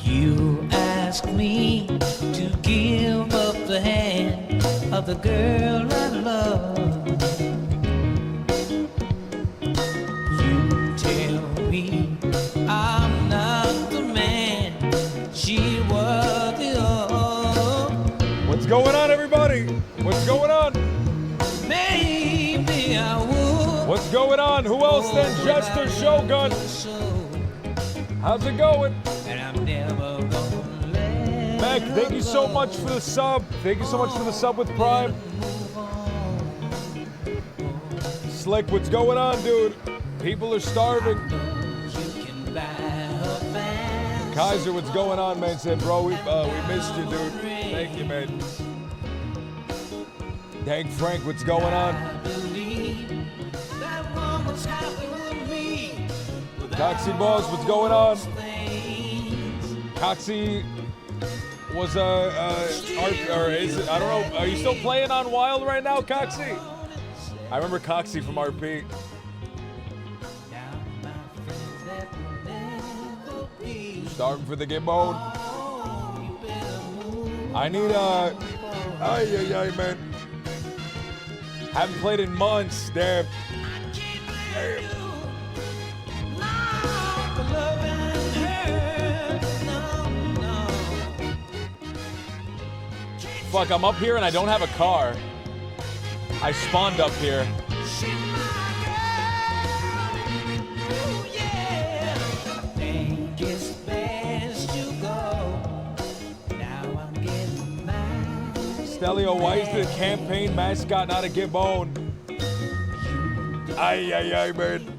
You ask me to give up the hand of the girl I love. You tell me I'm not the man she worthy of. What's going on, everybody? What's going on? Maybe I would. What's going on? Who else than Jester Shogun? How's it going? And I'm never gonna let Mac, thank you so much for the sub. Thank you so much for the sub with Prime. Slick, what's going on, dude? People are starving. Kaiser, what's going on, man? Said, bro, we missed you, dude. Thank you, man. Dank Frank, what's going on? Coxie Boss, what's going on? Coxie was or is it, I don't know. Are you still playing on Wild right now, Coxie? I remember Coxie from RP. Starting for the gimbal. I need ay, man. Haven't played in months, damn. Fuck, I'm up here and I don't have a car. I spawned up here. Stelio, why is the campaign mascot not a Gibbon? Ay, man.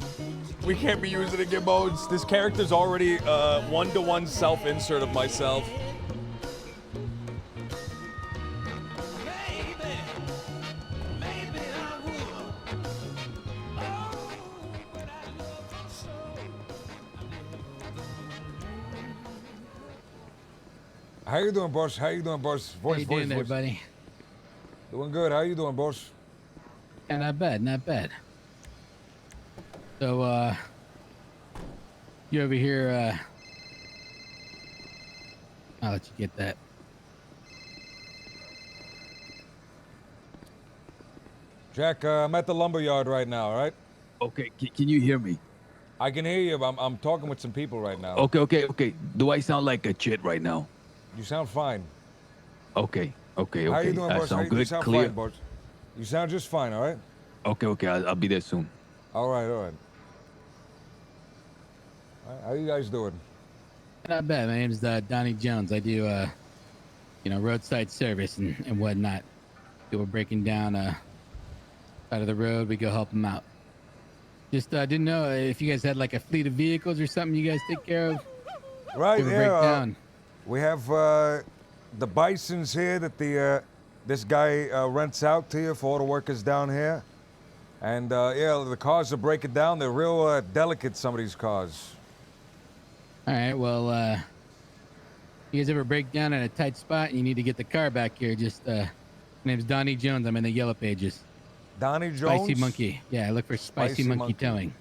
We can't be using the Gibbons. This character's already one-to-one self-insert of myself. How you doing, boss? How you doing, boss? How you doing there, buddy? Doing good. How you doing, boss? Yeah, not bad, not bad. So, you over here, I'll let you get that. Jack, I'm at the lumberyard right now, all right? Okay, can you hear me? I can hear you, but I'm talking with some people right now. Okay. Do I sound like a chit right now? You sound fine. Okay. How you doing, boss? Sound You good, sound clear? fine, boss. You sound just fine, all right? Okay, I'll be there soon. All right. How you guys doing? Not bad. My name's Donnie Jones. I do, roadside service and whatnot. People breaking down side of the road, we go help them out. Just didn't know if you guys had like a fleet of vehicles or something you guys take care of. Right, People break down. We have the Bisons here that this guy rents out to you for all the workers down here. And the cars are breaking down. They're real delicate, some of these cars. All right, well, you guys ever break down in a tight spot and you need to get the car back here, just, my name's Donnie Jones. I'm in the Yellow Pages. Donnie Jones? Spicy Monkey. Yeah, I look for Spicy Monkey Towing.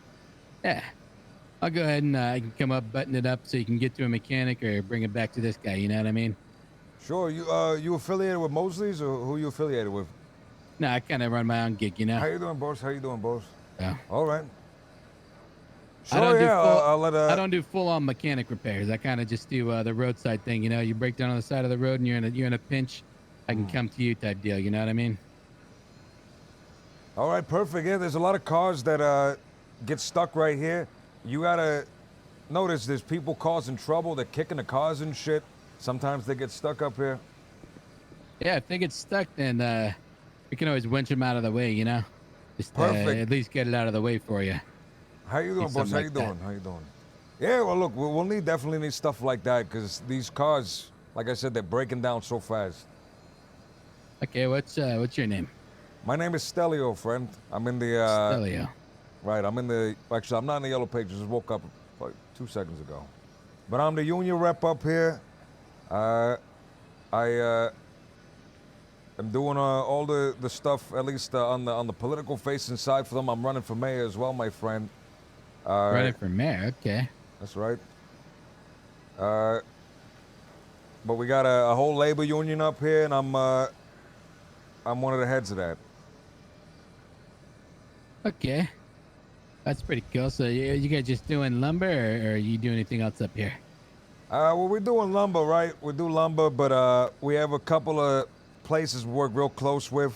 Yeah. I'll go ahead and I can come up, button it up so you can get to a mechanic or bring it back to this guy, you know what I mean? Sure. You affiliated with Mosley's or who you affiliated with? No, I kind of run my own gig, you know? How you doing, boss? Yeah. All right. Sure, I don't do full-on mechanic repairs. I kind of just do the roadside thing, you know? You break down on the side of the road and you're in a pinch, I can come to you type deal, you know what I mean? All right, perfect. Yeah, there's a lot of cars that get stuck right here. You gotta notice there's people causing trouble. They're kicking the cars and shit. Sometimes they get stuck up here. Yeah, if they get stuck, then we can always winch them out of the way, you know? Just at least get it out of the way for you. How you doing, boss? How you doing? Yeah, well, look, we'll definitely need stuff like that because these cars, like I said, they're breaking down so fast. Okay, what's your name? My name is Stelio, friend. I'm in the Stelio. Right, I'm in the, actually, I'm not in the yellow pages. Just woke up like 2 seconds ago. But I'm the union rep up here. I am doing all the stuff, at least on the political facing side for them. I'm running for mayor as well, my friend. Running for mayor. Okay. That's right. But we got a whole labor union up here, and I'm one of the heads of that. Okay. That's pretty cool. So you guys just doing lumber, or you do anything else up here? Well, we're doing lumber, right? We do lumber, but we have a couple of places we work real close with.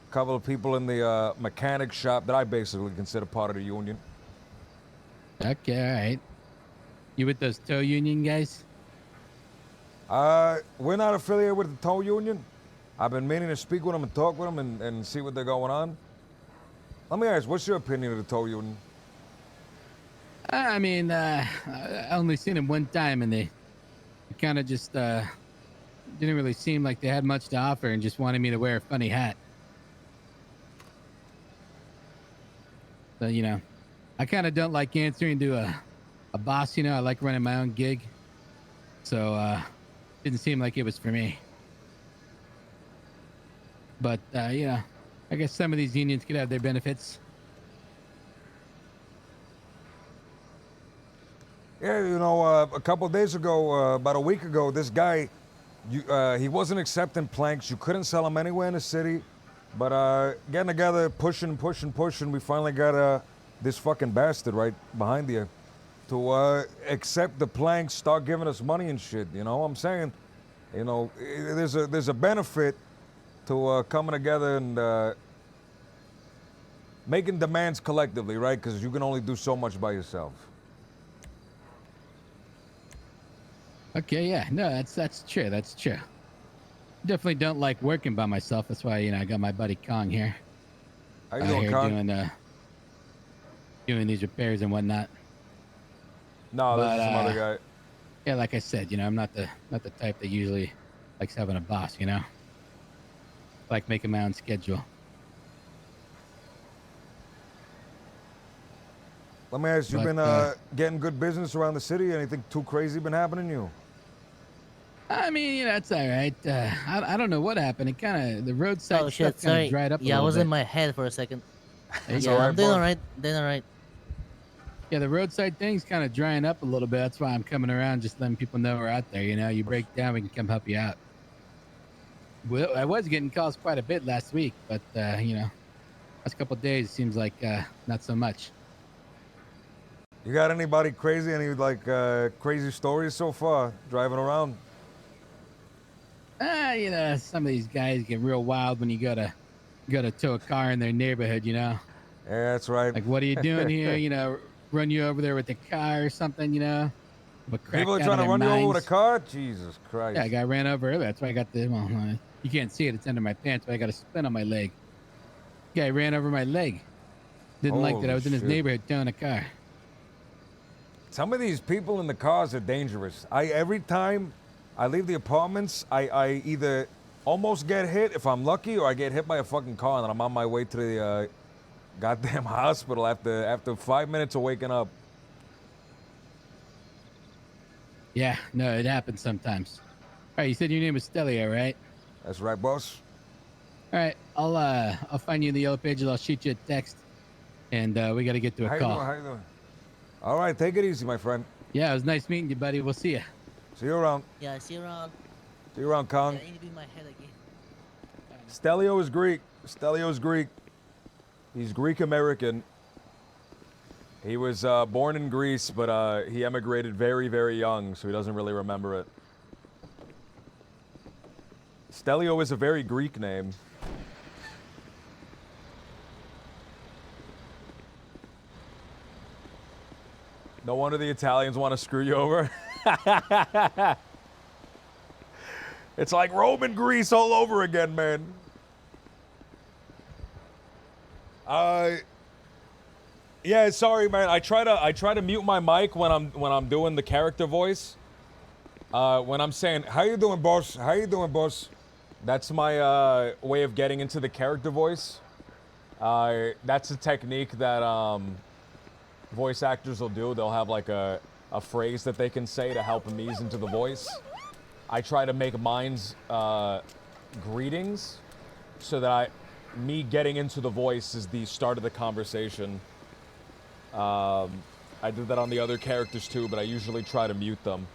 A couple of people in the mechanic shop that I basically consider part of the union. Okay, all right. You with those tow union guys? We're not affiliated with the tow union. I've been meaning to speak with them and talk with them and see what they're going on. Let me ask, what's your opinion of the tow union? I mean, I only seen them one time, and they kind of just didn't really seem like they had much to offer, and just wanted me to wear a funny hat. So I kind of don't like answering to a boss. I like running my own gig. So didn't seem like it was for me. But I guess some of these unions could have their benefits. Yeah, a couple of days ago, about a week ago, this guy, he wasn't accepting planks. You couldn't sell them anywhere in the city. But getting together, pushing, we finally got this fucking bastard right behind you to accept the planks, start giving us money and shit. You know what I'm saying? There's a benefit to coming together and making demands collectively, right? Because you can only do so much by yourself. Okay, yeah, no, that's true. That's true. Definitely don't like working by myself. That's why I got my buddy Kong here. How you doing, here Kong? doing these repairs and whatnot. No, this is some other guy. Yeah, like I said, I'm not the type that usually likes having a boss. I like making my own schedule. Let me ask, you been getting good business around the city? Anything too crazy been happening to you? I mean, it's all right. I don't know what happened. It kind of, the roadside Oh stuff shit, kind sorry. of dried up a Yeah, I little was bit. in my head for a second. It's Yeah, all right, I'm doing boss. alright. Doing alright. Yeah, the roadside thing's kind of drying up a little bit. That's why I'm coming around, just letting people know we're out there. You break down, we can come help you out. Well, I was getting calls quite a bit last week, but last couple of days it seems like not so much. You got anybody crazy? Any crazy stories so far driving around? Some of these guys get real wild when you go to tow a car in their neighborhood. Yeah, that's right. Like, what are you doing here? Run you over there with the car or something. People are trying to run you over with a car? Jesus Christ. Yeah, I got ran over earlier. That's why I got you can't see it. It's under my pants, but I got a splint on my leg. Guy ran over my leg. Didn't like that I Holy was in his shit. neighborhood towing a car. Some of these people in the cars are dangerous. Every time I leave the apartments, I either almost get hit if I'm lucky, or I get hit by a fucking car and then I'm on my way to the goddamn hospital after 5 minutes of waking up. Yeah, no, it happens sometimes. All right, you said your name was Stelio, right? That's right, boss. All right, I'll find you in the yellow pages. I'll shoot you a text, and we got to get to How a you doing? call. How you doing? All right, take it easy, my friend. Yeah, it was nice meeting you, buddy. We'll see you. See you around. Yeah, I see you around. See you around, Yeah, Kong. I need to be in my head again. Stelio is Greek. Stelio is Greek. He's Greek American. He was born in Greece, but he emigrated very, very young, so he doesn't really remember it. Stelio is a very Greek name. No wonder the Italians want to screw you over. It's like Roman Greece all over again, man. Yeah, sorry, man. I try to mute my mic when I'm doing the character voice. When I'm saying, "How you doing, boss? How you doing, boss?" That's my way of getting into the character voice. That's a technique that voice actors will do. They'll have like a phrase that they can say to help them ease into the voice. I try to make mine's greetings so that me getting into the voice is the start of the conversation. I did that on the other characters too, but I usually try to mute them.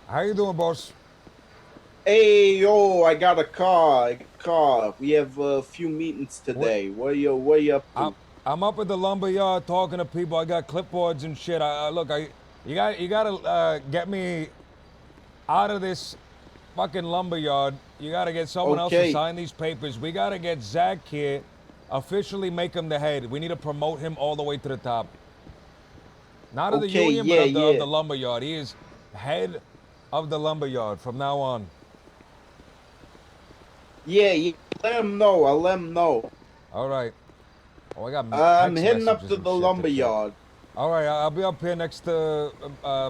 How you doing, boss? Hey, yo, I got a car. We have a few meetings today. Where you up to? I'm up at the lumber yard talking to people. I got clipboards and shit. Look, you gotta get me out of this fucking lumber yard. You gotta get someone else to Okay. sign these papers. We gotta get Zach here, officially make him the head. We need to promote him all the way to the top. Not of the Okay, union, yeah, but of yeah. the lumber yard. He is head of the lumber yard from now on. Yeah, let him know. I'll let him know. All right. Oh, I got I'm text heading up messages to and the shit lumber check. yard. All right, I'll be up here next to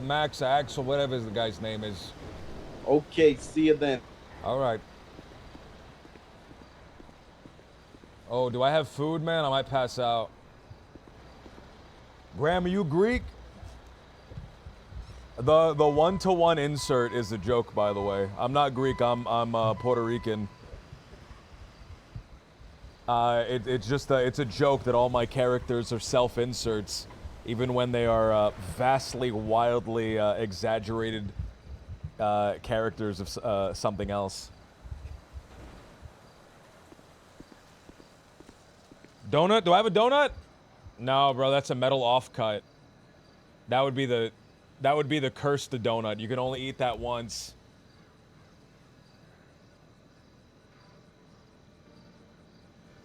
Max, Axel, whatever the guy's name is. Okay, see you then. All right. Oh, do I have food, man? I might pass out. Graham, are you Greek? The one-to-one insert is a joke, by the way. I'm not Greek. I'm Puerto Rican. It's a joke that all my characters are self-inserts, even when they are vastly, wildly exaggerated characters of something else. Donut? Do I have a donut? No, bro, that's a metal offcut. That would be the curse to donut. You can only eat that once.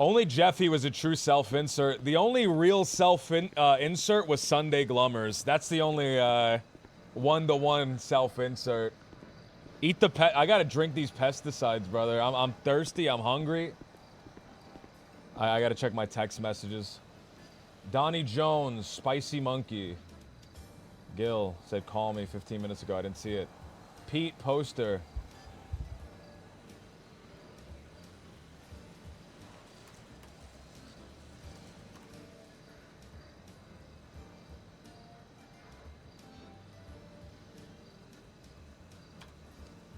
Only Jeffy was a true self-insert. The only real self-insert was Sunday Glummers. That's the only one-to-one self-insert. Eat the pet. I gotta drink these pesticides, brother. I'm thirsty. I'm hungry. I gotta check my text messages. Donnie Jones, Spicy Monkey. Gil said call me 15 minutes ago. I didn't see it. Pete Poster.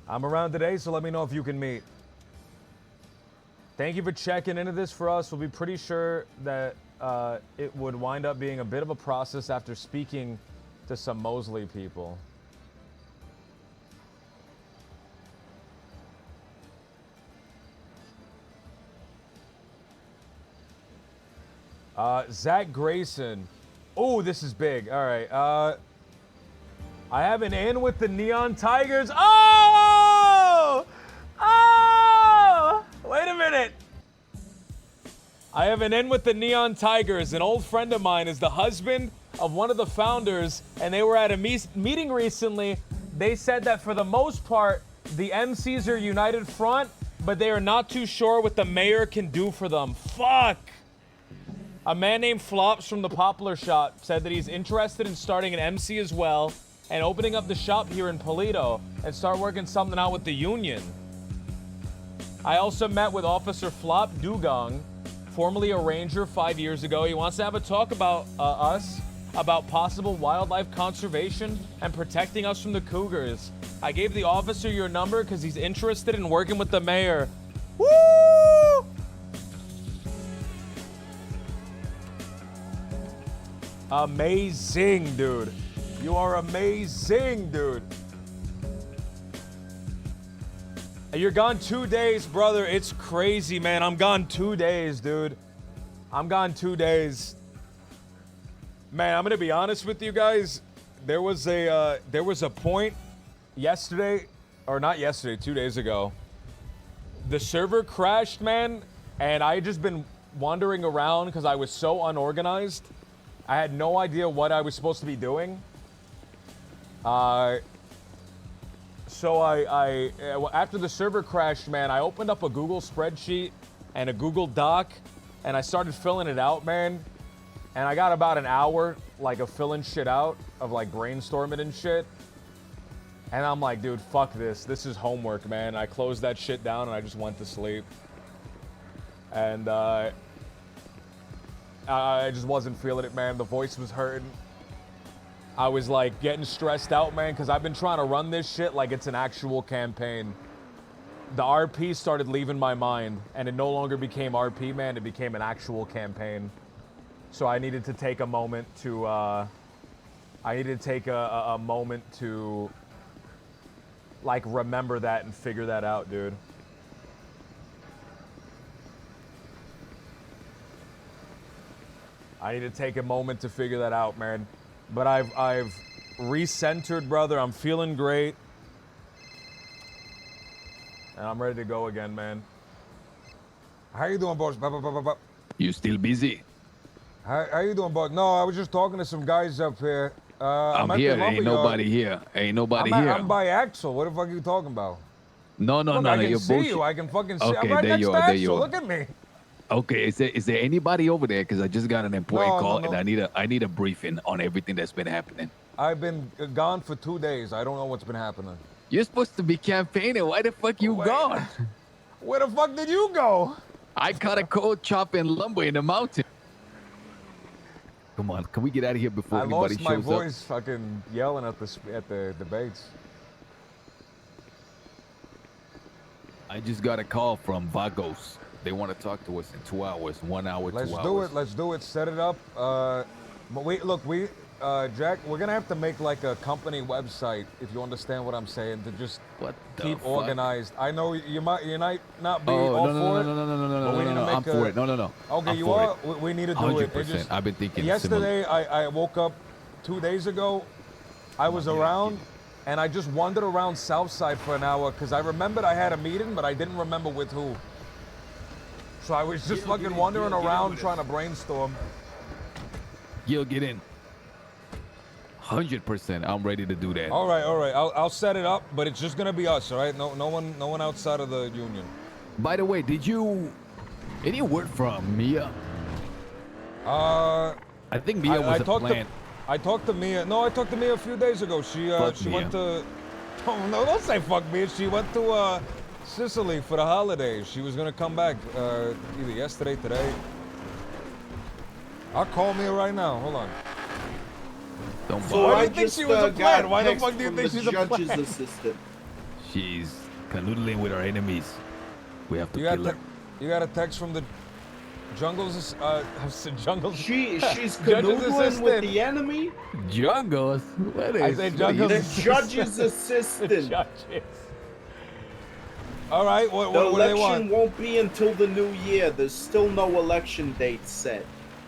I'm around today, so let me know if you can meet. Thank you for checking into this for us. We'll be pretty sure that it would wind up being a bit of a process after speaking to some Mosley people. Zach Grayson. Oh, this is big. All right. I have an in with the Neon Tigers. Oh! Oh! Wait a minute. I have an in with the Neon Tigers. An old friend of mine is the husband of one of the founders, and they were at a meeting recently. They said that for the most part, the MCs are united front, but they are not too sure what the mayor can do for them. Fuck! A man named Flops from the Poplar Shop said that he's interested in starting an MC as well and opening up the shop here in Polito and start working something out with the union. I also met with Officer Flop Dugong, formerly a ranger 5 years ago. He wants to have a talk about us, about possible wildlife conservation and protecting us from the cougars. I gave the officer your number because he's interested in working with the mayor. Woo! Amazing, dude. You are amazing, dude. You're gone 2 days, brother. It's crazy, man. I'm gone 2 days, dude. I'm gone 2 days. Man, I'm gonna be honest with you guys. There was a point yesterday, or not yesterday, 2 days ago. The server crashed, man, and I had just been wandering around because I was so unorganized. I had no idea what I was supposed to be doing. So after the server crashed, man, I opened up a Google spreadsheet and a Google Doc, and I started filling it out, man. And I got about an hour, like, of filling shit out, of, like, brainstorming and shit. And I'm like, dude, fuck this. This is homework, man. I closed that shit down and I just went to sleep. And, I just wasn't feeling it, man. The voice was hurting. I was like getting stressed out, man, because I've been trying to run this shit like it's an actual campaign. The RP started leaving my mind, and it no longer became RP, man. It became an actual campaign. So I needed to take a moment to, I needed to take a moment to, like, remember that and figure that out, dude. I need to take a moment to figure that out, man. But I've recentered, brother. I'm feeling great. And I'm ready to go again, man. How you doing, boss? You still busy? How you doing, boss? No, I was just talking to some guys up here. I'm at here. the Ain't lumberyard. nobody here. Ain't nobody here. I'm by Axel. What the fuck are you talking about? No, Look, I can you're see bullshit. you. I can fucking see. I'm Okay, right there next you to are, there Axel. you are. Look at me. Okay, is there anybody over there? Because I just got an important No, call no. and I need a briefing on everything that's been happening. I've been gone for 2 days. I don't know what's been happening. You're supposed to be campaigning. Why the fuck you Wait. gone? Where the fuck did you go? I caught a cold chopping lumber in the mountain. Come on, can we get out of here before I anybody lost my shows voice fucking yelling at the debates. up? I just got a call from Vagos. They want to talk to us in 2 hours. 1 hour, Let's 2 do hours. it. Let's do it. Set it up. But Jack, we're gonna have to make like a company website, if you understand what I'm saying, to just What the keep fuck? organized. I know you might not be Oh, all no, for no, it. no, no, no, no, but no, we no, need no, to I'm make for it. No, no, no. Okay, I'm you for are. it. We need to do it. 100%. I've been thinking Yesterday, I woke up 2 days ago. I was around, and I just wandered around Southside for an hour because I remembered I had a meeting, but I didn't remember with who. So I was just fucking wandering around trying to brainstorm. You'll get in. 100%. I'm ready to do that. All right. I'll set it up, but it's just gonna be us, all right? No one outside of the union. By the way, any word from Mia? I I think Mia was a talked plant. I talked to Mia. No, I talked to Mia a few days ago. She went to. Oh no! Don't say fuck Mia. She went to Sicily for the holidays. She was gonna come back either yesterday, today. I'll call Mia right now. Hold on. Don't So bother. Why do I you think just she was a got plant? Why the text fuck do you from think the she's a judge's plant? assistant. She's canoodling with our enemies. We have to You kill her. you got a text from the jungle's jungle's. She's Judge's canoodling with assistant. the enemy. Jungles? What I is said what Jungles. you- The judge's assistant. Judges. All right. What The do they election want? won't be until the new year. There's still no election date set.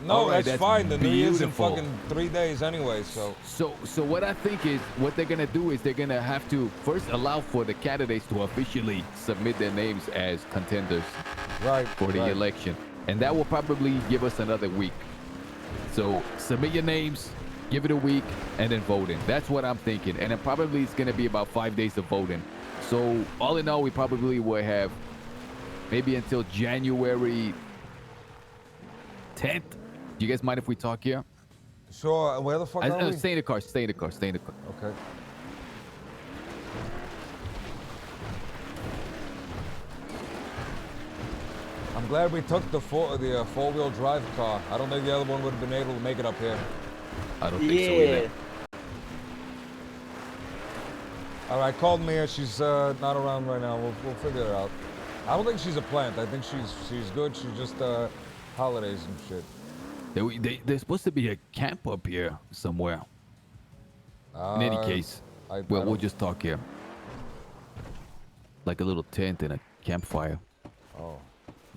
No, All right, that's that's fine. The New Year's in beautiful. fucking 3 days anyway. So. So what I think is what they're gonna do is they're gonna have to first allow for the candidates to officially submit their names as contenders Right. for the right. election, and that will probably give us another week. So submit your names, give it a week, and then voting. That's what I'm thinking, and then probably it's gonna be about 5 days of voting. So all in all, we probably will have maybe until January 10th. Do you guys mind if we talk here? Sure. Where the fuck are we? Stay in the car. Stay in the car. Stay in the car. Okay. I'm glad we took the four-wheel drive car. I don't think the other one would have been able to make it up here. I don't think so either. Yeah. All right, called Mia. She's not around right now. We'll figure it out. I don't think she's a plant. I think she's good. She's just holidays and shit. There's supposed to be a camp up here somewhere. In any case, we'll don't- just talk here. Like a little tent and a campfire. Oh,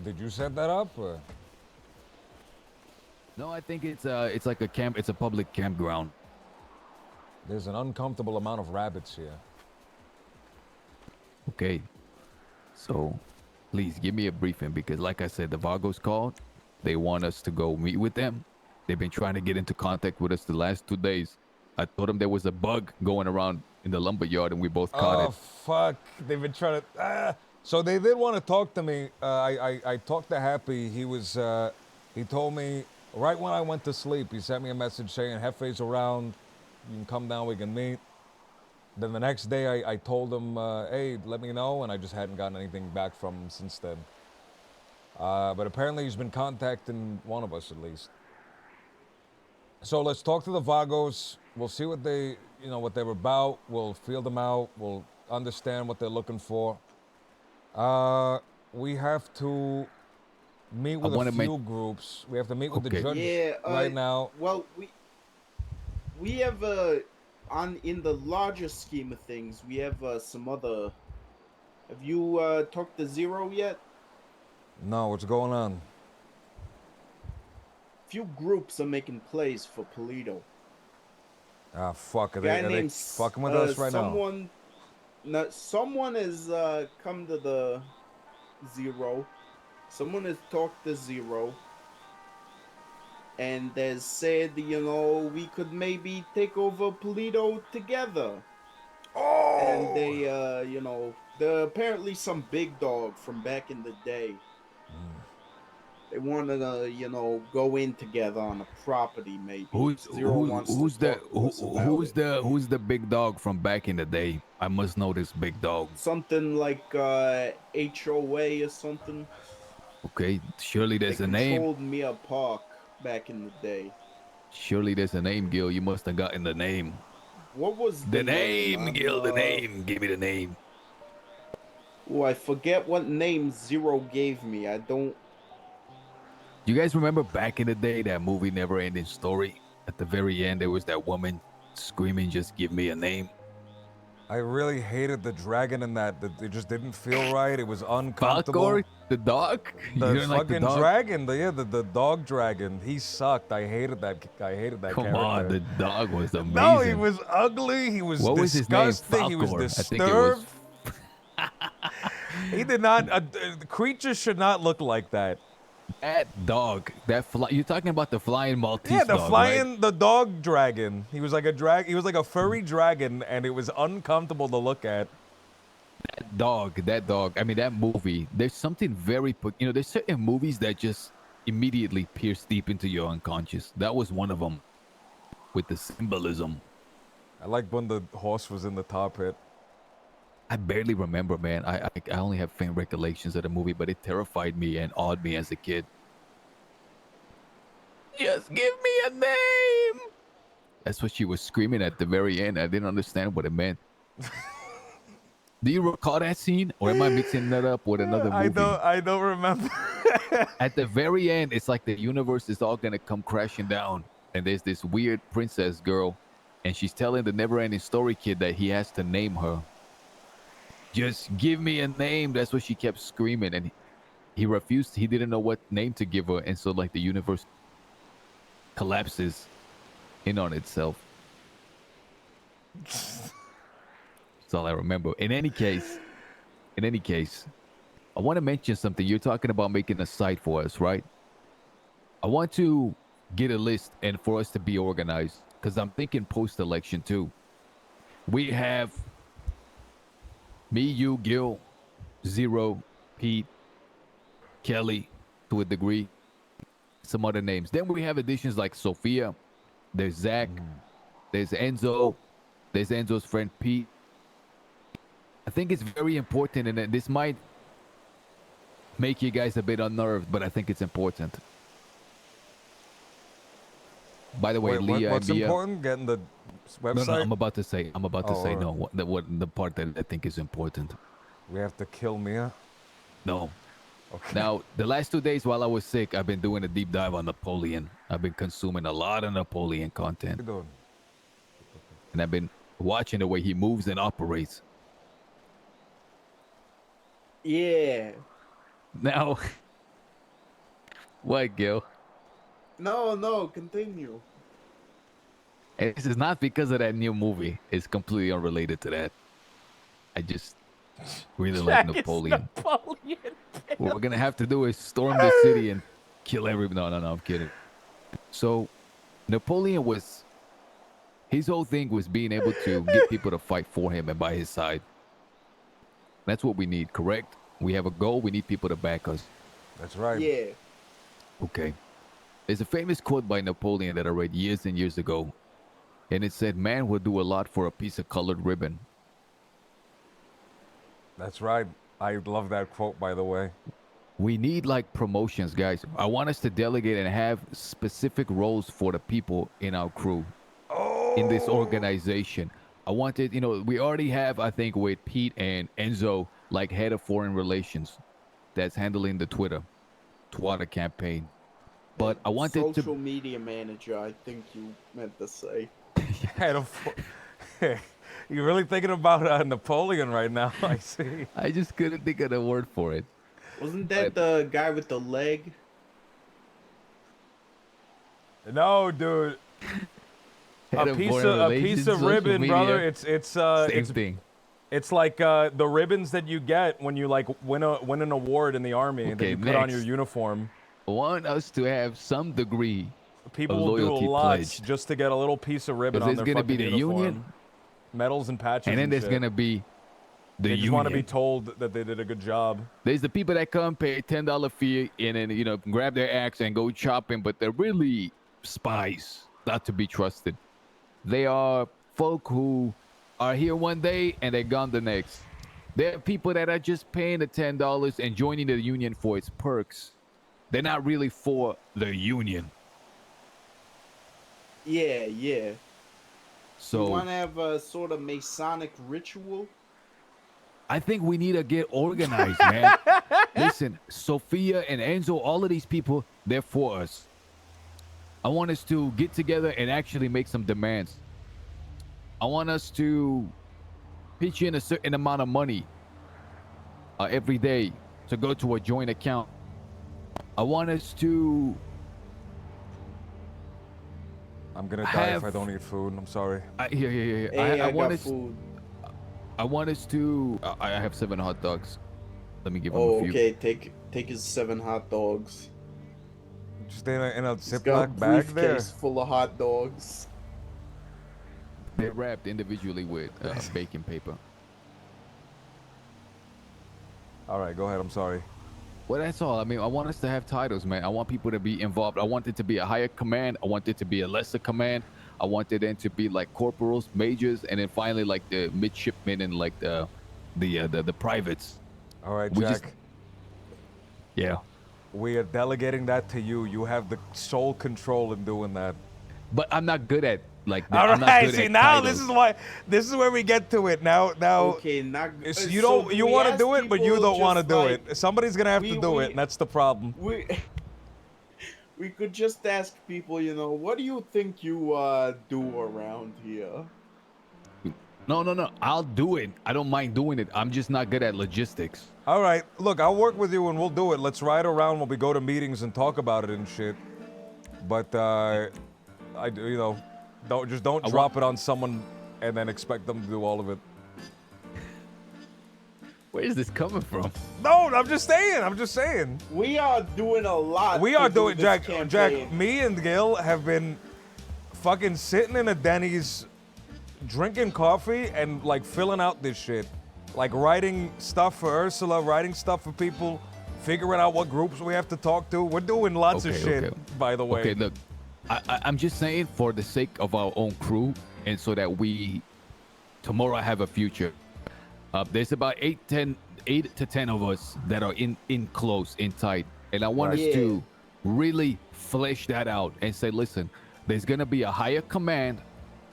did you set that up? Or? No, I think it's like a camp. It's a public campground. There's an uncomfortable amount of rabbits here. Okay. So, please give me a briefing because, like I said, the Vagos called. They want us to go meet with them. They've been trying to get into contact with us the last 2 days. I told them there was a bug going around in the lumber yard, and we both caught Oh it. fuck! They've been trying to. So they did want to talk to me. I talked to Happy. He told me right when I went to sleep. He sent me a message saying Hefe's around. You can come down. We can meet. Then the next day, I told him, hey, let me know, and I just hadn't gotten anything back from him since then. But apparently he's been contacting one of us at least. So let's talk to the Vagos. We'll see what they, what they're about. We'll feel them out. We'll understand what they're looking for. We have to meet with a wanna few groups. We have to meet with the Okay. judge Yeah. right now. Well, we have in the larger scheme of things, we have some other. Have you talked to Zero yet? No, what's going on? Few groups are making plays for Polito. Ah, fuck. Are Guy they named fucking with us right now? Someone has come to the Zero. Someone has talked to Zero. And has said, we could maybe take over Polito together. Oh! And they, they're apparently some big dog from back in the day. They want to, go in together on a property, maybe. Who's Zero wants to who's the talk to us about it. who's the big dog from back in the day? I must know this big dog. Something like HOA or something. Okay, surely there's They a name. controlled Mia Park back in the day. Surely there's a name, Gil. You must have gotten the name. What was The name, Gil. The Uh, name. Give me the name. Oh, I forget what name Zero gave me. I don't. You guys remember back in the day that movie Never Ending Story? At the very end, there was that woman screaming, "Just give me a name." I really hated the dragon in that. It just didn't feel right. It was uncomfortable. Falcor, the dog. The You didn't like the fucking dog? dragon, the dog dragon. He sucked. I hated that. I hated that Come character. on, the dog was amazing. No, he was ugly. He was What was his name? disgusting. He was Falcor. I think it was. disturbed. He did not. Creatures should not look like that. That dog, that fly. You're talking about the flying Maltese Yeah, the dog, flying, right? the dog dragon. He was like a He was like a furry dragon, and it was uncomfortable to look at. That dog. I mean, that movie. There's something very, there's certain movies that just immediately pierce deep into your unconscious. That was one of them, with the symbolism. I like when the horse was in the tar pit. I barely remember, man. I only have faint recollections of the movie, but it terrified me and awed me as a kid. Just give me a name. That's what she was screaming at the very end. I didn't understand what it meant. Do you recall that scene, or am I mixing that up with another movie? I don't remember. At the very end, it's like the universe is all gonna come crashing down, and there's this weird princess girl, and she's telling the never-ending story kid that he has to name her. Just give me a name. That's what she kept screaming, and he refused. He didn't know what name to give her, and so like the universe collapses in on itself. That's all I remember. In any case, I want to mention something. You're talking about making a site for us, right? I want to get a list and for us to be organized, because I'm thinking post-election too. We have me, you, Gil, Zero, Pete, Kelly, to a degree, some other names. Then we have additions like Sophia, there's Zach, there's Enzo, there's Enzo's friend Pete. I think it's very important, and this might make you guys a bit unnerved, but I think it's important. By the way, Wait, Leah what's and Mia, important? Getting the website? no, I'm about to say alright. no. What the part that I think is important. We have to kill Mia. No. Okay. Now, the last 2 days while I was sick, I've been doing a deep dive on Napoleon. I've been consuming a lot of Napoleon content, What you doing? and I've been watching the way he moves and operates. Yeah. Now, what, Gil? No, continue. And this is not because of that new movie. It's completely unrelated to that. I just really like Napoleon. What we're gonna have to do is storm the city and kill everybody. No, I'm kidding. So, Napoleon was, his whole thing was being able to get people to fight for him and by his side. That's what we need, correct? We have a goal. We need people to back us. That's right. Yeah. Okay. There's a famous quote by Napoleon that I read years and years ago, and it said, "Man will do a lot for a piece of colored ribbon." That's right. I love that quote, by the way. we need like promotions, guys. I want us to delegate and have specific roles for the people in our crew, in this organization. I wanted, we already have, I think, with Pete and Enzo, like head of foreign relations, that's handling the Twitter campaign. But I wanted social to. media manager, I think you meant to say. Head of You're really thinking about Napoleon right now, I see. I just couldn't think of the word for it. Wasn't that the guy with the leg? No, dude. Head A of piece foreign of relations, social ribbon, media. brother. Same thing. It's like the ribbons that you get when you like win an award in the army that Okay, you put on your next. uniform. I want us to have some degree People of will do loyalty a lot pledged. just to get a little piece of ribbon 'Cause on there's their gonna be fucking the uniform. union, Medals and patches. and then there's shit. gonna be the They just union. want to be told that they did a good job. There's the people that come pay $10 fee and then grab their axe and go chopping, but they're really spies, not to be trusted. They are folk who are here one day and they're gone the next. There are people that are just paying the $10 and joining the union for its perks. They're not really for the union. Yeah, yeah. You So want to have a sort of Masonic ritual? I think we need to get organized, man. Listen, Sophia and Enzo, all of these people, they're for us. I want us to get together and actually make some demands. I want us to pitch in a certain amount of money every day to go to a joint account. I want us to I'm gonna die if I Have- don't eat food. I'm sorry. here. Hey, I want got us. food. I want us to. I have 7 hot dogs. Let me give them Oh, a few. okay. Take his 7 hot dogs. Just in a He's got a Ziploc bag there. briefcase full of hot dogs. They're wrapped individually with baking paper. All right, go ahead. I'm sorry. Well, that's all. I mean, I want us to have titles, man. I want people to be involved. I want it to be a higher command. I want it to be a lesser command. I want it then to be like corporals, majors, and then finally like the midshipmen and like the privates. All right, We Jack. just- Yeah. We are delegating that to you. You have the sole control in doing that. But I'm not good at like. All I'm not right. good See, at now titles. this is where we get to it. Now, Okay, not. it's- so you don't do you we want to ask do it, but you people don't want to just, do like, it. Somebody's gonna have we- to do we- it, and that's the problem. We we could just ask people, what do you think you do around here? No. I'll do it. I don't mind doing it. I'm just not good at logistics. All right. Look, I'll work with you, and we'll do it. Let's ride around when we go to meetings and talk about it and shit. But don't drop it on someone and then expect them to do all of it. Where is this coming from? No, I'm just saying. We are doing a lot. We to are do doing, this Jack. campaign. Jack, me and Gil have been fucking sitting in a Denny's, drinking coffee and like filling out this shit, like writing stuff for Ursula, writing stuff for people, figuring out what groups we have to talk to. We're doing lots of Okay, shit, okay. by the way. Okay, look, I'm just saying for the sake of our own crew and so that we tomorrow have a future. There's about 8 to 10 of us that are in close, in tight. And I want us Yeah. to really flesh that out and say, listen, there's going to be a higher command.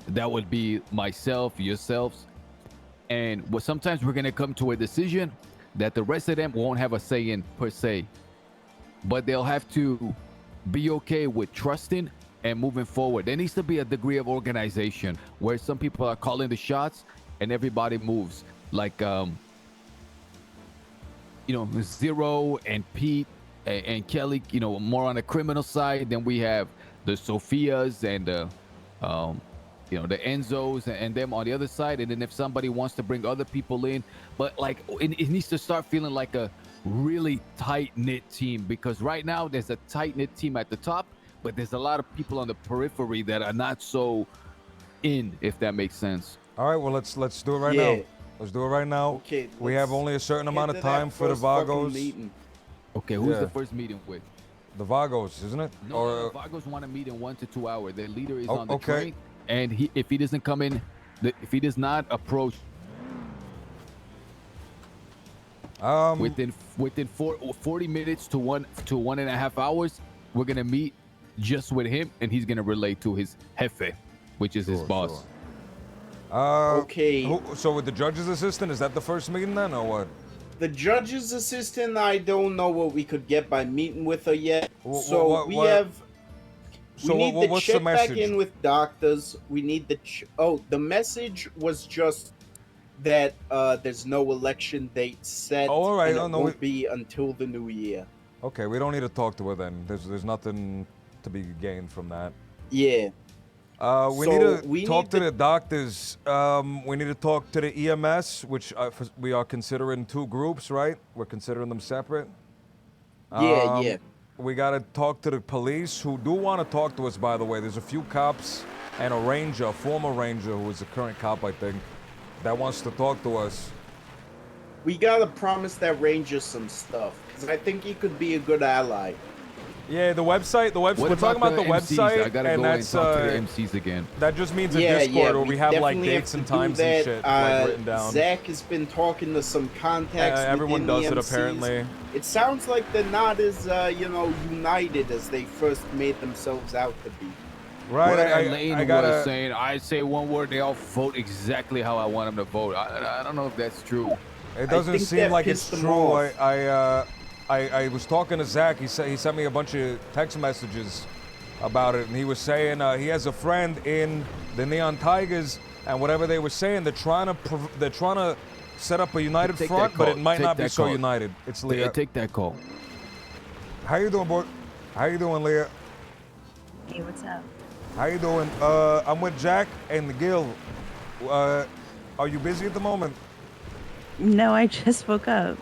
That would be myself, yourselves. And sometimes we're going to come to a decision that the rest of them won't have a say in per se. But they'll have to be okay with trusting and moving forward. There needs to be a degree of organization where some people are calling the shots and everybody moves. Like, Zero and Pete and Kelly, more on the criminal side. Then we have the Sophias and the Enzos and them on the other side. And then if somebody wants to bring other people in, but like it needs to start feeling like a really tight-knit team, because right now there's a tight-knit team at the top, but there's a lot of people on the periphery that are not so in, if that makes sense. All right, well, let's do it right Yeah. now. Let's do it right now. Okay, We let's have only a certain get amount to of that time for the first fucking Vagos. meeting. Okay, who's Yeah. the first meeting with? The Vagos, isn't it? No, Vagos want to meet in 1 to 2 hours. Their leader is Oh, on the okay. train, and if he doesn't come in, if he does not approach, Within 40 minutes to 1.5 hours, we're gonna meet just with him, and he's gonna relate to his jefe, which is his boss. Okay. So with the judge's assistant, is that the first meeting then, or what? The judge's assistant, I don't know what we could get by meeting with her yet. So we need to what's the check back message? in with doctors. We need the the message was just that there's no election date set. Oh, all right. And Oh, it no, won't be until the new year. Okay, we don't need to talk to her then. There's nothing to be gained from that. Yeah. We So need to we talk need to to- the doctors. We need to talk to the EMS, which we are considering 2 groups, right? We're considering them separate. Yeah, yeah. We got to talk to the police, who do want to talk to us, by the way. There's a few cops and a ranger, a former ranger, who is a current cop, I think, that wants to talk to us. We gotta promise that ranger some stuff, because I think he could be a good ally. Yeah, the website. What We're talking about the MCs? website, I gotta and go and that's talk to the MCs again. that just means a Yeah, Discord where we we have like definitely dates have and to do times that. and shit like written down. Zach has been talking to some contacts. Everyone within does the it MCs. apparently. It sounds like they're not as united as they first made themselves out to be. Right, What I Elaine gotta. was saying, I say one word, they all vote exactly how I want them to vote. I don't know if that's true. It doesn't think seem that like it's pissed them true. off. I was talking to Zach. He sent me a bunch of text messages about it, and he was saying he has a friend in the Neon Tigers, and whatever they were saying, they're trying to set up a united Take that front, but call. it might Take not be that so call. united. It's Leah. Take that call. How you doing, boy? How you doing, Leah? Hey, what's up? How you doing? I'm with Jack and Gil. Are you busy at the moment? No, I just woke up.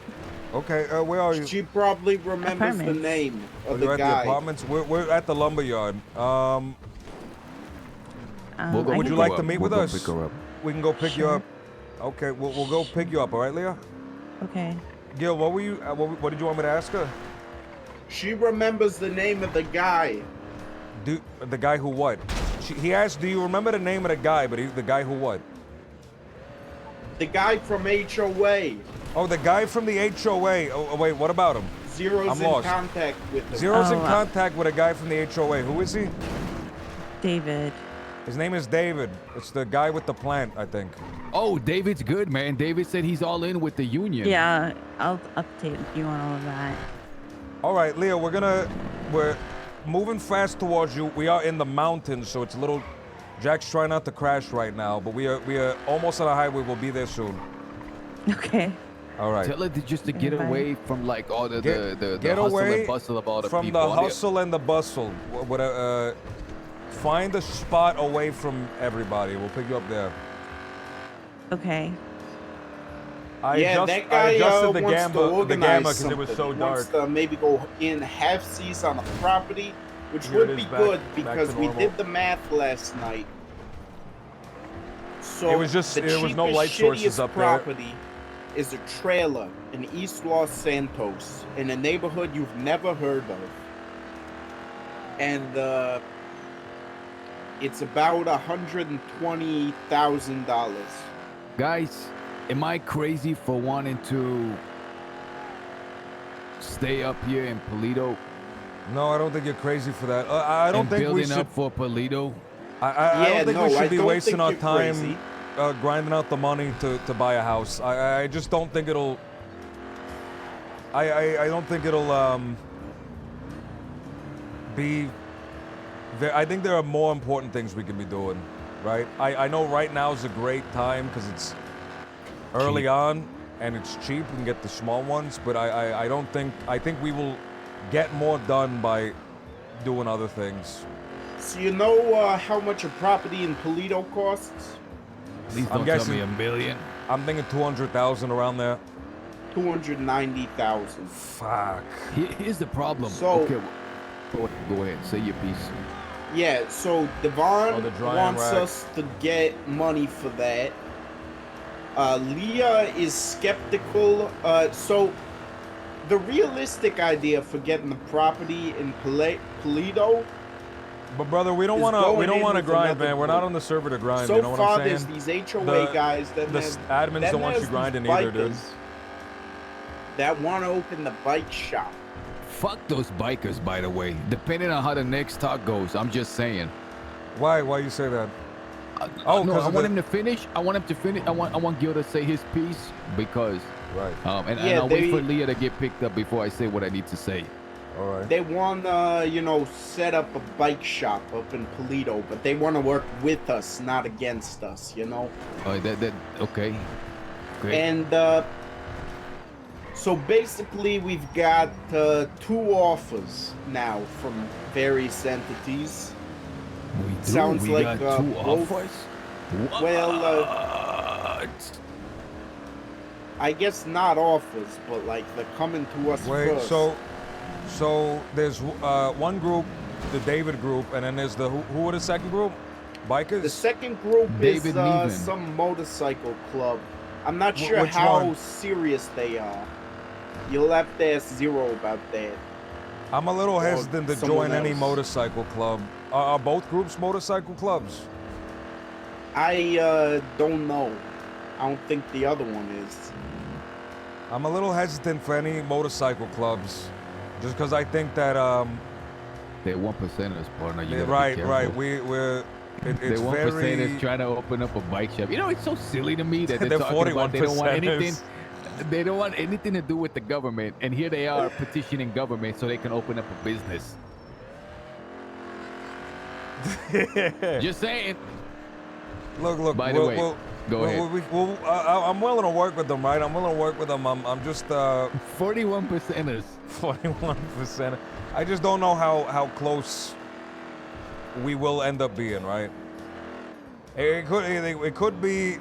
Okay, where are you? She probably remembers the Apartments. name Oh, of you're the at the guy. apartments? We're at the lumberyard. We'll go I Would can you go- like to meet with We'll go us? pick her up. We can go pick you Sure. up. Okay, we'll go pick you up. All right, Leah. Okay. Gil, what were you? What did you want me to ask her? She remembers the name of the guy. The guy who what? He asked, "Do you remember the name of the guy?" But the guy who what? The guy from HOA. Oh, the guy from the HOA. Oh, wait, what about him? Zero's I'm in lost. contact with him. Zero's in Oh, contact with a guy from the HOA. Who is he? David. His name is David. It's the guy with the plant, I think. Oh, David's good, man. David said he's all in with the union. Yeah, I'll update you on all of that. All right, Leah, we're moving fast towards you. We are in the mountains, so it's a little. Jack's trying not to crash right now, but we are almost on a highway. We'll be there soon. Okay. All right. Tell her just to get Bye. away from like all the Get hustle away and bustle of all the from people. the hustle and the bustle. Find a spot away from everybody. We'll pick you up there. Okay. I That guy adjusted the wants to gamma organize because it was so something. He wants dark. to maybe go in half seas on a property, which Here would it be is, back- good back because to we normal. did the math last night. So It was just- the there was no cheapest, light sources shittiest up there. property is a trailer in East Los Santos in a neighborhood you've never heard of, and it's about $120,000. Guys, am I crazy for wanting to stay up here in Polito? No, I don't think you're crazy for that. I don't and think we building should. up for Polito? I Yeah, don't think no, we should I be don't wasting think our you're time crazy. grinding out the money to buy a house. I just don't think it'll. I don't think it'll be. I think there are more important things we can be doing, right? I know right now is a great time because it's early Cheap. on and it's cheap. We can get the small ones, but I don't think. I think we will get more done by doing other things. So you know how much a property in Polito costs? Please I'm don't tell guessing- me $1 million. I'm thinking 200,000 around there. 290,000. Fuck. Here's the problem. So- okay, go ahead. Say your piece. Yeah, so Devon Oh, the drying wants rack. us to get money for that. Leah is skeptical. So the realistic idea for getting the property in Polito. But brother, we don't Is want to. We going don't in want to with grind, another man. We're not group. on the server to grind. So you know what far, I'm there's saying? these HOA The- guys. Then the there's, admins then don't want there's you these grinding either, dude. bikers. that want to open the bike shop. Fuck those bikers, by the way. Depending on how the next talk goes, I'm just saying. Why you say that? Oh, no, 'cause I of want the- him to finish. I want him to finish. I want Gil to say his piece because, Right. and Yeah, I'll wait for they- Leah to get picked up before I say what I need to say. All right. They want to, set up a bike shop up in Polito, but they want to work with us, not against us, Okay. Great. And so basically, we've got 2 offers now from various entities. We do. sounds we like, got 2 both- offers. Well, What? I guess not offers, but like they're coming to us Wait, first. so there's one group, the David group, and then there's the who are the second group? Bikers? The second group David is Neven. some motorcycle club. I'm not sure which how one? serious they are. You'll have to ask Zero about that. I'm a little Or hesitant to someone join any else. motorcycle club. Are both groups motorcycle clubs? I don't know. I don't think the other one is. I'm a little hesitant for any motorcycle clubs, just because I think that They're 1%ers, partner. You gotta be right, careful. right, we're it's The 1%ers very trying to open up a bike shop. You know, it's so silly to me that they're, They're talking about they don't want 41%ers. anything. They don't want anything to do with the government, and here they are petitioning government so they can open up a business. Just saying. look. By the way, go ahead. I'm willing to work with them, right? I'm willing to work with them. I'm just 41%ers. 41%. I just don't know how close we will end up being, right? It could be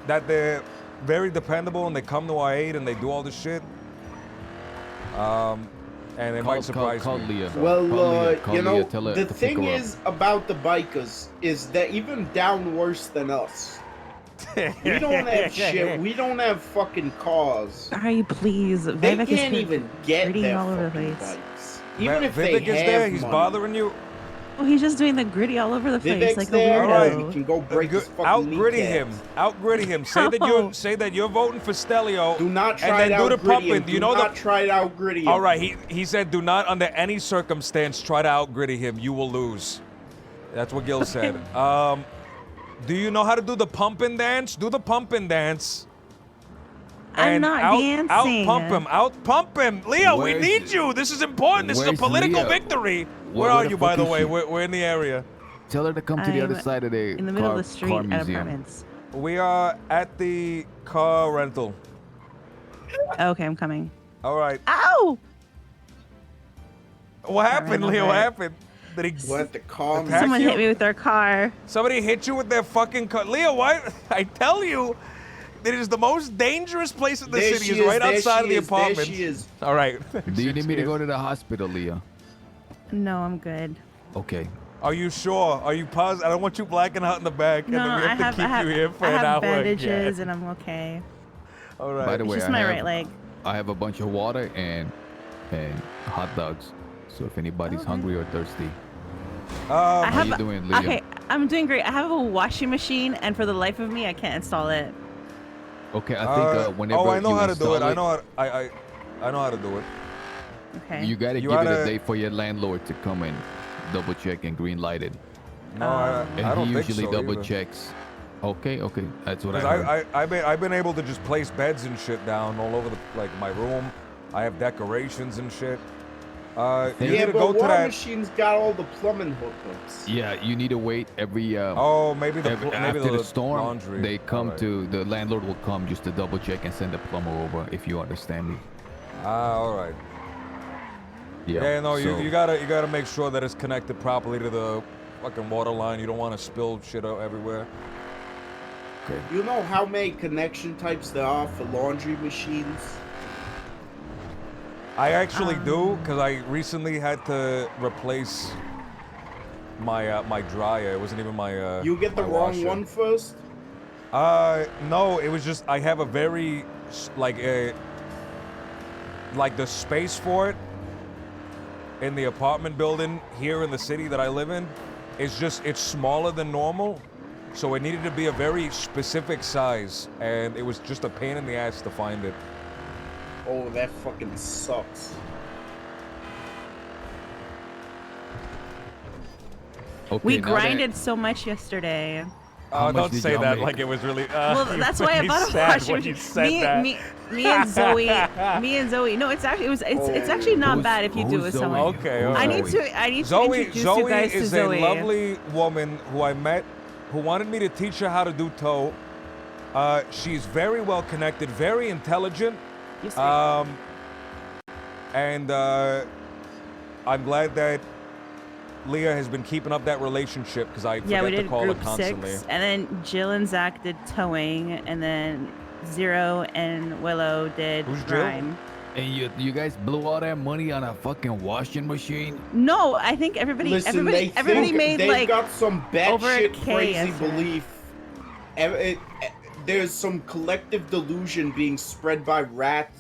that they're very dependable and they come to our aid and they do all this shit. And it might surprise call me. Leah. Well, Call Leah. Call Leah, tell her the to pick thing her up. is about the bikers is that even down worse than us. We don't have shit. We don't have fucking cars. Sorry, please. They Vivek is can't here even get gritting their all over the fucking place. bikes. Even if they Vivek is have there. He's money. bothering you. Oh, he's just doing the gritty all over the face Vivek's like a there. weirdo. You can go break his fucking Out-gritty him. kneecaps. Out-gritty him. Say that you're voting for Stelio. Do not try and then to do the out-gritty him. pumping. Do You know not the. try to out-gritty him. All right. He said, do not under any circumstance try to out-gritty him. You will lose. That's what Gil said. Do you know how to do the pumping dance? Do the pumping dance. I'm And not dancing. Out-pump him. Out-pump him. Leo, we Where's- need you. This is important. This is a where's political Leo? victory. Where Where are the you, by fuck the is way? she? We're in the area. Tell her to come to the other I'm side of the in the middle car, of the street car at museum. apartments. We are at the car rental. Okay, I'm coming. All right. Ow! What happened, I'm Leo? What right. happened? Did he? What the car? Attack Someone you? hit me with their car. Somebody hit you with their fucking car. Leo, what? I tell you, it is the most dangerous place in the There city. she Is is, right there outside she of the is, there apartment. she is. All right. Do you need me to go to the hospital, Leah? No, I'm good. Okay. Are you sure? Are you positive? I don't want you blacking out in the back, No, and then we I have to have, keep I have, you here for I an have hour bandages again. and I'm okay. All right. By the It's way, just I my have, right leg. I have a bunch of water and hot dogs. So if anybody's hungry or thirsty, I how have. you doing, Leah? Okay, I'm doing great. I have a washing machine, and for the life of me, I can't install it. Okay, I think whenever oh, I know you how to do it. install I know how. I know how to do it. Okay. You gotta You give it gotta- a day for your landlord to come and double check and green light it. No, And I don't he think usually so double either. checks. Okay, that's what I Because heard. I've been able to just place beds and shit down all over my room. I have decorations and shit. You Yeah, need to but go to War that. Machine's got all the plumbing hookups. Yeah, you need to wait every. Oh, maybe maybe after the storm, laundry. they come Alright. to the landlord will come just to double check and send a plumber over. If you understand me. All right. Yeah, no, so- you gotta make sure that it's connected properly to the fucking water line. You don't want to spill shit out everywhere. Okay. You know how many connection types there are for laundry machines? I actually do, because I recently had to replace my my dryer. It wasn't even my You get the my wrong washer. one first? No, it was just I have a very like the space for it in the apartment building here in the city that I live in. It's smaller than normal, so it needed to be a very specific size, and it was just a pain in the ass to find it. Oh, that fucking sucks. Okay, We now that- grinded so much yesterday. How much Don't did say y'all that make? like it was really. Well, that's why I you bought a sad washing when machine. you said that. Me and Zoe. No, it's actually it's actually not Who's- bad if you do it who's with Zoe? someone. Okay, Who's I alright. need Zoe? to Zoe introduce you guys is to Zoe. a lovely woman who I met, who wanted me to teach her how to do tow. She's very well connected, very intelligent. You see? And I'm glad that Leah has been keeping up that relationship because I Yeah, we forget to did call her group constantly. 6, and then Jill and Zach did towing, and then Zero and Willow did Who's Jill? grime. And you guys blew all that money on a fucking washing machine? No, I think everybody Listen, everybody made they've like got some over a batshit K crazy yesterday. belief. There's some collective delusion being spread by rat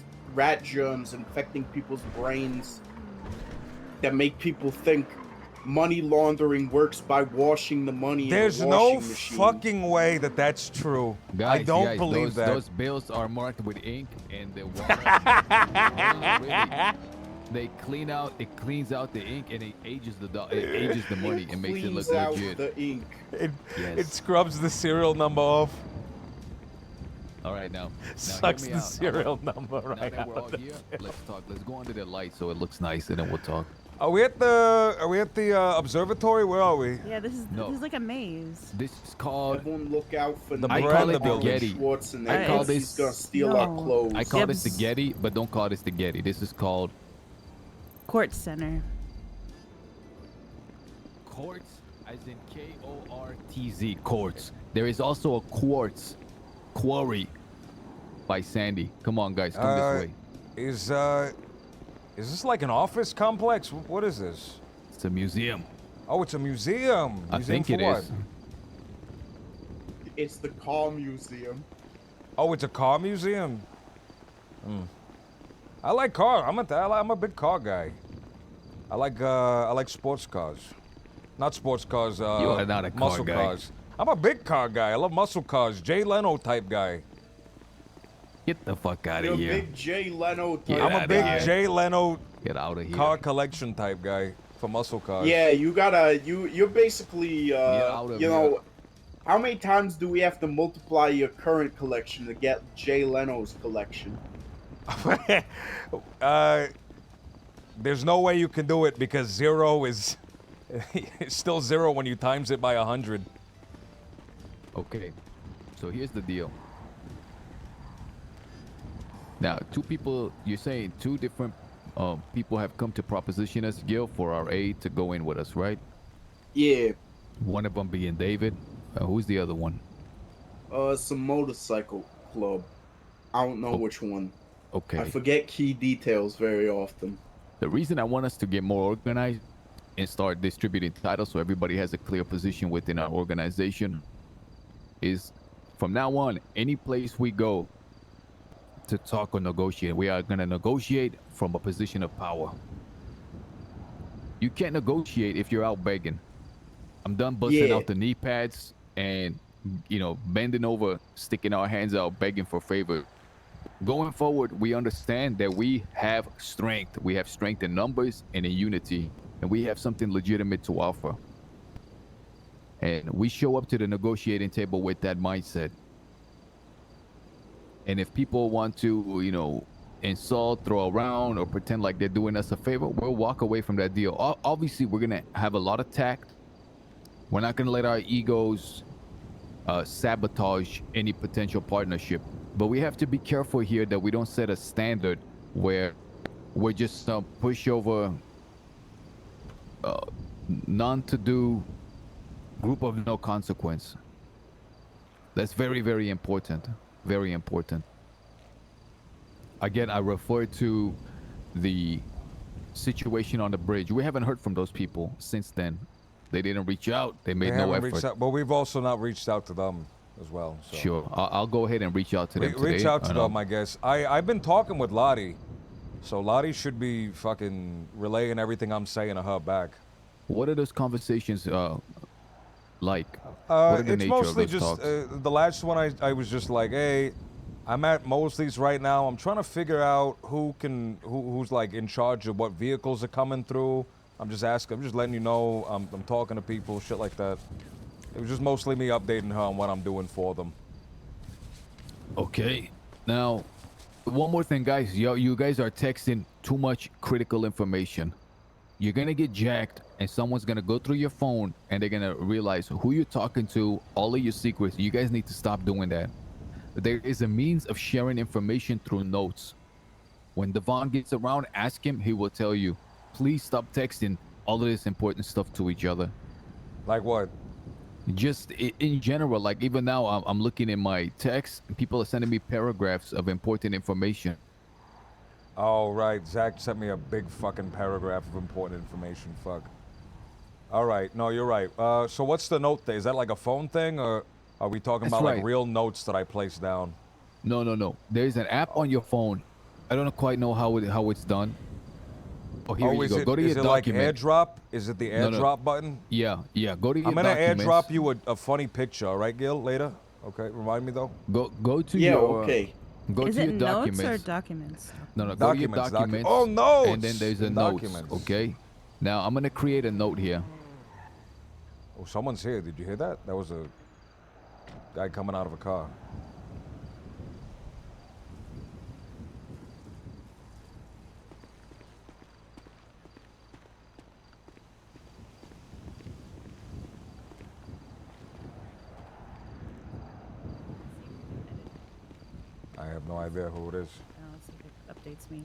germs infecting people's brains that make people think money laundering works by washing the money There's in a no washing machine. fucking way that that's true. I don't believe that. Those bills are marked with ink, and the water. Really, they clean out. It cleans out the ink, and it ages the money and makes it look Cleans out legit. the ink. It Yes. scrubs the serial number off. All right, now Sucks hear me the out. serial number Now right that we're all out. here, let's talk. Let's go under the light so it looks nice, and then we'll talk. Are we at the observatory? Where are we? yeah, this No. is like a maze. This is called. Everyone look out for The I brand call it the building. Getty. Schwarzenegger. I call He's this- gonna steal our No. clothes. I call this the Gibbs. Getty, but don't call this the Getty. This is called Court Center. Quartz, as in K-O-R-T-Z, Quartz. There is also a Quartz Quarry by Sandy. Come on, guys, come this way. Is this like an office complex? What is this? It's a museum. Oh, it's a museum. I Museum think for it what? is. It's the car museum. Oh, it's a car museum. I like car. I'm a big car guy. I like sports cars, not sports cars. You are not a car muscle guy. cars. I'm a big car guy. I love muscle cars. Jay Leno type guy. Get the fuck out You're of a here. big Jay Leno type Get I'm a outta big here. Jay Leno Get out of here. car collection type guy for muscle cars. Yeah, you're basically out of you here. know, how many times do we have to multiply your current collection to get Jay Leno's collection? There's no way you can do it because 0 is it's still 0 when you times it by 100. Okay, so here's the deal. Now, you're saying two different people have come to proposition us, Gil, for our aid to go in with us, right? Yeah, One of them being David. Who's the other one? some motorcycle club. I don't know Oh, which one. Okay. I forget key details very often. The reason I want us to get more organized and start distributing titles so everybody has a clear position within our organization is from now on, any place we go to talk or negotiate, we are going to negotiate from a position of power. You can't negotiate if you're out begging. I'm done busting Yeah. out the knee pads and, bending over, sticking our hands out, begging for favor. Going forward, we understand that we have strength. We have strength in numbers and in unity, and we have something legitimate to offer. And we show up to the negotiating table with that mindset. And if people want to, insult, throw around, or pretend like they're doing us a favor, we'll walk away from that deal. Obviously, we're going to have a lot of tact. We're not going to let our egos sabotage any potential partnership. But we have to be careful here that we don't set a standard where we're just pushover, none to do group of no consequence. That's very, very important. Very important. Again, I refer to the situation on the bridge. We haven't heard from those people since then. They didn't reach out. They made They no haven't effort. reached out, but we've also not reached out to them as well. So. Sure. I'll go ahead and reach out to them today. Reach out to I know. them, I guess. I've been talking with Lottie, so Lottie should be fucking relaying everything I'm saying to her back. What are those conversations like? What are the It's nature mostly of those just talks? the last one. I was just like, hey, I'm at Mosley's right now. I'm trying to figure out who's like in charge of what vehicles are coming through. I'm just letting you know. I'm talking to people, shit like that. It was just mostly me updating her on what I'm doing for them. Okay. Now, one more thing, guys. You guys are texting too much critical information. You're gonna get jacked, and someone's gonna go through your phone, and they're gonna realize who you're talking to, all of your secrets. You guys need to stop doing that. There is a means of sharing information through notes. When Devon gets around, ask him. He will tell you. Please stop texting all of this important stuff to each other. Like what? Just in general, like even now, I'm looking in my text, and people are sending me paragraphs of important information. Oh, right. Zach sent me a big fucking paragraph of important information. Fuck. All right. No, you're right. So what's the note thing? Is that like a phone thing, or are we talking That's about like right. real notes that I place down? No. There's an app on your phone. I don't quite know how it's done. Oh, here you go. Go to your is it like document. AirDrop? Is it the No, no. AirDrop button? Yeah. Go to your I'm gonna documents. AirDrop you a funny picture, all right, Gil? Later. Okay. Remind me though. Go to Yeah, your. okay. Go Is to it your notes documents. or documents? No. Go to your Documents, documents. Oh, notes! And then there's a notes. Documents. Okay. Now I'm gonna create a note here. Oh, someone's here. Did you hear that? That was a guy coming out of a car. I have no idea who it is. Let's see if it updates me.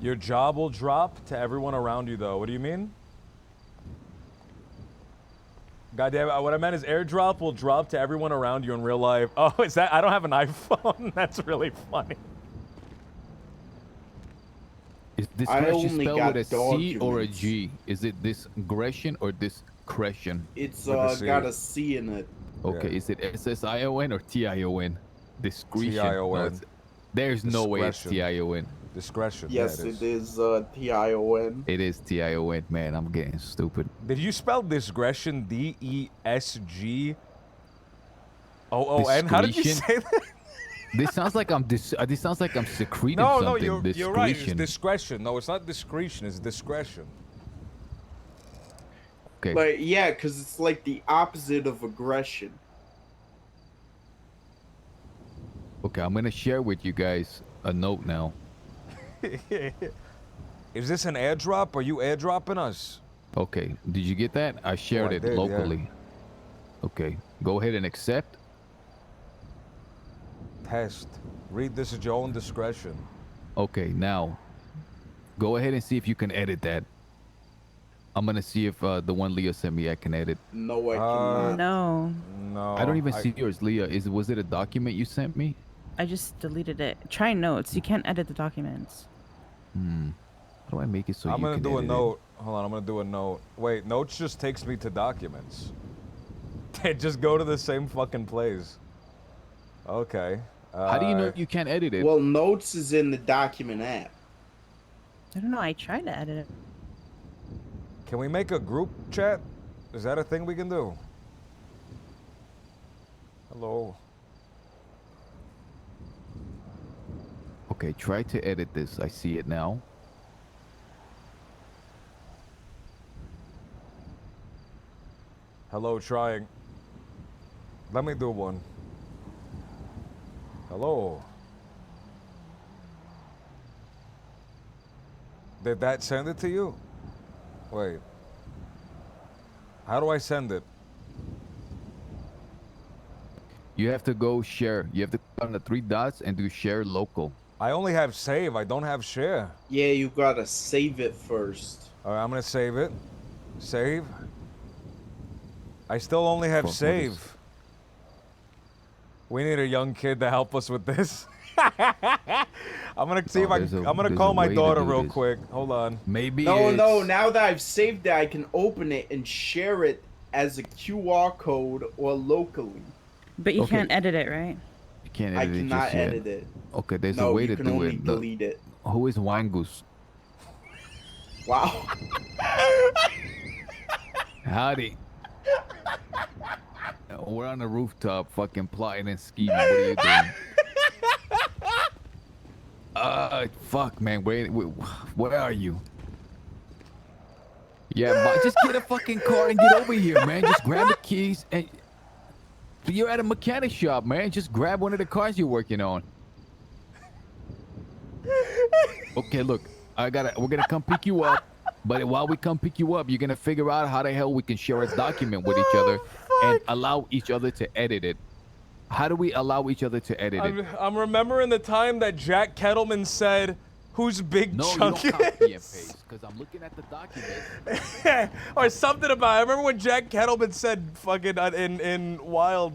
Your job will drop to everyone around you, though. What do you mean? Goddamn it, what I meant is airdrop will drop to everyone around you in real life. Oh, is that? I don't have an iPhone. That's really funny. Is I discretion only spelled got with a C or a documents. G? Is it discretion or discretion? It's With a C. got a C in it. Okay, Yeah. is it SSION or TION? Discretion. No, TION. there's no way it's Discretion. TION. Yes, Discretion. yeah, it is TION. It is TION. Man, I'm getting stupid. Did you spell discretion DESG? How did you Discretion? say that? This sounds like this sounds like I'm secreting No, something. you're right. It's Discretion. discretion. No, it's not discretion. It's discretion. Okay. Like, yeah, because it's like the opposite of aggression. Okay, I'm gonna share with you guys a note now. Is this an airdrop? Are you airdropping us? Okay, did you get that? I shared I it did, yeah. locally. Okay, go ahead and accept. Test. Read this at your own discretion. Okay, now go ahead and see if you can edit that. I'm gonna see if the one Leah sent me I can edit. No, I cannot. No, No. I don't even see yours, Leah. Was it a document you sent me? I just deleted it. Try notes. You can't edit the documents. How do I make it so I'm you gonna can do a edit note. Hold on, I'm gonna do a note. Wait, notes just takes me to documents. They just go to the same fucking place. Okay. it? How do you know you can't edit it? Well, Notes is in the document app. I don't know. I tried to edit it. Can we make a group chat? Is that a thing we can do? Hello. Okay, try to edit this. I see it now. Hello, trying. Let me do one. Hello. Did that send it to you? Wait. How do I send it? You have to go share. You have to click on the 3 dots and do share local. I only have save. I don't have share. Yeah, you gotta save it first. All right, I'm gonna save it. Save. I still only have Fuck, what is- save. We need a young kid to help us with this. I'm gonna see Oh, if I. there's a- I'm gonna there's call a my way to daughter do real this. quick. Hold on. Maybe No, no, it's- now that I've saved it, I can open it and share it as a QR code or locally. But you Okay. can't edit it, right? You can't I edit it cannot just yet. edit it. Okay, there's a No, way you to can do only it. delete it. Who is Wangus? Wow. Howdy. we're on the rooftop, fucking plotting and scheming. What are you doing? Fuck, man. Where are you? Yeah, just get a fucking car and get over here, man. Just grab the keys and you're at a mechanic shop, man. Just grab one of the cars you're working on. Okay, look, we're gonna come pick you up, but while we come pick you up, you're gonna figure out how the hell we can share a document with each other and allow each other to edit it. How do we allow each other to edit it? I'm remembering the time that Jack Kettleman said, "Who's Big No, Chunk you don't copy and is?" paste, because I'm looking at the document. Or something about. I remember when Jack Kettleman said, "Fucking in Wild,"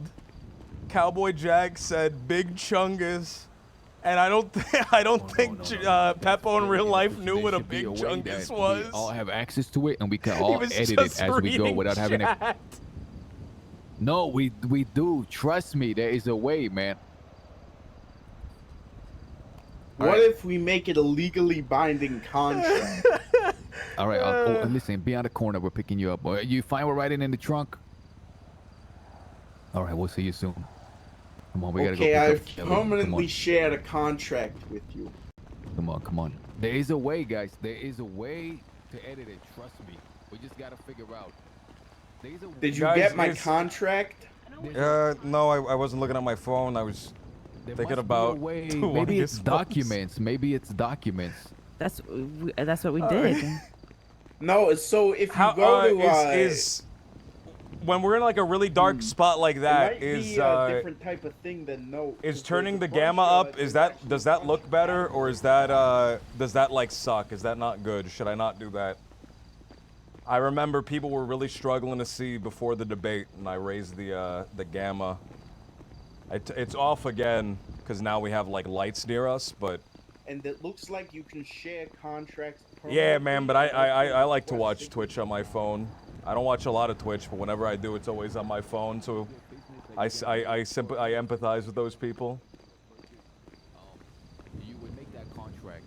Cowboy Jack said, "Big Chungus." And I don't think Peppo in real life knew what a Big Chungus was. We all have access to it, and we can He all was edit it just as we go reading without having to. chat. No, we do. Trust me, there is a way, man. What if we make it a legally binding contract? All right, listen, be on the corner. We're picking you up. You fine with riding in the trunk? All right, we'll see you soon. Come on, we gotta go Okay, pick I've up Kelly. Come permanently on. shared a contract with you. Come on. There is a way, guys. There is a way to edit it. Trust me. We just gotta figure out. There's a way. Did you Guys, get my it's- contract? No, I wasn't looking at my phone. I was There thinking must be a about way. doing Maybe his it's phones. documents. Maybe it's documents. That's what we did. No, so if you How go to is when we're in like a really dark spot like it that, might is be a different type of thing than no. is 'cause turning the there's a gamma bunch, up? Is there's that actually does a that bunch look of better, contracts. or is that does that like suck? Is that not good? Should I not do that? I remember people were really struggling to see before the debate, and I raised the gamma. It's off again because now we have like lights near us, but And it looks like you can share contracts. yeah, man. But I like to permanently. watch Twitch on my phone. I don't watch a lot of Twitch, but whenever I do, it's always on my phone. So I empathize with those people. You would make that contract,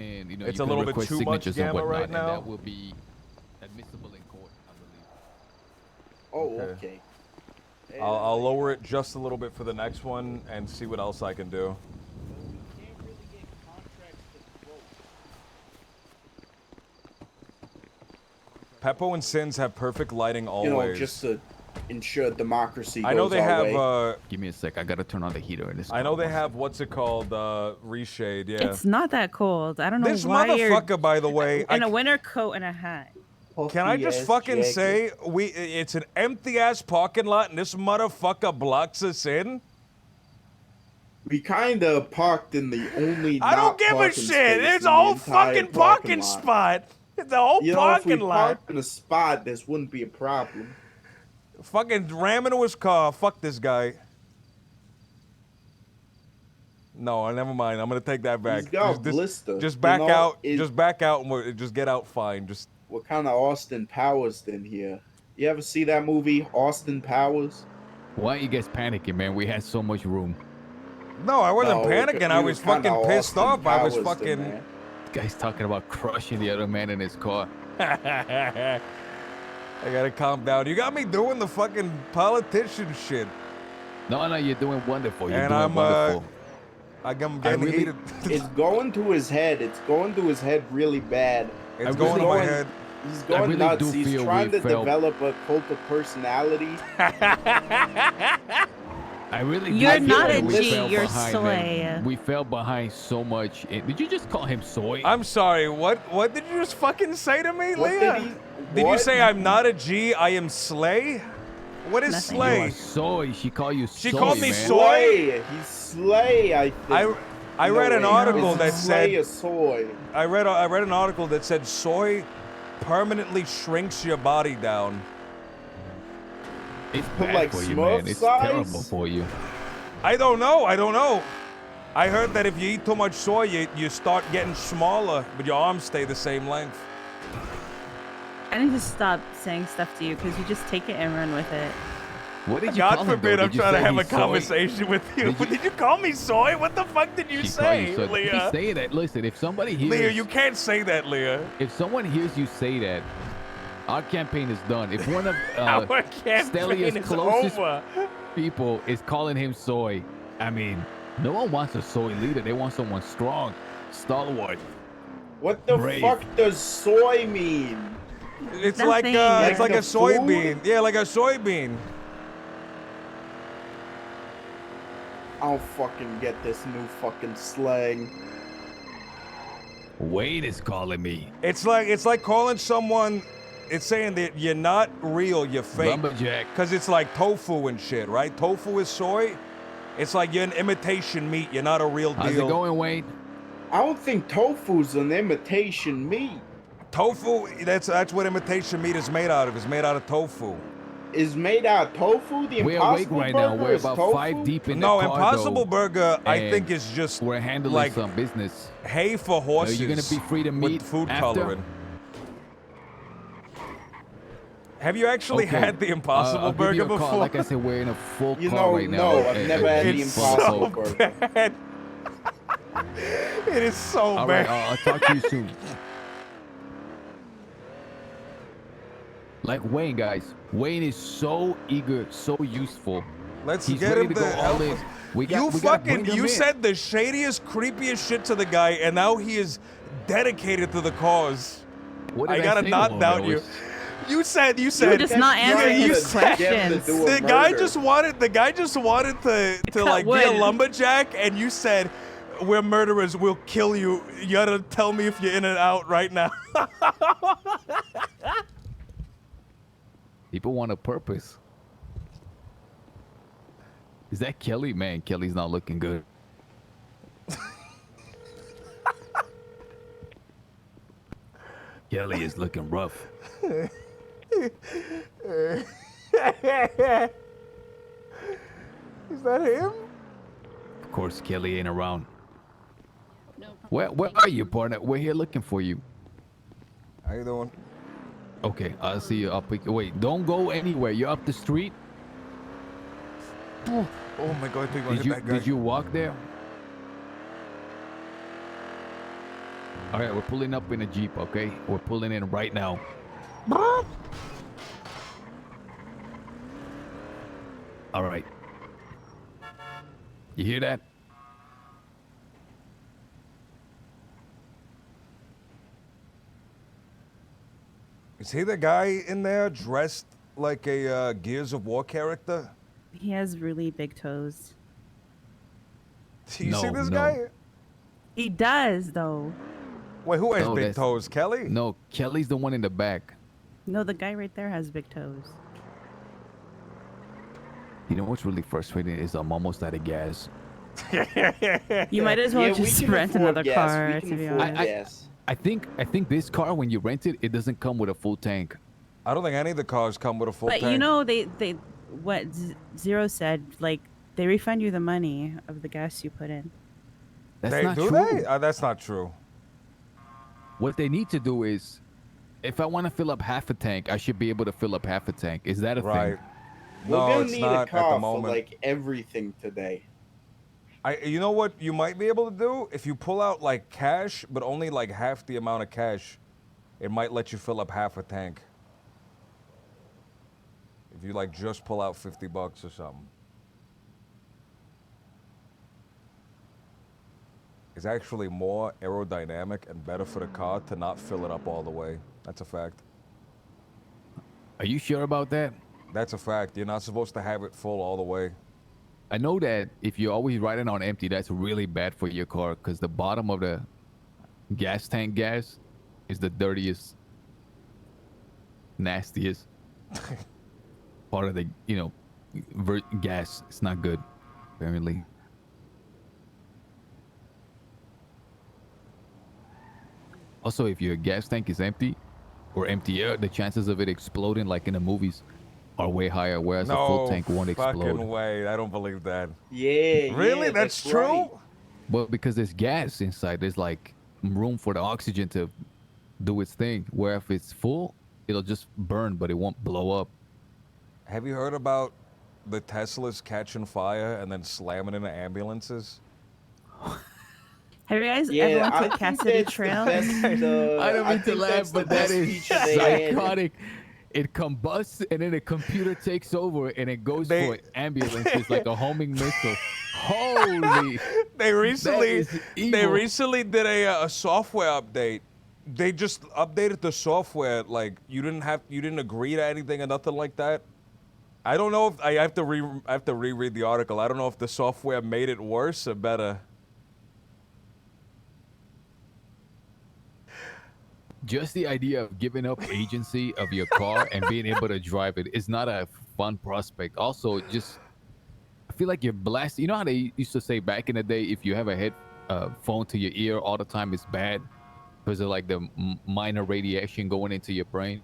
and It's you a can little bit request too much signatures gamma and whatnot, right now. and that will be admissible in court, I believe. Oh, Okay. okay. I'll lower it just a little bit for the next one and see what else I can do. You can't really get contracts to quote. Peppo and Sins have perfect lighting You always. know, just to ensure democracy. I know goes they our have. way. Give me a sec. I gotta turn on the heater in this. I know car. they have what's it called? Reshade. Yeah. It's not that cold. I don't know this why motherfucker, by the way. you're in a winter coat and a hat. Can I just Puffy-ass fucking jacket. say it's an empty ass parking lot and this motherfucker blocks us in? We kind of parked in the only. I don't not give a parking shit. space It's in a the whole entire fucking parking lot. spot. It's a whole You know, if we parking lot. parked in a spot, this wouldn't be a problem. Fucking ram into his car. Fuck this guy. No, never mind. I'm gonna take that back. He's got a Just blister. just You back know, out. it- Just back out and just get out fine. Just What kind of Austin Powers then here? You ever see that movie, Austin Powers? Why are you guys panicking, man? We had so much room. no, I wasn't No, panicking. I you was kinda fucking pissed Austin off. I was Powers then, fucking. man. This guy's talking about crushing the other man in his car. I gotta calm down. You got me doing the fucking politician shit, No, you're doing wonderful. You're and doing I'm wonderful. I'm getting really- heated. It's going to his head. It's going to his head really bad. It's I going to really- my head. He's going really nuts. do He's feel trying we to felt- develop a cult of personality. I really You're do not feel a we G, fell you're behind, soy. man. We fell behind so much. Did you just call him soy? I'm sorry. What did you just fucking say to me, What Leah? Did you what? say I'm not a G? I am Slay. What is Nothing. You Slay? are soy. She called you She soy, called me man. soy? Slay. He's Slay, I think. I read an way. article Is that Slay said a soy. I read an article that said soy permanently shrinks your body down. It's Put, bad like, for you, Smurf man. It's size? terrible for you. I don't know. I heard that if you eat too much soy, you start getting smaller, but your arms stay the same length. I need to stop saying stuff to you because you just take it and run with it. What did you call God him, forbid though? I'm Did you trying to say have a he's soy? conversation with you. Did you call me soy? What the fuck did you She called say, you soy. Leah? Keep saying that. Listen, if somebody hears, Leah, you can't say that, Leah. if someone hears you say that, Our campaign is done. If one of Our campaign Stelia's is closest over. people is calling him soy, I mean, no one wants a soy leader. They want someone strong, stalwart. What the Brave. fuck does soy mean? It's Nothing. it's like Like a the soybean. food? Yeah, like a soybean. I don't fucking get this new fucking slang. Wayne is calling me. It's like calling someone. It's saying that you're not real, you're fake. Lumberjack. Because it's like tofu and shit, right? Tofu is soy. It's like you're an imitation meat. You're not a real deal. How's it going, Wayne? I don't think tofu's an imitation meat. Tofu, that's what imitation meat is made out of. It's made out of tofu. Is made out of tofu? The We're awake Impossible right now. Burger We're is about tofu? 5 deep in No, the car, Impossible though, Burger, I and think is just we're handling like some business. hay for Are horses. you gonna be free to meet with food after? coloring. Have you actually Okay. had the Impossible I'll give you Burger a call. before? Like I said, we're in a full You car know, right now. no, I've never had the It's Impossible so Burger. bad. It is so All bad. right, I'll talk to you soon. Like Wayne, guys. Wayne is so eager, so useful. Let's He's get ready him to to go all help in. us. We You gotta bring him you in. said the shadiest, creepiest shit to the guy, and now he is dedicated to the cause. What I did gotta say to not him? doubt It you. was- You said You were just not answering you his said- questions. The guy just wanted to Cut like be a wood. lumberjack, and you said we're murderers, we'll kill you. You gotta tell me if you're in and out right now. People want a purpose. Is that Kelly? Man, Kelly's not looking good. Kelly is looking rough. Is that him? Of course, Kelly ain't around. Where are you, partner? We're here looking for you. How you doing? Okay, I'll see you up. Wait, don't go anywhere. You're up the street. Oh my god, I think I'm gonna hit that guy. Did you walk there? All right, we're pulling up in a Jeep, okay? We're pulling in right now. All right. You hear that? Is he the guy in there dressed like a Gears of War character? He has really big toes. Do you see No, this no. guy? He does, though. Wait, who has No, big that's- toes? Kelly? No, Kelly's the one in the back. No, the guy right there has big toes. You know what's really frustrating is I'm almost out of gas. You might as well Yeah, we just can rent afford another gas. car, We to can be afford honest. gas. I think this car, when you rent it, it doesn't come with a full tank. I don't think any of the cars come with a full But tank. you know, they what Zero said, like they refund you the money of the gas you put in. That's they not do true. they? That's not true. What they need to do is, if I want to fill up half a tank, I should be able to fill up half a tank. Is that a Right. thing? We're No, gonna it's need not a at the car for moment. like everything today. You know what you might be able to do? If you pull out like cash, but only like half the amount of cash, it might let you fill up half a tank. If you like just pull out $50 or something. It's actually more aerodynamic and better for the car to not fill it up all the way. That's a fact. Are you sure about that? That's a fact. You're not supposed to have it full all the way. I know that if you're always riding on empty, that's really bad for your car because the bottom of the gas tank gas is the dirtiest, nastiest part of the, gas. It's not good, apparently. Also, if your gas tank is empty or empty air, the chances of it exploding like in the movies are way higher, whereas a full No tank won't fucking explode. way. I don't believe that. Yeah. Really? yeah, that's right. true? Well, because there's gas inside, there's like room for the oxygen to do its thing. Where if it's full, it'll just burn, but it won't blow up. Have you heard about the Teslas catching fire and then slamming into ambulances? Have you guys ever Yeah, went I to think Cassidy that's Trail? the best. I don't mean to think laugh, that's the but that best is feature they added. psychotic. It combusts and then the computer takes over and it goes They- for ambulances like a homing missile. Holy! They recently is they evil. recently did a software update. They just updated the software. Like you didn't agree to anything or nothing like that. I don't know if I have to reread the article. I don't know if the software made it worse or better. Just the idea of giving up agency of your car and being able to drive it is not a fun prospect. Also, just I feel like you're blasting. You know how they used to say back in the day, if you have a head phone to your ear all the time, it's bad because of like the minor radiation going into your brain.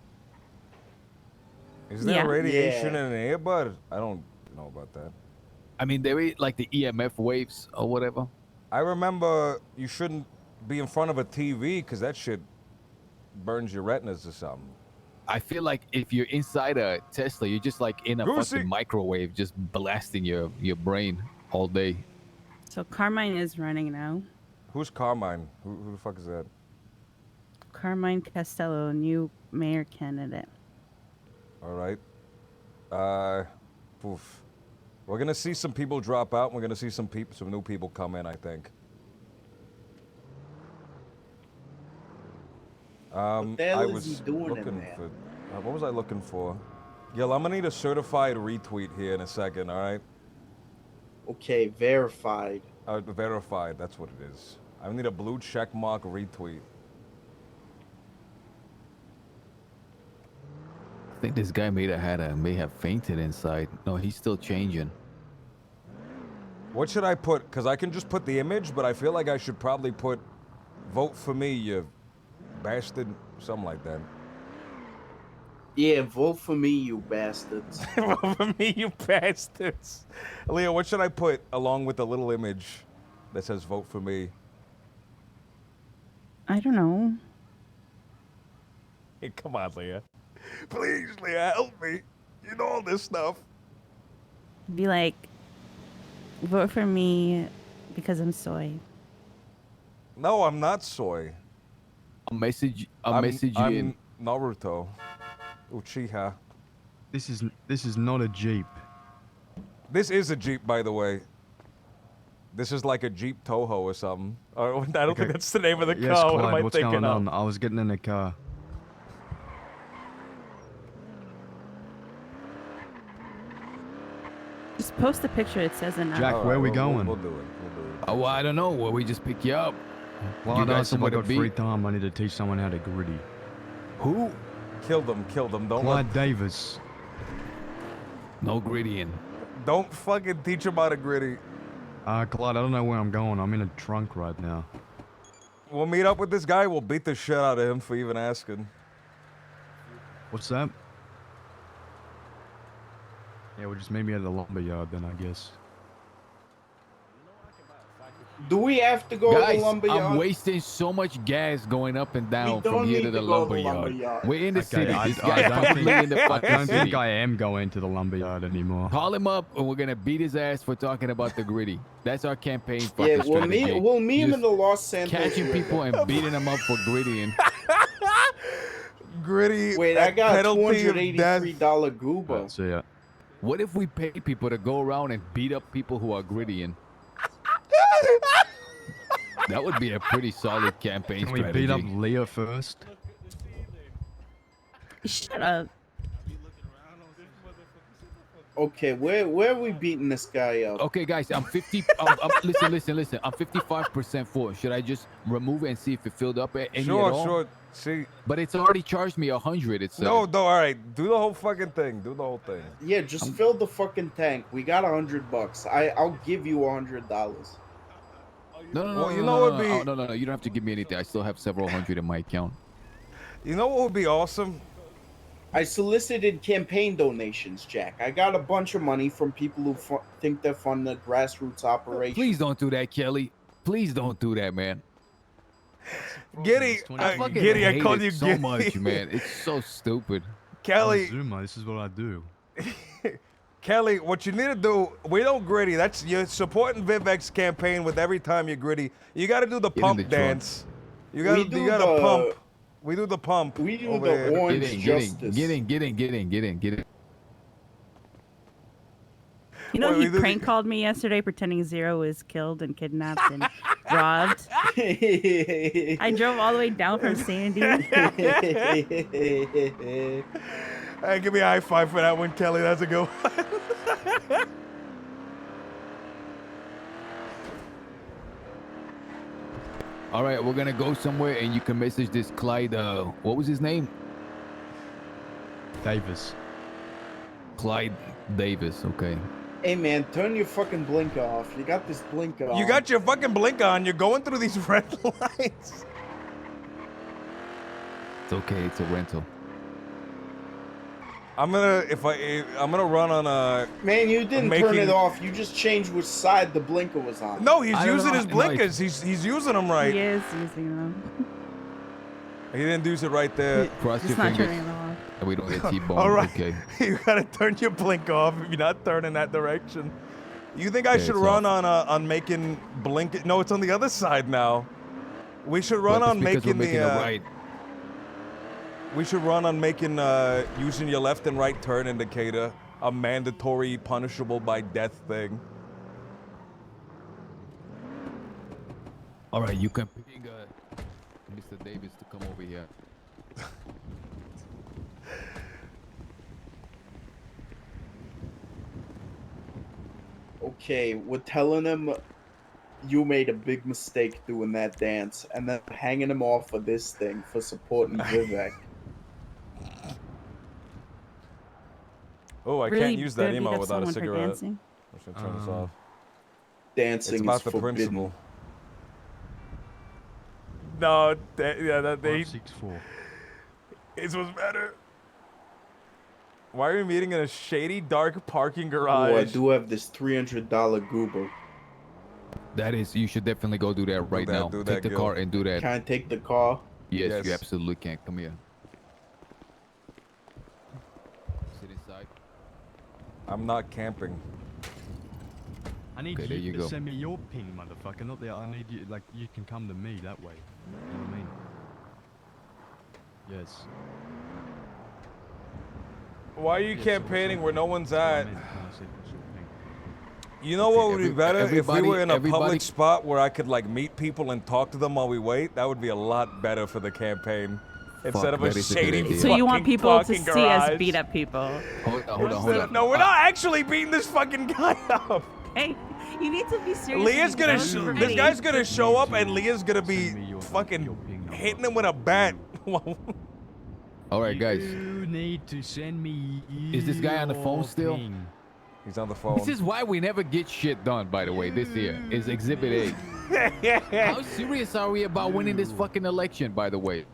Is there Yeah. radiation Yeah. in an earbud? I don't know about that. I mean, there is like the EMF waves or whatever. I remember you shouldn't be in front of a TV because that shit burns your retinas or something. I feel like if you're inside a Tesla, you're just like in a Goosey. fucking microwave, just blasting your brain all day. So Carmine is running now. Who's Carmine? Who the fuck is that? Carmine Castello, new mayor candidate. All right. Oof. We're gonna see some people drop out. And we're gonna see some new people come in. I think. What the hell I is was he doing in looking there? for. What was I looking for? Gil, I'm gonna need a certified retweet here in a second. All right. Okay, verified. Verified. That's what it is. I need a blue check mark retweet. I think this guy may have fainted inside. No, he's still changing. What should I put? Because I can just put the image, but I feel like I should probably put "Vote for me, you bastard," something like that. Yeah, vote for me, you bastards. Vote for me, you bastards. Leo, what should I put along with the little image that says "Vote for me"? I don't know. Hey, come on, Leah. Please, Leah, help me. You know all this stuff. Be like, vote for me because I'm soy. No, I'm not soy. I'll message you I'm in. Naruto. Uchiha. This is not a Jeep. This is a Jeep, by the way. This is like a Jeep Toho or something. Or, I don't think that's the name of the Yes, car. Clyde, What am I what's thinking going of? on? I was getting in a car. Just post a picture. It says enough. Jack, All where we we'll- going? We'll do it. We'll do it. Oh, well, I don't know. Well, we just pick you up. Well, You I got asked if I somewhere to got be? free time. I need to teach someone how to gritty. Who? Kill them. Don't Clyde Davis. No gradient. don't fucking teach them how to gritty. Clyde, I don't know where I'm going. I'm in a trunk right now. We'll meet up with this guy. We'll beat the shit out of him for even asking. What's that? Yeah, we'll just meet me at the lumberyard then, I guess. Do we have to go to Guys, the lumberyard? I'm wasting so much gas going up and down don't from here need to the to go to the lumberyard. lumberyard. We're in the city. I This guy's don't probably in the I fucking don't city. think I am going to the lumberyard anymore. Call him up and we're gonna beat his ass for talking about the gritty. That's our campaign fucking Yeah, we'll strategy. meet him Just in the Los Santos. catching area. people and beating them up for grittying. Gritty. Wait, I at got penalty of death. $283 Gooba. That's it. What if we pay people to go around and beat up people who are grittying? That would be a pretty solid campaign Can we strategy. beat up Leah first? Shut up. Okay, where are we beating this guy up? Okay, guys, I'm 50. Listen. I'm 55% full. Should I just remove it and see if it filled up any at all? Sure. See. But it's already charged me 100. It's No, all right. Do the whole fucking thing. Do the whole thing. Yeah, just fill the fucking tank. We got $100. I'll give you $100. No. Well, you know what'd be- No. You don't have to give me anything. I still have several hundred in my account. You know what would be awesome? I solicited campaign donations, Jack. I got a bunch of money from people who think they're funding the grassroots operation. Please don't do that, Kelly. Please don't do that, man. Giddy. I fucking Giddy. I hate called it you so Giddy. much, man. It's so stupid. Kelly. Zuma, this is what I do. Kelly, what you need to do, we don't gritty. That's you're supporting Vivek's campaign with every time you're gritty. You got to do the Get in pump the trunk. dance. You We got do to the- pump. We do the pump. We do over the here. orange Get in, justice. get in, get in, get in, get in, get in. You know, Wait, we he did prank the- called me yesterday pretending Zero was killed and kidnapped and robbed. I drove all the way down from Sandy. Hey, give me a high five for that one, Kelly. That's a good one. All right, we're gonna go somewhere, and you can message this Clyde. What was his name? Davis. Clyde Davis. Okay. Hey man, turn your fucking blinker off. You got this blinker on. You got your fucking blink on. You're going through these red lights. It's okay. It's a rental. I'm gonna run on a. Man, you didn't turn making- it off. You just changed which side the blinker was on. No, he's I don't using know. his No, it's- blinkers. He's using them He right. is using them. He didn't use it right there. Cross Just your not fingers. turning them off. And we don't get T-bone. All right. Okay. You gotta turn your blink off if you're not turning that direction. You think I Okay, should it's run off. on making blink? No, it's on the other side now. We should run Well, on it's because we're making the. a right. We should run on making using your left and right turn indicator a mandatory, punishable by death thing. All right, you can ping Mr. Davis to come over here. Okay, we're telling him you made a big mistake doing that dance, and then hanging him off for this thing for supporting Vivek. Oh, I Really can't use that gonna beat emo up without a someone for cigarette. dancing? I'm just gonna turn this off. Dancing It's about is the forbidden. principle. No, that 564. it was better. Why are we meeting in a shady, dark parking Oh, garage? I do have this $300 goober. That is, you should definitely go do that right that, now. do Take that, the Gil. car and do that. Can I take the car? Yes, Yes. you absolutely can. Come here. Sit inside. I'm not camping. I need Okay, there you you to go. send me your ping, motherfucker. Not the. I need you. Like you can come to me that way. You know what I mean? Yes. Why are you Yeah, so campaigning where no one's at? I said, what's your ping? You know what would be better if we everybody- were in a everybody- public spot where I could like meet people and talk to them while we wait. That would be a lot better for the campaign instead of a that is a good shady. idea. So you want fucking people to parking see garage. us beat up people? Hold on. No, we're not actually beating this fucking guy up. Hey, you need to be serious. Leah's gonna. Don't be This funny. guy's gonna show up and Leah's gonna be Send me your fucking ping number. hitting him with a bat. All right, guys. You need to send me. Is this guy on the phone your still? ping. He's on the phone. This is why we never get shit done, by the way, this year. Is Exhibit A. How serious are we about winning this fucking election, by the way?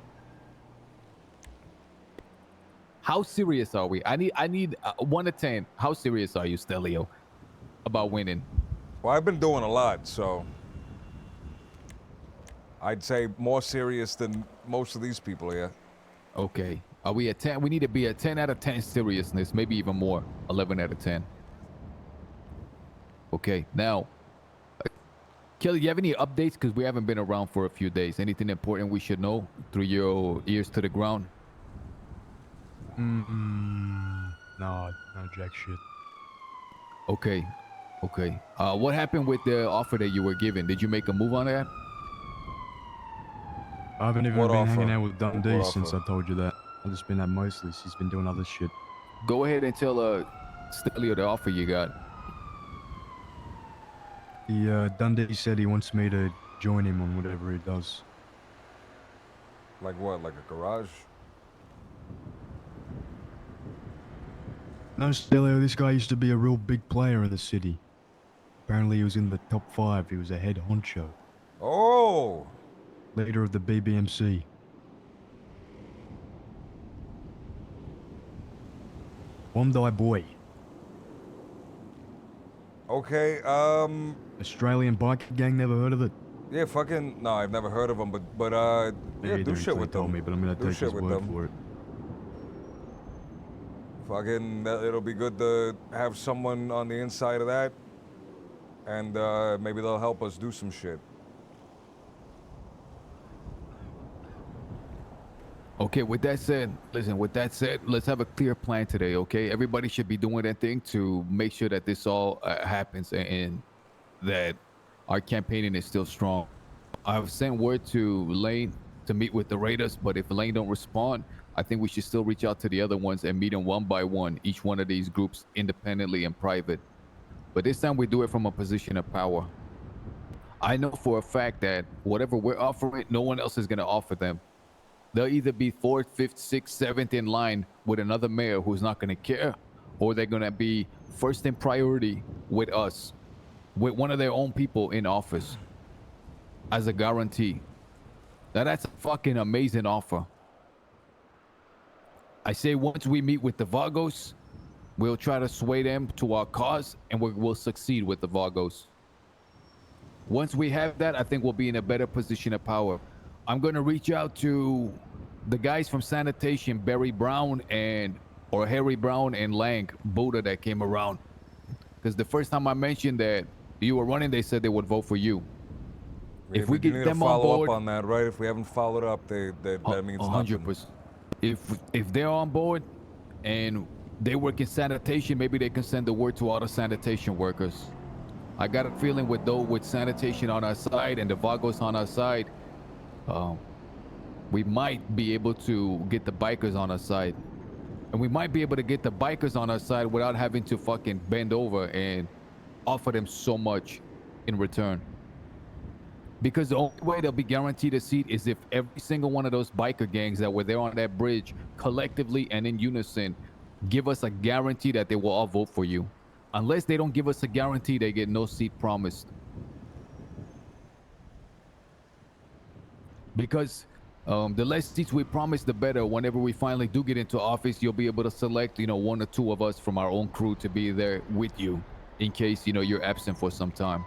How serious are we? I need 1 to 10. How serious are you, Stelio, about winning? Well, I've been doing a lot, so I'd say more serious than most of these people here. Okay. Are we at 10? We need to be at 10 out of 10 seriousness, maybe even more. 11 out of 10. Okay, now, Kelly, do you have any updates? Because we haven't been around for a few days. Anything important we should know through your ears to the ground? No, no jack shit. Okay, okay. What happened with the offer that you were given? Did you make a move on that? I haven't even What been offer? hanging out with Dundee What since I offer? told you that. I've just been at Mosley. She's been doing other shit. Go ahead and tell Stelio the offer you got. Dundee said he wants me to join him on whatever he does. Like what? Like a garage? No, Stelio, this guy used to be a real big player in the city. Apparently he was in the top 5. He was a head honcho. Oh, Leader of the BBMC. Bondi boy. okay. Australian biker gang, never heard of it? Yeah, fucking. No, I've never heard of them, but yeah, Me do either shit until he with told them. me, but I'm gonna Do take shit his with word them. for it. Fucking, it'll be good to have someone on the inside of that, and maybe they'll help us do some shit. Okay, with that said, listen, with that said, let's have a clear plan today, okay? Everybody should be doing their thing to make sure that this all happens and that our campaigning is still strong. I've sent word to Lane to meet with the Raiders, but if Lane don't respond, I think we should still reach out to the other ones and meet them one by one, each one of these groups independently and private. But this time we do it from a position of power. I know for a fact that whatever we're offering, no one else is going to offer them. They'll either be 4th, 5th, 6th, 7th in line with another mayor who's not going to care, or they're going to be first in priority with us, with one of their own people in office as a guarantee. Now that's a fucking amazing offer. I say once we meet with the Vagos, we'll try to sway them to our cause, and we'll succeed with the Vagos. Once we have that, I think we'll be in a better position of power. I'm going to reach out to the guys from sanitation, Barry Brown or Harry Brown and Lang, Buddha, that came around. Because the first time I mentioned that you were running, they said they would vote for you. Yeah, If we but you get need them to on follow board, up on that, right? If we haven't followed up, that means 100%. nothing. If they're on board and they work in sanitation, maybe they can send the word to all the sanitation workers. I got a feeling with sanitation on our side and the Vagos on our side, we might be able to get the bikers on our side. And we might be able to get the bikers on our side without having to fucking bend over and offer them so much in return. Because the only way they'll be guaranteed a seat is if every single one of those biker gangs that were there on that bridge collectively and in unison give us a guarantee that they will all vote for you. Unless they don't give us a guarantee, they get no seat promised. Because the less seats we promise, the better. Whenever we finally do get into office, you'll be able to select, one or two of us from our own crew to be there with you in case, you're absent for some time.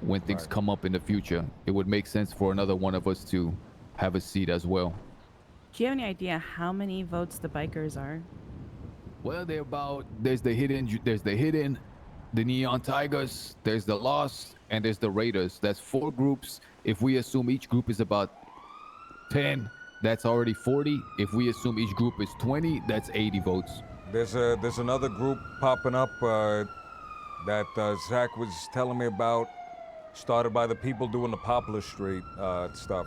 When things come up in the future, it would make sense for another one of us to have a seat as well. Do you have any idea how many votes the bikers are? Well, there's the hidden, the Neon Tigers, there's the Lost, and there's the Raiders. That's 4 groups. If we assume each group is about 10, that's already 40. If we assume each group is 20, that's 80 votes. There's another group popping up that Zach was telling me about. Started by the people doing the Poplar Street stuff.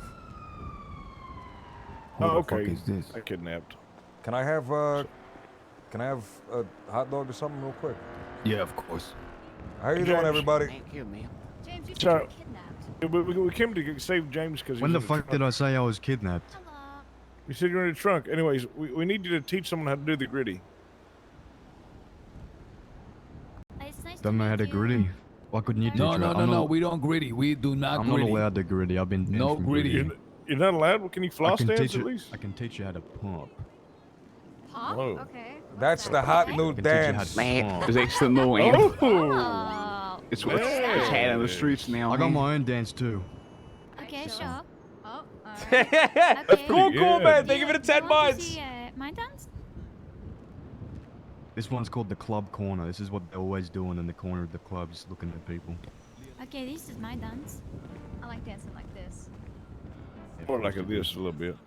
Who the fuck okay. is this? I kidnapped. Can I have a hot dog or something real quick? Yeah, of course. How you James. doing, everybody? Thank you, ma'am. James, you So- were kidnapped. We came to save James because When the fuck did I say I was kidnapped? Hello. You said you're in the trunk. Anyways, we need you to teach someone how to do the gritty. It's nice Don't know how to meet you. gritty. Why couldn't you teach No, me? no, no, no. We don't gritty. We do not I'm not gritty. allowed to gritty. I've been banned No from gritty. gritty. You're not allowed? Well, can you I floss can dance teach at you. least? I can teach you how to pump. Pop? Whoa. Okay. That's the hot new I can teach you how dance. to Man, pump. it's actually no anthem. Oh. It's what's had on the streets now. I got man. my own dance too. Okay, Sure. sure. Oh, alright. Okay. Cool, pretty cool, good. man. Do Thank you for the 10 want to months. see, my dance? This one's called the club corner. This is what they're always doing in the corner of the club, just looking at people. Okay, this is my dance. I like dancing like this. Or like this a little bit.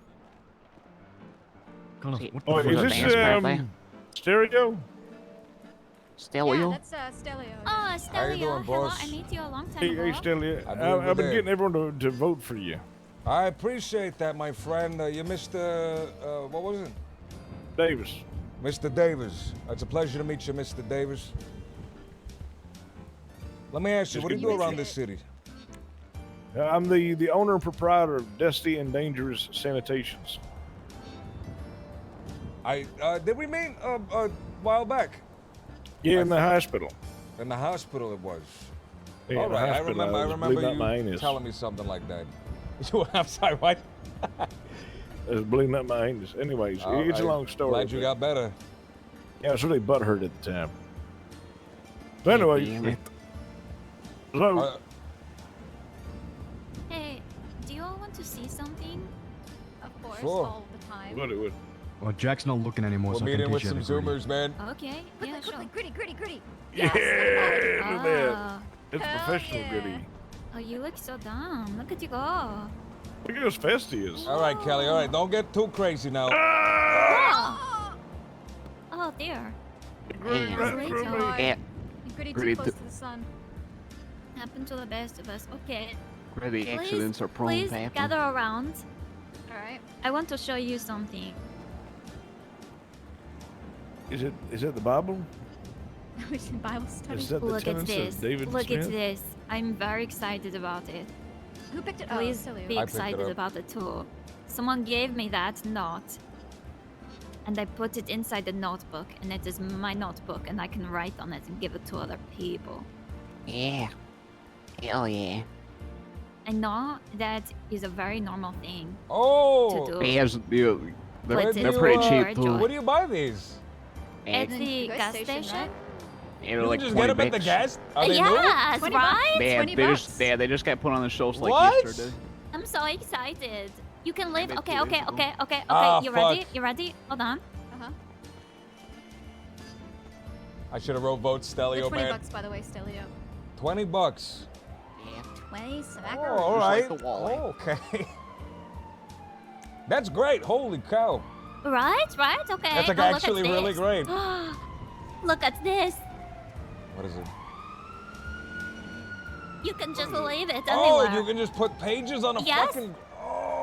Kind of. See, What Oh, the for is the fuck? this dance birthday. stereo? Stereo? Yeah, that's Stelio. Oh, How you Stelio. doing, Hello, boss? I met you a long time Hey, ago. hey, Stereo. I believe I've been you getting did. everyone to vote for you. I appreciate that, my friend. You Mr. What was it? Davis. Mr. Davis. It's a pleasure to meet you, Mr. Davis. Let me ask you, Just what do you good to do meet around you. this city? I'm the owner and proprietor of Dusty and Dangerous Sanitations. Did we meet a while back? Yeah, in the hospital. In the hospital it was. Yeah, All in the right, I hospital, remember was bleeding out my you anus. telling me something like that. I'm sorry, what? I was bleeding out my anus. Anyways, All it's a right. long story. Glad you but- got better. Yeah, I was really butthurt at the time. But anyway, Damn it. so Uh, Hey, do you all want to see something? Of course, Sure. all the time. what it would. Well, Jack's not looking anymore, We're so I can meeting teach with you some how to gritty. Zoomers, man. Okay. Yeah, sure. Gritty, gritty, gritty. Yeah, look at that. Ah. It's Hell professional yeah. gritty. Oh, you look so dumb. Look at you go. Look at how fast he is. All right, Kelly. All right, don't get too crazy now. Oh, oh dear. Damn. Yeah. Gritty Gritty too close t- to the sun. Happened to the best of us. Okay. Gritty accidents are prone Please to happen. gather around. All right. I want to show you something. Is it the Bible? We should Bible study. Is that the Look at tenets this. of David Look Smith? at this. I'm very excited about it. Who picked it? Please Silly. be I picked it excited up. about it too. Someone gave me that note. And I put it inside the notebook. And it is my notebook. And I can write on it and give it to other people. Yeah. Hell yeah. I know that is a very normal thing Oh, to do. He has, they're But they're it's pretty for cheap joy. too. where do you buy these? At And the gas gas station, station? they're You like just 20 get them at the bucks. gas? Are they new? Yes, 20 right? Yeah, 20 they bucks. they just got put on the shelves like What? yesterday. I'm so excited. You can live. Maybe Okay, 2 days okay, ago. okay, okay, okay. Ah, You ready? fuck. You ready? Hold on. Uh-huh. I should have wrote vote They're Stelio, 20 man. bucks, by the way, Stelio. $20. Yeah. 20 Oh, smacker. all Just like right. the wall. Oh, okay. That's great. Holy cow. Right, right, okay. That's like Oh, look actually at really this. great. Look at this. What is it? You can just leave it Oh, anywhere. you can just put pages on a Yes. fucking.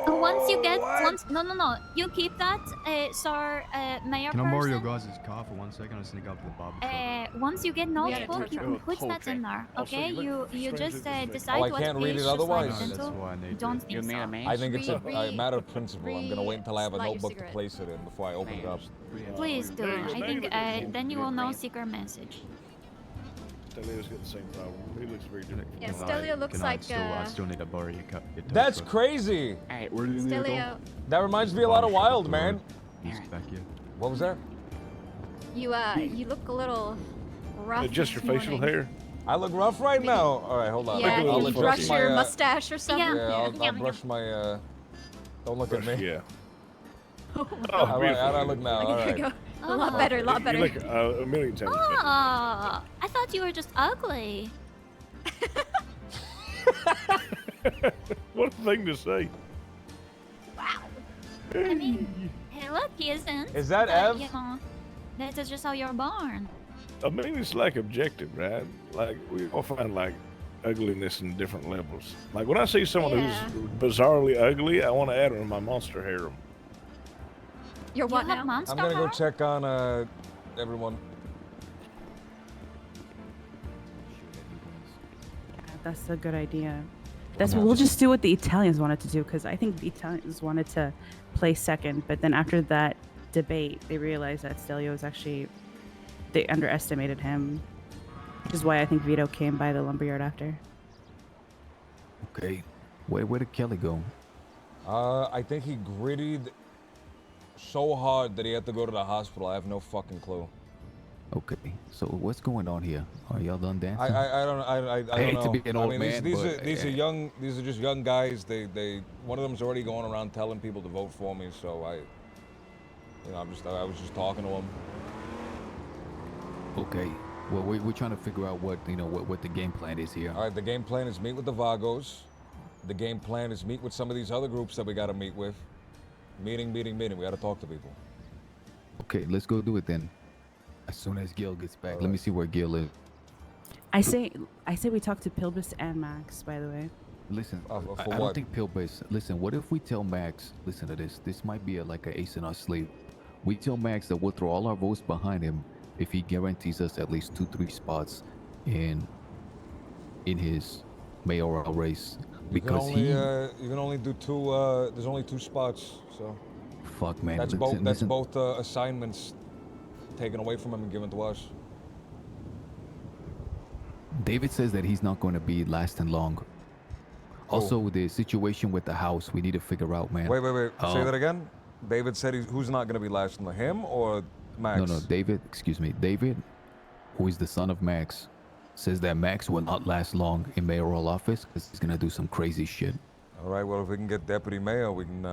Once you get what? no, you keep that, sir, mayor Can I borrow your person. guys' car for 1 second? I sneak up to the barber shop. Once you get We had a notebook, tow you truck. can put that in there. Also, Okay, you you look you just strangely decide Oh, I what can't read page it to slide otherwise? into. That's why I need Don't to. think You need so. a man. I think it's a Re- matter of principle. I'm gonna wait until I have a light your notebook to cigarette. place it in before I open it up. Please do. Thanks, I thank think you. then you will know secret message. Stelio's got the same problem. He looks very different. Yeah, Can I- Stelio looks can I like, still need to borrow your car. Your tow That's truck. crazy. Alright, where do you need to go? Stelio, That reminds me a lot of Barber shop Wild, up the man. road. Just back here. What was that? you look a little rough. Just your this facial morning. hair. I look rough right now. All right, hold on. Yeah, I'll you adjust brush my, your mustache or something. Yeah. I'll brush my. Don't look at me. Yeah. Oh, Oh, How do I look now? All there you right. go. A lot better, a lot better. You look a million times better. Oh, I thought you were just ugly. What a thing to say. I mean, hey, look, he isn't. Is that but, Ev? You know, that is just how you're born. I mean, it's like objective, right? Like, we all find, like, ugliness in different levels. Like, when I see someone Yeah. who's bizarrely ugly, I want to add her to my monster harem. You're You what have now? monster I'm gonna go hair? check on everyone. That's a good idea. That's what we'll just do what the Italians wanted to do, because I think the Italians wanted to play second, but then after that debate, they realized that Stelio was actually, they underestimated him, which is why I think Vito came by the lumberyard after. Okay. Where did Kelly go? I think he grittied so hard that he had to go to the hospital. I have no fucking clue. Okay. So what's going on here? Are y'all done dancing? I don't hate know. to be an old I mean, man, these but, are young. These are just young guys. They one of them's already going around telling people to vote for me. So I was just talking to him. Okay. Well, we're trying to figure out what what the game plan is here. All right, the game plan is meet with the Vagos. The game plan is meet with some of these other groups that we got to meet with. Meeting. We got to talk to people. Okay, let's go do it then. As soon as Gil gets back, let me see where Gil is. I say we talk to Pilbus and Max, by the way. Listen, for I what? don't think Pillbase. Listen, what if we tell Max? Listen to this. This might be like an ace in our sleeve. We tell Max that we'll throw all our votes behind him if he guarantees us at least 2-3 spots in his mayoral race. Because you can only do two. There's only 2 spots, so. Fuck, man. That's listen, both. That's listen. both assignments taken away from him and given to us. David says that he's not going to be lasting long. Also, the situation with the house, we need to figure out, man. Wait. Say that again. David said who's not going to be lasting, him or Max? No, David, excuse me. David, who is the son of Max, says that Max will not last long in mayoral office because he's going to do some crazy shit. All right. Well, if we can get deputy mayor, we can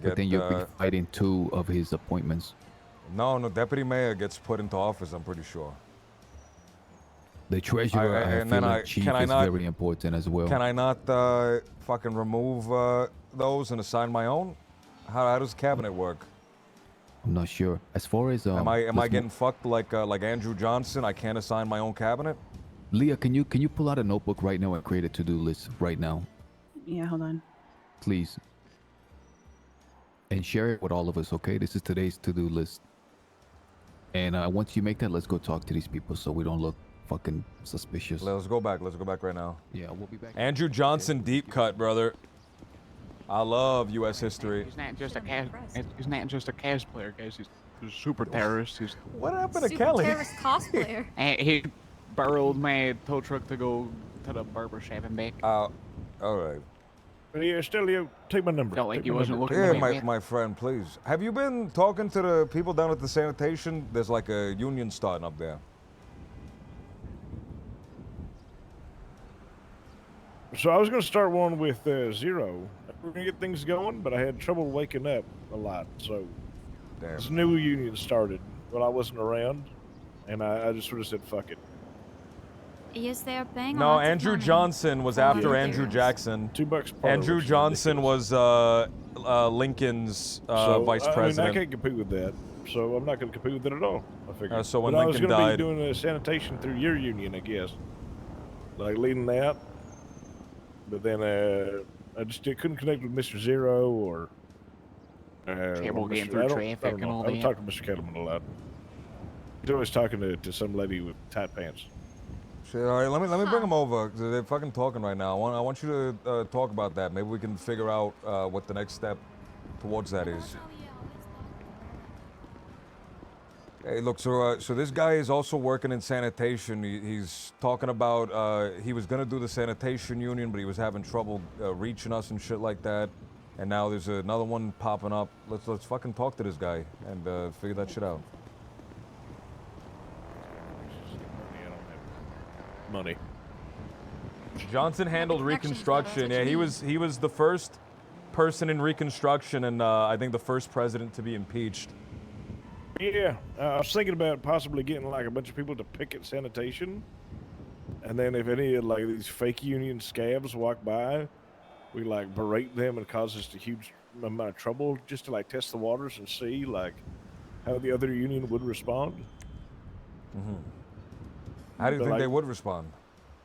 But then you'll be uh, fighting 2 of his appointments. no, deputy mayor gets put into office. I'm pretty sure. The treasurer, I and then feel I- like chief can I is not- very important as well. Can I not fucking remove those and assign my own? How does cabinet work? I'm not sure. As far as Am I let's getting fucked like Andrew Johnson? I can't assign my own cabinet. Leah, can you pull out a notebook right now and create a to-do list right now, Yeah, hold on. please? And share it with all of us, okay? This is today's to-do list. And once you make that, let's go talk to these people so we don't look fucking suspicious. Let's go back. Let's go back right now. Yeah, we'll be back. Andrew Johnson, deep cut, brother. I love U.S. history. He's not just a cosplayer, guys. He's a super terrorist. He's What happened to Super Kelly? terrorist cosplayer. he borrowed my tow truck to go to the barber shop and back. All right. Yeah, Stelio, take my number. Felt like Take he my wasn't number. looking Yeah, at me. my friend, please. Have you been talking to the people down at the sanitation? There's like a union starting up there. So I was going to start one with Zero. We're going to get things going, but I had trouble waking up a lot. So Damn. this new union started when I wasn't around, and I just sort of said, fuck it. Yes, they are paying. a No, lot of Andrew money. Johnson was for after the Andrew heroes. Jackson. $2 per Andrew hour, it's Johnson ridiculous. was So, Lincoln's vice I mean, president. I can't compete with that, so I'm not going to compete with it at all. I figured. So when but I was Lincoln gonna died- be doing sanitation through your union, I guess, like leading that. But then I just couldn't connect with Mr. Zero or. Cable getting Mr. through I don't traffic and know. all I don't that. talk to Mr. Kettleman a lot. He's always talking to some lady with tight pants. Shit, all right, let me bring them over. 'Cause they're fucking talking right now. I want you to talk about that. Maybe we can figure out what the next step towards that is. Hey, look, so this guy is also working in sanitation. He's talking about he was gonna do the sanitation union, but he was having trouble reaching us and shit like that. And now there's another one popping up. Let's fucking talk to this guy and figure that shit out. Money. Johnson handled Reconstruction. Yeah, he was the first person in Reconstruction, and I think the first president to be impeached. Yeah, I was thinking about possibly getting like a bunch of people to picket sanitation, and then if any of like these fake union scabs walk by, we like berate them and cause us a huge amount of trouble just to like test the waters and see like how the other union would respond. Mm-hmm. How do you But, think like, they would respond?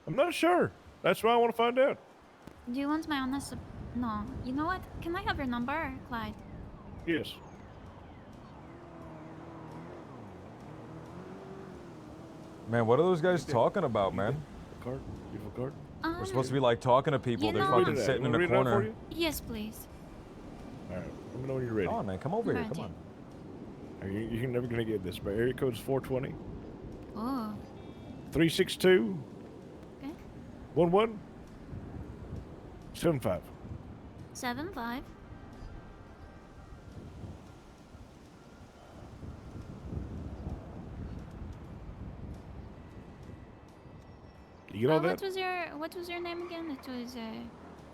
I'm not sure. That's why I want to find out. Do you want my honest? No. You know what? Can I have your number, Clyde? Yes. Man, what are those guys talking about, man? Card? Beautiful card? We're supposed to be like talking to people. you They're know- fucking sitting in You the want me to read it out for corner. you? Yes, please. All right. Let me know when you're ready. Come on, man. Come over here. Come on. You're never gonna get this, but area code's 420 Oh. 362 Okay. 11 75. 7-5. You get all that? What was your name again? It was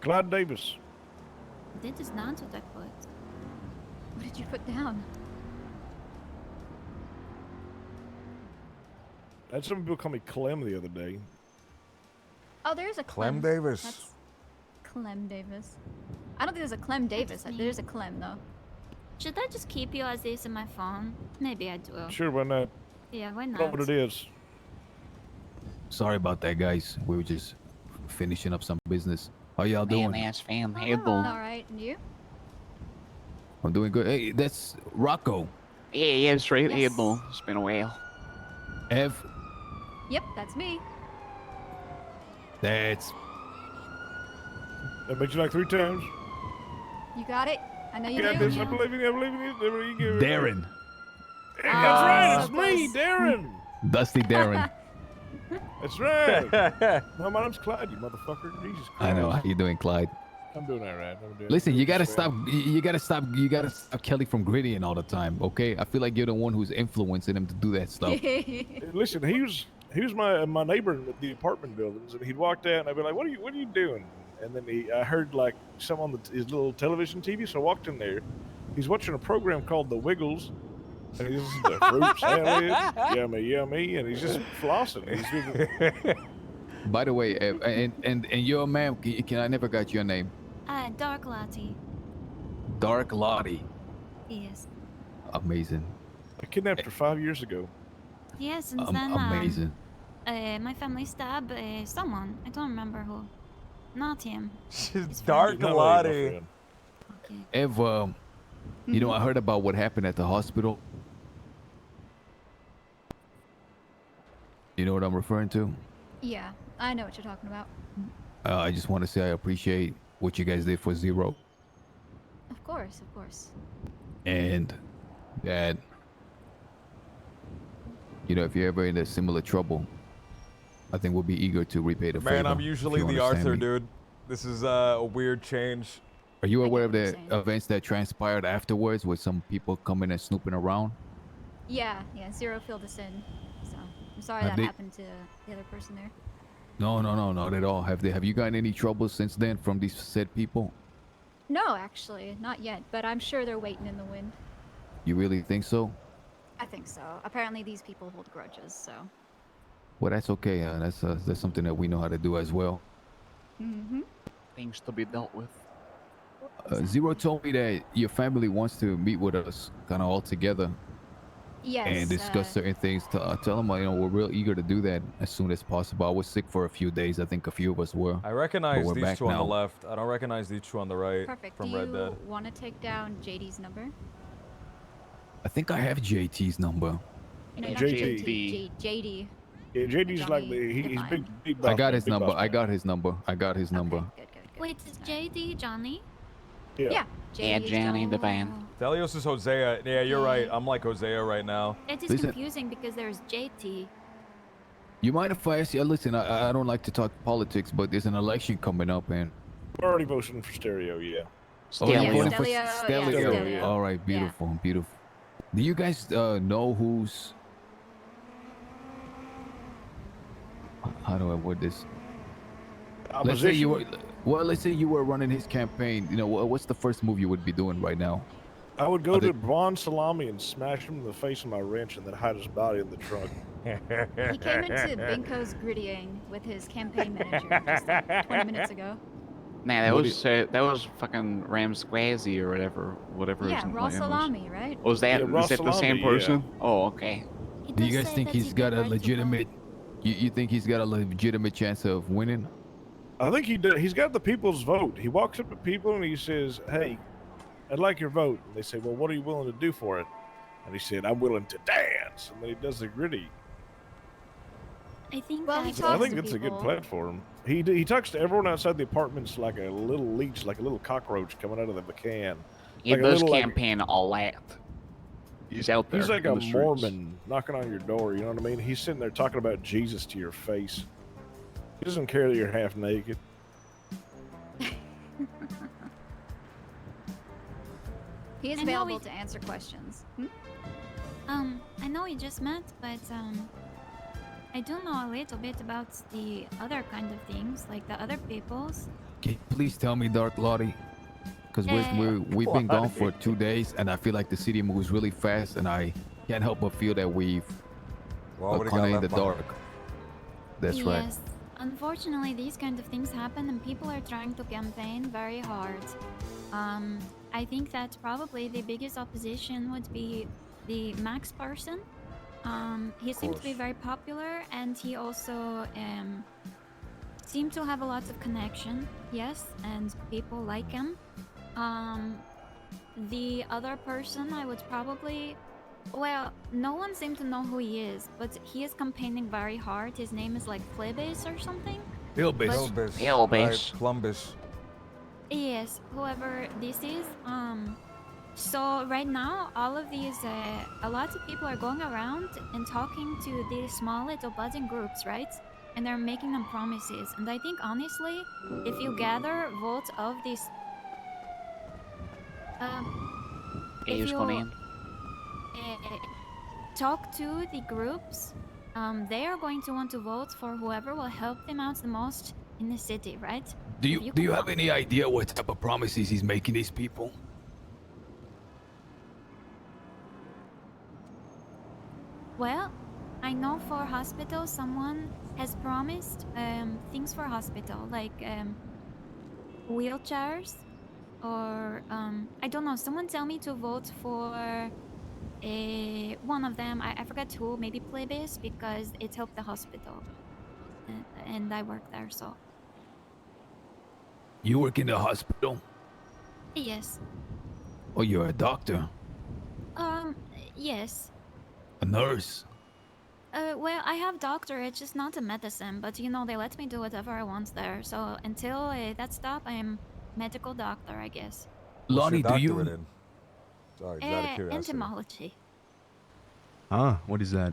Clyde Davis. That is not what I put. What did you put down? I had some people call me Clem the other day. Oh, there's a Clem Clem. Davis. That's Clem Davis. I don't think there's a Clem Davis. There's a Clem though. Should I just keep you as this in my phone? Maybe I do. Sure, why not? Yeah, why I not? know what it is. Sorry about that, guys. We were just finishing up some business. How y'all doing? Man-ass fan All handle. right, and you? I'm doing good. Hey, that's Rocco. Yeah, straight Yes. handle. It's been a while. Ev, Yep, that's me. that's That makes you like 3 times. You got it. I know you You got do. this. I believe in you. I believe in you. There you go. Darren. That's right. It's so me, close. Darren. Dusty Darren. That's right. No, my name's Clyde, you motherfucker. Jesus Christ. I know. How you doing, Clyde? I'm doing all right. I'm doing Listen, you gotta this, stop. You gotta stop. You gotta stop Kelly from grittying all the time. Okay? I feel like you're the one who's influencing him to do that stuff. Listen, he was my neighbor in the apartment buildings, and he'd walked out, and I'd be like, "What are you doing?" and then I heard like some on his little television TV, so I walked in there. He's watching a program called The Wiggles, and he's listening to fruit salad, yummy, yummy, and he's just flossing. By the way, and your ma'am, can I never got your name? Dark Lottie. Dark Lottie. Yes. Amazing. I kidnapped her 5 years ago. Yes, and then Amazing. My family stabbed someone. I don't remember who. Not him. She's Dark Lottie. Ev, you know, I heard about what happened at the hospital. You know what I'm referring to? Yeah, I know what you're talking about. I just want to say I appreciate what you guys did for Zero. Of course, of course. And that, you know, if you're ever in a similar trouble, I think we'll be eager to repay the favor. Man, I'm if usually you the understand Arthur me. dude. This is a weird change. Are you aware of the events that transpired afterwards with some people coming and snooping around? Yeah, Zero filled us in. So I'm sorry Have that they- happened to the other person there. No, not at all. Have you gotten any trouble since then from these said people? No, actually, not yet. But I'm sure they're waiting in the wind. You really think so? I think so. Apparently, these people hold grudges. So. Well, that's okay. That's something that we know how to do as well. Mm-hmm. Things to be dealt with. Zero told me that your family wants to meet with us, kind of all together, Yes. and discuss certain things. Tell them, you know, we're real eager to do that as soon as possible. I was sick for a few days. I think a few of us were. I recognize but we're these back two on now. the left. I don't recognize these two on the right Perfect. from Do Red Dead. you want to take down JD's number? I think I have JT's number. No, not JT. JT. JD. Yeah, JD's like he's big. I got boss his man, number. big boss I got his number. I got his number. Wait, is JD Johnny? Yeah. Yeah, Johnny the van. Delios is Hosea. Yeah, you're right. I'm like Hosea right now. It is Listen. confusing because there's JT. You mind if I ask you? Listen, I don't like to talk politics, but there's an election coming up, and We're already voting for Stereo, yeah. oh, you're Yeah, voting for Stelio, Stelio. yeah, Stelio. All right, beautiful, beautiful. Do you guys know who's? How do I word this? Let's say you were. Well, let's say you were running his campaign. You know, what's the first move you would be doing right now? I would go Other- to Bon Salami and smash him in the face with my wrench and then hide his body in the trunk. He came into Binko's grittying with his campaign manager just like 20 minutes ago. Nah, that What was fucking Ram Squazzy or whatever. his Yeah, name Raw was. Salami, right? Was that, Yeah, Raw is that the same Salami, person? Oh, okay. Do you guys think he's got a legitimate? You think he's got a legitimate chance of winning? I think he did. He's got the people's vote. He walks up to people and he says, "Hey, I'd like your vote." And they say, "Well, what are you willing to do for it?" And he said, "I'm willing to dance." And then he does the gritty. I think Well, he that's So I talks think to it's a good people. platform. He talks to everyone outside the apartments like a little leech, like a little cockroach coming out of the can. He Like a does little, like- campaign a lot. He's out there. He's like in a the streets. Mormon knocking on your door. You know what I mean? He's sitting there talking about Jesus to your face. He doesn't care that you're half naked. He is I know available we- to answer questions. I know we just met, but I do know a little bit about the other kind of things, like the other peoples. Can you please tell me, Dark Lottie? Because we've been gone for 2 days, and I feel like the city moves really fast, and I can't help but feel that we've already kind of got in the left dark. That's right. Yes. Unfortunately, these kind of things happen, and people are trying to campaign very hard. I think that probably the biggest opposition would be the Max person. He seemed to be very popular, and he also seemed to have a lot of connection. Yes, and people like him. The other person, I would probably. Well, no one seemed to know who he is, but he is campaigning very hard. His name is like Plebes or something. Bilbis. Bilbis. Plumbus. Yes, whoever this is. So right now, all of these, a lot of people are going around and talking to these small little budding groups, right? And they're making them promises. And I think honestly, if you gather votes of these, He was going in. talk to the groups, they are going to want to vote for whoever will help them out the most in the city, right? Do If you can have find- any idea what type of promises he's making these people? Well, I know for hospital, someone has promised things for hospital, like wheelchairs, or I don't know. Someone tell me to vote for one of them. I forgot who. Maybe Plebis, because it helped the hospital, and I work there, so You work in the hospital? yes. Oh, you're a doctor, Yes. a nurse. Well, I have doctorate, just not in medicine, but you know, they let me do whatever I want there. So until that stop, I am medical doctor, I guess. Lonnie, do you? doctorate in? Sorry, just out of curiosity. Entomology. Ah, what is that?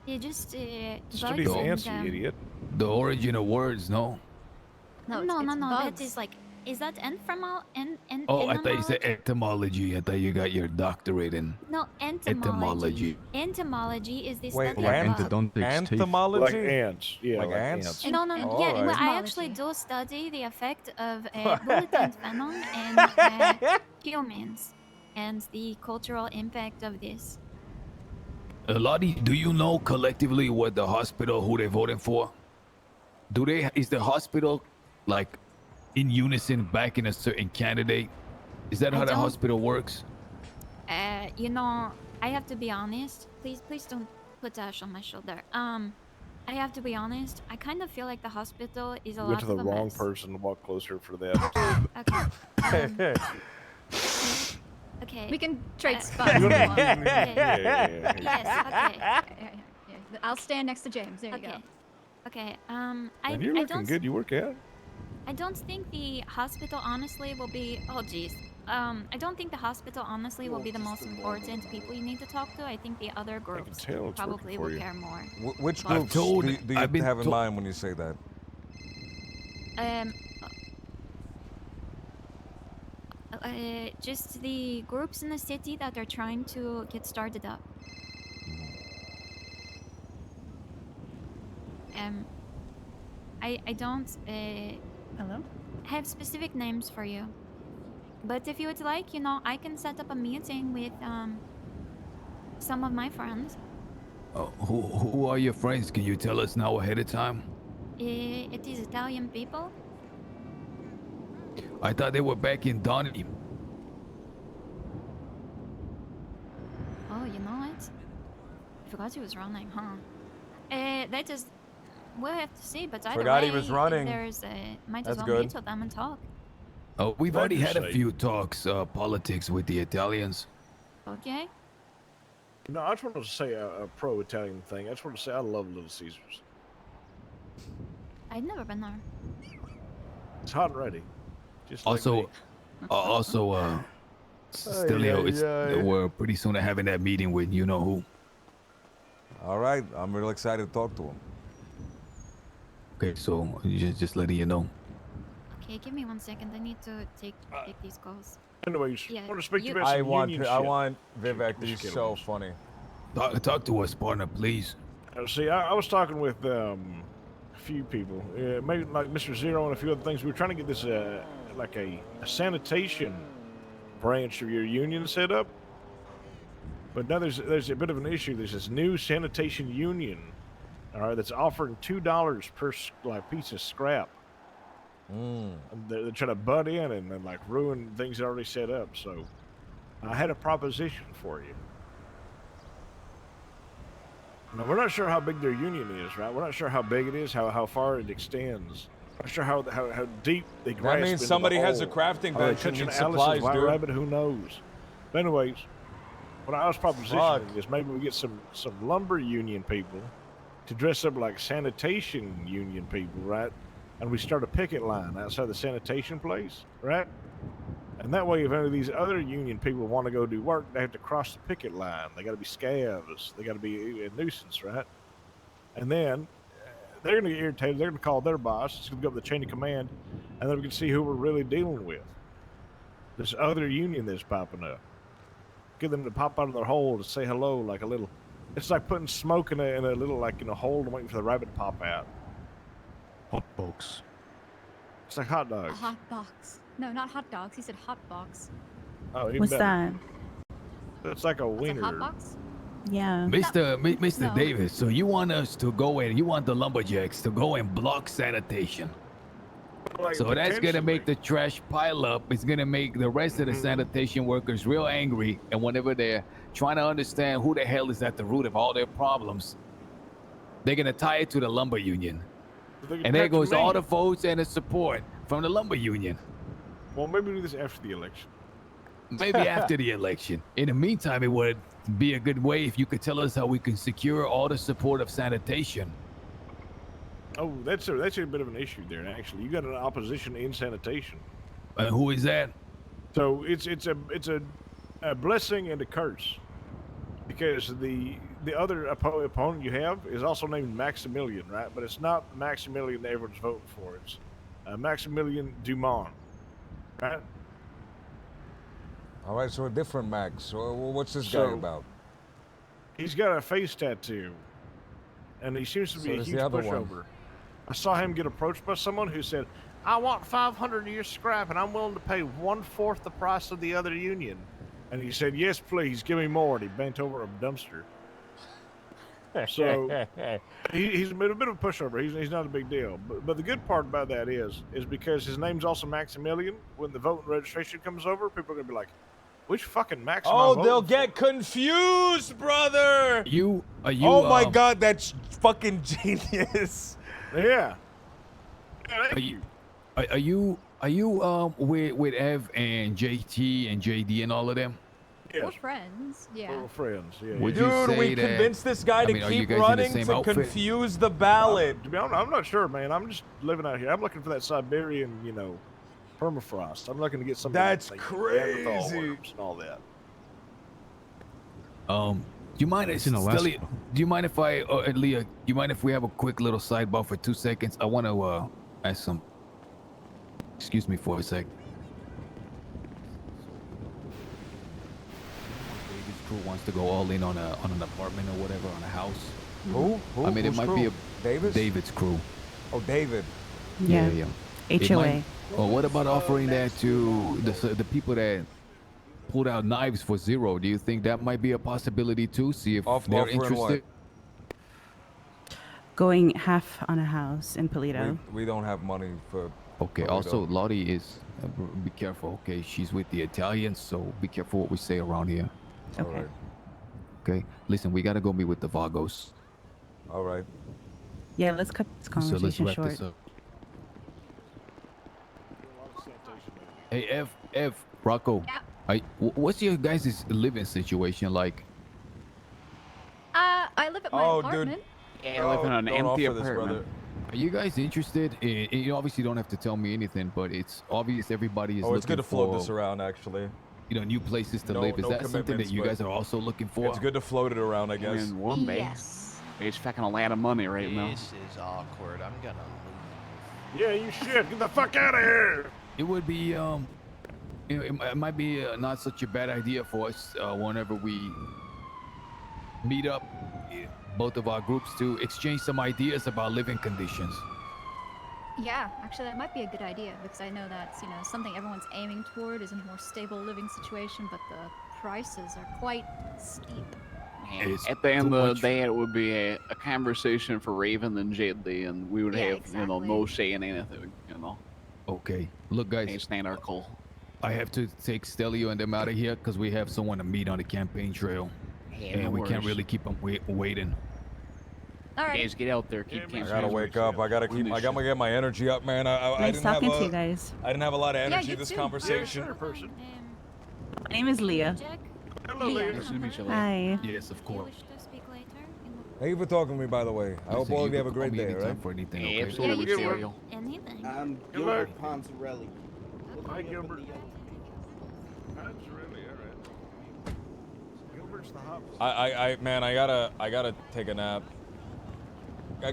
You just Study bugs fancy, and, idiot. The origin of words, no? No, it's no. That bugs. is like, is that Oh, I thought you said etymology. I thought you got your doctorate in No, etymology. Entomology is the Wait, study Like of bugs. endodontic teeth. Entomology? Like ants. Yeah, Like ants? No. All Yeah, right. well, I actually do study the effect of bullet venom and humans, and the cultural impact of this. Lottie, do you know collectively what the hospital, who they're voting for? Is the hospital like in unison backing a certain candidate? Is that I how the don't- hospital works? You know, I have to be honest. Please don't put Ash on my shoulder. I have to be honest. I kind of feel like the hospital is a You lot went to the of a wrong mess. person to walk closer for that. Okay. Okay. We can trade spots. You if you wanna- want. yeah. Yes. Okay. Yeah. I'll stand next to James. There you go. Okay. Man, you're looking don't. good. You work out. I don't think the hospital honestly will be. Oh, jeez. I don't think the hospital honestly will be the most important people you need to talk to. I think the other groups tell it's probably working for will you. care more. Which But- groups told- do you I've been have in told- mind when you say that? Just the groups in the city that are trying to get started up. I don't Hello? have specific names for you, but if you would like, you know, I can set up a meeting with some of my friends. Who are your friends? Can you tell us now ahead of time? It is Italian people. I thought they were back in Donny. Oh, you know it? I forgot he was running, huh? That is, we'll have to see, but either Forgot way, he was running. There's, might as That's well good. meet with them and talk. Oh, we've Glad already you're had a safe. few talks, politics with the Italians. Okay? No, I just wanted to say a pro-Italian thing. I just want to say I love Little Caesars. I've never been there. It's hot and ready. Just like Also, me. Stelio, we're pretty soon having that meeting with you know who. All right, I'm real excited to talk to him. Okay, so just letting you know. Okay, give me 1 second. I need to take these calls. Anyways, yeah, I want to speak to you you- about I some want union I shit. want Vivek. Just He's kidding. so funny. Talk to us, partner, please. See, I was talking with a few people, maybe like Mr. Zero and a few other things. We were trying to get this like a sanitation branch of your union set up, but now there's a bit of an issue. There's this new sanitation union, all right, that's offering $2 per piece of scrap. And they're trying to butt in and then like ruin things already set up. So I had a proposition for you. Now, we're not sure how big their union is, right? We're not sure how big it is, how far it extends. Not sure how deep they grasp. means into somebody the has a whole. crafting Are they bench and touching needs Alice's supplies, White dude. Rabbit? Who knows? But anyways, what I was propositioning Fuck. is maybe we get some lumber union people to dress up like sanitation union people, right? And we start a picket line outside the sanitation place, right? And that way, if any of these other union people want to go do work, they have to cross the picket line. They got to be scabs. They got to be a nuisance, right? And then they're going to get irritated. They're going to call their boss. It's going to go up the chain of command, and then we can see who we're really dealing with. This other union that's popping up. Get them to pop out of their hole to say hello, like a little. It's like putting smoke in a little, like in a hole and waiting for the rabbit to pop out. Hot box. It's like hot A dogs. hot box. No, not hot dogs. He said hot box. Oh, even What's better. that? It's like a What's a wiener. hot box? Yeah. Mr. No. Davis, so you want us to go and you want the lumberjacks to go and block sanitation. Like, So that's gonna make potentially. the trash pile up. It's gonna make the rest of the sanitation workers real angry. And whenever they're trying to understand who the hell is at the root of all their problems, they're gonna tie it to the lumber union. They can And there catch goes me. all the votes and the support from the lumber union. Well, maybe do this after the election. Maybe after the election. In the meantime, it would be a good way if you could tell us how we can secure all the support of sanitation. Oh, that's a bit of an issue there. Actually, you got an opposition in sanitation. Who is that? So it's a blessing and a curse, because the other opponent you have is also named Maximilian, right? But it's not Maximilian that everyone's voting for. It's Maximilian Dumont, right? All right, so a different Max. So what's this guy So- about? He's got a face tattoo, and he seems to be So a does the huge other one. pushover. I saw him get approached by someone who said, "I want 500 of your scrap, and I'm willing to pay 1/4 the price of the other union." And he said, "Yes, please, give me more." And he bent over a dumpster. So he's a bit of a pushover. He's not a big deal. But the good part about that is because his name's also Maximilian. When the vote and registration comes over, people are gonna be like, "Which fucking Max?" am I Oh, voting they'll for?" get confused, brother. Are you? Oh my God, that's fucking genius. Yeah. Are you? Are you with Ev and JT and JD and all of them? We're friends. Yeah. We're friends. Yeah. Would you Dude, say we that- convinced this guy I to mean, are you keep guys in the running same to outfit? confuse the ballot. To be honest, I'm not sure, man. I'm just living out here. I'm looking for that Siberian, permafrost. I'm looking to get something. That's like crazy. Neanderthal worms and all that. Do you mind? It's in Alaska. Stelia, do you mind if I, Leah? Do you mind if we have a quick little sidebar for 2 seconds? I want to ask some. Excuse me for a sec. David's crew wants to go all in on an apartment or whatever, on a house. Who? I mean, it Whose might crew? be a Davis? David's crew. Oh, David. Yeah. It HOA. might- Or what about offering that to the people that pulled out knives for zero? Do you think that might be a possibility too? See if they're offering what? interested. Going half on a house in Polito. We don't have money for. Okay. Polito. Also, Lottie is. Be careful. Okay, she's with the Italians, so be careful what we say around here. All Okay. right. Okay. Listen, we gotta go meet with the Vagos. All right. Yeah, let's cut this So let's conversation wrap short. this up. Hey, F, Rocco. Yeah. What's your guys' living situation like? I live at my Oh, dude. apartment. Yeah, I live in an Don't empty offer this, apartment. brother. Are you guys interested? You obviously don't have to tell me anything, but it's obvious everybody is Oh, it's looking good to float for, this around, actually. new places to No- live. Is no that something that commitments, you but guys are also looking for? It's good to float it around, I guess. In one base. Yes. It's fucking a lot of money right now. This is awkward. I'm gonna leave. Yeah, you should get the fuck out of here. It would be it might be not such a bad idea for us whenever we meet up, both of our groups, to exchange some ideas about living conditions. Yeah, actually, that might be a good idea because I know that's something everyone's aiming toward is a more stable living situation, but the prices are quite steep. And It's at the end too of much. the day, it would be a conversation for Raven and JD, and we would Yeah, have, exactly. no say in anything, Okay, look, guys, It's not our call. I have to take Stelio and them out of here because we have someone to meet on the campaign trail, Yeah, and no we can't worries. really keep them waiting. All right. Guys, get out there. Keep Yeah, Camp I gotta Sandwich wake up. safe. I gotta We'll keep. do I gotta shit. get my energy up, man. I Nice didn't talking have to you guys. I didn't have a lot of energy you this too. conversation. Sure, person. My name is Leah. Jack, Hello, Leah. lady. Nice to meet you, Leah. Hi. Yes, of do you course. wish to speak later? Thank you for talking to me, by the way. I hope Listen, all of you have a can call great me day, anytime right? for anything. Yeah, Okay? absolutely, Yeah, you Serial. Anything. I'm Good luck. Gilbert Ponzarelli. Hi, Gilbert. That's really all right. Gilbert's the hot. Man, I gotta take a nap.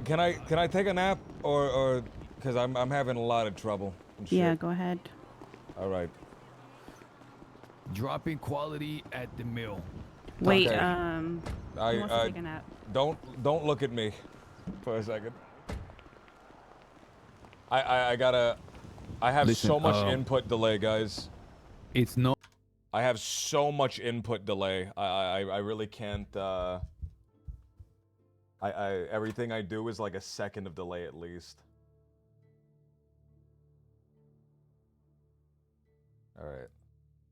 Can I take a nap or because I'm having a lot of trouble. And shit. Yeah, go ahead. All right. Dropping quality at the mill. Wait, Okay. who wants to take a nap? Don't look at me for a second. I gotta I have Listen, so much input delay, guys. It's no. I have so much input delay. I really can't. Everything I do is like a second of delay at least. All right,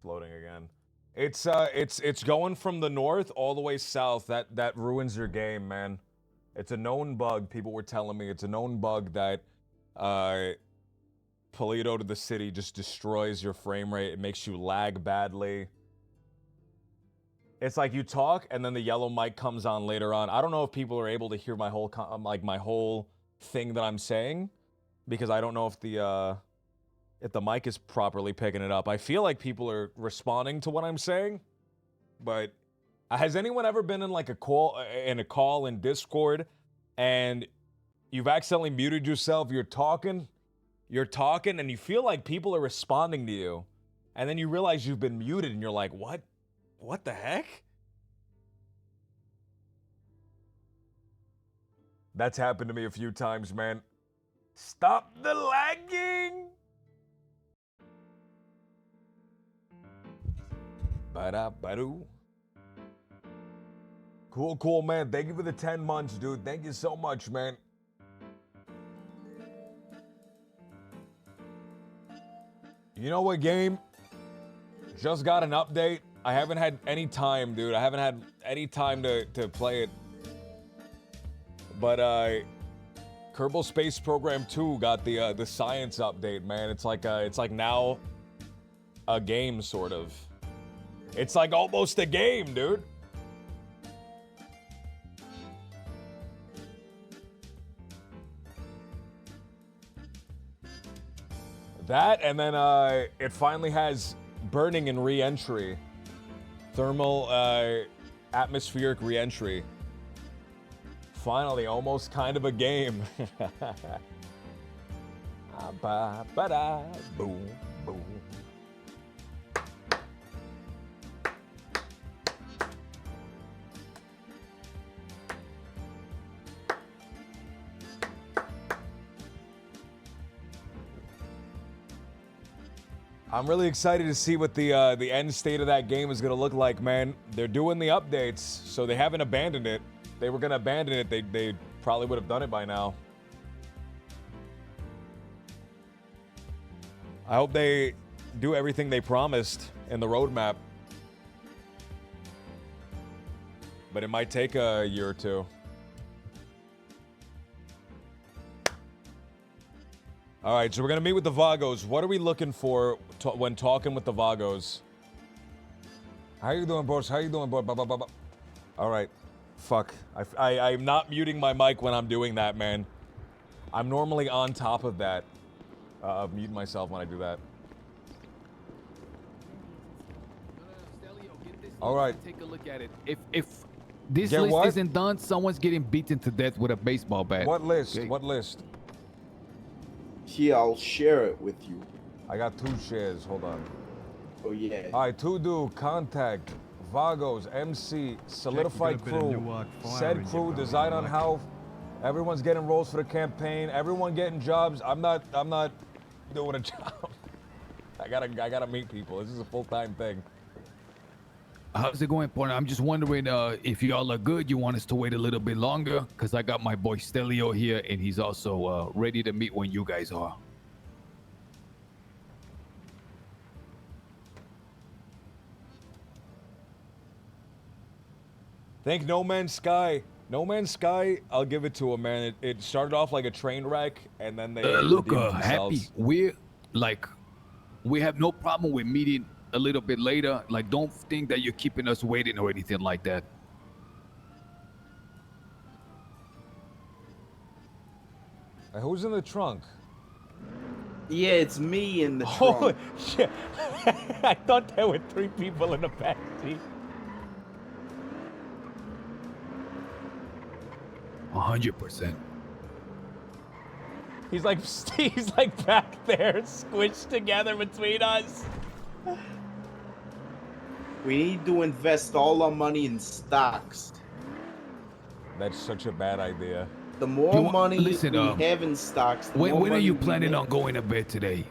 floating again. It's going from the north all the way south. That ruins your game, man. It's a known bug. People were telling me it's a known bug that Paleto to the city just destroys your frame rate. It makes you lag badly. It's like you talk and then the yellow mic comes on later on. I don't know if people are able to hear my whole my whole thing that I'm saying, because I don't know if the mic is properly picking it up. I feel like people are responding to what I'm saying, but has anyone ever been in like a call in Discord and you've accidentally muted yourself? You're talking and you feel like people are responding to you, and then you realize you've been muted and you're like, what the heck? That's happened to me a few times, man. Stop the lagging! Ba-da-ba-doo. Cool, man. Thank you for the 10 months, dude. Thank you so much, man. You know what, game? Just got an update. I haven't had any time, dude. I haven't had any time to play it. But Kerbal Space Program 2 got the science update, man. It's like now a game, sort of. It's like almost a game, dude. That, and then it finally has burning and re-entry. Thermal atmospheric re-entry. Finally, almost kind of a game. Ba-ba-da, boom, boom. I'm really excited to see what the end state of that game is going to look like, man. They're doing the updates, so they haven't abandoned it. They were going to abandon it. They probably would have done it by now. I hope they do everything they promised in the roadmap. But it might take a year or two. All right, so we're going to meet with the Vagos. What are we looking for when talking with the Vagos? How you doing, boss? How you doing, boss? All right. Fuck. I'm not muting my mic when I'm doing that, man. I'm normally on top of that. Of muting myself when I do that. All right. Take a look at it. If this list isn't done, someone's getting beaten to death with a baseball bat. What list? Okay. What list? Here, I'll share it with you. I got 2 shares. Hold on. Oh, yeah. All right, To-Do, Contact, Vagos, MC, Solidified Crew, Said Crew, Design on Health. Everyone's getting roles for the campaign. Everyone getting jobs. I'm not doing a job. I gotta meet people. This is a full-time thing. How's it going, partner? I'm just wondering if y'all are good. You want us to wait a little bit longer? Because I got my boy Stelio here, and he's also ready to meet when you guys are. Thank No Man's Sky. No Man's Sky, I'll give it to him, man. It started off like a train wreck, and then they look, redeemed Happy. themselves. We have no problem with meeting a little bit later. Like, don't think that you're keeping us waiting or anything like that. Who's in the trunk? Yeah, it's me in the Holy trunk. shit. I thought there were 3 people in the back seat. 100%. He's like back there, squished together between us. We need to invest all our money in stocks. That's such a bad idea. The more money listen, we have in stocks, the more when are money you we planning make. on going to bed today?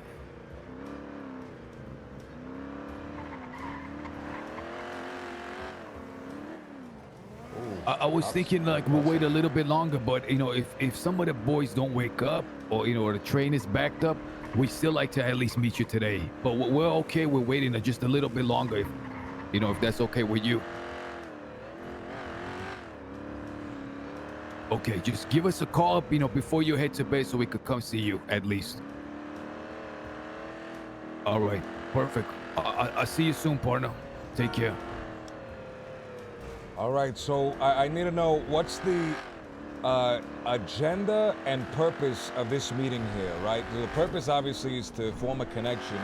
I was thinking like we'll wait a little bit longer, but you know, if some of the boys don't wake up, or you know, or the train is backed up, we still like to at least meet you today. But we're okay with waiting just a little bit longer, if that's okay with you. Okay, just give us a call, before you head to bed so we could come see you at least. All right, perfect. I'll see you soon, partner. Take care. All right, so I need to know what's the agenda and purpose of this meeting here, right? The purpose obviously is to form a connection,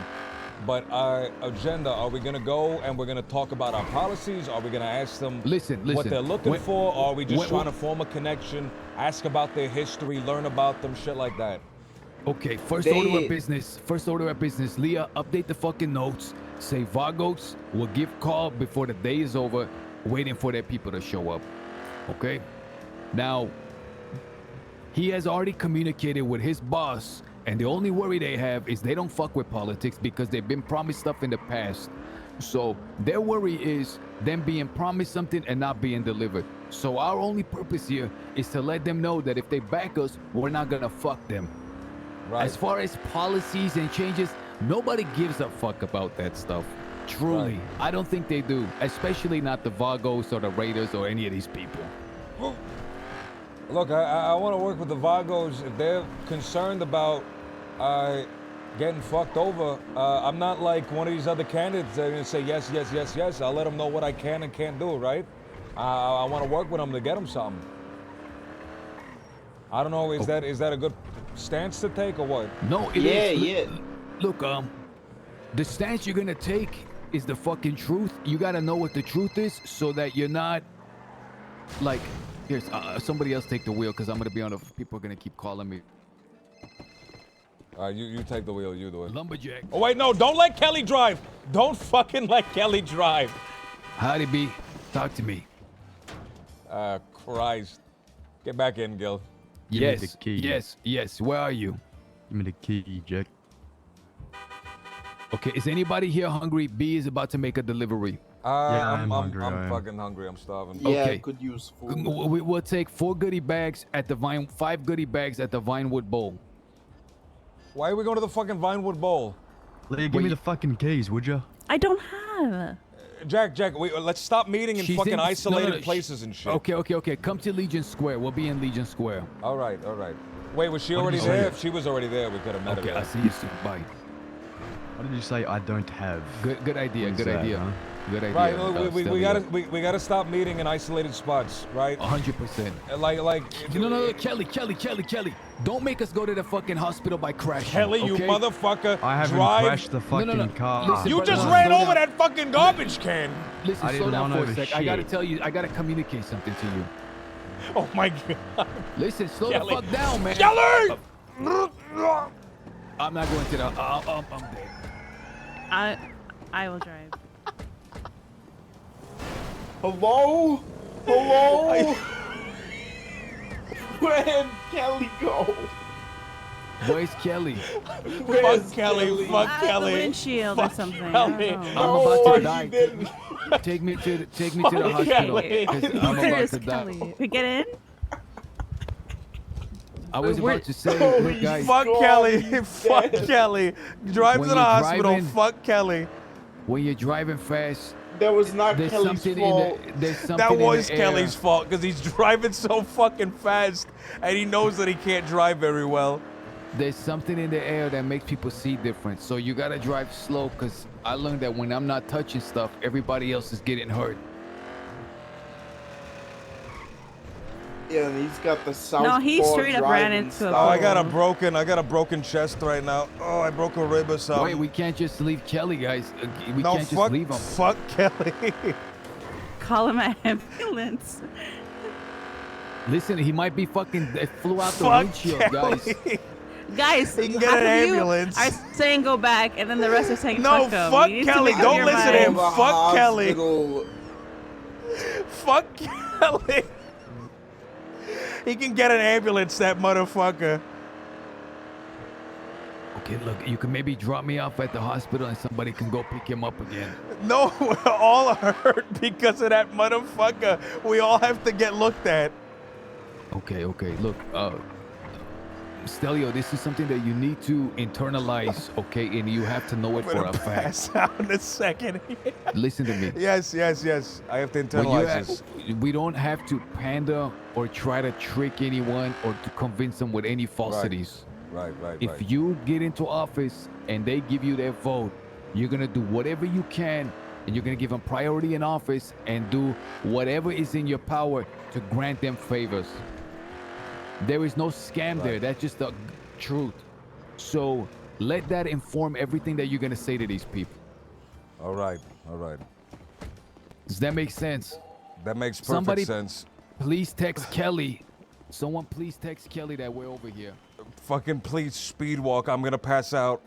but our agenda, are we gonna go and we're gonna talk about our policies? Are we gonna ask them what they're looking for? Or are we just trying to form a connection, ask about their history, learn about them, shit like that? Okay, first order of business. Leah, update the fucking notes. Say Vagos will give call before the day is over, waiting for their people to show up. Okay? Now, he has already communicated with his boss, and the only worry they have is they don't fuck with politics because they've been promised stuff in the past. So their worry is them being promised something and not being delivered. So our only purpose here is to let them know that if they back us, we're not gonna fuck them. Right. As far as policies and changes, nobody gives a fuck about that stuff. Truly, Right. I don't think they do, especially not the Vagos or the Raiders or any of these people. Look, I want to work with the Vagos. If they're concerned about getting fucked over, I'm not like one of these other candidates that are going to say yes, yes, yes, yes. I'll let them know what I can and can't do, right? I want to work with them to get them something. I don't know, is that a good stance to take or what? No, it is. Look, the stance you're gonna take is the fucking truth. You gotta know what the truth is so that you're not like, here's somebody else take the wheel because I'm gonna be on the, people are gonna keep calling me. You take the wheel, you do it. Lumberjack. Oh wait, no, don't let Kelly drive. Don't fucking let Kelly drive. Howdy, B. Talk to me. Christ. Get back in, Gil. Give me the key. Yes. Where are you? Give me the key, Jack. Okay, is anybody here hungry? B is about to make a delivery. I'm hungry, I am. fucking hungry. I'm starving. Yeah, Okay. could use food. We'll take 4 goodie bags at the 5 goodie bags at the Vinewood Bowl. Why are we going to the fucking Vinewood Bowl? Leah, give me the fucking keys, would you? I don't have. Jack, let's stop meeting in She's fucking in- isolated no, no, places and shit. Okay. Come to Legion Square. We'll be in Legion Square. All right. Wait, was she What already did you say? there? If she was already there, we could have met Okay, her. I'll see you soon. Bye. What did you say I don't have? Good idea. What is Good that, idea. huh? Good idea. Right, we Stelio. gotta stop meeting in isolated spots, right? 100%. Like. No, Kelly. Don't make us go to the fucking hospital by crashing. Kelly, you okay? motherfucker, I haven't drive. crashed the fucking no. car. Listen, You brother, just no, ran slow over down. that fucking garbage can. Listen, I slow didn't down run for a over sec. I gotta shit. tell you, I gotta communicate something to you. Oh my god. Listen, slow Kelly. the fuck down, man. Kelly! I'm not going to the. I'm dead. I will drive. Hello? Where'd Kelly go? Where's Kelly? Where's Kelly, fuck Out the Kelly. windshield or Fuck something. Kelly. I don't I'm know. about to he die. didn't. Take me to the hospital. Kelly. 'Cause I'm Where about is to die. Kelly? We get in? I was Where- about to say, Holy look, guys. Fuck God, Kelly. he's Fuck dead. Kelly. Drive When to the you're hospital. driving- Fuck Kelly. When you're driving fast, That was not there's Kelly's something fault. in the there's something That in the was air. Kelly's fault because he's driving so fucking fast and he knows that he can't drive very well. There's something in the air that makes people see different. So you gotta drive slow, because I learned that when I'm not touching stuff, everybody else is getting hurt. Yeah, and he's got the south. No, he straight up ran into a Oh, I got pole. a broken chest right now. Oh, I broke a rib or something. Wait, we can't just leave Kelly, guys. We no, can't fuck, just leave him. fuck Kelly. Call him an ambulance. Listen, he might be fucking. It flew out the Fuck windshield, Kelly. guys. Guys, He can get half an of you ambulance. are saying go back, and then the rest are saying No, fuck him. fuck You need to Kelly. make up Don't your listen to him. mind. Fuck Kelly. Hospital. Fuck Kelly. He can get an ambulance, that motherfucker. Okay, look, you can maybe drop me off at the hospital and somebody can go pick him up again. No, we're all hurt because of that motherfucker. We all have to get looked at. Okay, look, Stelio, this is something that you need to internalize, okay? And you have to know it I'm for gonna a fact. pass out in a second. Listen to me. Yes. I have to When you internalize this. we don't have to pander or try to trick anyone or to convince them with any falsities. Right. If you get into office and they give you their vote, you're gonna do whatever you can, and you're gonna give them priority in office and do whatever is in your power to grant them favors. There is no scam there. That's just the truth. So let that inform everything that you're gonna say to these people. All right. Does that make sense? That makes perfect Somebody sense. Please text Kelly. Someone please text Kelly that we're over here. Fucking please speed walk. I'm gonna pass out.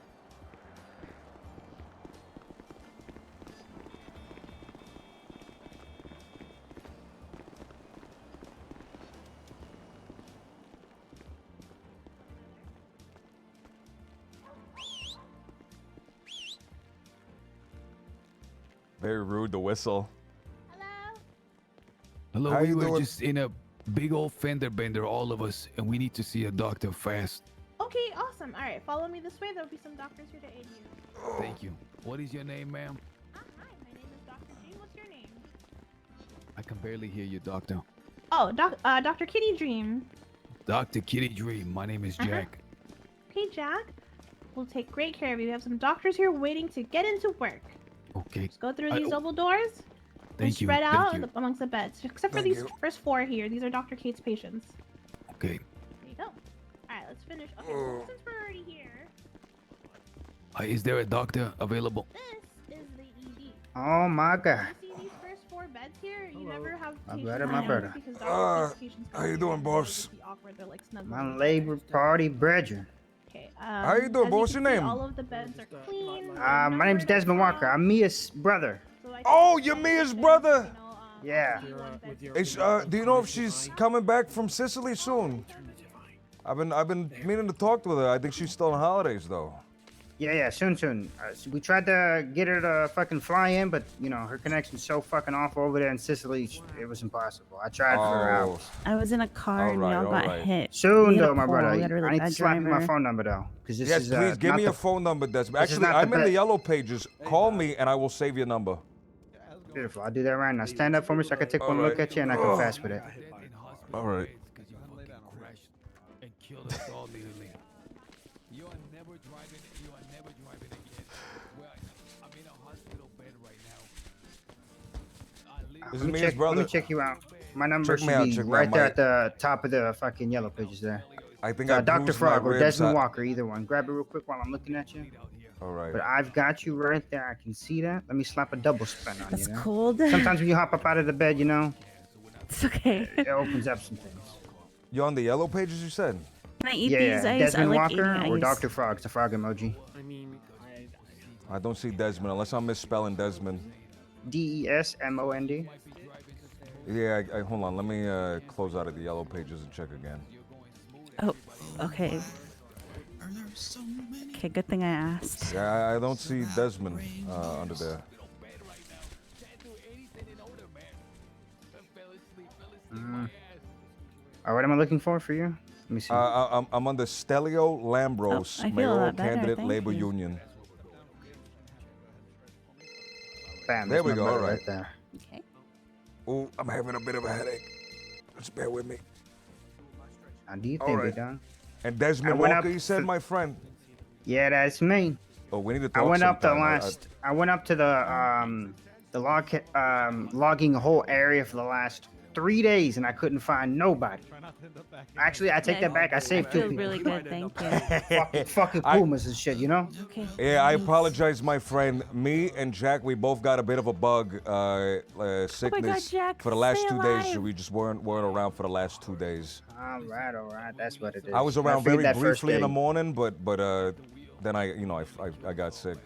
Very rude to whistle. Hello, How we you were doing? just in a big old fender bender, all of us, and we need to see a doctor fast. Okay, awesome. All right, follow me this way. There'll be some doctors here to aid you. Thank you. What is your name, ma'am? Hi, my name is Dr. Jean. What's your name? I can barely hear you, doctor. Oh, Dr. Kitty Dream. Dr. Kitty Dream. My name is Jack. Okay, Jack. We'll take great care of you. We have some doctors here waiting to get into work. Okay. Go through these double doors. And Thank you. spread Thank out you. amongst the beds, except for Thank these you. first 4 here. These are Dr. Kate's patients. Okay. There you go. All right, let's finish. Okay, so since we're already here, Is there a doctor available? this is the ED. Oh my God. You see these first 4 beds here? You never have My patients brother, in my there brother. because Dr. Kate's patients how come you here doing, and boss? they're awkward. They're like snuggling. My Labor Party brethren. Okay. How you doing, as boss? What's can your see, name? All of the beds are clean. My name's Desmond Walker. I'm Mia's brother. Oh, you're Mia's brother. Yeah. Do you know if she's coming back from Sicily soon? I've been meaning to talk to her. I think she's still on holidays though. Yeah, soon. We tried to get her to fucking fly in, but, you know, her connection's so fucking off over there in Sicily, it was impossible. I tried for her Oh. hours. I was in a car and we all got hit. Soon, We had a though, my pole. brother. We had a really I need to bad slap you my driver. phone number, though. Because this Yes, is, please give not me the- your phone number, Desmond. this is Actually, not the I'm in the best- yellow pages. Call me and I will save your number. Beautiful. I'll do that right now. Stand up for me so I can take All one look right. at you and I can fast with it. All right. And killed us all nearly. You are never driving. You are never driving again. Well, I'm in a hospital bed right now. This is Mia's brother. Let me check you out. My number Check me should out, be check me right out. there My- at the top of the fucking yellow pages there. I think I Dr. bruised my Frog or ribs. Desmond Walker, either one. Grab it real quick while I'm looking at you. All right. But I've got you right there. I can see that. Let me slap a double spin on That's you. there. cold. Sometimes when you hop up out of the bed, you know, It's okay. it opens up some things. You on the yellow pages? You said. Can I eat Yeah, these ice? Desmond I like Walker eating or ice. Dr. Frog. It's a frog emoji. I don't see Desmond unless I'm misspelling Desmond. Desmond. Yeah, hold on. Let me close out of the yellow pages and check again. Oh, okay. Okay, good thing I asked. Yeah, I don't see Desmond under there. What am I looking for you? Let me see. I'm under Stelio Lambros, Oh, I feel a mayoral lot better, candidate, thank Labor you. Union. Bam. There that's we my go. brother All right. right there. Okay. Oh, I'm having a bit of a headache. Just bear with me. How do you All think, right. big dog? And Desmond went Walker, up you said, to- my friend. Yeah, that's me. Oh, we need to I talk went up the sometime. last. I went up to the logging whole area for the last 3 days, and I couldn't find nobody. Actually, I take that back. I saved 2 feel people. really good, thank you. fucking pumas and shit, you know? Okay. Yeah, I apologize, my friend. Me and Jack, we both got a bit of a bug, sickness Jack, for the last stay 2 days. So alive. we just weren't around for the last 2 days. All right. That's what it is. I was I around figured very that first briefly in the day. morning, but then I got sick.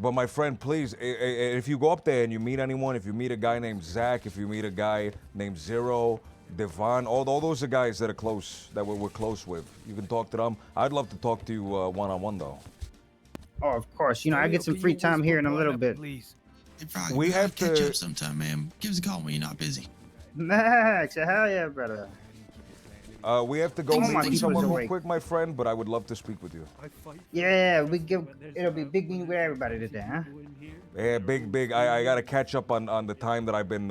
But my friend, please, if you go up there and you meet anyone, if you meet a guy named Zach, if you meet a guy named Zero, Devon, all those are guys that are close, that we're close with. You can talk to them. I'd love to talk to you one-on-one, though. Oh, of course. You know, I get some free time here in a little bit. We have catch to up sometime, man. Give us a call when you're not busy. Max, hell yeah, brother. We have to go Oh, my meet with people's someone real awake. quick, my friend, but I would love to speak with you. Yeah, it'll be big meeting with everybody today, huh? Yeah, big. I gotta catch up on the time that I've been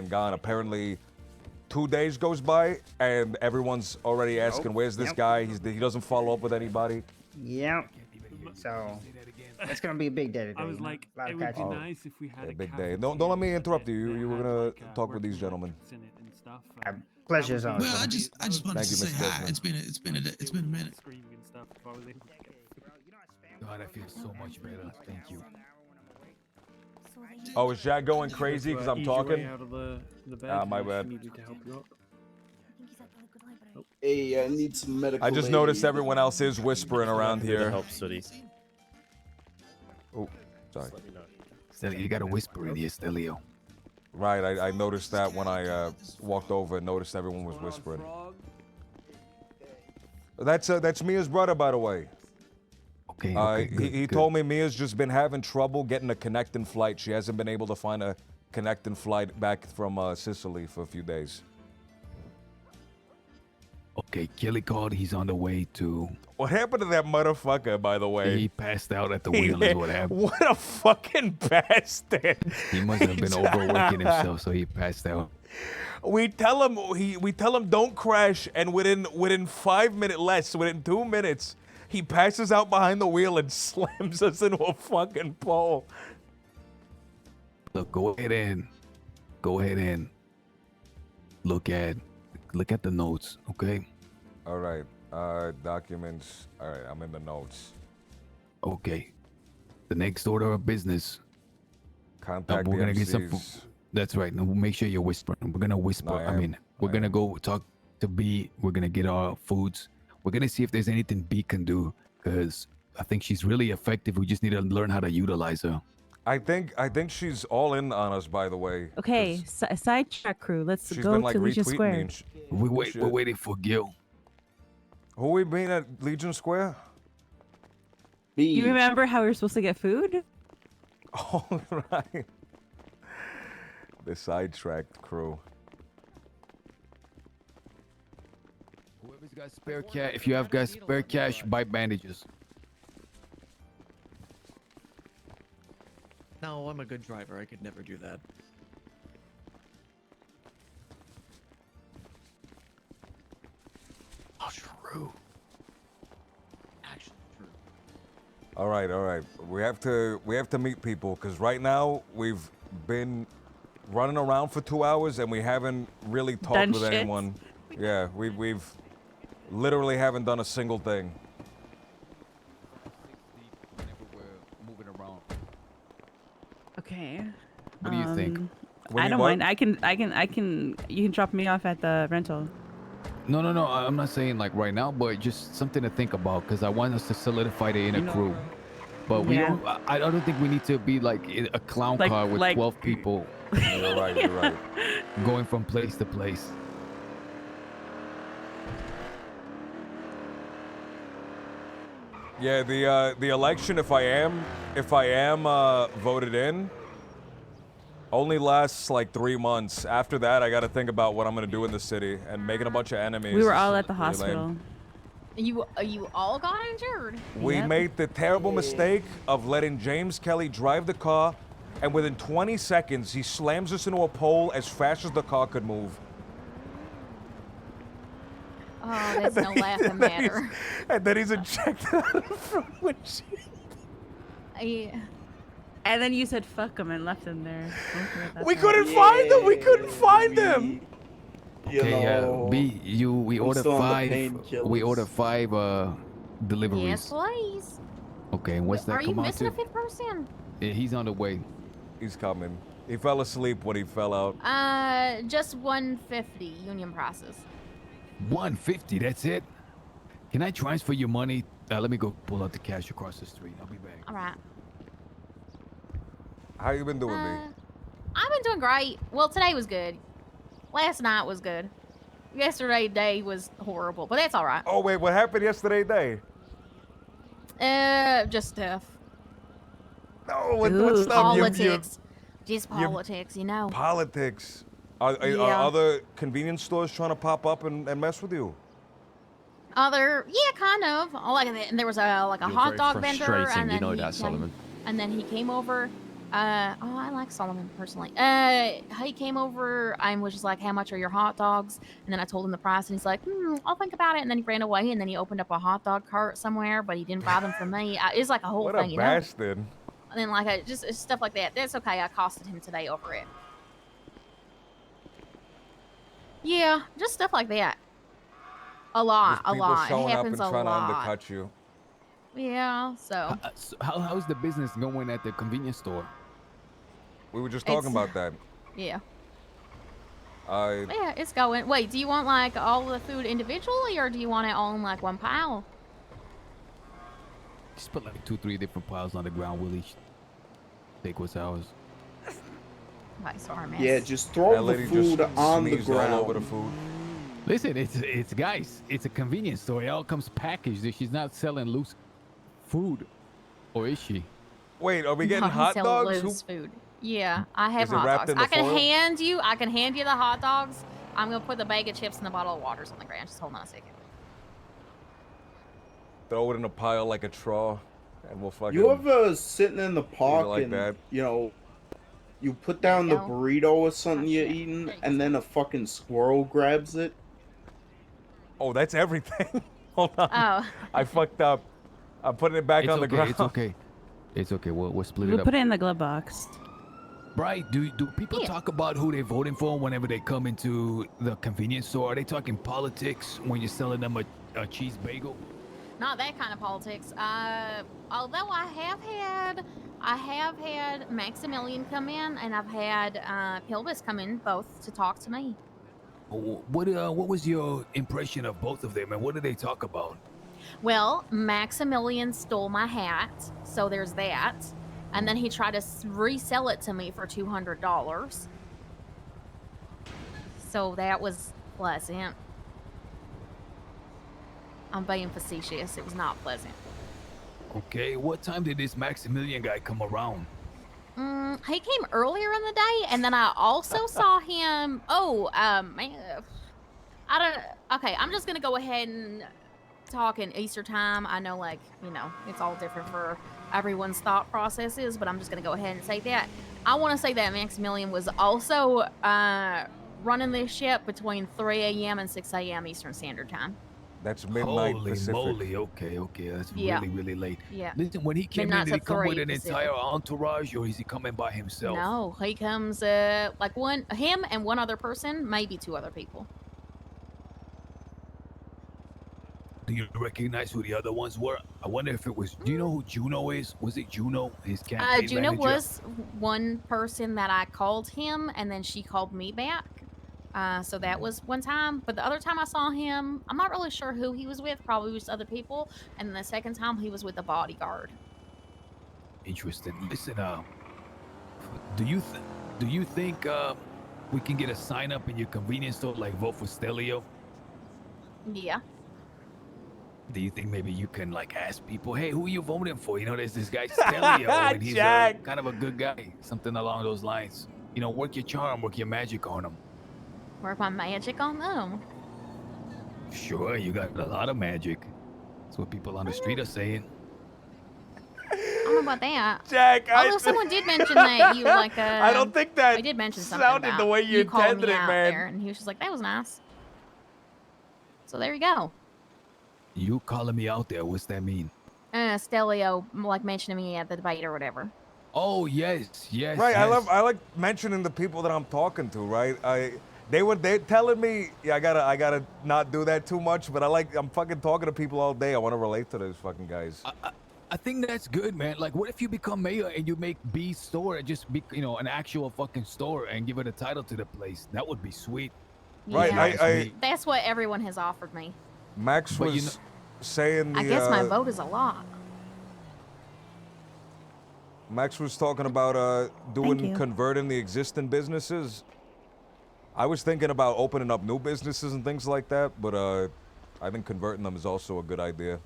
gone. Apparently, 2 days goes by and everyone's already asking, "Where's this guy? He doesn't follow up with anybody." Yep. So it's gonna be a big day today. I was you know? like, A lot it of would be catching up. nice if we had a Big cafe day. Don't let me interrupt you. You were gonna talk with these gentlemen. in it and stuff. Pleasure's ours. Well, I just wanted Thank to you, say Mr. hi. Desmond. It's been a minute. Screaming and stuff. If I was able to get God, I feel so much better. Thank you. Oh, is Jack going crazy because I'm talking? Out of the bed, My if bad. she needed to help you up. Hey, I need some medical. I just noticed everyone else is whispering around here. Help City. Oh, sorry. Stelio, you gotta whisper in here, Stelio. Right, I noticed that when I walked over and noticed everyone was whispering. That's Mia's brother, by the way. Okay, he told me Mia's just been having trouble getting a connecting flight. She hasn't been able to find a connecting flight back from Sicily for a few days. Okay, Kelly called. He's on the way to. What happened to that motherfucker, by the way? He passed out at the wheel is what happened. What a fucking bastard. He must have been overworking himself, so he passed out. We tell him don't crash, and within 5 minutes less, within 2 minutes, he passes out behind the wheel and slams us into a fucking pole. Look, go ahead and look at the notes, okay? All right. Documents. All right, I'm in the notes. Okay. The next order of business. Contact we're the gonna get some. MCs. That's right. Now make sure you're whispering. We're gonna whisper. We're gonna go talk to B. We're gonna get our foods. We're gonna see if there's anything B can do, because I think she's really effective. We just need to learn how to utilize her. I think she's all in on us, by the way. Okay, sidetrack crew. Let's She's go been like to Legion retweeting me Square. and We're waiting for Gil. Who we mean at Legion Square? You remember how we were supposed to get food? Oh, right. The sidetracked crew. Whoever's got spare cash, if you have got spare cash, buy bandages. No, I'm a good driver. I could never do that. Oh, true. Actually, true. All right. We have to meet people because right now we've been running around for 2 hours and we haven't really talked Done with shit? anyone. Yeah, we've literally haven't done a single thing. Okay. What do you think? I don't mind. I can. You can drop me off at the rental. No. I'm not saying like right now, but just something to think about because I want us to solidify the inner crew. But we Yeah. don't. I don't think we need to be like in a clown car with 12 people. You're right. Going from place to place. Yeah, the election, if I am voted in, only lasts like 3 months. After that, I got to think about what I'm gonna do in the city, and making a bunch of enemies. We were is all at the really hospital. lame. You all got injured. We made the terrible mistake of letting James Kelly drive the car, and within 20 seconds, he slams us into a pole as fast as the car could move. Oh, that's no laughing matter. And then he's ejected out of the front windshield. And then you said fuck him and left him there. We couldn't find them. We couldn't find them. Okay, B, we ordered still on the 5. painkillers. We ordered 5 deliveries. Yes, please. Okay, and what's that Are you come out missing to? a fifth person? Yeah, he's on the way. He's coming. He fell asleep when he fell out. Just 150 union process. 150, that's it? Can I transfer your money? Let me go pull out the cash across the street. I'll be back. All right. How you been doing, B? I've been doing great. Well, today was good. Last night was good. Yesterday day was horrible, but that's all right. Oh wait, what happened yesterday day? Just stuff. No, what stuff? Politics. Just politics, you know. Politics. Are Yeah. other convenience stores trying to pop up and mess with you? Yeah, kind of. Like, there was a You're hot very dog vendor, frustrating, and you then know he that, came, Solomon. and then he came over. I like Solomon personally. He came over and was just like, "How much are your hot dogs?" And then I told him the price, and he's like, "I'll think about it." And then he ran away, and then he opened up a hot dog cart somewhere, but he didn't buy them from me. It's like a whole What thing, a you know. bastard. And then like just stuff like that. That's okay. I accosted him today over it. Yeah, just stuff like that. A lot, Just a people lot. It showing up and happens a trying to lot. undercut you. Yeah, so. How's the business going at the convenience store? We were just talking It's- about that. Yeah. I Yeah, it's going. Wait, do you want like all the food individually, or do you want it all in like one pile? Just put like 2-3 different piles on the ground. We'll each take what's ours. Right, sorry, man. Yeah, just throw the lady food just on the sneezed all ground. over the food. Listen, it's guys, it's a convenience store. It all comes packaged. She's not selling loose food, or is she? Wait, are we No, getting he hot sells dogs? loose food. Yeah, I have Is it hot wrapped dogs. in the I can foil? hand you the hot dogs. I'm gonna put the bag of chips and the bottle of waters on the ground. Just hold on a second. Throw it in a pile like a straw, and we'll fucking. You ever sitting in the park like and that? you know, you put down the go. burrito or something you're eating, and then a fucking squirrel grabs it? Oh, that's everything. Hold on. Oh. I fucked up. I'm putting it back It's on the okay, ground. It's okay. It's okay. We'll split it We'll up. put it in the glove box. Bright, do people talk about who they're voting for whenever they come into the convenience store? Are they talking politics when you're selling them a cheese bagel? Not that kind of politics. Although I have had Maximilian come in, and I've had Pilvis come in, both to talk to me. What was your impression of both of them, and what did they talk about? Well, Maximilian stole my hat, so there's that. And then he tried to resell it to me for $200. So that was pleasant. I'm being facetious. It was not pleasant. Okay, what time did this Maximilian guy come around? He came earlier in the day, and then I also saw him. Man, I don't. Okay, I'm just gonna go ahead and talk in Easter time. I know, like, you know, it's all different for everyone's thought processes, but I'm just gonna go ahead and say that. I want to say that Maximilian was also running this ship between 3 a.m. and 6 a.m. Eastern Standard Time. That's midnight Holy Pacific. moly, okay, that's Yeah. really late. Yeah. Listen, when he came Midnight in, did to he come 3 with an Pacific. entire entourage, or is he coming by himself? No, he comes like him and one other person, maybe 2 other people. Do you recognize who the other ones were? I wonder if it was. Do you know who Juno is? Was it Juno, his campaign Juno manager? was one person that I called him, and then she called me back. So that was one time. But the other time I saw him, I'm not really sure who he was with. Probably just other people. And then the second time he was with a bodyguard. Interesting. Listen, do you think we can get a sign up in your convenience store like vote for Stelio? Yeah. Do you think maybe you can like ask people, hey, who are you voting for? You know, there's this guy Stelio, and he's Jack. kind of a good guy, something along those lines. You know, work your charm, work your magic on him. Work my magic on them. Sure, you got a lot of magic. That's what people on the street are saying. I don't know about that. Jack, Although someone did mention that you like I don't think that I did mention something sounded about the way you called intended me it, out man. there, and he was just like, that was nice. So there you go. You calling me out there, what's that mean? Stelio like mentioning me at the debate or whatever. Oh, yes. Right, yes. I like mentioning the people that I'm talking to, right? They telling me, yeah, I gotta not do that too much, but I'm fucking talking to people all day. I want to relate to those fucking guys. I think that's good, man. Like, what if you become mayor and you make B's store and just be, you know, an actual fucking store and give it a title to the place? That would be sweet. Right, Yeah, that's what everyone has offered me. Max But was you know- saying the. I guess my vote is a lot. Max was talking about you. converting the existing businesses. I was thinking about opening up new businesses and things like that, but I think converting them is also a good idea.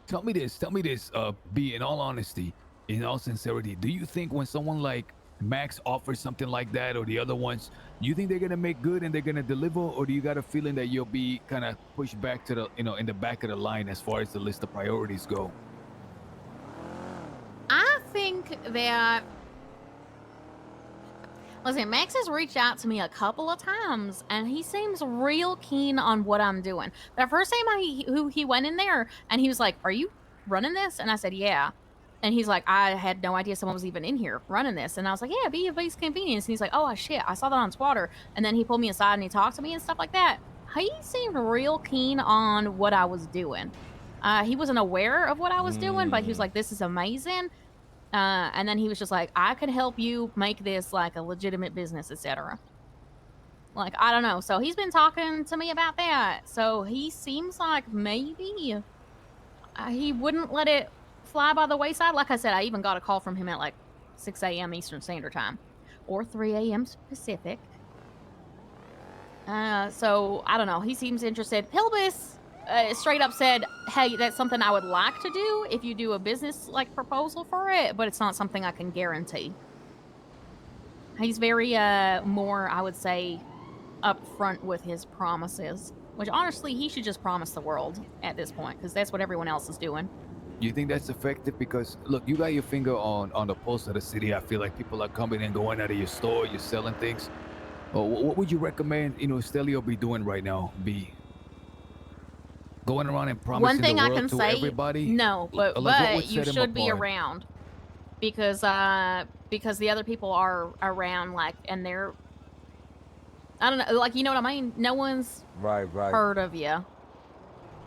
Tell me this, B, in all honesty, in all sincerity, do you think when someone like Max offers something like that, or the other ones, do you think they're gonna make good and they're gonna deliver, or do you got a feeling that you'll be kind of pushed back to the, in the back of the line as far as the list of priorities go? I think that. Listen, Max has reached out to me a couple of times, and he seems real keen on what I'm doing. The first time he went in there, and he was like, "Are you running this?" And I said, "Yeah." And he's like, "I had no idea someone was even in here running this." And I was like, "Yeah, be a base convenience." And he's like, "Oh shit, I saw that on Twitter." And then he pulled me aside and he talked to me and stuff like that. He seemed real keen on what I was doing. He wasn't aware of what I was doing, but he was like, "This is amazing." And then he was just like, "I could help you make this like a legitimate business, etc." Like, I don't know. So he's been talking to me about that. So he seems like maybe he wouldn't let it fly by the wayside. Like I said, I even got a call from him at like 6 a.m. Eastern Standard Time or 3 a.m. Pacific. So I don't know. He seems interested. Pilbus straight up said, "Hey, that's something I would like to do if you do a business like proposal for it, but it's not something I can guarantee." He's very more, I would say, upfront with his promises, which honestly he should just promise the world at this point, because that's what everyone else is doing. You think that's effective? Because look, you got your finger on the pulse of the city. I feel like people are coming and going out of your store. You're selling things. What would you recommend, Stelio be doing right now? Be going around and promising One thing the I world can to say, everybody? no, but Like, what would you set him should be apart? around, because the other people are around, like, and they're, I don't know, like, you know what I mean? No one's Right. heard of you.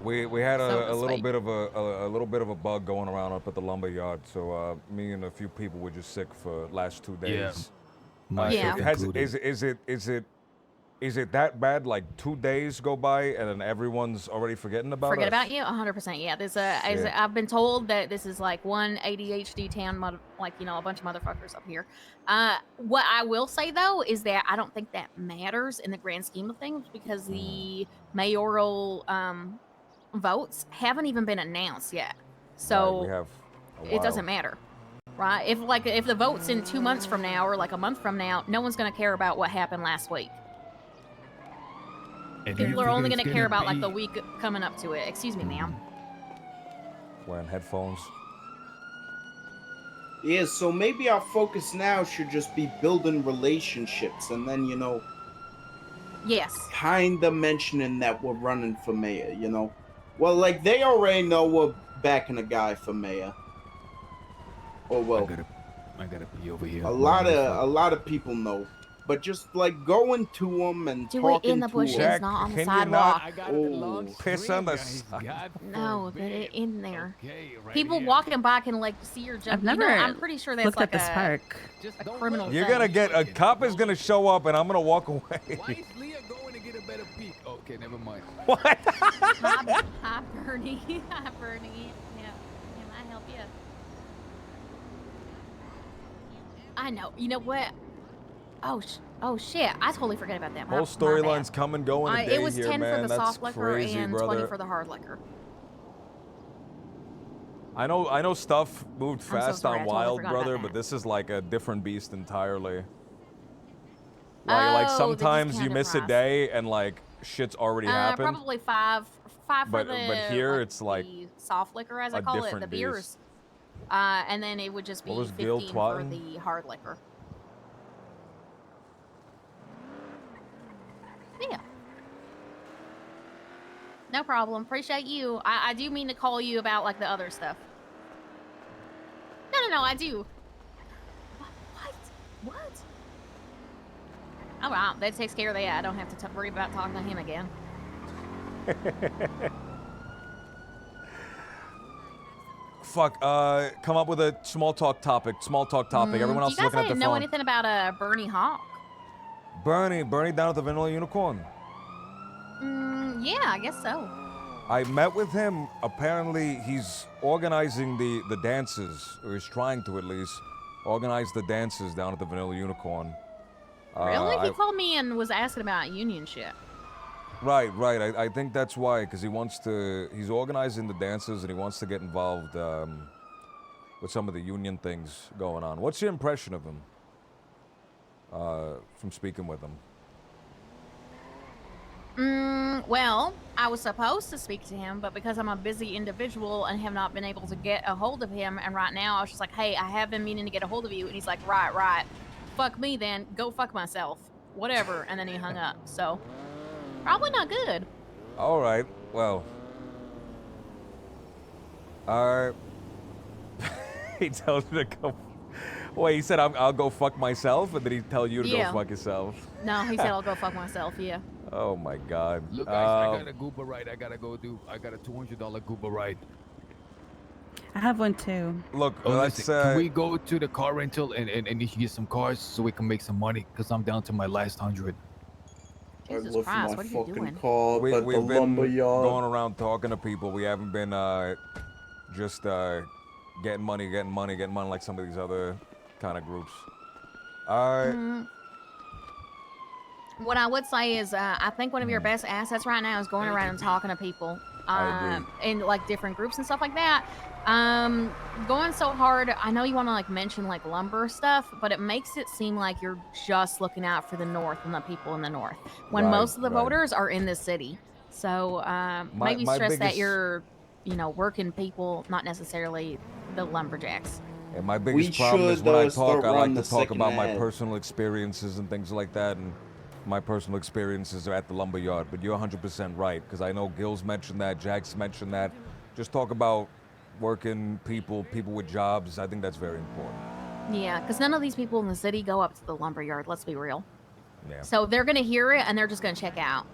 We had So a to little speak. bit of a little bit of a bug going around up at the lumber yard. So me and a few people were just sick for last 2 days. myself Is it that bad? Like 2 days go by and then everyone's already forgetting about Forget us? about you, 100%. Yeah, Shit. I've been told that this is like one ADHD town, like, a bunch of motherfuckers up here. What I will say though is that I don't think that matters in the grand scheme of things, because the mayoral votes haven't even been announced yet. So we have a it while. doesn't matter, right? If the vote's in 2 months from now or like a month from now, no one's gonna care about what happened last week. And do you People are think only it's gonna care about like be- the week coming up to it. Excuse me, ma'am. Wearing headphones. Yeah, so maybe our focus now should just be building relationships, and then, Yes. kinda mentioning that we're running for mayor, Well, like, they already know we're backing a guy for mayor. Or, well, I gotta be over here. a lot of people know. But just, like, going to them and Do it talking in the to bushes, them. not on the can you sidewalk. not piss on the side? No, get it in there. People walking by can like see your jump. I've never I'm pretty sure that's looked like at this park. a criminal. You're thing. gonna get a cop is gonna show up and I'm gonna walk away. Why is Leah going to get a better peek? Okay, never mind. Hi, Bernie. Hi, Bernie. Yeah, can I help you? I know. You know what? Oh shit! I totally forgot about that. Whole storyline's come and go in a day It was here, 10 man. for the That's soft liquor crazy, and brother. 20 for the hard liquor. I know stuff moved I'm so fast sorry, I on totally Wild, forgot brother, about but this is like a different beast entirely. Like Oh, this is sometimes you Canada miss a Frost. day and like shit's already happened. Probably five for But the here it's like the soft liquor, as I a call it, the different beers. beast. And then it would just be What was 15 Gil for twatting? the hard liquor. Yeah. No problem. Appreciate you. I do mean to call you about like the other stuff. No, I do. What? Oh, wow. That takes care of that. I don't have to worry about talking to him again. Fuck. Come up with a small talk topic. Everyone else is you guys looking at didn't their know phone. anything about Bernie Hawk? Bernie down at the Vanilla Unicorn. Yeah, I guess so. I met with him. Apparently, he's organizing the dances, or he's trying to at least, organize the dances down at the Vanilla Unicorn. Really? He I- called me and was asking about union shit. Right. I think that's why, because he's organizing the dances and he wants to get involved with some of the union things going on. What's your impression of him from speaking with him? Well, I was supposed to speak to him, but because I'm a busy individual and have not been able to get a hold of him, and right now I was just like, hey, I have been meaning to get a hold of you, and he's like, right. Fuck me then. Go fuck myself. Whatever. And then he hung up. So, probably not good. All right. Well. He tells you to go. Wait, he said I'll go fuck myself, and then he tell you to Yeah. go fuck yourself. No, he said I'll go fuck myself, yeah. Oh my God. Look, guys, I got a Gooba ride. I got a $200 Gooba ride. I have one too. Look, listen, can we go to the car rental and you can get some cars so we can make some money? Because I'm down to my last 100. Jesus I love Christ, my what are you fucking doing? car, We've but the been lumberyard. going around talking to people. We haven't been just getting money like some of these other kind of groups. What I would say is, I think one of your best assets right now is going around and talking to people, I in like different groups and stuff like that. Going so hard, I know you want to like mention like lumber stuff, but it makes it seem like you're just looking out for the North and the people in the North, when Right, most of the right. voters are in this city. So maybe my stress that biggest- you're, working people, not necessarily the lumberjacks. And my We biggest problem is should, when I start talk, I like running to the talk second about my ad. personal experiences and things like that. And my personal experiences are at the lumberyard. But you're 100% right, because I know Gil's mentioned that, Jack's mentioned that. Just talk about working people with jobs. I think that's very important. Yeah, because none of these people in the city go up to the lumberyard. Let's be real. Yeah. So they're gonna hear it and they're just gonna check out.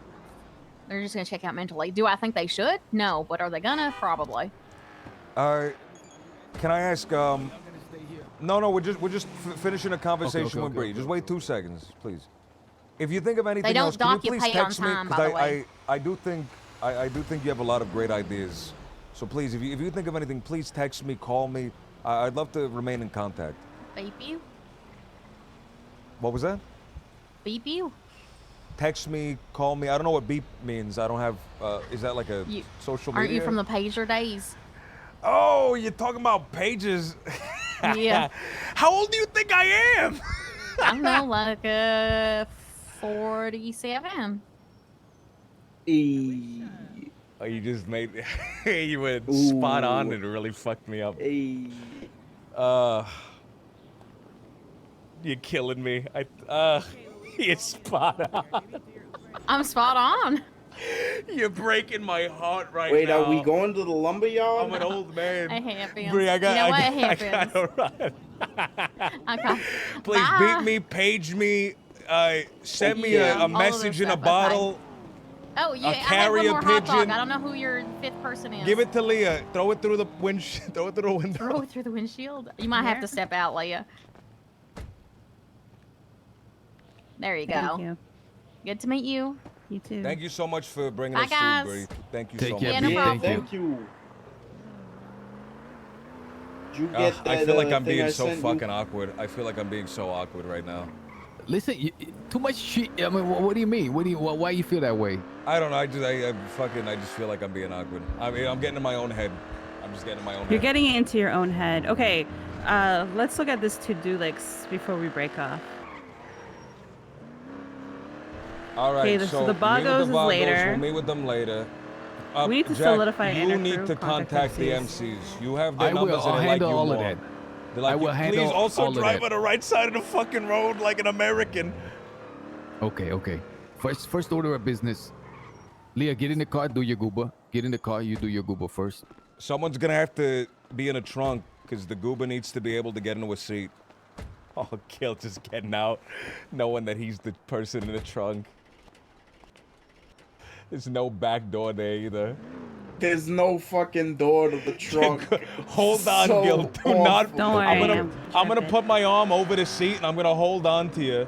They're just gonna check out mentally. Do I think they should? No, but are they gonna? Probably. Can I ask? No, we're just finishing a conversation with Bree. Just wait 2 seconds, please. If you think of anything don't else, can you dock you please pay on text me? time, by the way. I do think you have a lot of great ideas. So please, if you think of anything, please text me, call me. I'd love to remain in contact. Beep you? What was that? Beep you? Text me, call me. I don't know what beep means. I don't have. Is that like a social media? Aren't you from the pager days? Oh, you're talking about pages. Yeah. How old do you think I am? I don't know, like 47. Oh, you just made. You went spot on and it really fucked me up. You're killing me. You're spot on. I'm spot on. You're breaking my heart right Wait, now. are we going to the lumberyard? I'm an old man. I have been. Bree, I got. You know what? I It gotta happens. run. Okay. Please Bye. beat me, page me, send me Yeah, a all of message their in a stuff, that's fine. bottle. Oh, yeah. I have carrier one more hot dog. pigeon. I don't know who your fifth person is. Give it to Leah. Throw it through the Throw it through the window. Throw it through the windshield. You might have to step out, Leah. There you go. Thank you. Good to meet you. You too. Thank you so much for bringing Bye, us guys. food, Bree. Thank you Take so care, much. Yeah, no Bree. problem. Thank you. Did you get that, I feel like I'm thing being I so sent you? fucking awkward. I feel like I'm being so awkward right now. Listen, too much shit. I mean, what do you mean? Why you feel that way? I don't know. I just feel like I'm being awkward. I mean, I'm getting in my own head. I'm just getting in my own You're head. getting it into your own head. Okay, let's look at this to-do list before we break off. All right, Okay, so the Vagos is Vagos, later. We'll meet with them later. We need to Jack, solidify You inner need crew, to contact the contact MCs. You have their I will. numbers I'll and they like handle you all of more. that. They like I will you. handle Please also all of drive that. on the right side of the fucking road like an American. Okay. First order of business. Leah, get in the car, do your gooba. Get in the car, you do your gooba first. Someone's gonna have to be in a trunk because the goober needs to be able to get into a seat. Oh, Gil just getting out, knowing that he's the person in the trunk. There's no back door there either. There's no fucking door to the trunk. Hold on, So Gil. Do not. awful. Don't worry, I'm gonna put my arm over the seat and I'm gonna hold on to you.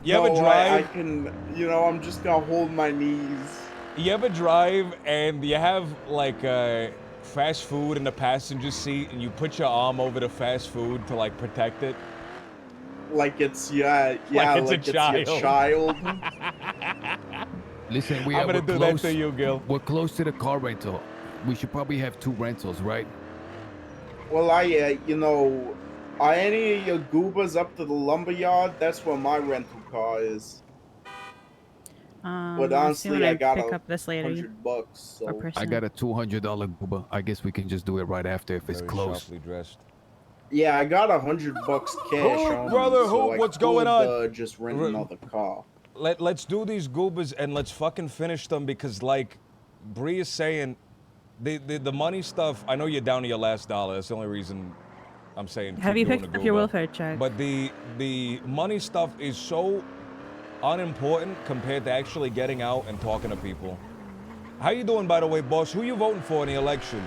You ever No, drive? I can, I'm just gonna hold my knees. You ever drive and you have like fast food in the passenger seat and you put your arm over the fast food to like protect it? Like it's like it's your child. Listen, I'm gonna we're do close, that to you, Gil. We're close to the car rental. We should probably have 2 rentals, right? Well, are any of your goobers up to the lumberyard? That's where my rental car is. But I'm assuming honestly, I I'd got pick up this lady. $100. So Or person. I got a $200 Uber. I guess we can just do it right after if it's Very close. sharply dressed. yeah, I got $100 cash on me, brother, so I what's going on? could, just rent another car. Let's do these goobers and let's fucking finish them because like Bree is saying, the money stuff. I know you're down to your last dollar. That's the only reason I'm saying. Have keep you doing picked the up your goober. welfare check? But the money stuff is so unimportant compared to actually getting out and talking to people. How you doing, by the way, boss? Who you voting for in the election?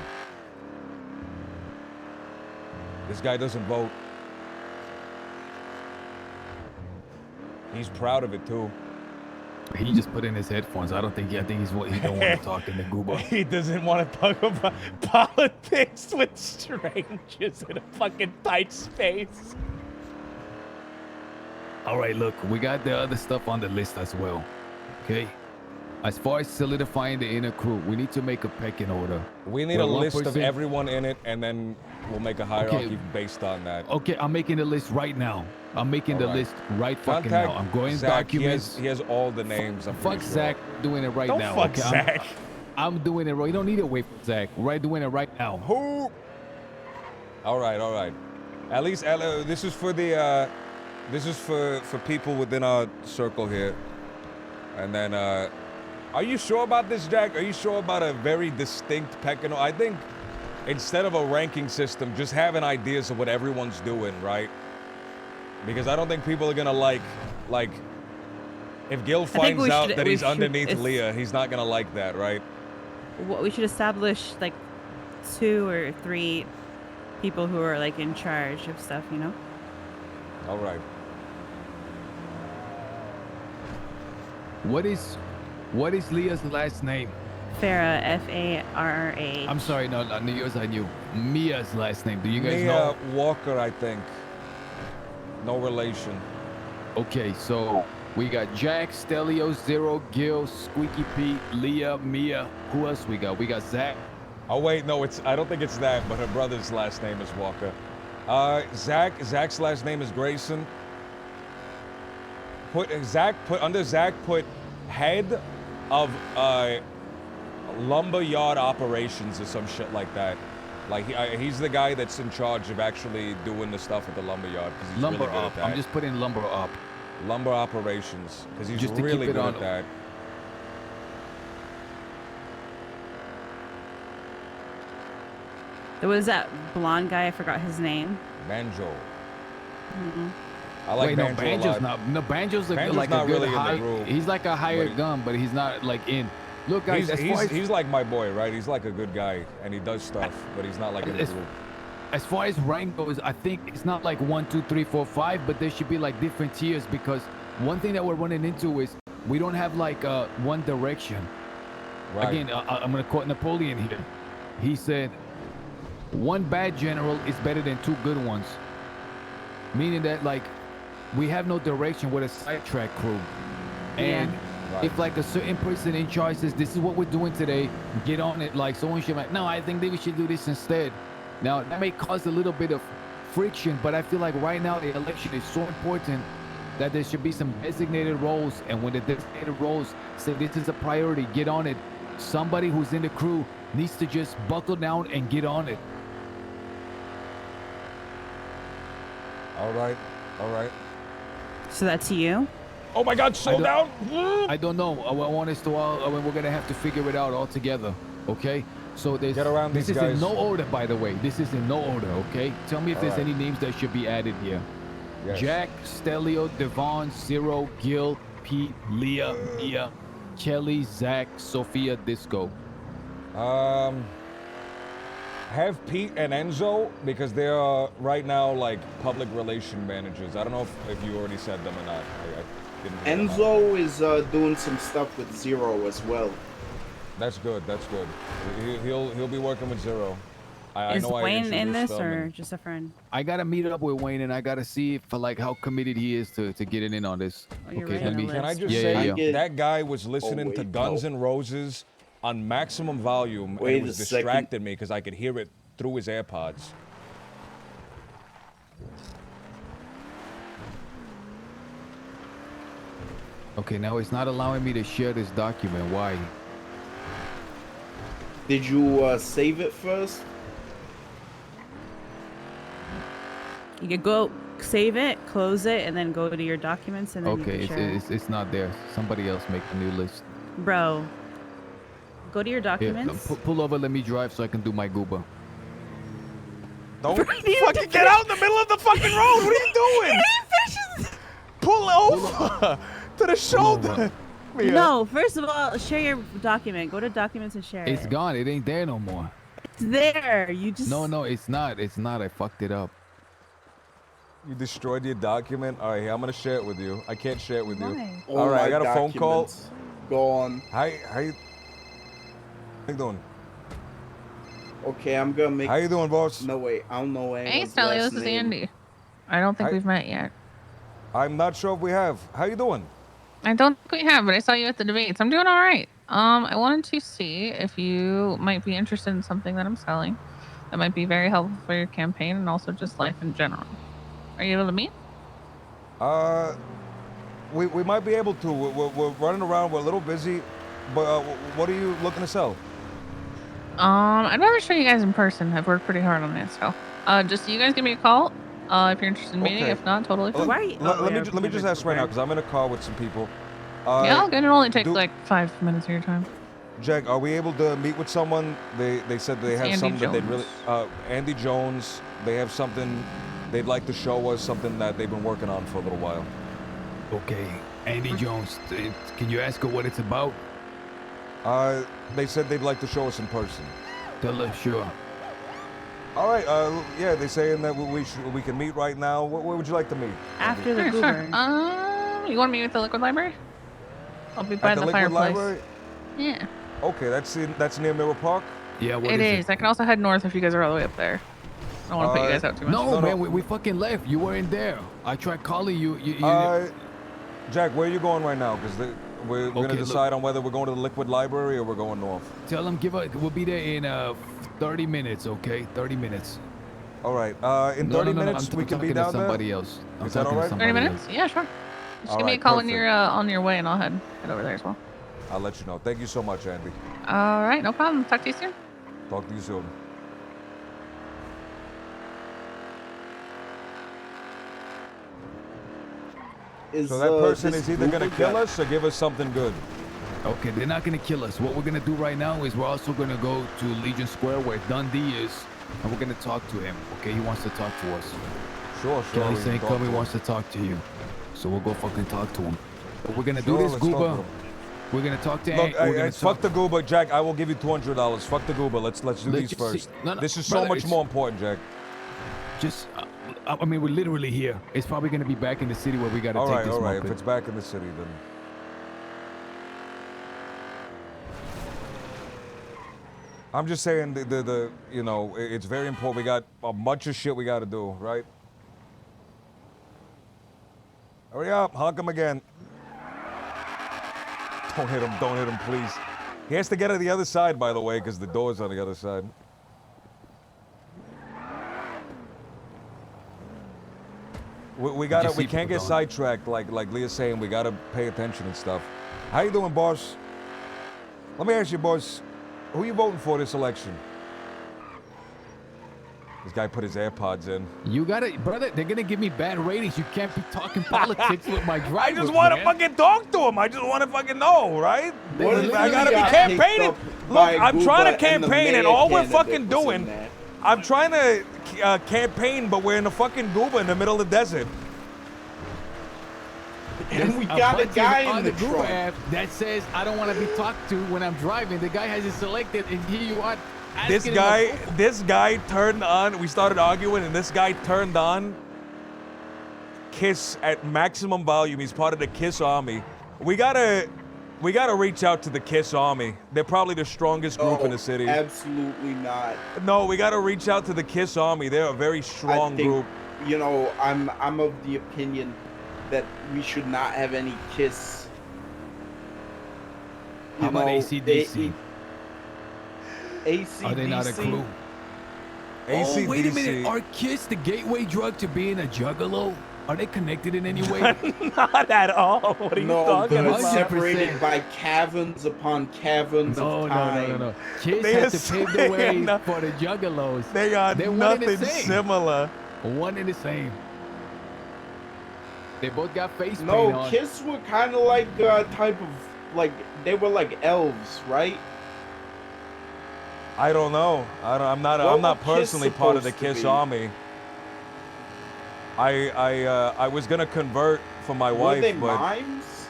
This guy doesn't vote. He's proud of it too. He just put in his headphones. I think he don't want to talk in the Goober. He doesn't want to talk about politics with strangers in a fucking tight space. All right, look, we got the other stuff on the list as well. Okay. As far as solidifying the inner crew, we need to make a pecking order. We need Where a one list of person- everyone in it, and then we'll make a hierarchy based on that. Okay, I'm making the list right now. I'm making the All right. list right fucking Contact now. I'm going Zach. documents. He has all the names. I'm Fuck pretty sure. Zach doing it right Don't now. fuck okay? Zach. I'm doing it right. You don't need to wait for Zach. We're doing it right now. Who? All right. At least this is for the this is for people within our circle here. And then are you sure about this, Jack? Are you sure about a very distinct pecking order? I think instead of a ranking system, just having ideas of what everyone's doing, right? Because I don't think people are gonna like if Gil think finds we out should- that we he's should- underneath it's- Leah, he's not gonna like that, right? What we should establish like 2 or 3 people who are like in charge of stuff, you know? All right. What is Leah's last name? Farah, Farra. I'm sorry, no, yours I knew. Mia's last name. Do you guys Mia know? Walker, I think. No relation. Okay, so we got Jack, Stelio, Zero, Gil, Squeaky Pete, Leah, Mia. Who else we got? We got Zach. Oh wait, no, I don't think it's that, but her brother's last name is Walker. Zach's last name is Grayson. Put head of lumberyard operations or some shit like that. Like he's the guy that's in charge of actually doing the stuff at the lumberyard because he's Lumber really good up. at that. I'm just putting lumber up. Lumber operations because he's Just to keep really it good on- at that. There was that blonde guy, I forgot his name. Banjo. Mhm. I like Wait, Banjo no, Banjo's a lot. not. No, Banjo's like Banjo's a not good really in the high. group, He's like a hired but- gun, but he's not like in. Look, guys, He's like my boy, right? He's like a good guy, and he does stuff, but he's not like in the As- group. As far as rank goes, I think it's not like 1, 2, 3, 4, 5, but there should be like different tiers because one thing that we're running into is we don't have like one direction. Right. Again, I'm gonna quote Napoleon here. He said, "One bad general is better than 2 good ones," meaning that like we have no direction with a sidetrack crew, and Right. if like a certain person in charge says, "This is what we're doing today," get on it. Like someone should like, "No, I think that we should do this instead." Now that may cause a little bit of friction, but I feel like right now the election is so important that there should be some designated roles, and when the designated roles say this is a priority, get on it. Somebody who's in the crew needs to just buckle down and get on it. All right. So that's you? Oh my God, slow down. I don't know. I want us to all. We're gonna have to figure it out all together. Okay. So there's. Get around this these is in guys. no order, by the way. This is in no order. Okay. Tell me if All there's right. any names that should be added here. Yes. Jack, Stelio, Devon, Zero, Gil, Pete, Leah, Mia, Kelly, Zach, Sophia, Disco. Have Pete and Enzo because they are right now like public relation managers. I don't know if you already said them or not. I didn't hear them out. Enzo is doing some stuff with Zero as well. That's good. That's good. He'll be working with Zero. I Is know I Wayne in introduced this them or and- just a friend? I gotta meet up with Wayne and I gotta see for like how committed he is to getting in on this. Oh, you're okay, right let on me. the Can I list. just Yeah, say yeah, yeah. that guy was listening to wait, Guns no. N' Roses on maximum volume, and Wait it a was second. distracted me because I could hear it through his AirPods. Okay, now it's not allowing me to share this document. Why? Did you save it first? You could go save it, close it, and then go to your documents, and then Okay, you can share it. it's not there. Somebody else make a new list. Bro, go to your Here, documents. pull over. Let me drive so I can do my gooba. Don't fucking get out in the middle of the fucking road. What are you doing? Pull over to the shoulder. Mia. No, first of all, share your document. Go to documents and share It's it. gone. It ain't there no more. It's there. You just No, it's not. It's not. I fucked it up. You destroyed your document. All right, here, I'm gonna share it with you. I can't share it with you. Why? All All right, I my got a phone call. documents Gone. How you doing? Okay, I'm gonna make. How you doing, boss? No wait, I don't know Hey, anyone's Stelly, last this is name. Andy. I don't think Hi. we've met yet. I'm not sure if we have. How you doing? I don't think we have, but I saw you at the debates. I'm doing all right. I wanted to see if you might be interested in something that I'm selling that might be very helpful for your campaign and also just life in general. Are you able to meet? We might be able to. We're running around. We're a little busy. But what are you looking to sell? I'd rather show you guys in person. I've worked pretty hard on this, so just you guys give me a call if you're interested in meeting. Okay. If not, totally fine. Let me just ask right now because I'm in a car with some people. Yeah, all good. It'll only take like 5 minutes of your time. Jack, are we able to meet with someone? They said they It's have Andy something that they'd really. Jones. Andy Jones. They have something they'd like to show us, something that they've been working on for a little while. Okay, Andy Jones. Can you ask her what it's about? They said they'd like to show us in person. Tell her, sure. All right. Yeah, they're saying that we can meet right now. Where would you like to meet? After the Sure, Goober. sure. You want to meet at the Liquid Library? I'll be by At the Liquid fireplace. Library? Yeah. Okay, that's near Mirror Park. Yeah, what It is. I can also head north if you guys are all the way up there. I don't want to put you guys out too much. No, man, we fucking left. You weren't there. I tried calling you. Jack, where are you going right now? Because we're gonna Okay, decide on whether we're going to the Liquid Library or we're going north. Tell them we'll be there in 30 minutes, okay? 30 minutes. All right. In No, 30 no, no, minutes I'm we can be talking to down there. somebody else. I'm Is that talking all to right? 30 somebody minutes? else. Yeah, sure. Just All give me a right, call when perfect. you're on your way, and I'll head over there as well. I'll let you know. Thank you so much, Andy. All right, no problem. Talk to you soon. Talk to you soon. So that person is either gonna kill us or give us something good. Okay, they're not gonna kill us. What we're gonna do right now is we're also gonna go to Legion Square where Dundee is, and we're gonna talk to him. Okay, he wants to talk to us. Sure. Kelly we St. can talk Cubby to wants to talk to you, so we'll go fucking talk to him. But we're gonna Sure, do this, let's talk to Gooba. him. We're gonna talk to. Look, we're gonna fuck the Gooba, Jack. I will give you $200. Fuck the Gooba. Let's do Let's these just first. see- no, no, this is so brother, much it's- more important, Jack. Just, I mean, we're literally here. It's probably gonna be back in the city where we gotta All take right, this all right. moped. If it's back in the city, then. I'm just saying the you know it's very important. We got a bunch of shit we got to do, right? Hurry up, honk him again. Don't hit him, please. He has to get to the other side, by the way, because the door's on the other side. We gotta, we can't get sidetracked like Leah's saying. We gotta pay attention and stuff. How you doing, boss? Let me ask you, boss, who you voting for this election? This guy put his AirPods in. You gotta, brother. They're gonna give me bad ratings. You can't be talking politics with my driver. I just want to man. fucking talk to him. I just want to fucking know, right? What if I gotta he be got campaigning. picked up Look, by I'm trying to Gooba and the campaign, and mayor all we're candidate fucking was in doing, that? I'm trying to campaign, but we're in the fucking Gooba in the middle of the desert. And we A got a button guy on in the the Google trunk. app that says I don't want to be talked to when I'm driving. The guy has it selected, and here you are. This guy turned on. We started arguing, and this guy turned on Kiss at maximum volume. He's part of the Kiss army. We gotta We gotta reach out to the KISS Army. They're probably the strongest group in the city. Absolutely not. No, we gotta reach out to the KISS Army. They're a very strong I think, group. You know, I'm of the opinion that we should not have any KISS. How about AC/DC? AC/DC. Are they not a crew? Oh, wait a minute. Are KISS the gateway drug to being a juggalo? Are they connected in any way? Not at all. What are you talking they're about? separated by caverns upon caverns of time. No. KISS They had are to pave the way saying that- for the juggalos. They are They're one and the nothing same. similar. One and the same. They both got face paint No, on. KISS were kind of like a type of like they were like elves, right? I don't know. I'm not What not were KISS personally part of the supposed to KISS be? Army. I was gonna convert for my Were wife, they but mimes?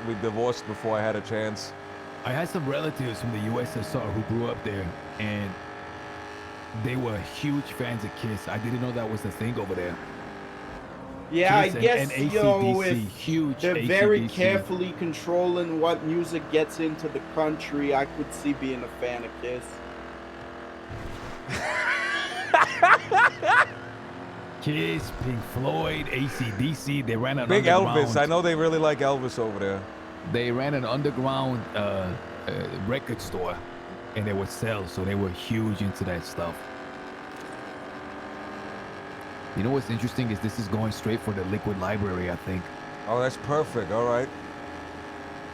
we divorced before I had a chance. I had some relatives from the USSR who grew up there, and they were huge fans of KISS. I didn't know that was the thing over there. Yeah, KISS I guess and you know AC/DC, if huge they're very AC/DC. carefully controlling what music gets into the country, I could see being a fan of KISS. KISS, Pink Floyd, AC/DC. They ran an Big underground. Elvis. I know they really like Elvis over there. They ran an underground record store, and they would sell. So they were huge into that stuff. You know what's interesting is this is going straight for the Liquid Library, I think. Oh, that's perfect. All right.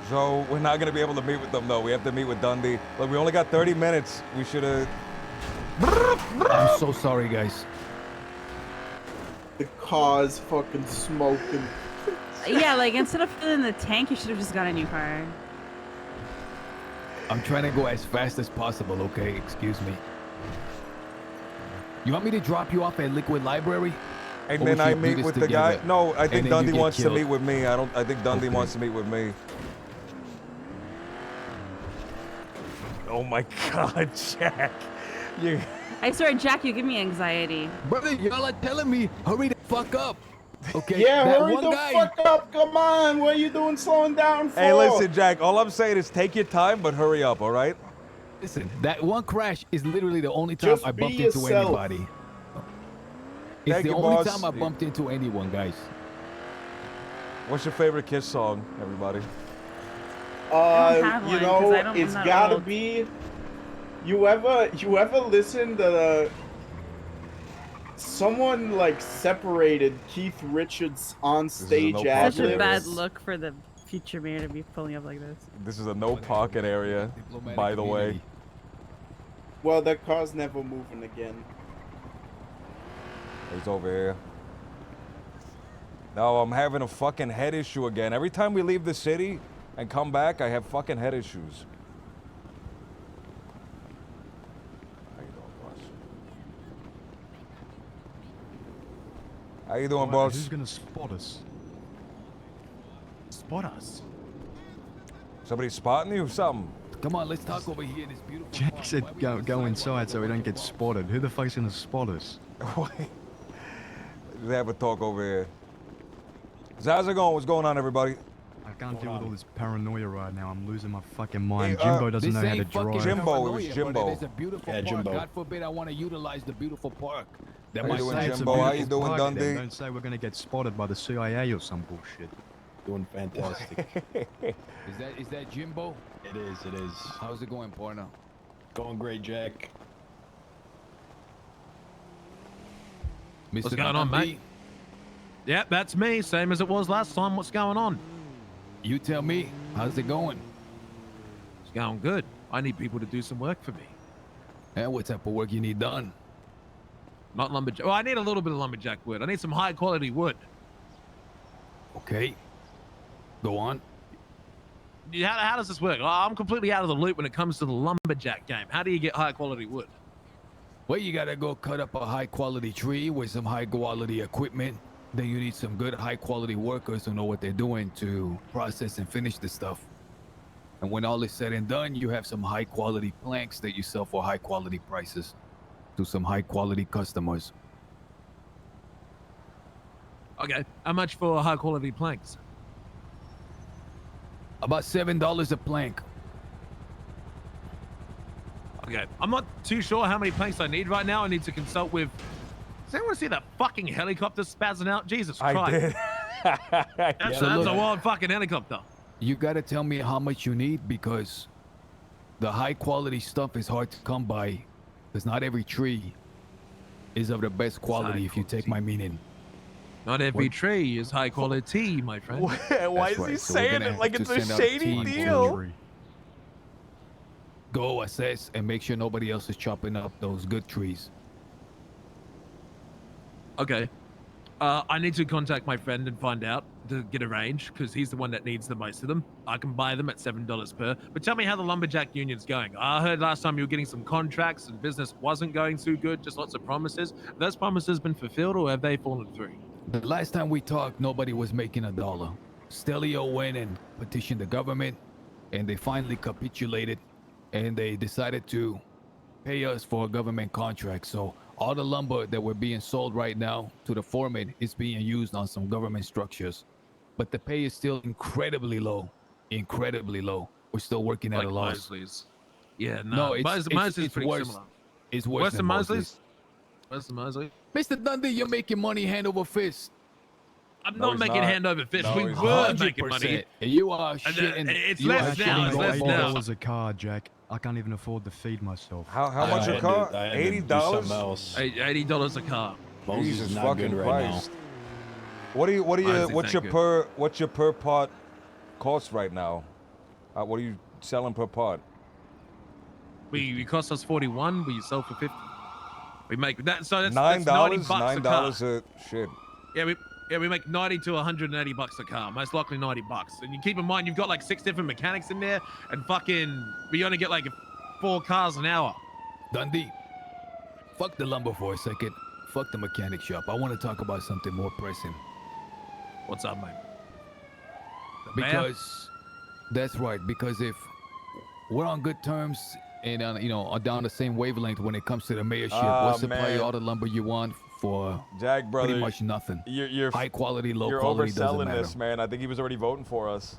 So we're not gonna be able to meet with them though. We have to meet with Dundee. Look, we only got 30 minutes. We should have. I'm so sorry, guys. The car's fucking smoking. Yeah, like instead of filling the tank, you should have just got a new car. I'm trying to go as fast as possible, okay? Excuse me. You want me to drop you off at Liquid Library? And Or then we I should do meet this with the guy. together? No, I And think then you Dundee get wants to killed. meet with me. I think Dundee Okay. wants to meet with me. Oh my God, Jack. You. I swear, Jack, you give me anxiety. Brother, y'all are telling me, hurry the fuck up. Okay? Yeah, that hurry one the guy, fuck up! Come on, what are you doing slowing down for? Hey, listen, Jack. All I'm saying is take your time, but hurry up. All right? Listen, that one crash is literally the only time Just I be bumped into yourself. anybody. It's Thank the you, only boss. time I bumped into anyone, guys. What's your favorite KISS song, everybody? have You one, 'cause know, I'm it's not gotta old. be. You ever listen to someone like separated Keith Richards on stage no ad Such a bad libs? look for the future mayor to be pulling up like this. This is a no parking area, by the way. Well, that car's never moving again. He's over here. No, I'm having a fucking head issue again. Every time we leave the city and come back, I have fucking head issues. How you doing, boss? How you doing, Alright, boss? Who's gonna spot us? Spot us? Somebody spotting you? Something? Come on, let's talk over here in this beautiful Jack park. said Why we go gotta inside so we don't get spotted. Who the fuck's gonna spot us? They have a talk over here. So how's it going? What's going on, everybody? I can't deal with all this paranoia right now. I'm losing my fucking mind. Hey, Jimbo doesn't This know how to ain't fucking drive. Jimbo, it was paranoia, Jimbo. brother. It's a beautiful Yeah, park. Jimbo. God forbid I want to utilize the beautiful park. That How my you doing, side- It's a Jimbo? How you beautiful doing, park, then. Dundee? Don't say we're gonna get spotted by the CIA or some bullshit. Doing fantastic. Is that Jimbo? It is. How's it going, Porno? Going great, Jack. Mr. What's going on, Dundee? mate? Yep, that's me. Same as it was last time. What's going on? You tell me. How's it going? It's going good. I need people to do some work for me. And what type of work you need done? Not lumberjack. Well, I need a little bit of lumberjack wood. I need some high quality wood. Okay. Go on. How does this work? I'm completely out of the loop when it comes to the lumberjack game. How do you get high quality wood? Well, you gotta go cut up a high quality tree with some high quality equipment. Then you need some good high quality workers who know what they're doing to process and finish the stuff. And when all is said and done, you have some high quality planks that you sell for high quality prices to some high quality customers. Okay. How much for high quality planks? About $7 a plank. Okay, I'm not too sure how many planks I need right now. I need to consult with. Does anyone see that fucking helicopter spazzing out? Jesus Christ! I did. That's a wild fucking helicopter. You gotta tell me how much you need because the high quality stuff is hard to come by. Because not every tree is of the best quality, if you take my meaning. Not every tree is high quality, my friend. Why is he saying it like it's a shady deal? Go assess and make sure nobody else is chopping up those good trees. Okay. I need to contact my friend and find out to get a range because he's the one that needs the most of them. I can buy them at $7 per. But tell me how the lumberjack union's going. I heard last time you were getting some contracts and business wasn't going too good, just lots of promises. Have those promises been fulfilled or have they fallen through? The last time we talked, nobody was making $1. Stelio went and petitioned the government, and they finally capitulated, and they decided to pay us for a government contract. So all the lumber that we're being sold right now to the foreman is being used on some government structures. But the pay is still incredibly low. Incredibly low. We're still working at Like a loss. Mosley's. Yeah, No, no. Mosley's it's pretty worse. similar. It's worse than Mosley's? Worse than Mosley? Mr. Dundee, you're making money hand over fist. I'm not making hand over fist. We he's were not. making money. 100%. You are And, shitting. it's you are less now. shitting It's less all now. $8 a car, Jack. I can't even afford to feed myself. How much a car? $80? $80 a car. Jesus not fucking good right Christ. What do you what's your per part cost right now? What are you selling per part? We cost us 41. We sell for 50. We make that. So that's $9. $90 a car. $9 a shit. Yeah, we make 90 to 180 bucks a car. Most likely 90 bucks. And you keep in mind you've got like 6 different mechanics in there, and fucking we only get like 4 cars an hour. Dundee, fuck the lumber for a second. Fuck the mechanic shop. I want to talk about something more pressing. What's up, mate? Because that's right. Because if we're on good terms and are down the same wavelength when it comes to the mayorship, we'll supply you all the lumber you want for Jack, brother, pretty much nothing. You're high quality, low you're quality doesn't overselling matter. this, man. I think he was already voting for us.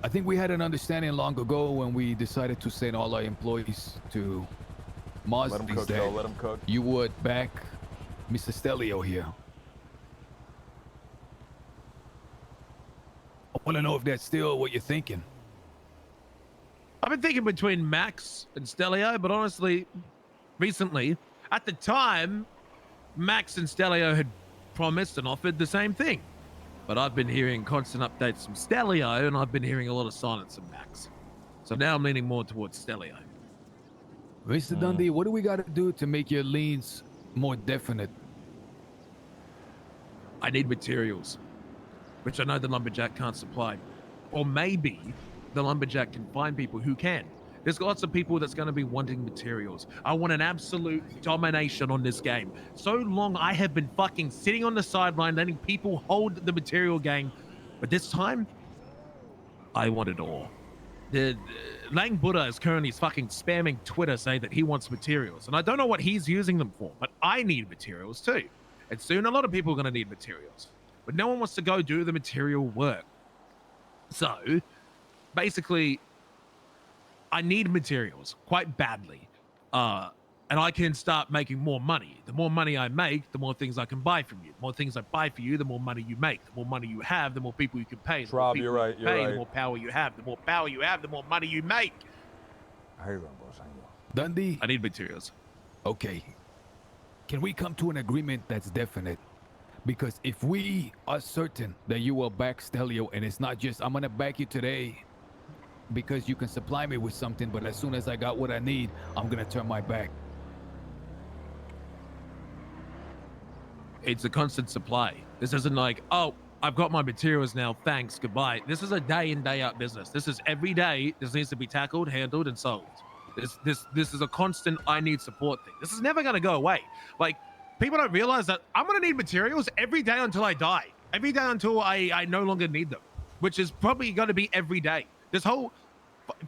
I think we had an understanding long ago when we decided to send all our employees to Mars. Let him cook, though. Let him cook. You would back Mr. Stelio here. I want to know if that's still what you're thinking. I've been thinking between Max and Stelio, but honestly, recently, at the time, Max and Stelio had promised and offered the same thing. But I've been hearing constant updates from Stelio, and I've been hearing a lot of silence from Max. So now I'm leaning more towards Stelio. Mr. Dundee, what do we got to do to make your leans more definite? I need materials, which I know the lumberjack can't supply. Or maybe the lumberjack can find people who can. There's lots of people that's going to be wanting materials. I want an absolute domination on this game. So long I have been fucking sitting on the sideline letting people hold the material game. But this time, I want it all. Lang Buddha is currently fucking spamming Twitter saying that he wants materials. And I don't know what he's using them for, but I need materials too. And soon a lot of people are going to need materials. But no one wants to go do the material work. So, basically, I need materials quite badly. And I can start making more money. The more money I make, the more things I can buy from you. The more things I buy for you, the more money you make. The more money you have, the more people you can pay. The more Rob, people you're right, you can you're pay, right. The more power you have. The more power you have, the more money you make. Dundee? I need materials. Okay. Can we come to an agreement that's definite? Because if we are certain that you will back Stelio, and it's not just, I'm going to back you today because you can supply me with something, but as soon as I got what I need, I'm going to turn my back. It's a constant supply. This isn't like, oh, I've got my materials now, thanks, goodbye. This is a day in, day out business. This is every day. This needs to be tackled, handled, and sold. This is a constant I need support thing. This is never going to go away. Like, people don't realize that I'm going to need materials every day until I die. Every day until I no longer need them, which is probably going to be every day. This whole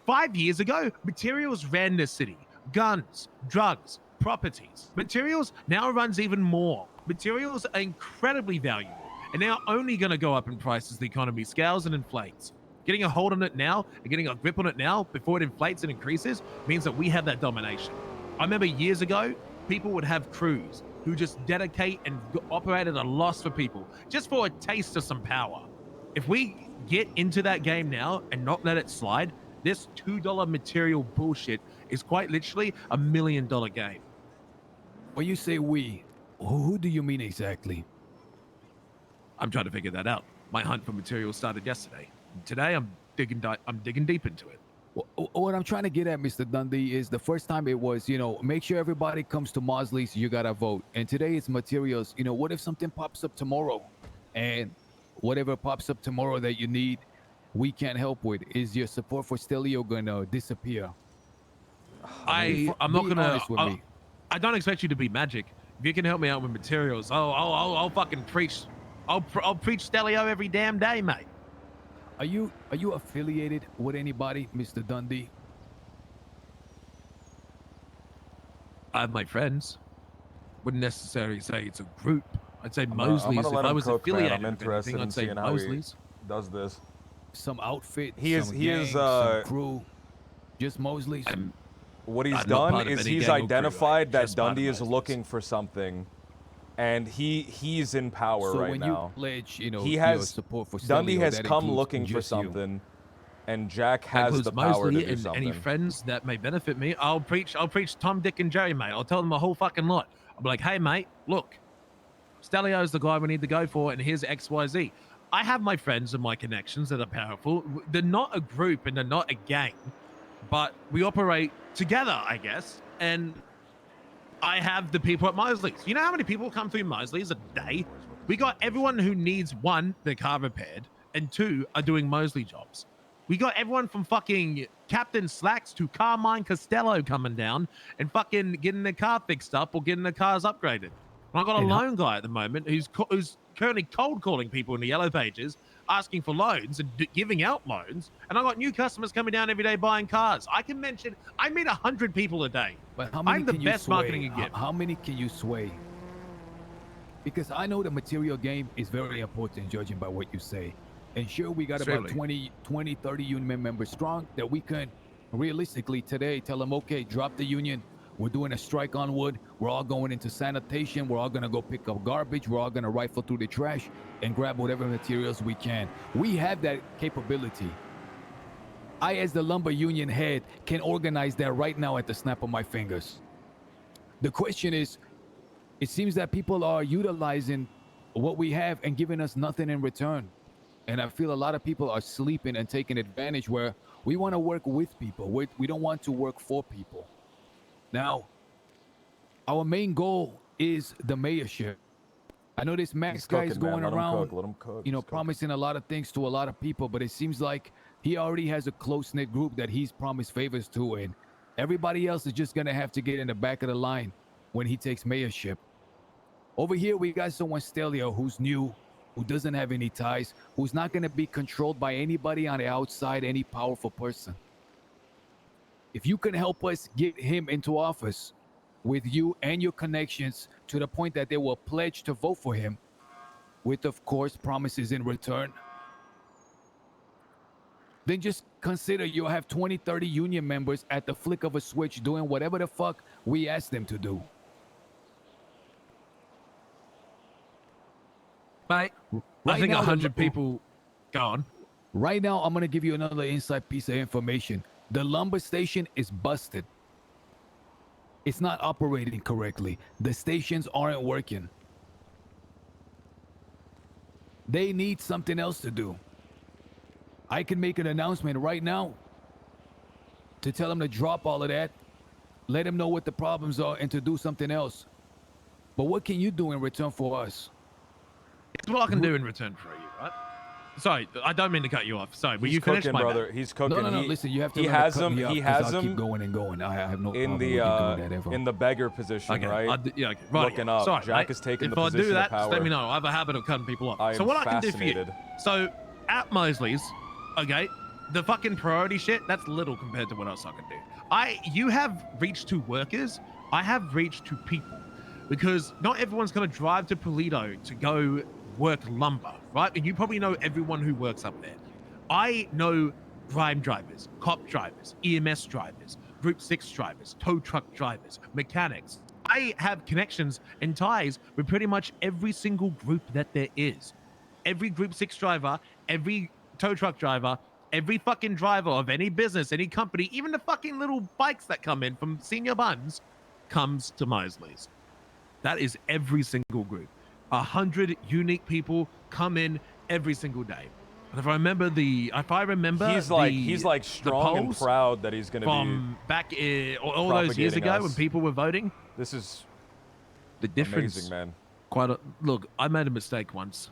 5 years ago, materials ran this city. Guns, drugs, properties. Materials now runs even more. Materials are incredibly valuable, and they are only going to go up in price as the economy scales and inflates. Getting a hold on it now and getting a grip on it now before it inflates and increases means that we have that domination. I remember years ago, people would have crews who just dedicate and operate at a loss for people just for a taste of some power. If we get into that game now and not let it slide, this $2 material bullshit is quite literally $1 million game. When you say we, who do you mean exactly? I'm trying to figure that out. My hunt for materials started yesterday. Today, I'm digging deep into it. What I'm trying to get at, Mr. Dundee, is the first time it was, make sure everybody comes to Mosley's, you gotta vote. And today it's materials. What if something pops up tomorrow? And whatever pops up tomorrow that you need, we can't help with. Is your support for Stelio gonna disappear? I'm not gonna. I don't expect you to be magic. If you can help me out with materials, I'll fucking preach. I'll preach Stelio every damn day, mate. Are you affiliated with anybody, Mr. Dundee? I have my friends. Wouldn't necessarily say it's a group. I'd say Mosley's. If I was affiliated, I'm interested in seeing how he does this. Some outfit. He is some crew. Just Mosley's. What he's done is he's identified that Dundee is looking for something, and he's in power right now. So when you pledge, he has support for Dundee Stelio, has that come includes looking for just you. something, and Jack That has includes the power Mosley to do and something. any friends that may benefit me. I'll preach Tom, Dick, and Jerry, mate. I'll tell them a whole fucking lot. I'll be like, hey, mate, look, Stelio's the guy we need to go for, and here's XYZ. I have my friends and my connections that are powerful. They're not a group and they're not a gang, but we operate together, I guess. And I have the people at Mosley's. You know how many people come through Mosley's a day? We got everyone who needs, one, their car repaired, and two, are doing Mosley jobs. We got everyone from fucking Captain Slacks to Carmine Costello coming down and fucking getting their car fixed up or getting their cars upgraded. And I got a loan guy at the moment who's currently cold calling people in the yellow pages, asking for loans and giving out loans. And I got new customers coming down every day buying cars. I meet 100 people a day. But how many I'm the can you best sway? marketing you get. How many can you sway? Because I know the material game is very important, judging by what you say. And sure, we got about 20, 30 union members strong that we can realistically today tell them, okay, drop the union. We're doing a strike on wood. We're all going into sanitation. We're all going to go pick up garbage. We're all going to rifle through the trash and grab whatever materials we can. We have that capability. I, as the lumber union head, can organize that right now at the snap of my fingers. The question is, it seems that people are utilizing what we have and giving us nothing in return. And I feel a lot of people are sleeping and taking advantage where we want to work with people. We don't want to work for people. Now, our main goal is the mayorship. I know this Max guy is going around, promising a lot of things to a lot of people, but it seems like he already has a close-knit group that he's promised favors to, and everybody else is just going to have to get in the back of the line when he takes mayorship. Over here, we got someone, Stelio, who's new, who doesn't have any ties, who's not going to be controlled by anybody on the outside, any powerful person. If you can help us get him into office with you and your connections to the point that they will pledge to vote for him, with, of course, promises in return, then just consider you'll have 20, 30 union members at the flick of a switch doing whatever the fuck we ask them to do. Mate, I think 100 people gone. Right now, I'm going to give you another inside piece of information. The lumber station is busted. It's not operating correctly. The stations aren't working. They need something else to do. I can make an announcement right now to tell them to drop all of that, let them know what the problems are, and to do something else. But what can you do in return for us? It's what I can do in return for you, right? Sorry, I don't mean to cut you off. Sorry, will you finish, cooking, my brother. man? He's cooking. No. Listen, you have to. He has him. He has him. Keep going and going. I have no in problem the with you doing that, in the beggar position, Okay, right? okay. Right. Looking up. Sorry, Jack mate. is taking if the I position do that, of power. just let me know. I have a habit of cutting people off. I So am what I can do for you? fascinated. So at Mosley's, okay, the fucking priority shit, that's little compared to what else I can do. You have reached to workers. I have reached to people, because not everyone's gonna drive to Pulido to go work lumber, right? And you probably know everyone who works up there. I know crime drivers, cop drivers, EMS drivers, Group 6 drivers, tow truck drivers, mechanics. I have connections and ties with pretty much every single group that there is. Every Group 6 driver, every tow truck driver, every fucking driver of any business, any company, even the fucking little bikes that come in from Senior Buns comes to Mosley's. That is every single group. 100 unique people come in every single day. And if I remember, he's like strong and proud that he's going to be from back all those years ago when people were voting. This is the difference, amazing, man. Look, I made a mistake once.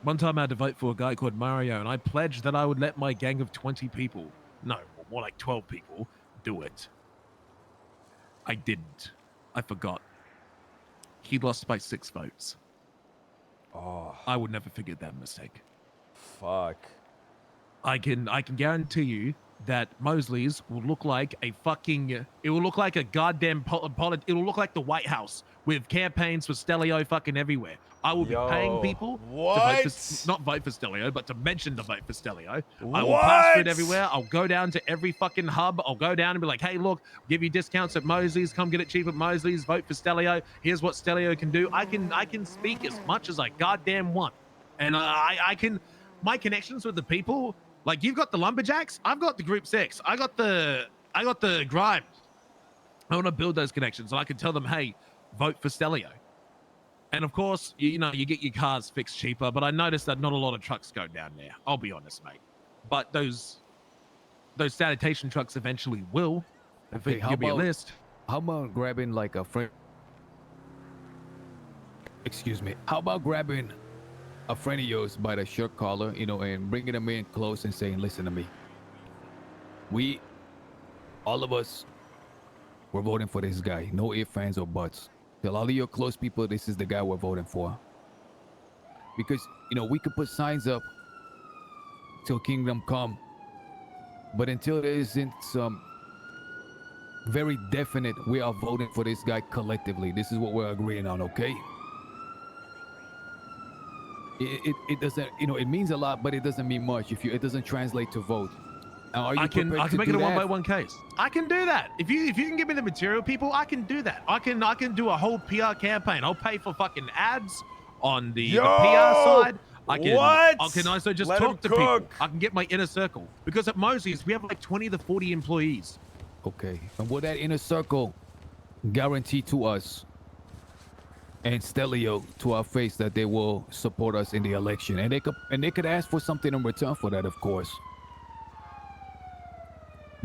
One time I had to vote for a guy called Mario, and I pledged that I would let my gang of 20 people, no, more like 12 people, do it. I didn't. I forgot. He lost by 6 votes. Oh. I would never forget that mistake. Fuck. I can guarantee you that Mosley's will look like a fucking, it will look like a goddamn it will look like the White House with campaigns for Stelio fucking everywhere. I will be paying people to vote for, not vote for Stelio, but to mention the vote for Stelio. I will plaster it everywhere. I'll go down to every fucking hub. I'll go down and be like, hey, look, give you discounts at Mosley's. Come get it cheap at Mosley's. Vote for Stelio. Here's what Stelio can do. I can speak as much as I goddamn want. And I can, my connections with the people, like you've got the Lumberjacks, I've got the Group 6, I got the Grimes. I want to build those connections, and I can tell them, hey, vote for Stelio. And of course, you know, you get your cars fixed cheaper, but I noticed that not a lot of trucks go down there. I'll be honest, mate. But those sanitation trucks eventually will. If they give me a list. How about grabbing like a friend? Excuse me. How about grabbing a friend of yours by the shirt collar, you know, and bringing them in close and saying, listen to me. We, all of us, we're voting for this guy. No ifs, ands, or buts. Tell all of your close people this is the guy we're voting for. Because, you know, we could put signs up till kingdom come. But until there isn't some very definite, we are voting for this guy collectively. This is what we're agreeing on, okay? It doesn't, you know, it means a lot, but it doesn't mean much if it doesn't translate to vote. Now, I can make it a 1-by-1 case. I can do that. If you can give me the material, people, I can do that. I can do a whole PR campaign. I'll pay for fucking ads on the PR side. I can also just talk to people. I can get my inner circle, because at Mosley's we have like 20 to 40 employees. Okay, and will that inner circle guarantee to us and Stelio to our face that they will support us in the election, and they could ask for something in return for that, of course.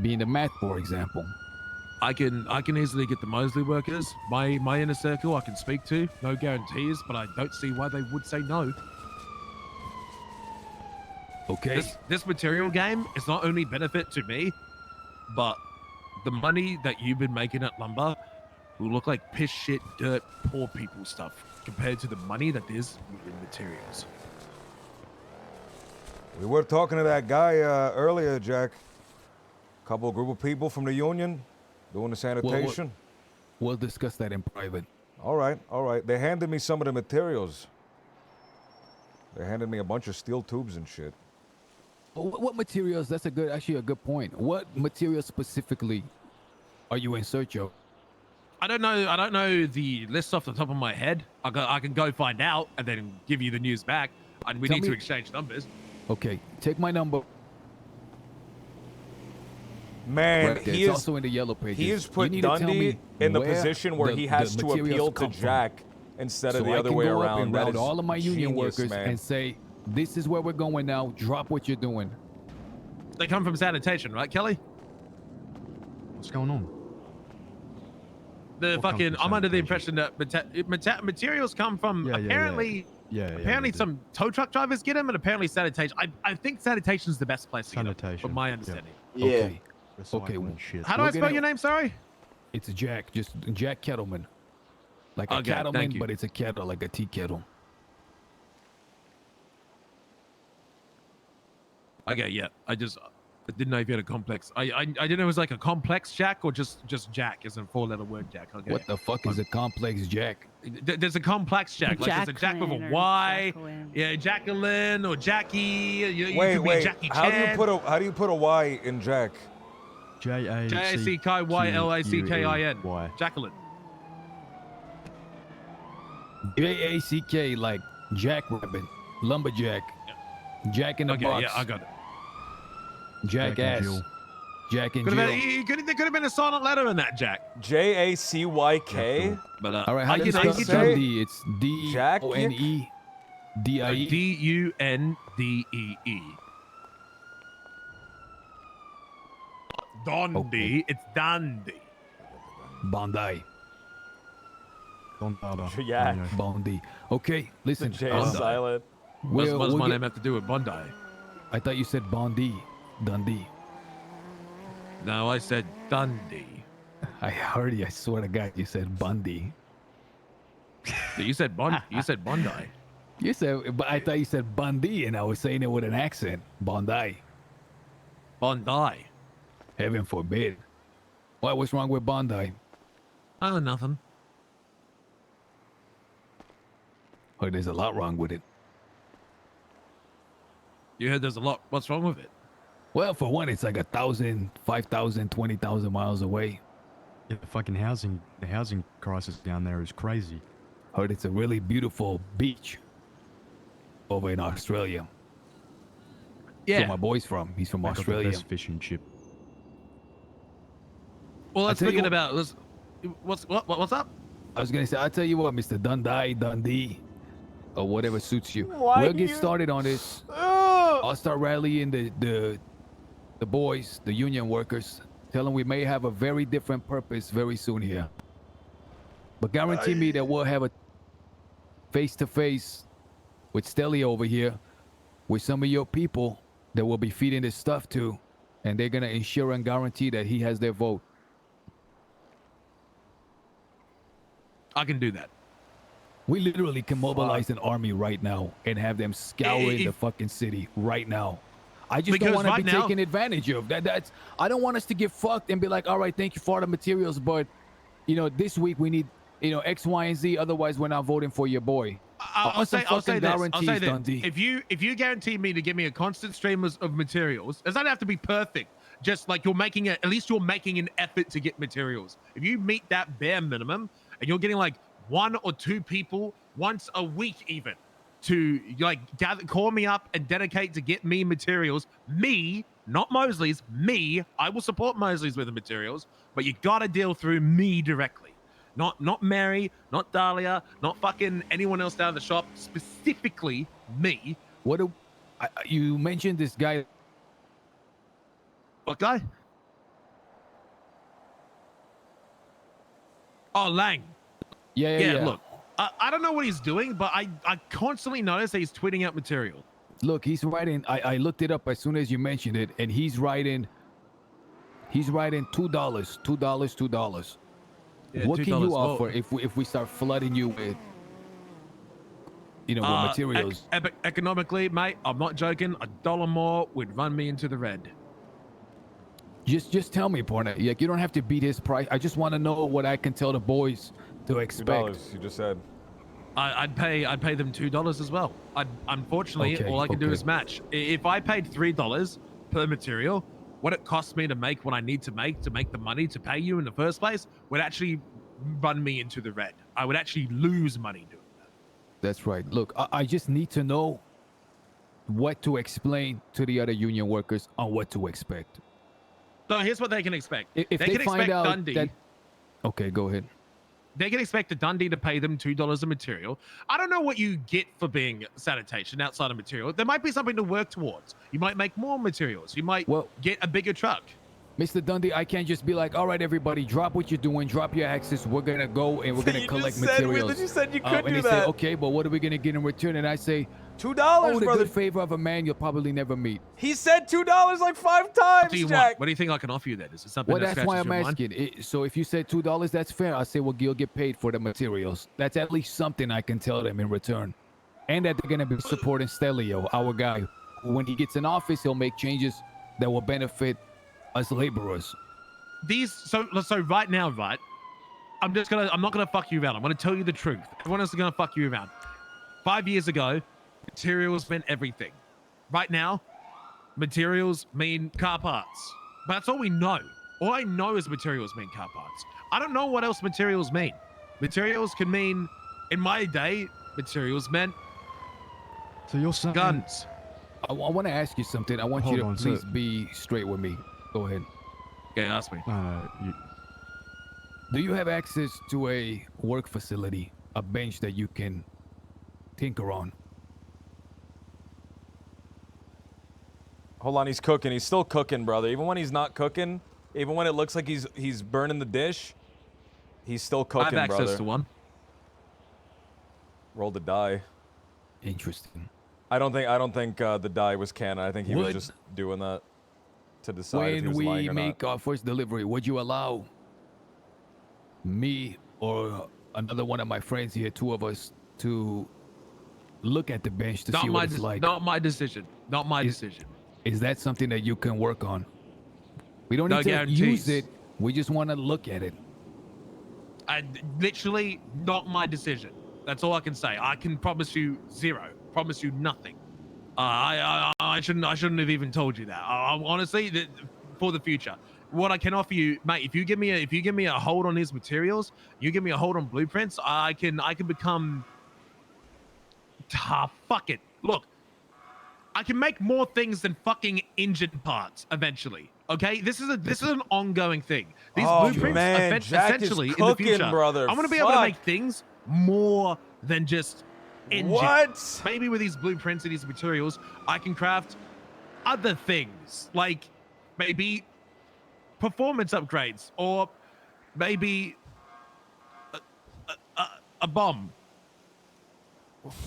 Being the math, for example. I can easily get the Mosley workers, my inner circle I can speak to. No guarantees, but I don't see why they would say no. Okay. This material game is not only benefit to me, but the money that you've been making at Lumber will look like piss, shit, dirt, poor people stuff compared to the money that is in materials. We were talking to that guy earlier, Jack. Couple group of people from the union doing the sanitation. We'll discuss that in private. All right, all right. They handed me some of the materials. They handed me a bunch of steel tubes and shit. What materials? That's actually a good point. What materials specifically are you in search of? I don't know the list off the top of my head. I can go find out and then give you the news back. And we need to exchange numbers. Okay, take my number. Man, Right, he it's is also in the yellow pages. He has You put need to tell Dundee me in the where position where he has to materials appeal to come from. Jack instead of So the I other can way go up around. and That route is all of my union genius, workers man. and say, this is where we're going now. Drop what you're doing. They come from sanitation, right, Kelly? What's going on? The What comes fucking, from I'm under the sanitation? impression that materials come from apparently they do. some tow truck drivers get them, and apparently sanitation. I think sanitation is the best place to get them, Sanitation, from my yeah. understanding. Okay. Recycling shit. How do I spell your name? Sorry. It's Jack, just Jack Kettleman. Like a Okay, cattleman, thank you. but it's a kettle, like a tea kettle. Okay, yeah. I didn't know if you had a complex. I didn't know it was like a complex Jack or just Jack as in 4-letter word Jack. Okay. What the fuck is a complex Jack? There's a complex Jack. Like there's a Jack with a Jacqueline or Y. Jacqueline. Yeah, Jacqueline or Jackie. You Wait, could be wait. Jackie How Chan. do you put a Y in Jack? Jackyylin. Jacqueline. Jack like Jackrabbit, lumberjack, Jack in the Okay, box. yeah, I got it. Jackass, Jill. Jack and There Jill. could have been a silent letter in that, Jack. Jacyk. But All right, how do you I spell say Dundee? It's D-O-N-E D-I-E. D-U-N-D-E-E. Dundee. It's Dundee. Bondi. Yeah. Bondi. Okay, listen. J is silent. What does my name have to do with Bondi? I thought you said Bondi. Dundee. No, I said Dundee. I heard you. I swear to God, you said Bundy. You said Bondi. You said Bondi. You said, but I thought you said Bundy, and I was saying it with an accent. Bondi. Bondi. Heaven forbid. What? What's wrong with Bondi? Oh, nothing. Oh, there's a lot wrong with it. You heard there's a lot. What's wrong with it? Well, for one, it's like 1,000, 5,000, 20,000 miles away. Yeah, the housing crisis down there is crazy. Heard it's a really beautiful beach over in Australia. Yeah. Where my boy's from. He's from They got the Australia. best fishing chip. Well, let's tell you forget what- about what's up? I was gonna say, I'll tell you what, Mr. Dundee, or whatever suits you. Why We'll do get you- started on this. Ugh. I'll start rallying the boys, the union workers. Tell them we may have a very different purpose very soon here. But guarantee me that we'll have a face-to-face with Stelly over here, with some of your people that we'll be feeding this stuff to, and they're gonna ensure and guarantee that he has their vote. I can do that. We literally can mobilize an army right now and have them scouring the fucking city right now. I just don't Because want to right be now- taken advantage of. That's I don't want us to get fucked and be like, all right, thank you for all the materials, but this week we need X, Y, and Z. Otherwise, we're not voting for your boy. I'll say this. Dundee. If you guarantee me to give me a constant stream of materials, it doesn't have to be perfect. Just like at least you're making an effort to get materials. If you meet that bare minimum and you're getting like 1 or 2 people once a week even to call me up and dedicate to get me materials, me, not Mosley's, me, I will support Mosley's with the materials, but you gotta deal through me directly. Not Mary, not Dahlia, not fucking anyone else down at the shop, specifically me. You mentioned this guy. What guy? Oh, Lang. Yeah. Look, I don't know what he's doing, but I constantly notice that he's tweeting out material. Look, he's writing. I looked it up as soon as you mentioned it, and he's writing $2. Yeah, What can $2. you Well, offer if we start flooding you with with materials? Economically, mate, I'm not joking. $1 more would run me into the red. Just tell me, partner. Like, you don't have to beat his price. I just want to know what I can tell the boys to expect. $2, you just said. I'd pay them $2 as well. Unfortunately, Okay, all I can do okay. is match. If I paid $3 per material, what it costs me to make what I need to make the money to pay you in the first place would actually run me into the red. I would actually lose money doing that. That's right. Look, I just need to know what to explain to the other union workers on what to expect. So here's what they can expect. If they they can find expect out Dundee. that, okay, go ahead. They can expect the Dundee to pay them $2 a material. I don't know what you get for being sanitation outside of material. There might be something to work towards. You might make more materials. You might get a bigger truck. Mr. Dundee, I can't just be like, all right, everybody, drop what you're doing, drop your axes. We're going to go and we're going to You collect just said materials. you said you could and do they that. say, okay, but what are we going to get in return? And I say, $2, oh, the brother. good favor of a man you'll probably never meet. He said $2 like 5 What times, do you Jack. want? What do you think I can offer you then? Is it something Well, that that's why scratches I'm your mind? asking. So if you said $2, that's fair. I say, well, you'll get paid for the materials. That's at least something I can tell them in return. And that they're going to be supporting Stelio, our guy. When he gets in office, he'll make changes that will benefit us laborers. So right now, right? I'm not gonna fuck you around. I'm gonna tell you the truth. Everyone else is gonna fuck you around. 5 years ago, materials meant everything. Right now, materials mean car parts. But that's all we know. All I know is materials mean car parts. I don't know what else materials mean. Materials can mean, in my day, materials meant So you're saying guns. I want to ask you something. I want you to Hold on, please so- be straight with me. Go ahead. Okay, ask me. Do you have access to a work facility, a bench that you can tinker on? Hold on, he's cooking. He's still cooking, brother. Even when he's not cooking, even when it looks like he's burning the dish, he's still cooking, I have access brother. to one. Rolled a die. Interesting. I don't think the die was canon. I think he was Would- just doing that to decide if he When was we lying or make not. our first delivery, would you allow me or another one of my friends here, two of us, to look at the bench to see what it's like? Not my decision. Not my decision. Is that something that you can work on? We don't No need to guarantees. use it. We just want to look at it. Literally not my decision. That's all I can say. I can promise you zero. Promise you nothing. I shouldn't have even told you that. Honestly, for the future, what I can offer you, mate, if you give me a hold on these materials, you give me a hold on blueprints, I can become. Fuck it. Look, I can make more things than fucking engine parts eventually. Okay, this is an ongoing thing. These Oh, blueprints, man, Jack is essentially, in the cooking, future, brother. I'm gonna be able to Fuck. make things more than just engine. What? Maybe with these blueprints and these materials, I can craft other things, like maybe performance upgrades, or maybe a bomb.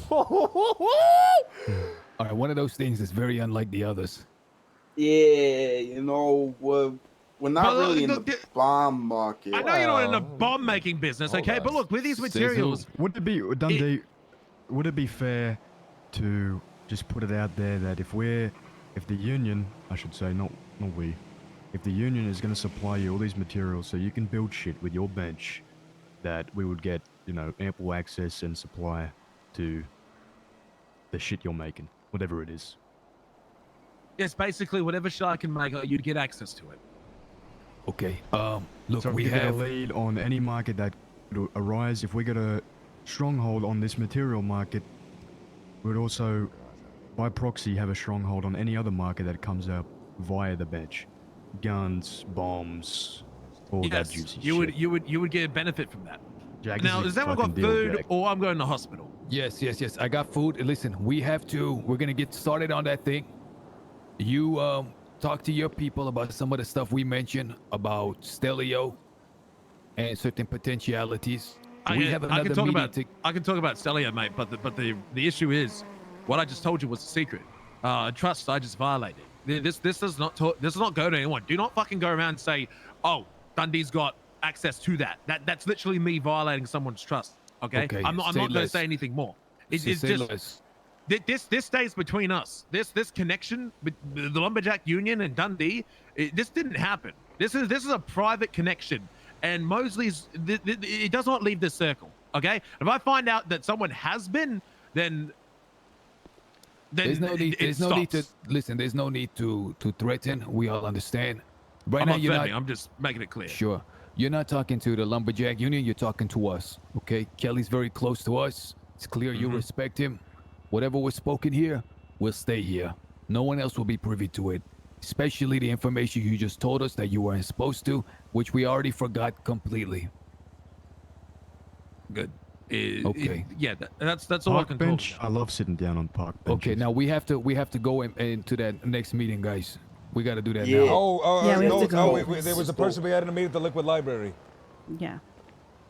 All right, one of those things is very unlike the others. Yeah, you know, we're not But really in look, the bomb market. I know you're not in the bomb making business, okay? But look, with these materials, Would it be Dundee? Would it be fair to just put it out there that if the union, I should say, not we, if the union is going to supply you all these materials so you can build shit with your bench, that we would get, you know, ample access and supply to the shit you're making, whatever it is. yes, basically whatever shit I can make, you'd get access to it. Okay. Look, So if we we get a have. lead on any market that could arise. If we get a stronghold on this material market, we'd also, by proxy, have a stronghold on any other market that comes up via the bench. Guns, bombs, all that Yes, juicy you shit. would get a benefit from that. Jack, Now, this has is a everyone got fucking deal, food, Jack. or I'm going to hospital? Yes. I got food. Listen, we're gonna get started on that thing. You talk to your people about some of the stuff we mentioned about Stelio and certain potentialities. We have another meeting I can talk about Stelio, mate, but the issue is, what I just told you was a secret. Trust I just violated. This does not go to anyone. Do not fucking go around and say, oh, Dundee's got access to that. That's literally me violating someone's trust. Okay, Okay, I'm not say going to less. say anything more. It's Say just less. this stays between us. This connection with the Lumberjack Union and Dundee, this didn't happen. This is a private connection, and Mosley's it does not leave this circle. Okay, if I find out that someone has been, then There's no need. it There's no need to stops. listen. There's no need to threaten. We all understand. Right I'm now, not you're threatening. not. I'm just making it clear. Sure. You're not talking to the Lumberjack Union. You're talking to us. Okay. Kelly's very close to us. It's clear you Mm-hmm. respect him. Whatever was spoken here will stay here. No one else will be privy to it. Especially the information you just told us that you weren't supposed to, which we already forgot completely. Good. Okay. That's all I Park can bench. talk I love sitting down on park bench. Okay. Now we have to go into that next meeting, guys. We got to do that Yeah. now. Yeah, we have to go. There was a person we had in a meeting at the Liquid Library. Yeah.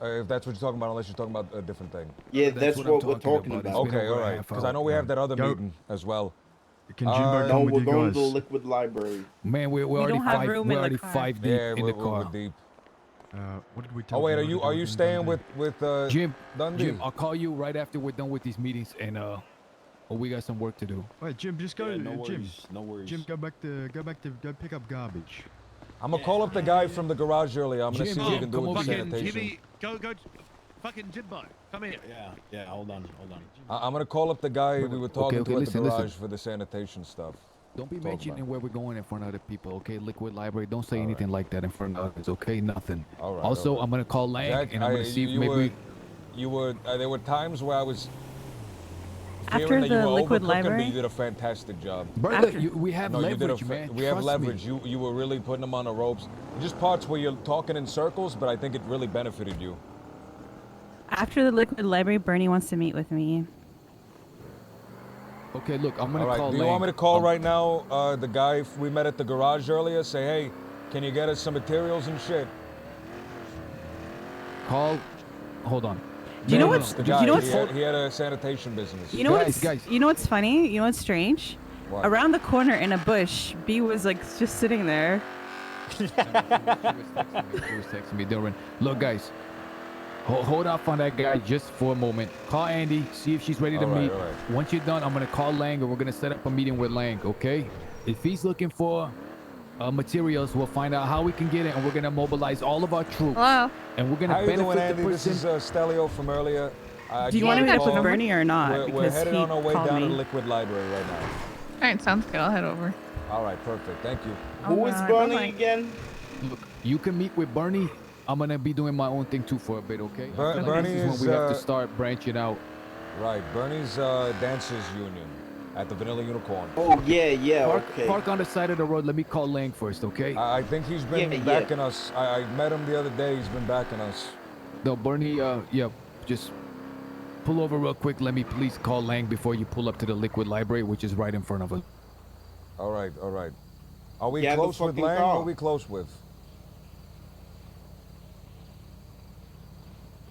If that's what you're talking about, unless you're talking about a different thing. Yeah, that's what we're talking about. Okay, all right. Because I know we have that other meeting as well. Can Jimbo No, come with we're you going to the guys? Liquid Library. Man, we're We already don't have five. room We're in the already car. 5 deep Yeah, in the we're car. deep. What did we tell Oh wait, Jimbo to are do you again, staying Dundee? with Jim, Dundee? Jim, I'll call you right after we're done with these meetings, and or we got some work to do? Wait, Jim, just go. Yeah, no Jim, worries, no worries. Jim, go pick up garbage. I'm gonna call up the guy from the garage earlier. I'm gonna Jim, see if he can do come it with over here. sanitation. Jimmy, go, fucking Jimbo, come here. Yeah, hold on. I'm gonna call up the guy we were talking to at listen, the garage listen. for the sanitation stuff. Don't be Talk mentioning about. where we're going in front of other people, okay? Liquid Library. Don't say All anything like that in front of others, okay? Nothing. All right. Also, all right. I'm gonna call Lang Jack, and I'm gonna see if you maybe. there were times where I was After fearing that you the were liquid overcooking, but library? you did a fantastic job. Brother, After- we have No, you did leverage, man. we have Trust leverage. Me. You were really putting them on the ropes. Just parts where you're talking in circles, but I think it really benefited you. After the liquid library, Bernie wants to meet with me. Okay, look, I'm gonna All right. call Do you Lang. want me to call right now the guy we met at the garage earlier? Say, hey, can you get us some materials and shit? Call. Hold on. Do you know No, what's? the Do guy, you know what's? he had a sanitation business. You know what's? You know what's funny? You know what's strange? What? Around the corner in a bush, B was like just sitting there. She was texting me during. Look, guys, hold off on that guy just for a moment. Call Andy, see if she's ready to All right, meet. all right. Once you're done, I'm gonna call Lang and we're gonna set up a meeting with Lang. Okay? If he's looking for materials, we'll find out how we can get it, and we're gonna mobilize all of our troops. Hello. And we're gonna How you benefit doing, the Andy? This person. is Stelio from earlier. Do you want to meet with Bernie or not? We're Because headed he on our way called down to me. the liquid library right now. All right, sounds good. I'll head over. All right, perfect. Thank you. Who is Alright, Bernie bye-bye. again? Look, you can meet with Bernie. I'm gonna be doing my own thing too for a bit, okay? I feel like Bernie this is is, when we have to uh, start branching out. Right, Bernie's Dancers Union at the Vanilla Unicorn. Oh yeah, Park, okay. park on the side of the road. Let me call Lang first, okay? I think he's been Yeah, yeah. backing us. I met him the other day. He's been backing us. No, Bernie, yeah, just pull over real quick. Let me please call Lang before you pull up to the liquid library, which is right in front of us. All right, all right. Are we Yeah, the close with fucking Lang? car. Or are we close with?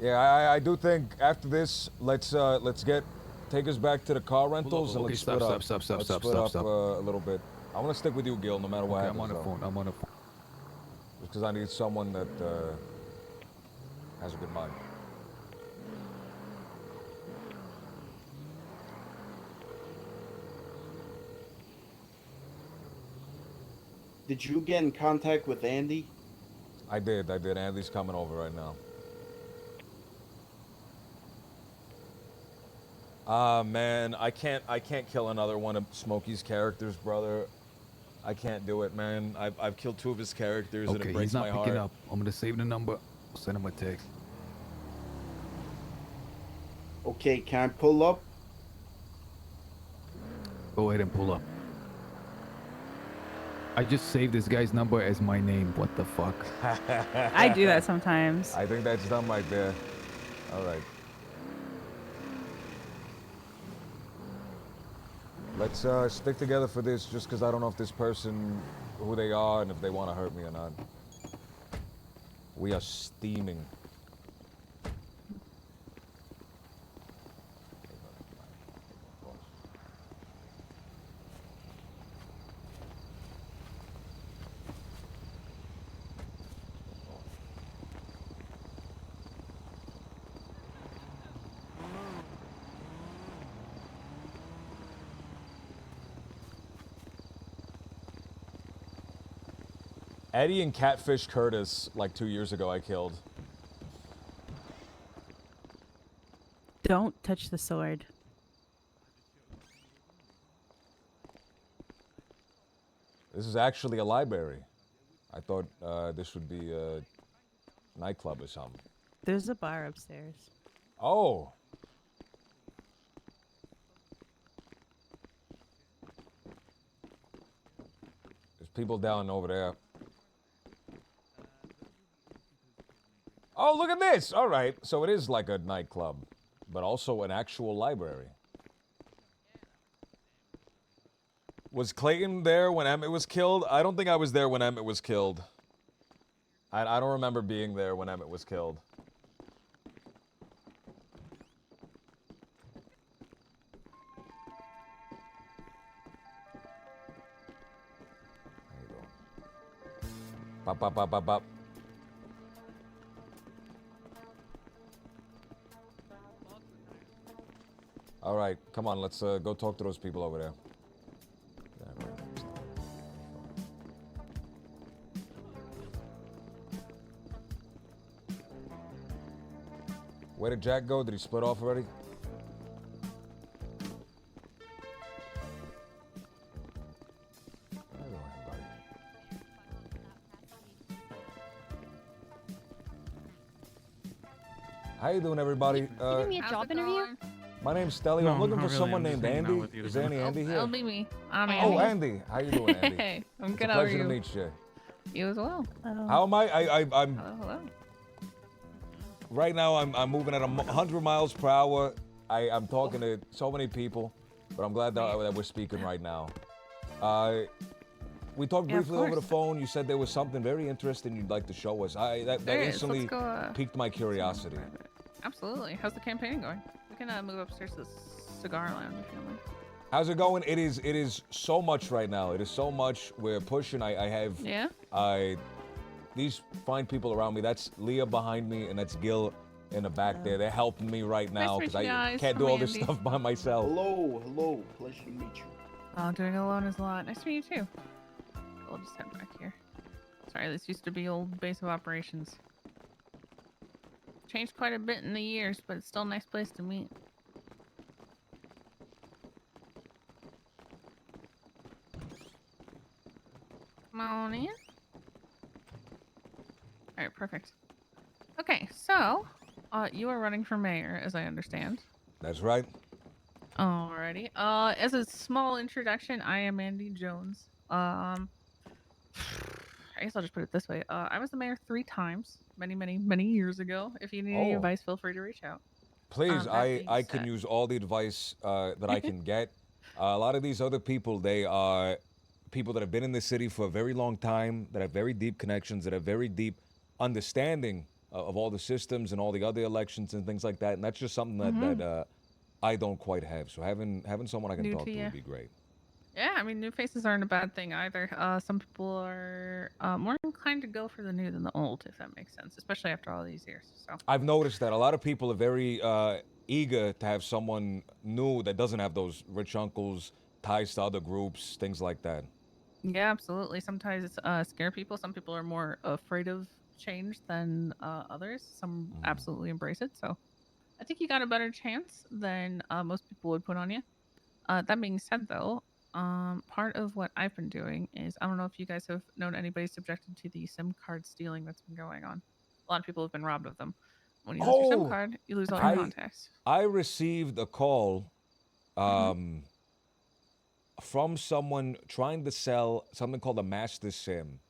Yeah, I do think after this, let's take us back to the car rentals and Okay, let's stop, split up. stop, stop, Let's stop, split stop, up stop. a little bit. I want to stick with you, Gil, no matter what Okay, happens. I'm on the though. phone. I'm on the phone. Just because I need someone that has a good mind. Did you get in contact with Andy? I did. Andy's coming over right now. Man, I can't kill another one of Smokey's characters, brother. I can't do it, man. I've killed 2 of his characters and Okay, it breaks he's not my picking heart. up. I'm gonna save the number. Send him a text. Okay, can I pull up? Go ahead and pull up. I just saved this guy's number as my name. What the fuck? I do that sometimes. I think that's done right there. All right. Let's stick together for this, just because I don't know if this person, who they are, and if they want to hurt me or not. We are steaming. Eddie and Catfish Curtis, like 2 years ago, I killed. Don't touch the sword. This is actually a library. I thought this would be a nightclub or something. There's a bar upstairs. Oh. There's people down over there. Oh, look at this. All right. So it is like a nightclub, but also an actual library. Was Clayton there when Emmett was killed? I don't think I was there when Emmett was killed. I don't remember being there when Emmett was killed. There you go. Bop, bop, bop, bop, bop. All All right, come on, let's go talk to those people over there. Where did Jack go? Did he split off already? How you doing, everybody? Giving me a job interview? My name's Stelly. No, I'm looking not for really. someone I'm just named hanging out Andy. with you Is there any Andy here? It'll be me. I'm Oh, Andy. Andy. How you doing, Andy? Hey, I'm It's good. a How are pleasure you? to meet you. You as well. How am I? I'm Hello. right now. I'm moving at 100 miles per hour. I'm talking to so many people, but I'm glad that we're speaking right now. We talked Yeah, of briefly over the course. phone. You said there was something very interesting you'd like to show us. That There is. instantly Let's go, piqued my curiosity. Absolutely. How's the campaign going? We can move upstairs to the cigar lounge if you don't mind. How's it going? It is so much right now. It is so much. We're pushing. I have these fine people around me. That's Leah behind me, and that's Gil in the back there. They're helping me right now Nice because to meet you I guys. can't do I'm all this Andy. stuff by myself. Hello. Pleasure to meet you. Oh, doing alone is a lot. Nice to meet you too. We'll just head back here. Sorry, this used to be old base of operations. Changed quite a bit in the years, but it's still a nice place to meet. Come on in. Alright, perfect. Okay, so, you are running for mayor, as I understand. That's right. Alrighty. As a small introduction, I am Andy Jones. I guess I'll just put it this way. I was the mayor 3 times, many years ago. If you need any Oh. advice, feel free to reach out. Please, that being I can said- use all the advice that I can get. A lot of these other people, they are people that have been in the city for a very long time, that have very deep connections, that have very deep understanding of all the systems and all the other elections and things like that. And that's just something that I don't quite have. So having someone I can New talk to to ya. would be great. Yeah, I mean, new faces aren't a bad thing either. Some people are more inclined to go for the new than the old, if that makes sense, especially after all these years. So. I've noticed that a lot of people are very eager to have someone new that doesn't have those rich uncles, ties to other groups, things like that. Yeah, absolutely. Sometimes it's scare people. Some people are more afraid of change than others. Some absolutely embrace it. So I think you got a better chance than most people would put on you. That being said, though, part of what I've been doing is I don't know if you guys have known anybody subjected to the SIM card stealing that's been going on. A lot of people have been robbed of them. When you lose your SIM card, you lose all your contacts. I received a call from someone trying to sell something called a master SIM.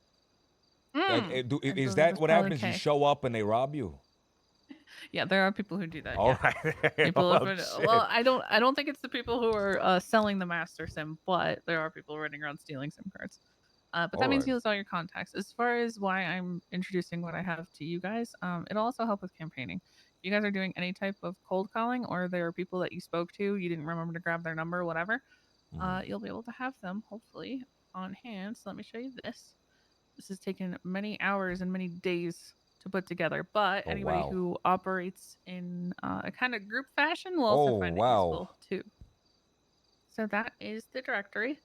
Is that what happens? You show up and they rob you? Yeah, there are people who do that. All yeah. right. People Oh, have been, shit. well, I don't think it's the people who are selling the master SIM, but there are people running around stealing SIM cards. But that means Alright. you lose all your contacts. As far as why I'm introducing what I have to you guys, it'll also help with campaigning. If you guys are doing any type of cold calling, or there are people that you spoke to, you didn't remember to grab their number, whatever, you'll be able to have them hopefully on hand. So let me show you this. This has taken many hours and many days to put together, but Oh, anybody wow. who operates in a kind of group fashion will also Oh, find wow. it useful too. So that is the directory.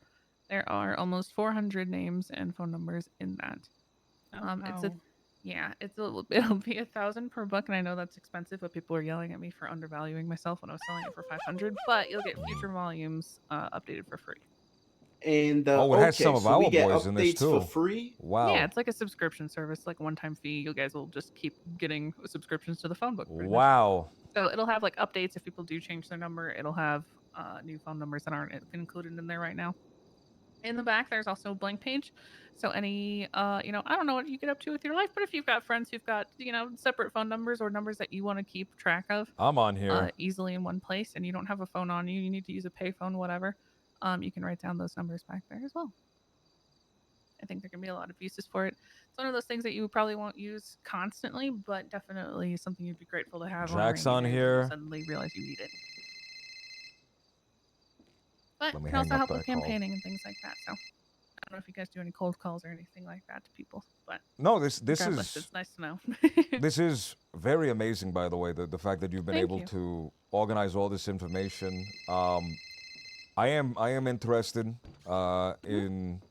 There are almost 400 names and phone numbers in that. It's a, yeah, it'll be 1,000 per book, and I know that's expensive, but people are yelling at me for undervaluing myself when I was selling it for 500. But you'll get future volumes updated for free. And it has some of so our we get boys in this updates for too. free. Wow. Yeah, it's like a subscription service, like a one-time fee. You guys will just keep getting subscriptions to the phone book. pretty much. Wow. So it'll have like updates if people do change their number. It'll have new phone numbers that aren't included in there right now. In the back, there's also a blank page. So any, I don't know what you get up to with your life, but if you've got friends who've got, separate phone numbers or numbers that you want to keep track of, I'm on here. easily in one place, and you don't have a phone on you, you need to use a payphone, whatever. You can write down those numbers back there as well. I think there can be a lot of uses for it. It's one of those things that you probably won't use constantly, but definitely something you'd be grateful to have. Jack's a on rainy day when you here. Suddenly realize you need it. But Let me it can also hang up help with that call. campaigning and things like that. So don't know if you guys do any cold calls or anything like that to people, but No, this regardless, is it's nice to know. this is very amazing, by the way. The fact that you've been Thank able you. to organize all this information. I am interested in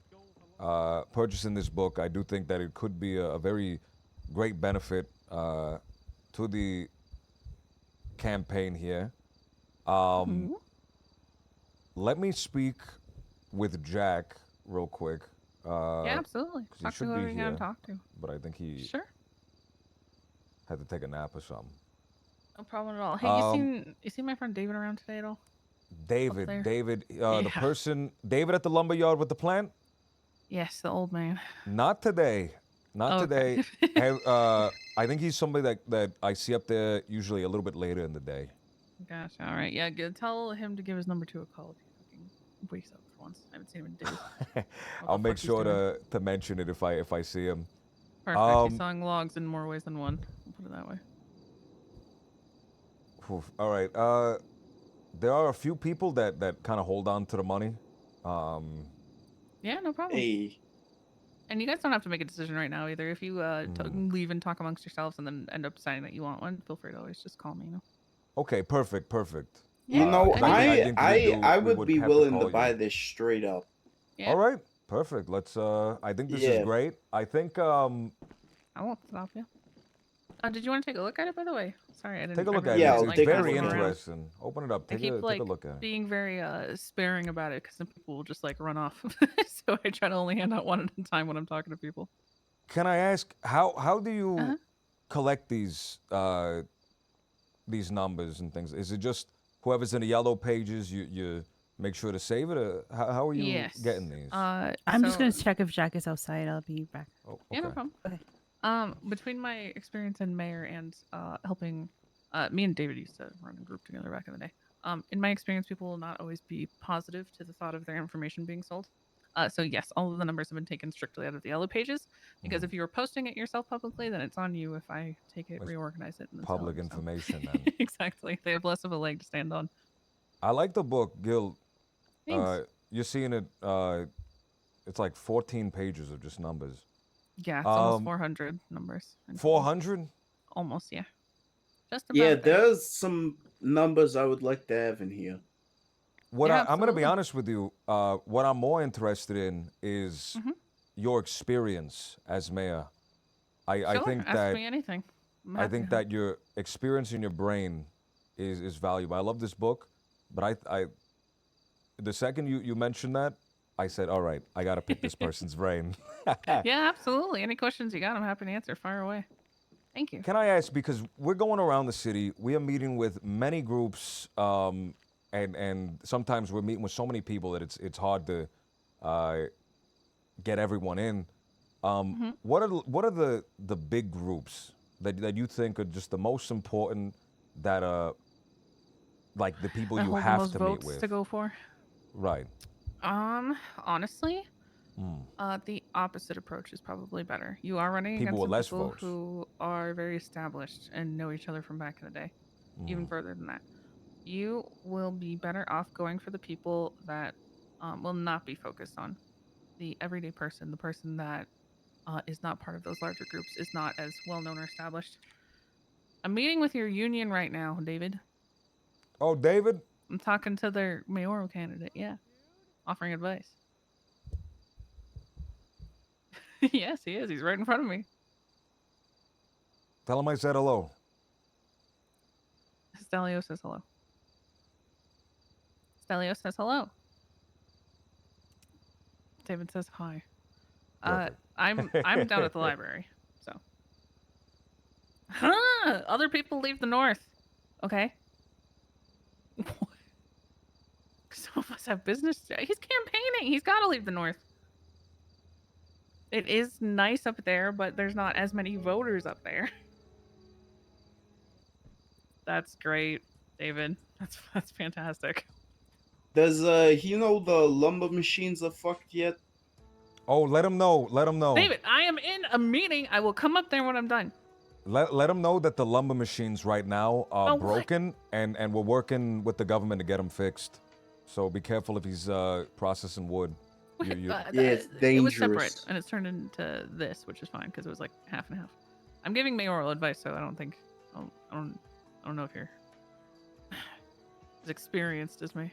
purchasing this book. I do think that it could be a very great benefit to the campaign here. Let me speak with Jack real quick. Yeah, absolutely. 'Cause he Talk to should be whoever you gotta here, talk to. but I think he Sure. had to take a nap or something. No problem at all. Hey, you seen my friend David around today at all? David, there. the Yeah. person, David at the lumber yard with the plant? Yes, the old man. Not today. Not Okay. today. I think he's somebody that I see up there usually a little bit later in the day. Gotcha. All right. Yeah, good. Tell him to give his number 2 a call if he fucking wakes up for once. I haven't seen him in days. I'll make fuck he's sure doing. to mention it if I see him. Perfect. He's sawing logs in more ways than one. I'll put it that way. Oof. All right. There are a few people that kind of hold on to the money. Yeah, no problem. Hey, And you guys don't have to make a decision right now either. If you leave and talk amongst yourselves and then end up deciding that you want one, feel free to always just call me. You know. Okay, perfect. you know, if anything I we would be have willing call to you. buy this straight up. Yeah. All right, perfect. Let's. I think this Yeah. is great. I think. I won't stop you. Did you want to take a look at it, by the way? Sorry, I didn't. Take a I look at really it. Yeah, didn't I'll It's take a very look around. interesting. Open it up. I Take keep a like look at it. being very sparing about it because some people will just like run off. So I try to only hand out one at a time when I'm talking to people. Can I ask how do you Uh-huh. collect these numbers and things? Is it just whoever's in the yellow pages you make sure to save it? Or how are you Yes. getting these? I'm just gonna check if Jack is outside. I'll be back. Oh, Yeah, no okay. problem. Okay. Between my experience in mayor and helping, me and David used to run a group together back in the day. In my experience, people will not always be positive to the thought of their information being sold. So yes, all of the numbers have been taken strictly out of the yellow pages because if you were posting it yourself publicly, then it's on you if I take it, It's reorganize it, and then sell Public it, so. information. Then. Exactly. They have less of a leg to stand on. I like the book, Gil. Thanks. You're seeing it. It's like 14 pages of just numbers. Yeah, it's almost 400 numbers. in total. 400? Almost, yeah. Just about Yeah, there. there's some numbers I would like to have in here. What Yeah, I'm going to be absolutely. honest with you. What I'm more interested in is Mhm. your experience as mayor. I Sure, think ask that me anything. I'm I happy think to help. that your experience in your brain is valuable. I love this book, but I the second you mentioned that, I said, all right, I got to pick this person's brain. Yeah, absolutely. Any questions you got, I'm happy to answer. Fire away. Thank you. Can I ask, because we're going around the city, we are meeting with many groups, and sometimes we're meeting with so many people that it's hard to get everyone in. What are the big groups that you think are just the most important that like the people That you hold the have most to meet votes with? to go for. Right. Honestly, Mm. the opposite approach is probably better. You are running People against with some less people votes. who are very established and know each other from back in the day. Even further than that, you will be better off going for the people that will not be focused on the everyday person, the person that is not part of those larger groups, is not as well known or established. I'm meeting with your union right now, David. Oh, David? I'm talking to their mayoral candidate, yeah. Offering advice. Yes, he is. He's right in front of me. Tell him I said hello. Stelio says hello. Stelio says hello. David says hi. I'm down at the library, so. Huh! Other people leave the north. Okay. Some of us have business. He's campaigning. He's got to leave the north. It is nice up there, but there's not as many voters up there. That's great, David. That's fantastic. Does he know the lumber machines are fucked yet? Oh, let him know. Let him know. David, I am in a meeting. I will come up there when I'm done. Let him know that the lumber machines right now are Oh, what? broken, and we're working with the government to get them fixed. So be careful if he's processing wood. it's It was dangerous. separate, and it's turned into this, which is fine because it was like half and half. I'm giving mayoral advice, so I don't know if you're as experienced as me.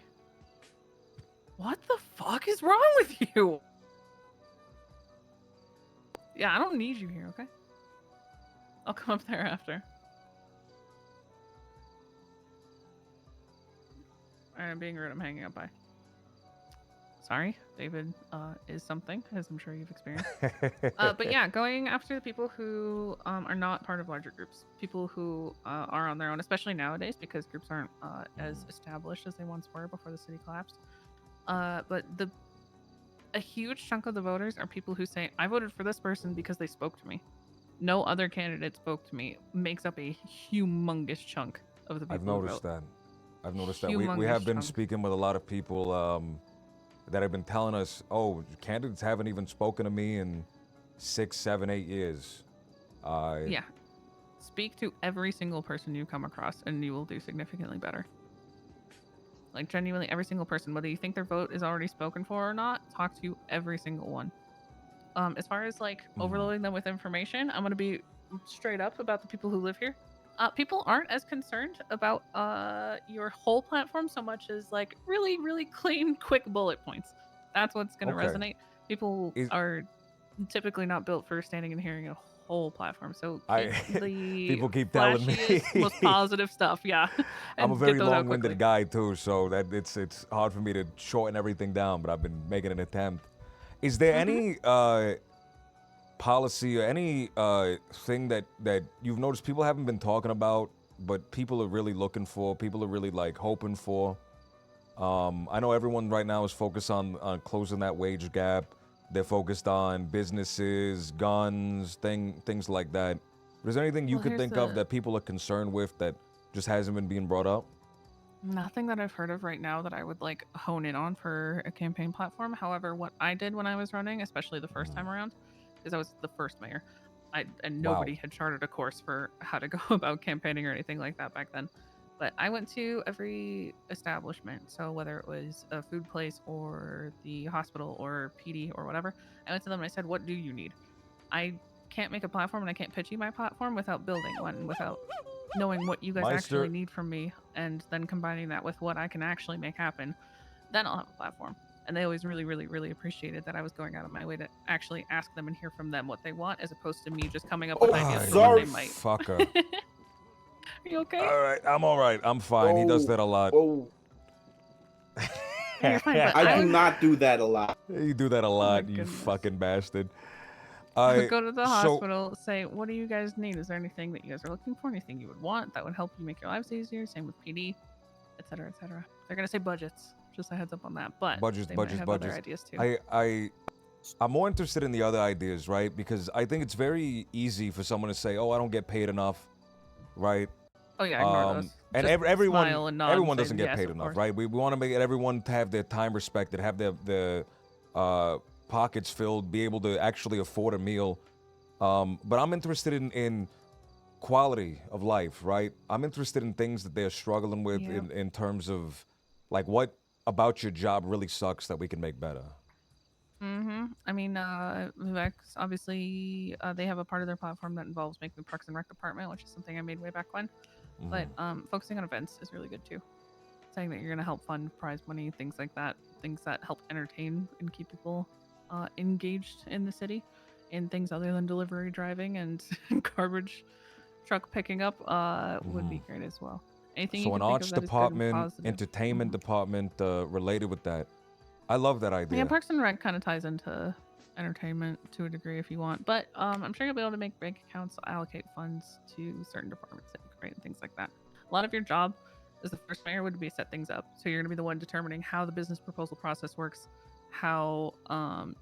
What the fuck is wrong with you? Yeah, I don't need you here, okay? I'll come up there after. Alright, I'm being rude. I'm hanging up. Bye. Sorry, David is something, as I'm sure you've experienced. But yeah, going after the people who are not part of larger groups, people who are on their own, especially nowadays because groups aren't as established as they once were before the city collapsed. But a huge chunk of the voters are people who say, I voted for this person because they spoke to me. No other candidate spoke to me. Makes up a humongous chunk of the people I've who noticed vote. that. I've noticed that. We Humongous have been chunk. speaking with a lot of people that have been telling us, oh, candidates haven't even spoken to me in 6, 7, 8 years. Yeah. Speak to every single person you come across and you will do significantly better. Like genuinely every single person, whether you think their vote is already spoken for or not, talk to every single one. As far as like overloading them with information, I'm gonna be straight up about the people who live here. People aren't as concerned about your whole platform so much as like really, really clean, quick bullet points. That's what's gonna Okay. resonate. People are typically not built for standing and hearing a whole platform. So keep the people keep telling me. flashiest, most positive stuff. Yeah. I'm a and get very those out long-winded quickly. guy too, so that it's hard for me to shorten everything down. But I've been making an attempt. Is there any policy or any thing that you've noticed people haven't been talking about, but people are really looking for, people are really like hoping for? I know everyone right now is focused on closing that wage gap. They're focused on businesses, guns, things like that. But is there anything you Well, could here's think of the- that people are concerned with that just hasn't been being brought up? Nothing that I've heard of right now that I would like hone in on for a campaign platform. However, what I did when I was running, especially the first time around, because I was the first mayor, and nobody had charted a course for how to go about campaigning or anything like that back then. But I went to every establishment. So whether it was a food place or the hospital or PD or whatever, I went to them and I said, what do you need? I can't make a platform and I can't pitch you my platform without building one, without knowing what you guys Meister- actually need from me and then combining that with what I can actually make happen. Then I'll have a platform. And they always really, really, really appreciated that I was going out of my way to actually ask them and hear from them what they want, as opposed to me just coming up with ideas for what they might. Fucker. Are you okay? All right, I'm all right. I'm fine. He does that a lot. You're fine, but I do not do that a lot. You do that a lot, you fucking bastard. I would go to the so- hospital, say, what do you guys need? Is there anything that you guys are looking for? Anything you would want that would help you make your lives easier? Same with PD, et cetera, et cetera. They're going to say budgets. Just a heads up on that. But budgets, they might budgets, have budgets. other ideas too. I'm more interested in the other ideas, right? Because I think it's very easy for someone to say, "Oh, I don't get paid enough," right? Oh, yeah, ignore those. And Just everyone, smile and nod and everyone say, doesn't get "Yes, paid of enough, course." right? We want to make everyone to have their time respected, have their pockets filled, be able to actually afford a meal. But I'm interested in quality of life, right? I'm interested in things that they're struggling with Yep. in terms of, like, what about your job really sucks that we can make better. I mean, Vex, obviously, they have a part of their platform that involves making the Parks and Rec department, which is something I made way back when. But focusing on events is really good too. Saying that you're going to help fund prize money, things like that, things that help entertain and keep people engaged in the city, in things other than delivery driving and garbage truck picking up would be great as well. Anything you So can an think arts of that is good and department, positive. entertainment department related with that. I love that idea. Yeah, Parks and Rec kind of ties into entertainment to a degree if you want, but I'm sure you'll be able to make bank accounts, allocate funds to certain departments that you create and things like that. A lot of your job as the first mayor would be set things up, so you're going to be the one determining how the business proposal process works, how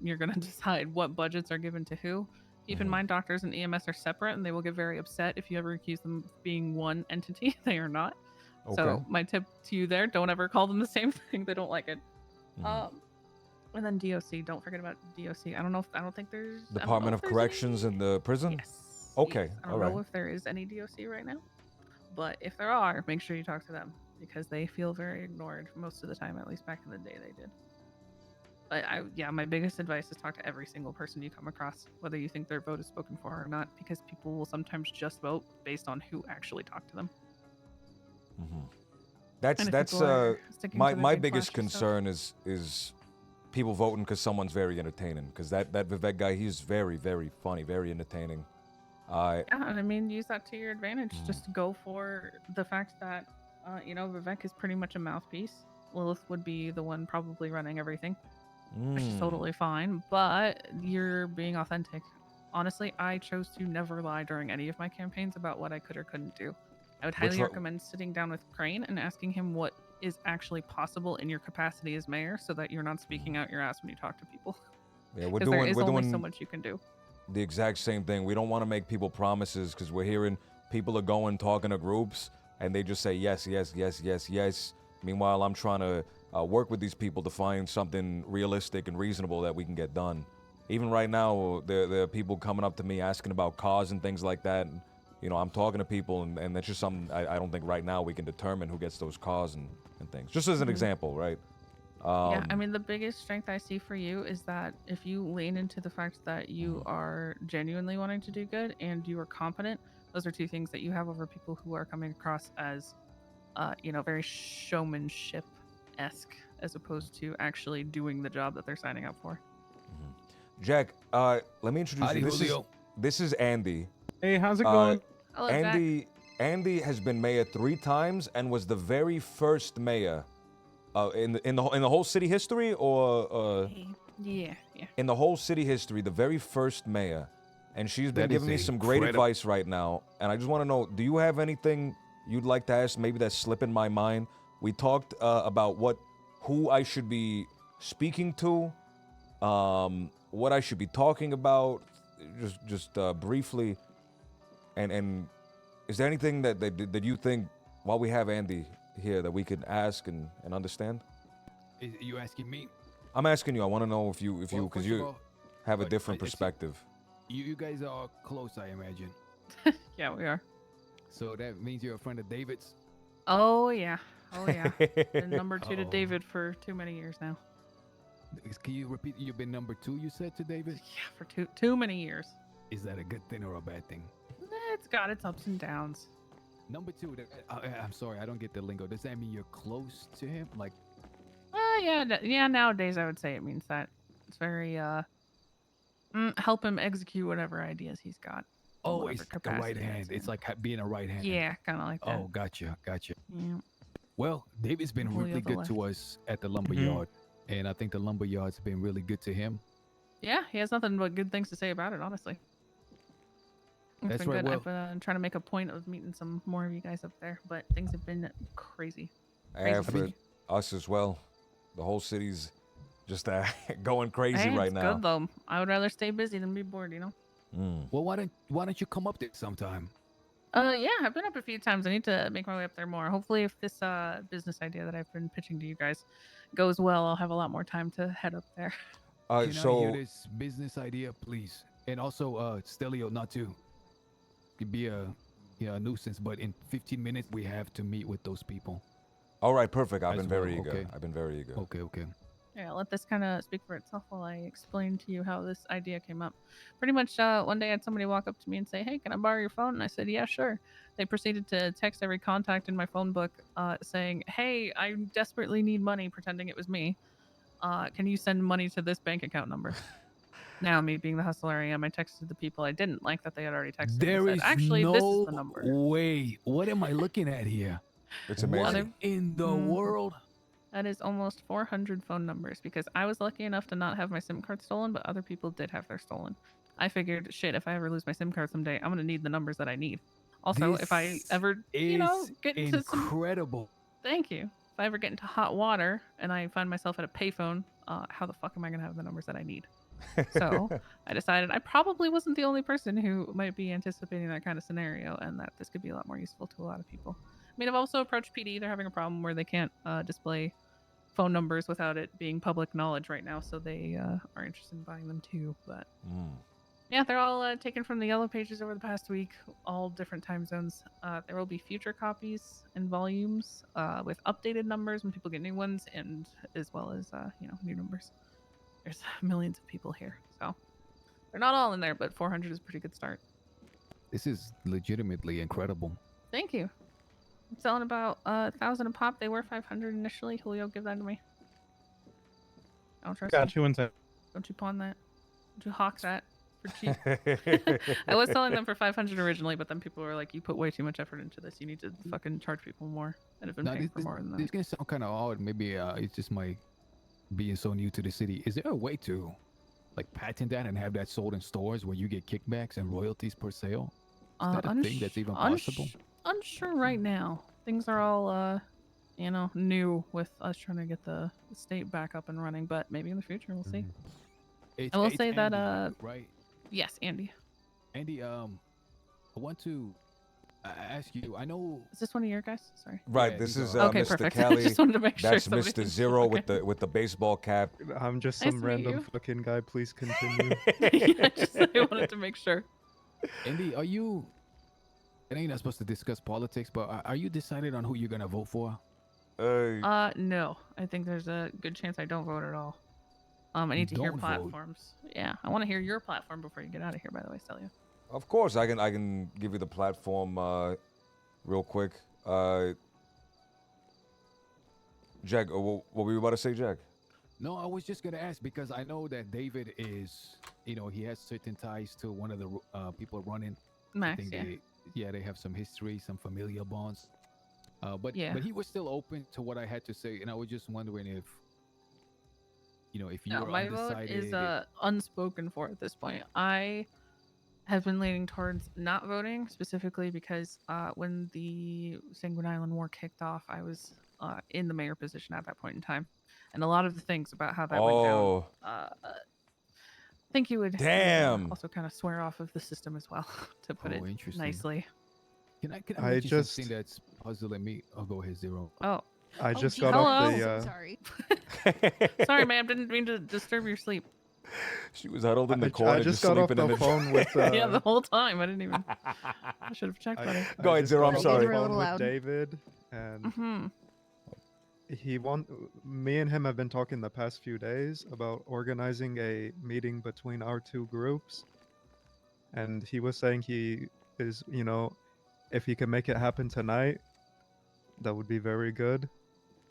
you're going to decide what budgets are given to who. Keep in mind, doctors and EMS are separate, and they will get very upset if you ever accuse them of being one entity. They are not. Okay. So my tip to you there: don't ever call them the same thing. They don't like it. And then DOC. Don't forget about DOC. I don't think there's I don't know Department if of there's Corrections in the prison? Yes. Okay, I all don't know right. if there is any DOC right now, but if there are, make sure you talk to them because they feel very ignored most of the time. At least back in the day, they did. Yeah, my biggest advice is talk to every single person you come across, whether you think their vote is spoken for or not, because people will sometimes just vote based on who actually talked to them. That's And if people are sticking to their my big biggest flashy stuff. concern is people voting because someone's very entertaining. Because that Vivek guy, he's very, very funny, very entertaining. Yeah, and I mean, use that to your advantage. Just go for the fact that, Vivek is pretty much a mouthpiece. Lilith would be the one probably running everything, which is totally fine. But you're being authentic. Honestly, I chose to never lie during any of my campaigns about what I could or couldn't do. I would highly recommend sitting down with Crane and asking him what is actually possible in your capacity as mayor, so that you're not speaking out your ass when you talk to people. Yeah, Because there is only so much you can do. The exact same thing. We don't want to make people promises because we're hearing people are going talking to groups and they just say yes, yes, yes, yes, yes. Meanwhile, I'm trying to work with these people to find something realistic and reasonable that we can get done. Even right now, there are people coming up to me asking about cars and things like that. And, I'm talking to people, and that's just something I don't think right now we can determine who gets those cars and things. Just as an example, right? Yeah, I mean, the biggest strength I see for you is that if you lean into the fact that you are genuinely wanting to do good and you are competent, those are two things that you have over people who are coming across as, very showmanship-esque, as opposed to actually doing the job that they're signing up for. Jack, let me introduce Howdy, you. Julio. This is Andy. Hey, how's it going? Hello, Andy has been mayor 3 times and was the very first mayor in the whole city history, or Yeah. in the whole city history, the very first mayor. And she's been That is giving me some great incredible. advice right now. And I just want to know, do you have anything you'd like to ask? Maybe that's slipping my mind. We talked about who I should be speaking to, what I should be talking about, just briefly. And is there anything that you think, while we have Andy here, that we could ask and understand? Are you asking me? I'm asking you. I want to know if you Well, because first of you all, have a I- different I see- perspective. You guys are close, I imagine. Yeah, we are. So that means you're a friend of David's? Oh, yeah. Been number 2 to Uh-oh. David for too many years now. Can you repeat? You've been number 2, you said, to David? Yeah, for too many years. Is that a good thing or a bad thing? It's got its ups and downs. Number 2, I'm sorry, I don't get the lingo. Does that mean you're close to him? Like, Yeah, nowadays I would say it means that. It's very, help him execute whatever ideas he's got. in oh, whatever it's like a right capacity hand. that's It's in. like being a right hand. Yeah, kind of like that. Oh, gotcha. Yeah. Well, David's been Julio really the good left. to us at the lumber Mhm. yard, and I think the lumber yard's been really good to him. Yeah, he has nothing but good things to say about it, honestly. It's That's been right, good. well- I've been trying to make a point of meeting some more of you guys up there, but things have been crazy. Yeah, Crazy. for us as well. The whole city's just going crazy Hey, right it's now. good though. I would rather stay busy than be bored, you know? Well, why don't you come up there sometime? Yeah, I've been up a few times. I need to make my way up there more. Hopefully, if this business idea that I've been pitching to you guys goes well, I'll have a lot more time to head up there. Can I so hear this business idea, please? And also, Stelio, not to be a nuisance, but in 15 minutes we have to meet with those people. all right, perfect. I've As been very well, eager. okay. I've been very eager. Okay. Yeah, let this kind of speak for itself while I explain to you how this idea came up. Pretty much one day I had somebody walk up to me and say, "Hey, can I borrow your phone?" And I said, "Yeah, sure." They proceeded to text every contact in my phone book saying, "Hey, I desperately need money," pretending it was me. Can you send money to this bank account number? Now, me being the hustler I am, I texted the people I didn't like that they had already texted. There and is said, Actually, no this is the number. way. What am I looking at here? It's What amazing. in the Mhm. world? That is almost 400 phone numbers because I was lucky enough to not have my SIM card stolen, but other people did have their stolen. I figured, shit, if I ever lose my SIM card someday, I'm going to need the numbers that I need. Also, if I This ever, get into some... incredible. Thank you. If I ever get into hot water and I find myself at a payphone, how the fuck am I going to have the numbers that I need? So I decided I probably wasn't the only person who might be anticipating that kind of scenario and that this could be a lot more useful to a lot of people. I mean, I've also approached PD. They're having a problem where they can't display phone numbers without it being public knowledge right now, so they are interested in buying them too. But yeah, they're all taken from the yellow pages over the past week, all different time zones. There will be future copies and volumes with updated numbers when people get new ones, and as well as new numbers. there's millions of people here, so they're not all in there, but 400 is a pretty good start. This is legitimately incredible. Thank you. I'm selling about 1,000 a pop. They were 500 initially. Julio, give that to me. I don't trust Got you. you inside. Don't you pawn that? Don't you hawk that for cheap? I was selling them for 500 originally, but then people were like, "You put way too much effort into this. You need to fucking charge people more." And have been Now, paying for more than this that. gonna sound kind of odd. Maybe it's just my being so new to the city. Is there a way to like patent that and have that sold in stores where you get kickbacks and royalties per sale? Is that a thing that's even possible? Unsure right now. Things are all, new with us trying to get the state back up and running, but maybe in the future we'll see. I will say that, Andy, right? yes, Andy. Andy, I want to ask you. I know. Is this one of your guys? Sorry. Right, Yeah, this these is are- Okay, Mr. perfect. Kelly. Just wanted to make sure That's somebody- Mr. Zero okay. with the baseball cap. I'm just Nice some to meet random you. fucking guy. Please continue. Yeah, I wanted to make sure. Andy, are you? I know you're not supposed to discuss politics, but are you decided on who you're gonna vote for? No. I think there's a good chance I don't vote at all. I need to hear Don't vote? platforms. Yeah, I want to hear your platform before you get out of here. By the way, Celia. Of course, I can give you the platform real quick. Jack, what were you about to say, Jack? No, I was just gonna ask because I know that David is, he has certain ties to one of the people running. I Max, think they have some history, some familial bonds. But Yeah. he was still open to what I had to say, and I was just wondering if, if you No, were my vote undecided. is unspoken for at this point. I have been leaning towards not voting specifically because when the Sanguine Island War kicked off, I was in the mayor position at that point in time, and a lot of the things about how that went down. I think you would Damn. also kind of swear off of the system as well, to put Oh, it interesting. nicely. Can I I mention just- something that's puzzling me? I'll go ahead, Zero. Oh. I Oh, just geez. got off the. Hello. Sorry. Sorry, ma'am. Didn't mean to disturb your sleep. She was huddled in the I corner, just got off sleeping in the phone with. Yeah, the whole time. I didn't even. I should have checked better. Go ahead, just Zero, got I'm off sorry. the We're a phone little with loud. David, and Mhm. me and him have been talking the past few days about organizing a meeting between our two groups, and he was saying he is, if he can make it happen tonight, that would be very good.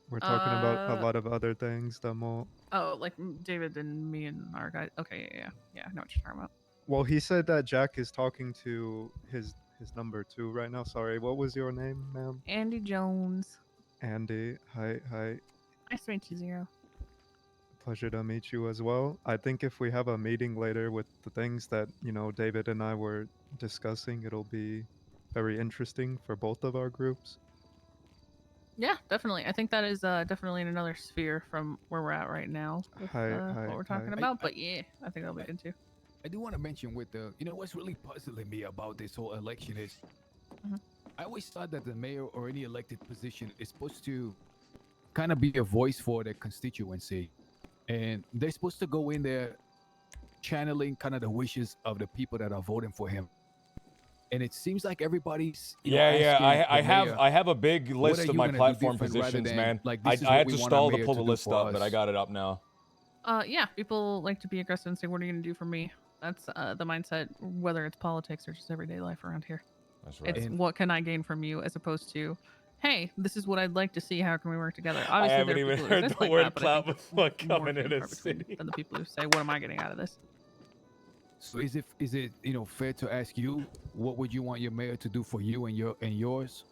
We're talking about a lot of other things that more. Oh, like David and me and our guy. Okay, yeah. I know what you're talking about. Well, he said that Jack is talking to his number two right now. Sorry, what was your name, ma'am? Andy Jones. Andy. Hi. Nice to meet you, Zero. Pleasure to meet you as well. I think if we have a meeting later with the things that, David and I were discussing, it'll be very interesting for both of our groups. Yeah, definitely. I think that is definitely in another sphere from where we're at right now with Hi, what we're talking hi. about. But yeah, I think that'll be good too. I do want to mention with the, what's really puzzling me about this whole election is, Mhm. I always thought that the mayor or any elected position is supposed to kind of be a voice for the constituency, and they're supposed to go in there channeling kind of the wishes of the people that are voting for him. And it seems like everybody's Yeah. asking the mayor, I have a big "What list are of you my gonna do platform different rather positions, than, man. like, I this is had what to we want stall our to mayor pull to the do list for up, but I us." got it up now. Yeah, people like to be aggressive and say, "What are you going to do for me?" That's the mindset, whether it's politics or just everyday life around here. That's right. It's what can I gain from you, as opposed to, "Hey, this is what I'd like to see. How can we work together?" I Obviously, haven't there are even people who heard resist the like word that, but I clout think it's before more coming few in and a far between city. than the people who say, "What am I getting out of this?" So is it fair to ask you, what would you want your mayor to do for you and yours?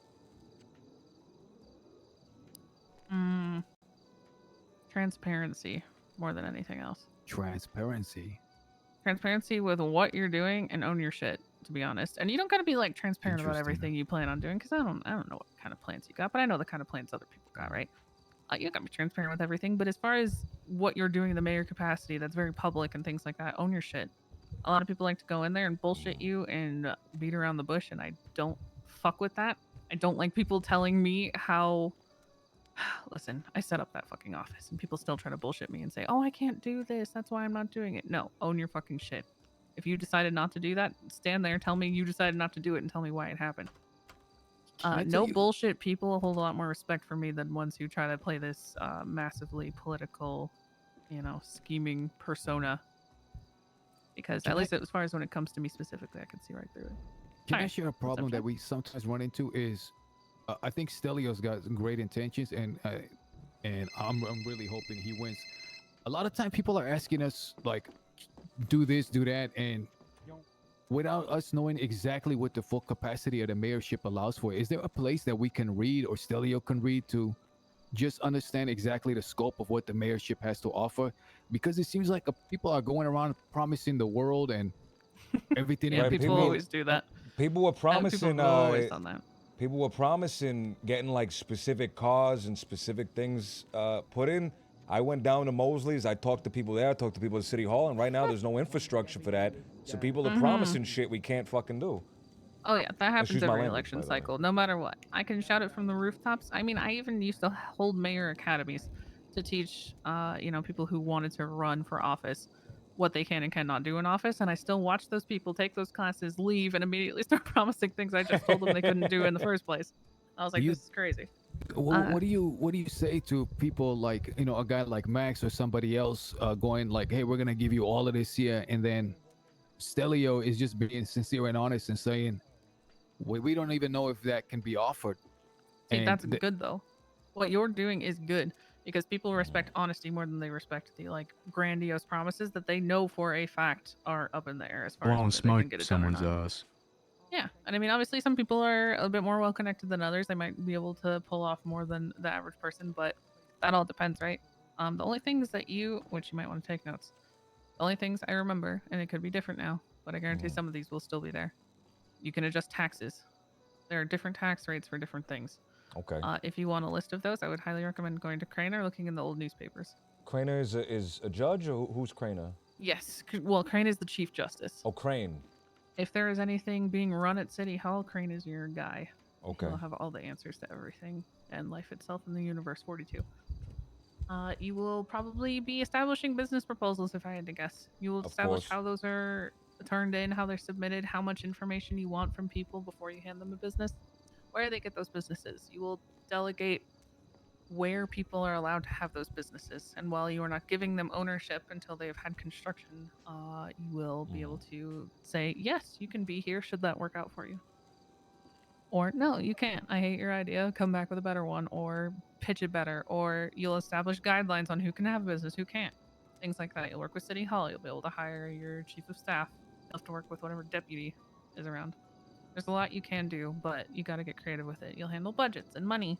Transparency more than anything else. Transparency. Transparency with what you're doing and own your shit, to be honest. And you don't got to be like transparent about Interesting. everything you plan on doing, because I don't know what kind of plans you got, but I know the kind of plans other people got, right? You got to be transparent with everything, but as far as what you're doing in the mayor capacity, that's very public and things like that. Own your shit. A lot of people like to go in there and bullshit you and beat around the bush, and I don't fuck with that. I don't like people telling me how. Listen, I set up that fucking office, and people still try to bullshit me and say, "Oh, I can't do this. That's why I'm not doing it." No, own your fucking shit. If you decided not to do that, stand there, tell me you decided not to do it, and tell me why it happened. I No tell you- bullshit people hold a lot more respect for me than ones who try to play this massively political scheming persona. Because Can at I- least as far as when it comes to me specifically, I can see right through it. Can I Alright, share a what's up, problem that John? we sometimes run into is, I think Stelio's got some great intentions, and I'm really hoping he wins. A lot of time people are asking us like, do this, do that, and without us knowing exactly what the full capacity of the mayorship allows for. Is there a place that we can read or Stelio can read to just understand exactly the scope of what the mayorship has to offer? Because it seems like people are going around promising the world and everything. Yeah, in people between. always do that. People were People promising. have always done that. People were promising getting like specific cars and specific things put in. I went down to Mosley's. I talked to people there. I talked to people at City Hall, and right now there's no infrastructure for that. So people are promising shit we can't fucking do. Oh yeah, that happens Excuse my every language, election by the way. cycle, no matter what. I can shout it from the rooftops. I mean, I even used to hold mayor academies to teach, people who wanted to run for office what they can and cannot do in office, and I still watch those people take those classes, leave, and immediately start promising things I just told them they couldn't do in the first place. I was like, this is crazy. What do you say to people like a guy like Max or somebody else going like, hey, we're gonna give you all of this here, and then Stelio is just being sincere and honest and saying, we don't even know if that can be offered. See, And that's good though. What you're doing is good because people respect honesty more than they respect the grandiose promises that they know for a fact are up in the air as far Blowing as whether they can smoke get it done or someone's not. ass. Yeah, and I mean, obviously, some people are a bit more well connected than others. They might be able to pull off more than the average person, but that all depends, right? The only things that which you might want to take notes, the only things I remember, and it could be different now, but I guarantee some of these will still be there. You can adjust taxes. There are different tax rates for different things. Okay. If you want a list of those, I would highly recommend going to Craner or looking in the old newspapers. Craner is a judge, or who's Craner? Yes, well, Crane is the Chief Justice. Oh, Crane. If there is anything being run at City Hall, Crane is your guy. Okay. He'll have all the answers to everything and life itself in the Universe 42. You will probably be establishing business proposals, if I had to guess. You will Of establish course. how those are turned in, how they're submitted, how much information you want from people before you hand them a business, where they get those businesses. You will delegate where people are allowed to have those businesses. And while you are not giving them ownership until they've had construction, you will be able to say, yes, you can be here should that work out for you. Or no, you can't. I hate your idea. Come back with a better one, or pitch it better, or you'll establish guidelines on who can have a business, who can't. Things like that. You'll work with City Hall. You'll be able to hire your chief of staff. You'll have to work with whatever deputy is around. There's a lot you can do, but you got to get creative with it. You'll handle budgets and money,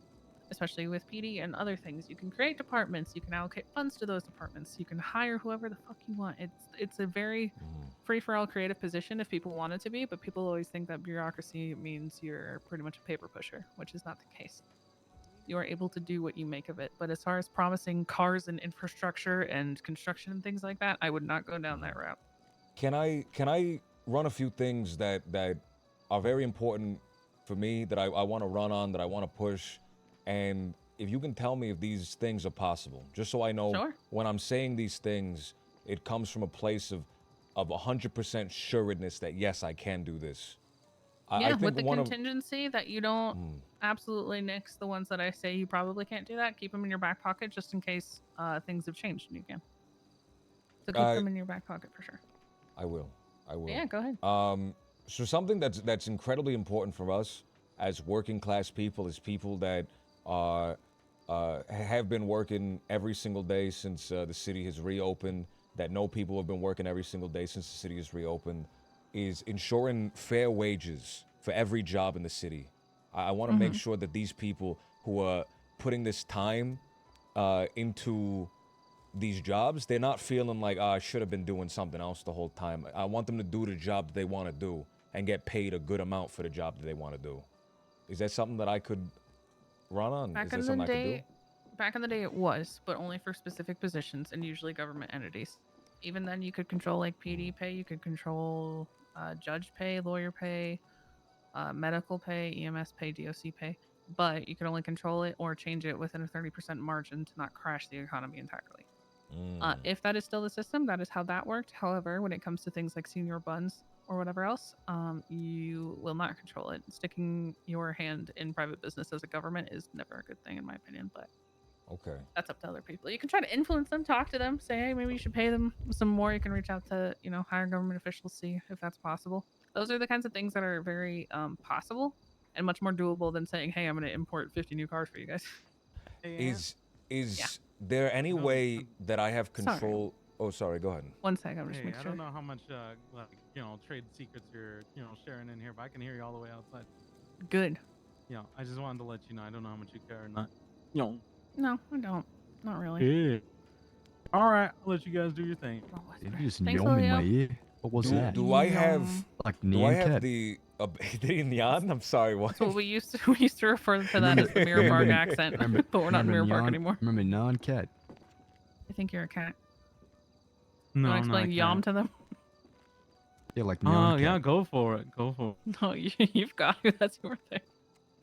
especially with PD and other things. You can create departments. You can allocate funds to those departments. You can hire whoever the fuck you want. It's a very free-for-all creative position if people want it to be, but people always think that bureaucracy means you're pretty much a paper pusher, which is not the case. You are able to do what you make of it. But as far as promising cars and infrastructure and construction and things like that, I would not go down that route. Can I run a few things that are very important for me that I want to run on, that I want to push, and if you can tell me if these things are possible, just so I know Sure. when I'm saying these things, it comes from a place of 100% sureness that yes, I can do this. Yeah, with the contingency that you don't absolutely nix the ones that I say you probably can't do that. Keep them in your back pocket just in case things have changed and you can. So keep them in your back pocket for sure. I will. Yeah, go ahead. So something that's incredibly important for us as working class people, is people that have been working every single day since the city has reopened, that know people have been working every single day since the city has reopened, is ensuring fair wages for every job in the city. I want to make sure that these people who are putting this time into these jobs, they're not feeling like, I should have been doing something else the whole time. I want them to do the job that they want to do and get paid a good amount for the job that they want to do. Is that something that I could run on? Back Is in that the something I could do? day, back in the day it was, but only for specific positions and usually government entities. Even then, you could control like PD pay, you could control judge pay, lawyer pay, medical pay, EMS pay, DOC pay, but you could only control it or change it within a 30% margin to not crash the economy entirely. If that is still the system, that is how that worked. However, when it comes to things like senior buns or whatever else, you will not control it. Sticking your hand in private business as a government is never a good thing, in my opinion. But Okay. That's up to other people. You can try to influence them, talk to them, say, hey, maybe you should pay them some more. You can reach out to, higher government officials, see if that's possible. Those are the kinds of things that are very possible and much more doable than saying, hey, I'm going to import 50 new cars for you guys. Is there any way that I have Sorry. control? Oh, sorry. Go ahead. 1 second. I'm just Hey, making I sure. don't know how much, trade secrets you're, sharing in here, but I can hear you all the way outside. Good. I just wanted to let you know. I don't know how much you care or not. No, I don't. Not really. Yeah. All right, I'll let you guys do your thing. Did you just Thanks, yum in my Julio. ear? What was Do, that? do I have? Like Do I Nyan have Cat? the? Did he neon? I'm sorry. What? That's what we used to refer to that as the Mirror Park accent, but we're not in Mirror Park anymore. Remember Nyan Cat? I think you're a cat. No, You want I'm to not a explain yum cat. to them? Yeah, like Oh, Nyan Cat. yeah, go for it. Go for it. No, you've got it. That's your thing.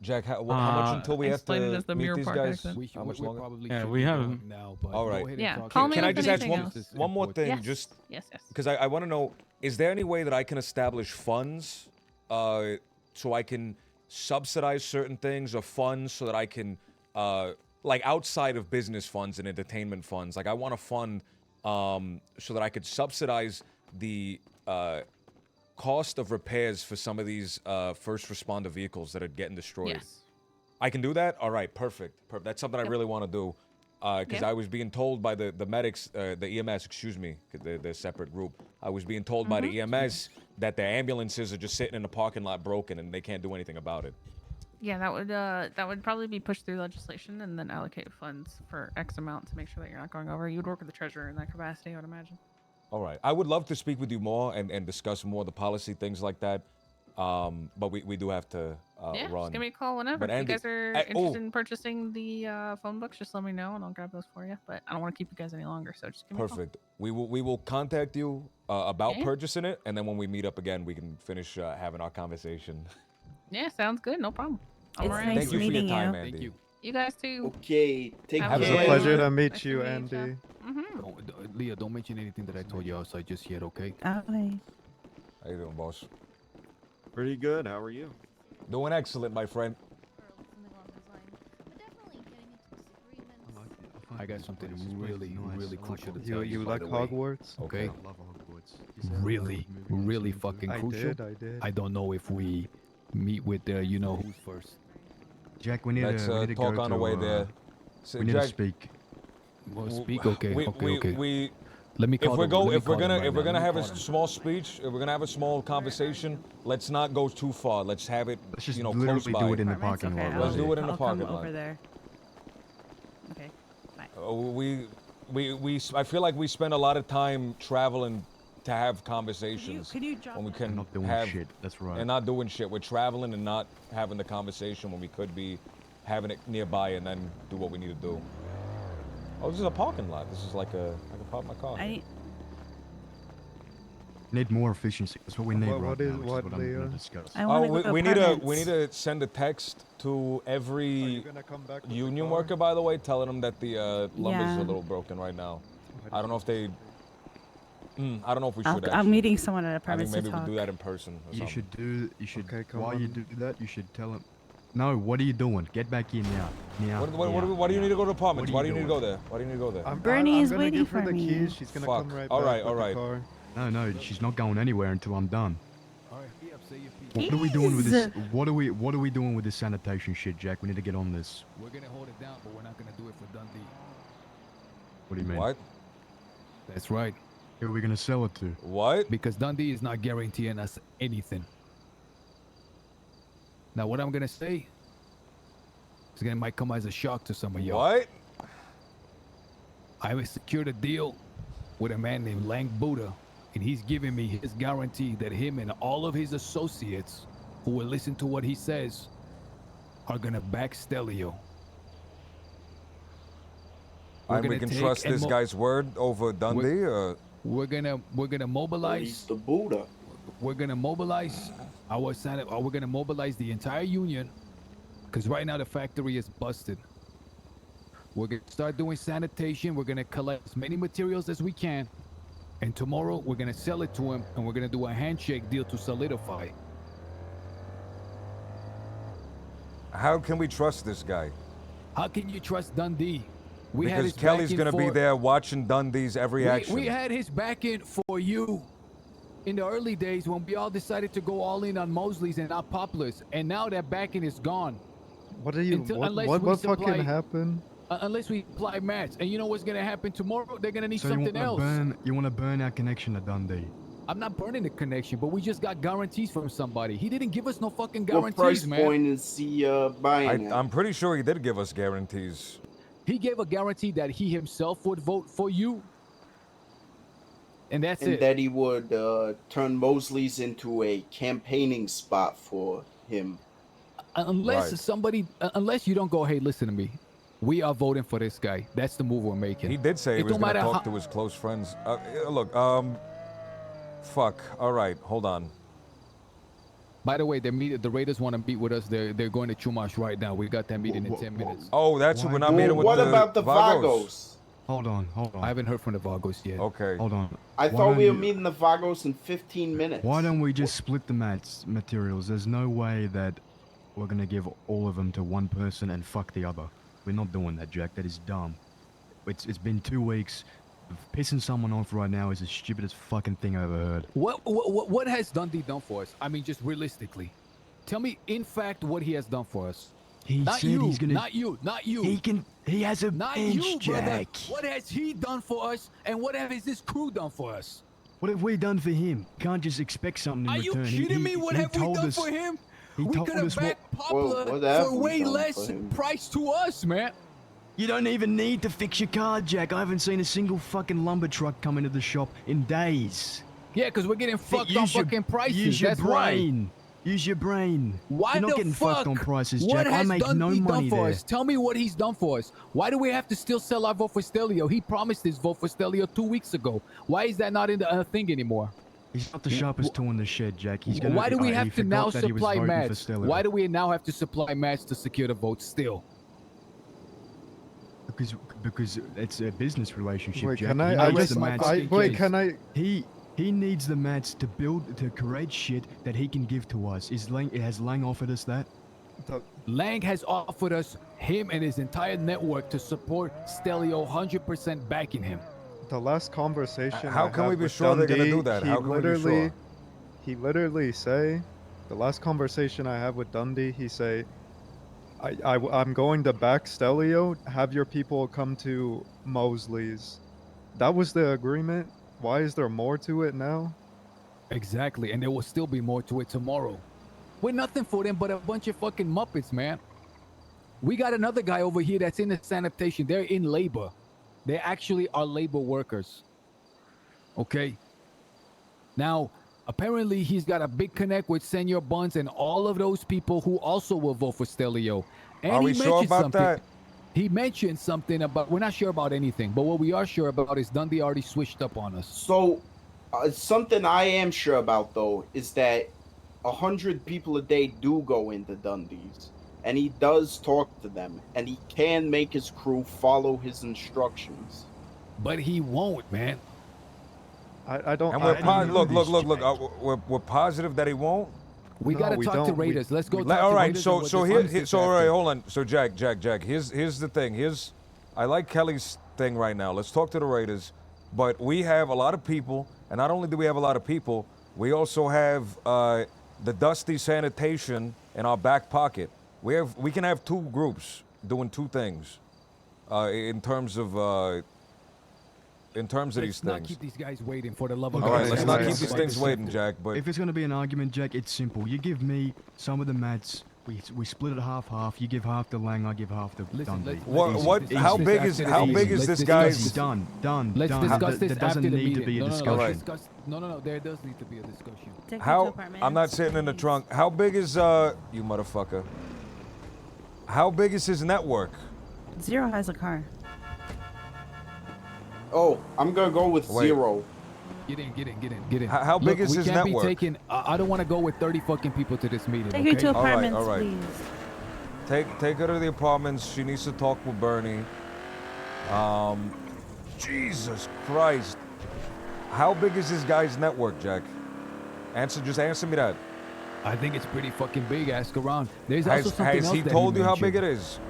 Jack, how much until we I have explained it to as the meet Mirror these Park guys? accent. How much longer? Yeah, we have. Now, but All go right. ahead and Yeah, talk call to me Can I with just ask anything one else. one more thing? Yes. Just Yes. because I want to know, is there any way that I can establish funds, so I can subsidize certain things, or funds so that I can, like outside of business funds and entertainment funds? Like I want to fund, so that I could subsidize the cost of repairs for some of these first responder vehicles that are getting destroyed. Yes. I can do that? All right, perfect. That's something I really want to do. Because I was being told by the medics, the EMS, excuse me, 'cause they're a separate group. I was being told by the EMS that their ambulances are just sitting in the parking lot broken and they can't do anything about it. Yeah, that would probably be pushed through legislation and then allocate funds for X amount to make sure that you're not going over. You would work with the treasurer in that capacity, I would imagine. All right. I would love to speak with you more and discuss more of the policy, things like that. But we do have to Yeah, run. just give me a call whenever. But If you Andy- guys are I- interested in purchasing the phone books, just let me know and I'll grab those for you. But I don't want to keep you guys any longer, so just give me a call. Perfect. We will contact you about Yeah. purchasing it, and then when we meet up again, we can finish having our conversation. Yeah, sounds good. No problem. I'm It's around. nice Thank you for your meeting time, you. Andy. Thank you. You guys too. Okay, take Have It was a a good pleasure one. to meet Nice you, to meet Andy. Leah, don't mention anything that I told you outside just yet, okay? Okay. How you doing, boss? Pretty good. How are you? Doing excellent, my friend. I got something really crucial to You tell you. by like the way, Hogwarts? Okay. I love Hogwarts. Really fucking I crucial. did. I don't know if we meet with you know who's first. Jack, we need Let's to talk go on to, the way there. So, we need to Jack, speak. Well, speak. Okay. Okay. We Let me if call we're him- go let me if we're call him gonna right if we're now. gonna Let me have a call him. small speech, if we're gonna have a small conversation, let's not go too far. Let's have it, Let's just close literally by. do it in the Apartments? parking Okay, lot. Let's right? do it in the I'll parking come lot. over there. Okay. Bye. I feel like we spend a lot of time traveling to have conversations Could you drop when we that? can Not doing have shit. That's right. and not doing shit. We're traveling and not having the conversation when we could be having it nearby and then do what we need to do. Oh, this is a parking lot. This is like I can park my car. I Need more efficiency. That's what we need What- right what now. is- which is what, I'm gonna Leo? discuss. I want to go to we need apartments. to send a text to every gonna come back with the union car? worker, by the way, telling them that the lumber's Yeah. a little broken right now. I don't know if they. I don't know if we I'll- should. I'm actually. meeting someone at I think apartments maybe to we talk. do that in person. Or You something. should do. You should. Okay, come while you on. do that, you should tell him. No, what are you doing? Get back in now. Now. Why do you need to go to apartments? What Why are do you you need to go doing? there? Why do you need to go there? Bernie is gonna waiting give her for the me. keys. She's gonna Fuck. come right All back right, with the all right. car. No, she's not going anywhere until I'm done. All right, say your piece. What are we doing with this? Jeez. What are we doing with this sanitation shit, Jack? We need to get on this. We're gonna hold it down, but we're not gonna do it for Dundee. What do you mean? What? That's right. Who are we gonna sell it to? What? Because Dundee is not guaranteeing us anything. Now, what I'm gonna say is gonna might come as a shock to some of y'all. What? I secured a deal with a man named Lang Buddha, and he's giving me his guarantee that him and all of his associates who will listen to what he says are gonna back Stelio. And we gonna can take trust and this guy's word over Dundee, or We're gonna mobilize. He's the Buddha. We're gonna mobilize we're gonna mobilize the entire union, because right now the factory is busted. We're gonna start doing sanitation. We're gonna collect as many materials as we can, and tomorrow we're gonna sell it to him, and we're gonna do a handshake deal to solidify. how can we trust this guy? How can you trust Dundee? We had Because his Kelly's backing gonna be for- there watching Dundee's every action. We had his backing for you in the early days when we all decided to go all in on Mosley's and not Poplars, and now that backing is gone. What are you? Unless What we fucking supply- happened? Unless we apply mats, and you know what's gonna happen tomorrow? They're gonna need So you something want else. to burn? You want to burn our connection to Dundee? I'm not burning the connection, but we just got guarantees from somebody. He didn't give us no fucking What guarantees, price man. point is he buying at? I'm pretty sure he did give us guarantees. He gave a guarantee that he himself would vote for you, and that's And it. that he would turn Mosley's into a campaigning spot for him. Unless Right. somebody, unless you don't go, hey, listen to me. We are voting for this guy. That's the move we're making. He did say he It was don't going to matter talk how- to his close friends. Look, fuck. All right, hold on. By the way, the Raiders want to meet with us. They're going to Chumash right now. We got that meeting in 10 minutes. Oh, that's who we're not Well, meeting with what the about the Vagos? Hold on. I haven't heard from the Vagos yet. Okay. Hold on. I Why thought we don't were you- meeting the Vagos in 15 minutes. Why don't we just split the materials? There's no way that we're gonna give all of them to one person and fuck the other. We're not doing that, Jack. That is dumb. It's been 2 weeks. Pissing someone off right now is the stupidest fucking thing I've ever heard. What has Dundee done for us? I mean, just realistically. Tell me, in fact, what he has done for us. He Not said you, he's gonna. not you, not you. He has a Not bench, you, brother. Jack. What has he done for us, and what has this crew done for us? What have we done for him? Can't just expect something in Are you return. kidding me? What he have we told done us- for him? He We told could have us what. backed Poplar what have for we way done less for him? price to us, man. You don't even need to fix your car, Jack. I haven't seen a single fucking lumber truck come into the shop in days. Yeah, because we're getting fucked on Use your- fucking prices. Use your That's right. brain. Use your brain. Why You're not the getting fuck? fucked on prices, What Jack. I has make no Dundee money done for there. us? Tell me what he's done for us. Why do we have to still sell our vote for Stelio? He promised his vote for Stelio 2 weeks ago. Why is that not in the thing anymore? He's not the sharpest tool in the shed, Jack. He's gonna. Why do we he have to forgot now that he was supply voting for mats? Stellar. Why do we now have to supply mats to secure the vote still? Because it's a business relationship, Wait, Jack. can He I needs just? the mats. Wait, can I? He needs the mats to create shit that he can give to us. Has Lang offered us that? Lang has offered us him and his entire network to support Stelio 100% backing him. The last conversation. How I can had we be with sure they're gonna Dundee, do that? he How can we be literally- sure? He literally say, the last conversation I had with Dundee, he say, I'm going to back Stelio. Have your people come to Mosley's. That was the agreement. Why is there more to it now? Exactly, and there will still be more to it tomorrow. We're nothing for them but a bunch of fucking Muppets, man. We got another guy over here that's in the sanitation. They're in labor. They actually are labor workers. Okay? Now, apparently he's got a big connect with Senor Buns and all of those people who also will vote for Stelio. And Are he we sure mentioned about something. that? He mentioned something about, we're not sure about anything, but what we are sure about is Dundee already switched up on us. So, something I am sure about though is that 100 people a day do go into Dundee's, and he does talk to them, and he can make his crew follow his instructions. But he won't, man. I don't. And we're positive that he won't. We gotta talk to Raiders. Let's go. Talk All to right, Raiders so and what so this here, Hunter so all after. right, hold on. So Jack, here's the thing. I like Kelly's thing right now. Let's talk to the Raiders, but we have a lot of people, and not only do we have a lot of people, we also have the Dusty Sanitation in our back pocket. We can have two groups doing two things, in terms of Let's these not things. keep these guys waiting for the love of All God. right, let's not keep Let's these fight things this waiting, shit. Jack. But If it's gonna be an argument, Jack, it's simple. You give me some of the mats. We split it half. You give half to Lang. I give half to Dundee. How big is this guy's? Done. Let's done. discuss There this doesn't after the need to meeting. be a No, discussion. no, there does need to be a discussion. How? I'm not sitting in the trunk. How big is you motherfucker? How big is his network? Zero has a car. Oh, I'm gonna go with Wait. Zero. Get in. How big is we his can't network? Be taking, I don't want to go with 30 fucking people to this meeting. Take her okay? to apartments, all right. please. Take her to the apartments. She needs to talk with Bernie. Jesus Christ. How big is this guy's network, Jack? Just answer me that. I think it's pretty fucking big. Ask around. There's also something Has else he that told you how mentioned. big it is?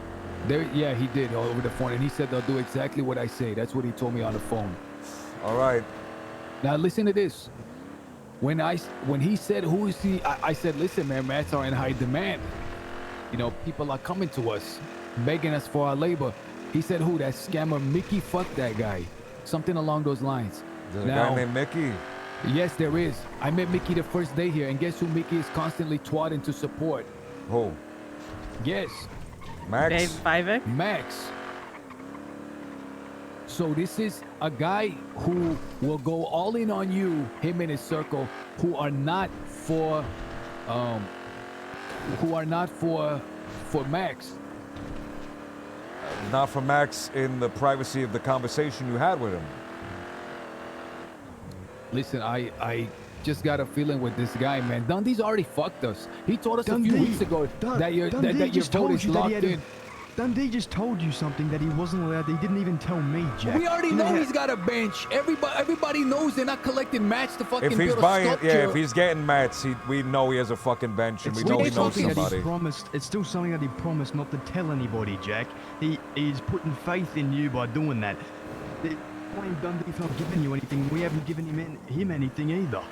Yeah, he did over the phone, and he said they'll do exactly what I say. That's what he told me on the phone. All right. Now listen to this. When he said who is he, I said, listen, man, mats are in high demand. You know, people are coming to us, begging us for our labor. He said, who? That scammer Mickey? Fuck that guy. Something along those lines. There's a guy named Mickey. Yes, there is. I met Mickey the first day here, and guess who Mickey is constantly twatting to support? Who? Yes. Max? Dave Vivek? Max. So this is a guy who will go all in on you, him and his circle, who are not for Max. Not for Max in the privacy of the conversation you had with him. Listen, I just got a feeling with this guy, man. Dundee's already fucked us. He told us a few weeks ago that your vote is locked in. Dundee just told you something that he wasn't allowed. He didn't even tell me, Jack. We already know he's got a bench. Everybody knows they're not collecting mats to fucking If he's build a buying, sculpture. yeah, if he's getting mats, we know he has a fucking bench, and we know he knows somebody. It's still something that he promised not to tell anybody, Jack. He's putting faith in you by doing that. Blame Dundee for not giving you anything. We haven't given him anything either.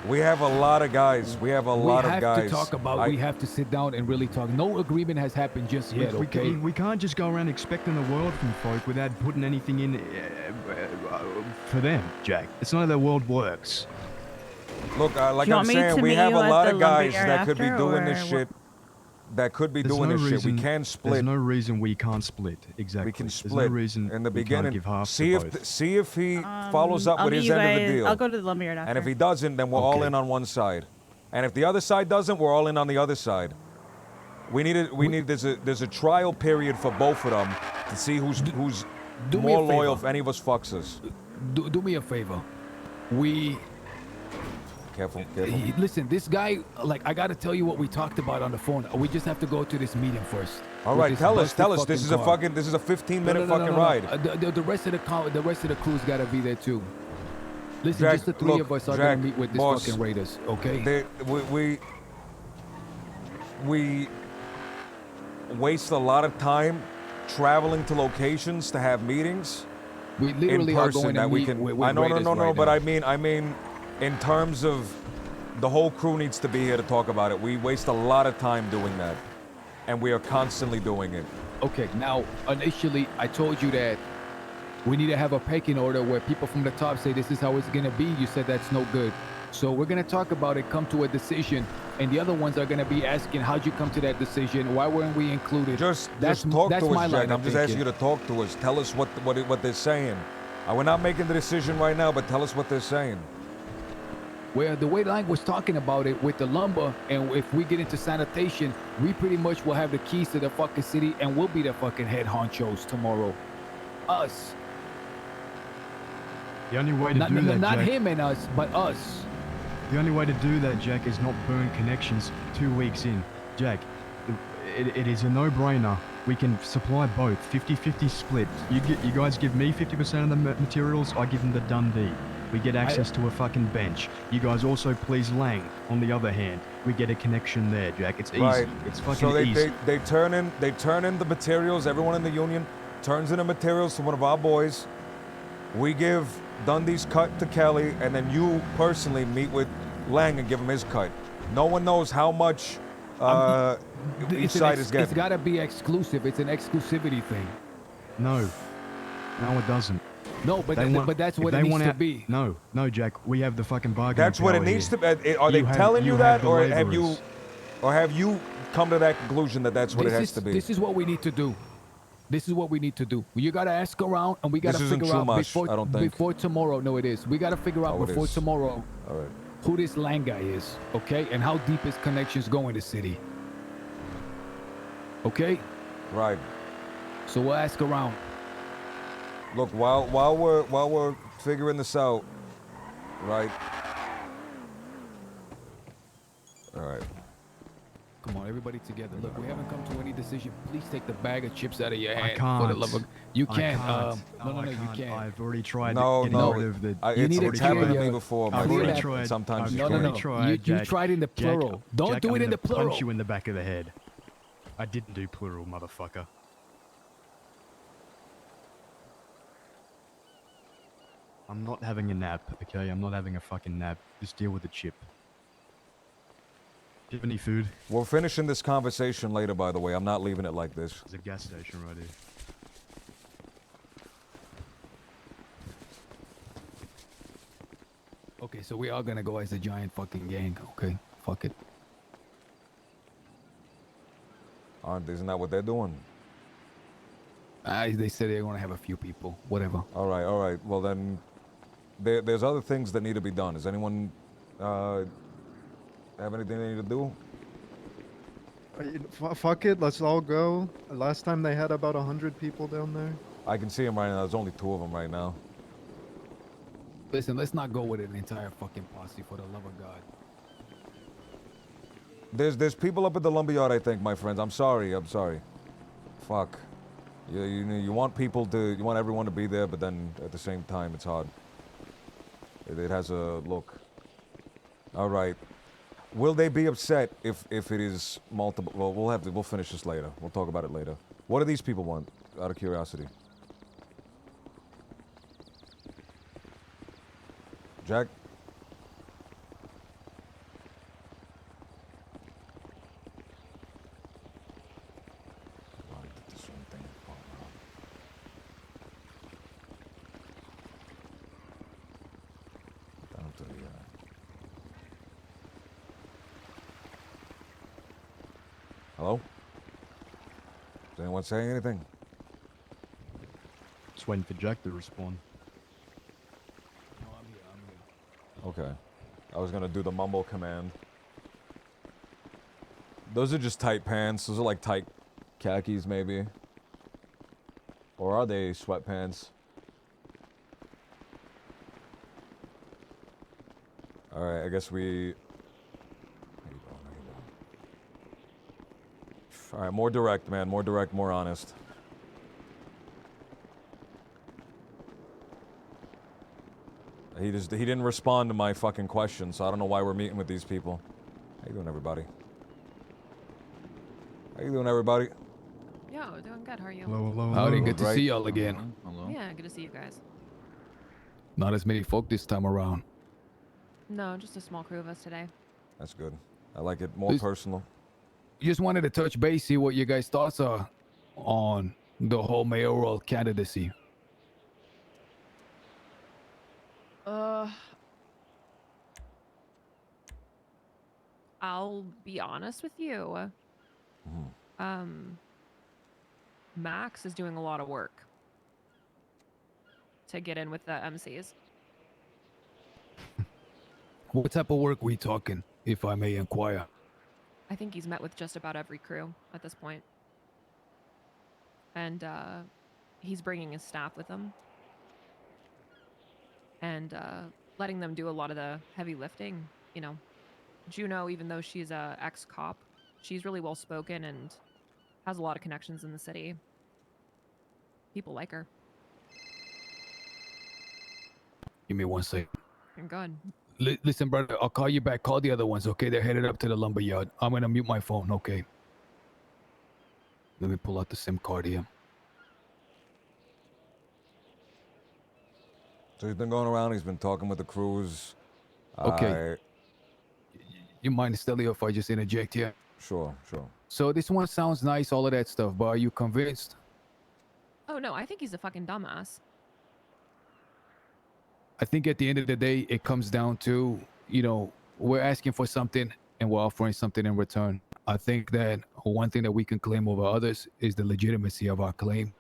We have a lot of guys. We have a lot of guys. We have to talk about. We have to sit down and really talk. No agreement has happened just yet. Okay. We can't just go around expecting the world from folk without putting anything in for them, Jack. It's not how the world works. Look, like I'm saying, we have a lot of guys that could be doing this shit. That could be doing this shit. We can split. There's no reason we can't split. Exactly. We can split. There's no reason in the we beginning. can't give half See to both. see if he follows up I'll with meet his you end of the guys- deal. I'll go to the lumberyard after. And if he doesn't, then we're all in on one side. And if the other side doesn't, we're all in on the other side. There's a trial period for both of them to see who's more loyal if any of us fucks us. Do me a favor. Careful. Listen, this guy, like, I gotta tell you what we talked about on the phone. We just have to go to this meeting first. All right, tell us. This is a 15-minute fucking ride. The rest of the crew's gotta be there too. Listen, Jack, just the three of us are gonna meet with this fucking Raiders, okay? We waste a lot of time traveling to locations to have meetings. We literally in are person going to that we meet can. with No, Raiders right but now. I mean, in terms of the whole crew needs to be here to talk about it. We waste a lot of time doing that, and we are constantly doing it. Okay, now initially I told you that we need to have a pecking order where people from the top say this is how it's gonna be. You said that's no good. So we're gonna talk about it, come to a decision, and the other ones are gonna be asking, how'd you come to that decision? Why weren't we included? Just talk to us, Jack. I'm just asking you to talk to us. Tell us what they're saying. We're not making the decision right now, but tell us what they're saying. Where the way Lang was talking about it with the lumber, and if we get into sanitation, we pretty much will have the keys to the fucking city, and we'll be the fucking head honchos tomorrow. Us. The only way to do that, not Jack, him and us, but us. The only way to do that, Jack, is not burn connections 2 weeks in. Jack, it is a no-brainer. We can supply both, 50-50 split. You guys give me 50% of the materials, I give them to Dundee. We get access to a fucking bench. You guys also please Lang. On the other hand, we get a connection there, Jack. It's easy. Right. It's fucking So easy. they turn in the materials. Everyone in the union turns in the materials to one of our boys. We give Dundee's cut to Kelly, and then you personally meet with Lang and give him his cut. No one knows how much each side is getting. It's got to be exclusive. It's an exclusivity thing. No, it doesn't. No, but that's what it needs to be. No, Jack. We have the fucking bargaining That's what it power needs here. to be. Are they telling you have that, the or laborers. have you come to that conclusion that that's what it has to be? This is what we need to do. This is what we need to do. You gotta ask around, and we gotta This isn't figure too out much, I don't think. before tomorrow. No, it is. We gotta figure out Oh, it before is. tomorrow All right. who this Lang guy is, okay, and how deep his connections go in the city. Okay. Right. So we'll ask around. Look, while we're figuring this out, right? All right. Come on, everybody together. Look, we haven't come to any decision. Please take the bag of chips out of your I hand. can't. For the love of, you I can't. can't. No, I you can't. can't. I've already tried No, getting no. rid of the... It's happened to me before. My I've already friend. tried. Sometimes I've it's already great. tried, You Jack. tried in the plural. Jack, Don't Jack, do I'm it in gonna the plural. punch you in the back of the head. I didn't do plural, motherfucker. I'm not having a nap, okay? I'm not having a fucking nap. Just deal with the chip. Do you have any food? We're finishing this conversation later, by the way. I'm not leaving it like this. There's a gas station right here. Okay, so we are gonna go as a giant fucking gang. Okay, fuck it. Isn't that what they're doing? They said they're gonna have a few people. Whatever. All right. Well, then, there's other things that need to be done. Does anyone have anything they need to do? Fuck it, let's all go. Last time they had about 100 people down there. I can see them right now. There's only 2 of them right now. Listen, let's not go with an entire fucking posse for the love of God. There's people up at the lumberyard, I think, my friends. I'm sorry. Fuck. You want people to, you want everyone to be there, but then at the same time, it's hard. It has a look. All right. Will they be upset if it is multiple? Well, we'll finish this later. We'll talk about it later. What do these people want, out of curiosity? Jack? Hello? Is anyone saying anything? Just waiting for Jack to respond. Okay. I was gonna do the mumble command. Those are just tight pants. Those are like tight khakis, maybe. Or are they sweatpants? Alright, I guess we... Alright, more direct, man. More direct, more honest. He didn't respond to my fucking question, so I don't know why we're meeting with these people. How you doing, everybody? How you doing, everybody? Yo, doing good. How are you? Hello. Howdy, good to see y'all again. Hello. Yeah, good to see you guys. Not as many folk this time around. No, just a small crew of us today. That's good. I like it more personal. Just wanted to touch base, see what you guys' thoughts are on the whole mayoral candidacy. I'll be honest with you. Max is doing a lot of work to get in with the MCs. What type of work we talking, if I may inquire? I think he's met with just about every crew at this point. And he's bringing his staff with him. And letting them do a lot of the heavy lifting. You know, Juno, even though she's a ex-cop, she's really well-spoken and has a lot of connections in the city. People like her. Give me 1 second. You're good. Listen, brother, I'll call you back. Call the other ones, okay? They're headed up to the lumberyard. I'm gonna mute my phone, okay? Let me pull out the SIM card here. So he's been going around, he's been talking with the crews. Okay. You mind, Stelio, if I just interject here? Sure. So this one sounds nice, all of that stuff, but are you convinced? Oh, no, I think he's a fucking dumbass. I think at the end of the day, it comes down to, you know, we're asking for something and we're offering something in return. I think that one thing that we can claim over others is the legitimacy of our claim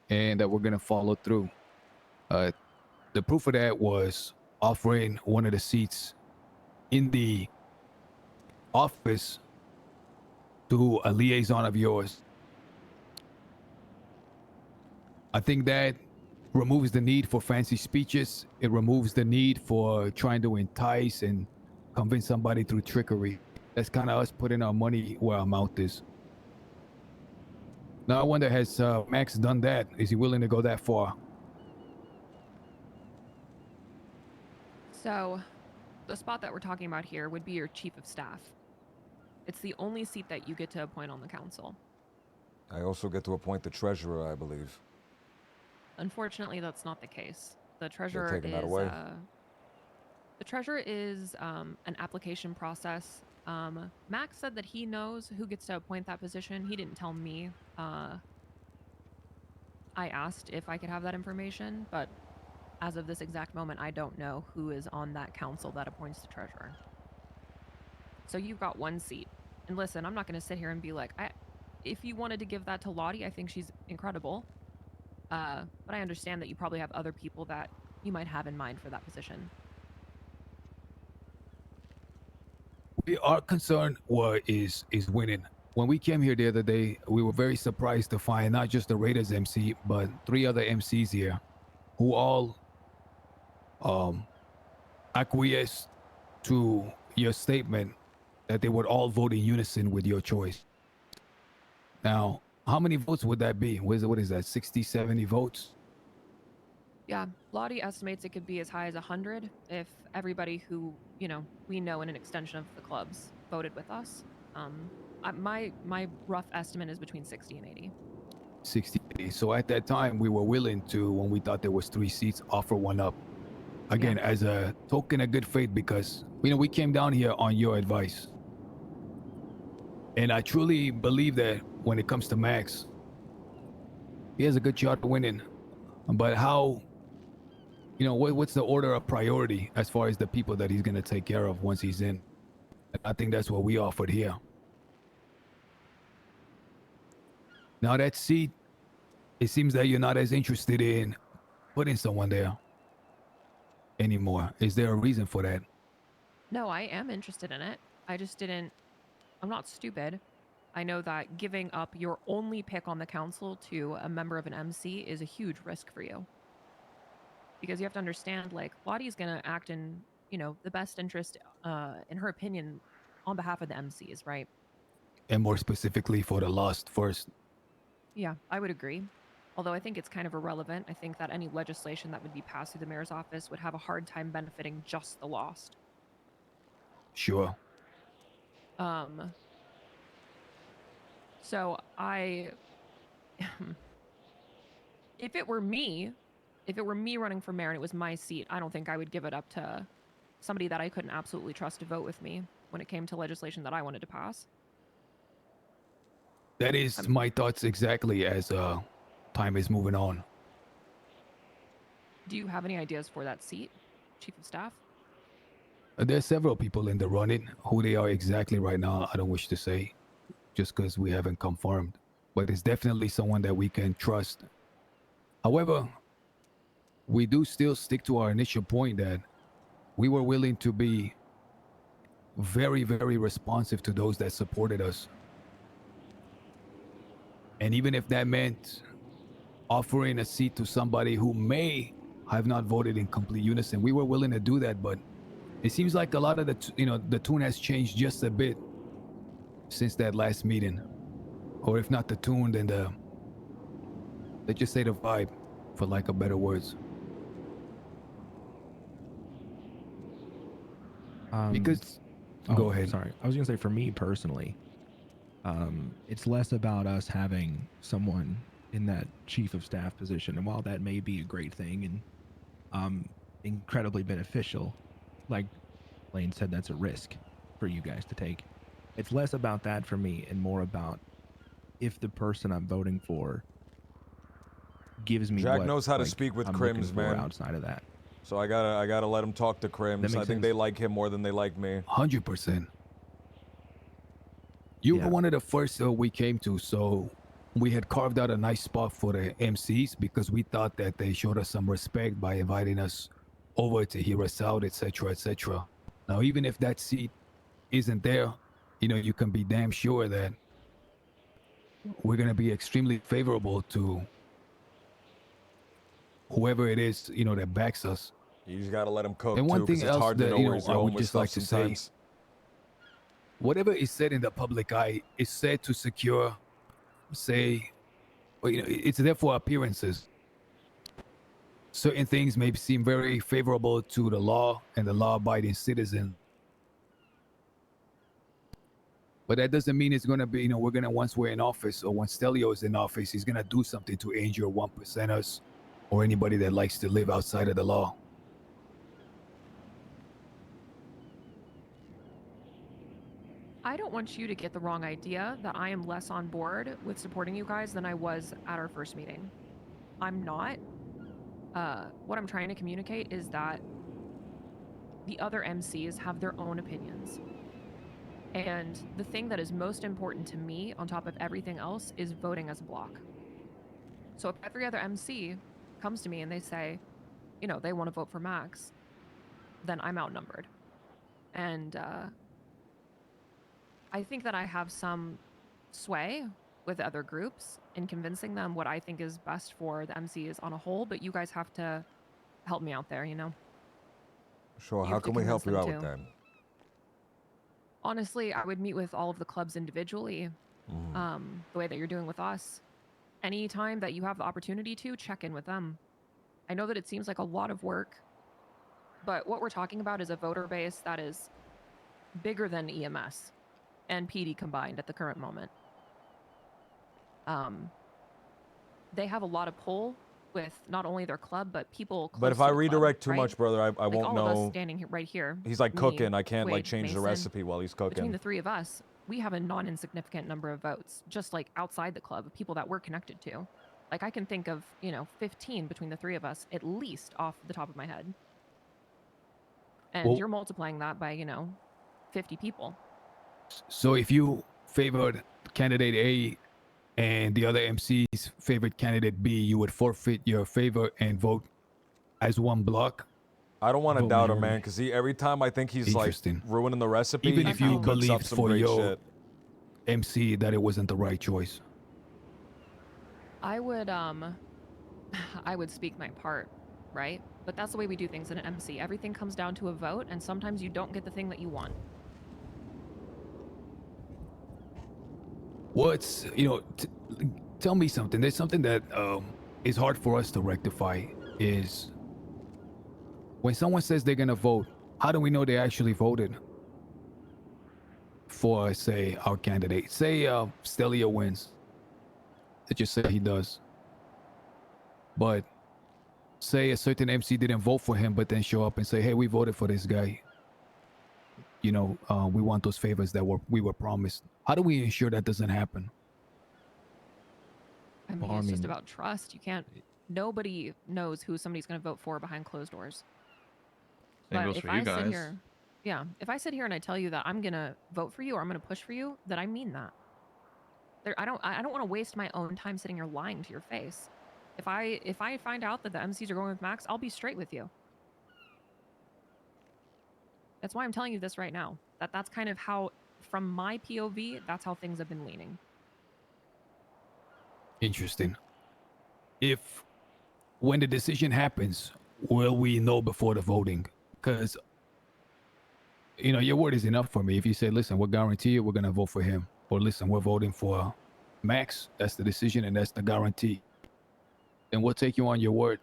and that we're going to follow through. The proof of that was offering one of the seats in the office to a liaison of yours. I think that removes the need for fancy speeches. It removes the need for trying to entice and convince somebody through trickery. That's kind of us putting our money where our mouth is. Now I wonder, has Max done that? Is he willing to go that far? So, the spot that we're talking about here would be your chief of staff. It's the only seat that you get to appoint on the council. I also get to appoint the treasurer, I believe. Unfortunately, that's not the case. The treasurer taking that is away. an application process. Max said that he knows who gets to appoint that position. He didn't tell me. I asked if I could have that information, but as of this exact moment, I don't know who is on that council that appoints the treasurer. So you've got one seat. And listen, I'm not going to sit here and be like, if you wanted to give that to Lottie, I think she's incredible. But I understand that you probably have other people that you might have in mind for that position. Our concern is winning. When we came here the other day, we were very surprised to find not just the Raiders MC, but 3 other MCs here who all acquiesced to your statement that they would all vote in unison with your choice. Now, how many votes would that be? What is that, 60, 70 votes? Yeah, Lottie estimates it could be as high as 100 if everybody who, we know in an extension of the clubs voted with us. My rough estimate is between 60 and 80. 60. So at that time, we were willing to, when we thought there was 3 seats, offer one up. Again, as a token of good faith, because, we came down here on your advice. And I truly believe that when it comes to Max, he has a good shot at winning. But how, what's the order of priority as far as the people that he's going to take care of once he's in? I think that's what we offered here. Now that seat, it seems that you're not as interested in putting someone there anymore. Is there a reason for that? No, I am interested in it. I'm not stupid. I know that giving up your only pick on the council to a member of an MC is a huge risk for you. Because you have to understand, Lottie's going to act in, the best interest, in her opinion, on behalf of the MCs, right? And more specifically for the lost first. Yeah, I would agree. Although I think it's kind of irrelevant. I think that any legislation that would be passed through the mayor's office would have a hard time benefiting just the lost. Sure. So if it were me running for mayor and it was my seat, I don't think I would give it up to somebody that I couldn't absolutely trust to vote with me when it came to legislation that I wanted to pass. That is my thoughts exactly as time is moving on. Do you have any ideas for that seat, Chief of Staff? There's several people in the running. Who they are exactly right now, I don't wish to say, just because we haven't confirmed. But it's definitely someone that we can trust. However, we do still stick to our initial point that we were willing to be very, very responsive to those that supported us. And even if that meant offering a seat to somebody who may have not voted in complete unison, we were willing to do that. But it seems like a lot of the tune has changed just a bit since that last meeting. Or if not the tune, then let's just say the vibe, for lack of better words. Because go ahead. Sorry, I was gonna say for me personally, it's less about us having someone in that chief of staff position, and while that may be a great thing and incredibly beneficial, like Lane said, that's a risk for you guys to take. It's less about that for me and more about if the person I'm voting for gives me Jack what, knows how to like, speak with I'm Crims, looking for man. outside of that. So I gotta let him talk to Crims. That I makes think they sense. like him more than they like me. 100%. You were one of the first we came to, so we had carved out a nice spot for the MCs because we thought that they showed us some respect by inviting us over to hear us out, etc., etc. Now, even if that seat isn't there, you can be damn sure that we're going to be extremely favorable to whoever it is, that backs us. You just gotta let him cook. And one too, 'cause thing it's else hard to that, know where he's I going would with just like stuff to say, sometimes. whatever is said in the public eye is said to secure, it's there for appearances. Certain things may seem very favorable to the law and the law-abiding citizen. But that doesn't mean it's going to be, once we're in office or when Stelio is in office, he's going to do something to injure 1%ers or anybody that likes to live outside of the law. I don't want you to get the wrong idea that I am less on board with supporting you guys than I was at our first meeting. I'm not. What I'm trying to communicate is that the other MCs have their own opinions. And the thing that is most important to me, on top of everything else, is voting as a block. So if every other MC comes to me and they say, you know, they want to vote for Max, then I'm outnumbered. And I think that I have some sway with other groups in convincing them what I think is best for the MCs on a whole, but you guys have to help me out there, you know? Sure. You How have to can we help convince you them out with too. that? Honestly, I would meet with all of the clubs individually, the way that you're doing with us. Anytime that you have the opportunity to, check in with them. I know that it seems like a lot of work, but what we're talking about is a voter base that is bigger than EMS and PD combined at the current moment. They have a lot of pull with not only their club, but people close But if to I the club, redirect too right? much, brother, I Like won't all of us know. standing here, right here. He's like me, cooking. I can't like Wade, change the Mason, recipe while he's Between cooking. the three of us, we have a non-insignificant number of votes, just like outside the club, of people that we're connected to. Like I can think of, 15 between the three of us, at least off the top of my head. And Well- you're multiplying that by, 50 people. So if you favored candidate A and the other MCs favored candidate B, you would forfeit your favor and vote as one block? I don't want to Vote doubt him, majority. man, because every time I think he's like Interesting. ruining the recipe, Even if he you cooks up believed some for great your shit. MC that it wasn't the right choice. I would I would speak my part, right? But that's the way we do things in an MC. Everything comes down to a vote, and sometimes you don't get the thing that you want. What's, tell me something. There's something that is hard for us to rectify is when someone says they're going to vote, how do we know they actually voted for, say, our candidate? Say Stelio wins. Let's just say he does. But say a certain MC didn't vote for him, but then show up and say, hey, we voted for this guy. We want those favors that we were promised. How do we ensure that doesn't happen? I mean, it's just about trust. You can't. Nobody knows who somebody's going to vote for behind closed doors. Same But goes if for I you sit guys. here, if I sit here and I tell you that I'm going to vote for you or I'm going to push for you, then I mean that. I don't want to waste my own time sitting here lying to your face. If I find out that the MCs are going with Max, I'll be straight with you. That's why I'm telling you this right now. That's kind of how, from my POV, that's how things have been leaning. Interesting. When the decision happens, will we know before the voting? Because, your word is enough for me. If you say, listen, we're guaranteed we're going to vote for him. Or listen, we're voting for Max. That's the decision and that's the guarantee. Then we'll take you on your word.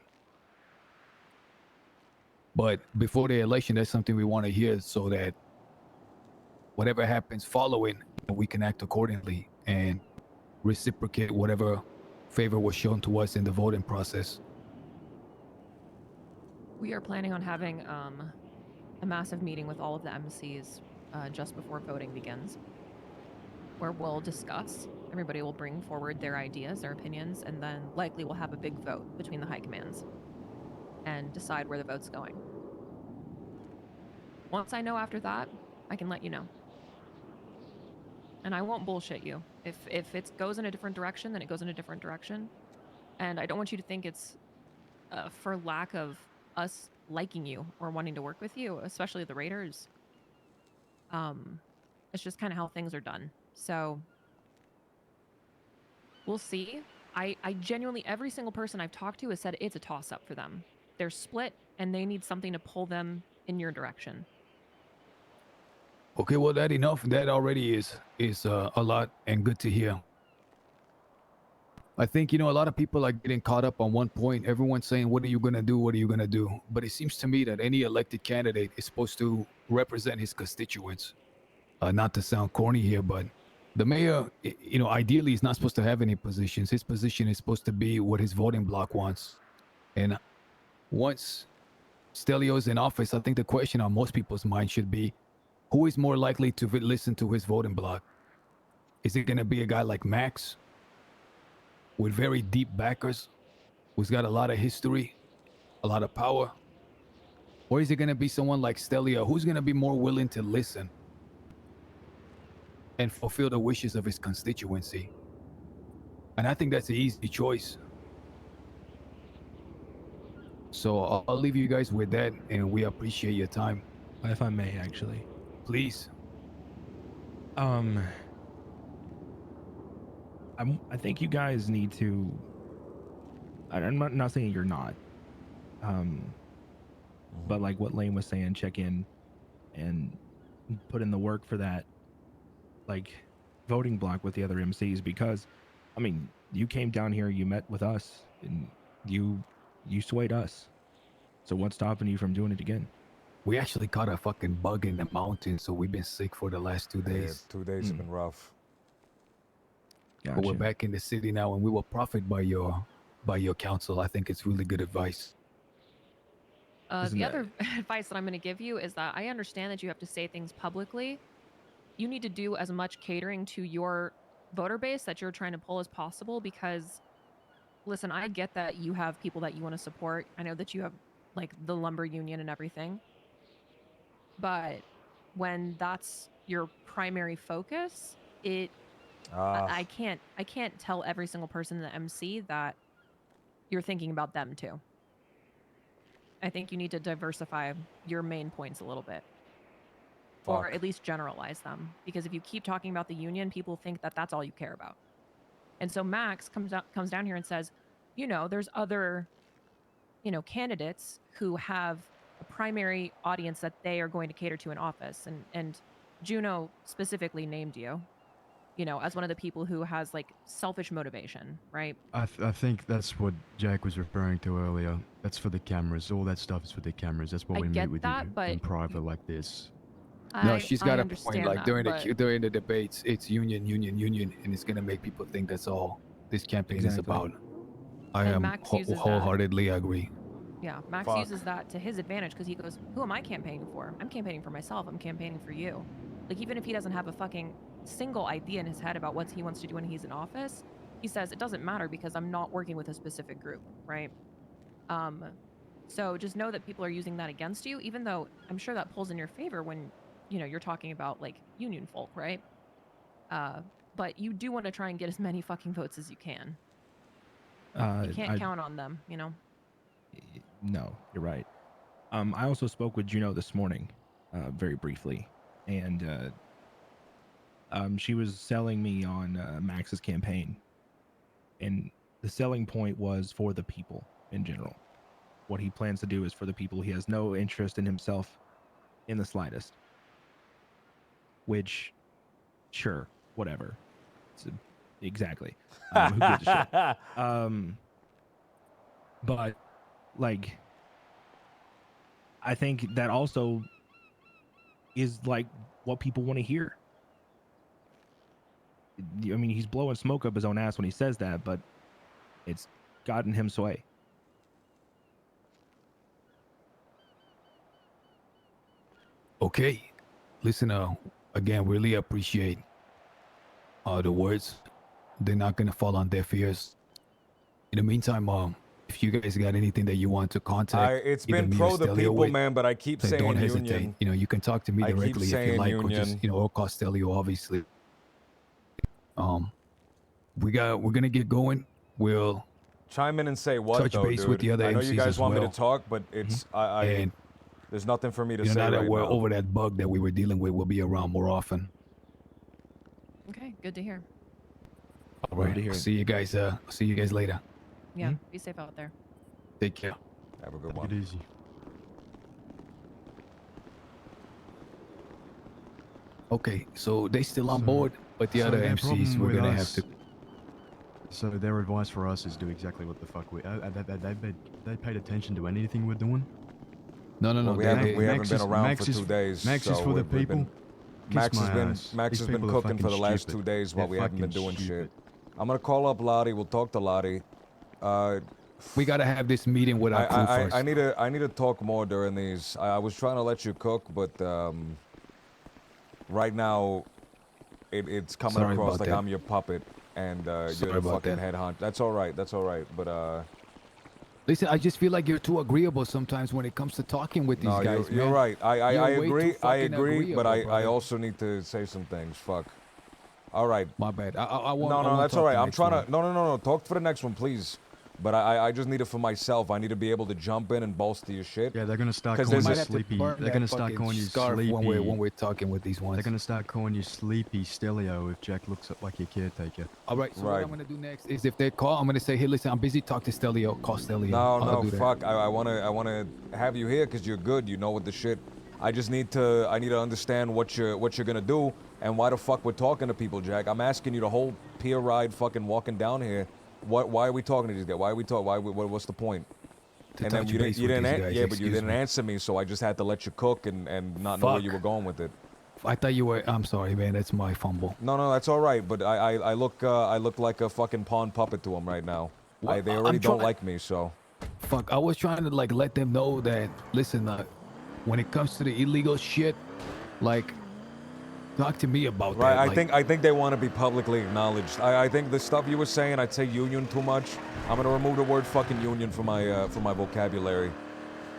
But before the election, that's something we want to hear so that whatever happens following, we can act accordingly and reciprocate whatever favor was shown to us in the voting process. We are planning on having a massive meeting with all of the MCs just before voting begins, where we'll discuss. Everybody will bring forward their ideas, their opinions, and then likely we'll have a big vote between the high commands and decide where the vote's going. Once I know after that, I can let you know. And I won't bullshit you. If it goes in a different direction, then it goes in a different direction. And I don't want you to think it's for lack of us liking you or wanting to work with you, especially the Raiders. It's just kind of how things are done. So we'll see. I genuinely, every single person I've talked to has said it's a toss-up for them. They're split and they need something to pull them in your direction. Okay, well, that enough. That already is a lot and good to hear. I think, a lot of people are getting caught up on one point. Everyone's saying, what are you going to do? What are you going to do? But it seems to me that any elected candidate is supposed to represent his constituents. Not to sound corny here, but the mayor, ideally is not supposed to have any positions. His position is supposed to be what his voting bloc wants. And once Stelio's in office, I think the question on most people's mind should be, who is more likely to listen to his voting bloc? Is it going to be a guy like Max with very deep backers, who's got a lot of history, a lot of power? Or is it going to be someone like Stelio, who's going to be more willing to listen and fulfill the wishes of his constituency? And I think that's an easy choice. So I'll leave you guys with that, and we appreciate your time. If I may, actually. Please. I think you guys need to. I'm not saying you're not. But like what Lane was saying, check in and put in the work for that, like, voting block with the other MCs, because, I mean, you came down here, you met with us, and you swayed us. So what's stopping you from doing it again? We actually caught a fucking bug in the mountain, so we've been sick for the last 2 days. Yeah, 2 days have been rough. But we're back in the city now, and we will profit by your counsel. I think it's really good advice. The other advice that I'm going to give you is that I understand that you have to say things publicly. You need to do as much catering to your voter base that you're trying to pull as possible, because, listen, I get that you have people that you want to support. I know that you have, like, the lumber union and everything. But when that's your primary focus, I can't tell every single person in the MC that you're thinking about them too. I think you need to diversify your main points a little bit. Or at least generalize them. Because if you keep talking about the union, people think that that's all you care about. And so Max comes down here and says, there's other, candidates who have a primary audience that they are going to cater to in office. And Juno specifically named you, as one of the people who has, like, selfish motivation, right? I think that's what Jack was referring to earlier. That's for the cameras. All that stuff is for the cameras. That's why we meet with you in private like this. No, she's got a point. understand Like that, during the debates, it's union, and it's gonna make people think that's all this campaign is about. I And am Max uses that. wholeheartedly agree. Yeah, Max uses that to his advantage, because he goes, who am I campaigning for? I'm campaigning for myself. I'm campaigning for you. Like, even if he doesn't have a fucking single idea in his head about what he wants to do when he's in office, he says it doesn't matter because I'm not working with a specific group, right? So just know that people are using that against you, even though I'm sure that pulls in your favor when, you're talking about, like, union folk, right? But you do want to try and get as many fucking votes as you can. You can't count on them, No, you're right. I also spoke with Juno this morning, very briefly, and she was selling me on Max's campaign, and the selling point was for the people in general. What he plans to do is for the people. He has no interest in himself in the slightest. Which, sure, whatever. Exactly. Who gives a shit? But, like, I think that also is, like, what people want to hear. I mean, he's blowing smoke up his own ass when he says that, but it's gotten him sway. Okay, listen. Again, really appreciate the words. They're not gonna fall on deaf ears. In the meantime, if you guys got anything that you want to contact, It's either been me or pro the Stelio people, with, man, but I keep then saying don't hesitate. union. You can talk to me I keep directly if you saying like, or just union. or call Stelio, obviously. We're gonna get going. We'll chime in and say what, touch though, base dude? with the other I know you MCs guys as want me well. to talk, but it's And, there's nothing for me to now say that right we're now. over that bug that we were dealing with, we'll be around more often. Okay, good to hear. All right. See you guys. See you guys later. Yeah, be safe out there. Take care. Have a good Take it easy. Okay, so they still on So- board, but the so other their MCs problem we're with gonna us- have to. So their advice for us is do exactly what the fuck we. They paid attention to anything we're doing. No. Well, we haven't been around Max for is- 2 days. Max is so for the we've been- people. Max Kiss has my been ass. Max These has been people are cooking for fucking the last stupid. 2 days while They're we haven't been fucking doing stupid. shit. I'm gonna call up Lottie. We'll talk to Lottie. we gotta have this meeting with our crew first. I need to talk more during these. I was trying to let you cook, but right now it's coming Sorry across about like that. I'm your puppet and Sorry you're the about fucking that. head hunt. That's all right. That's all right. But Listen, I just feel like you're too agreeable sometimes when it comes to talking with these no, guys, you're man. right. I You're way too agree. I fucking agree. But agreeable, I brother. also need to say some things. Fuck. All right. My bad. I won't. No, I no, won't that's talk all right. the I'm next trying one. to. No. Talk for the next one, please. But I just need it for myself. I need to be able to jump in and bolster your shit. Yeah, they're gonna start 'Cause calling there's you a- sleepy. burn They're that gonna start fucking calling you scarf sleepy. when we're talking with these ones. They're gonna start calling you sleepy Stelio if Jack looks up like your caretaker. All right. So what Right. I'm gonna do next is if they call, I'm gonna say, hey, listen, I'm busy. Talk to Stelio. Call Stelio. No, I'll do that. fuck. I wanna have you here because you're good. You know what the shit. I need to understand what you're gonna do and why the fuck we're talking to people, Jack. I'm asking you the whole pier ride, fucking walking down here. Why are we talking to these guys? Why are we talking? What's the point? To And then touch you base didn't, with these an- guys, yeah, but you excuse didn't me. answer me, so I just had to let you cook and not know where Fuck. you were going with it. I thought you were. I'm sorry, man. That's my fumble. No, that's all right. But I look like a fucking pawn puppet to them right now. Well, They I'm already don't try- like me, so. Fuck. I was trying to like let them know that. Listen, when it comes to the illegal shit, like, talk to me about Right, that. Like, I think they want to be publicly acknowledged. I think the stuff you were saying, I'd say union too much. I'm gonna remove the word fucking union from my vocabulary.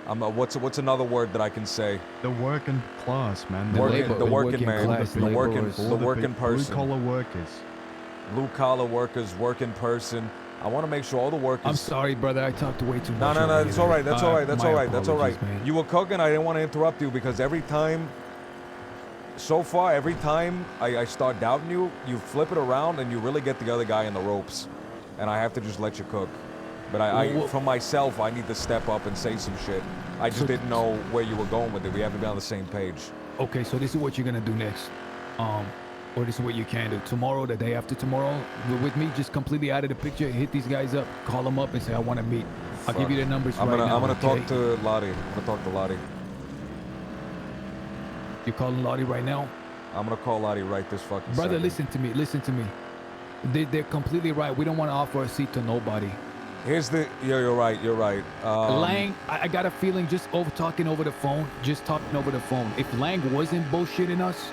What's another word that I can say? The working class, man. The working man, class, the working Blue person, collar workers. blue collar workers, working person. I want to make sure all the workers. I'm sorry, brother. I talked way too much. No, already it's all right. there. That's all right. That's My all right. That's all right. apologies, man. You were cooking. I didn't want to interrupt you because every time, so far, every time I start doubting you, you flip it around and you really get the other guy in the ropes, and I have to just let you cook. But Well, for myself, I need to step up and say some shit. I just didn't know where you were going with it. We haven't been on the same page. Okay, so this is what you're gonna do next. Or this is what you can do. Tomorrow, the day after tomorrow, with me just completely out of the picture, hit these guys up, call them up and say, I want to meet. I'll give you their numbers I'm right gonna, now. I'm gonna okay? talk to Lottie. I'm gonna talk to Lottie. You calling Lottie right now? I'm gonna call Lottie right this fucking Brother, second. listen to me. Listen to me. They're completely right. We don't want to offer a seat to nobody. Here's the. Yeah, you're right. You're right. Lang, I got a feeling just talking over the phone, if Lang wasn't bullshitting us,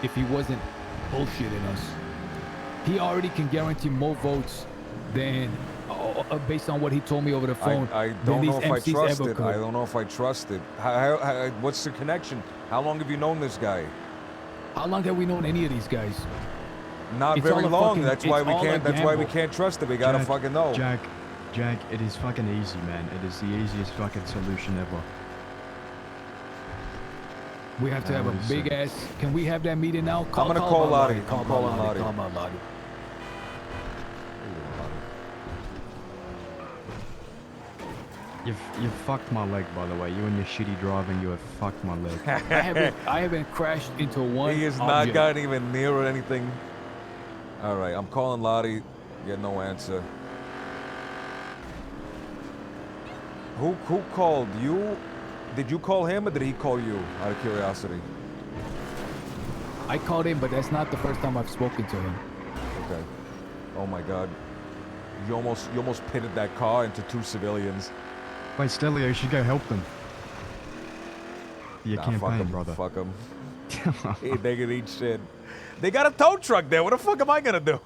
if he wasn't bullshitting us, he already can guarantee more votes than, based on what he told me over the phone, I than don't these know if I MCs trust ever it. could. I don't know if I trust it. How, what's the connection? How long have you known this guy? How long have we known any of these guys? Not It's very all a long. fucking- That's why it's we all a can't. That's why we gamble. can't trust it. We gotta fucking know. Jack, it is fucking easy, man. It is the easiest fucking solution ever. We have to have a big ass. Can we have that meeting now? I'm gonna call call about Lottie. Call I'm about calling Lottie. Call about Lottie. You've fucked my leg, by the way. You and your shitty driving, you have fucked my leg. I haven't crashed into one. He has not object. gotten even near anything. All right, I'm calling Lottie. Get no answer. Who called you? Did you call him or did he call you? Out of curiosity. I called him, but that's not the first time I've spoken to him. Okay. Oh my God. You almost pitted that car into two civilians. Wait, Stelio, you should go help them. Your Nah, campaign, fuck 'em, brother. Fuck them. They can eat shit. They got a tow truck there. What the fuck am I gonna do?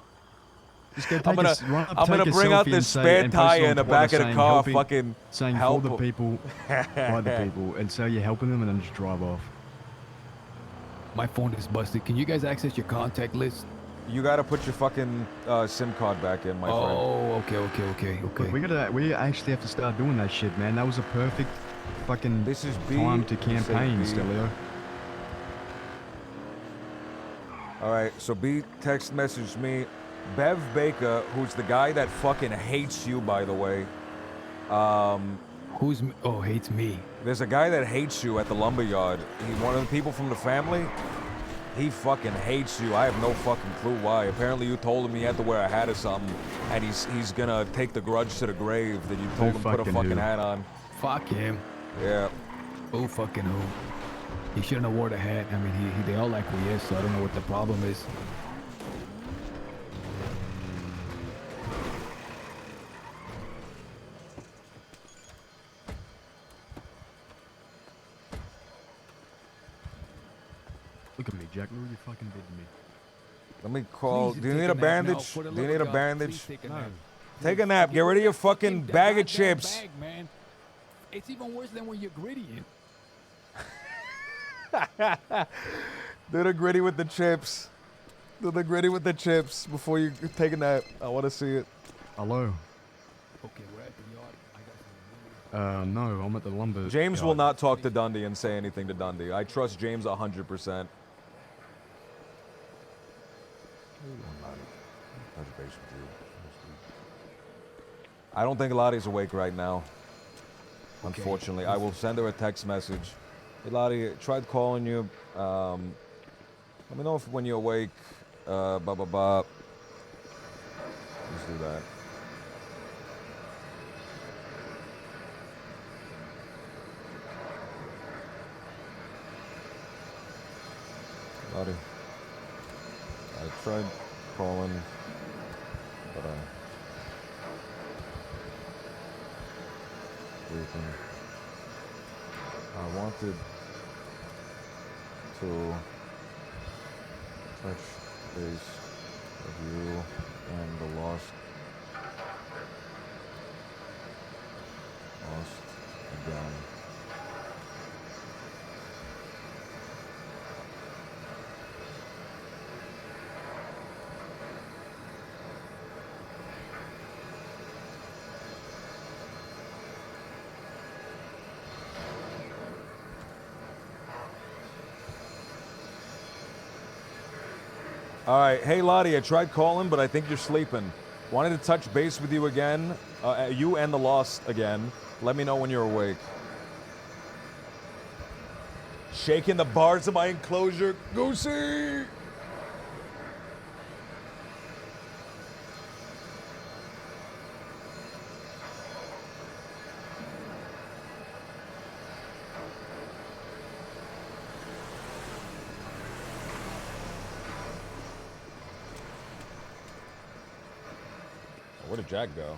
Just go I'm take gonna, run up, I'm gonna take a bring out selfie this and say- spare and post it tire on in the Twitter back of the saying car, helping- fucking saying help for the 'em. people, by the people, and so you're helping them, and then just drive off. My phone is busted. Can you guys access your contact list? You gotta put your fucking SIM card back in, my friend. Oh, okay. We actually have to start doing that shit, man. That was a perfect fucking This is B. time to This is campaign, B. Stelio. All right, so B text messaged me. Bev Baker, who's the guy that fucking hates you, by the way. Hates me. There's a guy that hates you at the lumberyard. He's one of the people from the family. He fucking hates you. I have no fucking clue why. Apparently you told him he had to wear a hat or something, and he's gonna take the grudge to the grave that you told him to put a fucking fucking who? hat on. Fuck him. Yeah. Who fucking who? He shouldn't have wore the hat. I mean, they all like who he is, so I don't know what the problem is. Jack. Look what you fucking did to me. Let me call. Please Do you take need a a nap. No, bandage? for the Do you love need a of God, bandage? please take a No. nap. Take a nap. Get rid of your fucking bag of chips. Bag, man. It's even worse than when you're gritty. Do the gritty with the chips. Do the gritty with the chips before you take a nap. I want to see it. Hello. Okay, we're at the yard. No, I'm at the lumber. James yard. will not talk to Dundee and say anything to Dundee. I trust James 100%. I don't think Lottie's awake right now. Unfortunately, I will send her a text message. Hey Lottie, tried calling you. Let me know if when you're awake. Blah blah blah. Let's do that. Lottie, I tried calling, but I wanted to touch base with you and the lost again. All right, hey Lottie, I tried calling, but I think you're sleeping. Wanted to touch base with you again, you and the Lost again. Let me know when you're awake. Shaking the bars of my enclosure, Goosey! Where did Jack go?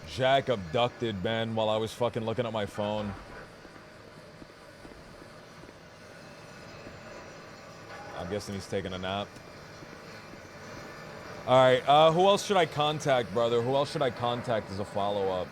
Jack abducted Ben while I was fucking looking at my phone. I'm guessing he's taking a nap. Alright, who else should I contact, brother? Who else should I contact as a follow-up?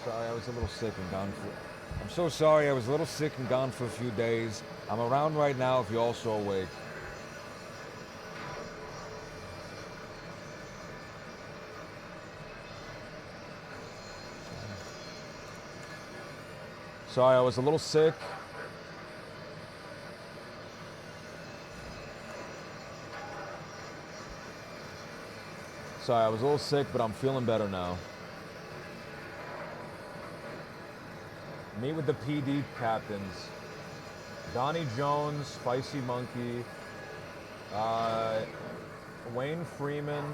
Sorry, I was a little sick and gone for... I'm so sorry, I was a little sick and gone for a few days. I'm around right now if you're also awake. Sorry, I was a little sick. Sorry, I was a little sick, but I'm feeling better now. Meet with the PD captains. Donnie Jones, Spicy Monkey, Wayne Freeman.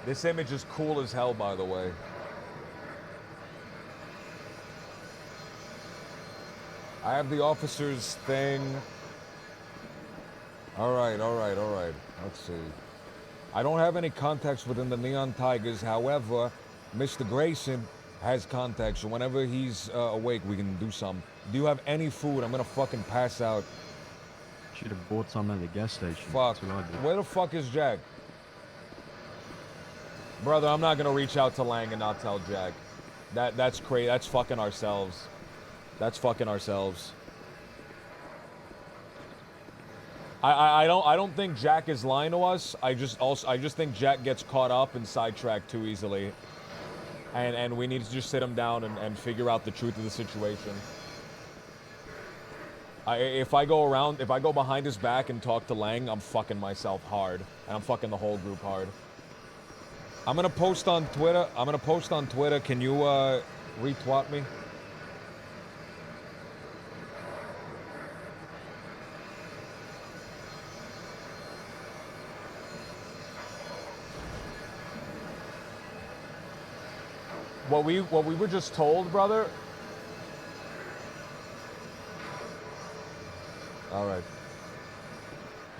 This image is cool as hell, by the way. I have the officer's thing. All right. Let's see. I don't have any contacts within the Neon Tigers. However, Mr. Grayson has contacts, so whenever he's awake, we can do some. Do you have any food? I'm gonna fucking pass out. Should have bought some at the gas station. Fuck. That's what I did. Where the fuck is Jack? Brother, I'm not gonna reach out to Lang and not tell Jack. That's crazy. That's fucking ourselves. That's fucking ourselves. I don't think Jack is lying to us. I just think Jack gets caught up and sidetracked too easily. and we need to just sit them down and figure out the truth of the situation. If I go behind his back and talk to Lang, I'm fucking myself hard, and I'm fucking the whole group hard. I'm gonna post on Twitter. Can you retweet me? What we were just told, brother. All right.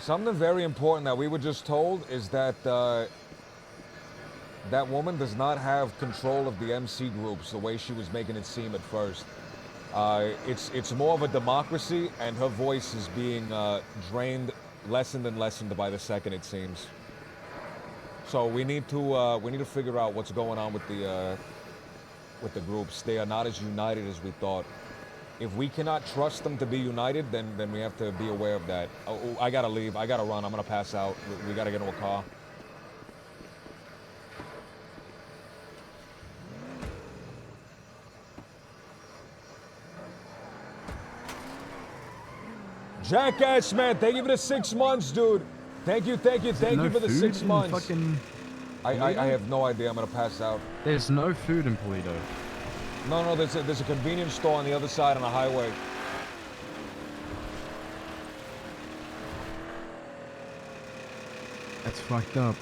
Something very important that we were just told is that that woman does not have control of the MC groups the way she was making it seem at first. It's more of a democracy, and her voice is being lessened and lessened by the second, it seems. So we need to figure out what's going on with the groups. They are not as united as we thought. If we cannot trust them to be united, then we have to be aware of that. Oh, I gotta leave. I gotta run. I'm gonna pass out. We gotta get into a car. Jackass, man, thank you for the 6 months, dude. Thank you for the 6 months. I have no idea. I'm gonna pass out. There's no food in Polito. No, there's a convenience store on the other side on the highway. That's fucked up.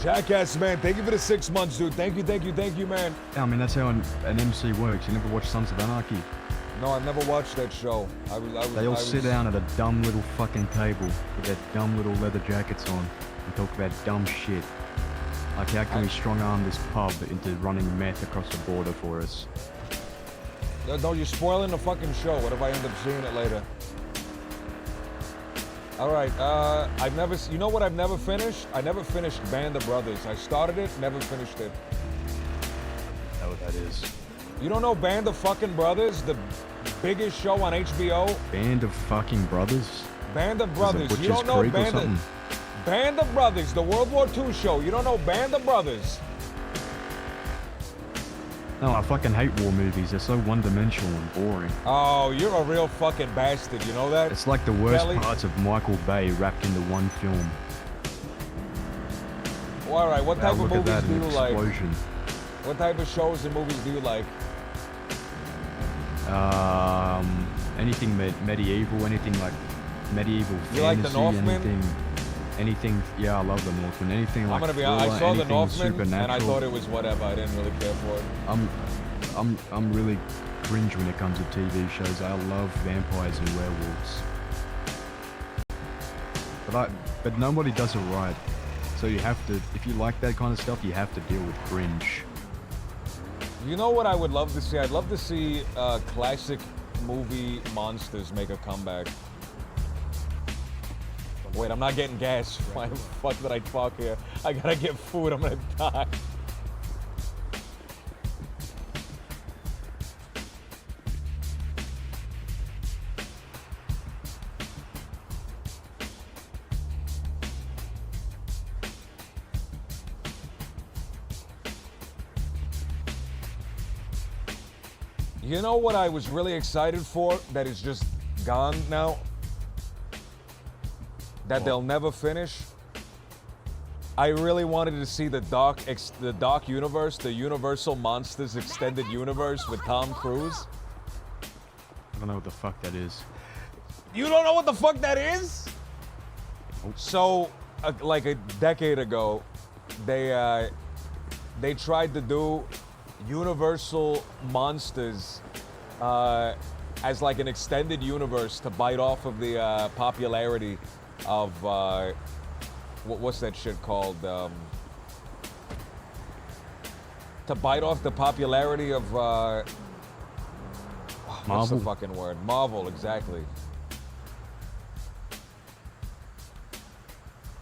Jackass, man, thank you for the 6 months, dude. Thank you, man. Yeah, I mean, that's how an MC works. You never watch Sons of Anarchy? No, I've never watched that show. They all sit down at a dumb little fucking table with their dumb little leather jackets on and talk about dumb shit. Like, how can we strong-arm this pub into running meth across the border for us? No, you're spoiling the fucking show. What if I end up seeing it later? All right, you know what I've never finished? I never finished Band of Brothers. I started it, never finished it. I know what that is. You don't know Band of fucking Brothers, the biggest show on HBO? Band of fucking Brothers? Band of Brothers. You don't know Band of Brothers, the World War II show. You don't know Band of Brothers. No, I fucking hate war movies. They're so one-dimensional and boring. Oh, you're a real fucking bastard. You know that? It's like the worst Kelly? parts of Michael Bay wrapped into one film. Well, all right, what type of look at movies that, do an you like? explosion. What type of shows and movies do you like? Anything medieval, anything like medieval You fantasy, like The Northman? anything. Yeah, I love The Northman. Anything like I'm gonna be thriller, honest. I saw The anything Northman, and I supernatural. thought it was whatever. I didn't really care for it. I'm really cringe when it comes to TV shows. I love vampires and werewolves. But nobody does it right. So you have to, if you like that kind of stuff, you have to deal with cringe. You know what I would love to see? I'd love to see classic movie monsters make a comeback. Wait, I'm not getting gas. Why the fuck did I talk here? I gotta get food. I'm gonna die. You know what I was really excited for that is just gone now? That they'll never finish? I really wanted to see the Dark Universe, the Universal Monsters Extended Universe with Tom Cruise. I don't know what the fuck that is. You don't know what the fuck that is? So, like a decade ago, they tried to do Universal Monsters as like an extended universe to bite off of the popularity of what's that shit called? To bite off the popularity of what's the Marvel? fucking word? Marvel, exactly.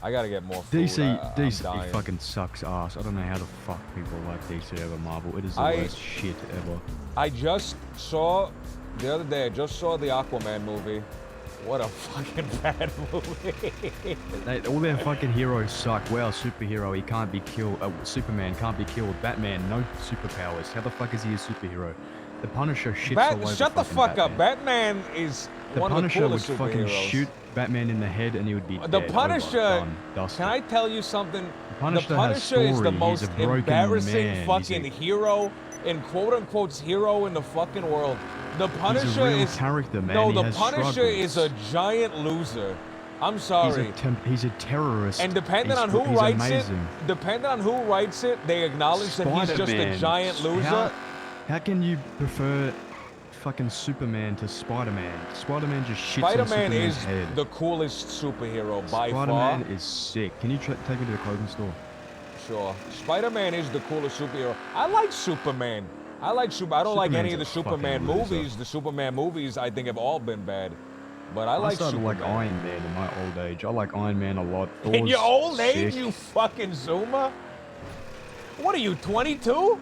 I gotta get more food. I'm DC dying. fucking sucks ass. I don't know how the fuck people like DC over Marvel. It is the worst shit ever. I just saw the other day. I just saw the Aquaman movie. What a fucking bad movie. All their fucking heroes suck. Well, superhero, he can't be killed. Superman can't be killed. Batman, no superpowers. How the fuck is he a superhero? The Punisher shits all over Shut the fucking fuck Batman. up. Batman is The one Punisher of the would coolest fucking superheroes. shoot Batman in the head and he would be The dead. Punisher, Done. Dusted. can I tell you something? Punisher The has Punisher is the story. most He's a broken embarrassing man. fucking hero, in quote unquote hero in the fucking world. The Punisher He's a real is character, man. No, He the has Punisher struggles. is a giant loser. I'm sorry. He's a terrorist. And depending He's on who he's writes amazing. it, depending on who writes it, they acknowledge that he's just a Spider-Man. giant loser. How can you prefer fucking Superman to Spider-Man? Spider-Man just shits on Spider-Man Superman's is head. the coolest superhero by Spider-Man far. is sick. Can you take me to the clothing store? Sure. Spider-Man is the coolest superhero. I like Superman. I don't like any of the Superman's a Superman fucking loser. movies. The Superman movies, I think, have all been bad. But I I like started Superman. like Iron Man in my old age. I like Iron Man a lot. In Thor's your old age, sick. you fucking Zuma? What are you, 22?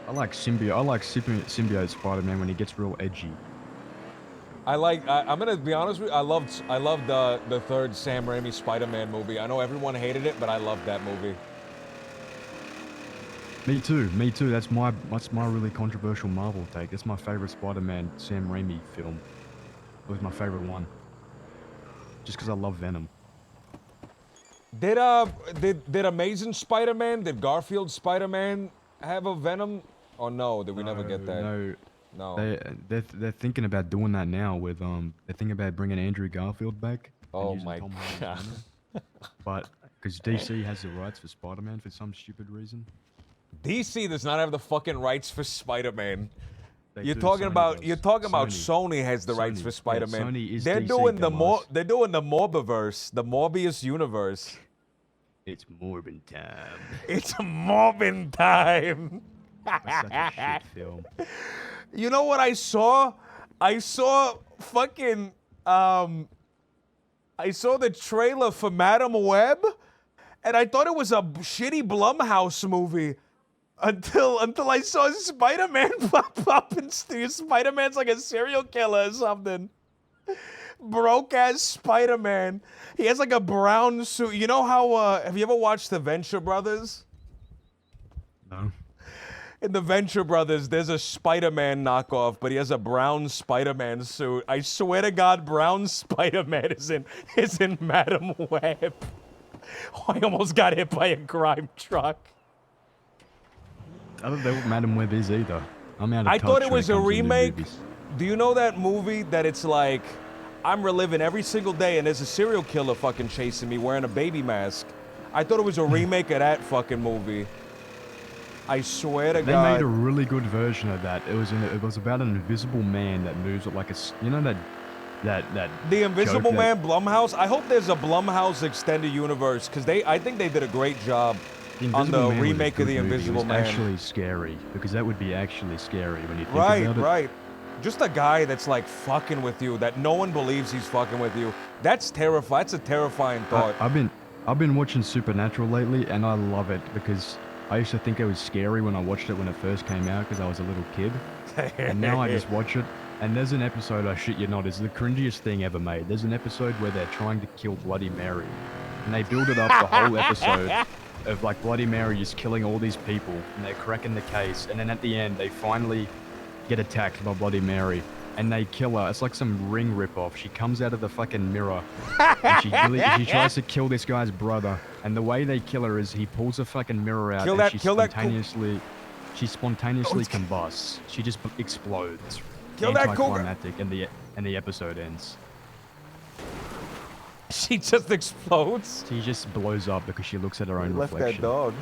I like Symbiote. I like Symbiote Spider-Man when he gets real edgy. I'm gonna be honest with you. I loved the third Sam Raimi Spider-Man movie. I know everyone hated it, but I loved that movie. Me too. Me too. That's my really controversial Marvel take. That's my favorite Spider-Man Sam Raimi film. It was my favorite one. Just because I love Venom. Did Amazing Spider-Man, did Garfield Spider-Man have a Venom? Or no, did we never get that? No. No. They're thinking about doing that now with they're thinking about bringing Andrew Garfield back. and Oh using my Tom Holland's God. Venom. But because DC has the rights for Spider-Man for some stupid reason. DC does not have the fucking rights for Spider-Man. They You're do, talking Sony about does. Sony has the rights Sony, for yeah, Spider-Man. Sony is They're DC doing the dumbass. they're doing the Morbiverse, the Morbius universe. It's Morbin time. It's Morbin time. That's such a shit film. You know what I saw? I saw fucking I saw the trailer for Madam Web, and I thought it was a shitty Blumhouse movie until I saw Spider-Man pop up and Spider-Man's like a serial killer or something. Broke ass Spider-Man. He has like a brown suit. You know how have you ever watched the Venture Brothers? No. In the Venture Brothers, there's a Spider-Man knockoff, but he has a brown Spider-Man suit. I swear to God, brown Spider-Man is in Madam Web. I almost got hit by a crime truck. I don't know what Madam Web is either. I'm out of I touch thought it when was a comes to new remake. movies. Do you know that movie that it's like, I'm reliving every single day and there's a serial killer fucking chasing me wearing a baby mask? I thought it was a remake of that fucking movie. I swear to They God. made a really good version of that. It was about an invisible man that moves like a you know that The Invisible joke Man Blumhouse. I hope there's a Blumhouse extended universe because I think they did a great job on the Man was a remake of good The movie. Invisible It was Man. actually scary because that would be actually scary when you think Right, about it. right. Just a guy that's like fucking with you that no one believes he's fucking with you. That's terrifying. That's a terrifying thought. I've been watching Supernatural lately and I love it because I used to think it was scary when I watched it when it first came out because I was a little kid. And now I just watch it. And there's an episode, I shit you not, it's the cringiest thing ever made. There's an episode where they're trying to kill Bloody Mary. And they build it up the whole episode of like Bloody Mary just killing all these people. And they're cracking the case. And then at the end, they finally get attacked by Bloody Mary. And they kill her. It's like some Ring ripoff. She comes out of the fucking mirror. And she tries to kill this guy's brother. And the way they kill her is he pulls a fucking mirror out and she spontaneously combusts. She just explodes. Kill that cougar. Anticlimactic, and the episode ends. She just explodes. She just blows up because she looks at her own Left reflection. that dog.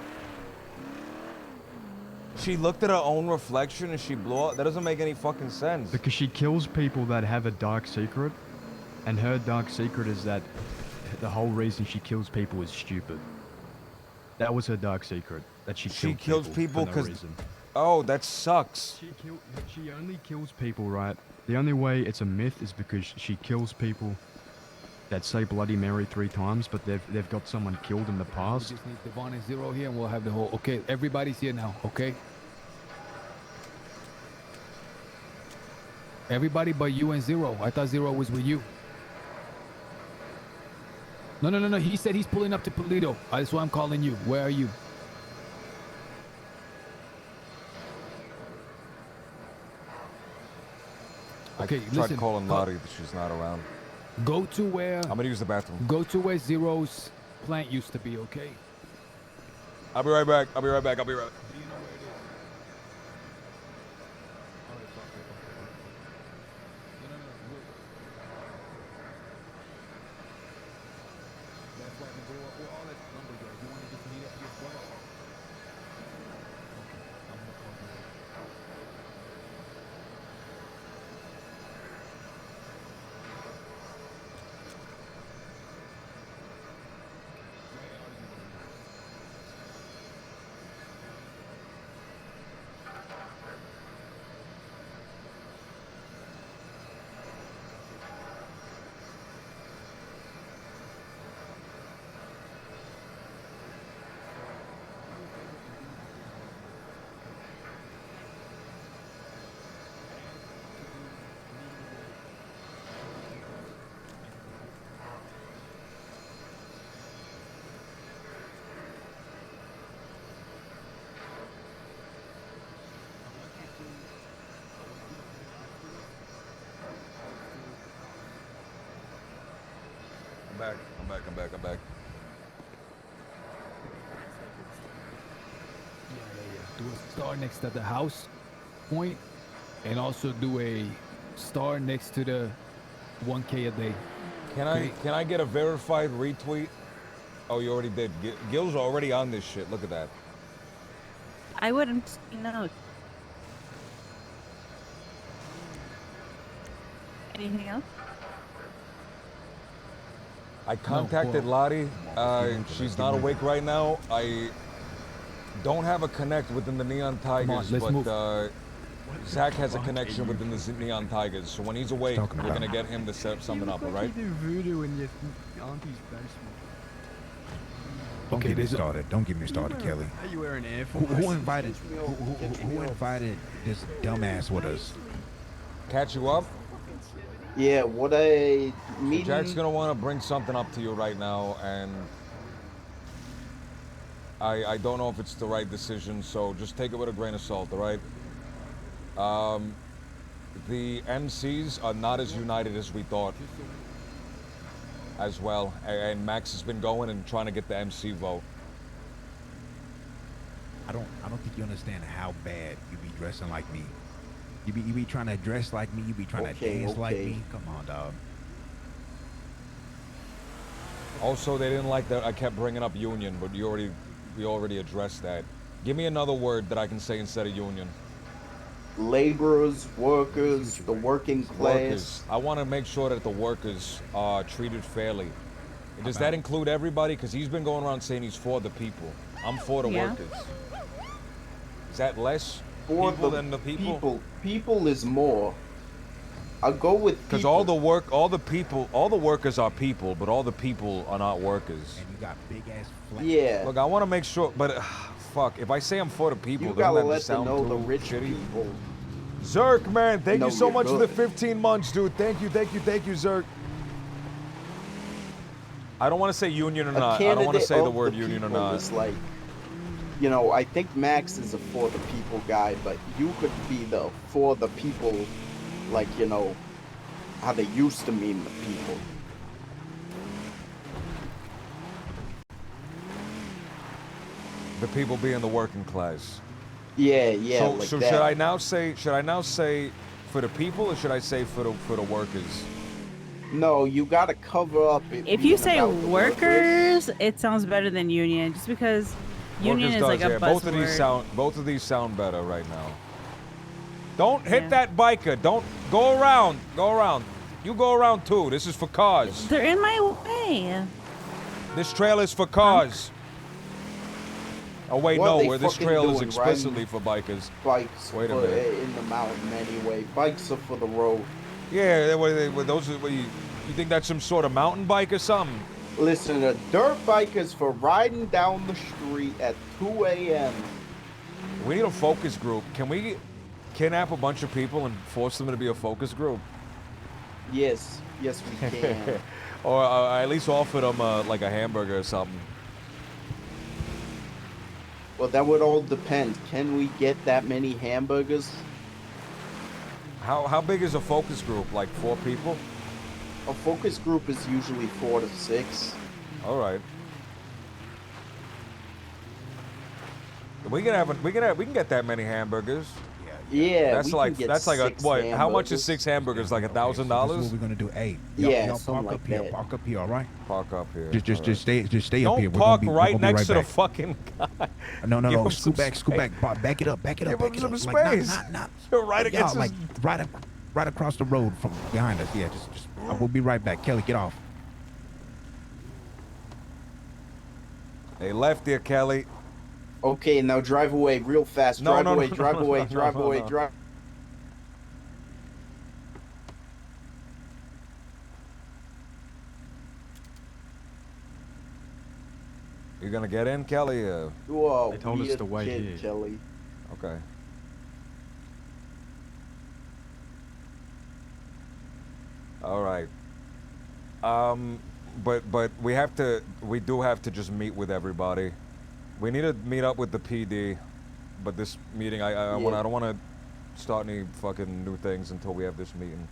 She looked at her own reflection and she blew up. That doesn't make any fucking sense. Because she kills people that have a dark secret, and her dark secret is that the whole reason she kills people is stupid. That was her dark secret. That she kills people for no 'cause- reason. Oh, that sucks. She only kills people, right? The only way it's a myth is because she kills people that say Bloody Mary 3 times, but they've got someone killed in the We past. just need Devon and Zero here, and we'll have the whole. Okay, everybody's here now. Okay. Everybody but you and Zero. I thought Zero was with you. No. He said he's pulling up to Polito. That's why I'm calling you. Where are you? Okay, Tried listen. calling Lottie, but she's not around. Go to where. I'm gonna use the bathroom. Go to where Zero's plant used to be. Okay. I'll be right back. I'll be right back. I'll be right back. I'm back. Do a star next to the house point, and also do a star next to the 1K a day. Can I get a verified retweet? Oh, you already did. Gil's already on this shit. Look at that. I wouldn't, know. Anything else? I contacted Lottie. She's not awake right now. I don't have a connect within the Neon Tigers, but Zach has a connection within the Neon Tigers. So when he's awake, we're gonna get him to set something up. All right? You do voodoo in your auntie's basement. Don't get me started. Don't get me started, Kelly. Are you wearing Air Force? Who invited? Who invited this dumbass with us? Catch you up? Yeah, what a meeting. So Jack's gonna want to bring something up to you right now, and I don't know if it's the right decision, so just take it with a grain of salt, all right? The MCs are not as united as we thought as well, and Max has been going and trying to get the MC vote. I don't think you understand how bad you be dressing like me. You be trying to dress like me. You be trying to dance like me. Come on, dog. Also, they didn't like that I kept bringing up union, but we already addressed that. Give me another word that I can say instead of union. Laborers, workers, the working class. Workers. I want to make sure that the workers are treated fairly. Does that include everybody? Because he's been going around saying he's for the people. I'm for the workers. Is that less people than the people? People is more. I'll go with people. Because all the workers are people, but all the people are not workers. And you got big ass flat. Yeah. Look, I want to make sure, but fuck, if I say I'm for the people, You doesn't gotta that let just them sound know too the rich shitty? people. Zerk, man, thank No, you so you're much for the good. 15 months, dude. Thank you, Zerk. I don't want to say union or not. I don't want to say the word union or not. It's like, I think Max is a for the people guy, but you could be the for the people, like, how they used to mean the people. The people being the working class. Yeah, So, like so that. should I now say for the people, or should I say for the workers? No, you gotta cover up. If you say workers, it sounds better than union, just because union Workers is like does, a yeah. buzzword. Both of these sound better right now. Don't hit that biker. Don't go around. Go around. You go around too. This is for cars. They're in my way. This trail is for cars. Oh wait, What are no. they Where this fucking trail is doing, explicitly for bikers. Bikes Wait a for, minute. in the mountain anyway. Bikes are for the road. Yeah, those are. You think that's some sort of mountain bike or something? Listen, a dirt bike is for riding down the street at 2 a.m. We need a focus group. Can we kidnap a bunch of people and force them to be a focus group? Yes, yes, we can. Or at least offer them like a hamburger or something. Well, that would all depend. Can we get that many hamburgers? How big is a focus group? Like 4 people? A focus group is usually 4 to 6. All right. We can get that many hamburgers. Yeah, that's we like can get that's like a 6 what? How much is hamburgers. 6 hamburgers? Like $1,000? This is what we're gonna do. Hey, y'all, Yeah, y'all something park like up here. that. Park up here, all right? Park up here. Just stay up Don't here. park we're right gonna be next right to the back. fucking guy. No. Give him some Scoot back. space. Back it up. Back it up. Give back him it some up. space. Not. You're right Y'all, against like right across the road from behind us. Yeah, just we'll be right back. Kelly, get off. Hey, left there, Kelly. Okay, now drive away real fast. No, Drive no, away, no, drive no, away, no, drive no, away, no. drive. You gonna get in, Kelly? Whoa, They told us weird to wait kid, here. Kelly. Okay. All right. But we do have to just meet with everybody. We need to meet up with the PD, but this meeting, I don't want to start any fucking new things until we have this meeting.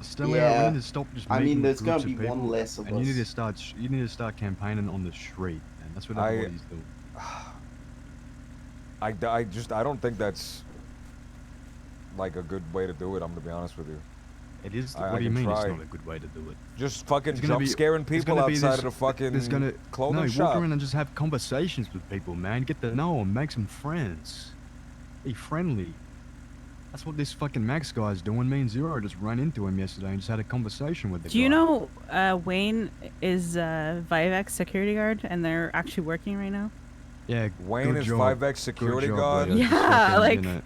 Stanley, Yeah. we need to stop just I mean, meeting there's with gonna groups be of one people, less of and you need us. to start campaigning on the street, and that's what I- everybody's doing. I don't think that's like a good way to do it. I'm gonna be honest with you. It is. I What do you can mean try. it's not a good way to do it? Just fucking It's gonna jump scaring there's people gonna be outside this- of the fucking there's gonna, clothing no, shop. walk around and just have conversations with people, man. Get to know them, make some friends. Be friendly. That's what this fucking Max guy's doing. Me and Zero just ran into him yesterday and just had a conversation with the guy. Do you know Wayne is Vivex security guard, and they're actually working right now? Yeah, Wayne good is job. 5X security Good job, guard? Leah. Just Yeah, fucking, like, you know.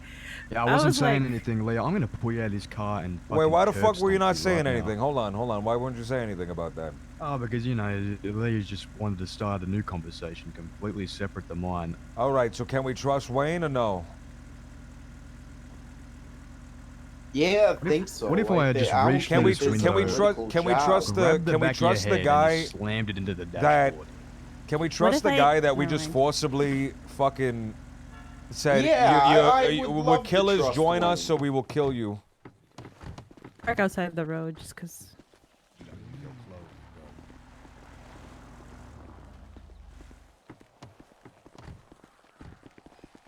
Yeah, I I wasn't was saying like- anything, Leah. I'm gonna pull you out of this car and. Wait, fucking why the curb fuck were you stomp not you saying right now. anything? Hold on. Why wouldn't you say anything about that? Oh, because, you know, Leah just wanted to start a new conversation completely separate to mine. All right, so can we trust Wayne or no? Yeah, I think so. What if I had just reached Can we through this can we window, trust can we trust the grabbed can we back of your trust the head and guy just slammed it into the that dashboard? can we trust if the I- guy that we never just mind. forcibly fucking said Yeah, I would we're love to killers, trust join Wayne. us so we will kill you. Park outside the road, just because.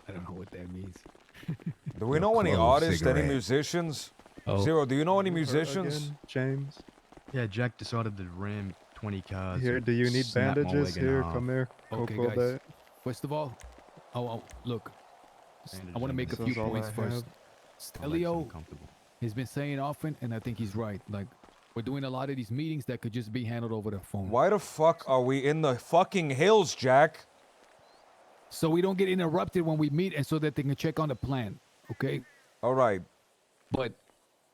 I don't know what that means. Do we know any close artists, any cigarette. musicians? Oh. Zero, do you know any Again, musicians? James. Yeah, Jack decided to ram 20 cars. Here, and do you need snap my bandages? leg in Here, half. come here. Okay, Coco guys. there. First of all, look. I want to make a This few is all points I first. have. Stelio has been saying often, and I think he's right. Like, we're doing a lot of these meetings that could just be handled over the phone. Why the fuck are we in the fucking hills, Jack? So we don't get interrupted when we meet, and so that they can check on the plan. Okay. All right. But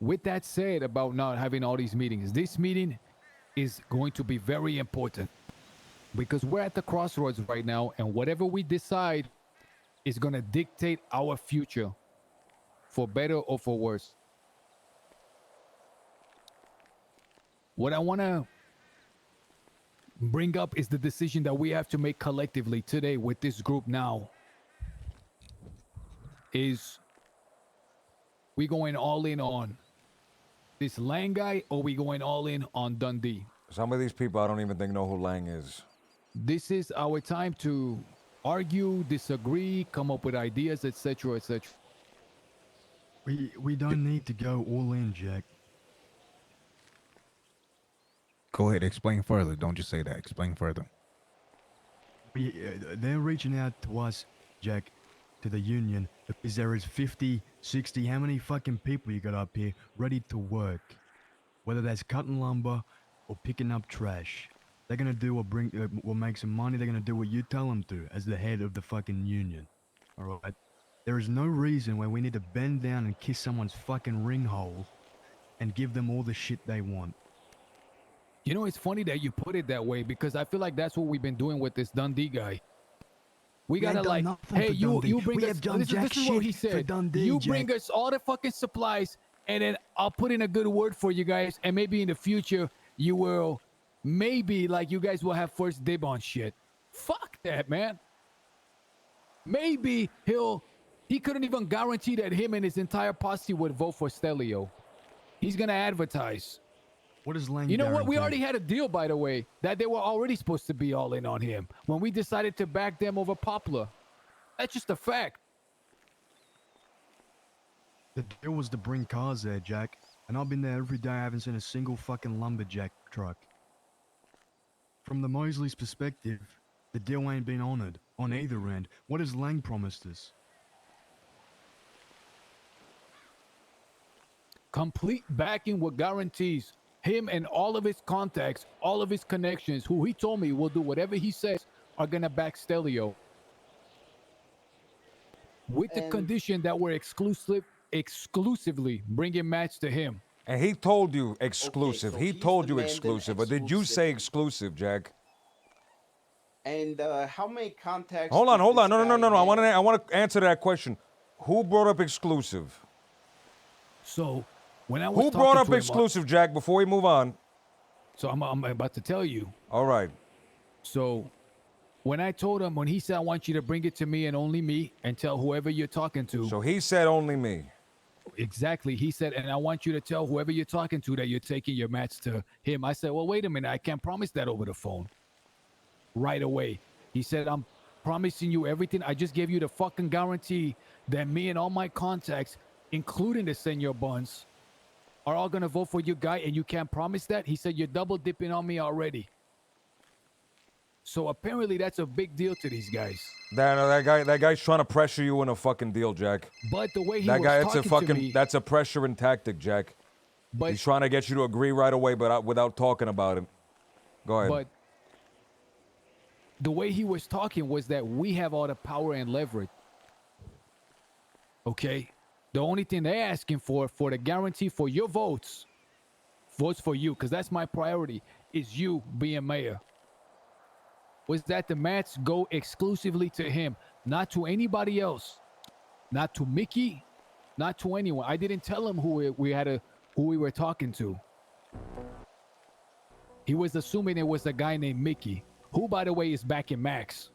with that said, about not having all these meetings, this meeting is going to be very important because we're at the crossroads right now, and whatever we decide is going to dictate our future, for better or for worse. What I want to bring up is the decision that we have to make collectively today with this group now. Is we going all in on this Lang guy, or we going all in on Dundee? Some of these people I don't even think know who Lang is. This is our time to argue, disagree, come up with ideas, etc., etc. We don't need to go all in, Jack. Go ahead, explain further. Don't just say that. Explain further. They're reaching out to us, Jack, to the union, because there is 50, 60, how many fucking people you got up here ready to work? Whether that's cutting lumber or picking up trash. They're gonna do or make some money. They're gonna do what you tell them to as the head of the fucking union. All right? There is no reason why we need to bend down and kiss someone's fucking ring hole and give them all the shit they want. You know, it's funny that you put it that way because I feel like that's what we've been doing with this Dundee guy. We We ain't gotta done like, nothing hey, for you Dundee. bring We us. have done This jack is what he shit for said. Dundee, You Jack. bring us all the fucking supplies, and then I'll put in a good word for you guys, and maybe in the future you will, maybe like you guys will have first dib on shit. Fuck that, man. Maybe he couldn't even guarantee that him and his entire posse would vote for Stelio. He's gonna advertise. What is Lang You know what? We guarantee? already had a deal, by the way, that they were already supposed to be all in on him when we decided to back them over Poplar. That's just a fact. The deal was to bring cars there, Jack. And I've been there every day. I haven't seen a single fucking lumberjack truck. From the Mosley's perspective, the deal ain't been honored on either end. What has Lang promised us? Complete backing with guarantees. Him and all of his contacts, all of his connections, who he told me will do whatever he says, are gonna back Stelio. With the And- condition that we're exclusively bringing match to him. And he told you exclusive. so he he's told you demanding exclusive. Or did you say exclusive, Jack? And how many contacts? Hold on, does hold on. this No, no, guy no, no. have? I want to answer that question. Who brought up exclusive? So when I was Who brought up exclusive, Jack? Before we move on. So I'm about to tell you. All right. So when I told him, when he said, I want you to bring it to me and only me and tell whoever you're talking to. So he said only me. Exactly. He said, and I want you to tell whoever you're talking to that you're taking your match to him. I said, well, wait a minute. I can't promise that over the phone. Right away. He said, I'm promising you everything. I just gave you the fucking guarantee that me and all my contacts, including the Senor Buns, are all going to vote for your guy, and you can't promise that? He said, you're double dipping on me already. So apparently that's a big deal to these guys. That guy's trying to pressure you in a fucking deal, Jack. But the way he That was guy, that's talking a fucking, to me, that's a pressuring tactic, Jack. But- He's trying to get you to agree right away, but without talking about it. Go ahead. but the way he was talking was that we have all the power and leverage. Okay? The only thing they're asking for the guarantee for your votes for you, because that's my priority, is you being mayor. Was that the match go exclusively to him, not to anybody else, not to Mickey, not to anyone. I didn't tell him who we were talking to. He was assuming it was a guy named Mickey, who, by the way, is back in Max.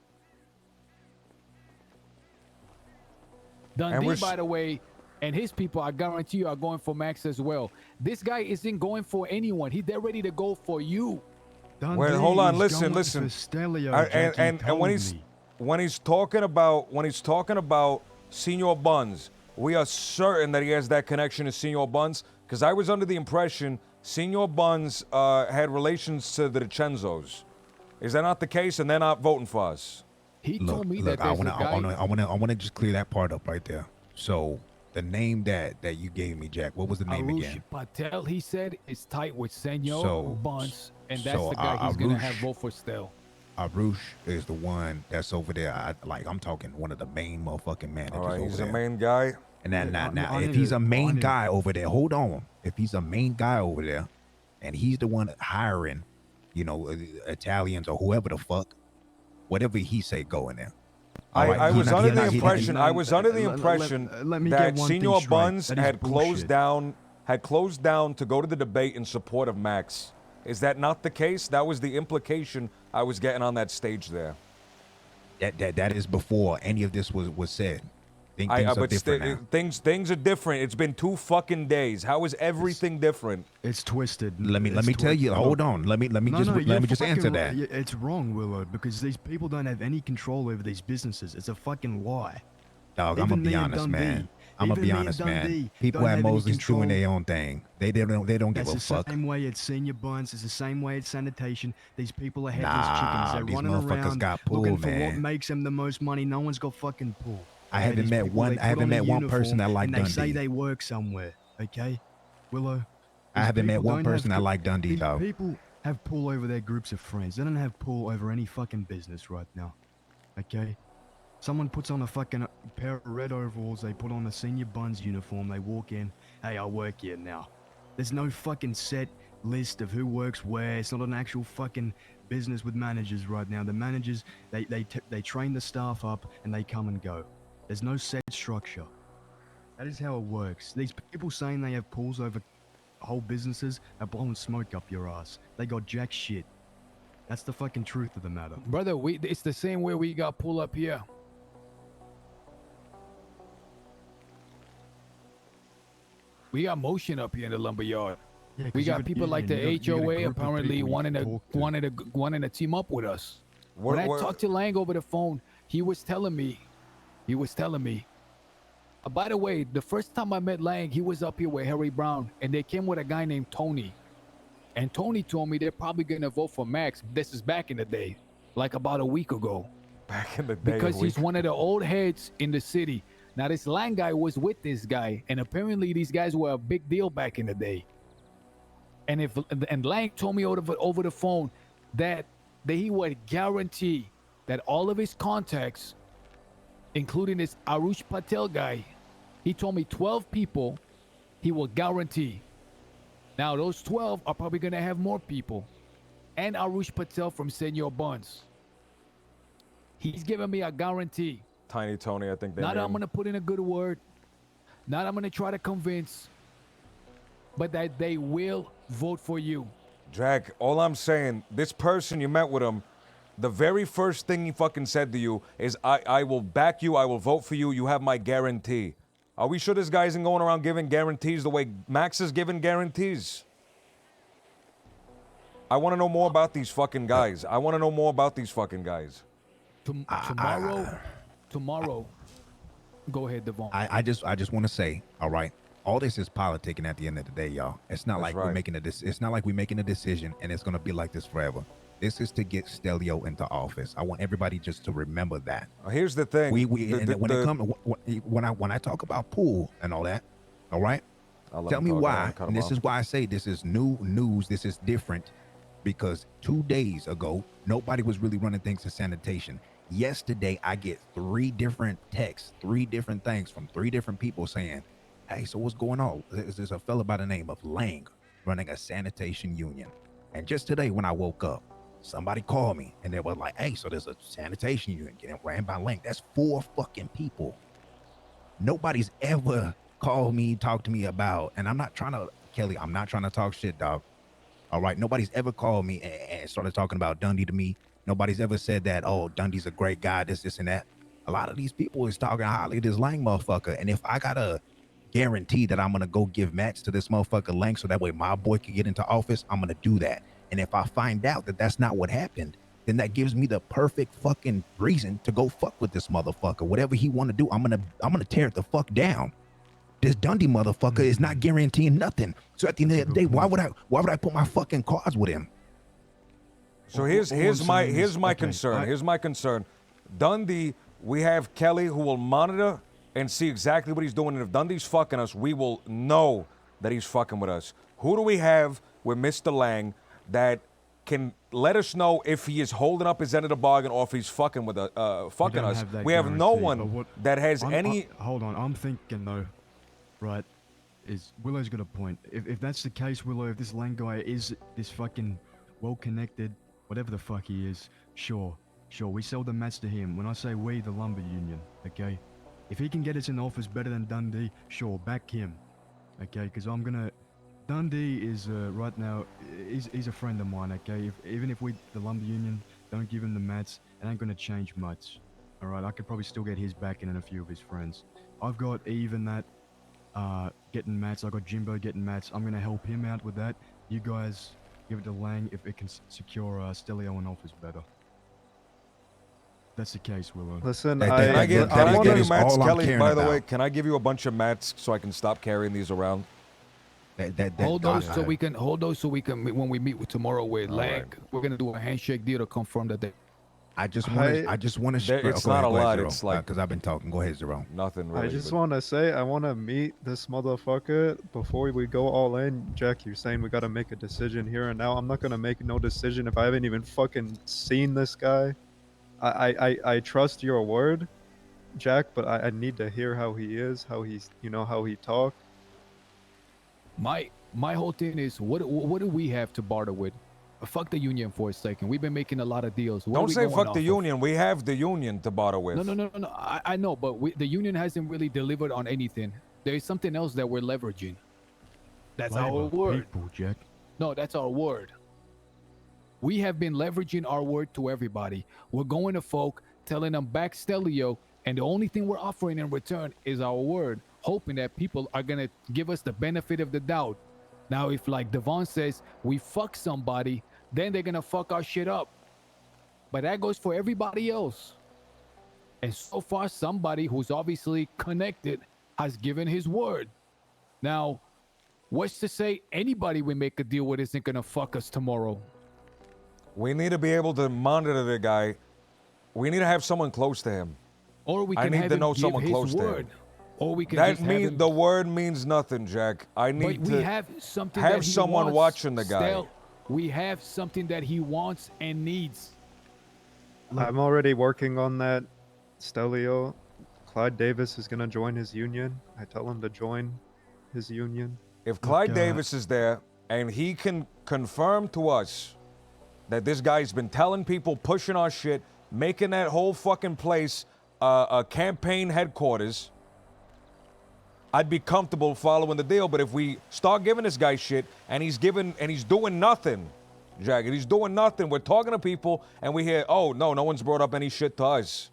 Dundee, by the way, and his people, I guarantee you, are going for Max as well. This guy isn't going for anyone. They're ready to go for you. Wait, hold on. Listen. Jack, he And told when he's talking about Senor Buns, we are certain that he has that connection to Senor Buns, because I was under the impression Senor Buns had relations to the DiCenzos. Is that not the case? And they're not voting for us. He Look, I want to just clear that part up right there. So the name that you gave me, Jack, what was the name Arush again? Patel, he said, is tight with Senor So- Buns, and that's so, the guy he's gonna Arush- have vote for Stel. Arush is the one that's over there. I'm talking one of the main motherfucking managers All right, over he's there. the main guy. And now, I if need he's to- a main I need- guy over there, hold on. If he's a main guy over there, and he's the one hiring, Italians or whoever the fuck, whatever he say, go in there. All right, I he was not- under he the not- he- impression. I was under the let- impression let me that get one thing Senor straight. Buns That is had bullshit. closed down to go to the debate in support of Max. Is that not the case? That was the implication I was getting on that stage there. That is before any of this was said. Things are but different now. things are different. It's been 2 fucking days. How is everything different? It's twisted. Let me It's tell you. twisted. Hold on. Let me you're just answer fucking that. It's wrong, Willow, because these people don't have any control over these businesses. It's a fucking lie. Dog, I'm Even gonna me be and honest, Dundee, man. I'm gonna even be me and honest, man. Dundee People don't at have any Mosley's doing control. their own thing. They don't give It's a the fuck. same way at Senior Buns. It's the same way at sanitation. These people are headless Nah, chickens. They're these running motherfuckers around got pull, looking for what man. makes them the most money. No one's got fucking pull. I Okay, haven't these met people, one. they I put haven't on a met one person that uniform like and they say Dundee. they work somewhere. Okay, Willow. I These haven't met people one don't have person that co- like Dundee, these dog. People have pull over their groups of friends. They don't have pull over any fucking business right now. Okay? Someone puts on a fucking pair of red overalls, they put on a Senior Buns uniform, they walk in, hey, I work here now. There's no fucking set list of who works where. It's not an actual fucking business with managers right now. The managers, they train the staff up and they come and go. There's no set structure. That is how it works. These people saying they have pulls over whole businesses are blowing smoke up your ass. They got jack shit. That's the fucking truth of the matter. Brother, it's the same way we got pull up here. We got motion up here in the lumberyard. Yeah, 'cause we you got got people like the union, you got a HOA group of apparently people you wanting to team up with us. What- when I what- talked to Lang over the phone, he was telling me. By the way, the first time I met Lang, he was up here with Harry Brown, and they came with a guy named Tony. And Tony told me they're probably gonna vote for Max. This is back in the day, like about a week ago. Back in the day. Because he's one of the old heads in the city. Now this Lang guy was with this guy, and apparently these guys were a big deal back in the day. And Lang told me over the phone that he would guarantee that all of his contacts, including this Arush Patel guy, he told me 12 people he will guarantee. Now those 12 are probably gonna have more people, and Arush Patel from Senor Buns. He's giving me a guarantee. Tiny Tony, I think they Not that I'm named. gonna put in a good word. Not I'm gonna try to convince, but that they will vote for you. Jack, all I'm saying, this person you met with him, the very first thing he fucking said to you is, I will back you, I will vote for you, you have my guarantee. Are we sure this guy isn't going around giving guarantees the way Max is giving guarantees? I want to know more about these fucking guys. I want to know more about these fucking guys. Tomorrow. Go ahead, Devon. I just want to say, all right, all this is politicking at the end of the day, y'all. It's not like we're right. making it's not like we're making a decision and it's gonna be like this forever. This is to get Stelio into office. I want everybody just to remember that. Here's the thing. When I talk about pool and all that, all right, tell me why. And this is why I say this is new news. This is different because 2 days ago nobody was really running things in sanitation. Yesterday I get 3 different texts, 3 different things from 3 different people saying, "Hey, so what's going on?" There's a fella by the name of Lang running a sanitation union. And just today when I woke up, somebody called me and they were like, "Hey, so there's a sanitation union getting ran by Lang." That's 4 fucking people. Nobody's ever called me, talked to me about, and I'm not trying to, Kelly, I'm not trying to talk shit, dog. All right, nobody's ever called me and started talking about Dundee to me. Nobody's ever said that, oh, Dundee's a great guy, this, and that. A lot of these people is talking highly of this Lang motherfucker. And if I gotta guarantee that I'm gonna go give match to this motherfucker Lang so that way my boy can get into office, I'm gonna do that. And if I find out that that's not what happened, then that gives me the perfect fucking reason to go fuck with this motherfucker. Whatever he want to do, I'm gonna tear it the fuck down. This Dundee motherfucker is not guaranteeing nothing. So at the end of the day, why would I put my fucking cards with him? So here's my concern. Here's my concern. Dundee, we have Kelly who will monitor and see exactly what he's doing. And if Dundee's fucking us, we will know that he's fucking with us. Who do we have with Mr. Lang that can let us know if he is holding up his end of the bargain or if he's fucking with fucking us? We have no one that has any. Hold on, I'm thinking though, right? Is Willow's got a point. If that's the case, Willow, if this Lang guy is this fucking well-connected, whatever the fuck he is, sure, we sell the mats to him. When I say we, the lumber union, okay? If he can get us in office better than Dundee, sure, back him, okay? Because Dundee is right now, he's a friend of mine, okay? Even if we, the lumber union, don't give him the mats, it ain't gonna change much, all right? I could probably still get his backing and a few of his friends. I've got even that getting mats. I got Jimbo getting mats. I'm gonna help him out with that. You guys give it to Lang if it can secure Stelio in office better. That's the case, Willow. Listen, Can I give you mats, Kelly? By the way, can I give you a bunch of mats so I can stop carrying these around? Hold those so we can when we meet tomorrow with Lang, right. we're gonna do a handshake deal to confirm that they. I just want to. It's not a lot. It's like because I've been talking. Go ahead, Zero. Nothing really. I just want to say I want to meet this motherfucker before we go all in. Jack, you're saying we got to make a decision here and now. I'm not gonna make no decision if I haven't even fucking seen this guy. I trust your word, Jack, but I need to hear how he is, how he's, how he talk. My whole thing is what do we have to barter with? fuck the union for a second. We've been making a lot of deals. What are Don't we say going fuck off the of? union. We have the union to barter with. No. I know, but the union hasn't really delivered on anything. There is something else that we're leveraging. That's our Labor word. people, Jack. No, that's our word. We have been leveraging our word to everybody. We're going to folk, telling them back Stelio, and the only thing we're offering in return is our word, hoping that people are going to give us the benefit of the doubt. Now, if like Devon says, we fuck somebody, then they're going to fuck our shit up. But that goes for everybody else. And so far, somebody who's obviously connected has given his word. Now, what's to say anybody we make a deal with isn't going to fuck us tomorrow? We need to be able to monitor the guy. We need to have someone close to him. Or we I can need have to him know give someone his close to word. him. Or we can That just have means him... the word means nothing, Jack. I But need we to have something have that he someone wants, watching the guy. Stel. We have something that he wants and needs. I'm already working on that, Stelio. Clyde Davis is gonna join his union. I tell him to join his union. If Clyde Davis is there and he can confirm to us that this guy's been telling people, pushing our shit, making that whole fucking place a campaign headquarters, I'd be comfortable following the deal. But if we start giving this guy shit and he's doing nothing, Jack, and he's doing nothing, we're talking to people and we hear, oh, no one's brought up any shit to us.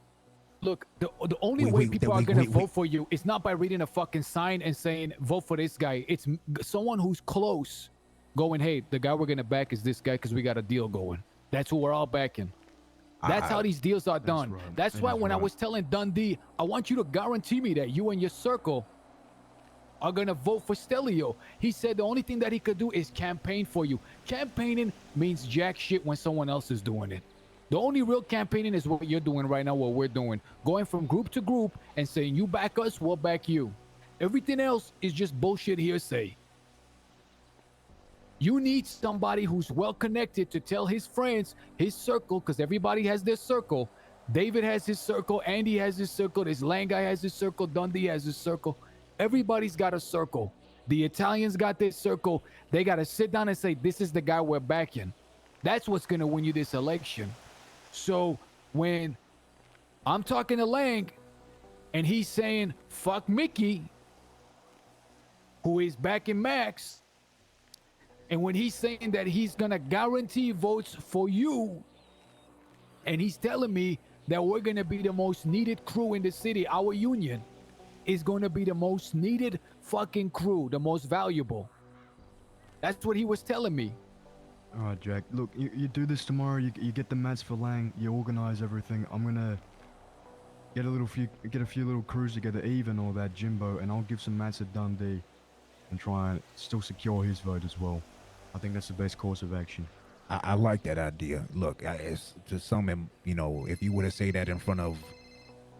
Look, the only way people are going to vote for you is not by reading a fucking sign and saying, vote for this guy. It's someone who's close going, hey, the guy we're going to back is this guy because we got a deal going. That's who we're all backing. That's how these deals are done. right. That's That why is when I right. was telling Dundee, I want you to guarantee me that you and your circle are going to vote for Stelio. He said the only thing that he could do is campaign for you. Campaigning means jack shit when someone else is doing it. The only real campaigning is what you're doing right now, what we're doing. Going from group to group and saying, you back us, we'll back you. Everything else is just bullshit hearsay. You need somebody who's well connected to tell his friends, his circle, because everybody has their circle. David has his circle, Andy has his circle, this Lang guy has his circle, Dundee has his circle. Everybody's got a circle. The Italians got their circle. They got to sit down and say, this is the guy we're backing. That's what's going to win you this election. So when I'm talking to Lang and he's saying, fuck Mickey, who is backing Max, and when he's saying that he's going to guarantee votes for you, and he's telling me that we're going to be the most needed crew in the city, our union is going to be the most needed fucking crew, the most valuable. That's what he was telling me. All right, Jack. Look, you do this tomorrow. You get the mats for Lang. You organize everything. I'm gonna get a few little crews together, even or that Jimbo, and I'll give some mats at Dundee, and try and still secure his vote as well. I think that's the best course of action. I like that idea. Look, it's to some, you know, if you were to say that in front of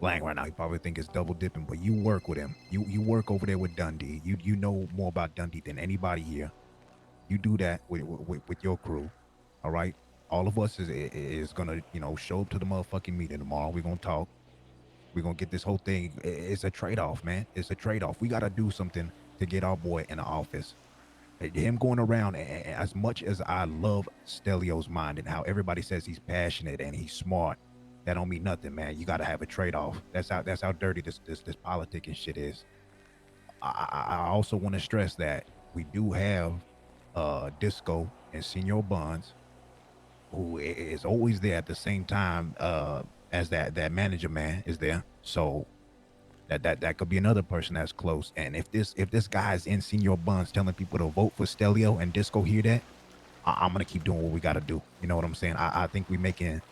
Lang right now, you probably think it's double dipping. But you work with him. You work over there with Dundee. You know more about Dundee than anybody here. You do that with your crew, all right? All of us is gonna, you know, show up to the motherfucking meeting tomorrow. We're gonna talk. We're gonna get this whole thing. It's a trade-off, man. It's a trade-off. We gotta do something to get our boy in the office. Him going around, as much as I love Stelio's mind and how everybody says he's passionate and he's smart, that don't mean nothing, man. You gotta have a trade-off. That's how dirty this politicking shit is. I also want to stress that we do have Disco and Senor Buns, who is always there at the same time as that manager man is there. So that could be another person that's close. And if this guy's in Senor Buns telling people to vote for Stelio and Disco hear that, I'm gonna keep doing what we gotta do. You know what I'm saying? I think we're making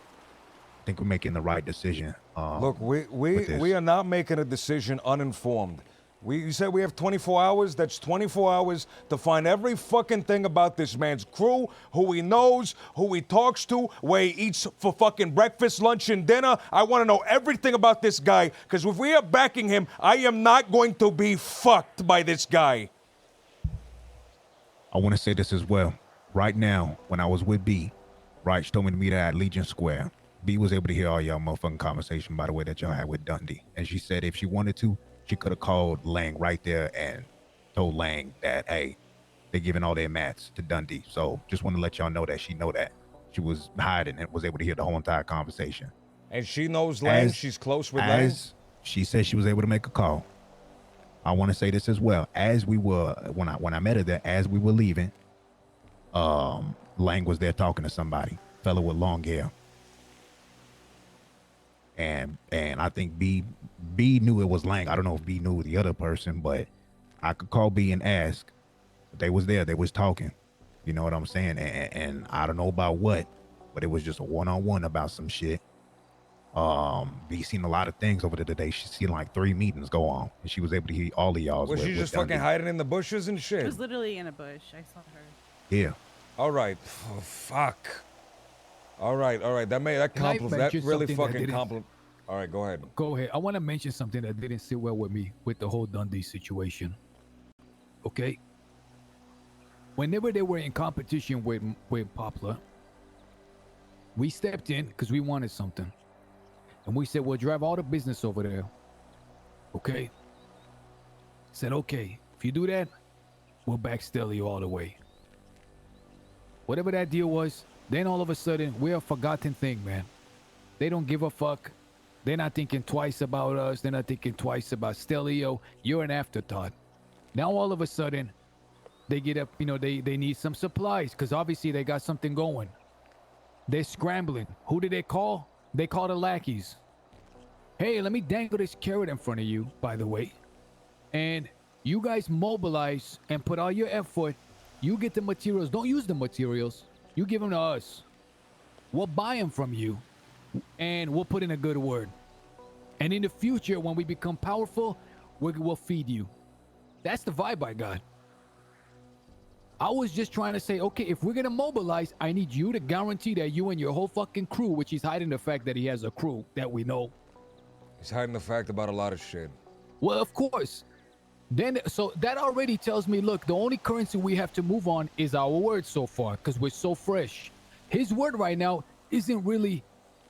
the right decision. Look, we are not making a decision uninformed. You said we have 24 hours? That's 24 hours to find every fucking thing about this man's crew, who he knows, who he talks to, where he eats for fucking breakfast, lunch, and dinner. I want to know everything about this guy, because if we are backing him, I am not going to be fucked by this guy. I want to say this as well. Right now, when I was with B, right, she told me to meet her at Legion Square. B was able to hear all y'all motherfucking conversation, by the way, that y'all had with Dundee. And she said if she wanted to, she could have called Lang right there and told Lang that, hey, they're giving all their mats to Dundee. So just want to let y'all know that she know that. She was hiding and was able to hear the whole entire conversation. And she knows Lang. She's close with Lang. As she said, she was able to make a call. I want to say this as well. As we were, when I met her there, as we were leaving, Lang was there talking to somebody, fellow with long hair. And I think B knew it was Lang. I don't know if B knew the other person, but I could call B and ask. But they was there. They was talking. You know what I'm saying? And I don't know about what, but it was just a one-on-one about some shit. B seen a lot of things over there today. She's seen like 3 meetings go on, and she was able to hear all of y'all. Was she just fucking hiding in the bushes and shit? She was literally in a bush. I saw her. Yeah. All right. Oh, fuck. All right. That Can I compliment. That mention really something that fucking didn't- compliment. All right, go ahead. Go ahead. I want to mention something that didn't sit well with me with the whole Dundee situation. Okay. Whenever they were in competition with Poplar, we stepped in because we wanted something. And we said, we'll drive all the business over there. Okay. Said, okay, if you do that, we'll back Stelio all the way. Whatever that deal was, then all of a sudden, we're a forgotten thing, man. They don't give a fuck. They're not thinking twice about us. They're not thinking twice about Stelio. You're an afterthought. Now all of a sudden, they get up, they need some supplies because obviously they got something going. They're scrambling. Who did they call? They call the lackeys. Hey, let me dangle this carrot in front of you, by the way. And you guys mobilize and put all your effort. You get the materials. Don't use the materials. You give them to us. We'll buy them from you. And we'll put in a good word. And in the future, when we become powerful, we'll feed you. That's the vibe I got. I was just trying to say, okay, if we're going to mobilize, I need you to guarantee that you and your whole fucking crew, which he's hiding the fact that he has a crew that we know. He's hiding the fact about a lot of shit. Well, of course. Then, so that already tells me, look, the only currency we have to move on is our word so far, because we're so fresh. His word right now isn't really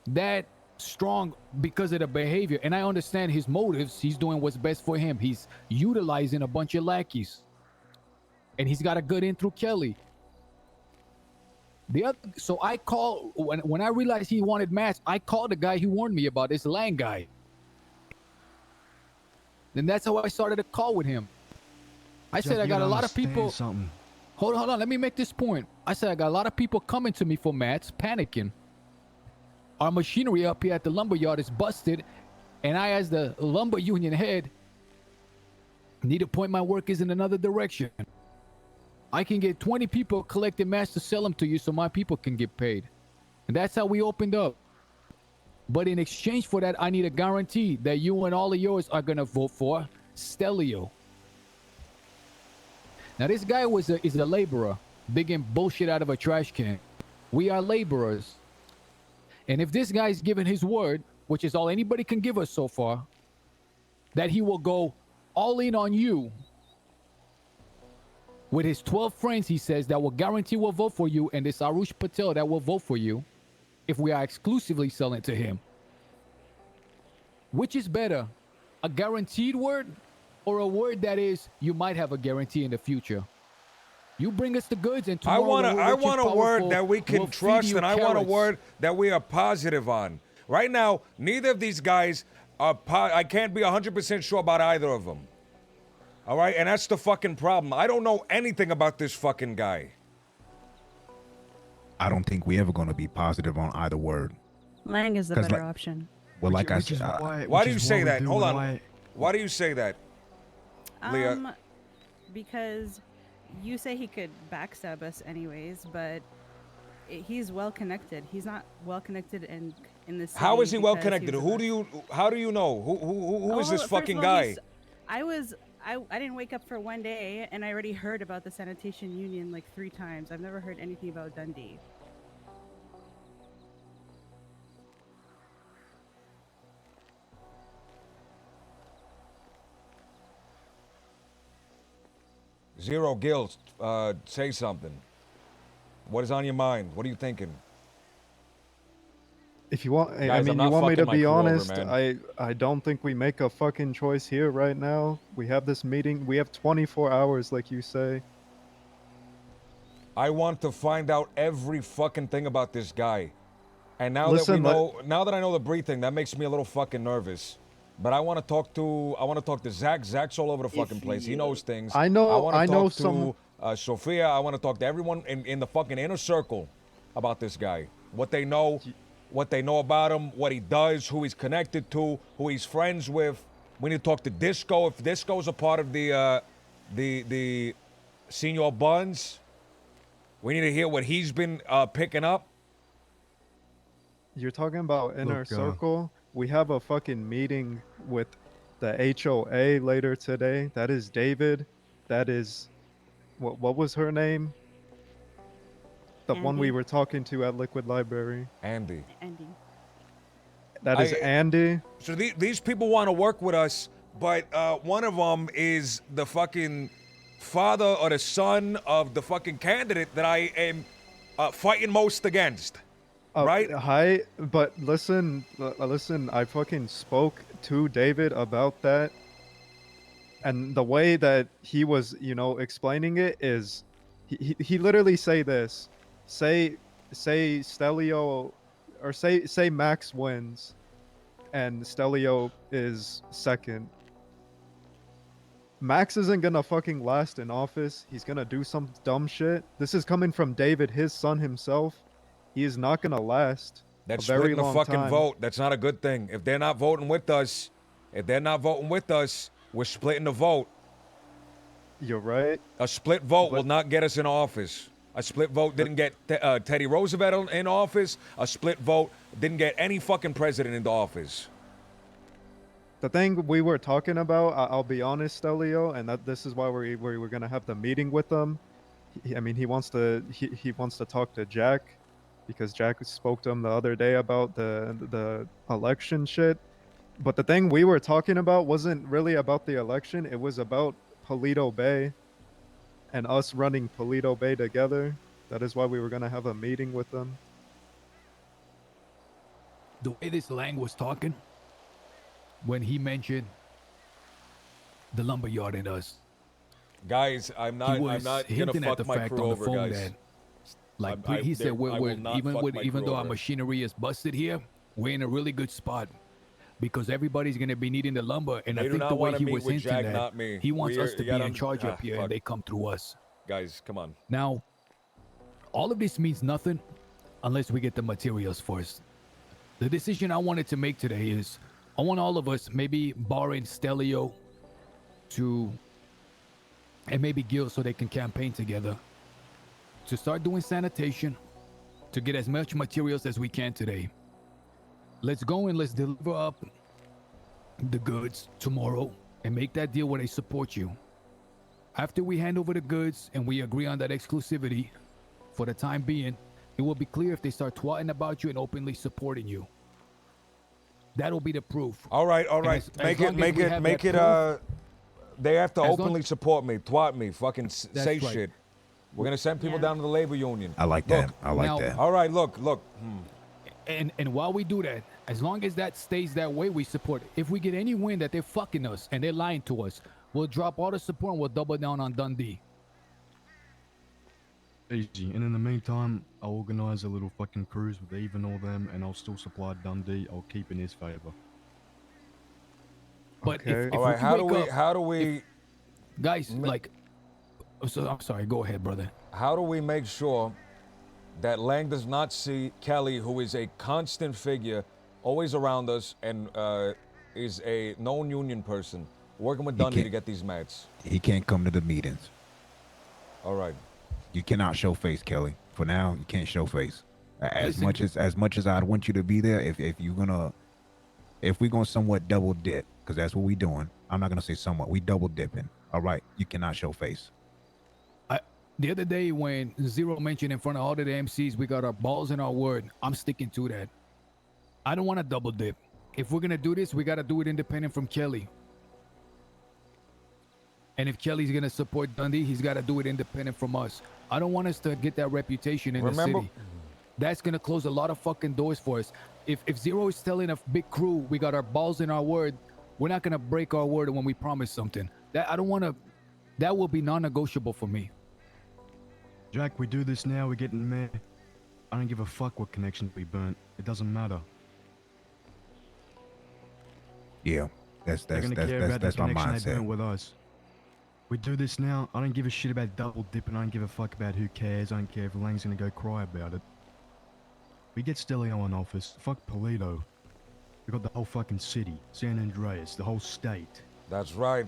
that strong because of the behavior. And I understand his motives. He's doing what's best for him. He's utilizing a bunch of lackeys. And he's got a good in through Kelly. So I call, when I realized he wanted mats, I called the guy he warned me about, this Lang guy. And that's how I started a call with him. I said, I got a lot of people. Hold on, let me make this point. I said, I got a lot of people coming to me for mats, panicking. Our machinery up here at the lumber yard is busted. And I, as the lumber union head, need to point my workers in another direction. I can get 20 people collecting mats to sell them to you so my people can get paid. And that's how we opened up. But in exchange for that, I need a guarantee that you and all of yours are going to vote for Stelio. Now, this guy is a laborer, digging bullshit out of a trash can. We are laborers. And if this guy's given his word, which is all anybody can give us so far, that he will go all in on you, with his 12 friends, he says, that will guarantee will vote for you, and this Arush Patel that will vote for you if we are exclusively selling to him. Which is better, a guaranteed word or a word that is you might have a guarantee in the future? You bring us the goods, and tomorrow I want a word that we can trust, and I want a word that we are positive on. Right now, neither of these guys are. I can't be 100% sure about either of them. All right, and that's the fucking problem. I don't know anything about this fucking guy. I don't think we ever going to be positive on either word. Lang is the better option. Well, like I said, why do you say that? Hold on. Why do you say that, Leah? Because you say he could backstab us anyways, but he's well connected. He's not well connected in this. How is he well connected? How do you know? Who is this fucking guy? I didn't wake up for one day, and I already heard about the sanitation union like 3 times. I've never heard anything about Dundee. Zero Guilt, say something. What is on your mind? What are you thinking? If you want, Guys, I mean, I'm you not want me to fucking my be crew over, honest, man. I don't think we make a fucking choice here right now. We have this meeting. We have 24 hours, like you say. I want to find out every fucking thing about this guy. And now Listen, now that I know the breed thing, that makes me a little fucking nervous. But I want to talk to Zach. Zach's all over the fucking place. He knows things. I know- I want I to know talk some- to Sophia. I want to talk to everyone in the fucking inner circle about this guy. What they know about him, what he does, who he's connected to, who he's friends with. We need to talk to Disco. If Disco's a part of the Senor Buns, we need to hear what he's been picking up. You're talking about inner Look, circle. We have a fucking meeting with the HOA later today. That is David. That is what was her name? The one we Andy. were talking to at Liquid Library. Andy. Andy. That is Andy. So these people want to work with us, but one of them is the fucking father or the son of the fucking candidate that I am fighting most against. Right? Hi, but listen, listen. I fucking spoke to David about that, and the way that he was, explaining it is, he literally say this, say Stelio, or say Max wins, and Stelio is second. Max isn't gonna fucking last in office. He's gonna do some dumb shit. This is coming from David, his son himself. He is not gonna last That's a very splitting the long fucking time. vote. That's not a good thing. If they're not voting with us, we're splitting the vote. You're right. A split vote will not get us in office. A split vote didn't get Teddy Roosevelt in office. A split vote didn't get any fucking president into office. The thing we were talking about, I'll be honest, Stelio, and this is why we were gonna have the meeting with them. He wants to talk to Jack, because Jack spoke to him the other day about the election shit. But the thing we were talking about wasn't really about the election. It was about Paleto Bay and us running Paleto Bay together. That is why we were gonna have a meeting with them. The way this Lang was talking, when he mentioned the lumberyard and us, Guys, I'm not gonna hinting at fuck the my fact crew on the over, phone guys. that, like I- he I- said, I will we're not even fuck with my even crew though our over. machinery is busted here, we're in a really good spot because everybody's gonna be needing the lumber, and They I do think not the way wanna he meet was with hinting Jack, that not me. he wants us to You be gotta in charge up here, fuck. and they come through us. Guys, come on. Now, all of this means nothing unless we get the materials first. The decision I wanted to make today is I want all of us, maybe barring Stelio, and maybe Gil, so they can campaign together, to start doing sanitation, to get as much materials as we can today. Let's go and let's deliver up the goods tomorrow and make that deal where they support you. After we hand over the goods and we agree on that exclusivity, for the time being, it will be clear if they start twatting about you and openly supporting you. That'll be the proof. All right. And as Make long it, as make we it, have make that it. proof- They have to As long- openly support me, twat me, fucking That's say right. shit. We're gonna send people down to the labor union. I like Look, that. I like now- that. All right, look. And while we do that, as long as that stays that way, we support it. If we get any wind that they're fucking us and they're lying to us, we'll drop all the support and we'll double down on Dundee. Easy. And in the meantime, I'll organize a little fucking cruise with Eve and all them, and I'll still supply Dundee. I'll keep in his favor. But if All we right, can wake up- how do we, guys, like, so I'm sorry, go ahead, brother. how do we make sure that Lang does not see Kelly, who is a constant figure, always around us, and is a known union person, working with He Dundee to can't- get these mats? He can't come to the meetings. All right. You cannot show face, Kelly. For now, you can't show face. As Listen, much as I'd want you to be there, if we're gonna somewhat double dip, because that's what we doing. I'm not gonna say somewhat. We double dipping. All right. You cannot show face. The other day when Zero mentioned in front of all of the MCs, we got our balls in our word. I'm sticking to that. I don't want to double dip. If we're gonna do this, we gotta do it independent from Kelly. And if Kelly's gonna support Dundee, he's gotta do it independent from us. I don't want us to get that reputation in the city. That's gonna close a lot of fucking doors for us. If Zero is telling a big crew we got our balls in our word, we're not gonna break our word when we promise something. That will be non-negotiable for me. Jack, we do this now, we're getting the mayor. I don't give a fuck what connection we burnt. It doesn't matter. Yeah, that's They're gonna care about the my connection they mindset. burnt with us. We do this now, I don't give a shit about double dipping, I don't give a fuck about who cares, I don't care if Lang's gonna go cry about it. We get Stelio in office, fuck Polito. We got the whole fucking city, San Andreas, the whole state. That's right.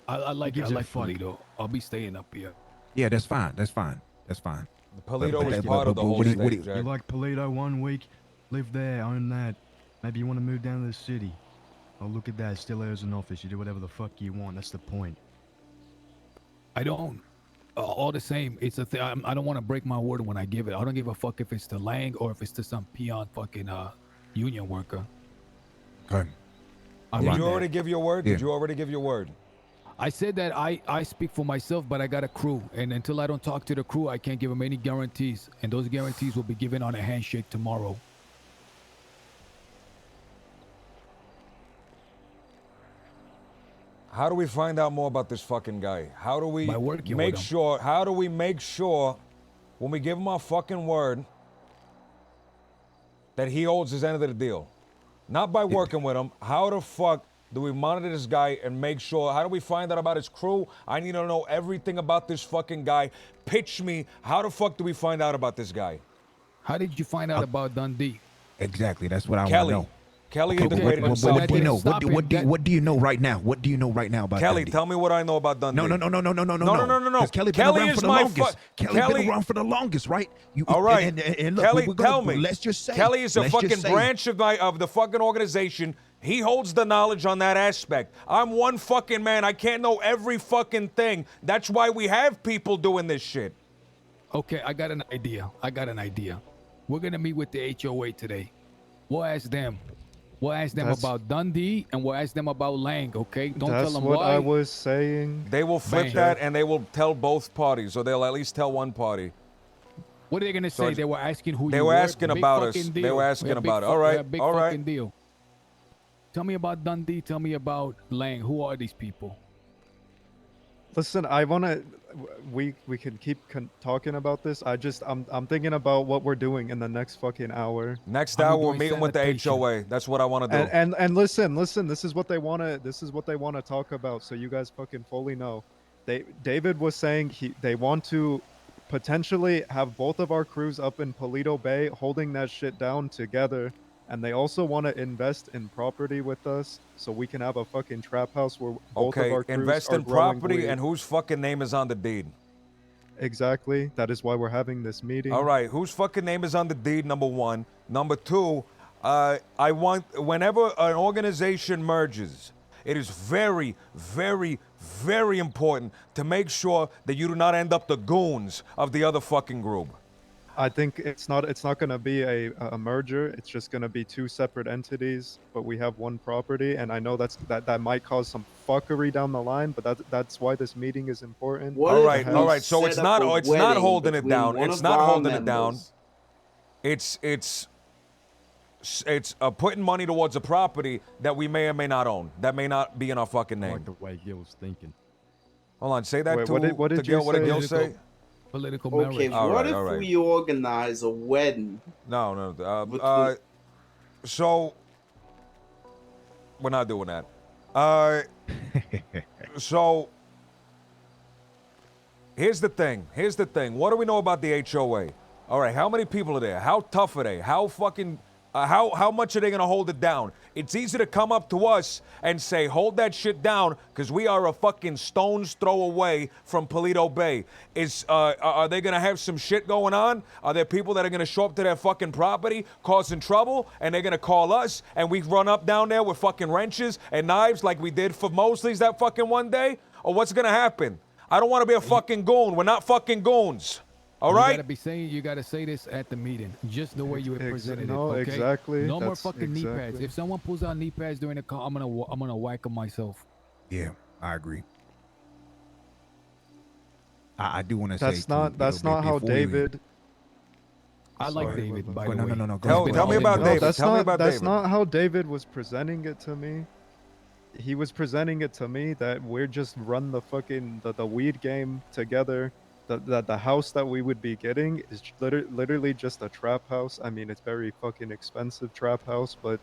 I like gives a fuck? Polito. I'll be staying up here. Yeah, that's fine. That's fine. That's fine. Polito is but- part of the but whole what do you- state, what do you- Jack. You like Polito 1 week, live there, own that. Maybe you want to move down to the city. Oh, look at that, Stelio's in office, you do whatever the fuck you want, that's the point. I don't. All the same, it's a thing. I don't want to break my word when I give it. I don't give a fuck if it's to Lang or if it's to some peon fucking union worker. Okay. Did you already give your word? Yeah. Did you already give your word? I said that I speak for myself, but I got a crew, and until I don't talk to the crew, I can't give them any guarantees, and those guarantees will be given on a handshake tomorrow. How do we find out more about this fucking guy? How do we By working make with him. sure? How do we make sure when we give him our fucking word that he holds his end of the deal? Not by working with him. How the fuck do we monitor this guy and make sure? How do we find out about his crew? I need to know everything about this fucking guy. Pitch me. How the fuck do we find out about this guy? How did you find out about Dundee? Exactly. That's what I want to Kelly. know. Kelly Okay, integrated what himself. do you know? Stop What do you know right now? What do you know right now about Kelly, Dundee? tell me what I know about Dundee. No. 'Cause Kelly been Kelly around is for the my longest. Kelly been around for the longest, right? All right. And look, Kelly, we're gonna, tell me. Let's just say Kelly is a let's just fucking say- branch of the fucking organization. He holds the knowledge on that aspect. I'm one fucking man. I can't know every fucking thing. That's why we have people doing this shit. Okay, I got an idea. We're gonna meet with the HOA today. We'll ask them. We'll ask them That's- about Dundee, and we'll ask them about Lang. Okay, don't That's tell them what why. I was saying. They will flip Bang. that and they will tell both parties, or they'll at least tell one party. What are they gonna So say? it's- They were asking who they you were were. asking Big about us. fucking They deal. were asking We had big about it. fuck- All we right, had big all right. fucking deal. Tell me about Dundee. Tell me about Lang. Who are these people? Listen, I wanna. We can keep talking about this. I'm thinking about what we're doing in the next fucking hour. Next hour, we're meeting with the HOA. That's what I want to do. And listen. This is what they wanna talk about. So you guys fucking fully know. David was saying they want to potentially have both of our crews up in Polito Bay holding that shit down together. And they also want to invest in property with us so we can have a fucking trap house where both of Okay, our crews invest are in growing property weed. and whose fucking name is on the deed? Exactly. That is why we're having this meeting. All right, whose fucking name is on the deed, number one. Number two, I want, whenever an organization merges, it is very, very, very important to make sure that you do not end up the goons of the other fucking group. I think it's not going to be a merger. It's just going to be two separate entities, but we have one property, and I know that might cause some fuckery down the line, but that's why this meeting is important. All right. So it's not holding it down. It's not holding it down. It's putting money towards a property that we may or may not own. That may not be in our fucking I name. like the way Gil's thinking. Hold on. Say that Wait, to what did Gil. you What did say? Gil say? Political Okay, All what right, if all right. we organize a wedding? No. Between- So we're not doing that. So here's the thing. What do we know about the HOA? All right, how many people are there? How tough are they? How fucking how much are they gonna hold it down? It's easy to come up to us and say, hold that shit down, because we are a fucking stone's throw away from Polito Bay. Are they gonna have some shit going on? Are there people that are gonna show up to their fucking property causing trouble, and they're gonna call us, and we run up down there with fucking wrenches and knives like we did for Mosley's that fucking one day? Or what's gonna happen? I don't want to be a fucking goon. We're not fucking goons. All right? You gotta say this at the meeting, just the way you presented no, it. Okay? exactly. No more That's fucking knee pads. exactly. If someone pulls out knee pads during the call, I'm gonna whack them myself. Yeah, I agree. I do want to say That's not how before you- David. I like Sorry, David, by Go- the no, way. no, no, go Tell ahead. me about No, David. that's Tell me not. about That's David. not how David was presenting it to me. He was presenting it to me that we're just run the fucking the weed game together. the house that we would be getting is literally just a trap house. I mean, it's very fucking expensive trap house, but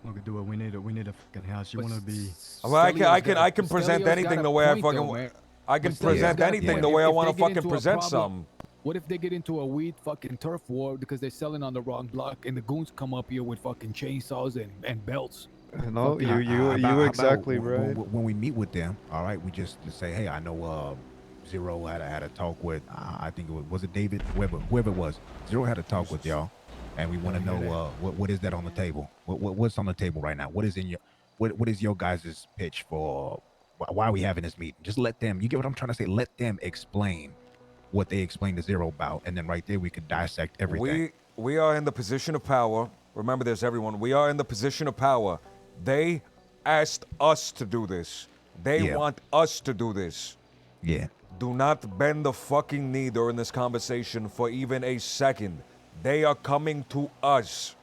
Look, do it. We need a fucking house. You want to be? Well, I can present anything the way I fucking. I can present anything the way I want to fucking present something. What if they get into a weed fucking turf war because they're selling on the wrong block and the goons come up here with fucking chainsaws and belts? No, you exactly right. When we meet with them, all right, we just say, hey, I know Zero had a talk with, I think was it David, whoever it was. Zero had a talk with y'all, and we want to know what is that on the table? What's on the table right now? What is in your what is your guys' pitch for? Why are we having this meeting? Just let them. You get what I'm trying to say? Let them explain what they explained to Zero about, and then right there we could dissect everything. We are in the position of power. Remember this, everyone. We are in the position of power. They asked us to do this. They want us to do this. Yeah. Do not bend the fucking knee during this conversation for even a second. They are coming to us.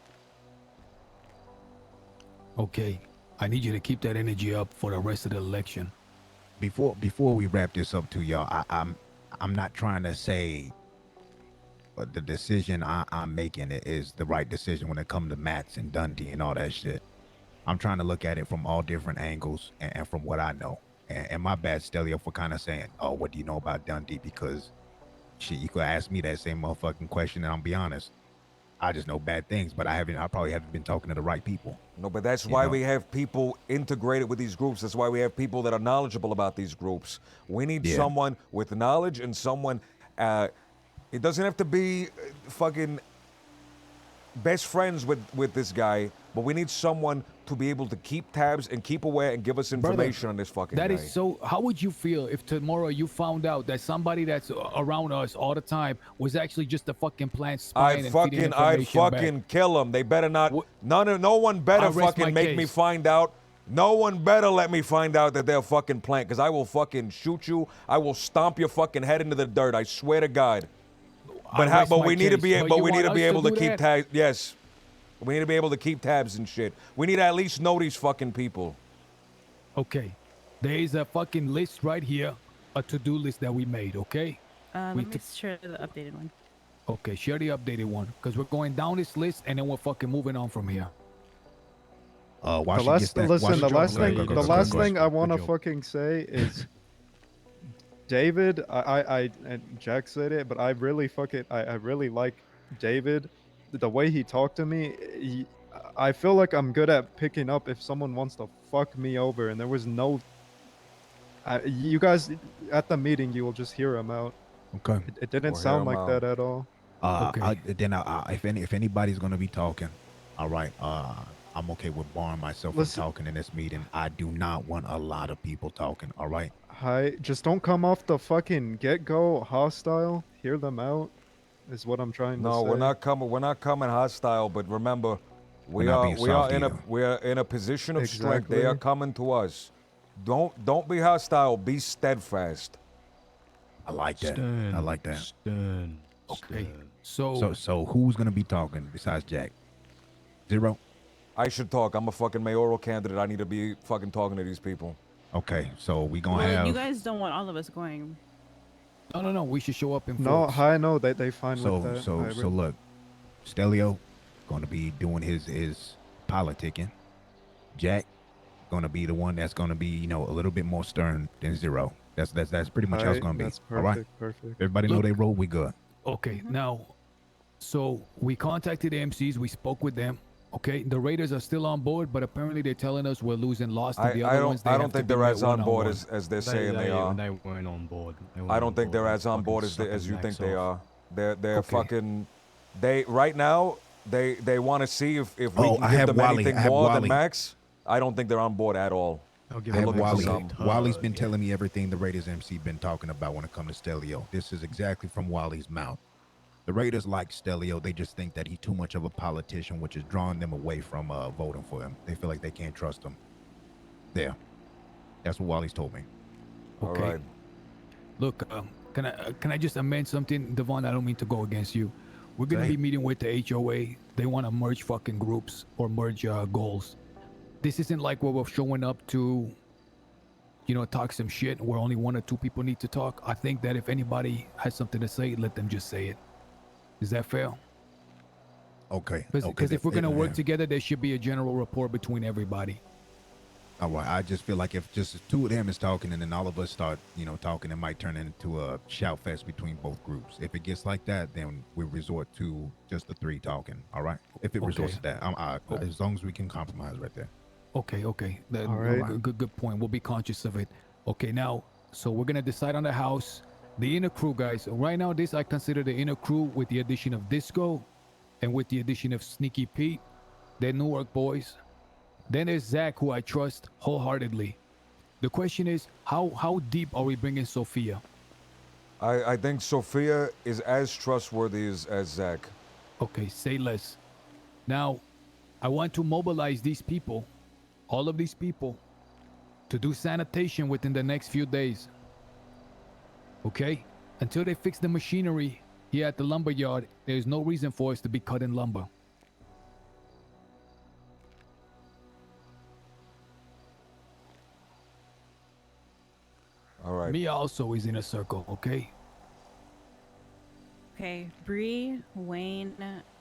Okay. I need you to keep that energy up for the rest of the election. Before we wrap this up to y'all, I'm not trying to say the decision I'm making is the right decision when it comes to Mats and Dundee and all that shit. I'm trying to look at it from all different angles and from what I know. And my bad, Stelio, for kind of saying, oh, what do you know about Dundee? Because shit, you could ask me that same motherfucking question and I'll be honest. I just know bad things, but I probably haven't been talking to the right people. No, but that's why we have people integrated with these groups. That's why we have people that are knowledgeable about these groups. We need someone with knowledge and someone, it doesn't have to be fucking best friends with this guy, but we need someone to be able to keep tabs and keep aware and give us information on this fucking guy. That is so. How would you feel if tomorrow you found out that somebody that's around us all the time was actually just a fucking plant spying and feeding information I'd fucking kill them. They better not. No one better fucking make me find out. No one better let me find out that they're fucking plant, because I will fucking shoot you. I will stomp your fucking head into the dirt. I swear to God. But we need to be able to keep tabs. Yes. We need to be able to keep tabs and shit. We need to at least know these fucking people. Okay. There is a fucking list right here, a to-do list that we made, okay? Let me share the updated one. Okay, share the updated one, because we're going down this list and then we're fucking moving on from here. The last thing I want to fucking say is, David, I and Jack said it, but I really like David. The way he talked to me, I feel like I'm good at picking up if someone wants to fuck me over, and there was no. You guys at the meeting, you will just hear him out. Okay. It didn't sound like that at all. Okay. If anybody's gonna be talking, all right. I'm okay with barring myself from talking in this meeting. I do not want a lot of people talking. All right. Hi, just don't come off the fucking get-go hostile. Hear them out. Is what I'm trying to say. No, we're not coming hostile, but remember, we are in a position of strength. They are coming to us. Don't be hostile, be steadfast. I like that. I like that. Stern. Okay. So who's gonna be talking besides Jack? Zero? I should talk. I'm a fucking mayoral candidate. I need to be fucking talking to these people. Okay, so we gonna have. You guys don't want all of us going. No. We should show up in force. No, they fine with that. So look, Stelio going to be doing his politicking. Jack going to be the one that's going to be, a little bit more stern than Zero. That's pretty much how it's going to be. That's perfect. All right. Perfect. Everybody know they roll. We good. Okay. Now, so we contacted the MCs. We spoke with them. Okay, the Raiders are still on board, but apparently they're telling us we're losing lost to the other ones. I don't think they're as on board as they're saying they are. They weren't on board. I don't think they're as on board as you think they are. They're fucking. Right now they want to see if we can give them anything more than Max. I don't think they're on board at all. I have Wally. Wally's been telling me everything the Raiders MC been talking about when it comes to Stelio. This is exactly from Wally's mouth. The Raiders like Stelio. They just think that he's too much of a politician, which is drawing them away from voting for him. They feel like they can't trust him. There. That's what Wally's told me. Okay. All right. Look, can I just amend something, Devon? I don't mean to go against you. We're gonna be meeting with the HOA. They want to merge fucking groups or merge goals. This isn't like what we're showing up to talk some shit where only 1 or 2 people need to talk, I think that if anybody has something to say, let them just say it. Is that fair? Okay. Because if we're gonna work together, there should be a general rapport between everybody. All right. I just feel like if just 2 of them is talking and then all of us start, talking, it might turn into a shout fest between both groups. If it gets like that, then we resort to just the 3 talking. All right. If it resorts to that, as long as we can compromise right there. Okay. All right. Good point. We'll be conscious of it. Okay, now, so we're gonna decide on the house, the inner crew, guys. Right now, this I consider the inner crew with the addition of Disco, and with the addition of Sneaky Pete. They're Newark boys. Then there's Zach, who I trust wholeheartedly. The question is, how deep are we bringing Sophia? I think Sophia is as trustworthy as Zach. Okay, say less. Now, I want to mobilize these people, all of these people, to do sanitation within the next few days. Okay? Until they fix the machinery here at the lumber yard, there's no reason for us to be cutting lumber. All right. Me also is in a circle, okay? Okay, Bree, Wayne,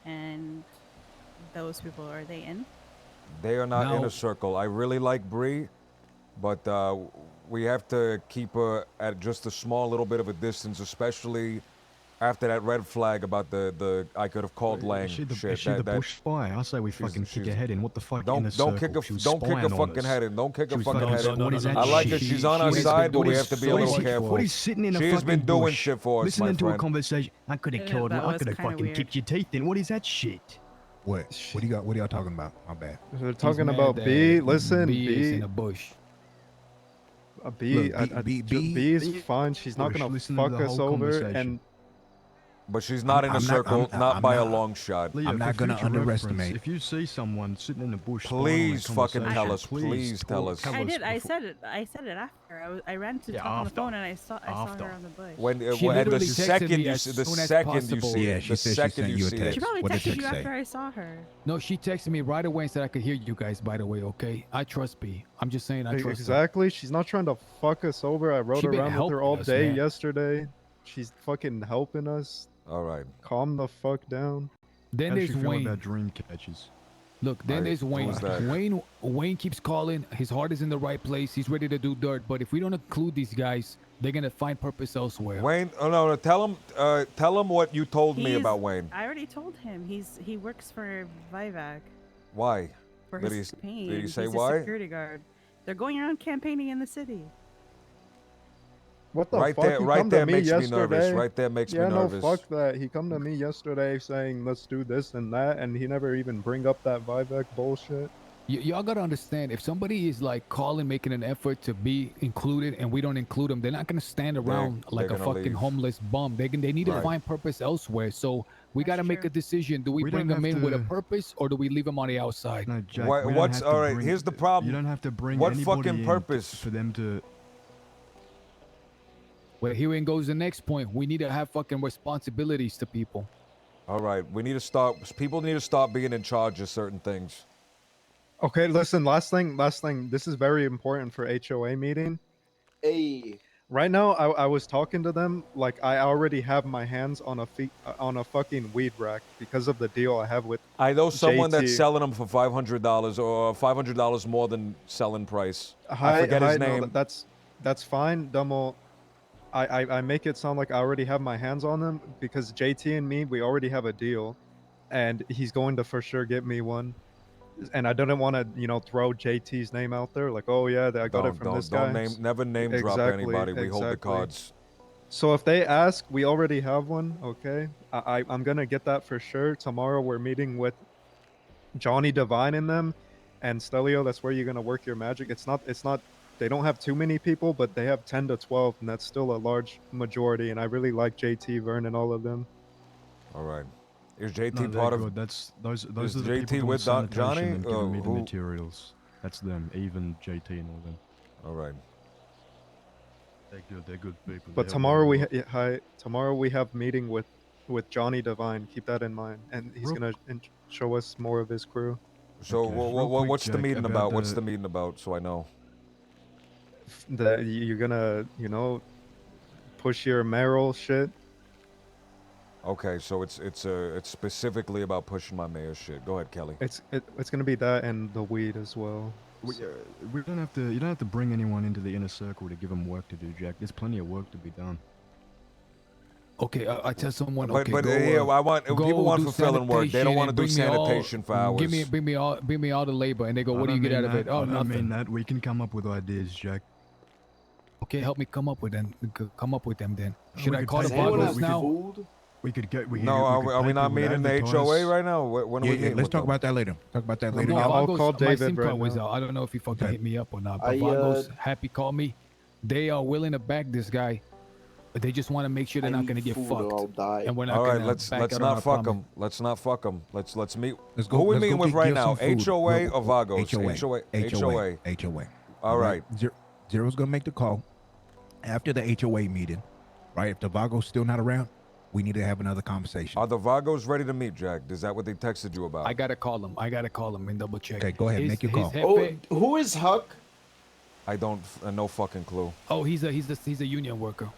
and those people, are they in? They are not in No. a circle. I really like Bree, but we have to keep her at just a small little bit of a distance, especially after that red flag about the I could have called Lang Is she the, shit. is she the bush spy? I say we fucking kick her head in. What the fuck? Don't in a don't kick circle. a She was don't kick spying a on fucking us. head in. Don't kick She a was fucking fucking- head in. what is that I like shit? her. She's on our She- side, but what we is- have to be a what is little he- careful. What is sitting in a She's fucking been doing bush, shit for us, my listening to a friend. conversation. I could have Yeah, killed her. that I was could have kinda fucking weird. kicked your teeth in. What is that shit? What do you got? What are y'all talking about? My bad. They're talking about B. Listen, B is B. in a bush. B. Look, B B is B- fine. She's not Bush, gonna listen to fuck the us whole over, conversation. and But she's not in a circle, not by a long shot. Leo, I'm for not gonna future reference, underestimate. If you see someone sitting in the bush, spying on a Please fucking conversation, tell us. Please tell us. I did. I said it. I said it after. I ran to Yeah, talk on the after. phone and I saw After. her on the bush. When She and the literally texted second me you as see the soon as second you possible. see Yeah, it, she the said she second sent you you a see text. She it. probably What did texted the you text after say? I saw her. No, she texted me right away and said I could hear you guys, by the way, okay? I trust B. I'm just saying I trust her. exactly. She's not trying to fuck us over. I rode She been around with her all helping us, day man. yesterday. She's fucking helping us. All right. Calm the fuck down. Then How does there's she feel Wayne. about dream catches? Look, then there's Wayne. who's that? Wayne keeps calling. His heart is in the right place. He's ready to do dirt. But if we don't include these guys, they're gonna find purpose elsewhere. Wayne, oh no, tell him what you told me He's- about Wayne. I already told him. He works for Vivac Why? for Did his he, campaign. did he say He's a why? security guard. They're going around campaigning in the city. What the Right fuck? there- He right come there to me makes me yesterday. nervous. Right there makes me yeah, nervous. no, fuck that. He come to me yesterday saying let's do this and that, and he never even bring up that Vivek bullshit. Y'all gotta understand, if somebody is like calling, making an effort to be included, and we don't include them, they're not gonna stand around like they're a gonna fucking leave. homeless bum. They need to Right. find purpose elsewhere. So we gotta make a decision. Do we, We bring don't them have in with a to- purpose, or do we leave them on the outside? No, Jack. What- we don't what's have to all right? bring- Here's the problem. You don't have to bring What anybody fucking in purpose? for them to. Well, here goes the next point. We need to have fucking responsibilities to people. All right, we need to start. People need to start being in charge of certain things. Okay, listen. Last thing. This is very important for HOA meeting. Hey. Right now, I was talking to them like I already have my hands on a fucking weed rack because of the deal I have with. I know someone JT. that's selling them for $500 or $500 more than selling price. I forget his no, name. that's fine, Dumbo. I make it sound like I already have my hands on them because JT and me, we already have a deal, and he's going to for sure get me one. And I didn't want to, throw JT's name out there like, oh yeah, I got it from this guy. Never name drop Exactly, anybody. We hold the exactly. cards. So if they ask, we already have one. Okay, I'm gonna get that for sure. Tomorrow we're meeting with Johnny Divine in them, and Stelio. That's where you're gonna work your magic. It's not. They don't have too many people, but they have 10 to 12, and that's still a large majority. And I really like JT, Vern, and all of them. All right. Is JT No, they're part of? good. Those is are the JT people doing with sanitation Johnny? and giving me the Who- materials. That's them. Even JT and all them. All right. They're good. They're good people. But They help tomorrow me we a lot. tomorrow we have meeting with Johnny Divine. Keep that in mind, and he's Real- gonna show us more of his crew. So Okay. Real quick, what's the Jack, meeting about? What's the- the meeting about? So I know. that you're gonna, you know, push your mayoral shit. Okay, so it's specifically about pushing my mayor shit. Go ahead, Kelly. It's gonna be that and the weed as well. We don't have to. You don't have to bring anyone into the inner circle to give them work to do, Jack. There's plenty of work to be done. Okay, I tell someone. But okay, but go, yeah, I want go people want do fulfilling work. They don't want to do sanitation and bring me sanitation for hours. Bring me all the labor, and they go, I what do you don't get out mean of it? that. Oh, I don't nothing. mean that. We can come up with ideas, Jack. Okay, help me come up with them. Come up with them then. Oh, Should we I could call the take it, Vagos we now? could- We could get. We No, are we not meeting the HOA right now? When are we meeting? Let's talk about that later. Talk about that later. No, I'll Vagos, call my David SIM right card was now. out. I don't know if he fucking hit me up or not. But I, Vagos, Happy called me. They are willing to back this guy, but they just want to make sure they're not going to get fucked. And we're not All right, gonna let's back out on not our fuck promise. them. Let's not fuck them. Let's meet. Let's go. Who we let's meeting go with get right Gil now? some food. HOA or Vagos? HOA. All All right. Zero's gonna make the call after the HOA meeting, right? If the Vago's still not around, we need to have another conversation. Are the Vagos ready to meet, Jack? Is that what they texted you about? I gotta call him. and double check. Okay, go ahead, make your call. Who is Huck? I don't. No fucking clue. Oh, he's a union worker.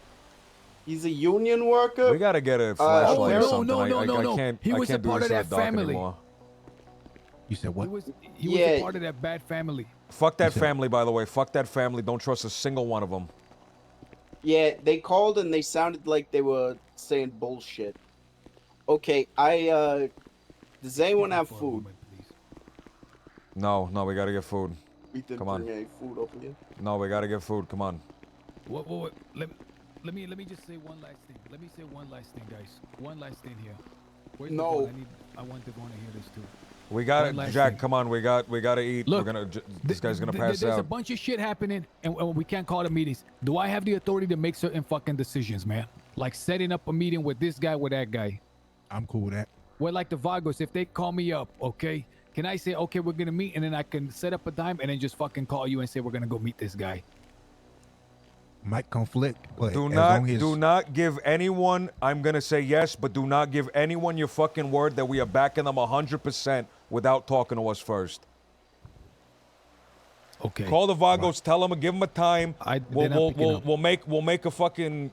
He's a union worker. We gotta get a flashlight or something. no. I can't. He was I a can't do part this of in the that dark family. anymore. You said what? He was a part of that bad family. Fuck that family, by the way. Fuck that family. Don't trust a single one of them. Yeah, they called and they sounded like they were saying bullshit. Okay, does anyone have food? No, we gotta get food. We didn't Come on. bring any food over here. No, we gotta get food. Come on. What? Let me just say one last thing. Let me say one last thing, guys. One last thing here. Where's No. Devon? I want Devon to hear this too. We got One it, last Jack. thing. Come on, we gotta eat. Look, We're gonna. This guy's gonna pass There's a out. bunch of shit happening, and we can't call the meetings. Do I have the authority to make certain fucking decisions, man? Like setting up a meeting with this guy, with that guy. I'm cool with that. Well, like the Vagos, if they call me up, okay, can I say, okay, we're gonna meet, and then I can set up a time, and then just fucking call you and say we're gonna go meet this guy. Might conflict, but Do as not, long as do not give anyone. I'm gonna say yes, but do not give anyone your fucking word that we are backing them 100% without talking to us first. Okay. Call the Vagos. Tell them. Give them a time. they're not picking up. We'll make a fucking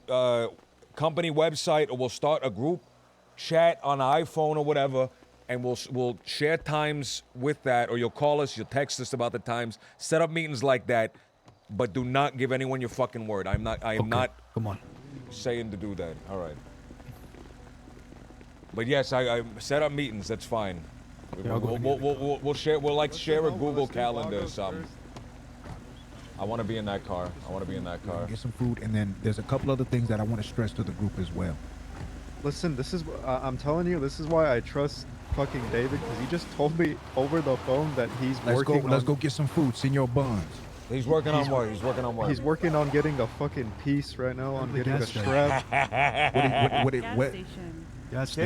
company website, or we'll start a group chat on an iPhone or whatever, and we'll share times with that, or you'll call us, you'll text us about the times. Set up meetings like that, but do not give anyone your fucking word. I am not. Come on. Saying to do that. All right. But yes, I set up meetings. That's fine. Yeah, I'll go We'll share. We'll like share a Google Calendar or something. I want to be in that car. Get some food, and then there's a couple other things that I want to stress to the group as well. Listen, this is I'm telling you, this is why I trust fucking David, because he just told me over the phone that he's working. Let's go get some food, Senor Buns. He's working on what? He's working on what? He's working on getting a fucking piece right now, on getting a strap. Y'all just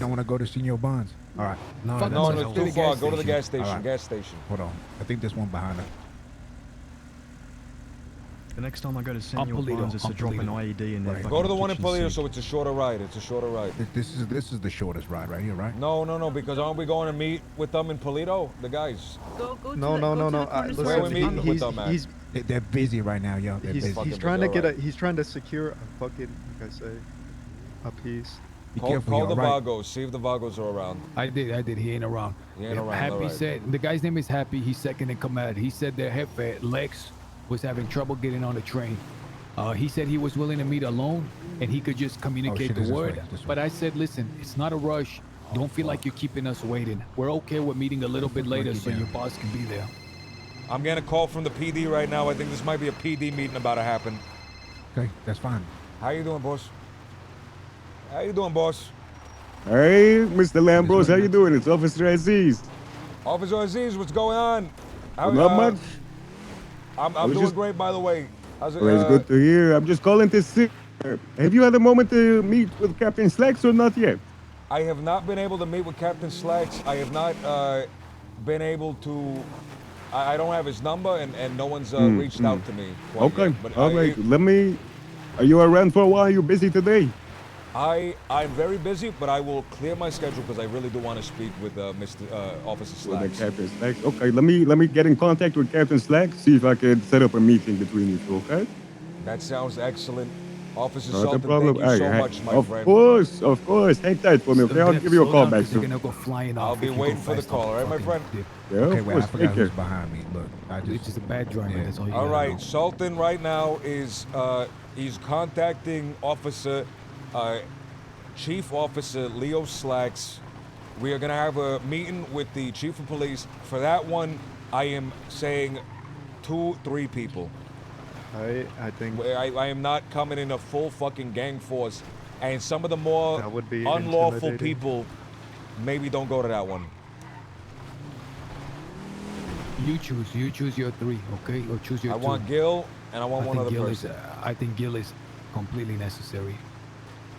don't want to go to Senor Buns. All right. No, it's too far. Go to the gas station. All right. Gas station. Hold on. I think there's one behind us. The next time I go to Senor Barnes, it's to drop an IED in there. Go to the one in Paleto, so it's a shorter ride. This is the shortest ride right here, right? No, because aren't we going to meet with them in Paleto? The guys. No. Where are we meeting with them at? They're busy right now, yo. They're busy. He's trying to get he's trying to secure a fucking, like I say, a piece. Call the Vagos. See if the Vagos are around. I did. He ain't around. He ain't around. Happy all right. said, the guy's name is Happy. He's second in command. He said their Jefe, Lex, was having trouble getting on the train. He said he was willing to meet alone and he could just communicate the word. But I said, listen, it's not a rush. Don't feel like you're keeping us waiting. We're okay with meeting a little bit later so your boss can be there. I'm getting a call from the PD right now. I think this might be a PD meeting about to happen. Okay, that's fine. How you doing, boss? Hey, Mr. Lambros, how you doing? It's Officer Aziz. Officer Aziz, what's going on? Not much. I'm doing great, by the way. How's it? Well, it's good to hear. I'm just calling to see. Have you had a moment to meet with Captain Slacks or not yet? I have not been able to meet with Captain Slacks. I have not been able to. I don't have his number, and no one's reached out to me. Okay, Yet, but all right. Let me. Are you around for a while? Are you busy today? I'm very busy, but I will clear my schedule because I really do want to speak with Officer With the Slacks. Captain Slacks. Okay, let me get in contact with Captain Slacks. See if I can set up a meeting between you two. Okay. That sounds excellent. Officer Not a Sultan, problem. thank you so Hey, much, my of friend. Of course. Hang tight for me, okay? I'll give you a call back They're soon. gonna go flying off. I'll be if you go waiting for the fast call, off all right, my fucking friend? dip. Yeah, Okay, of well, I course. forgot Take who's care. behind me. Look, I just. It's just a bad driver. Yeah. That's all you All gotta right, know. Sultan right now is he's contacting Officer Chief Officer Leo Slacks. We are gonna have a meeting with the Chief of Police. For that one, I am saying 2-3 people. I think I am not coming in a full fucking gang force, and some of the more that would be unlawful intimidating. people maybe don't go to that one. You choose your 3, okay? Or choose your I 2. want Gil, and I want one think other Gil person. I think Gil is completely necessary.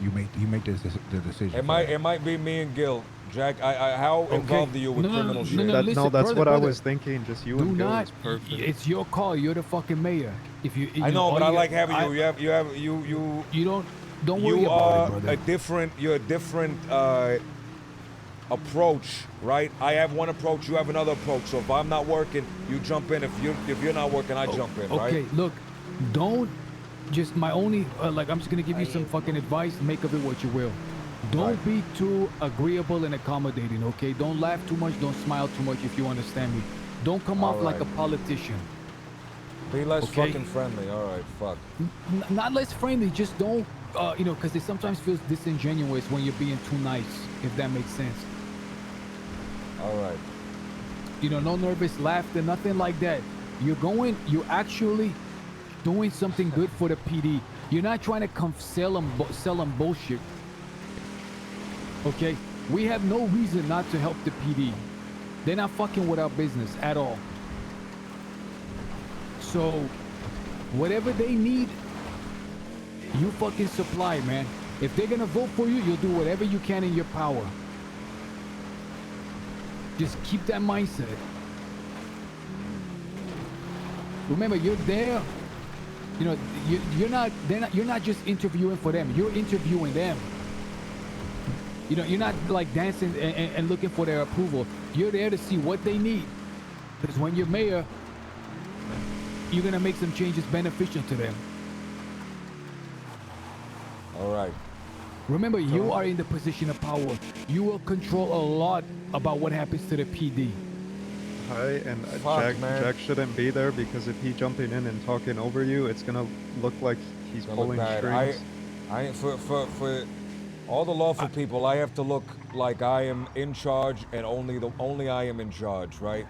You make the decision. It might be me and Gil. Jack, how involved are you with criminal shit? That's what I was thinking. Just you Do and Gil not. is perfect. It's your call. You're the fucking mayor. If you, I know, all but I you like got- having you. You don't worry you about are it, brother. you're a different approach, right? I have one approach, you have another approach. So if I'm not working, you jump in. If you're not working, I jump in, right? Okay, look, don't just my only like I'm just gonna give you some fucking advice. Make of it what you will. Don't be too agreeable and accommodating, okay? Don't laugh too much. Don't smile too much. If you understand me, don't come off like a politician. Be less Okay? fucking friendly. All right, fuck. Not less friendly. Just don't, because it sometimes feels disingenuous when you're being too nice. If that makes sense. All right. No nervous laughter, nothing like that. You're actually doing something good for the PD. You're not trying to sell them bullshit. Okay? We have no reason not to help the PD. They're not fucking with our business at all. So, whatever they need, you fucking supply, man. If they're gonna vote for you, you'll do whatever you can in your power. Just keep that mindset. Remember, you're there. You're not just interviewing for them. You're interviewing them. You're not like dancing and looking for their approval. You're there to see what they need. Because when you're mayor, you're gonna make some changes beneficial to them. All right. Remember, you are in the position of power. You will control a lot about what happens to the PD. Hi, and Fuck, man. Jack shouldn't be there because if he jumping in and talking over you, it's gonna look like he's Gonna look pulling bad. strings. For all the lawful people, I have to look like I am in charge, and only I am in charge, right?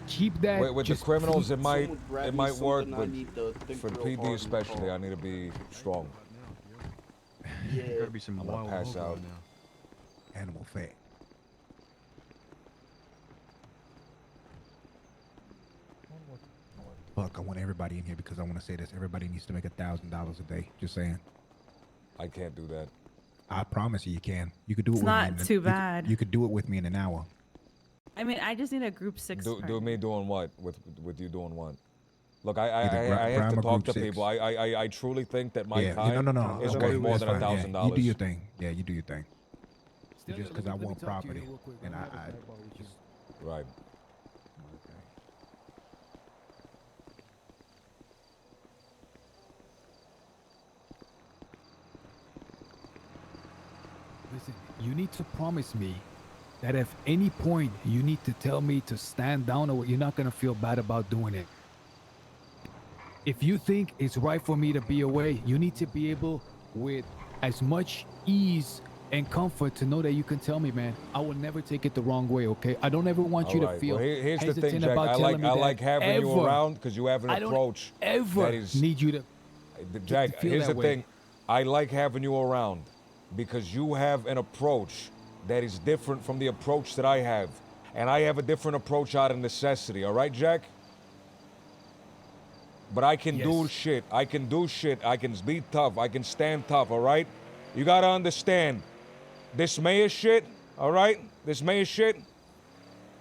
Keep that. With the just criminals, keep- it might Someone grab me work, something I but need to think for real PD hard and especially, call. I need to be strong. Yeah. Gotta be some I'm gonna wild pass hobo out. now. Animal fat. Fuck, I want everybody in here because I want to say this. Everybody needs to make $1,000 a day. Just saying. I can't do that. I promise you can. You could do it It's with not me. too bad. You could do it with me in an hour. I mean, I just need a group 6. Do me doing what? With you doing what? Look, I Either have to Grandma talk Group to 6. people. I truly think that my Yeah, time no. is Okay, worth more that's than fine. $1,000. Yeah, you do your thing. Yeah, you do your thing. Stellio, Just because I let me want talk to you property, real quick. and I'm I gonna have a sidebar with you. Right. Listen, you need to promise me that if any point you need to tell me to stand down or you're not gonna feel bad about doing it. If you think it's right for me to be away, you need to be able with as much ease and comfort to know that you can tell me, man, I will never take it the wrong way, okay? I don't ever want you to Alright, feel well, here's the hesitant thing, Jack. about I telling me I that like having you ever. around because you have an I don't approach. ever that is, need you to Jack, feel here's that the way. thing. I like having you around because you have an approach that is different from the approach that I have. And I have a different approach out of necessity, all right, Jack? But I can do shit. I can do shit. I can be tough. I can stand tough, all right? You gotta understand, this mayor shit, all right? This mayor shit,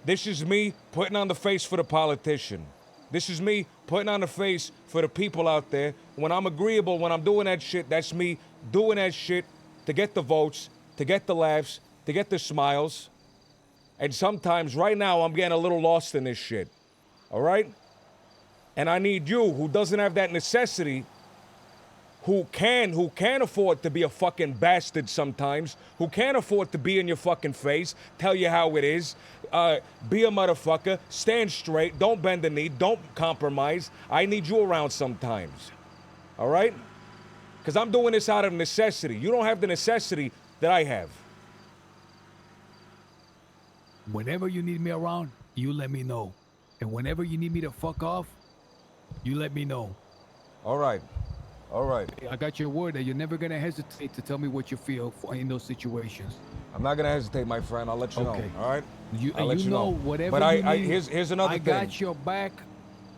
this is me putting on the face for the politician. This is me putting on a face for the people out there. When I'm agreeable, when I'm doing that shit, that's me doing that shit to get the votes, to get the laughs, to get the smiles. And sometimes, right now, I'm getting a little lost in this shit. All right? And I need you, who doesn't have that necessity, who can afford to be a fucking bastard sometimes, who can't afford to be in your fucking face, tell you how it is, be a motherfucker, stand straight, don't bend the knee, don't compromise. I need you around sometimes. All right? Because I'm doing this out of necessity. You don't have the necessity that I have. Whenever you need me around, you let me know. And whenever you need me to fuck off, you let me know. All right. All right. I got your word that you're never gonna hesitate to tell me what you feel in those situations. I'm not gonna hesitate, my friend. I'll let you know. All right. I'll let you know know. whatever. But you need, here's another I thing. got your back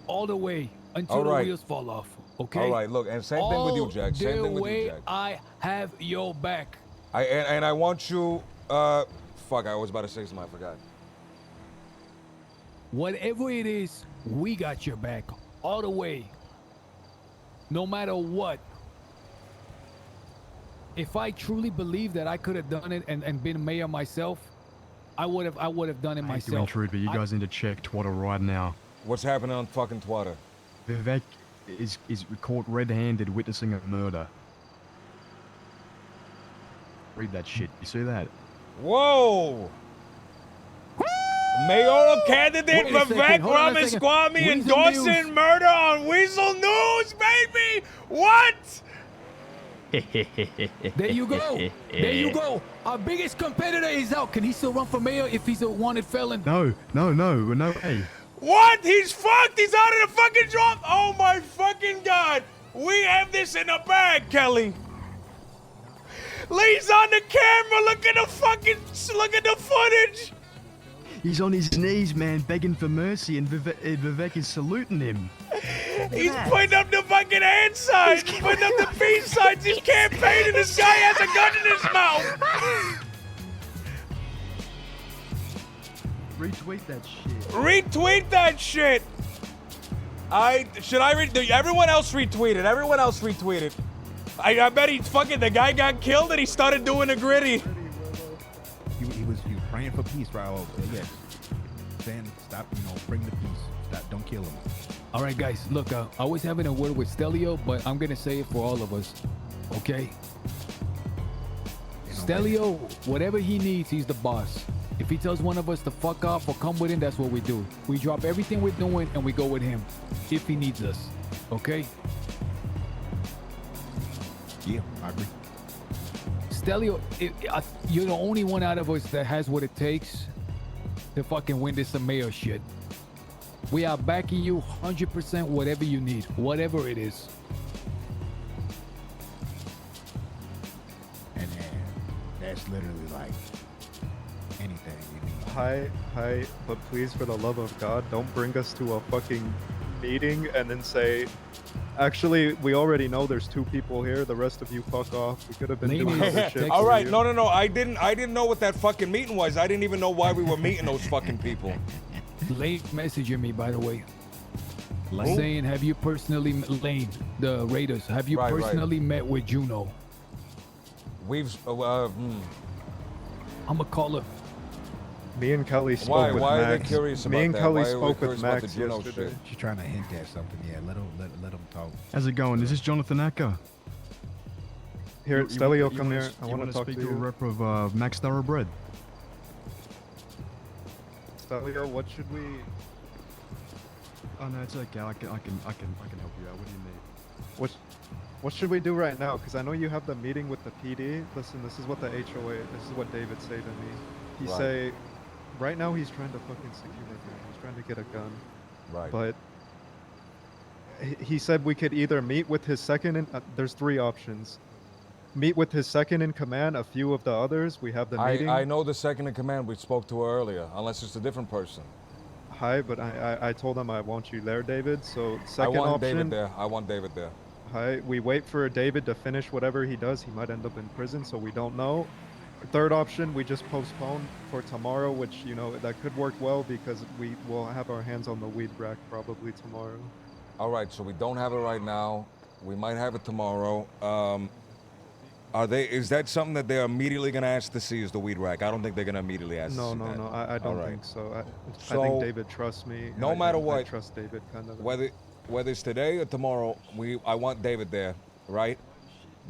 all the way until the wheels fall off. Okay. All right. Look, and same thing with you, Jack. Same thing with you, Jack. I have your back. And I want you. Fuck. I was about to say something. I forgot. Whatever it is, we got your back all the way. No matter what. If I truly believe that I could have done it and been mayor myself, I would have done it I hate to myself. intrude, but you guys need to check Twitter right now. What's happening on fucking Twitter? Vivek is caught red-handed witnessing a murder. Read that shit. You see that? Whoa! Mayoral candidate Wait a second, Vivek hold on a second. Ramaswamy Weasel endorsing News. murder on Weasel News, baby! What? There you go. There you go. Our biggest competitor is out. Can he still run for mayor if he's a wanted felon? No way. What? He's fucked! He's out of the fucking drop! Oh my fucking god! We have this in the bag, Kelly! Lee's on the camera! Look at the footage! He's on his knees, man, begging for mercy, and Vivek is saluting him. He's putting up the fucking hand signs! He's putting up the peace signs! He's campaigning! This guy has a gun in his mouth! Retweet that shit. Retweet that shit! Everyone else retweeted. Everyone else retweeted. I bet the guy got killed and he started doing the gritty. He was praying for peace, Raul. Yes. Saying stop, bring the peace. Stop, don't kill him. All right, guys, look, I was having a word with Stelio, but I'm going to say it for all of us, okay? Stelio, whatever he needs, he's the boss. If he tells one of us to fuck off or come with him, that's what we do. We drop everything we're doing and we go with him if he needs us, okay? Yeah, I agree. Stelio, you're the only one out of us that has what it takes to fucking win this mayor shit. We are backing you 100% whatever you need, whatever it is. And that's literally like anything you need. Hi, but please, for the love of God, don't bring us to a fucking meeting and then say, actually, we already know there's 2 people here. The rest of you fuck off. We could have been doing other shit. All for right, you. no. I didn't know what that fucking meeting was. I didn't even know why we were meeting those fucking people. Lane messaging me, by the way. Lane? Saying, have you personally, Lane, the Raiders, have you Right. personally met with Juno? We've, I'm a caller. Me and Kelly spoke Why? with Why Max. are they curious about Me and that? Kelly Why are they spoke with curious about Max the Juno yesterday. shit? She's trying to hint at something. Yeah, let him talk. How's it going? Is this Jonathan Acker? Here, Stelio, come here. I want to to talk speak to to a you. rep of Max Thoroughbred. Stelio, what should we? Oh no, it's okay. I can help you out. What do you need? What should we do right now? Because I know you have the meeting with the PD. Listen, this is what the HOA. This is what David said to me. He Right. say, right now he's trying to fucking secure a gun. He's trying to get a gun. Right. But he said we could either meet with his second in. There's 3 options. Meet with his second in command. A few of the others. We have the meeting. I know the second in command. We spoke to her earlier. Unless it's a different person. Hi, but I told him I want you there, David. So second I want option. David there. I want David there. Hi, we wait for David to finish whatever he does. He might end up in prison, so we don't know. Third option, we just postpone for tomorrow, which, you know, that could work well because we will have our hands on the weed rack probably tomorrow. All right, so we don't have it right now. We might have it tomorrow. Is that something that they're immediately gonna ask to see is the weed rack? I don't think they're gonna immediately ask to see that. No, I don't All right. think so. I So, think David trusts me. No matter what, I trust David kind of. whether it's today or tomorrow, I want David there, right?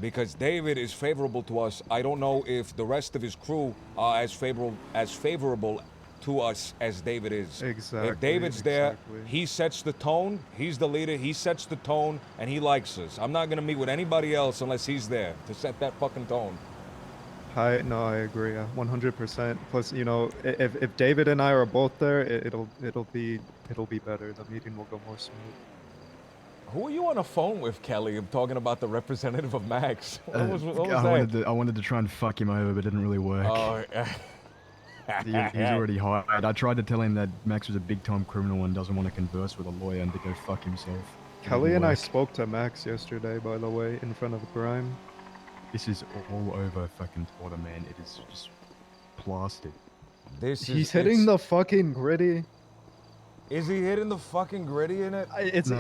Because David is favorable to us. I don't know if the rest of his crew are as favorable to us as David is. Exactly. If David's there, exactly. he sets the tone. He's the leader. He sets the tone, and he likes us. I'm not gonna meet with anybody else unless he's there to set that fucking tone. I agree, 100%. Plus, you know, if David and I are both there, it'll be better. The meeting will go more smooth. Who are you on the phone with, Kelly? I'm talking about the representative of Max. What was that? I wanted to try and fuck him over, but it didn't really work. Oh, He's already hired. I tried to tell him that Max was a big-time criminal and doesn't want to converse with a lawyer and to go fuck himself. Kelly and I spoke to Max yesterday, by the way, in front of Grime. This is all over fucking Twitter, man. It is just plastered. He's hitting the fucking gritty. Is he hitting the fucking gritty in it?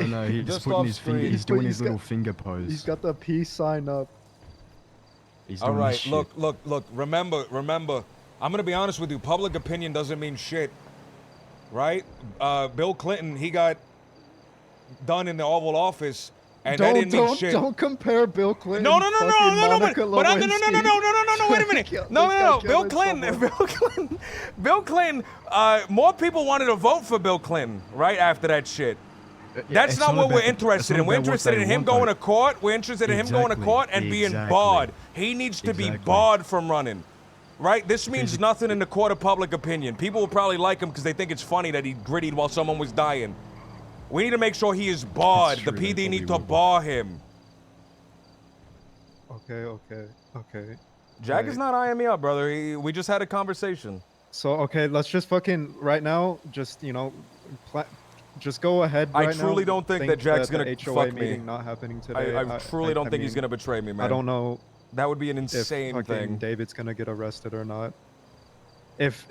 No, he's just putting off his finger. screen. He's doing his got- little finger pose. He's got the peace sign up. He's All doing right, this shit. look. Remember. I'm gonna be honest with you. Public opinion doesn't mean shit, right? Bill Clinton, he got done in the Oval Office, and that didn't mean shit. Don't compare Bill Clinton. No. Monica But I'm no. Wait a minute. No. Bill killing Clinton. Bill Clinton. More people wanted to vote for Bill Clinton right after that shit. That's it's not not what we're about- interested it's in. not We're about what interested they in him want, going though. to court. We're interested in him going to court and being Exactly. barred. He needs to be Exactly. barred from running. Right? This means nothing in the court of public opinion. People will probably like him because they think it's funny that he grittied while someone was dying. We need to make sure he is barred. The true, they PD need to probably will. bar him. Okay. Jack is not eyeing me up, brother. We just had a conversation. So, okay, let's just fucking, right now, just, you know, just go ahead I right now. truly don't think that Jack's the gonna HOA fuck me. meeting not happening today. I truly don't think he's mean, gonna betray me, man. I don't know. That would be an if insane fucking thing. David's gonna get arrested or not. If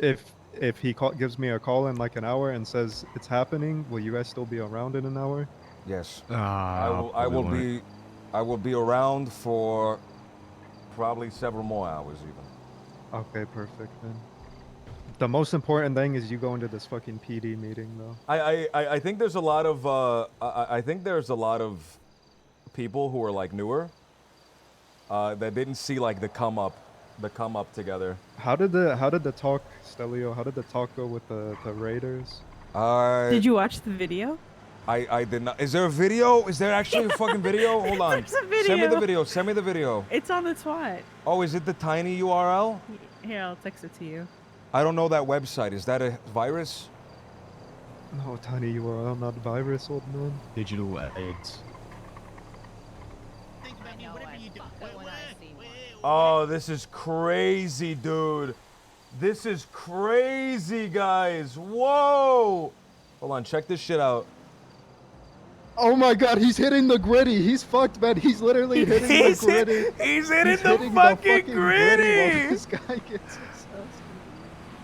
he gives me a call in like an hour and says it's happening, will you guys still be around in an hour? Yes. Ah, I will be around for probably several more hours even. Okay, perfect then. The most important thing is you go into this fucking PD meeting though. I think there's a lot of I think there's a lot of people who are like newer that didn't see like the come up together. How did the talk, Stelio? How did the talk go with the Raiders? Did you watch the video? I did not. Is there a video? Is there actually a fucking video? Hold on. There's a video. Send me the video. Send me the video. It's on the twat. Oh, is it the tiny URL? Here, I'll text it to you. I don't know that website. Is that a virus? No, tiny URL, not virus, old man. Digital AIDS. Oh, this is crazy, dude. This is crazy, guys. Whoa. Hold on, check this shit out. Oh my god, he's hitting the gritty. He's fucked, man. He's literally hitting the gritty. He's hitting the fucking gritty. while this guy gets assassinated.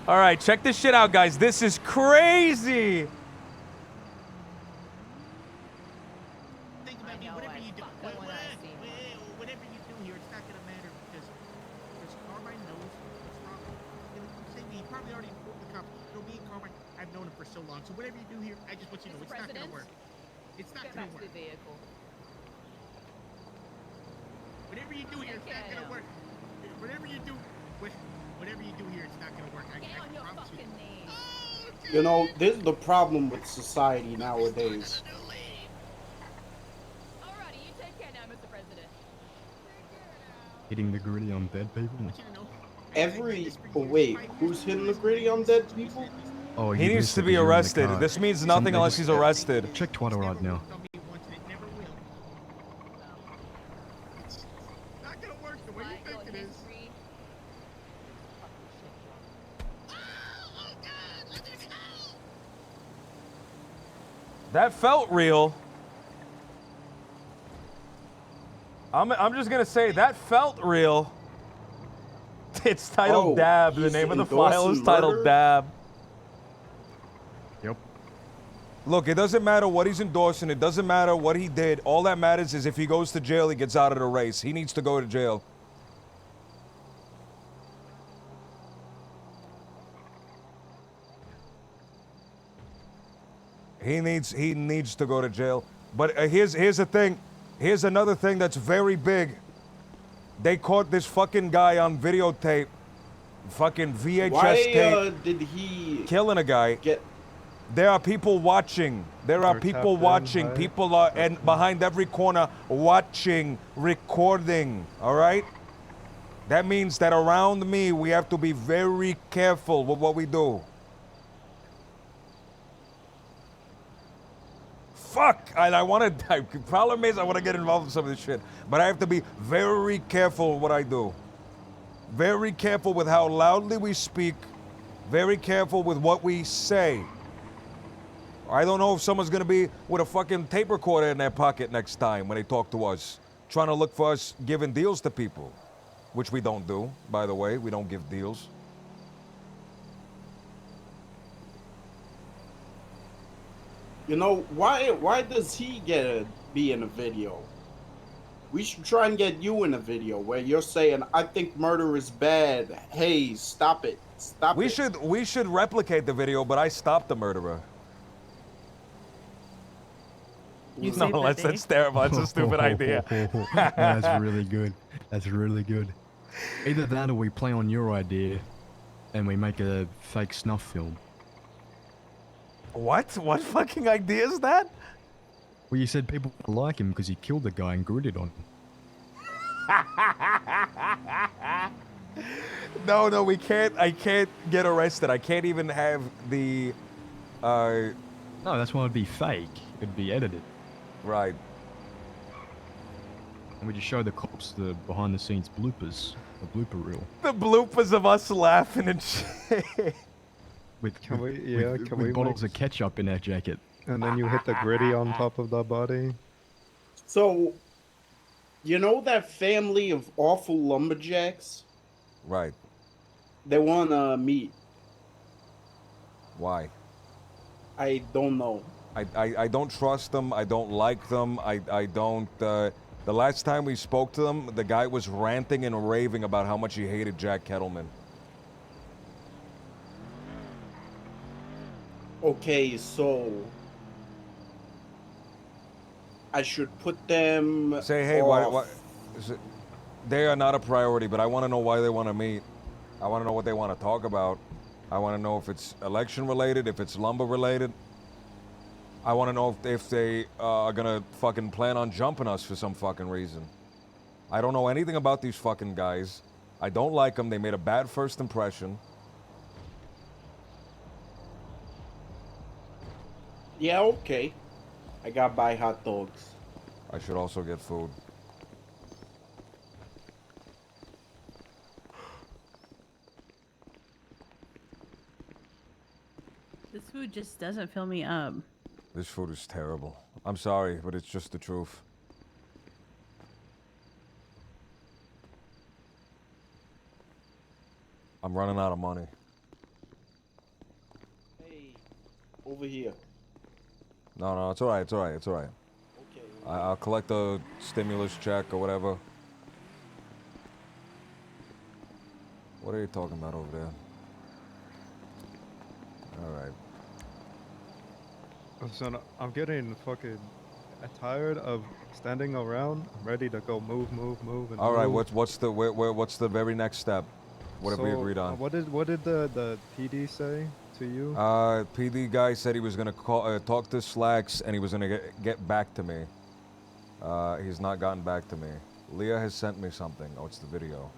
All right, check this shit out, guys. This is crazy. I've known him for so long, so whatever you do here, I just want you to know it's not gonna work. It's not gonna work. Whatever you do here, it's not gonna work. Whatever you do, whatever you do here, it's not gonna work. I promise you. You know, this is the problem with society nowadays. Hitting the gritty on dead people. Wait, who's hitting the gritty on dead people? Oh, He you needs missed to it be 'cause you're in the arrested. car. This means nothing unless he's arrested. Check Twitter right now. Not gonna work the way you think it is. That felt real. I'm just gonna say that felt real. It's titled Oh, Dab. The he's name of the file is endorsing titled murder? Dab. Yep. Look, it doesn't matter what he's endorsing. It doesn't matter what he did. All that matters is if he goes to jail, he gets out of the race. He needs to go to jail. He needs to go to jail. But here's the thing. Here's another thing that's very big. They caught this fucking guy on videotape, fucking VHS Why tape, did he killing a guy. There are people watching. There are They're people tapped in, watching. right? People are and behind every corner watching, recording. All right. That means that around me, we have to be very careful with what we do. Fuck! And I want to. Problem is, I want to get involved in some of this shit, but I have to be very careful with what I do. Very careful with how loudly we speak. Very careful with what we say. I don't know if someone's gonna be with a fucking tape recorder in their pocket next time when they talk to us, trying to look for us giving deals to people, which we don't do, by the way. We don't give deals. You know, why does he get to be in a video? We should try and get you in a video where you're saying, I think murder is bad. Hey, stop it. Stop We it. we should replicate the video, but I stopped the murderer. You No, saved the that's day. terrible. That's a stupid idea. That's really good. That's really good. Either that or we play on your idea and we make a fake snuff film. What? What fucking idea is that? Well, you said people like him because he killed the guy and gritted on him. No, we can't. I can't get arrested. I can't even have the. No, that's why it'd be fake. It'd be edited. Right. And we just show the cops the behind-the-scenes bloopers, the blooper reel. The bloopers of us laughing and shit. With, Can with, we- yeah, with, can with we bottles make- of ketchup in our jacket. And then you hit the gritty on top of the body. So, you know that family of awful lumberjacks? Right. They want to meet. Why? I don't know. I don't trust them. I don't like them. I don't. The last time we spoke to them, the guy was ranting and raving about how much he hated Jack Kettleman. Okay, so I should put them. Say, hey, off. why is it, they are not a priority, but I want to know why they want to meet. I want to know what they want to talk about. I want to know if it's election related, if it's lumber related. I want to know if they are gonna fucking plan on jumping us for some fucking reason. I don't know anything about these fucking guys. I don't like them. They made a bad first impression. Yeah, okay. I got buy hot dogs. I should also get food. This food just doesn't fill me up. This food is terrible. I'm sorry, but it's just the truth. I'm running out of money. Hey, over here. No, it's alright, it's alright, it's alright. Okay. I'll collect a stimulus check or whatever. What are you talking about over there? Alright. So I'm getting fucking tired of standing around. I'm ready to go move. And Alright, move. what's the very next step? What have we So, agreed on? What did the PD say to you? PD guy said he was gonna call, talk to Slacks, and he was gonna get back to me. He's not gotten back to me. Leah has sent me something. Oh, it's the video.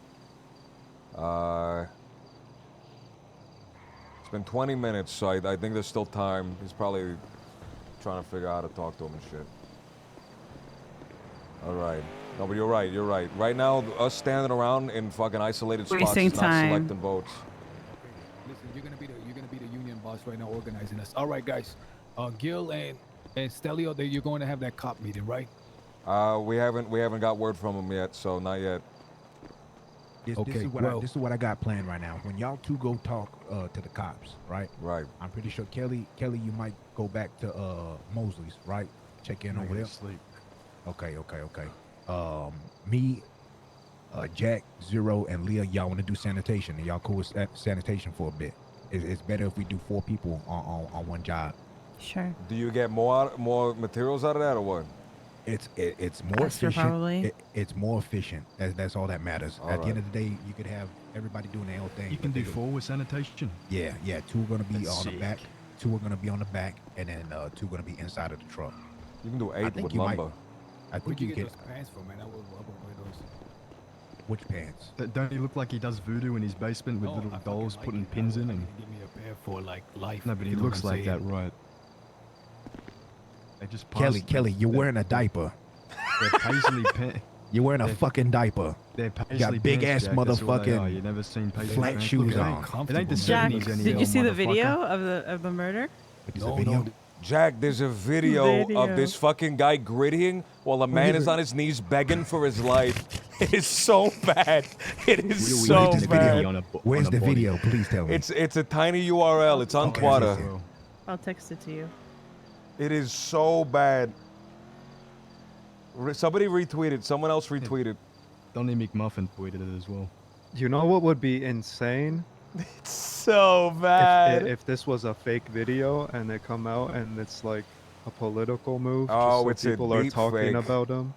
It's been 20 minutes, so I think there's still time. He's probably trying to figure out how to talk to him and shit. Alright. No, but you're right, you're right. Right now, us standing around in fucking isolated spots Wasting is not time. selecting votes. Listen, you're gonna be the union boss right now, organizing us. All right, guys. Gil and Stelio, you're going to have that cop meeting, right? We haven't got word from him yet, so not yet. This Okay, is what well- this is what I got planned right now. When y'all two go talk to the cops, right? Right. I'm pretty sure Kelly, you might go back to Mosley's, right? Check in I'm over gonna there. sleep. Okay. Me, Jack, Zero, and Leah, y'all want to do sanitation, and y'all cool with sanitation for a bit. It's better if we do 4 people on one job. Sure. Do you get more materials out of that or what? It's more Extra, efficient. probably. It's more efficient. That's all that matters. All At the end right. of the day, you could have everybody doing their own thing. You can but do they- 4 with sanitation. Yeah. 2 are gonna be That's on the sick. back. 2 are gonna be on the back, and then 2 are gonna be inside of the truck. You can do I 8 think with you might- lumber. I think Where'd you you can get get those pants from, man? I would wear those. which pants? Don't he look like he does voodoo in his basement with No, little I fucking dolls like putting it. pins I in would and? give me a pair for like life. No, but he you know what looks I'm like that, saying? right? They just Kelly, you're wearing a diaper. They're paisley pants. You're wearing a They're- fucking diaper. They're You paisley got big pants, ass Jack, that's what they are. motherfucking You never seen paisley flat pants? shoes Look, on. It ain't the Jack, 70s any did you see the motherfucker. video of the murder? Jack, there's a video of this fucking guy grittying while a man is on his knees begging for his life. It is so bad. It is so bad. Where's the video? Please tell me. It's a tiny URL. It's on Twitter. I'll text it to you. It is so bad. Somebody retweeted. Someone else retweeted. Donnie McMuffin tweeted it as well. You know what would be insane? It's so bad. If this was a fake video and they come out and it's like a political move, Oh, just so it's a people are deep talking fake. about them.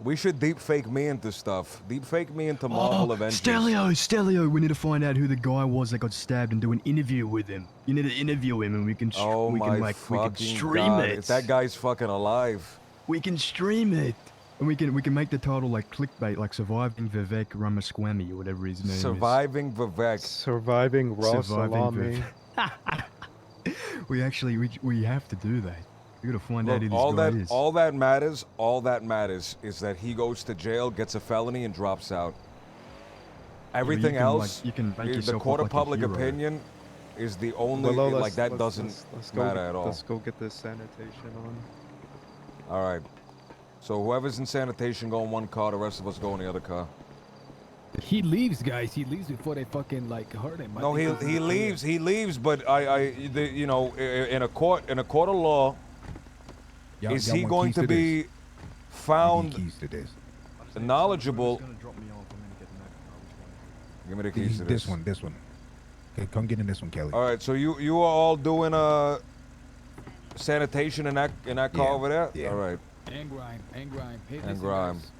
We should deep fake me into stuff. Deep fake me into Marvel Avengers. Stelio, we need to find out who the guy was that got stabbed and do an interview with him. You need to interview him and we can Oh we my can like we can fucking stream God. it. If that guy's fucking alive. We can stream it. And we can make the title like clickbait, like Surviving Vivek Ramaswamy or whatever his name Surviving Vivek. Surviving Raw Salami. is. We actually we have to do that. We gotta find out Look, who this all guy that is. all that matters is that he goes to jail, gets a felony, and drops out. Everything can, like, else, you can make the yourself court look of like a public hero. opinion is the only Well, like let's- that let's- doesn't let's go matter get- at all. Let's go get this sanitation on. All right. So whoever's in sanitation go in one car, the rest of us go in the other car. He leaves, guys. He leaves before they fucking like hurt him. I No, think he leaves, but you know, in a court of law, is y'all he want going keys to to be this? found keys to this. knowledgeable? Give me the keys to This one. Okay, come get in this one, Kelly. All right, so you are all doing sanitation in that car Yeah, over there. yeah. All right. And grime. Hey, And listen, grime. guys.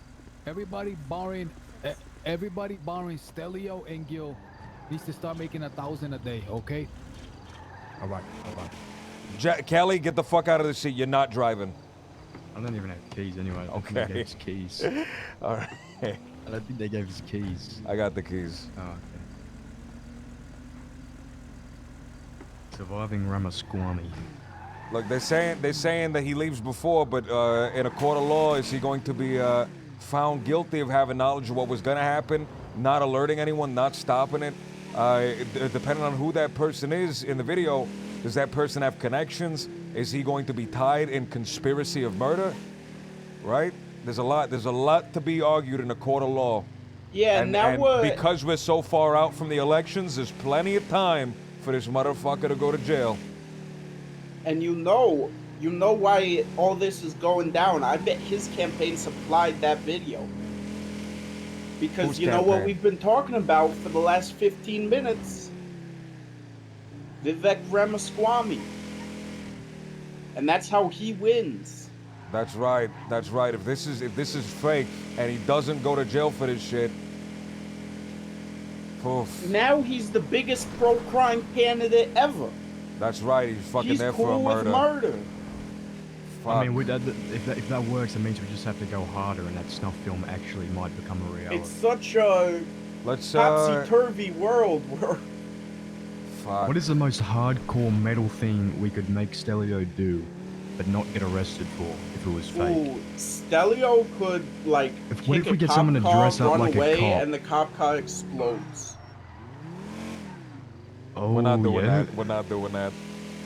Everybody barring Stelio and Gil needs to start making 1,000 a day, okay? All right. Kelly, get the fuck out of the seat. You're not driving. I don't even have keys anyway. I don't think Okay. they gave us keys. All right. I don't think they gave us keys. I got the keys. Oh, okay. Surviving Ramaswamy. Look, they're saying that he leaves before, but in a court of law, is he going to be found guilty of having knowledge of what was going to happen, not alerting anyone, not stopping it? Depending on who that person is in the video, does that person have connections? Is he going to be tied in conspiracy of murder? Right? There's a lot to be argued in a court of law. Yeah, and because we're so far out from the elections, there's plenty of time for this motherfucker to go to jail. And you know why all this is going down. I bet his campaign supplied that video. Because Whose you know what campaign? we've been talking about for the last 15 minutes? Vivek Ramaswamy. And that's how he wins. That's right. That's right. If this is fake and he doesn't go to jail for this shit, poof. Now he's the biggest pro-crime candidate ever. That's right. He's fucking He's there cool for a with murder. murder. I mean, if that works, it means we just have to go harder, and that snuff film actually might become a reality. It's such a topsy-turvy world where What is the most hardcore metal thing we could make Stelio do, but not get arrested for if it was fake? Ooh, Stelio could like What if kick we a get cop someone to car, dress up run like a away, cop? and the cop car explodes? Oh, We're not doing yeah. that. We're not doing that.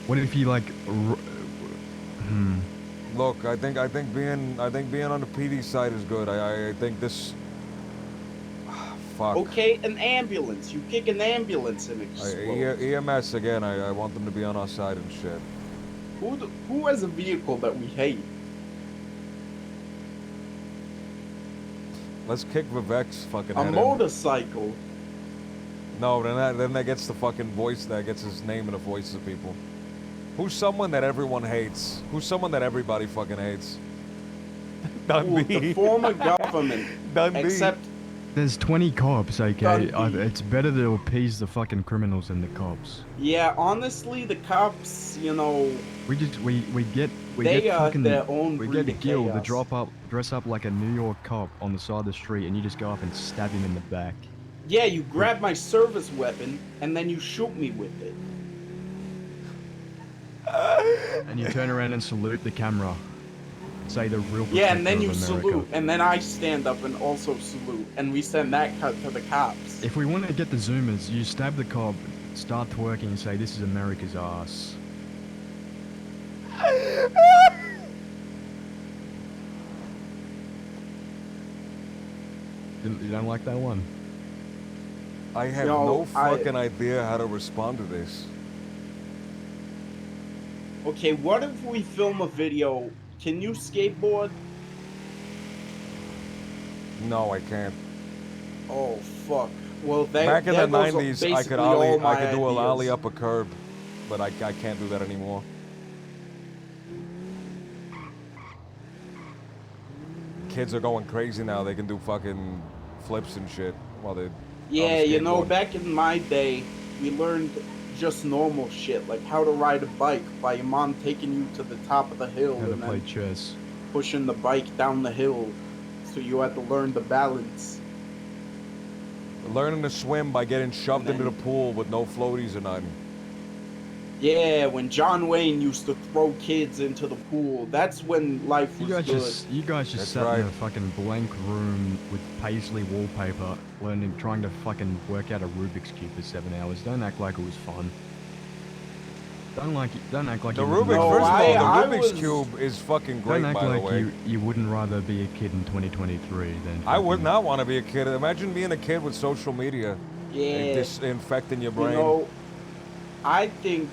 What if he like? Look, I think being on the PD side is good. I think this. Fuck. Okay, an ambulance. You kick an ambulance and explodes. EMS again. I want them to be on our side and shit. Who has a vehicle that we hate? Let's kick Vivek's fucking A head in. motorcycle. No, then that gets the fucking voice. That gets his name in the voices of people. Who's someone that everyone hates? Who's someone that everybody fucking hates? Ooh, the former government. Dundee. Except There's 20 cops, okay? Dundee. It's better to appease the fucking criminals than the cops. yeah, honestly, the cops, you know, We get They are fucking their own we breed get of Gil to chaos. dress up like a New York cop on the side of the street, and you just go up and stab him in the back. yeah, you grab my service weapon and then you shoot me with it. And you turn around and salute the camera. Say the real Yeah, and then protector you of America. salute, and then I stand up and also salute, and we send that cut to the cops. If we want to get the zoomers, you stab the cop, start twerking, and say, "This is America's ass." You don't like that one? I have No, no fucking idea how to respond to this. Okay, what if we film a video? Can you skateboard? No, I can't. Oh fuck. Well, Back in there the goes 90s, I basically could all ollie. my I could do a ideas. ollie up a curb, but I can't do that anymore. Kids are going crazy now. They can do fucking flips and shit while they. Yeah, you know, back in my day, we learned just normal shit, like how to ride a bike by your mom taking you to the top of the hill How to and play then chess. pushing the bike down the hill. So you had to learn the balance. Learning to swim by getting shoved into the pool with no floaties or nothing. Yeah, when John Wayne used to throw kids into the pool, that's when life was good. You guys just sat in a fucking blank room with paisley wallpaper, trying to fucking work out a Rubik's Cube for 7 hours. Don't act like it was fun. Don't act like The you wouldn't Rubik's, rather- first of all, the Rubik's Cube is fucking great, Don't act by like the way. you wouldn't rather be a kid in 2023 than. I would not want to be a kid. Imagine being a kid with social media. Yeah. And infecting your brain. You know, I think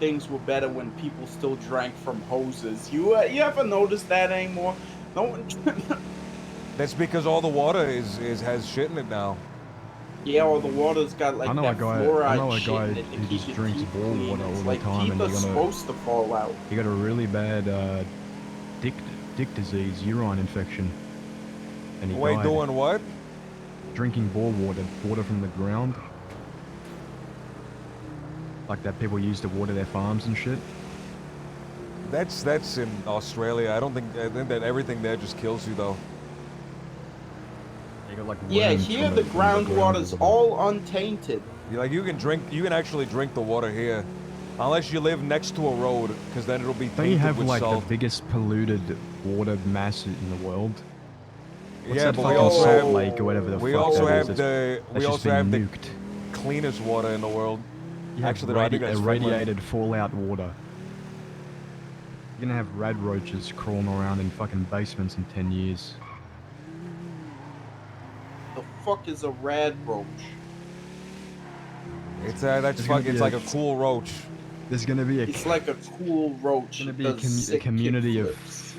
things were better when people still drank from hoses. You ever notice that anymore? No one. That's because all the water has shit in it now. Yeah, or the water's got like I know that a guy fluoride shit who in it to keep just your drinks teeth ball clean. water all It's the like time, and teeth you're are gonna. supposed to fall out. You got a really bad dick disease, urine infection. And he Wait, died. doing what? Drinking bore water from the ground. Like that people use to water their farms and shit. That's in Australia. I think that everything there just kills you though. You got like Yeah, worms here from the from groundwater's all untainted. You can actually drink the water here, unless you live next to a road, because then it'll be Don't you tainted have with like salt. the biggest polluted water mass in the world? What's Yeah, that but fucking we also salt have lake or whatever the we fuck also that is? have That's we just also been have the nuked. cleanest water in the world. You have Actually, I think that's Finland. irradiated fallout water. You're gonna have rad roaches crawling around in fucking basements in 10 years. The fuck is a rad roach? It's There's gonna fucking. be It's like a cool roach. There's gonna be a It's like a cool roach. gonna that be a, does a sick community of kickflips.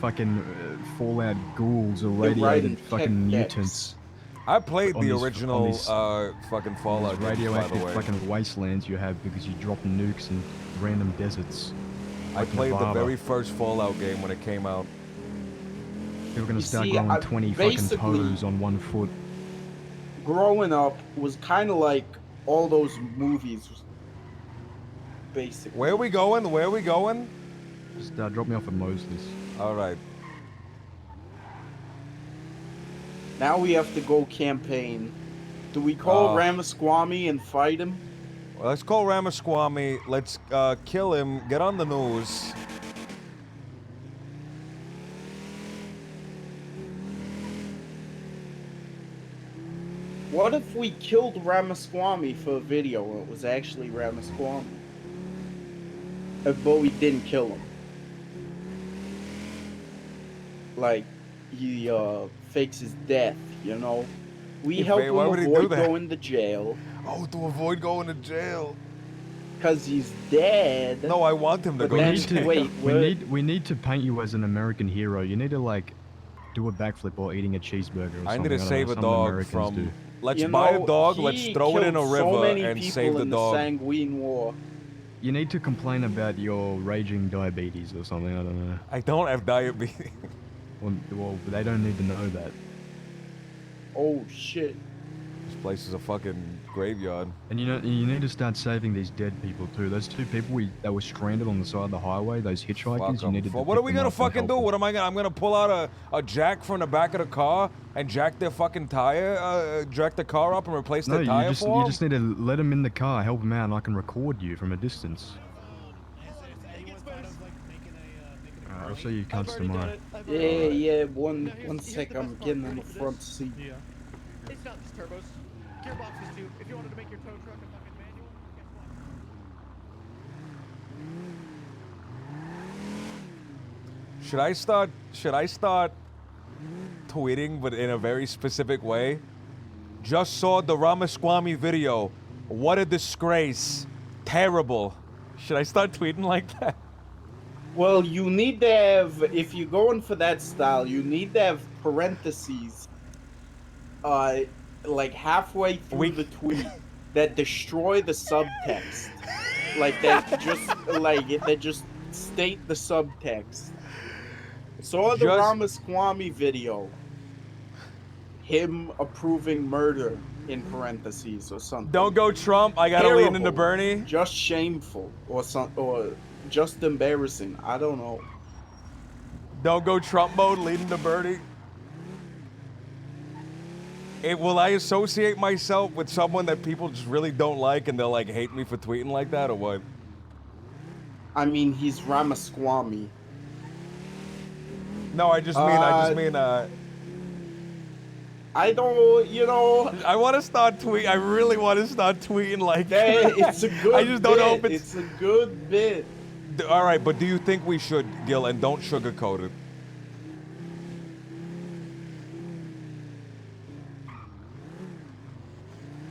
fucking fallout ghouls or riding radiated fucking tech decks. mutants. I played On the these- original on these- fucking on Fallout these games, by the radioactive way. fucking wastelands you have because you drop nukes in random deserts. I like played Nevada. the very first Fallout game when it came out. People are gonna You start see, growing I 20 fucking basically- toes on 1 foot. Growing up was kind of like all those movies. Basically. Where are we going? Where are we going? Just drop me off at Mosley's. All right. Now we have to go campaign. Do we call Ramaswamy and fight him? Well, let's call Ramaswamy. Let's kill him. Get on the news. What if we killed Ramaswamy for a video and it was actually Ramaswamy? But we didn't kill him. like he fakes his death. You know, we He help fa- him why would he do avoid that? going to jail. Oh, to avoid going to jail. Cause he's dead. No, I want him to But go then- to jail. wait, we need to paint you as an American hero. You need to like do a backflip while eating a cheeseburger or I something. need to don't save know, a some dog Americans from. do. Let's You buy a know, dog. Let's he throw it in a killed so river many and people save the in dog. Sanguine War. You need to complain about your raging diabetes or something. I don't know. I don't have diabetes. Well, they don't need to know that. Oh shit. This place is a fucking graveyard. And you need to start saving these dead people too. Those two people that were stranded on the side of the highway, those hitchhikers. Fuck You 'em. needed to. What are pick we them gonna up and fucking help do? them. What am I gonna? I'm gonna pull out a jack from the back of the car and jack their fucking tire, jack the car up and replace No, the tire you for 'em? just need to let them in the car, help them out, and I can record you from a distance. Alright, I'll show you cunts tomorrow. Yeah. One sec. I'm getting in the front seat. It's not just turbos. Gearboxes too. If you wanted to make your tow truck a fucking manual, guess what? Should I start tweeting, but in a very specific way? Just saw the Ramaswamy video. What a disgrace. Terrible. Should I start tweeting like that? Well, you need to have, if you're going for that style, you need to have parentheses, like halfway through the tweet that destroy the subtext, that just state the subtext. Saw the Ramaswamy video, him approving murder in parentheses or something. Don't go Trump. I gotta lean into Terrible. Bernie. Just shameful or just embarrassing. I don't know. Don't go Trump mode, leading to Bernie. Will I associate myself with someone that people just really don't like and they'll like hate me for tweeting like that or what? I mean, he's Ramaswamy. No, I just mean, I don't, I want to start tweet. I really want to start tweeting like that. It's a good I just don't know if bit. it's a good bit. All right, but do you think we should, Gil, and don't sugarcoat it?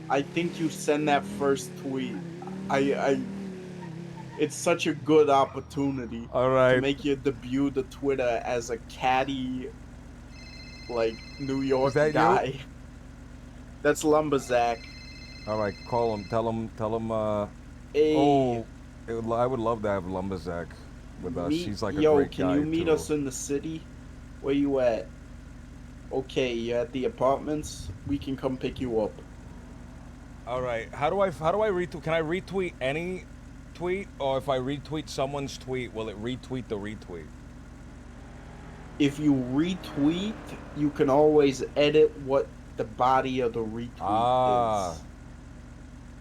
I think you send that first tweet. It's such a good opportunity. All right. To make you debut the Twitter as a catty, like New York that you? guy. That's Lumberzack. All right, call him. Tell him. Hey. Oh, I would love to have Lumberzack with us. She's like a great guy. Can you meet too. us in the city? Where you at? Okay, you at the apartments? We can come pick you up. All right. How do I retweet? Can I retweet any tweet, or if I retweet someone's tweet, will it retweet the retweet? If you retweet, you can always edit what the body of the retweet is.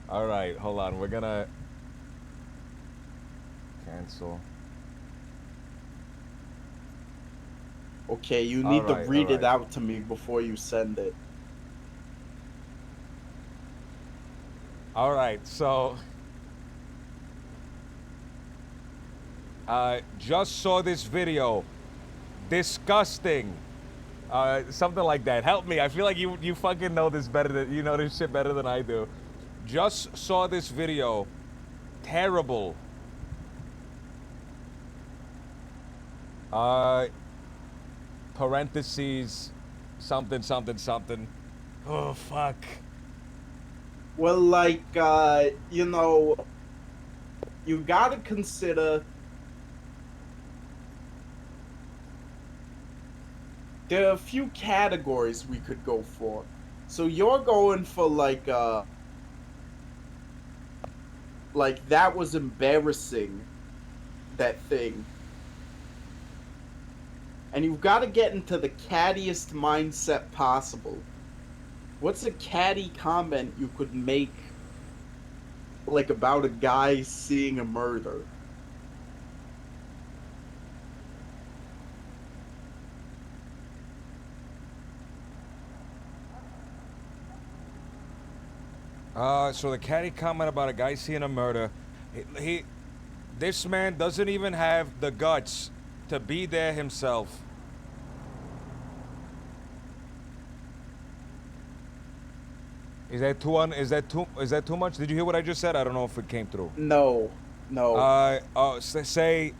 All right. Hold on. We're gonna cancel. Okay, you need to Alright, read it alright. out to me before you send it. All right, so just saw this video. Disgusting. Something like that. Help me. I feel like you fucking know this better than you know this shit better than I do. Just saw this video. Terrible. Parentheses something. Oh fuck. Well, like, you gotta consider there are a few categories we could go for. So you're going for like that was embarrassing, that thing. And you've got to get into the cattiest mindset possible. What's a catty comment you could make, like, about a guy seeing a murder? So the catty comment about a guy seeing a murder, this man doesn't even have the guts to be there himself. Is that too much? Did you hear what I just said? I don't know if it came through. No. Say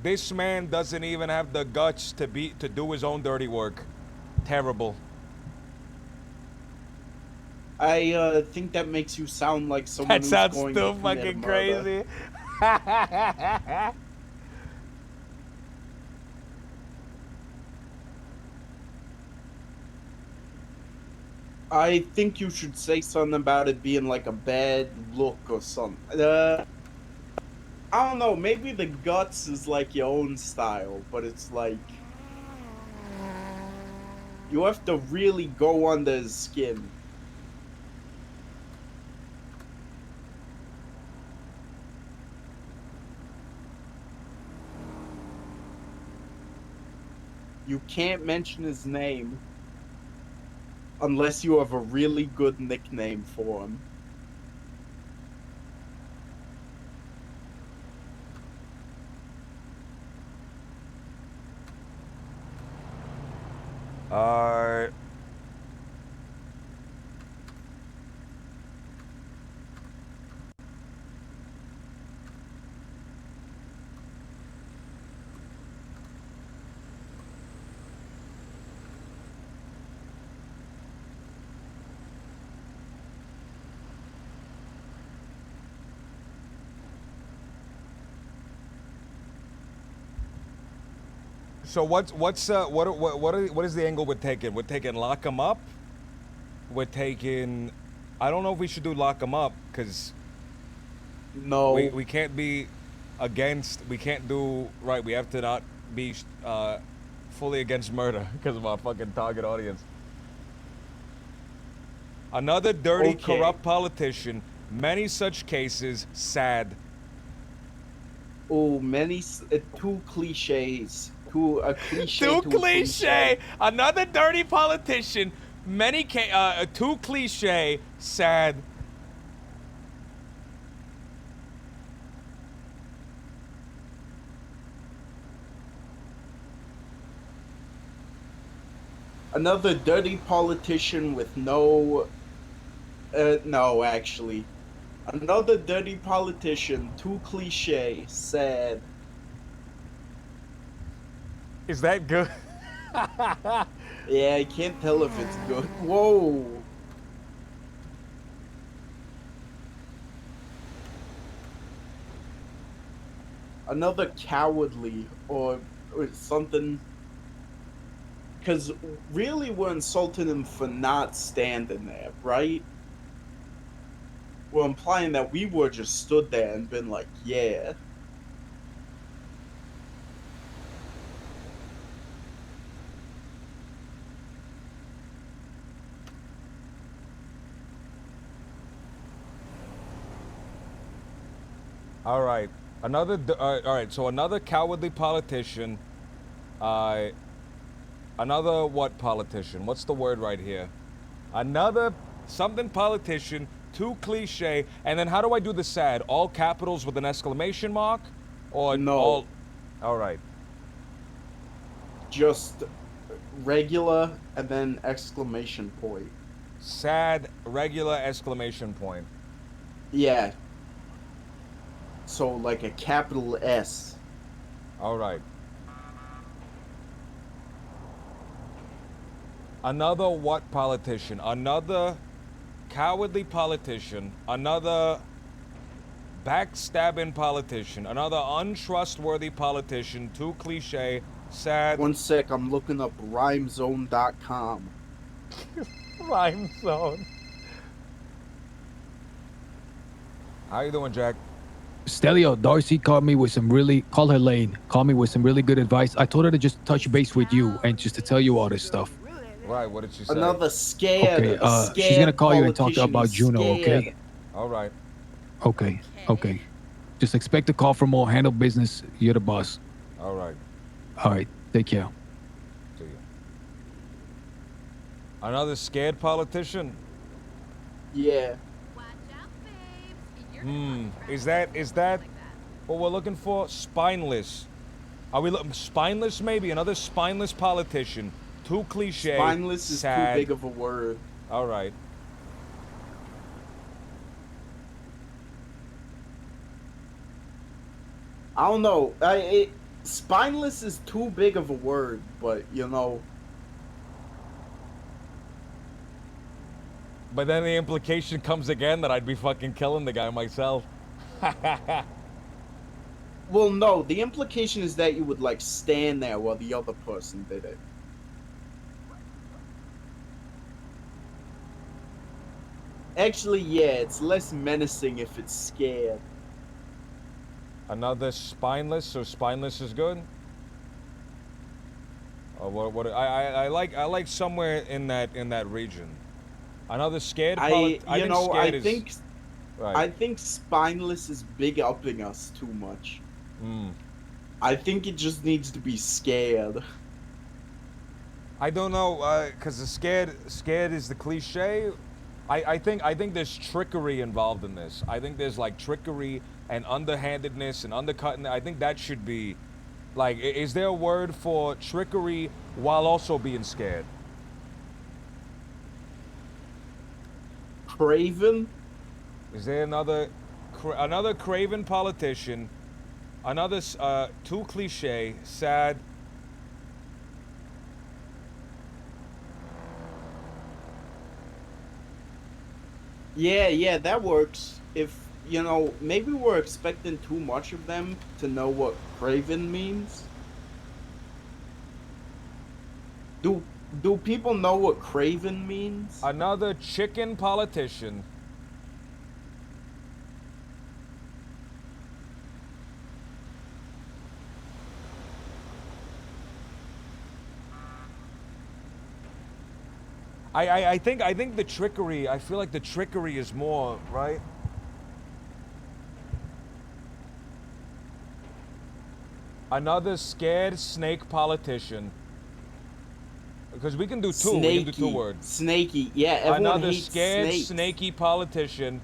this man doesn't even have the guts to do his own dirty work. Terrible. I think that makes you sound like someone That who's sounds going still to commit fucking murder. crazy. I think you should say something about it being like a bad look or something. I don't know. Maybe the guts is like your own style, but it's like you have to really go under his skin. You can't mention his name unless you have a really good nickname for him. So what is the angle we're taking? We're taking lock him up. We're taking. I don't know if we should do lock him up because. No. We can't be against. We can't do right. We have to not be fully against murder because of our fucking target audience. Another dirty, corrupt politician. Many such cases. Sad. Oh, two cliches. A cliche. Too to a cliche. Another dirty politician. Too cliche. Sad. Another dirty politician with no. No, actually. Another dirty politician. Too cliche. Sad. Is that good? Yeah, I can't tell if it's good. Whoa. Another cowardly or something. Because really we're insulting him for not standing there, right? We're implying that we were just stood there and been like, yeah. All right. All right. So another cowardly politician. Another what politician? What's the word right here? Another something politician. Too cliche. And then how do I do the sad? All capitals with an exclamation mark, or no? All right. Just regular and then exclamation point. Sad, regular, exclamation point. Yeah. So like a capital S. All right. Another what politician? Another cowardly politician. Another backstabbing politician. Another untrustworthy politician. Too cliche. Sad. One sec, I'm looking up rhymezone.com. Rhyme zone. How you doing, Jack? Stelio, Darcy called me with some really, call her Lane, called me with some really good advice. I told her to just touch base with you and just to tell you all this stuff. Right, what did she say? Another scared. Okay, she's gonna call you and talk about Juno, okay? All right. Okay. Just expect a call from all handle business. You're the boss. All right. All right, take care. See you. Another scared politician? Yeah. Is that what we're looking for? Spineless. Are we looking spineless maybe? Another spineless politician. Too cliche. Spineless is sad. too big of a word. All right. I don't know. Spineless is too big of a word, but you know. But then the implication comes again that I'd be fucking killing the guy myself. Well, no. The implication is that you would like stand there while the other person did it. Actually, yeah, it's less menacing if it's scared. Another spineless, so spineless is good. Oh, what? I like somewhere in that region. Another scared. I Right. think spineless is big upping us too much. I think it just needs to be scared. I don't know, cause the scared is the cliche. I think there's trickery involved in this. I think there's like trickery and underhandedness and undercutting. I think that should be, like, is there a word for trickery while also being scared? Craven? Is there another craven politician? Another too cliche, sad. Yeah, that works. If, you know, maybe we're expecting too much of them to know what craven means. Do people know what craven means? Another chicken politician. I think the trickery, I feel like the trickery is more, right? Another scared snake politician. Because we can do two. We can do two words. Snaky. Yeah, everyone Another hates scared snakes. snaky politician.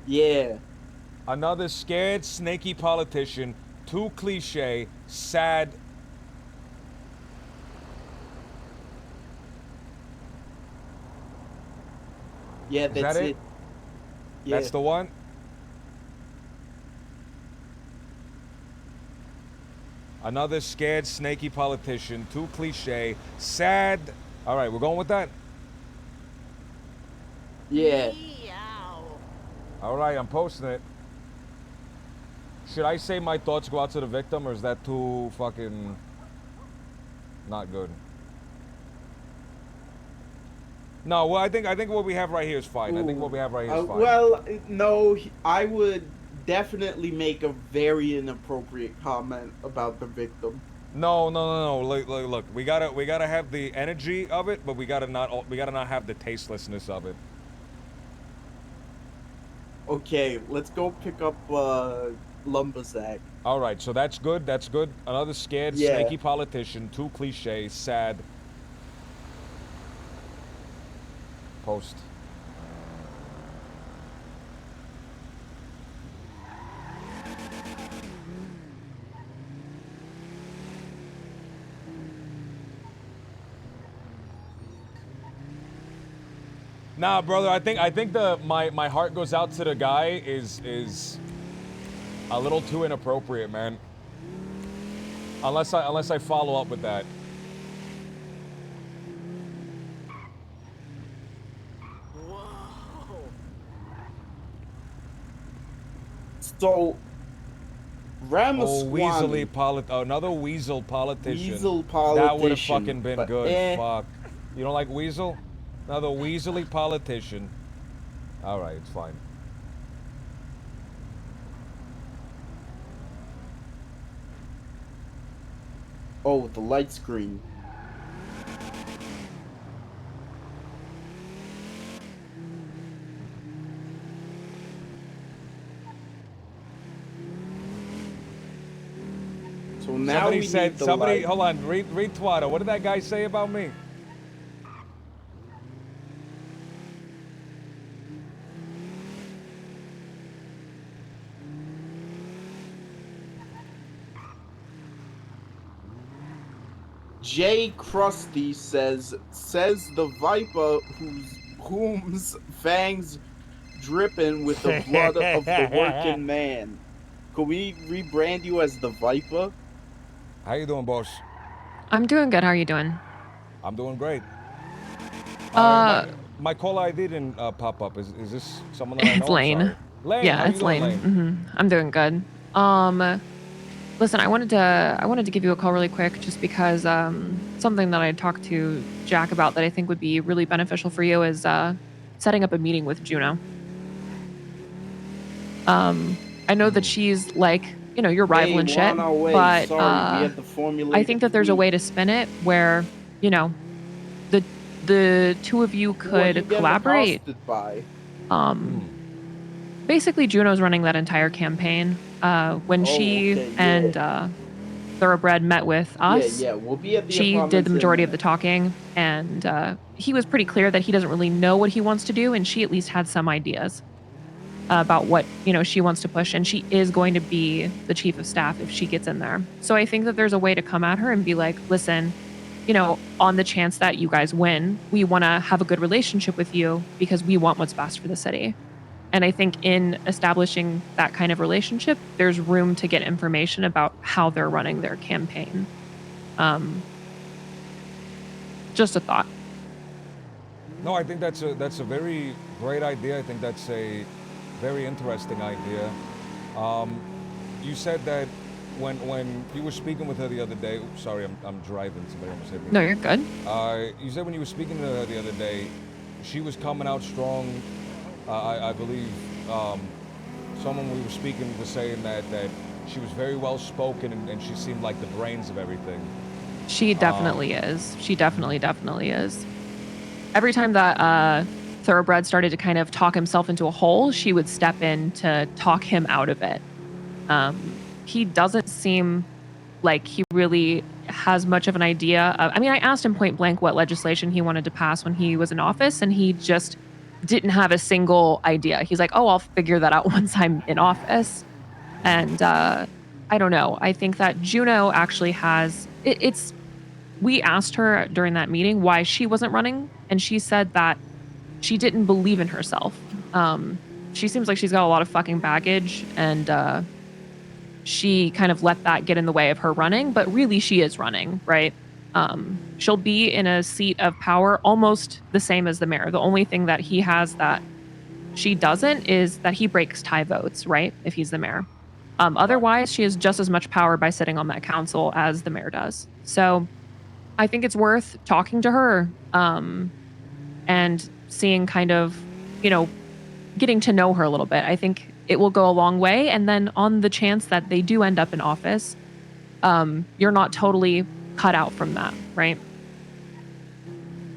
Yeah. Another scared snaky politician. Too cliche. Sad. Yeah, Is that's that it. Yeah. That's the one? Another scared, snaky politician. Too cliche. Sad. All right, we're going with that? Yeah. All right, I'm posting it. Should I say my thoughts go out to the victim, or is that too fucking not good? No, well, I think what we have right here is fine. I think what we have right here is fine. Well, no, I would definitely make a very inappropriate comment about the victim. No. Look, we gotta have the energy of it, but we gotta not have the tastelessness of it. Okay, let's go pick up Lumbersack. All right, so that's good. That's good. Another scared, Yeah. snaky politician. Too cliche. Sad. Post. Nah, brother. I think my heart goes out to the guy is a little too inappropriate, man. Unless I follow up with that. So, Ramaswamy. Another weasel politician. Weasel That would have politician, fucking been but good. Fuck. You don't like weasel? Another weaselly politician. All right, it's fine. Oh, the light screen. So now Somebody we said, need the light. hold on, read Twitter. What did that guy say about me? J Krusty says the Viper whose fangs dripping with the blood of the working man. Could we rebrand you as the Viper? How you doing, boss? I'm doing good. How are you doing? I'm doing great. My call ID didn't pop up. Is this someone that I know? It's Lane. I'm sorry. Lane, Yeah, how you it's doing, Lane. I'm doing good. Listen, I wanted to give you a call really quick just because something that I talked to Jack about that I think would be really beneficial for you is setting up a meeting with Juno. I know that she's like, you know, your rival and Hey, shit, we're on our way. but Sorry, we had to formulate I think that there's a way to spin it where, you know, the two of you Who are could you getting collaborate. accosted by? Basically, Juno's running that entire campaign. When she okay, and Thoroughbred met with us, Yeah, we'll be at the she did apartments the in majority a of the talking, and he was pretty clear that he doesn't really know what he wants to do, and she at least had some ideas about what, you know, she wants to push, and she is going to be the chief of staff if she gets in there. So I think that there's a way to come at her and be like, listen, you know, on the chance that you guys win, we want to have a good relationship with you because we want what's best for the city. And I think in establishing that kind of relationship, there's room to get information about how they're running their campaign. Just a thought. No, I think that's a very great idea. I think that's a very interesting idea. You said that when you were speaking with her the other day. Oops, sorry, I'm driving. Somebody almost hit me. No, you're good. You said when you were speaking to her the other day, she was coming out strong. I believe someone we were speaking was saying that she was very well spoken and she seemed like the brains of everything. She definitely is. She definitely is. Every time that Thoroughbred started to kind of talk himself into a hole, she would step in to talk him out of it. He doesn't seem like he really has much of an idea of, I mean, I asked him point blank what legislation he wanted to pass when he was in office, and he just didn't have a single idea. He's like, oh, I'll figure that out once I'm in office. And I don't know. I think that Juno actually has, we asked her during that meeting why she wasn't running, and she said that she didn't believe in herself. She seems like she's got a lot of fucking baggage, and she kind of let that get in the way of her running, but really she is running, right? She'll be in a seat of power almost the same as the mayor. The only thing that he has that she doesn't is that he breaks tie votes, right? If he's the mayor. Otherwise, she has just as much power by sitting on that council as the mayor does. So I think it's worth talking to her and seeing kind of, you know, getting to know her a little bit. I think it will go a long way. And then on the chance that they do end up in office, you're not totally cut out from that, right?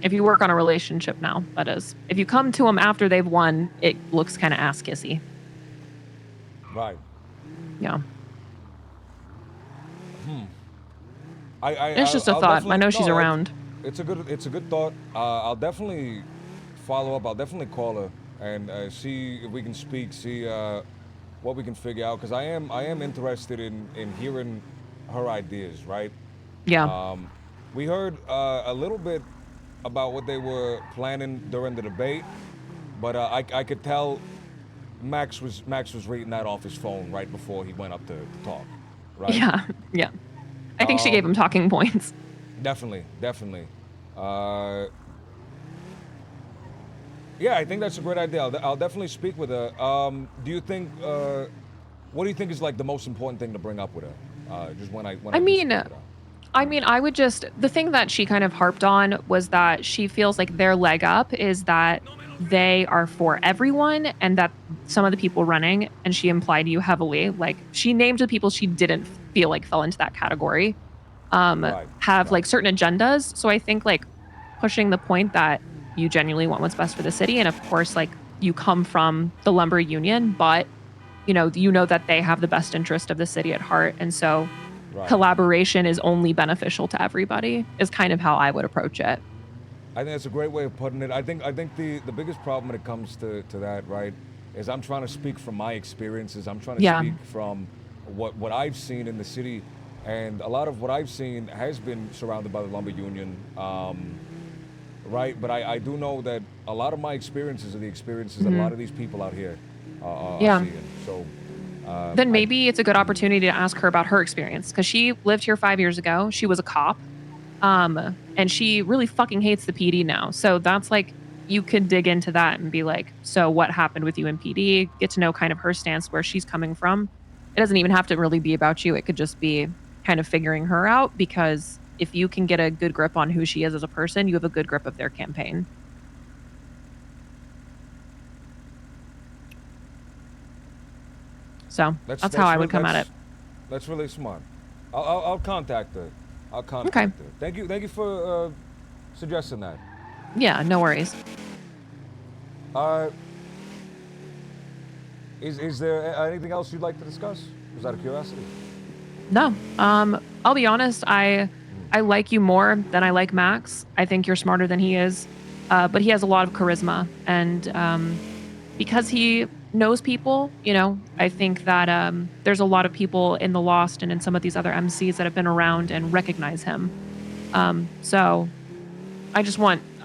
If you work on a relationship now, that is. If you come to them after they've won, it looks kind of ass-kissy. Right. Yeah. It's just a thought. I know she's around. It's a good thought. I'll definitely follow up. I'll definitely call her and see if we can speak. See what we can figure out. Because I am interested in hearing her ideas. Right. Yeah. We heard a little bit about what they were planning during the debate, but I could tell Max was reading that off his phone right before he went up to talk. Right. Yeah. I think she gave him talking points. Definitely. Yeah, I think that's a great idea. I'll definitely speak with her. Do you think? What do you think is like the most important thing to bring up with her? Just when I mean, I would just, the thing that she kind of harped on was that she feels like their leg up is that they are for everyone, and that some of the people running, and she implied you heavily, like she named the people she didn't feel like fell into that category, have like certain agendas. So I think like pushing the point that you genuinely want what's best for the city, and of course like you come from the lumber union, but you know that they have the best interest of the city at heart, and so collaboration is only beneficial to everybody is kind of how I would approach it. I think that's a great way of putting it. I think the biggest problem when it comes to that, right, is I'm trying to speak from my experiences. I'm trying to speak from what I've seen in the city, and a lot of what I've seen has been surrounded by the lumber union. right? But I do know that a lot of my experiences are the experiences that a lot of these people out here are Yeah. seeing. So Then maybe it's a good opportunity to ask her about her experience because she lived here 5 years ago. She was a cop, and she really fucking hates the PD now. So that's like you could dig into that and be like, so what happened with you in PD? Get to know kind of her stance, where she's coming from. It doesn't even have to really be about you. It could just be kind of figuring her out because if you can get a good grip on who she is as a person, you have a good grip of their campaign. So that's how I would come at it. That's really smart. I'll contact her. I'll contact her. Thank you for suggesting that. Yeah, no worries. Is there anything else you'd like to discuss? Just out of curiosity. No. I'll be honest, I like you more than I like Max. I think you're smarter than he is. But he has a lot of charisma, and because he knows people, you know, I think that there's a lot of people in the Lost and in some of these other MCs that have been around and recognize him. So I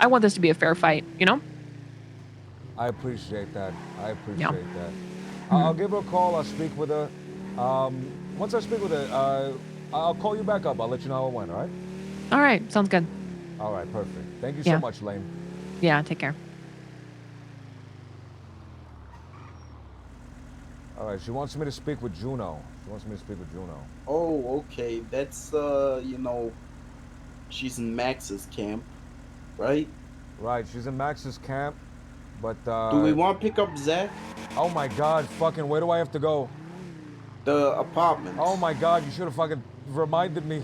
want this to be a fair fight, you know? I appreciate that. That. I'll give her a call. I'll speak with her. Once I speak with her, I'll call you back up. I'll let you know how it went, all right? All right, sounds good. All right, perfect. Thank you Yeah. so much, Lane. Yeah, take care. All right, she wants me to speak with Juno. Oh, okay. That's you know, she's in Max's camp, right? Right, she's in Max's camp, but Do we want to pick up Zach? Oh my God, fucking, where do I have to go? The apartment. Oh my God, you should have fucking reminded me.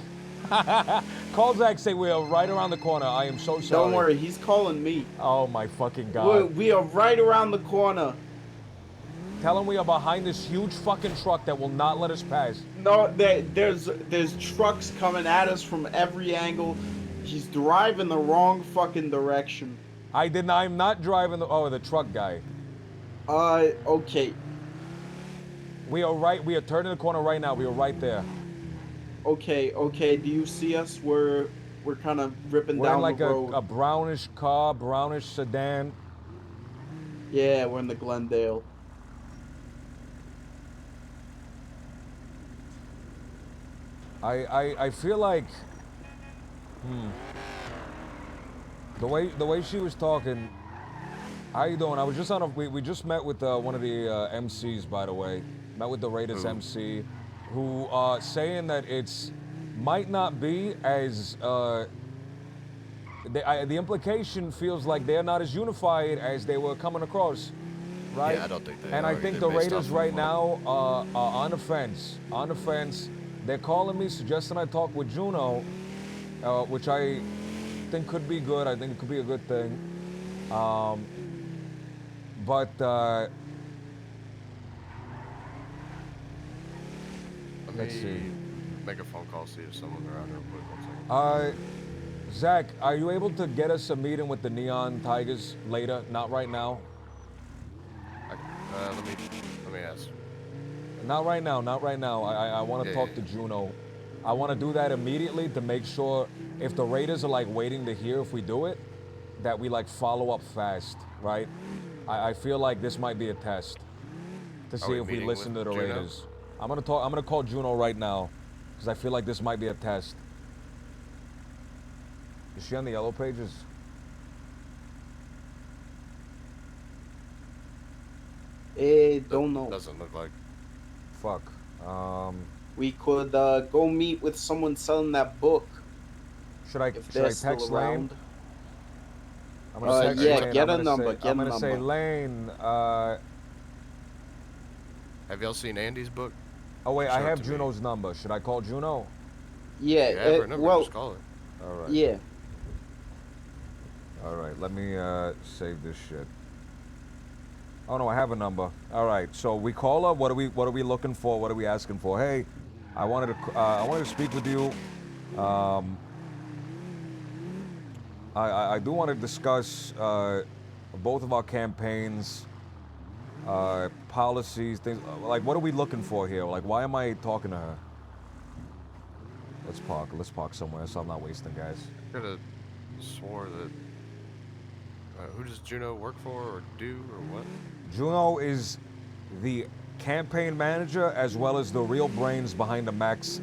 Call Zach, say we are right around the corner. I am so sorry. Don't worry, he's calling me. Oh my fucking God. We are right around the corner. Tell him we are behind this huge fucking truck that will not let us pass. No, there's trucks coming at us from every angle. He's driving the wrong fucking direction. I'm not driving the truck guy. Okay. We are turning the corner right now. We are right there. Okay. Do you see us? We're kind of ripping We're down in like the road. a brownish car, brownish sedan. Yeah, we're in the Glendale. I feel like the way she was talking. How you doing? I was just we just met with one of the MCs, by the way. Met with the Raiders MC, who saying that it's might not be as the implication feels like they're not as unified as they were coming across, right? Yeah, I don't think they And are I think either, the based Raiders off right of, now are on the fence. On the fence. They're calling me, suggesting I talk with Juno, which I think could be good. I think it could be a good thing. But let's see. Make a phone call, see if someone's around real quick. 1 second. Zach, are you able to get us a meeting with the Neon Tigers later? Not right now. Let me ask. Not right now. I want to talk to Juno. I want to do that immediately to make sure if the Raiders are like waiting to hear if we do it, that we like follow up fast, right? I feel like this might be a test to see if we listen to the Raiders. I'm gonna call Juno right now because I feel like this might be a test. Is she on the yellow pages? Don't know. Doesn't look like. Fuck. We could go meet with someone selling that book. Should I text Lane? I'm gonna text Lane. Get a number. I'm gonna say, Lane. Have y'all seen Andy's book? Oh wait, I have Juno's number. Should I call Juno? Yeah. You have her number, well, just call it. All right. Yeah. All right. Let me save this shit. Oh no, I have a number. All right. So we call her. What are we looking for? What are we asking for? Hey, I wanted to speak with you. I do want to discuss both of our campaigns, policies, things like what are we looking for here? Like why am I talking to her? Let's park somewhere so I'm not wasting, guys. I could have swore that Who does Juno work for or do or what? Juno is the campaign manager as well as the real brains behind the Max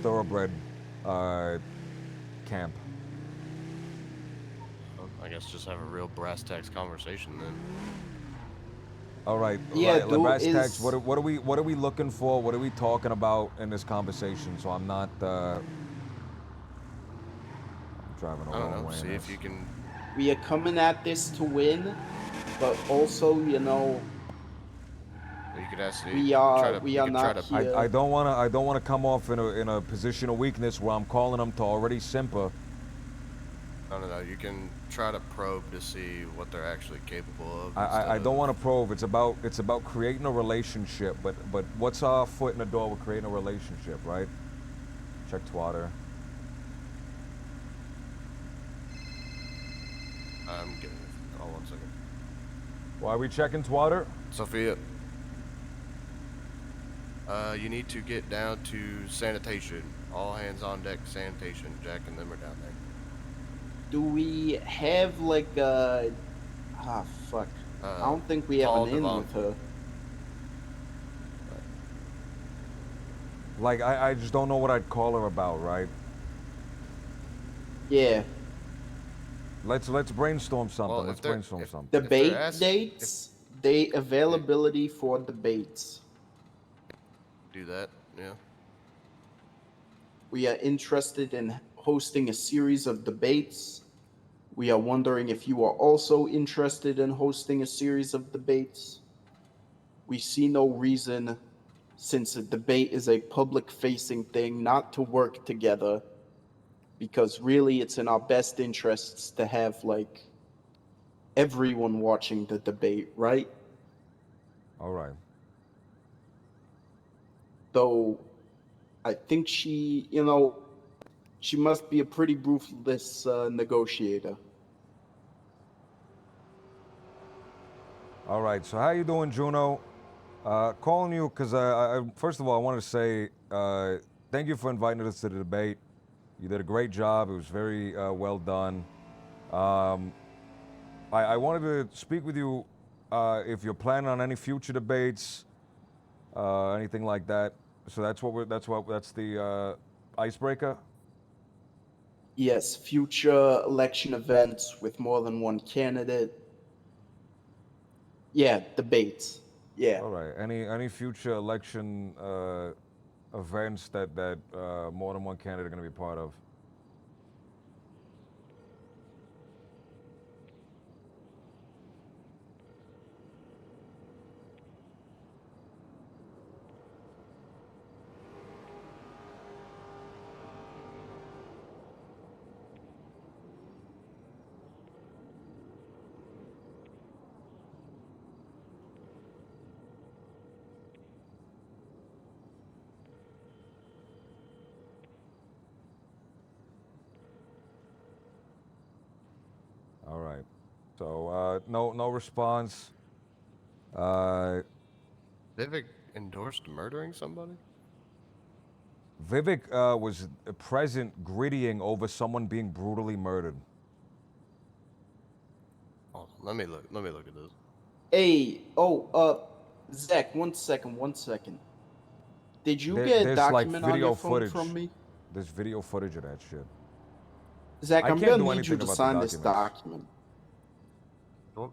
Thoroughbred camp. I guess just have a real brass tacks conversation then. All right. Yeah, right, dude, brass is- tacks, what are we looking for? What are we talking about in this conversation? So I'm not I'm driving the I don't wrong know. way. See in if this. you can. We are coming at this to win, but also, you know, You could ask. we are Try not to. here. I don't wanna come off in a position of weakness where I'm calling them to already simper. No. You can try to probe to see what they're actually capable of. I don't want to probe. It's about creating a relationship. But what's our foot in the door with creating a relationship, right? Check Twitter. I'm getting. Oh, 1 second. Why are we checking Twitter? Sophia. You need to get down to sanitation. All hands on deck sanitation. Jack and them are down there. Do we have like a... Ah, fuck. I don't think we have Paul an in Devon. with her. Like I just don't know what I'd call her about, right? Yeah. Let's brainstorm something. Well, Let's if they're- brainstorm if- something. Debate dates? Availability for debates. Do that. Yeah. We are interested in hosting a series of debates. We are wondering if you are also interested in hosting a series of debates. We see no reason, since a debate is a public-facing thing, not to work together, because really it's in our best interests to have, like, everyone watching the debate, right? All right. Though I think she, you know, she must be a pretty ruthless negotiator. All right. So how you doing, Juno? Calling you because I first of all I wanted to say thank you for inviting us to the debate. You did a great job. It was very well done. I wanted to speak with you if you're planning on any future debates, anything like that. So that's the icebreaker. Yes, future election events with more than one candidate. Yeah, debates. Yeah. All right. Any future election events that more than one candidate are going to be part of? All right. So no response. Vivek endorsed murdering somebody? Vivek was present grittying over someone being brutally murdered. Oh, let me look at this. Hey, Zach, 1 second. Did you get a There's like document on video your phone footage. from me? There's video footage of that shit. Zach, I I'm can't do gonna need you anything to about the sign this documents. document.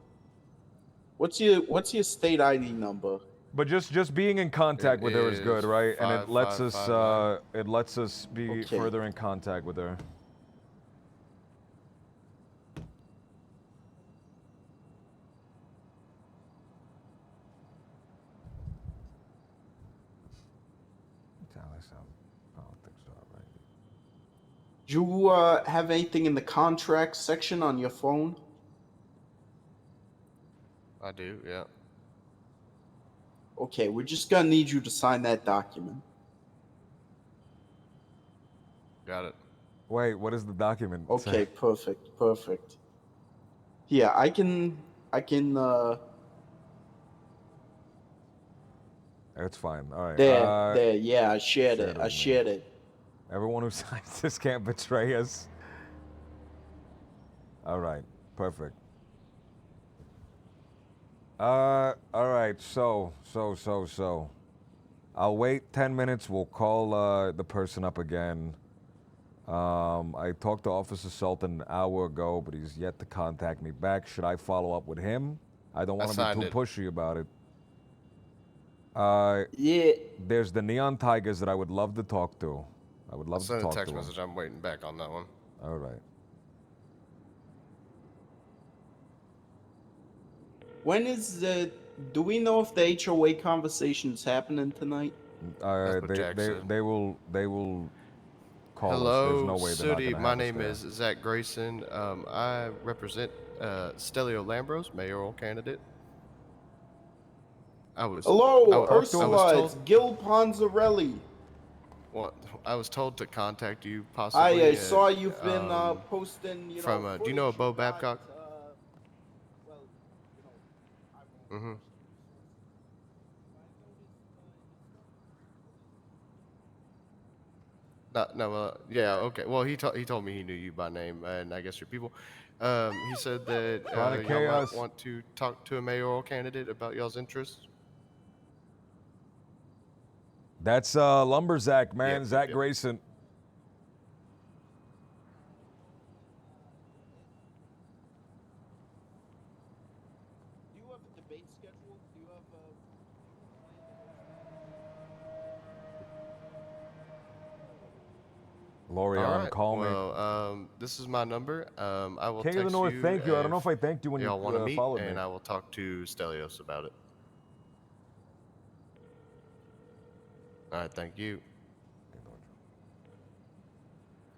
What's your state ID number? But just being in contact with her is good, right? And it lets 5559. us be Okay. further in contact with her. Do you have anything in the contract section on your phone? I do, yeah. Okay, we're just gonna need you to sign that document. Got it. Wait, what is the document? Okay, perfect. Yeah, I can It's fine. All right. there, yeah, I shared it. I shared it. Everyone who signs this can't betray us. All right. Perfect. All right. So. I'll wait 10 minutes. We'll call the person up again. I talked to Officer Sultan an hour ago, but he's yet to contact me back. Should I follow up with him? I don't want to be too pushy about it. Yeah. There's the Neon Tigers that I would love to talk to. I would love I'll send to a talk text to message. I'm waiting back on that one. All right. When is the? Do we know if the HOA conversation's happening tonight? They will call us. There's Hello, no way they're not Sooty. gonna My have us name there. is Zach Grayson. I represent Stelio Lambros, mayoral candidate. Hello, Ursula. It's Gil Ponzarelli. What? I was told to contact you possibly. I saw you've been posting. You from. know, Do you know a Bo footage Babcock? about, Mm-hmm. No, yeah, okay. Well, he told me he knew you by name, and I guess your people. He said that Chronic y'all Chaos. might want to talk to a mayoral candidate about y'all's interests. That's Lumberzack, man. Zach Grayson. Do you have a debate schedule? Do you have Lorian, Alright, call me. Well, this is my number. I will King text of the North, you. thank you. I don't know if I thanked you when y'all you want to meet, followed and me. I will talk to Stelios about it. All right, thank you.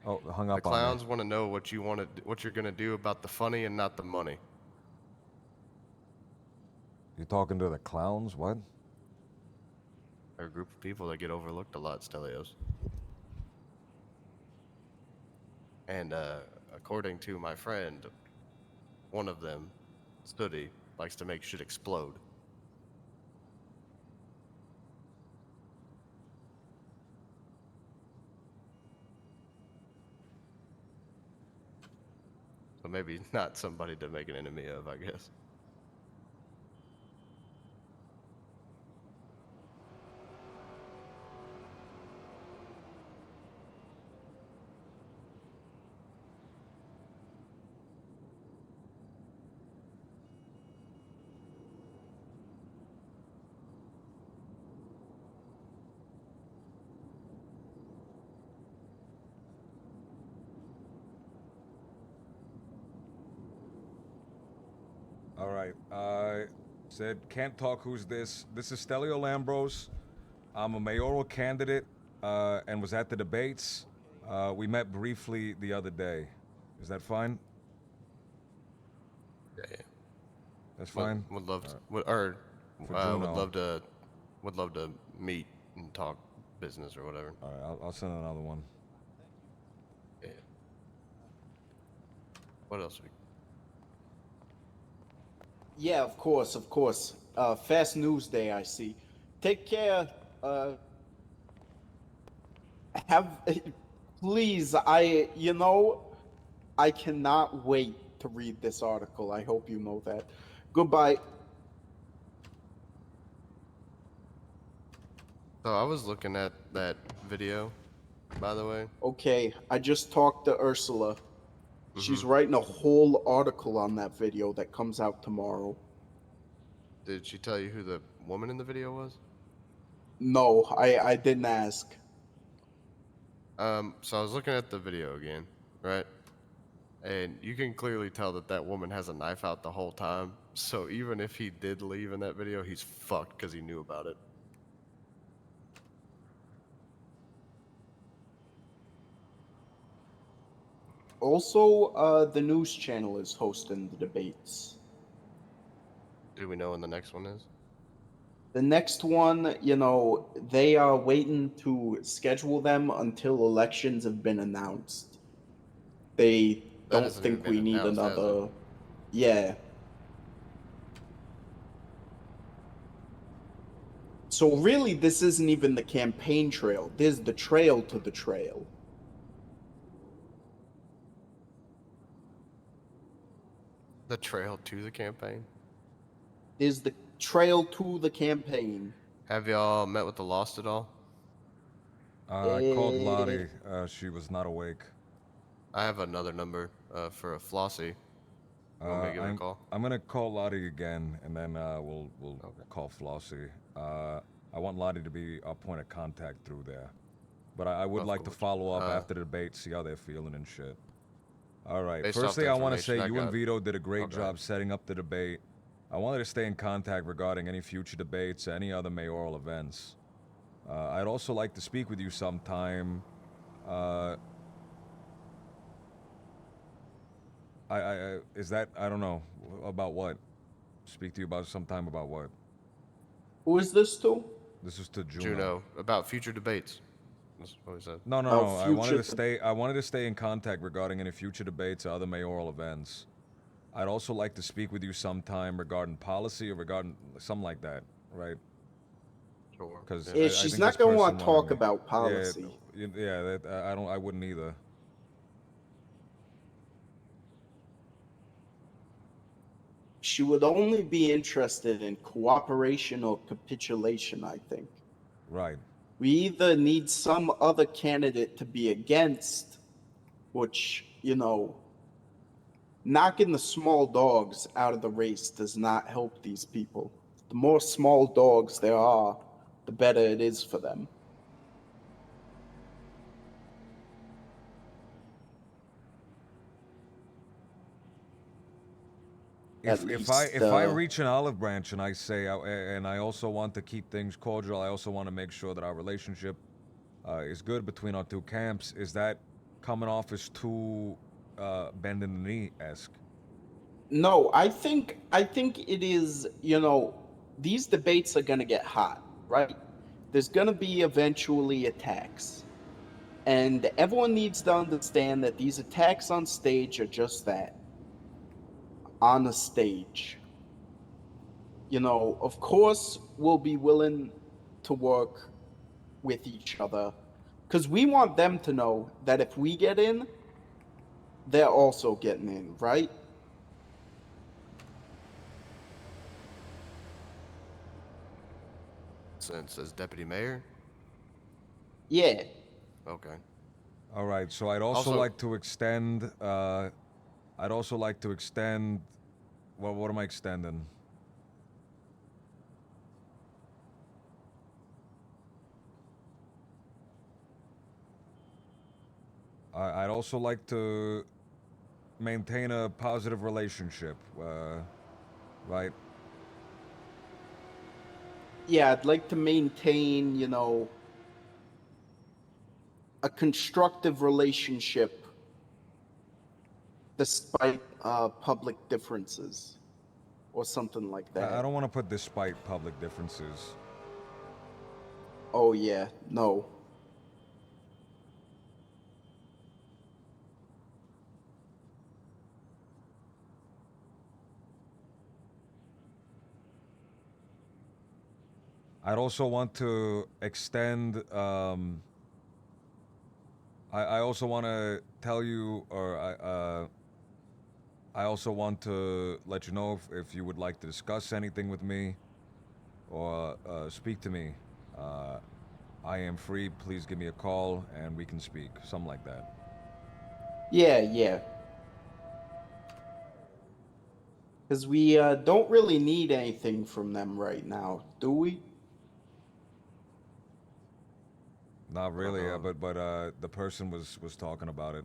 Oh, hung The up on me. clowns want to know what what you're gonna do about the funny and not the money. You talking to the clowns? What? They're a group of people that get overlooked a lot, Stelios. And according to my friend, one of them, Studi, likes to make shit explode. So maybe not somebody to make an enemy of, I guess. All right. Said, can't talk. Who's this? This is Stelio Lambros. I'm a mayoral candidate and was at the debates. We met briefly the other day. Is that fine? Yeah. That's fine. Would love to, For Juno. would love to meet and talk business or whatever. All right, I'll send another one. Yeah. What else? Yeah, of course, of course. Fast news day, I see. Take care. Please, I cannot wait to read this article. I hope you know that. Goodbye. So I was looking at that video, by the way. Okay, I just talked to Ursula. She's writing a whole article on that video that comes out tomorrow. Did she tell you who the woman in the video was? No, I didn't ask. So I was looking at the video again, right? And you can clearly tell that that woman has a knife out the whole time. So even if he did leave in that video, he's fucked because he knew about it. Also, the news channel is hosting the debates. Do we know when the next one is? The next one, they are waiting to schedule them until elections have been announced. They That don't hasn't think even we been need announced, has another. Yeah. So really, this isn't even the campaign trail. This is the trail to the trail. trail to the campaign? Is the trail to the campaign. Have y'all met with the Lost at all? I called Lottie. She was not awake. I have another number for a Flossie. You want me to give her a call? I'm gonna call Lottie again, and then we'll call Flossie. I want Lottie to be our point of contact through there, but I would like to follow up after the debate, see how they're feeling and shit. All right. Based off Firstly, the I want to information say I you and got- Vito did a great job setting up the debate. I wanted to stay in contact regarding any future debates, any other mayoral events. I'd also like to speak with you sometime. Is that, I don't know, about what? Speak to you about sometime about what? Who is this to? This is to Juno. Juno, about future debates. That's what he said. No. I wanted to stay in contact regarding any future debates or other mayoral events. I'd also like to speak with you sometime regarding policy or regarding something like that, right? Sure. Because Yeah, she's not gonna want to talk about policy. Yeah, I wouldn't either. She would only be interested in cooperation or capitulation, I think. Right. We either need some other candidate to be against, which, you know, knocking the small dogs out of the race does not help these people. The more small dogs there are, the better it is for them. If I reach an olive branch and I say, and I also want to keep things cordial, I also want to make sure that our relationship is good between our two camps. Is that coming off as too bending the knee-esque? No, I think it is, you know, these debates are gonna get hot, right? There's gonna be eventually attacks. And everyone needs to understand that these attacks on stage are just that. On a stage. You know, of course we'll be willing to work with each other. Because we want them to know that if we get in, they're also getting in, right? Since as deputy mayor? Yeah. Okay. All right, so I'd also like to extend, well, what am I extending? I'd also like to maintain a positive relationship, right? Yeah, I'd like to maintain, you know, a constructive relationship despite public differences or something like that. I don't want to put despite public differences. Oh, yeah, no. I'd also want to extend, I also want to tell you, or I also want to let you know if you would like to discuss anything with me or speak to me. I am free. Please give me a call and we can speak. Something like that. Yeah. Because we don't really need anything from them right now, do we? Not really, but the person was talking about it,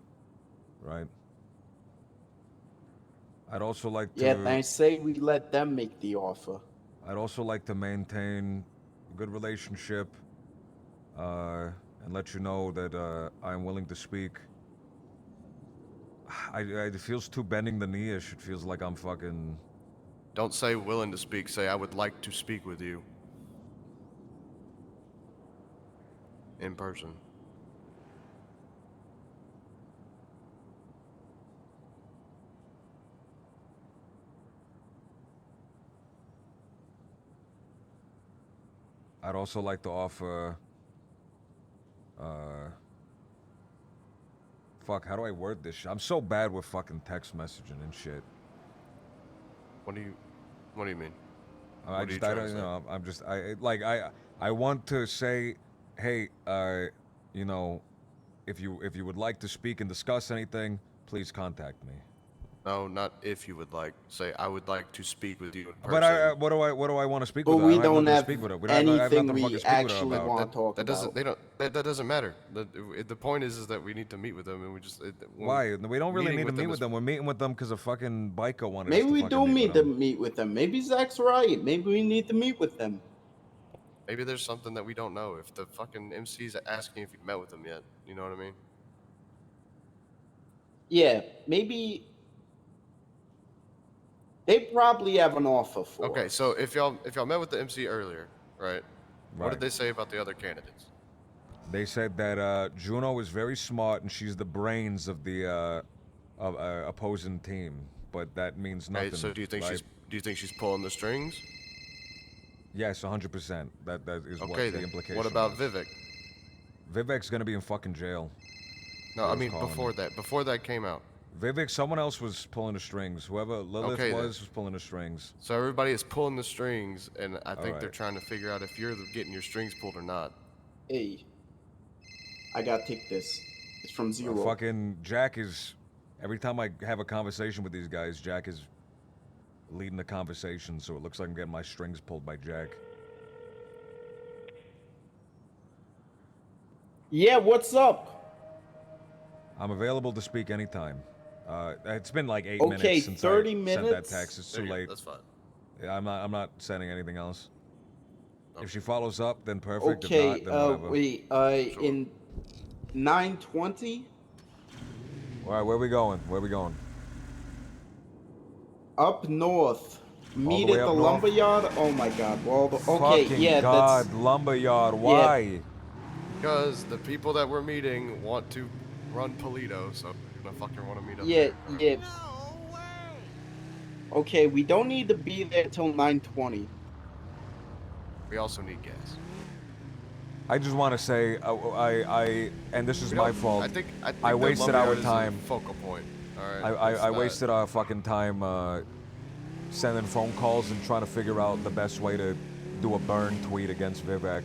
right? I'd also like to. Yeah, and I say we let them make the offer. I'd also like to maintain a good relationship, and let you know that I'm willing to speak. It feels too bending the knee-ish. It feels like I'm fucking. Don't say willing to speak. Say I would like to speak with you. In person. I'd also like to offer. Fuck, how do I word this shit? I'm so bad with fucking text messaging and shit. What do you mean? I What are you just, I trying to don't, say? you know, I'm just, I want to say, hey, you know, if you would like to speak and discuss anything, please contact me. No, not if you would like. Say, I would like to speak with you in person. But what do I want to speak But with her? we I have don't nothing to have speak with her. I have nothing anything to we fucking speak with her actually about. want to talk That doesn't. about. That doesn't matter. The point is that we need to meet with them, and we just. Why? We don't really meeting need to with meet them with is- them. We're meeting with them because a fucking biker wanted Maybe us to we fucking do meet with them. meet with them. Maybe Zach's right. Maybe we need to meet with them. Maybe there's something that we don't know. If the fucking MC's asking if you met with them yet, you know what I mean? Yeah, maybe they probably have an offer for. Okay, so if y'all met with the MC earlier, right? What Right. did they say about the other candidates? They said that Juno is very smart and she's the brains of the opposing team, but that means nothing. Hey, so do you think right? she's pulling the strings? Yes, 100%. That is what Okay, the then. implication. What about is. Vivek? Vivek's gonna be in fucking jail. No, I mean before that came out. Vivek, someone else was pulling the strings. Whoever Lilith Okay, then. was pulling the strings. So everybody is pulling the strings, and I think they're Alright. trying to figure out if you're getting your strings pulled or not. Hey, I gotta take this. It's from Zero. Fucking Jack is. Every time I have a conversation with these guys, Jack is leading the conversation, so it looks like I'm getting my strings pulled by Jack. Yeah, what's up? I'm available to speak anytime. It's been like 8 Okay, minutes since 30 I sent that minutes? text. It's There too you go, late. that's fine. Yeah, I'm not sending anything else. If she follows up, then perfect. Okay, if not, then whatever. wait, in 9:20 All right, where we going? Where we going? up north. Meet the way at the up north? lumberyard. Oh my God! Well, okay, Fucking yeah, God, that's lumberyard. Why? Because the people that we're meeting want to run Polito, so we're gonna fucking want to meet up yeah, there. yeah. Okay, we don't need to be there till 9:20. We also need gas. I just want to say, and this is We my don't- fault. I think I the wasted our lumberyard is a time. Focal point. All right. I wasted our fucking time sending phone calls and trying to figure out the best way to do a burn tweet against Vivek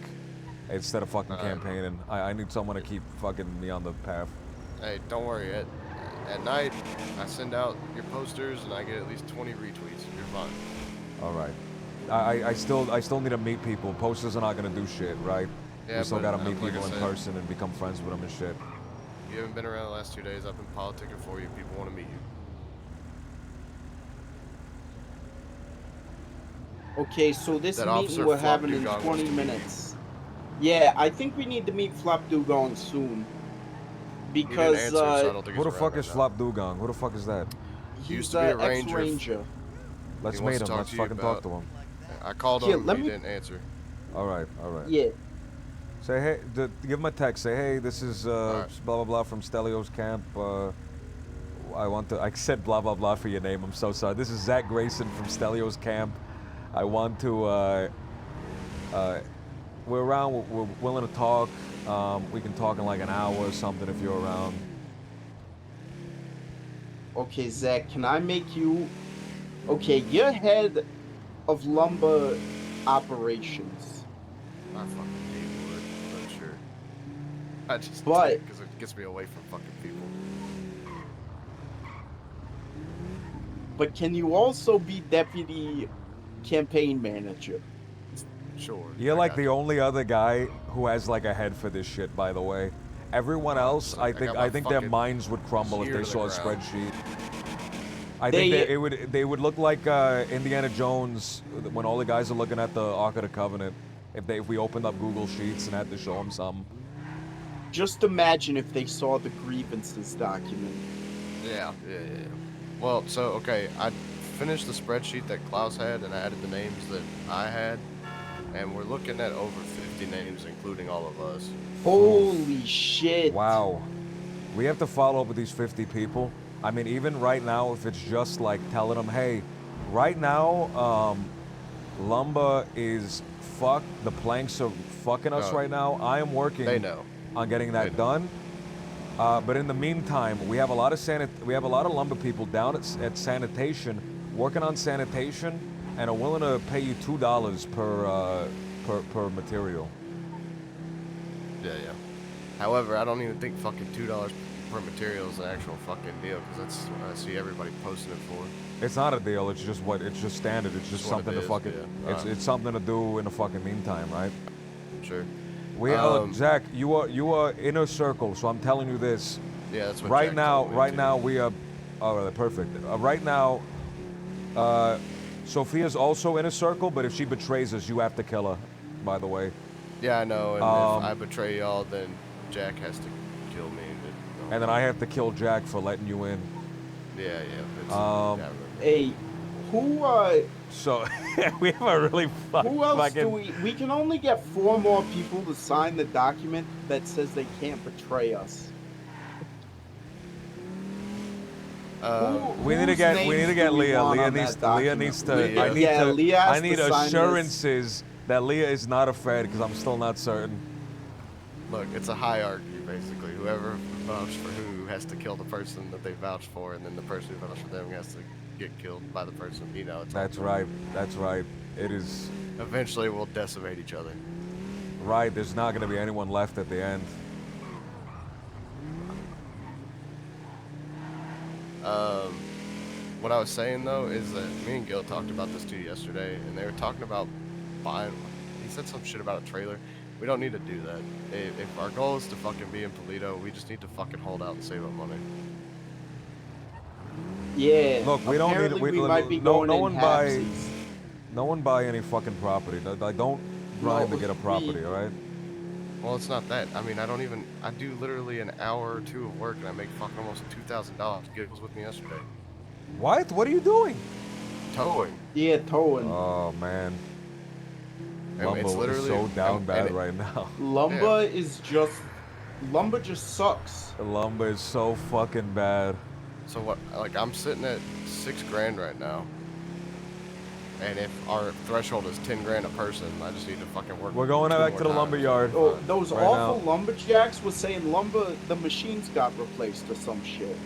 instead of fucking campaigning. I need someone to keep fucking me on the path. Hey, don't worry. At night, I send out your posters and I get at least 20 retweets. You're fine. All right. I still need to meet people. Posters are not gonna do shit, right? Yeah, we still but, gotta meet like I people in said- person and become friends with them and shit. You haven't been around the last 2 days. I've been politicking for you. People want to meet you. Okay, so this That meeting officer we're Flop having in Dugong 20 wants to meet you. minutes. Yeah, I think we need to meet Flop Dugong soon. Because answer, so I don't think Who the he's fuck around is right Flop Dugong? Who the fuck is that? He used he's to be a ex-ranger. ranger. Let's He wants meet to him. talk Let's to you fucking talk about- to him. I called Here, him. let He me- didn't answer. All right, all right. Yeah. Say hey, give him a text. Say hey, this is blah blah blah from Stelio's camp. I want to. I said blah blah blah for your name. I'm so sorry. This is Zach Grayson from Stelio's camp. I want to. We're around. We're willing to talk. We can talk in like an hour or something if you're around. Okay, Zach, can I make you... Okay, you're head of lumber operations. I fucking hate wood, but sure. I just But- because it gets me away from fucking people. But can you also be deputy campaign manager? Sure. You're like the only other guy who has like a head for this shit. By the way, everyone else, I got my think their fucking minds would crumble if ear they to the saw a ground. spreadsheet. I think They- they would look like Indiana Jones when all the guys are looking at the Ark of the Covenant. If we opened up Google Sheets and had to show them some. Just imagine if they saw the grievances document. Yeah. Well, so okay, I finished the spreadsheet that Klaus had, and I added the names that I had, and we're looking at over 50 names, including all of us. Holy shit. Wow. We have to follow up with these 50 people. I mean, even right now, if it's just like telling them, hey, right now, lumber is fucked. The planks are fucking us No. right now. I am working They know. on getting that done. But in the meantime, we have a lot of lumber people down at sanitation working on sanitation and are willing to pay you $2 per material. Yeah. However, I don't even think fucking $2 per material is an actual fucking deal, because that's what I see everybody posting it for. It's not a deal. It's just standard. It's just It's what something it to is, fucking. yeah. It's something to do in the fucking meantime, right? Sure. Zach, you are inner circle, so I'm telling you this. Yeah, that's what Right Jack now, told me, right too. now we are. Oh, perfect. Right now, Sophia's also inner circle, but if she betrays us, you have to kill her. By the way. Yeah, I know. And if I betray y'all, then Jack has to kill me. And then I have to kill Jack for letting you in. Yeah. Hey, who So we have a really who else fucking. do we can only get 4 more people to sign the document that says they can't betray us. We need to get Leah. Leah needs to. I need assurances that Leah is not afraid, because I'm still not certain. Look, it's a hierarchy, basically. Whoever vouched for who has to kill the person that they vouched for, and then the person who vouched for them has to get killed by the person. You know, it's That's right. That's right. It is. Eventually, we'll decimate each other. Right. There's not going to be anyone left at the end. What I was saying though is that me and Gil talked about this too yesterday, and they were talking about buying. He said some shit about a trailer. We don't need to do that. If our goal is to fucking be in Polito, we just need to fucking hold out and save up money. Yeah. Look, we don't need. We might be no going in one buy. halfsies. No one buy any fucking property. Like, don't grind to get a property. All right. Well, it's not that. I mean, I do literally an hour or 2 of work, and I make fucking almost $2,000. Gil was with me yesterday. What? What are you doing? Towing. Yeah, towing. Oh man. And Lumber it's is literally so down and bad it- right now. Lumber just sucks. The lumber is so fucking bad. So what? Like, I'm sitting at $6 grand right now, and if our threshold is 10 grand a person, I just need to fucking work. We're going 2 back more to the times. lumber yard. Oh, those right awful now. lumberjacks was saying the machines got replaced or some shit.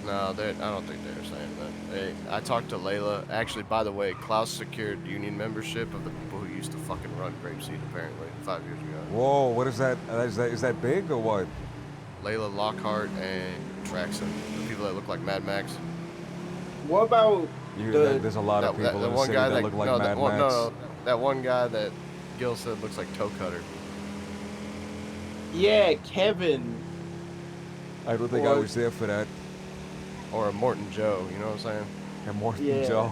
No, I don't think they're saying that. I talked to Layla. Actually, by the way, Klaus secured union membership of the people who used to fucking run Grapeseed, apparently, 5 years ago. Whoa, what is that? Is that big or what? Layla Lockhart and Traxon, the people that look like Mad Max. What about There's a lot of people in the city that look like Mad Max. No, that one guy that Gil said looks like Toe Cutter. Yeah, Kevin. I don't think I was there for that. Or a Morton Joe, you know what I'm saying? And Morton Yeah. Joe.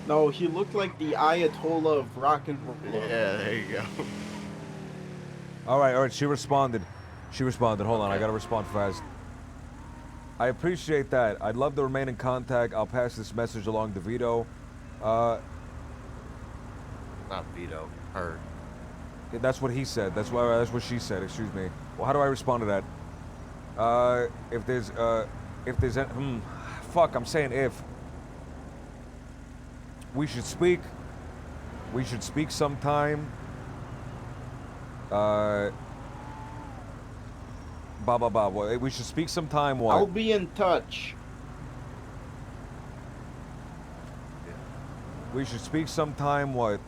No, he looked like the Ayatollah of rock and roll. Yeah, there you go. All right. She responded. Hold on, I gotta respond fast. I appreciate that. I'd love to remain in contact. I'll pass this message along to Vito. Not Vito, her. That's what he said. That's what she said. Excuse me. Well, how do I respond to that? If there's fuck, I'm saying if. We should speak sometime. Blah blah blah. Well, we should speak sometime. What? I'll be in touch. We should speak sometime. What?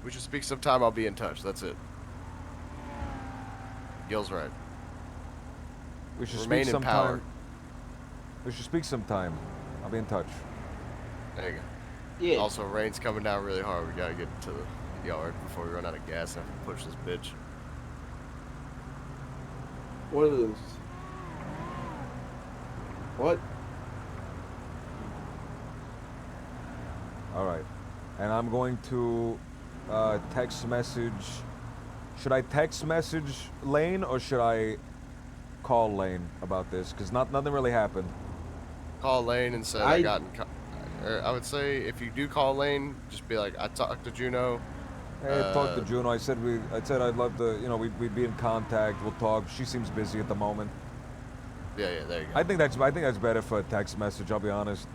We should speak sometime. I'll be in touch. That's it. Gil's right. We should Remain speak in sometime. power. We should speak sometime. I'll be in touch. There you go. Yeah. Also, rain's coming down really hard. We gotta get to the yard before we run out of gas and have to push this bitch. What is? What? All right. And I'm going to text message. Should I text message Lane or should I call Lane about this? Because nothing really happened. Call Lane and say I got in I would say if you do call Lane, just be like, I talked to Juno. Hey, I talked to Juno. I said I'd love to, we'd be in contact. We'll talk. She seems busy at the moment. Yeah, there you go. I think that's better for a text message. I'll be honest.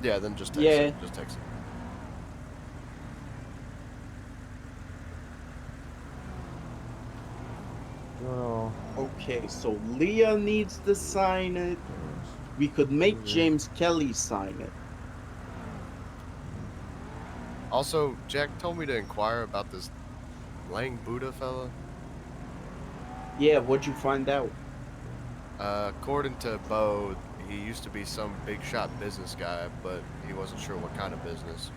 Yeah, then just text it. Just text it. Juno. Okay, so Leah needs to sign it. We could make James Kelly sign it. Also, Jack told me to inquire about this Lang Buddha fella. Yeah, what'd you find out? According to Bo, he used to be some big shot business guy, but he wasn't sure what kind of business.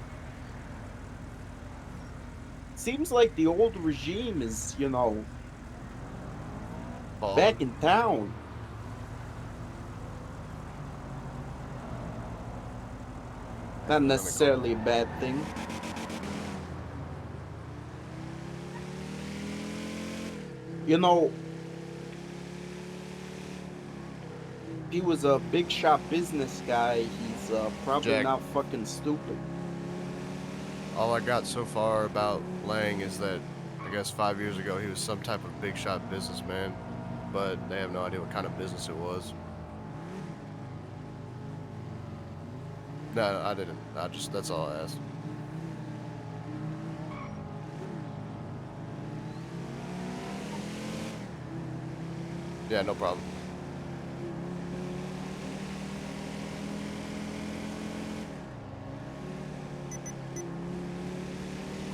Seems like the old regime is, you know, Ball. back in town. Not necessarily a bad thing. You know, he was a big shot business guy. He's probably Jack. not fucking stupid. All I got so far about Lang is that I guess 5 years ago he was some type of big shot businessman, but they have no idea what kind of business it was. No, I didn't. That's all I asked. Yeah, no problem.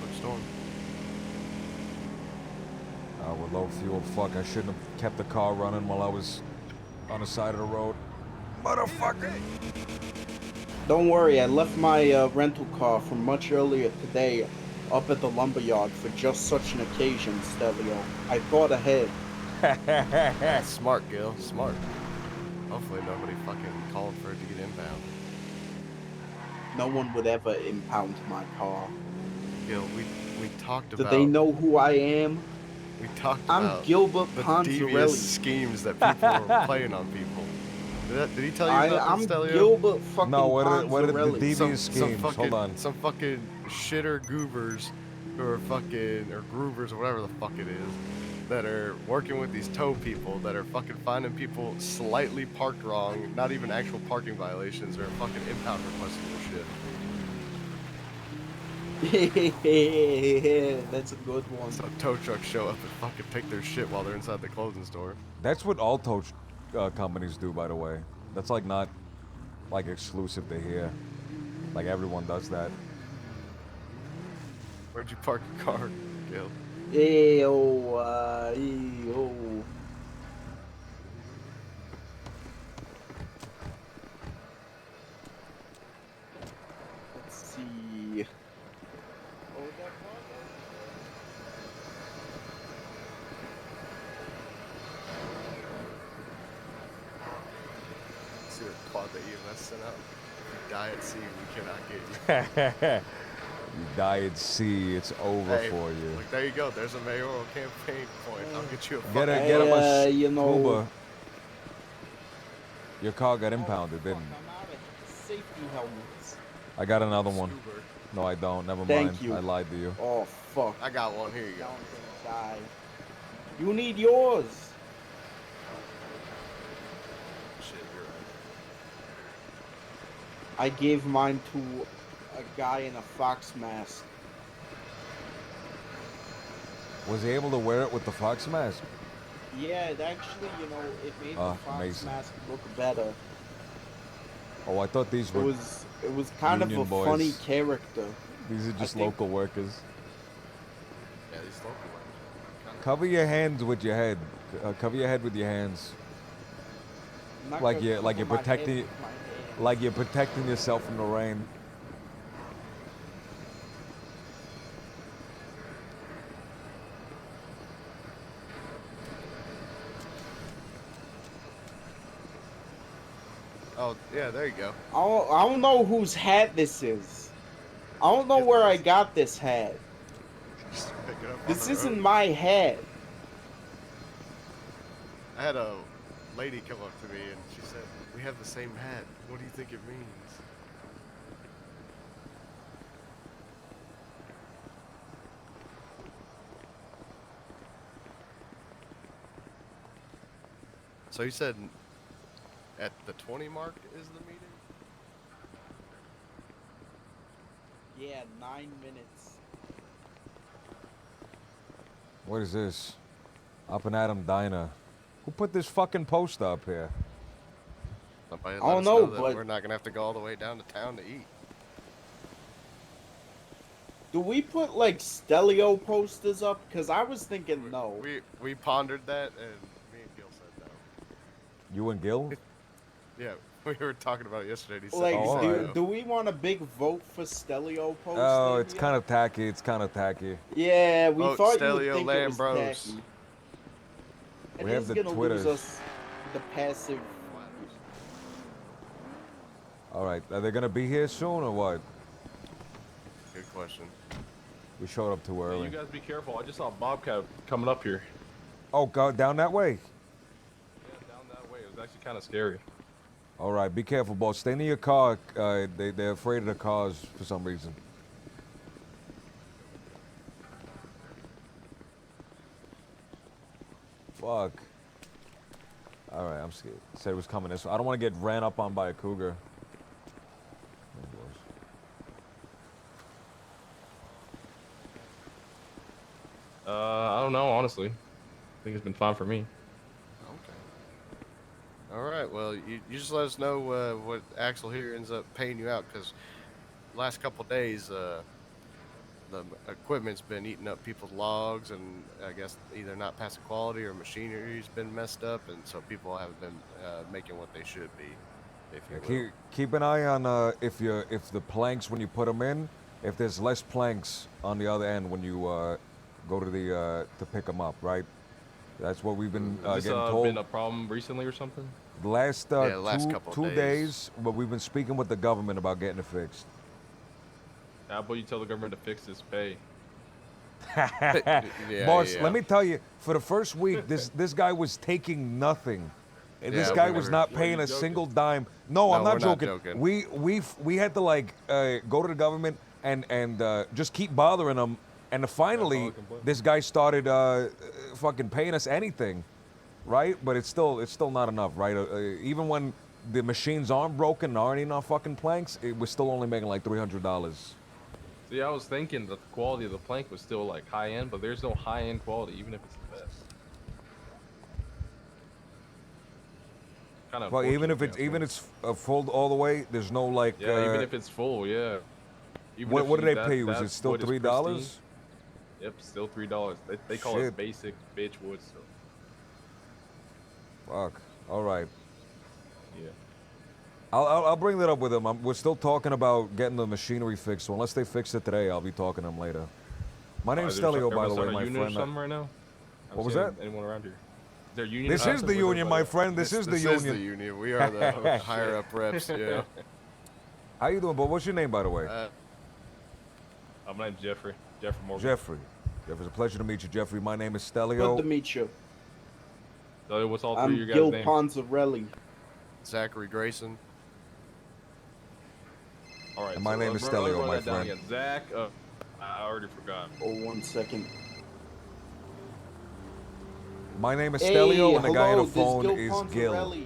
Quick storm. With low fuel, fuck, I shouldn't have kept the car running while I was on the side of the road. Motherfucker! Don't worry, I left my rental car from much earlier today up at the lumberyard for just such an occasion, Stelio. I thought ahead. Smart, Gil. Smart. Hopefully nobody fucking called for it to get inbound. No one would ever impound my car. Gil, we talked Do about... they know who I am? We talked I'm about Gilbert the Ponzarelli. devious schemes that people were playing on people. Did he tell you about I'm that, Stelio? Gilbert fucking No, what are the Ponzarelli. devious Some schemes? fucking, Hold on. Some fucking shitter goobers who are fucking, or groovers, or whatever the fuck it is, that are working with these tow people that are fucking finding people slightly parked wrong, not even actual parking violations, or fucking impound requesting their shit. That's a good one. So tow trucks show up and fucking take their shit while they're inside the clothing store. That's what all tow companies do, by the way. That's like not like exclusive to here. Like everyone does that. Where'd you park your car, Gil? Ew. Let's see. See the quad that EMS sent out? If you die at sea, we cannot get you. You die at sea, it's over Hey, for you. Look, there you go. There's a mayoral campaign point. I'll get you a Get fucking... him a you know- scuba. Your car got impounded, didn't it? Safety helmets. I got another one. No, I don't. Never Thank mind. you. I lied to you. Oh, fuck. I got one. Here you go. Die. You need yours. Shit, you're right. I gave mine to a guy in a fox mask. Was he able to wear it with the fox mask? Yeah, it actually, you know, it made the fox amazing. mask look better. Oh, I thought these It were was kind union of a boys. funny character. These are just think- local workers. Yeah, these local ones. Cover your hands with your head. Cover your head with your hands. I'm not Like gonna you're cover my head protecting with my hands. like you're protecting yourself from the rain. Oh, yeah, there you go. I don't know whose hat this is. I don't know where I got this hat. Just pick it up on This the isn't road. my hat. I had a lady come up to me and she said, "We have the same hat. What do you think it means?" So you said at the 20 mark is the meeting? Yeah, 9 minutes. What is this? Up and Adam Diner. Who put this fucking poster up here? Somebody I let don't us know, that but we're not gonna have to go all the way down to town to eat. do we put like Stelio posters up? Because I was thinking no. We pondered that, and me and Gil said no. You and Gil? Yeah, we were talking about it yesterday. And he said, Like, he said do we want a big vote for Stelio posters? Oh, it's kind of tacky. It's kind of tacky. Yeah, we Vote thought you would Stelio think it was Lambros. tacky. It We have is the gonna Twitters. lose us the passive. All right. Are they gonna be here soon or what? Good question. We showed up too You early. guys be careful. I just saw a Bobcat coming up here. Oh, go down that way. Yeah, down that way. It was actually kind of scary. All right. Be careful, boss. Stay near your car. They're afraid of the cars for some reason. Fuck. All right, I'm scared. Said it was coming this way. I don't want to get ran up on by a cougar. I don't know, honestly. I think it's been fine for me. All right. Well, you just let us know what Axel here ends up paying you out, because last couple days the equipment's been eating up people's logs, and I guess either not passing quality or machinery's been messed up, and so people haven't been making what they should be. If you will. Keep an eye on if the planks when you put them in, if there's less planks on the other end when you go to the to pick them up, right? That's what we've been Has this getting told. been a problem recently or something? The last, Yeah, last two, couple two days. days, but we've been speaking with the government about getting it fixed. How about you tell the government to fix this pay? Boss, let me tell you, for the first week, this guy was taking nothing. And this Yeah, guy we was never- not Were paying you a joking? single dime. No, I'm No, not we're not joking. joking. We had to like go to the government and just keep bothering them. And finally, this guy started fucking paying us anything, right? But it's still not enough, right? Even when the machines aren't broken and aren't in our fucking planks, we're still only making like $300. See, I was thinking that the quality of the plank was still like high end, but there's no high end quality, even if it's the best. Kind of. Well, even if it's full all the way, there's no like. Yeah, even if it's full, yeah. Even if What do they that- pay you? Is that it still wood is $3? pristine. Yep, still $3. They call it Shit. basic bitch wood, so Fuck. All right. yeah. I'll bring that up with them. We're still talking about getting the machinery fixed. So unless they fix it today, I'll be talking to them later. My name's Is there Stelio, by the everyone's way, on a my union or friend. something right now? I What was don't that? see Anyone around here? Is there a union? This around is here? the Where's union, my everybody? friend. This is the This union. is the union. We are the higher up reps. Yeah. How you doing, Bob? What's your name, by the way? My name's Jeffrey. Jeffrey Morgan. Jeffrey. Jeffrey, it's a pleasure to meet you, Jeffrey. My name is Stelio. Good to meet you. So what's all I'm three of your Gil guys' names? Ponzarelli. Zachary Grayson. All right. And my name is Stelio, my friend. Again. Zach. I already forgot. Oh, 1 second. My name is Hey, Stelio, and the guy on hello, the phone this is Gil Gil. Ponzarelli.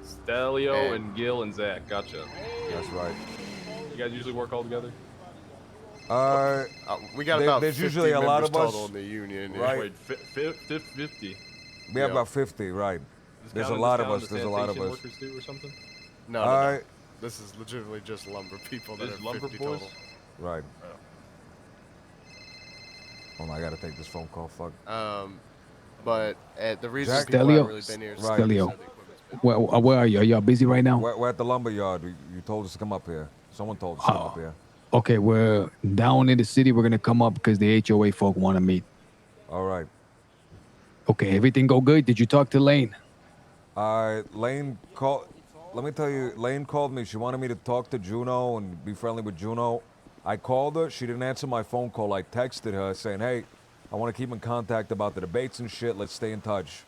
Stelio and Gil and Zach. Gotcha. That's right. You guys usually work all together? We got there- about there's 50 usually a lot members of us, total in the union. right? Wait, 50? We have Yeah. about 50, right? Does There's a count- lot does of count us. the There's a lot of sanitation us. workers too or something? No. This is legitimately just lumber people that Just are lumber 50 boys? total. Right. Hold on, I gotta take this phone call. Fuck. But the reason Zach? people haven't Stelio. really been here is Right. because Stelio. of the equipment's been Where are you? Are y'all busy right now? We're at the lumber yard. You told us to come up here. Someone told us to come up here. Okay, we're down in the city. We're gonna come up because the HOA folk want to meet. All right. Okay, everything go good? Did you talk to Lane? Lane called. Let me tell you, Lane called me. She wanted me to talk to Juno and be friendly with Juno. I called her. She didn't answer my phone call. I texted her saying, "Hey, I want to keep in contact about the debates and shit. Let's stay in touch."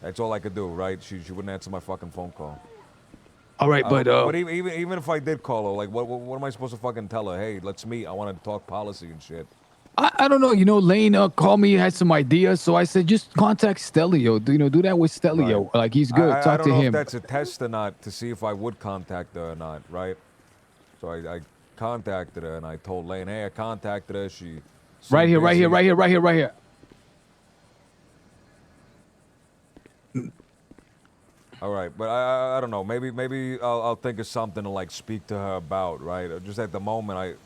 That's all I could do, right? She wouldn't answer my fucking phone call. All right, but even if I did call her, like, what am I supposed to fucking tell her? Hey, let's meet. I want to talk policy and shit. I don't know. You know, Lane called me, had some ideas, so I said just contact Stelio. Do that with Stelio. Like he's good. I Talk don't to know him. if that's a test or not to see if I would contact her or not, right? So I contacted her and I told Lane, hey, I contacted her. She Right here, right here, right here, right here, right here. All right, but I don't know. Maybe I'll think of something to like speak to her about, right? Just at the moment,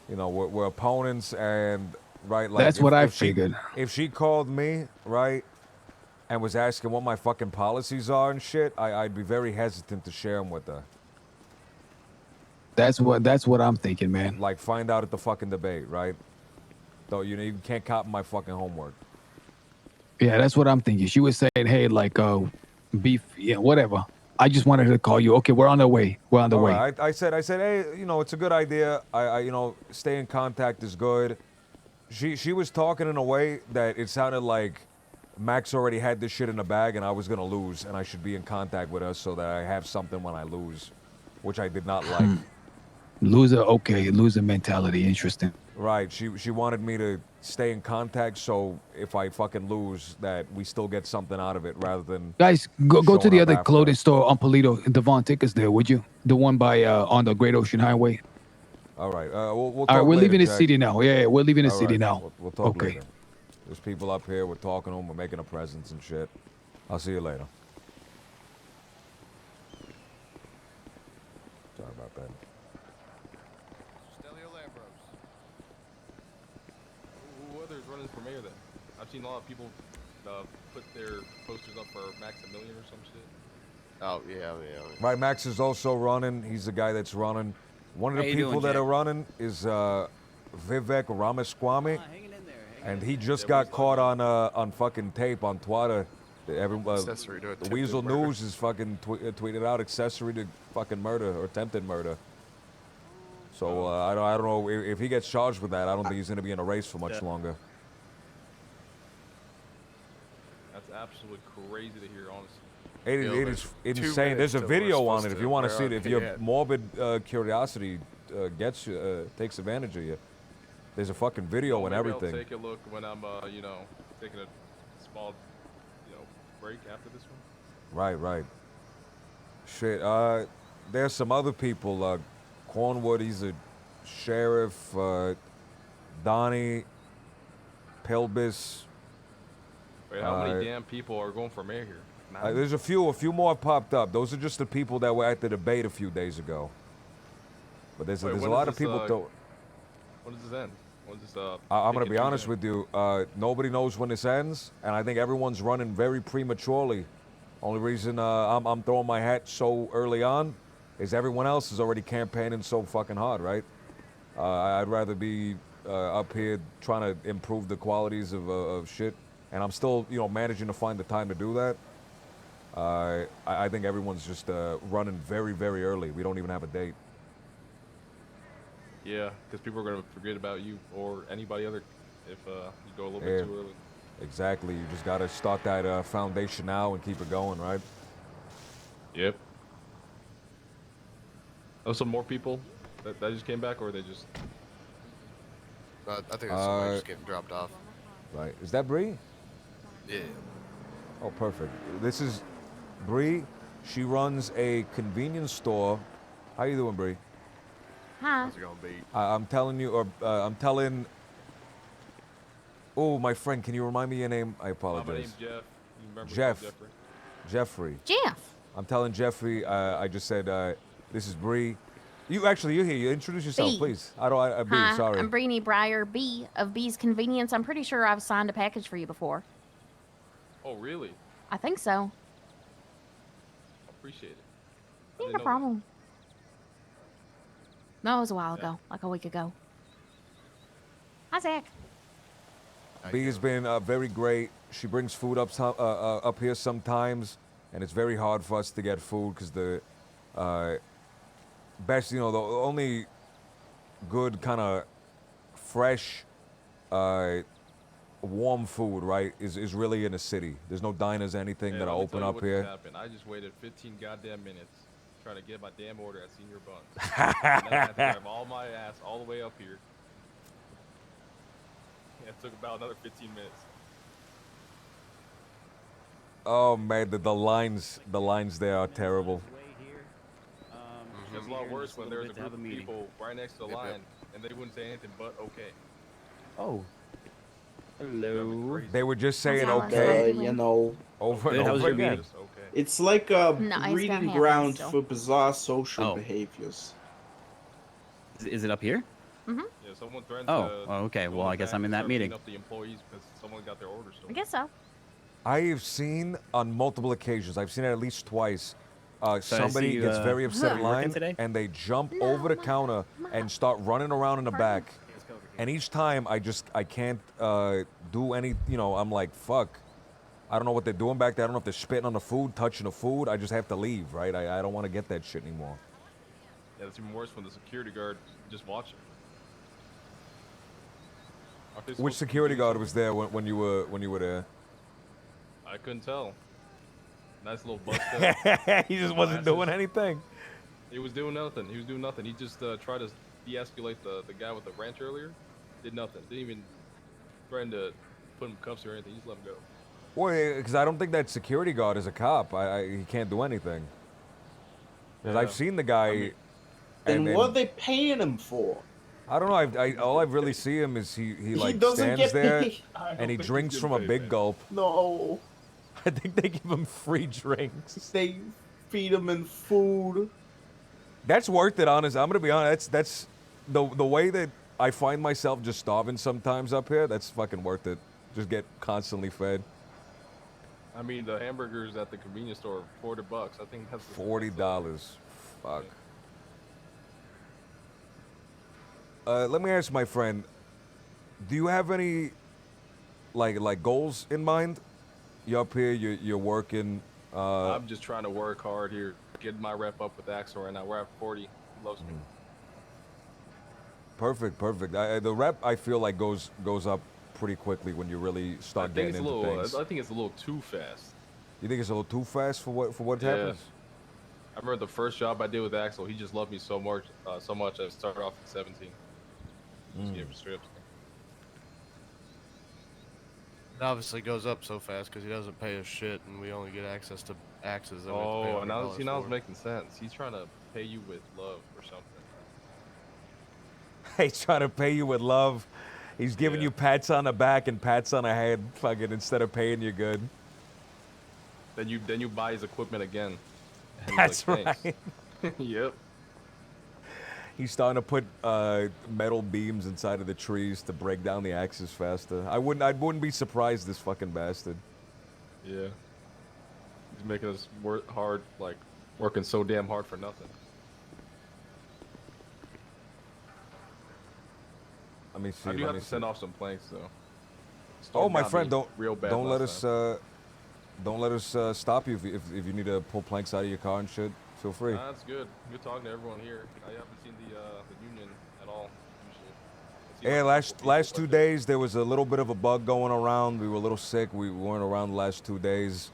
we're opponents, and right, like That's what I she- figured. If she called me, right, and was asking what my fucking policies are and shit, I'd be very hesitant to share them with her. That's what I'm thinking, man. Like find out at the fucking debate, right? Though you can't copy my fucking homework. Yeah, that's what I'm thinking. She was saying, hey, like beef, yeah, whatever. I just wanted to call you. Okay, we're on the way. We're on the All way. right, I said, hey, it's a good idea. Stay in contact is good. She was talking in a way that it sounded like Max already had this shit in the bag and I was gonna lose, and I should be in contact with her so that I have something when I lose, which I did not like. Loser mentality. Interesting. Right, she wanted me to stay in contact, so if I fucking lose, that we still get something out of it rather than Guys, go to showing the up other after. clothing store on Polito. Devon, take us there, would you? The one by on the Great Ocean Highway. All right, we'll talk All right, we're later, leaving the Jack. city now. Yeah, we're leaving the All city right, now. We'll talk Okay. later. There's people up here. We're talking to them. We're making a presence and shit. I'll see you later. Sorry about that. Stelio Lambros. Who others running for mayor then? I've seen a lot of people put their posters up for Maximilian or some shit. Oh yeah. Right, Max is also running. He's the guy that's running. One of the How you people doing, that Jack? are running is Vivek Ramaswamy, and he just got caught on fucking tape on Twitter. Accessory to the attempted Weasel murder. News is fucking tweeted out accessory to fucking murder or attempted murder. So I don't know if he gets charged with that. I don't think he's gonna be in a race for much longer. That's absolutely crazy to hear, honestly. It is insane. There's a video on it if you want to see it. If your yeah. morbid curiosity gets you, takes advantage of you, there's a fucking video and Maybe everything. I'll take a look when I'm, taking a small, break after this one. Right. Shit. There's some other people. Cornwood, he's a sheriff. Donnie, Pilbis. Wait, how many damn people are going for mayor here? Nine? There's a few more popped up. Those are just the people that were at the debate a few days ago. But there's Wait, a when lot does of people. this, when does this end? When does this, I'm gonna take be it honest to with you. Nobody knows when this ends, and I think everyone's running very prematurely. Only reason I'm throwing my hat so early on is everyone else is already campaigning so fucking hard, right? I'd rather be up here trying to improve the qualities of shit, and I'm still managing to find the time to do that. I think everyone's just running very, very early. We don't even have a date. Yeah, because people are going to forget about you or anybody other if you go a little Yeah. bit too early. Exactly. You just got to start that foundation now and keep it going, right? Yep. Oh, some more people that just came back, or they just... I think it's somebody just getting dropped off. Right. Is that Bree? Yeah. Oh, perfect. This is Bree. She runs a convenience store. How you doing, Bree? Huh? How's it gonna be? I'm telling you, or I'm telling. Oh, my friend, can you remind me your name? I My apologize. name's Jeff. You remember Jeff. Jeffrey? Jeffrey. Jeff. I'm telling Jeffrey. I just said this is Bree. You're here. You introduce yourself, B. please. B. Hi, Sorry. I'm Breenie Breyer B of B's Convenience. I'm pretty sure I've signed a package for you before. Oh, really? I think so. Appreciate it. Yeah, didn't no know problem. No, it was a while ago, like a week ago. Hi, Zach. B has been very great. She brings food up here sometimes, and it's very hard for us to get food because the best, the only good kind of fresh, warm food, right, is really in the city. There's no diners, anything Hey, that let are me open tell you up what here. just happened. I just waited 15 goddamn minutes trying to get my damn order at Senior Buns. And then I had to drive all my ass all the way up here. Yeah, it took about another 15 minutes. Oh man, the lines there are terrible. It's a lot worse when there's a group of people right next to the line and they wouldn't say anything but okay. Oh. Hello. They were just saying How's it okay, going? over and Good, how's over your again. meeting? Okay. It's like a No, it's gonna breeding happen ground still. for bizarre social Oh. behaviors. Is it up here? Mm-hmm. Yeah, someone threatened Oh, to oh, okay. go Well, in I guess back I'm in and that start meeting. beating up the employees because someone got their orders I stolen. guess so. I have seen on multiple occasions. I've seen it at least twice. So I Somebody see you, gets very upset in you working line, today? and they jump over the counter and start running around in the back. And each time, I can't do any. You know, I'm like, fuck. I don't know what they're doing back there. I don't know if they're spitting on the food, touching the food. I just have to leave, right? I don't want to get that shit anymore. Yeah, it's even worse when the security guard just watching. Which security guard was there when you were there? I couldn't tell. Nice little bust up. He just wasn't doing anything. He was doing nothing. He was doing nothing. He just tried to de-escalate the guy with the wrench earlier. Did nothing. Didn't even threaten to put him in cuffs or anything. He just let him go. Well, because I don't think that security guard is a cop. He can't do anything. Because I've seen the guy. Then what are they paying him for? I don't know. All I really see him is he like doesn't stands get there paid. I don't and he think drinks he's from getting a paid, big gulp. No. I think they give him free drinks. They feed him in food. That's worth it, honest. I'm gonna be honest. That's the way that I find myself just starving sometimes up here. That's fucking worth it. Just get constantly fed. I mean, the hamburgers at the convenience store, $40. I think that's $40. Fuck. Let me ask my friend. Do you have any like goals in mind? You up here? You're working. I'm just trying to work hard here, get my rep up with Axel right now. We're at 40. He loves me. Perfect. The rep I feel like goes up pretty quickly when you really start getting into things. I think it's a little too fast. You think it's a little too fast for what Yeah. happens? I remember the first job I did with Axel. He just loved me so much. I started off at 17. Just gave him strips. It obviously goes up so fast because he doesn't pay us shit, and we only get access to axes. That we have to pay Oh, now $100 it's for. making sense. He's trying to pay you with love or something. He's trying to pay you with love. He's giving you pats on the back and pats on the head, fucking instead of paying you good. Then you buy his equipment again. And he's That's like, right. "Thanks." Yep. He's starting to put metal beams inside of the trees to break down the axes faster. I wouldn't be surprised, this fucking bastard. Yeah. He's making us work hard, like working so damn hard for nothing. Let me see. I do let have me to see. send off some planks though. Oh, Storm my got friend, me real bad don't let last us don't let us stop you if you need to pull planks out of your car and shit. Feel free. Nah, that's good. Good talking to everyone here. I haven't seen the union at all. Usually. Yeah, last 2 days there was a little bit of a bug going around. We were a little sick. We weren't around the last 2 days,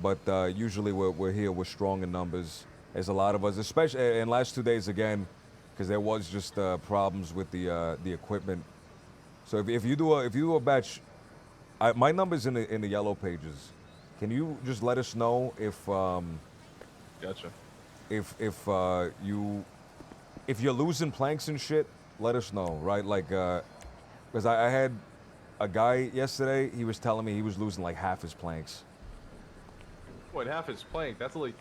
but usually we're here. We're strong in numbers. There's a lot of us, especially in last 2 days again, because there was just problems with the equipment. So if you do a batch, my number's in the yellow pages. Can you just let us know if Gotcha. if you're losing planks and shit, let us know, right? Like, because I had a guy yesterday. He was telling me he was losing like half his planks. Wait, half his plank. That's like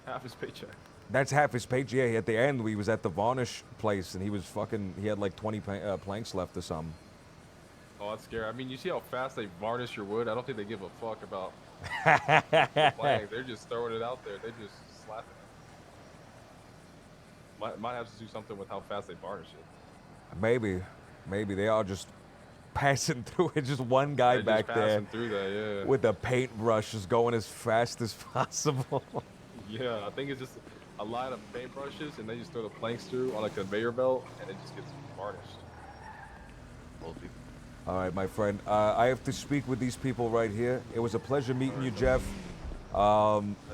half his paycheck. That's half his page. Yeah, at the end, we was at the varnish place, and he had like 20 planks left or something. Oh, that's scary. I mean, you see how fast they varnish your wood? I don't think they give a fuck about the plank. They're just throwing it out there. They just slap it. Might have to do something with how fast they varnish it. Maybe they are just passing through it. Just one guy They're back just there passing through that, yeah. with a paintbrush, just going as fast as possible. Yeah, I think it's just a line of paintbrushes, and they just throw the planks through on a conveyor belt, and it just gets varnished. All right, my friend. I have to speak with these people right here. It was a pleasure meeting you, Jeff.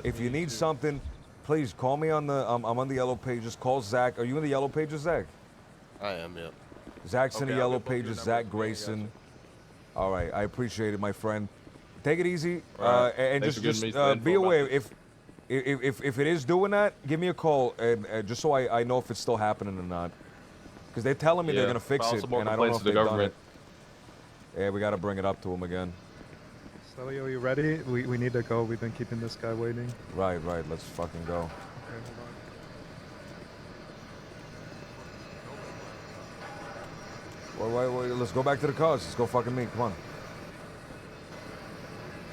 If you need something, please call me on the. I'm on the yellow pages. Call Zach. Are you in the yellow pages, Zach? I am, yeah. Zach's in the Okay, I'll yellow get both your pages. numbers. Zach Yeah, Grayson. All right, I appreciate it, my friend. Take it easy, All right. and Thanks for giving me just some info be about aware this. if it is doing that, give me a call, and just so I know if it's still happening or not. Because they're telling me they're gonna fix file it, some more and I don't know complaints if to the they've done government. it. Yeah, we got to bring it up to them again. Stelio, you ready? We need to go. We've been keeping this guy waiting. Right. Let's fucking go. Okay, hold on. Wait. Let's go back to the cars. Let's go fucking meet. Come on.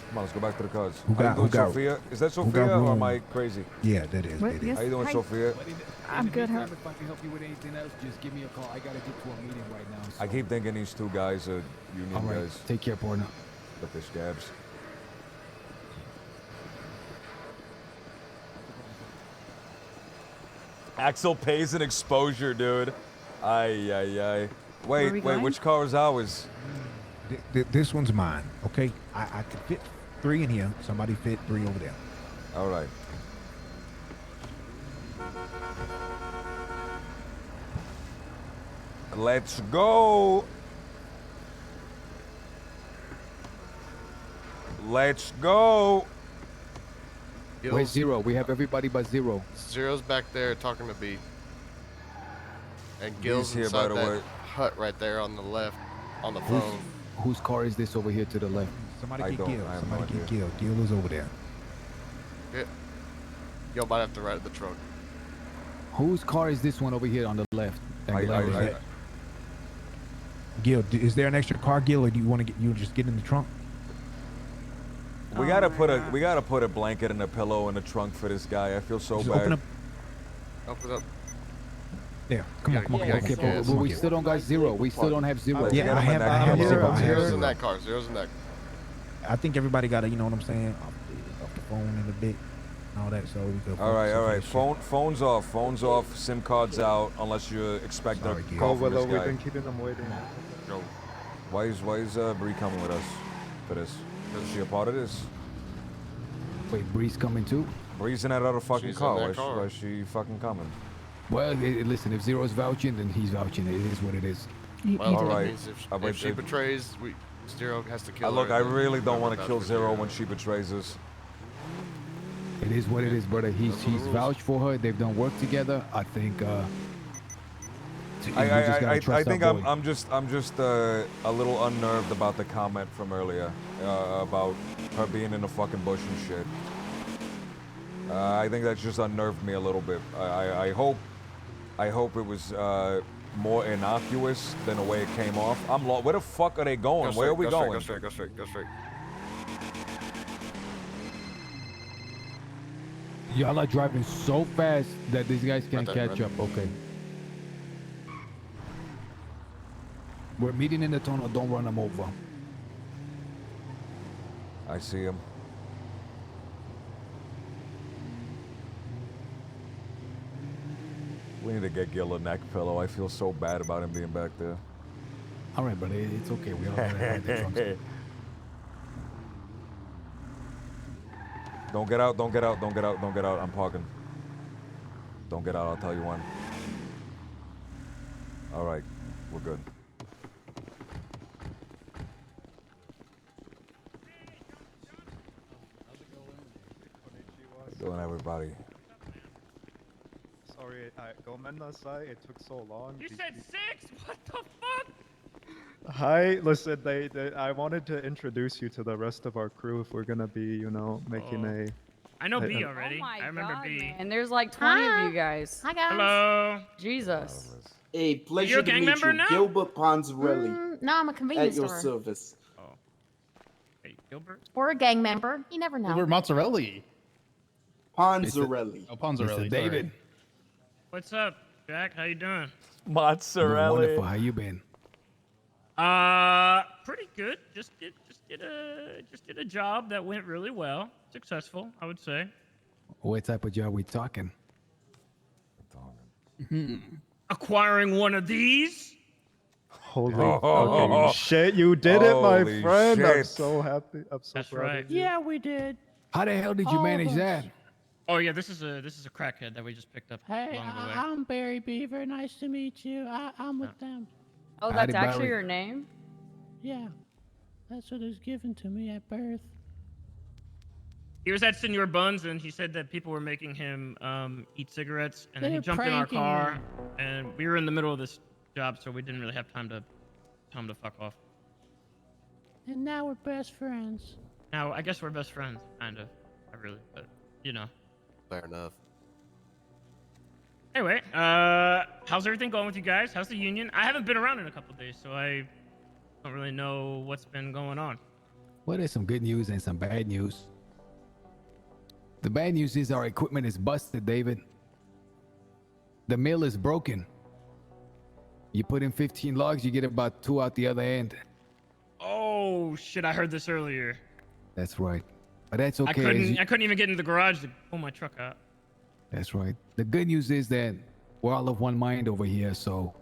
Come on, let's go back to the cars. Who How got- you who doing, got- Sophia? Is that who got Sophia or am room? I crazy? Yeah, that is. What? That is. Yes. How you doing, Hi. Sophia? I'm good. How? If I can help you with anything else, just give me a call. I gotta get to a meeting right now. I keep thinking these two guys are union All right. guys. Take care, partner. But they're scabs. Axel pays an exposure, dude. Ay. Wait, which car is ours? This one's mine. Okay, I could fit 3 in here. Somebody fit 3 over there. All right. Let's go. Let's go. Wait, Gills, Zero. We have everybody but Zero. Zero's back there talking to B. And Gil's here, inside by the that way. hut right there on the left, on the phone. Whose car is this over here to the left? Somebody get Gil. Somebody get Gil. Gil is over there. Yeah. Yo might have to ride the truck. Whose car is this one over here on the left? Gil, is there an extra car, Gil, or do you want to get? You just get in the trunk? We gotta put a blanket and a pillow in the trunk for this guy. I feel so Just bad. open up. Open up. There. Come on. Okay, but we still don't got Zero. We still don't have Zero. Yeah, I have. Zero's in that car. Zero's in that. I think everybody got to, you know what I'm saying, off the phone in a bit, and all that. So we could. All right. Phones off. SIM cards out, unless you expect a Go, call from Willow. this We've guy. been keeping them waiting. Go. Why is Bree coming with us for this? Is she a part of this? Wait, Bree's coming too? Bree's in that other fucking She's in car. that car. Why is she fucking coming? Well, listen, if Zero's vouching, then he's vouching. It is what it is. Well, All that right. means if she betrays, Zero has to kill her. Look, I and really don't then want to vouch kill for Zero when she betrays us. It is what it is, brother. He's vouched for her. They've done work together. I think. I think I'm just a little unnerved about the comment from earlier about her being in the fucking bush and shit. I think that's just unnerved me a little bit. I hope it was more innocuous than the way it came off. I'm lost. Where the fuck are they going? Where are we going? Go straight. Y'all are driving so fast that these guys can't Right there, catch right up. Okay. We're meeting in the tunnel. Don't run them over. I see him. We need to get Gil a neck pillow. I feel so bad about him being back there. All right, brother. It's okay. We all right the trunks. Don't get out. I'm parking. Don't get out. I'll tell you when. All right. We're good. How you doing, everybody? Sorry, Gomenda-sai, it took so long. You said 6? What the fuck? Hi, listen, I wanted to introduce you to the rest of our crew if we're gonna be, making a. I know B an- already. Oh my I remember God, B. And there's like 20 of you guys. Hi, guys. Hello. Jesus. A You're pleasure a to gang meet member you, now? Gilbert Ponzarelli. No, I'm a convenience At your store. service. Hey, Gilbert. Or a gang member. You never know. Gilbert Mozzarelli. Ponzarelli. Oh, Ponzarelli. Mr. David. sorry. What's up, Jack? How you doing? Mozzarella. Wonderful. How you been? Pretty good. Just did a job that went really well. Successful, I would say. What type of job we talking? Acquiring one of these. Holy Oh. fucking shit, you did it, my Holy friend. I'm shit. so happy. I'm so That's proud right. of you. Yeah, we did. How the hell did you manage that? Oh yeah, this is a crackhead that we just picked up Hey, along the way. I'm Barry Beaver. Nice to meet you. I'm with them. Oh, Howdy, that's actually Barry. your name? Yeah. That's what was given to me at birth. He was at Senor Buns, and he said that people were making him eat cigarettes, and then he They're jumped in our pranking car, me. and we were in the middle of this job, so we didn't really have time to tell him to fuck off. And now we're best friends. Now, I guess we're best friends, kind of. Not really, but, you know. Fair enough. Anyway, how's everything going with you guys? How's the union? I haven't been around in a couple days, so I don't really know what's been going on. Well, there's some good news and some bad news. The bad news is our equipment is busted, David. The mill is broken. You put in 15 logs, you get about 2 out the other end. Oh, shit, I heard this earlier. That's right. But that's okay. I couldn't even get in the garage to pull my truck out. That's right. The good news is that we're all of one mind over here, so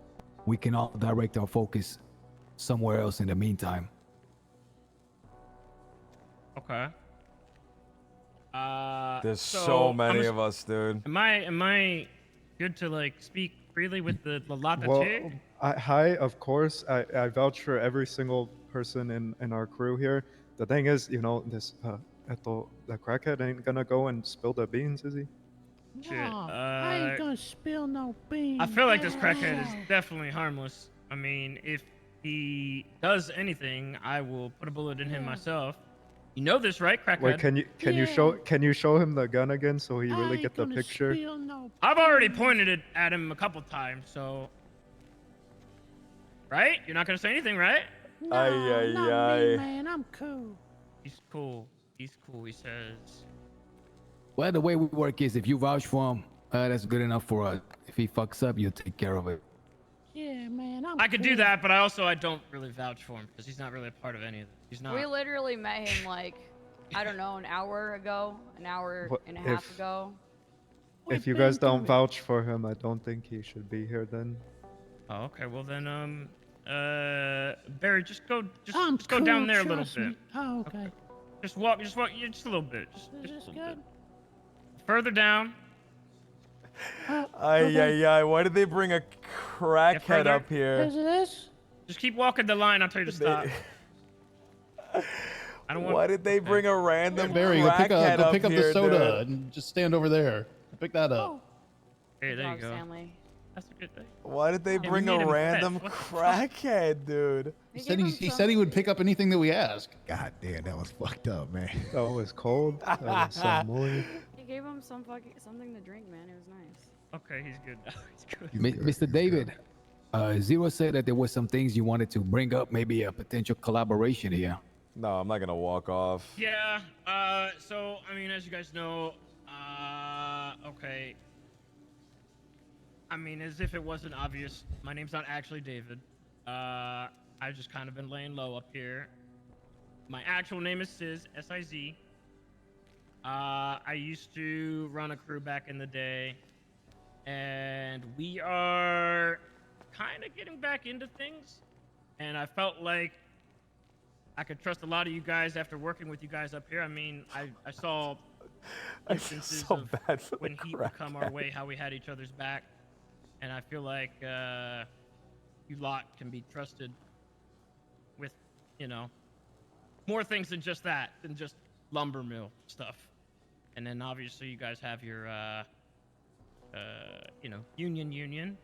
we can all direct our focus somewhere else in the meantime. Okay. There's so many I'm of us, dude. Am I good to like speak freely with the Lata Well, chick? hi, of course. I vouch for every single person in our crew here. The thing is, you know, this the crackhead ain't gonna go and spill the beans, is he? Shit. I ain't gonna spill no beans. I feel like this crackhead Yeah. is definitely harmless. I mean, if he does anything, I will put a bullet in him myself. You know this, right, crackhead? Wait, can you show him the gun again so he really get the picture? I've already pointed it at him a couple times, so. Right? You're not gonna say anything, right? No, not me, man. I'm cool. He's cool. He's cool. He says. Well, the way we work is if you vouch for him, that's good enough for us. If he fucks up, you'll take care of it. Yeah, man. I'm I could cool. do that, but I don't really vouch for him because he's not really a part of any of it. He's not. We literally met him like, I don't know, an hour ago, an hour What and a half if- ago. If you guys don't vouch for him, I don't think he should be here then. Oh, okay. Well then, Barry, just go I'm go down cool, there a little trust me. bit. Oh, okay. Just walk, yeah, just a little bit. Just Is a this little good? bit. Further down. Ay, why did they bring a crackhead further. up here? Is this? Just keep walking the line. I'll tell you to stop. I don't want. Why did they bring a random Barry, go pick crackhead up the here, soda dude? and just stand over there. Pick that up. Hey, there you Dog go. Stanley. That's a good thing. Why did they Hey, we bring made a him random fat. crackhead, dude? He said he would pick up anything that we ask. God damn, that was fucked up, man. That was cold. That was so moist. He gave him something to drink, man. It was nice. Okay, he's good now. He's good. Mr. David, Zero said that there were some things you wanted to bring up, maybe a potential collaboration here. No, I'm not gonna walk off. Yeah. So I mean, as you guys know, okay. I mean, as if it wasn't obvious, my name's not actually David. I've just kind of been laying low up here. My actual name is Siz, S-I-Z. I used to run a crew back in the day, and we are kind of getting back into things. And I felt like I could trust a lot of you guys after working with you guys up here. I mean, I saw instances so of bad for the when heat would come our crackhead. way, how we had each other's back. And I feel like you lot can be trusted with, you know, more things than just that, than just lumber mill stuff. And then obviously you guys have your, you know, union.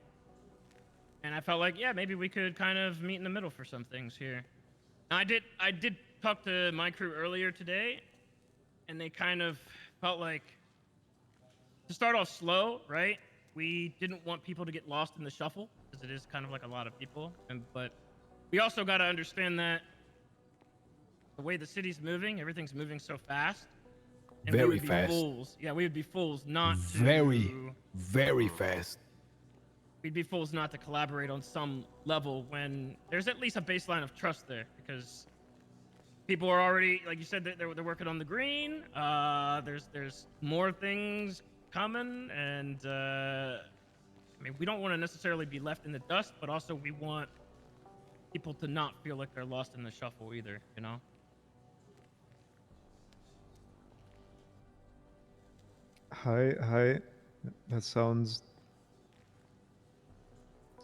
And I felt like, yeah, maybe we could kind of meet in the middle for some things here. I did talk to my crew earlier today, and they kind of felt like, to start off slow, right? We didn't want people to get lost in the shuffle, because it is kind of like a lot of people. But we also got to understand that the way the city's moving, everything's moving so fast. And we Very would be fast. fools. Yeah, we would be fools not Very, to... very fast. We'd be fools not to collaborate on some level when there's at least a baseline of trust there, because people are already, like you said, they're working on the green. There's more things coming, and I mean, we don't want to necessarily be left in the dust, but also we want people to not feel like they're lost in the shuffle either, you know? Hi. That sounds.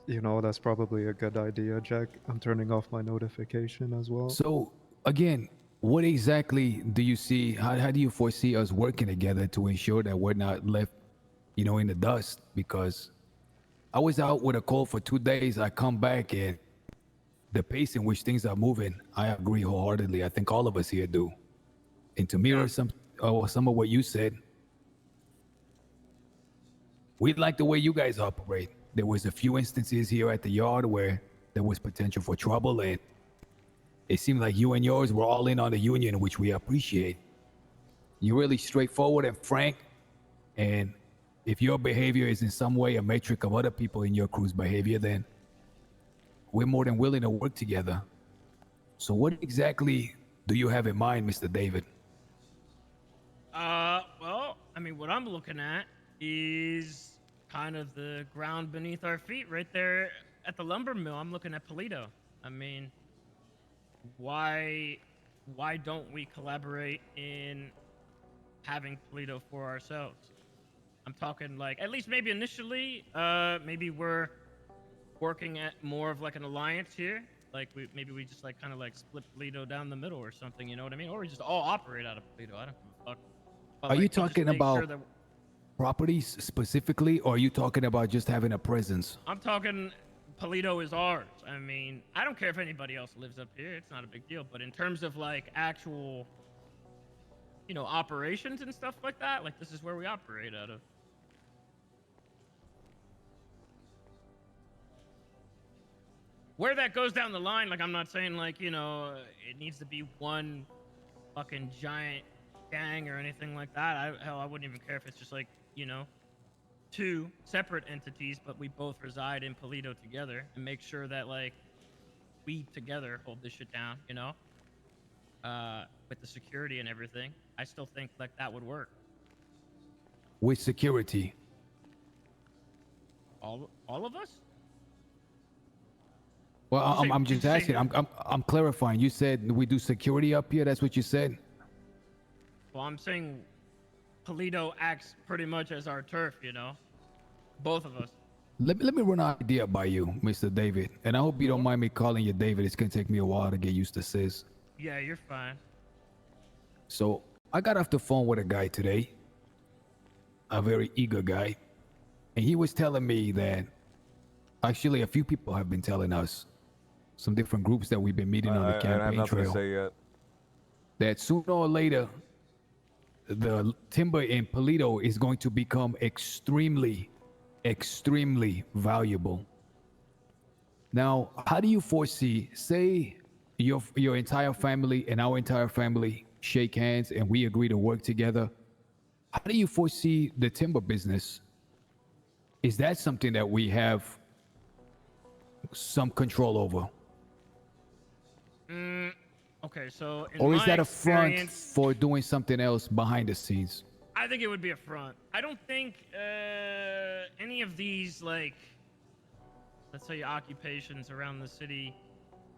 You know, that's probably a good idea, Jack. I'm turning off my notification as well. So, again, what exactly do you see? How do you foresee us working together to ensure that we're not left, you know, in the dust? Because I was out with a cold for 2 days. I come back and the pace in which things are moving, I agree wholeheartedly. I think all of us here do. and to mirror some of what you said, we like the way you guys operate. There was a few instances here at the yard where there was potential for trouble, and it seemed like you and yours were all in on the union, which we appreciate. You're really straightforward and frank, and if your behavior is in some way a metric of other people in your crew's behavior, then we're more than willing to work together. So what exactly do you have in mind, Mr. David? Well, I mean, what I'm looking at is kind of the ground beneath our feet right there at the lumber mill. I'm looking at Polito. I mean, why don't we collaborate in having Polito for ourselves? I'm talking like, at least maybe initially, maybe we're working at more of like an alliance here. Like maybe we just like kind of like split Polito down the middle or something, you know what I mean? Or we just all operate out of Polito. I don't give a fuck. But, Are you like, just talking make about sure that properties specifically, or are you talking about just having a presence? I'm talking Polito is ours. I mean, I don't care if anybody else lives up here. It's not a big deal. But in terms of like actual, you know, operations and stuff like that, like this is where we operate out of. Where that goes down the line, like I'm not saying like, you know, it needs to be one fucking giant gang or anything like that. Hell, I wouldn't even care if it's just like, you know, two separate entities, but we both reside in Polito together and make sure that like we together hold this shit down, you know, with the security and everything. I still think like that would work. With security? All of us? Well, You I'm say- just you say asking. who? I'm clarifying. You said we do security up here. That's what you said. Well, I'm saying Polito acts pretty much as our turf, you know, both of us. Let me run an idea by you, Mr. David. And I hope you don't mind me calling you David. It's gonna take me a while to get used to sis. Yeah, you're fine. So I got off the phone with a guy today, a very eager guy, and he was telling me that actually a few people have been telling us, some different groups that we've been meeting on the I have campaign nothing trail, to say yet. that sooner or later the timber in Polito is going to become extremely valuable. Now, how do you foresee, say your entire family and our entire family shake hands and we agree to work together, how do you foresee the timber business? Is that something that we have some control over? Okay, so in Or is my that a front experience, for doing something else behind the scenes? I think it would be a front. I don't think any of these, like, let's say occupations around the city,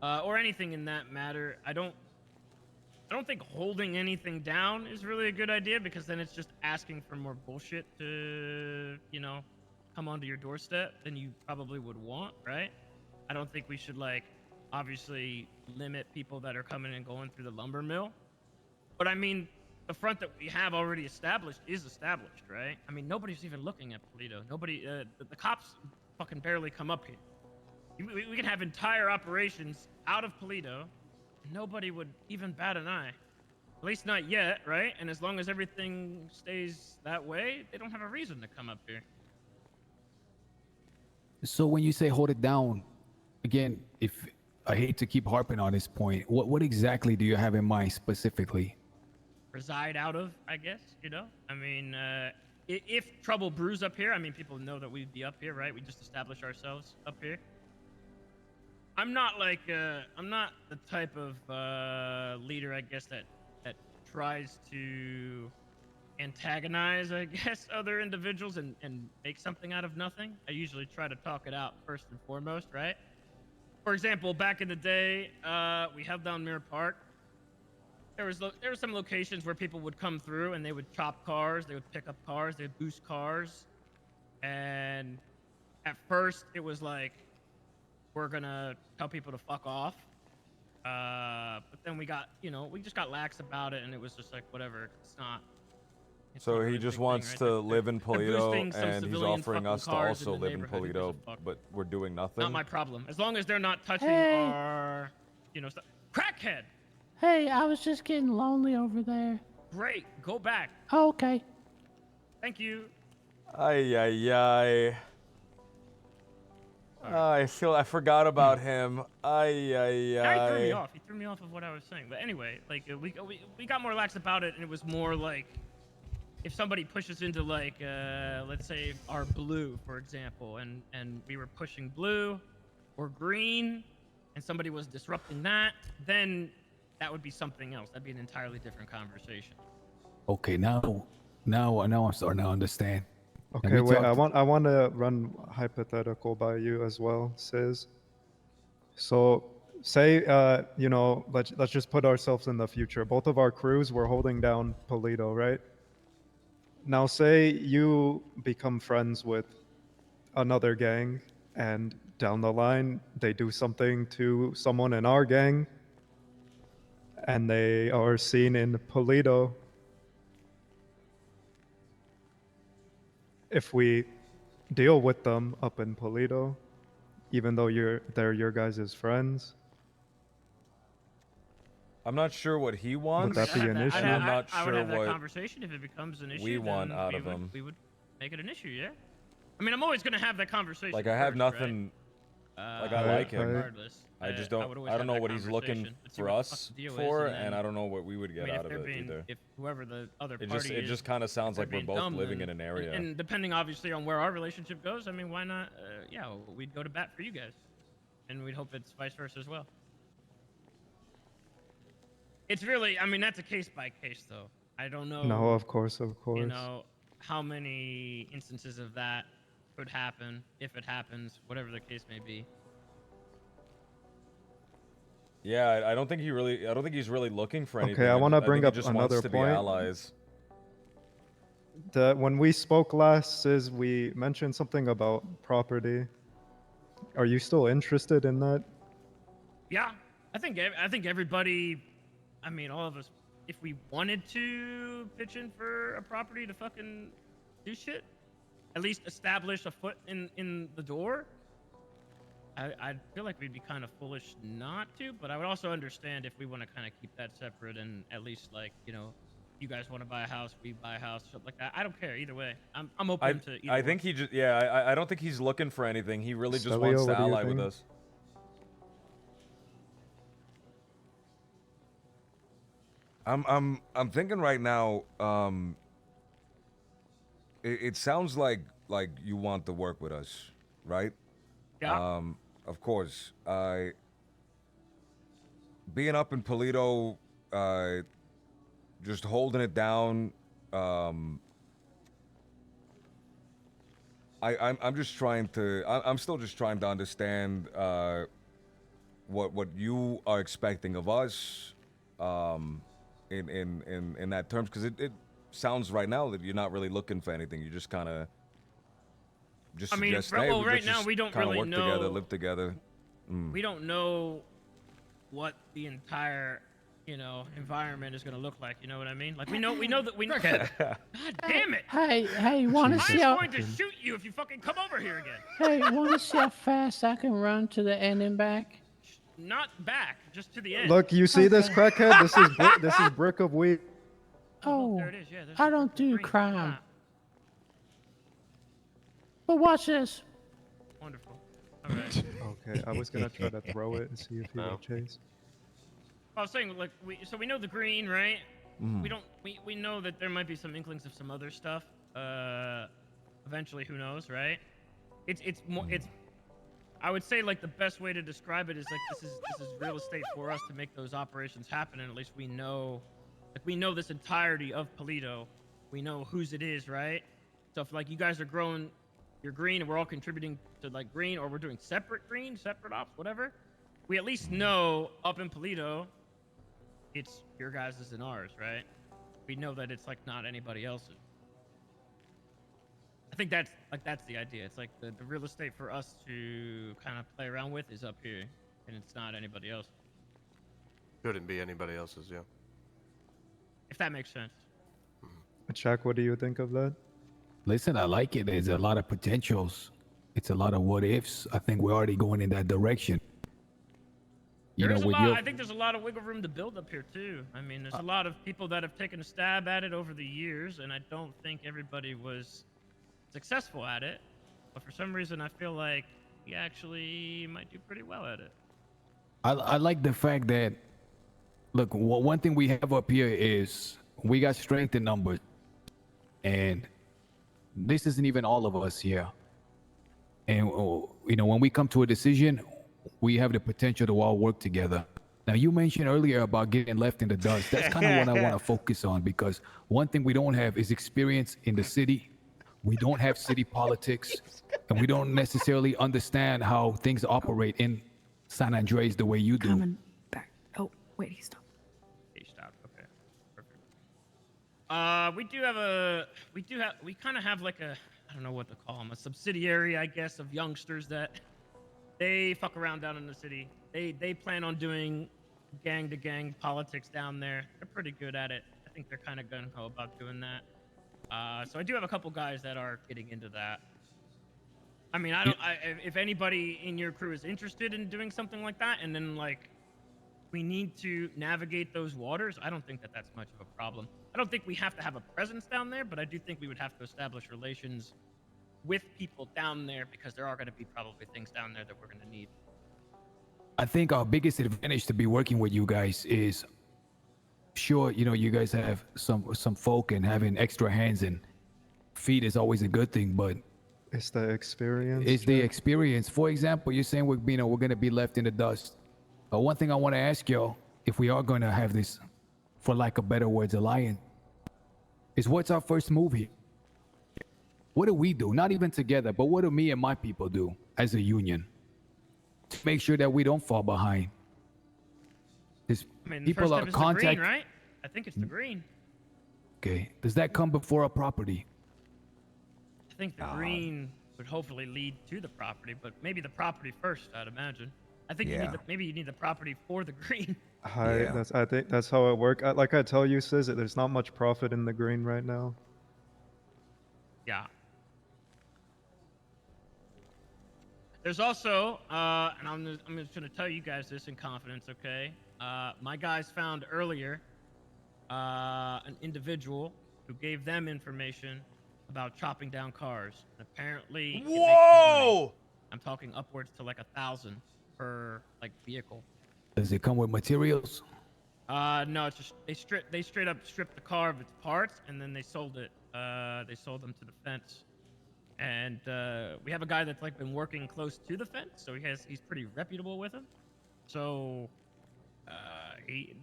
or anything in that matter, I don't think holding anything down is really a good idea, because then it's just asking for more bullshit to, you know, come onto your doorstep than you probably would want, right? I don't think we should, like, obviously limit people that are coming and going through the lumber mill. But I mean, the front that we have already established is established, right? I mean, nobody's even looking at Polito. Nobody, the cops fucking barely come up here. We can have entire operations out of Polito, and nobody would even bat an eye. At least not yet, right? And as long as everything stays that way, they don't have a reason to come up here. So when you say hold it down, again, if I hate to keep harping on this point, what exactly do you have in mind specifically? Reside out of, I guess, you know? I mean, if trouble brews up here, I mean, people know that we'd be up here, right? We just establish ourselves up here. I'm not like, I'm not the type of leader, I guess, that tries to antagonize, I guess, other individuals and make something out of nothing. I usually try to talk it out first and foremost, right? For example, back in the day, we held down Mirror Park. There were some locations where people would come through and they would chop cars, they would pick up cars, they would boost cars. And at first it was like, we're gonna tell people to fuck off. But then we got, you know, we just got lax about it and it was just like, whatever, it's not. So he just wants to live in Polito, and he's offering us to also live in Polito, but we're doing nothing. Not my problem. As long as they're not touching Hey. our, you know, stuff. Crackhead! Hey, I was just getting lonely over there. Great. Go back. Oh, okay. Thank you. Ay, ay, ay. I forgot about him. Ay, ay, Now he threw me ay. off. He threw me off of what I was saying. But anyway, like we got more lax about it, and it was more like if somebody pushes into like let's say our blue, for example, and we were pushing blue or green, and somebody was disrupting that, then that would be something else. That'd be an entirely different conversation. Okay, now I'm starting to understand. And Okay, we wait. talked- I want to run hypothetical by you as well, Sis. So, say you know, let's just put ourselves in the future. Both of our crews were holding down Polito, right? Now, say you become friends with another gang, and down the line they do something to someone in our gang, and they are seen in Polito. If we deal with them up in Polito, even though they're your guys' friends, I'm not sure what he wants. that be an issue? I'm not I would sure have that what conversation if it becomes an issue. we want then out we of would, him. We would make it an issue, yeah. I mean, I'm always gonna have that conversation. Like I have first, nothing. Right? Like I like him. Regardless, I just would don't. always I don't have know that what he's looking conversation. Let's see for what the fuck us the deal is, for, and and then- I don't know what we would get I mean, out if of they're it being, either. if whoever the other It party just is, kind of sounds if like they're we're being both dumb, living then- in an area. And depending obviously on where our relationship goes, I mean, why not? Yeah, we'd go to bat for you guys, and we'd hope it's vice versa as well. It's really, I mean, that's a case by case though. I don't know. No, of course. You know how many instances of that could happen, if it happens, whatever the case may be. Yeah, I don't think he's really looking for anything. Okay, I want to think bring he up just another wants to point. Be allies. When we spoke last, we mentioned something about property. Are you still interested in that? Yeah, I think everybody, I mean, all of us, if we wanted to pitch in for a property to fucking do shit, at least establish a foot in the door. I feel like we'd be kind of foolish not to, but I would also understand if we want to kind of keep that separate and at least like, you know, you guys want to buy a house, we buy a house, something like that. I don't care either way. I'm open to either. I think he just I don't think he's looking for anything. He really just Stelio, wants to what do you ally with think? us. I'm thinking right now. It sounds like you want to work with us, right? Yeah. Of course. Being up in Polito, just holding it down. I'm just trying to. I'm still just trying to understand what you are expecting of us. In that terms, because it sounds right now that you're not really looking for anything. You just kind of just I mean, suggest, well, hey, right let's now just we don't kinda really work know. together, live together. We don't know what the entire, you know, environment is going to look like. You know what I mean? Like we know that we. God damn it! Hey, wanna see I'm how? going to shoot you if you fucking come over here again. Hey, wanna see how fast I can run to the end and back? Not back, just to the end. Look, you see this crackhead? This is brick of wheat. Oh, there it is, yeah, there's I don't do green. crime. But watch this. Wonderful. All right. Okay, I was gonna try to throw it and see if he would chase. I was saying, like, so we know the green, right? Mhm. We don't. We know that there might be some inklings of some other stuff. Eventually, who knows, right? It's more. It's. I would say like the best way to describe it is like this is real estate for us to make those operations happen, and at least we know, like we know this entirety of Polito. We know whose it is, right? So if like you guys are growing your green and we're all contributing to like green, or we're doing separate green, separate ops, whatever, we at least know up in Polito, it's your guys's and ours, right? We know that it's like not anybody else's. I think that's the idea. It's like the real estate for us to kind of play around with is up here, and it's not anybody else. Couldn't be anybody else's, yeah. If that makes sense. Jack, what do you think of that? Listen, I like it. There's a lot of potentials. It's a lot of what ifs. I think we're already going in that direction. you know, There's a with lot. your I think there's a lot of wiggle room to build up here too. I mean, there's a lot of people that have taken a stab at it over the years, and I don't think everybody was successful at it. But for some reason, I feel like he actually might do pretty well at it. I like the fact that, look, one thing we have up here is we got strength in numbers, and this isn't even all of us here. And you know, when we come to a decision, we have the potential to all work together. Now, you mentioned earlier about getting left in the dust. That's kind of what I want to focus on, because one thing we don't have is experience in the city. We don't have city politics, and we don't necessarily understand how things operate in San Andreas the way you do. Coming back. Oh, wait, he stopped. He stopped. Okay. Perfect. We kind of have like a, I don't know what to call them, a subsidiary, I guess, of youngsters that they fuck around down in the city. They plan on doing gang-to-gang politics down there. They're pretty good at it. I think they're kind of gung-ho about doing that. So I do have a couple guys that are getting into that. I mean, if anybody in your crew is interested in doing something like that, and then like we need to navigate those waters, I don't think that that's much of a problem. I don't think we have to have a presence down there, but I do think we would have to establish relations with people down there, because there are going to be probably things down there that we're going to need. I think our biggest advantage to be working with you guys is, sure, you know, you guys have some folk, and having extra hands and feet is always a good thing, but it's the experience. It's the experience. For example, you're saying we're going to be left in the dust. But one thing I want to ask y'all, if we are going to have this, for lack of better words, alliance, is what's our first move here? What do we do? Not even together, but what do me and my people do as a union to make sure that we don't fall behind? Because I mean, people first are step is the contact. green, right? I think it's the green. Okay. Does that come before a property? I think the green would hopefully lead to the property, but maybe the property first, I'd imagine. I think maybe you need the property for the green. I think that's how it works. Like I tell you, Sis, there's not much profit in the green right now. Yeah. There's also, and I'm just gonna tell you guys this in confidence, okay? My guys found earlier an individual who gave them information about chopping down cars. And apparently, it makes good money. I'm talking upwards to like 1,000 per like vehicle. Does it come with materials? No, it's just they straight up stripped the car of its parts, and then they sold it. They sold them to the fence. And we have a guy that's like been working close to the fence, so he's pretty reputable with him. So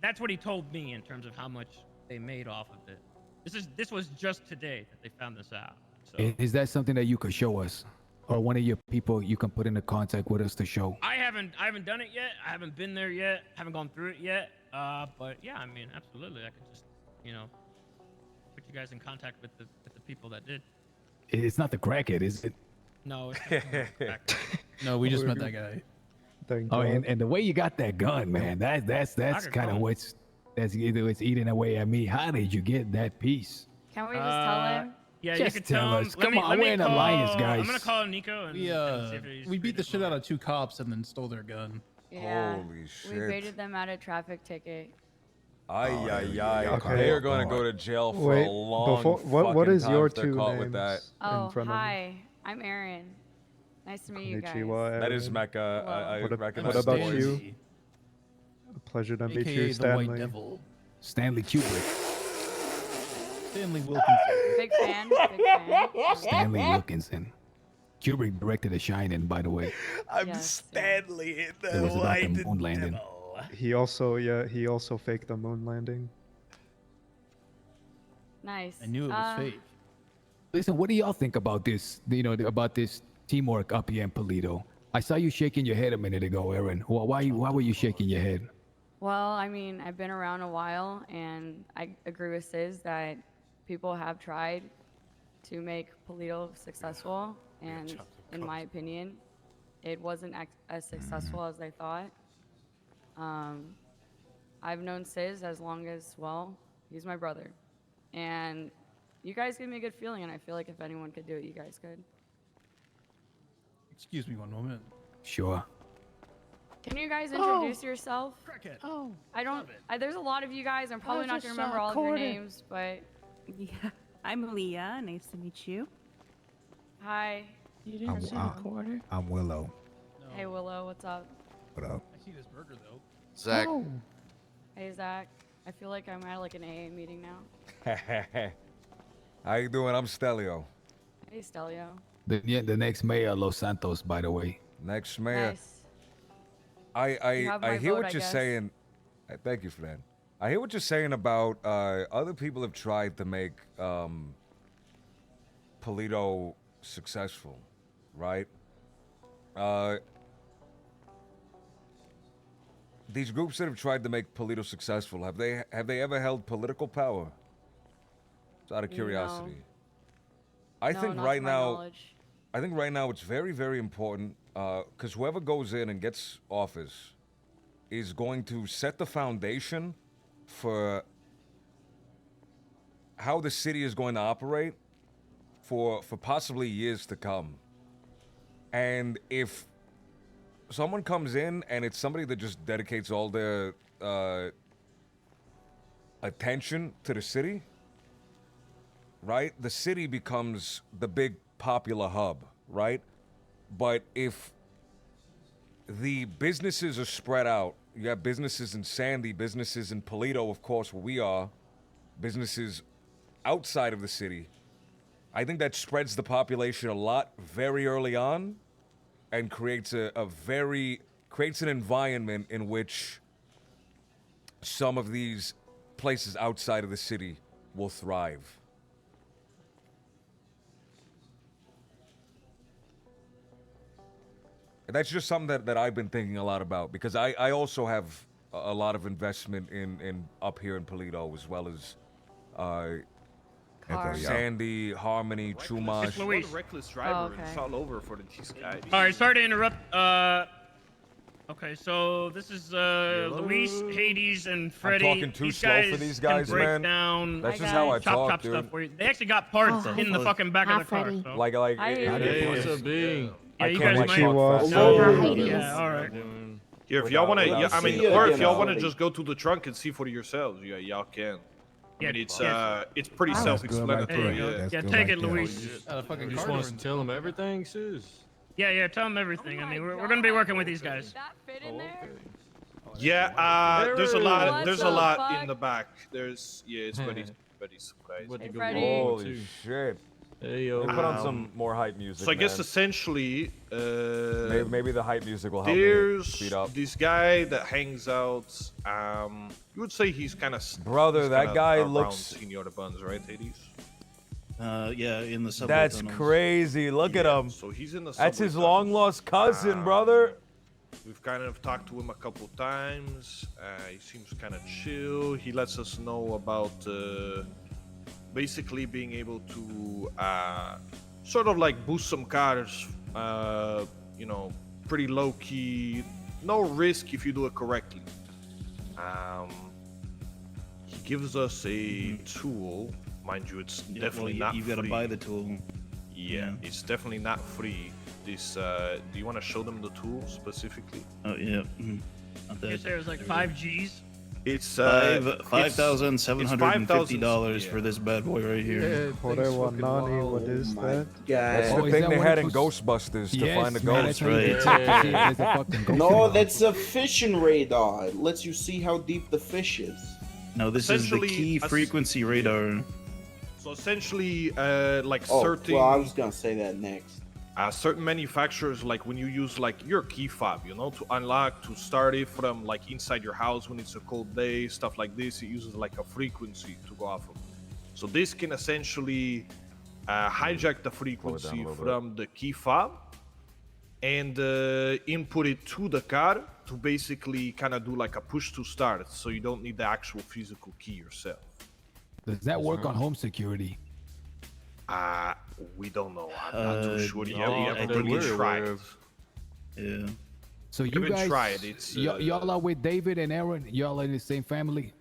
that's what he told me in terms of how much they made off of it. This was just today that they found this out. So Is that something that you could show us, or one of your people you can put into contact with us to show? I haven't done it yet. I haven't been there yet. Haven't gone through it yet. But yeah, I mean, absolutely, I could just put you guys in contact with the people that did. It's not the crackhead, is it? No, it's not the crackhead. No, we just met that guy. Oh, and the way you got that gun, man, that's kind of what's it's eating away at me. How did you get that piece? Can't we just tell him? Yeah, Just you can tell him. us. Come on, we're in alliance, guys. I'm gonna call Nico and see if he's We beat the shit out of 2 cops and then stole their gun. Yeah. Holy shit. We baited them out a traffic ticket. Okay. They are going to go to jail for a long what is fucking your time if they're two caught names with that. Oh, in front hi. I'm Aaron. Nice to meet you guys. Konnichiwa, That is Aaron. Mecca. I recognize What about the voice. you? A pleasure to meet AKA you, the Stanley. White Devil. Stanley Kubrick. Stanley Wilkinson. Big fan. Big fan. Stanley Wilkinson. Kubrick directed The Shining, by the way. I'm Stanley in It the was about White the moon landing. Devil. He also faked the moon landing. Nice. I knew it was fake. Listen, what do y'all think about this? About this teamwork up here in Polito? I saw you shaking your head a minute ago, Aaron. Why were you shaking your head? Well, I mean, I've been around a while, and I agree with Sis that people have tried to make Polito successful, and in my opinion, it wasn't as successful as they thought. I've known Sis as long as, well, he's my brother. And you guys give me a good feeling, and I feel like if anyone could do it, you guys could. Excuse me one moment. Sure. Can you guys introduce yourself? Oh, I don't. There's a lot of you guys. I'm probably not just gonna remember saw a all of your quarter. names, but Yeah, I'm Leah. Nice to meet you. hi. You didn't see a quarter? I'm Willow. Hey Willow, what's up? What up? I see this burger though. Zach. Oh. Hey Zach. I feel like I'm at like an AA meeting now. How you doing? I'm Stelio. Hey Stelio. The next mayor of Los Santos, by the way. Next mayor. Nice. You have I my hear vote, what I you're guess. saying. Thank you for that. I hear what you're saying about other people have tried to make Polito successful, right? These groups that have tried to make Polito successful, have they ever held political power? Just out of curiosity. I No, think not to right my now, knowledge. I think right now it's very, very important because whoever goes in and gets office is going to set the foundation for how the city is going to operate for possibly years to come. And if someone comes in and it's somebody that just dedicates all their attention to the city, right? The city becomes the big popular hub, right? But if the businesses are spread out, you have businesses in Sandy, businesses in Polito, of course, where we are, businesses outside of the city, I think that spreads the population a lot very early on and creates creates an environment in which some of these places outside of the city will thrive. And that's just something that I've been thinking a lot about because I also have a lot of investment in up here in Polito as well as Sandy, Harmony, Chumash. It's Luis. Reckless driver, Oh, and it's okay. all over for these guys. All right, sorry to interrupt. Okay, so this is Luis, Hades, and Freddy. talking too These slow for guys these can guys, break man. Down That's just how I chop talk, stuff dude. for you. They actually got parts Oh, in the fucking back of the car. So. Like Hi, Hey, what's up, Bing? Yeah, I you can't guys like might. talk fast. Oh. Yeah, all right. Here, if y'all wanna, without I mean, seeing or it if y'all again, wanna I'll- just go to the trunk and see for yourselves, yeah, y'all can. I mean, it's yes. it's pretty Wow. self-explanatory. There you go. Yeah. Yeah, good take right it, there. Luis. You just want us to tell them everything, sis. Yeah, tell them everything. Oh I mean, my we're gonna be God. working with these guys. Did that fit in there? Yeah, there's a lot. What There's the a lot fuck? in the back. There's it's very surprising. What Hey, you go Freddy. get Holy too. shit. Hey yo. Put on some more hype music. So I guess man. essentially, maybe the hype music will help me there's speed up. this guy that hangs out. You would say he's kind of Brother, that guy looks. Senor de Buns, right, Hades? Yeah, in the subway That's tunnels. crazy. Look at him. So he's in the. That's subway his tunnels. long lost cousin, brother. We've kind of talked to him a couple times. He seems kind of chill. He lets us know about basically being able to sort of like boost some cars. You know, pretty low key, no risk if you do it correctly. He gives us a tool, mind you. It's Yeah, definitely well, not you gotta free. buy the tool. Yeah, it's definitely not free. This, do you want to show them the tool specifically? Oh yeah. Not You that. say it was like 5 Gs. It's $5,750 for this bad boy right here. What is that? That's Oh, the thing they had in Ghostbusters to find the ghost. No, that's a fishing radar. It lets you see how deep the fish is. No, this is the Essentially, key frequency radar. So essentially, like Oh, certain. well, I was gonna say that next. Certain manufacturers, like when you use like your key fob, you know, to unlock, to start it from like inside your house when it's a cold day, stuff like this, it uses like a frequency to go off of. So this can essentially hijack the frequency from the key fob and input it to the car to basically kind of do like a push to start, so you don't need the actual physical key yourself. Does that work on home security? We don't know. I'm not too sure. no, Yeah, I we think haven't we're tried. aware of- Yeah. So you haven't guys, tried. It's, y'all are with David and Aaron. Y'all are in the same family.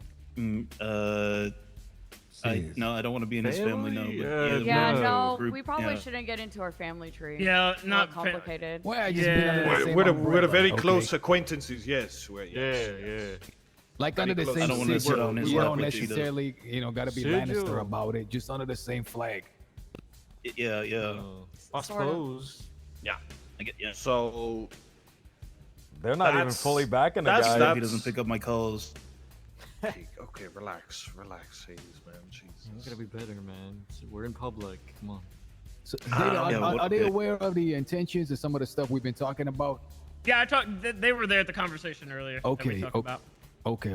No, I don't want to be in his family. No. But Yeah, we're no, group- we probably yeah. shouldn't get into our family tree. Yeah, It's a not little complicated. We're very close acquaintances. Yes. Yes. Yeah. Like Very under the close. same I don't wanna seat, sit on his you lap don't with you, though. necessarily, gotta be Should Lannister you? about it. Just under the same flag. Yeah. I suppose. Yeah. I get. Yeah. So. They're not even fully backing the That's guy. if he doesn't pick up my calls. Okay, relax, Hades, man. Jesus. You gotta be better, man. We're in public. Come on. So, are they aware of the intentions of some of the stuff we've been talking about? Yeah, I talked. They were there at the conversation earlier. that we Okay. talked about. Okay.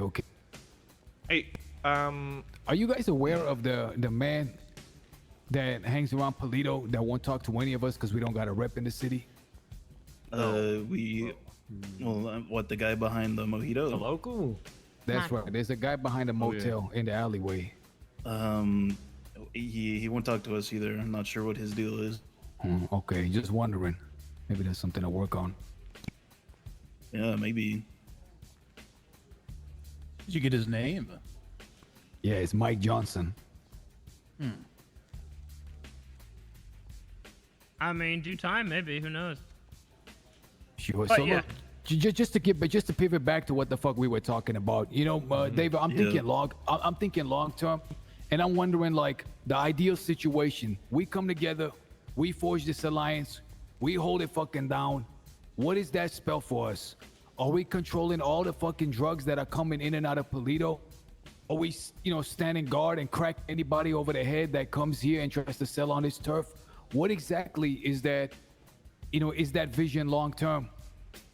Hey, are you guys aware of the man that hangs around Polito that won't talk to any of us because we don't got a rep in the city? What, the guy behind the mojito? The local? That's right. There's a guy behind a motel in the alleyway. He won't talk to us either. I'm not sure what his deal is. Okay, just wondering. Maybe there's something to work on. Yeah, maybe. Did you get his name? Yeah, it's Mike Johnson. I mean, due time, maybe. Who knows? Sure. But So yeah. look, just to pivot back to what the fuck we were talking about. David, I'm thinking long term, and I'm wondering like the ideal situation. We come together, we forge this alliance, we hold it fucking down. What does that spell for us? Are we controlling all the fucking drugs that are coming in and out of Polito? Are we, standing guard and crack anybody over the head that comes here and tries to sell on this turf? What exactly is that? Is that vision long term?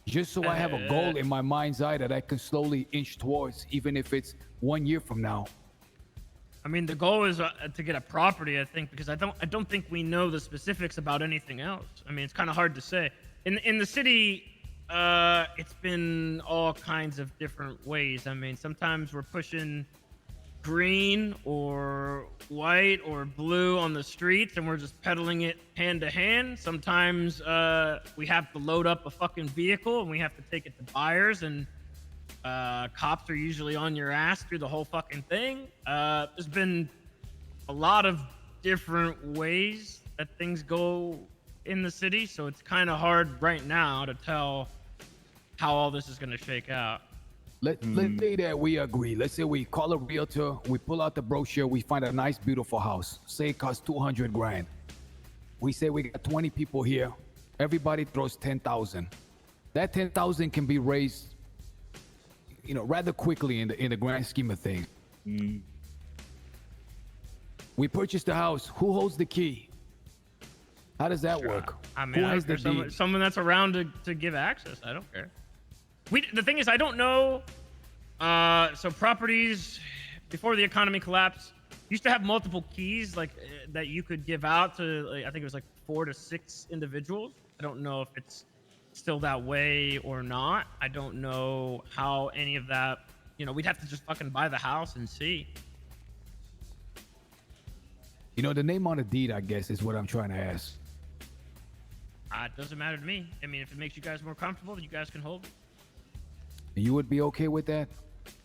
Just so I have a goal in my mind's eye that I can slowly inch towards, even if it's 1 year from now. I mean, the goal is to get a property, I think, because I don't think we know the specifics about anything else. I mean, it's kind of hard to say. In the city, it's been all kinds of different ways. I mean, sometimes we're pushing green or white or blue on the streets and we're just peddling it hand to hand. Sometimes we have to load up a fucking vehicle and we have to take it to buyers, and cops are usually on your ass through the whole fucking thing. There's been a lot of different ways that things go in the city, so it's kind of hard right now to tell how all this is going to shake out. Let's say that we agree. Let's say we call a realtor, we pull out the brochure, we find a nice, beautiful house. Say it costs 200 grand. We say we got 20 people here. Everybody throws 10,000. That 10,000 can be raised, rather quickly in the grand scheme of things. We purchase the house. Who holds the key? How does that work? I mean, Who I has don't the care. deed? Someone that's around to give access. I don't care. The thing is, I don't know. So properties before the economy collapsed used to have multiple keys, that you could give out to. I think it was 4 to 6 individuals. I don't know if it's still that way or not. I don't know how any of that. We'd have to just fucking buy the house and see. The name on the deed, I guess, is what I'm trying to ask. It doesn't matter to me. I mean, if it makes you guys more comfortable, you guys can hold it. You would be okay with that?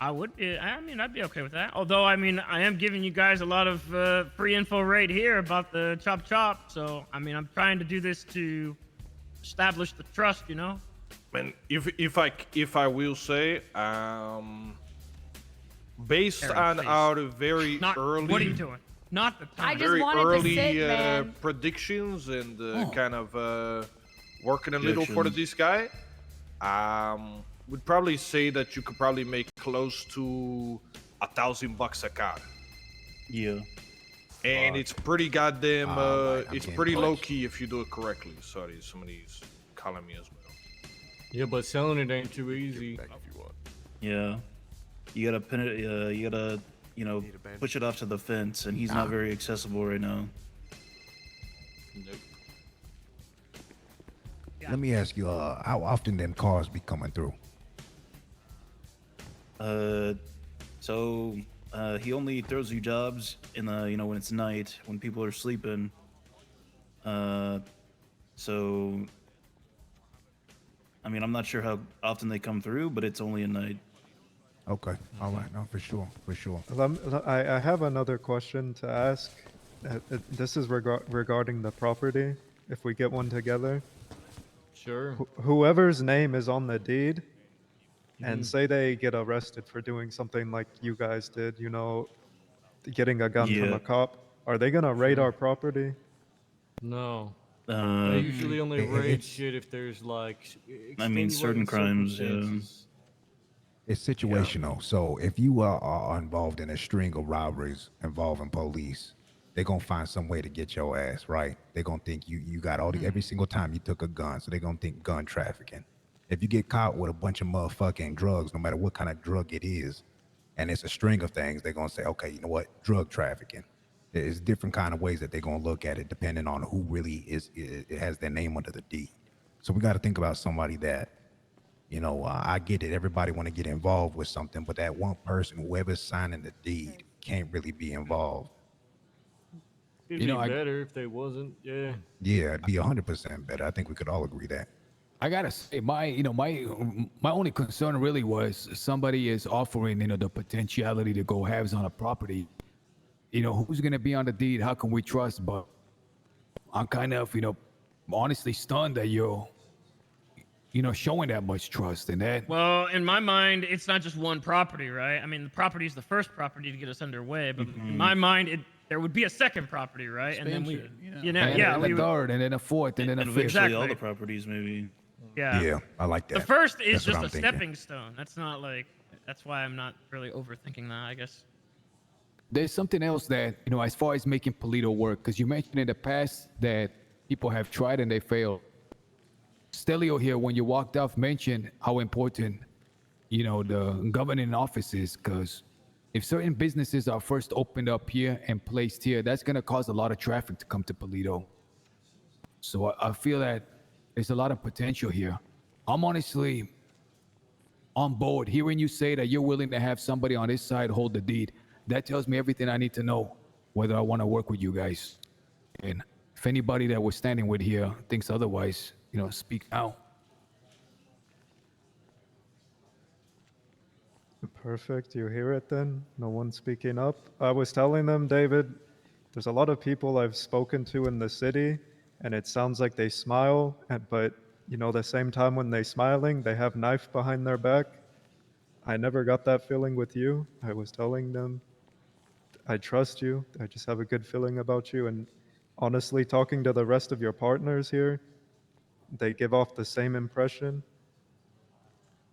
I would be. I mean, I'd be okay with that. Although, I mean, I am giving you guys a lot of free info right here about the chop. So, I mean, I'm trying to do this to establish the trust, Man, if I will say, based Aaron, on please. our very early. What are you doing? Not the time. I just very wanted to early sit, man. predictions and kind of working a little for this guy. Would probably say that you could probably make close to $1,000 a car. Yeah. And it's pretty goddamn. I'm it's getting pretty punched. low key if you do it correctly. Sorry, somebody's calling me as well. Yeah, but selling it ain't too easy. Yeah. You gotta pin it. You gotta, push it off to the fence, and he's not very accessible right now. Nope. Let me ask you, how often them cars be coming through? So he only throws you jobs in the, when it's night, when people are sleeping. So, I mean, I'm not sure how often they come through, but it's only at night. Okay. All right. No, for sure. For sure. I have another question to ask. This is regarding the property. If we get one together, Sure. whoever's name is on the deed, and Mhm. say they get arrested for doing something like you guys did, you know, getting a gun from Yeah. a cop, are they gonna raid our property? No. Uh, They usually only raid it's- shit if there's like. I mean, certain extenuating crimes, yeah. circumstances. It's situational. So if you are involved in a string of robberies involving police, they're gonna find some way to get your ass, right? They're gonna think you got all the every single time you took a gun, so they're gonna think gun trafficking. If you get caught with a bunch of motherfucking drugs, no matter what kind of drug it is, and it's a string of things, they're gonna say, okay, you know what, drug trafficking. There's different kind of ways that they're gonna look at it depending on who really it has their name under the deed. So we got to think about somebody that, you know, I get it. Everybody want to get involved with something, but that one person, whoever's signing the deed, can't really be involved. It'd You know, be I- better if they wasn't. Yeah. Yeah, it'd be 100% better. I think we could all agree that. I gotta say, my only concern really was somebody is offering, the potentiality to go halves on a property. Who's gonna be on the deed? How can we trust? But I'm kind of, honestly stunned that you're, showing that much trust in that. Well, in my mind, it's not just one property, right? I mean, the property is the first property to get us underway, but in my mind, there would be a second property, right? And then we, And a third, and then a fourth, and then a and fifth. eventually all Exactly. the properties, maybe. Yeah. Yeah, I like that. The first is That's what just I'm a thinking. stepping stone. That's not like, that's why I'm not really overthinking that, I guess. There's something else that, as far as making Polito work, because you mentioned in the past that people have tried and they failed. Stelio here, when you walked off, mentioned how important, the governing office is, because if certain businesses are first opened up here and placed here, that's going to cause a lot of traffic to come to Polito. So I feel that there's a lot of potential here. I'm honestly on board. Hearing you say that you're willing to have somebody on this side hold the deed, that tells me everything I need to know whether I want to work with you guys. And if anybody that we're standing with here thinks otherwise, speak now. Perfect. You hear it then? No one speaking up. I was telling them, David, there's a lot of people I've spoken to in the city, and it sounds like they smile, but the same time when they're smiling, they have knife behind their back. I never got that feeling with you. I was telling them, I trust you. I just have a good feeling about you. And honestly, talking to the rest of your partners here, they give off the same impression.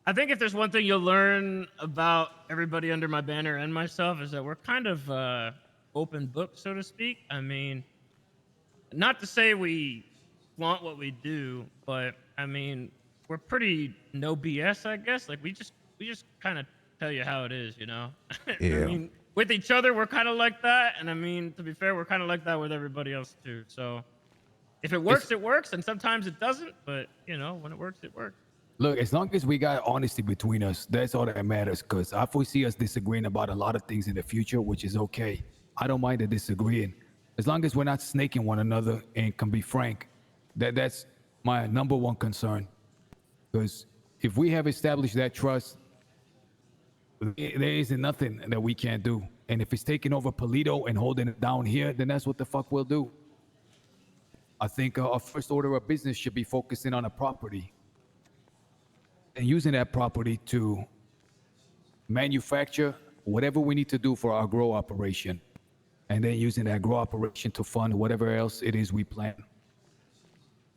I think if there's one thing you'll learn about everybody under my banner and myself is that we're kind of open book, so to speak. I mean, not to say we flaunt what we do, but I mean, we're pretty no BS, I guess. Like we just kind of tell you how it is, Yeah. I mean, with each other, we're kind of like that, and I mean, to be fair, we're kind of like that with everybody else too. So, if it works, it works, and sometimes it doesn't. But when it works, it works. Look, as long as we got honesty between us, that's all that matters, because I foresee us disagreeing about a lot of things in the future, which is okay. I don't mind the disagreeing. As long as we're not snaking one another and can be frank, that's my number one concern. Because if we have established that trust, there isn't nothing that we can't do. And if it's taking over Polito and holding it down here, then that's what the fuck we'll do. I think our first order of business should be focusing on a property and using that property to manufacture whatever we need to do for our grow operation, and then using that grow operation to fund whatever else it is we plan.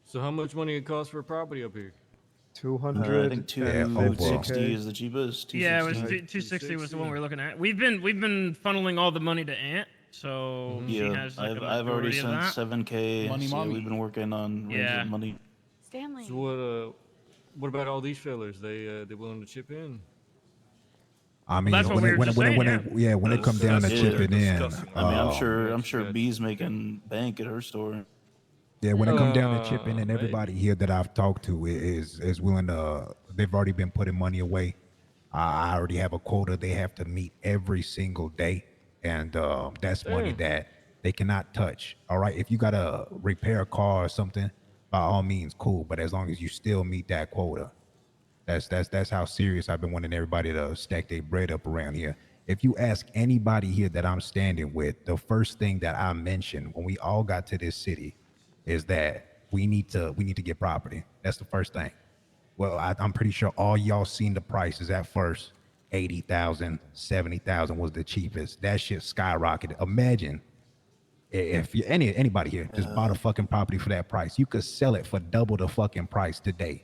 So how much money it costs for a property up here? 200. I think 260 is the cheapest. Yeah, it was 260. 260 was the one we were looking at. We've been funneling all the money to Ant, so she Yeah, has like I've already majority of sent that. 7K. Money, so mommy. we've been working on raising money. Stanley. So what about all these fellas? They willing to chip in? I mean, that's what we were just saying, when it comes down to chipping in, I mean, I'm sure B's making bank at her store. yeah, when it comes down to chipping in, everybody here that I've talked to is willing to. They've already been putting money away. I already have a quota they have to meet every single day, and that's money that they cannot touch. All right, if you gotta repair a car or something, by all means, cool. But as long as you still meet that quota, That's how serious I've been wanting everybody to stack their bread up around here. If you ask anybody here that I'm standing with, the first thing that I mentioned when we all got to this city is that we need to get property. That's the first thing. Well, I'm pretty sure all y'all seen the prices at first. 80,000, 70,000 was the cheapest. That shit skyrocketed. Imagine if you, anybody here just bought a fucking property for that price, you could sell it for double the fucking price today.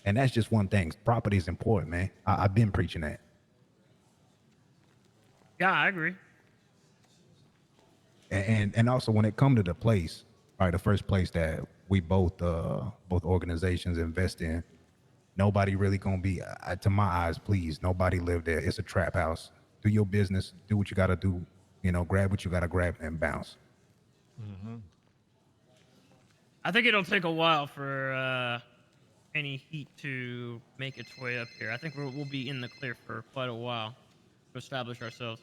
And that's just one thing. Property is important, man. I've been preaching that. Yeah, I agree. And also when it come to the place, all right, the first place that we both organizations invest in, nobody really gonna be, to my eyes, please, nobody live there. It's a trap house. Do your business, do what you gotta do, grab what you gotta grab and bounce. I think it'll take a while for any heat to make its way up here. I think we'll be in the clear for quite a while to establish ourselves.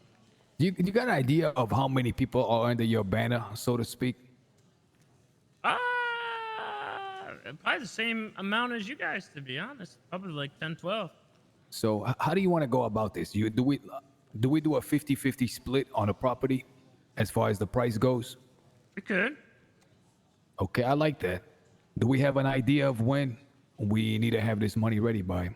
You got an idea of how many people are under your banner, so to speak? Probably the same amount as you guys, to be honest. Probably like 10, 12. So how do you want to go about this? Do we do a 50-50 split on a property as far as the price goes? We could. Okay, I like that. Do we have an idea of when we need to have this money ready by?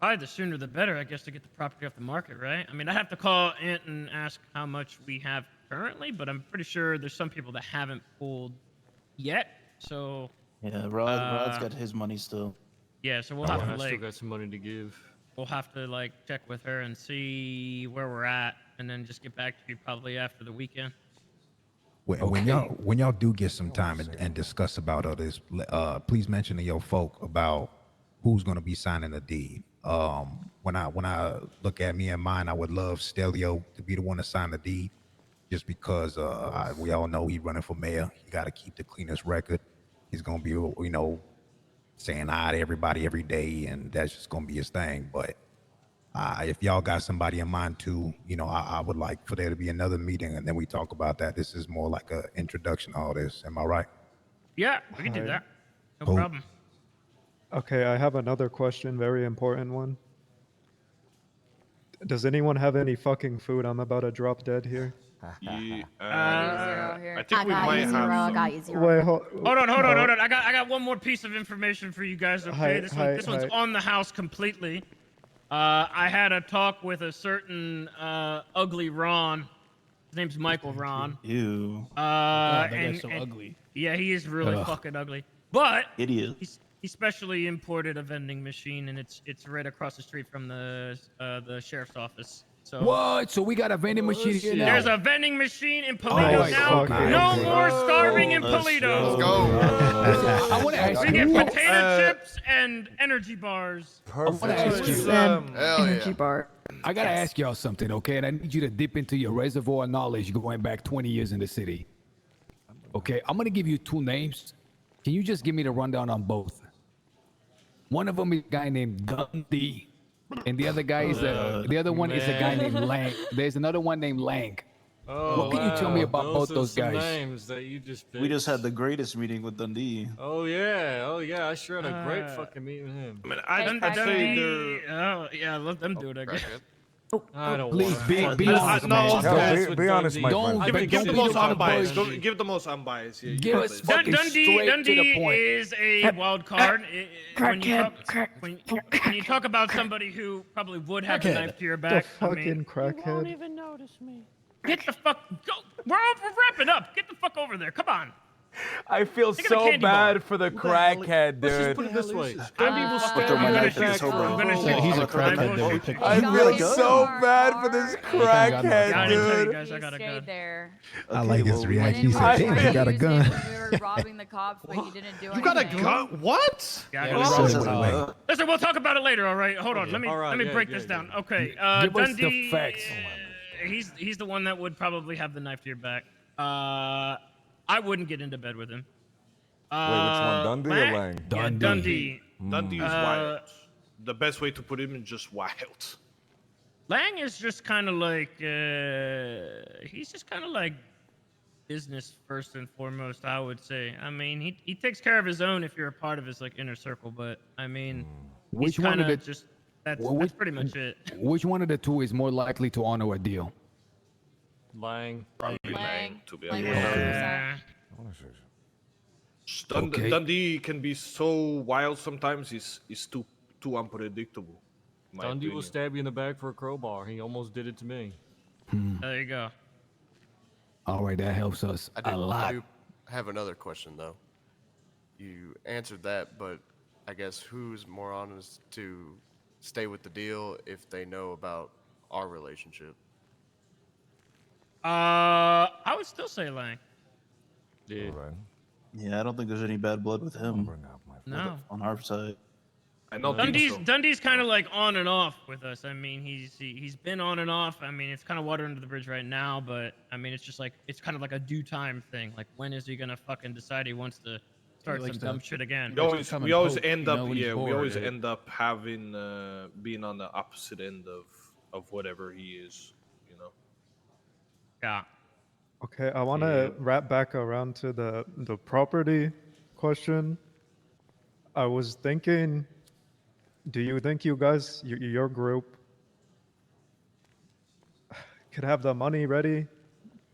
Probably the sooner the better, I guess, to get the property off the market, right? I mean, I have to call Ant and ask how much we have currently, but I'm pretty sure there's some people that haven't pulled yet. So yeah, Rod's got his money still. Yeah, so we'll have to I still like got some money to give. we'll have to like check with her and see where we're at, and then just get back to you probably after the weekend. When y'all do get some time and discuss about all this, please mention to your folk about who's gonna be signing the deed. When I look at me and mine, I would love Stelio to be the one to sign the deed, just because we all know he's running for mayor. He got to keep the cleanest record. He's gonna be, saying hi to everybody every day, and that's just gonna be his thing. But if y'all got somebody in mind too, I would like for there to be another meeting, and then we talk about that. This is more like an introduction to all this. Am I right? Yeah, we can do that. No Cool. problem. Okay, I have another question, very important one. Does anyone have any fucking food? I'm about to drop dead here. I think we might have I got you zero. Wait, hold on. I got one more piece of information for you guys. Okay, this one's on the house completely. I had a talk with a certain ugly Ron. His name's Michael Ron. Ew. That guy's so ugly. Yeah, he is really Ugh. fucking ugly. But Idiot. he specially imported a vending machine, and it's right across the street from the sheriff's office. So What? So we got a vending machine here now? there's a vending machine in Paleto now. fucking No God. more starving in Paleto. Let's go. I want to ask We you. get potato chips and energy bars. I want to ask you. Hell yeah. bar. I gotta ask y'all something, okay? And I need you to dip into your reservoir of knowledge going back 20 years in the city. Okay, I'm gonna give you two names. Can you just give me the rundown on both? One of them is a guy named Dundee, and the other guy is the other one is a guy named Lang. There's another one named Lang. Oh, What can you tell me about both are those some guys? Names that you just We just picked. had the greatest meeting with Dundee. Oh yeah, I sure had a great fucking meeting with him. I mean, I'd say oh yeah, let them do it. I guess. I don't Please want be honest, man. Be honest, my friend. Give the don't most be unbiased. bullshit. Give the most unbiased. Yeah, Give us fucking Dundee straight to the point. is a wild card. When you talk about somebody who probably would have a knife to your The back, I fucking mean, crackhead. even notice me. get the fuck. Go. We're wrapping up. Get the fuck over there. Come on. I feel Think of a so candy bar. bad for the crackhead, Let's just dude. put it this way. He's a crackhead that we picked I up. feel so bad for this I gotta tell you crackhead, guys, I got a Stay gun. there. I like his And reaction. then He said, "Damn, he got a used it gun." when we were robbing the cops, but he didn't do anything. You got a gun? What? Yeah, I Yeah, got a we gun. said that. Listen, we'll talk about it later. All right, hold on. Let me All right, break yeah, this yeah, down. yeah. Okay, Give us the Dundee. facts. He's the one that would probably have the knife to your back. I wouldn't get into bed with him. Wait, which one, Dundee or Lang? Yeah, Dundee. Dundee is wild. The best way to put him is just wild. Lang is just kind of like he's just kind of like business first and foremost, I would say. I mean, he takes care of his own if you're a part of his like inner circle, but I mean, Which he's one of kinda the just that's Well, that's pretty much it. Which one of the two is more likely to honor a deal? Lang. Probably Lang, to be honest. Yeah. Okay. Dundee can be so wild sometimes. He's too unpredictable. in my Dundee will opinion. stab you in the back for a crowbar. He almost did it to me. There you go. All right, that helps us a lot. I do have another question though. You answered that, but I guess who's more honest to stay with the deal if they know about our relationship? I would still say Lang. Yeah. Yeah, I don't think there's any bad blood with him. No. On our side. I don't think so. Dundee kind of like on and off with us. I mean, he's been on and off. I mean, it's kind of water under the bridge right now, but I mean, it's just like it's kind of like a due time thing. Like, when is he gonna fucking decide he wants to start some dumb shit again? We always end up we always end up having being on the opposite end of whatever he is, you know. Yeah. Okay, I want to wrap back around to the property question. I was thinking, do you think you guys, your group, could have the money ready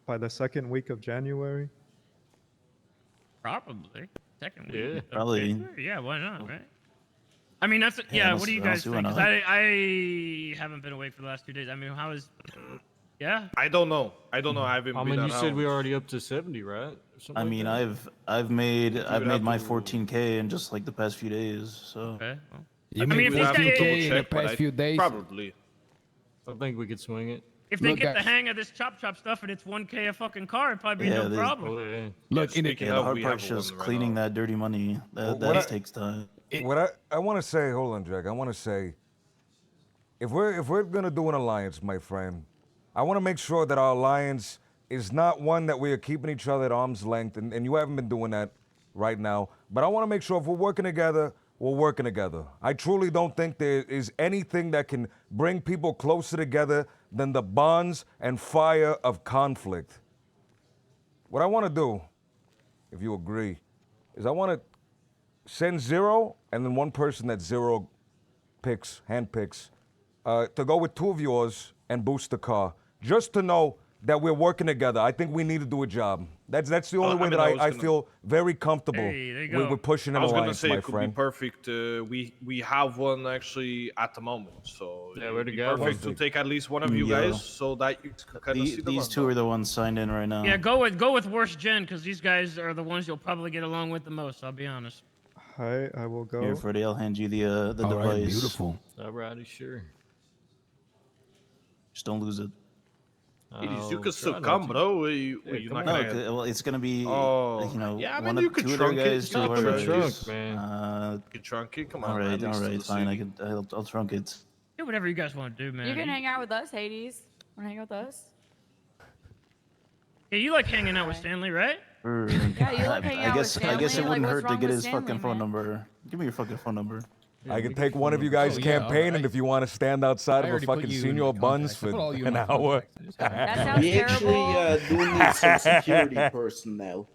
by the second week of January? Probably. Second week. Yeah. of Probably. January? Yeah, why not, right? I mean, that's Yeah, what do you I don't guys see why think? 'Cause not. I haven't been awake for the last 2 days. I mean, how is? Yeah. I don't know. I haven't I been mean, you said around. we're already up to 70, right? Or something I like mean, that? I've made have my to- 14K in just like the past few days. So Okay. Well, You I mean, made if We'll these have to guys, double in the check, but past I- few days? Probably. I think we could swing it. if they Look, get the guys. hang of this chop stuff and it's 1K a fucking car, it'd probably be Yeah, no this- problem. Oh, yeah. Look, in speaking yeah, of, the hard we part's have one just right cleaning now. that dirty money. Well, That what I- takes time. What I want to say, hold on, Jack. I want to say, if we're gonna do an alliance, my friend, I want to make sure that our alliance is not one that we are keeping each other at arm's length, and you haven't been doing that right now. But I want to make sure if we're working together, we're working together. I truly don't think there is anything that can bring people closer together than the bonds and fire of conflict. What I want to do, if you agree, is I want to send Zero and then one person that Zero handpicks, to go with two of yours and boost the car, just to know that we're working together. I think we need to do a job. That's the only I way mean, that I was I gonna- feel very comfortable Hey, there you go. with pushing an I was gonna alliance, say my it could friend. be perfect. We have one actually at the moment, so Yeah, it we're would be together. perfect to take at least one of you Yeah. guys, so that you can kind of see the These two are the ones signed in right now. Yeah, go with worst gen because these guys are the ones you'll probably get along with the most. I'll be honest. Hi, I will go. Here, Freddie, I'll hand you the All device. right, beautiful. Alrighty, sure. Just don't lose it. Hades, you I'll can still try not come, to. bro. You're come not No, gonna. well, it's gonna be Oh, you know yeah, I mean, one you of could two of their trunk it. guys, You two can of put our it in guys. trunk, man. You can trunk it. Come on. All right, at least to the fine. city. I'll trunk it. Do whatever you guys want to do, man. You can hang out with us, Hades. Want to hang out with us? Yeah, you like hanging out with Stanley, right? Or- Yeah, you like hanging I out with guess I guess it Stanley? wouldn't Like, hurt what's to wrong get with his Stanley, fucking phone man? number. Give me your fucking phone number. I can take one of you guys' Oh, yeah, campaign, and alright. if you want to stand outside I of a already put fucking you in Senor my Buns contacts. I put for all you in an my hour. contacts. That sounds We actually terrible. do need some security personnel.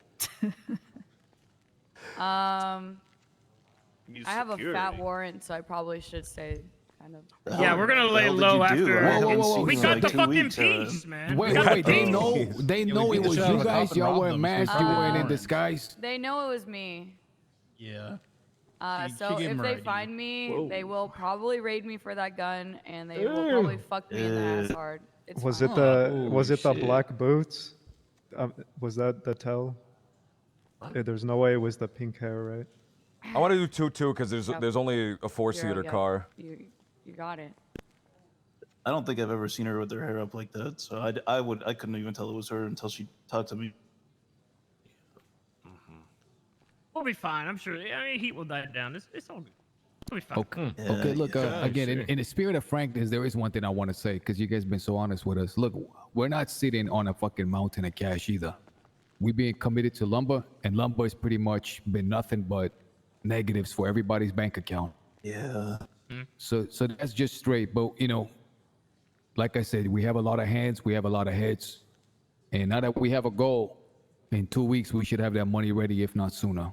Need I have a fat security. warrant, so I probably should stay kind of. Yeah, we're gonna the lay hell did low you do? after. I haven't Whoa, whoa, whoa, seen We you in got like the 2 fucking weeks, piece, man. Wait, We got wait, the they piece. know we it could was set up you a guys. cop Y'all rob were them, so masked. we You can were in warrant. disguise. They know it was me. Yeah. She So gave if him her they ID. find me, Whoa. they will probably raid me for that gun, and they will probably fuck me in the ass hard. It's Was fine. it the Holy shit. black boots? Was that the tell? There's no way it was the pink hair, right? I want to do 2-2 because Yep. there's only a You're- four-seater yep, car. You got it. I don't think I've ever seen her with her hair up like that. So I couldn't even tell it was her until she talked to me. We'll be fine. I'm sure. I mean, heat will die down. It's all good. We'll be fine. Okay. Yeah, Okay. Look, yeah, again, sure. in the spirit of frankness, there is one thing I want to say because you guys been so honest with us. Look, we're not sitting on a fucking mountain of cash either. We being committed to lumber, and lumber has pretty much been nothing but negatives for everybody's bank account. Yeah. So that's just straight. But you know, like I said, we have a lot of hands, we have a lot of heads, and now that we have a goal, In 2 weeks, we should have that money ready, if not sooner.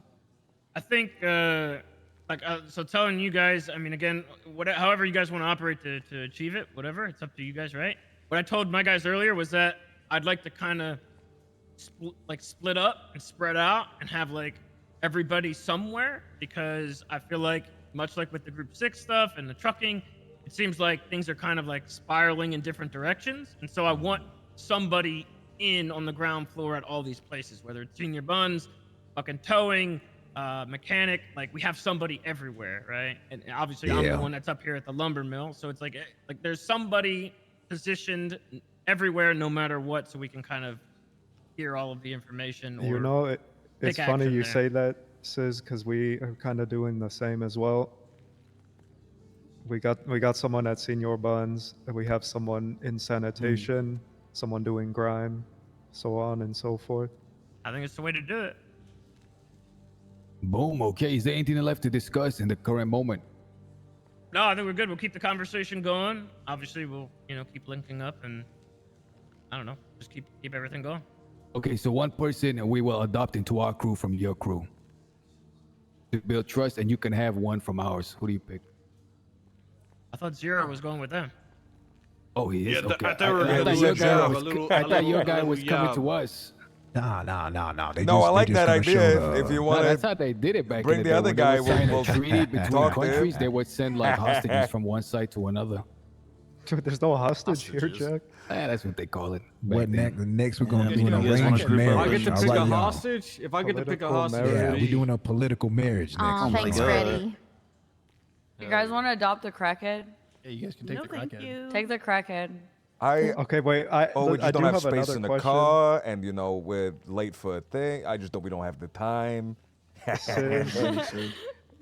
I think, so telling you guys, I mean, again, however you guys want to operate to achieve it, whatever, it's up to you guys, right? What I told my guys earlier was that I'd like to kind of split up and spread out and have like everybody somewhere, because I feel like, much like with the Group 6 stuff and the trucking, it seems like things are kind of like spiraling in different directions. And so I want somebody in on the ground floor at all these places, whether it's Senior Buns, fucking towing, mechanic, like we have somebody everywhere, right? And obviously I'm the one that's up here at the lumber mill. So it's like there's somebody positioned everywhere no matter what, so we can kind of hear all of the information. Or You know, it's take funny action you there. say that, Sis, because we are kind of doing the same as well. We got someone at Senior Buns, and we have someone in sanitation, someone doing grime, so on and so forth. I think it's the way to do it. Boom. Okay. Is there anything left to discuss in the current moment? No, I think we're good. We'll keep the conversation going. Obviously, we'll keep linking up, and I don't know, just keep everything going. Okay, so one person we will adopt into our crew from your crew to build trust, and you can have one from ours. Who do you pick? I thought Zero was going with them. Oh, he is. Yeah, Okay. I thought we were I gonna thought do your a guy job, was. a little- I a thought little- your a guy little was coming yob. to us. Nah. No, I like that idea. If you No, want that's to how they did it back bring in the the day. other When they guy, would sign we'll a treaty between talk to him. countries, they would send like hostages from one side to another. There's no hostage here, Jack. That's what they call it. What next? We're gonna do an you guys wanna arranged group up? marriage. If I get to All pick right, a y'all. hostage, if I get to pick a Political hostage, marriage. Yeah, me. we're doing a political marriage next. Oh, thanks, God. Freddie. You guys want to adopt a crackhead? Yeah, you guys can take No, the thank crackhead. you. Take the crackhead. Okay, wait. we I just do don't have have space another in the question. car, and we're late for a thing. We don't have the time. It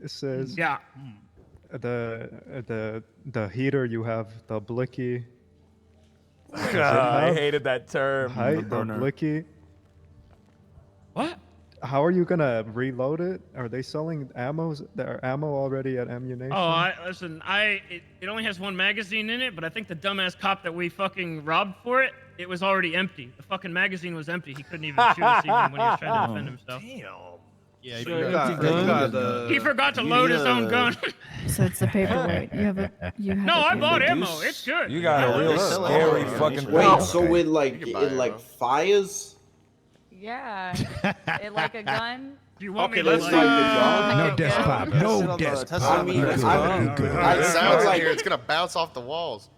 says Yeah. the heater you have, the blicky. I hated that term. Height, the blicky. What? How are you gonna reload it? Are they selling their ammo already at ammunition? Oh, listen. It only has one magazine in it, but I think the dumbass cop that we fucking robbed for it, it was already empty. The fucking magazine was empty. He couldn't even shoot us even when he was trying to defend himself. Damn. Yeah, So you got, He forgot to load his own gun. So it's the paperwork. You have No, I bought ammo. Deuce. It's good. You got a real scary fucking Wait, so it fires? Yeah. It like a gun. Do you want Okay, me to let's like, fight the gun. No despot. No despot. I mean, You good. You good. I It feel sounds like like here. It's gonna bounce off the walls.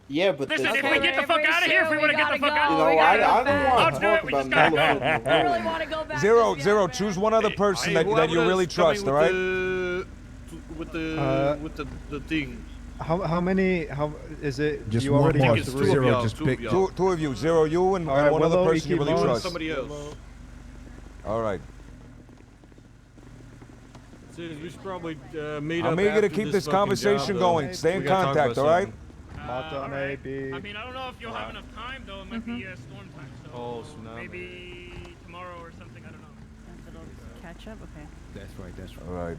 yeah, but Listen, this- if we get the fuck out of here, if we want to get the fuck out, You know, I don't I'll want to do it. talk We about just gotta the elephant in the I room. really want to go back. Zero, choose one other person that you really trust, all right? With the thing. How many? How is it? Just you one already more. have It's three. two of y'all, Just two pick of y'all. Two of you, Zero, you, and All right, one other Willow, person you really Ikimon. trust. Somebody else. All right. We should probably meet I'm up eager to after keep this fucking conversation job, going. though. Stay in We gotta talk contact, about all right? Mata on A, B. I mean, I don't know if you'll have enough time though. It might be storm time, so Oh, snap. maybe tomorrow or something. I don't know. Little catch up. Okay. That's right. That's right. All right.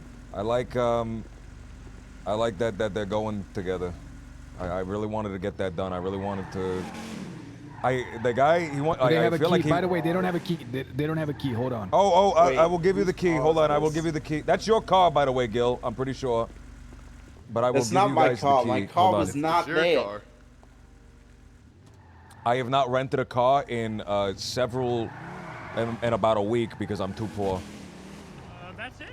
I like that they're going together. I really wanted to get that done. I really wanted to. The guy he want. They I have a feel key. like he. By the way, they don't have a key. They don't have a key. Hold on. I will give you the key. Hold on, I will give you the key. That's your car, by the way, Gil. I'm pretty sure. But I will That's give not you my guys car. the key. My car Hold on. was not It's your there. car. I have not rented a car in in about a week because I'm too poor. That's it.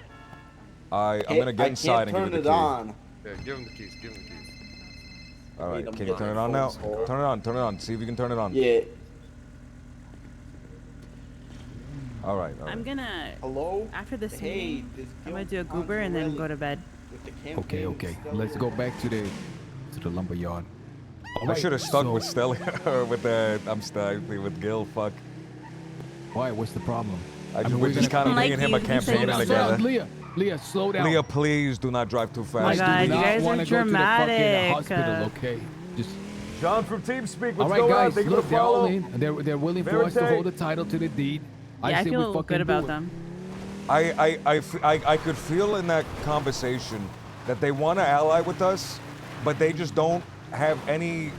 I'm gonna get inside and give you the key. on. Yeah, give him the keys. Give him the keys. All right, Need 'em can you on turn it my on now? phone. Turn it on. Turn it on. See if you can turn it on. Yeah. All right. I'm gonna. Hello. After this Hey, meeting, this I'm gonna Gil do a goober and then go to bed. With the campaign Okay. stuff. Let's go back to the lumber yard. I should have stuck with Stella or with I'm stuck with Gil. Fuck. Why? What's the problem? We're just kind of me and him are campaigning together. Leah, slow down. Leah, please do not drive too Oh my fast. God, you do not guys wanna are go to the fucking dramatic. hospital, okay? Just. John from TeamSpeak. All right, guys. Look, they're all in. They're willing for us to Verite. hold the title to the deed. Yeah, I say we feel fucking good about do it. them. I could feel in that conversation that they want to ally with us, but they just don't have any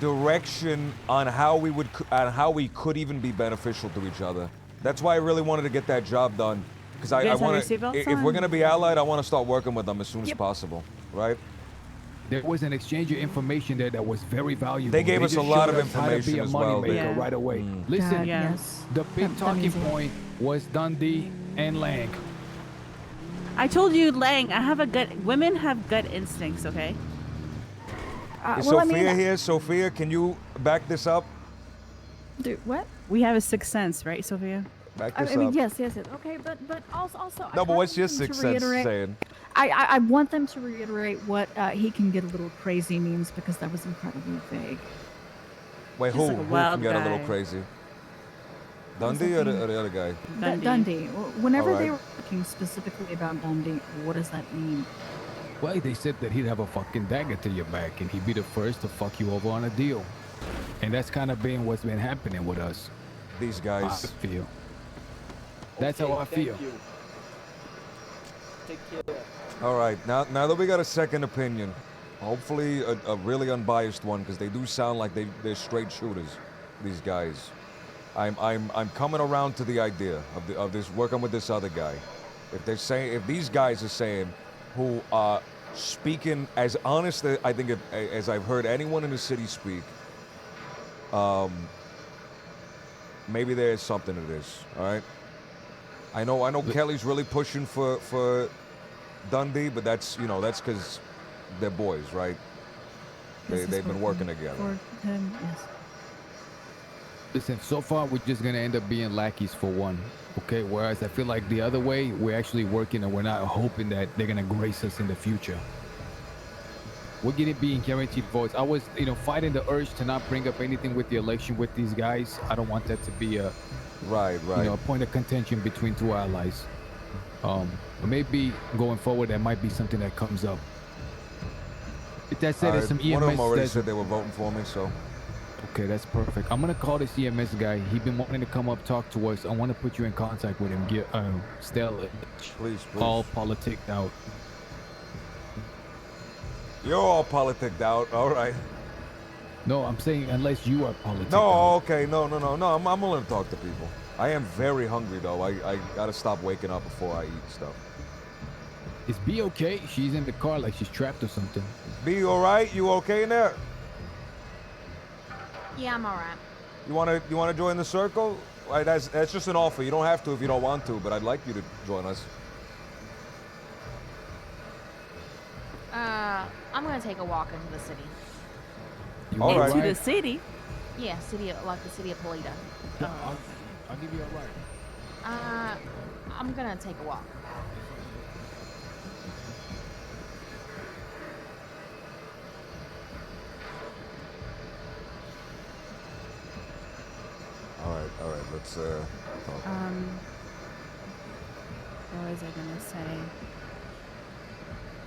direction on how we could even be beneficial to each other. That's why I really wanted to get that job done. Because I You guys have want your to, seatbelts if we're on? gonna be allied, I want to start working with them as soon as possible, right? There was an exchange of information there that was very valuable. They gave us a just lot showed of us how to be information a as well. moneymaker Yeah. right away. Mm. Listen, God, yes. the big That talking means it. point was Dundee and Lang. I told you, Lang. I have a gut. Women have gut instincts. Okay. Is well, I Sophia mean, here? Sophia, can you back this up? dude, what? We have a sixth sense, right, Sophia? Back I this mean, up. yes. Okay, but also. I No, but kinda what's your want them to sixth sense reiterate- saying? I want them to reiterate what he can get a little crazy means because that was incredibly vague. Wait, Just who? like a Who wild can get a little guy. crazy? Dundee or the other guy? Dundee. Whenever they Alright. were talking specifically about Dundee, what does that mean? Well, they said that he'd have a fucking dagger to your back and he'd be the first to fuck you over on a deal. And that's kind of been what's been happening with us. These I guys. feel. That's how I feel. Take care. All right, now that we got a second opinion, hopefully a really unbiased one, because they do sound like they're straight shooters. These guys. I'm coming around to the idea of this working with this other guy. If these guys are saying, who are speaking as honest I think as I've heard anyone in the city speak, maybe there is something to this. All right. I know Kelly's really pushing for Dundee, but that's because they're boys, right? This is They've been working together. For him, yes. Listen, so far we're just gonna end up being lackeys for one, okay? Whereas I feel like the other way, we're actually working and we're not hoping that they're gonna grace us in the future. We're getting being guaranteed votes. I was, fighting the urge to not bring up anything with the election with these guys. I don't want that to be a right. A point of contention between two allies. But maybe going forward, that might be something that comes up. With that said, there's some EMS. One of them already that's- said they were voting for me, so. Okay, that's perfect. I'm gonna call this EMS guy. He's been wanting to come up, talk to us. I want to put you in contact with him. Get Stella. Please. All politicked out. You're all politicked out. All right. No, I'm saying unless you are politicked No, out. okay, no. I'm willing to talk to people. I am very hungry though. I gotta stop waking up before I eat stuff. Is B okay? She's in the car like she's trapped or something. B, all right? You okay in there? Yeah, I'm alright. You wanna join the circle? Right, that's just an offer. You don't have to if you don't want to, but I'd like you to join us. I'm gonna take a walk into the city. All right. Into the city. Yeah, the city of Polito. I'll give you a ride. I'm gonna take a walk. All right. Let's talk. What was I gonna say?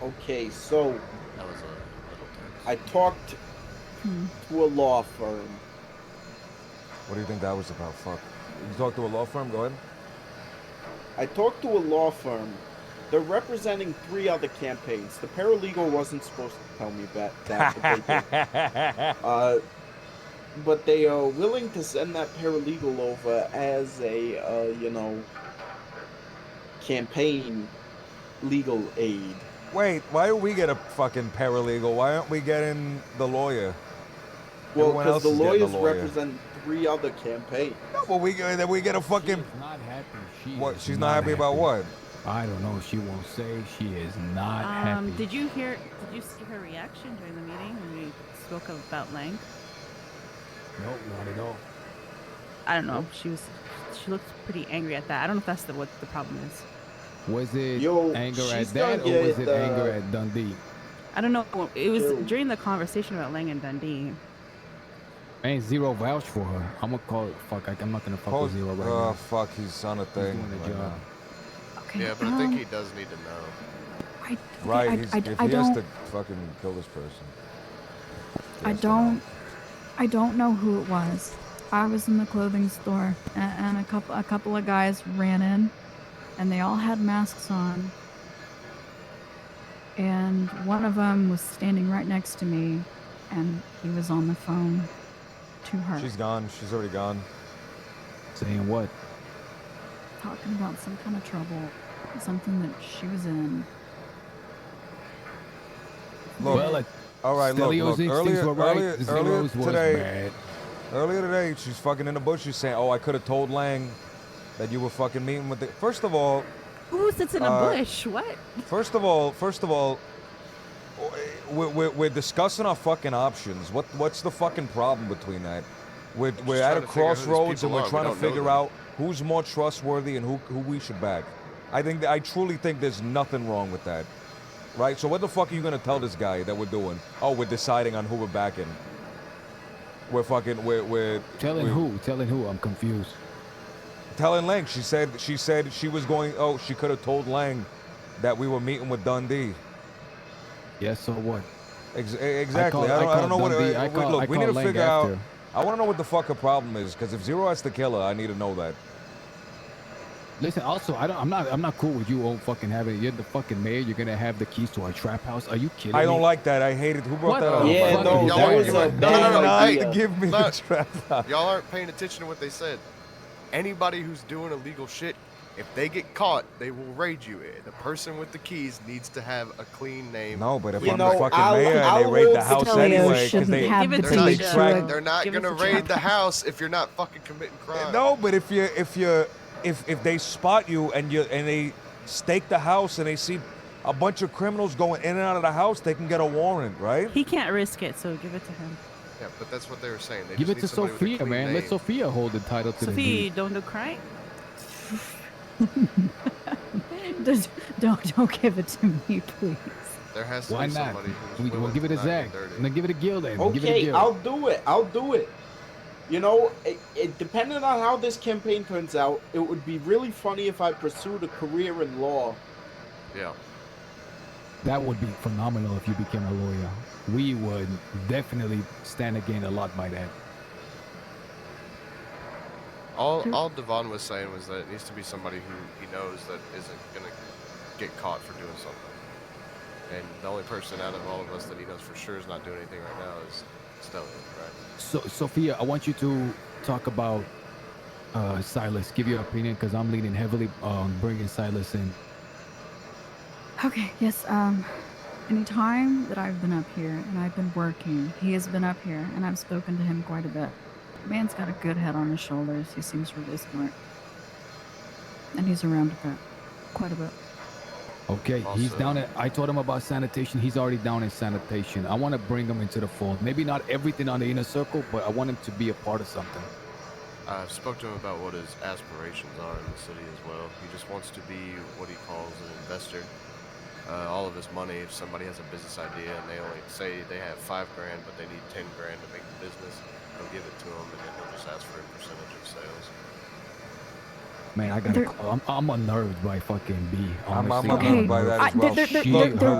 Okay, so That was a little tense. I talked to a law firm. What do you think that was about? Fuck. You talk to a law firm? Go ahead. I talked to a law firm. They're representing 3 other campaigns. The paralegal wasn't supposed to tell me that, but they did. But they are willing to send that paralegal over as a, campaign legal aid. Wait, why do we get a fucking paralegal? Why aren't we getting the lawyer? Well, Everyone because else the is getting a lawyers lawyer. represent 3 other campaigns. No, but we get a fucking. Not happy. What? She's not happy about what? I don't know. She won't say. She is not happy. Did you see her reaction during the meeting when we spoke about Lang? No, not at all. I don't know. She looked pretty angry at that. I don't know if that's what the problem is. Was it Yo, anger at she's that, gonna or was get, it anger at Dundee? I don't know. It was Yo. during the conversation about Lang and Dundee. I ain't Zero vouch for her. I'm gonna call it. Fuck, I'm not gonna fuck with Zero right Oh now. fuck, he's on a thing. doing the right job. now. Okay. Yeah, but I think he does need to know. Right, I if he has don't. to fucking kill this person. I don't know who it was. I was in the clothing store, and a couple of guys ran in, and they all had masks on. And one of them was standing right next to me, and he was on the phone to her. She's gone. She's already gone. Saying what? Talking about some kind of trouble, something that she was in. Look, Well, all right, look, Stelios' instincts earlier, were right. earlier, Zero's earlier was today, bad. earlier today, she's fucking in the bush. She's saying, "Oh, I could have told Lang that you were fucking meeting with the." First of all, Who sits in a bush? What? First of all, we're discussing our fucking options. What's the fucking problem between that? We're at a trying to figure out who these crossroads and people we're are. We trying to don't know figure them. out who's more trustworthy and who we should back. I truly think there's nothing wrong with that. Right? So what the fuck are you gonna tell this guy that we're doing? Oh, we're deciding on who we're backing. We're Telling who? Telling who? I'm confused. Telling Lang. She said she was going. Oh, she could have told Lang that we were meeting with Dundee. Yes, so what? Exactly. I don't know what. Look, we need to figure out. I want to know what the fuck her problem is, because if Zero has to kill her, I need to know that. Listen, also, I'm not cool with you all fucking having. You're the fucking mayor. You're gonna have the keys to our trap house. Are you kidding me? I don't like that. I hate it. Who brought What that up? the fuck is Y'all aren't- Hey, hey, give me the look, trap house. Y'all aren't paying attention to what they said. Anybody who's doing illegal shit, if they get caught, they will raid you. The person with the keys needs to have a clean name. No, but if You I'm know, the fucking I'll- mayor and I'll they raid the hold house Stelios anyway, because shouldn't they have the They're keys not, to a- they're not give gonna us a raid the trap house if you're not fucking committing crime. No, but if they spot you and they stake the house and they see a bunch of criminals going in and out of the house, they can get a warrant, right? He can't risk it, so give it to him. Yeah, but that's what they were saying. They Give it just to need somebody with a Sophia, clean man. name. Let Sophia hold the title to the Sophie, deed. don't do crime. Don't give it to me, please. There has to Why be not? somebody who's We'll willing give it to to not Zach. get dirty. And then give it a Gil then. Give it a Okay, Gil. I'll do it. You know, depending on how this campaign turns out, it would be really funny if I pursued a career in law. Yeah. That would be phenomenal if you became a lawyer. We would definitely stand again a lot by that. All Devon was saying was that it needs to be somebody who he knows that isn't gonna get caught for doing something. And the only person out of all of us that he knows for sure is not doing anything right now is Stellian, right? So, Sophia, I want you to talk about Silas. Give your opinion, because I'm leaning heavily on bringing Silas in. Okay, yes, any time that I've been up here and I've been working, he has been up here and I've spoken to him quite a bit. The man's got a good head on his shoulders. He seems really smart. And he's around a bit. Quite a bit. Okay, he's down at. I told him about sanitation. He's already down in sanitation. I want to bring him into the fold. Maybe not everything on the inner circle, but I want him to be a part of something. I've spoke to him about what his aspirations are in the city as well. He just wants to be what he calls an investor. All of his money, if somebody has a business idea and they only say they have $5 grand, but they need 10 grand to make the business, he'll give it to them and then he'll just ask for a percentage of sales. Man, I gotta. I'm unnerved by fucking B. I'm honestly. unnerved by that as well.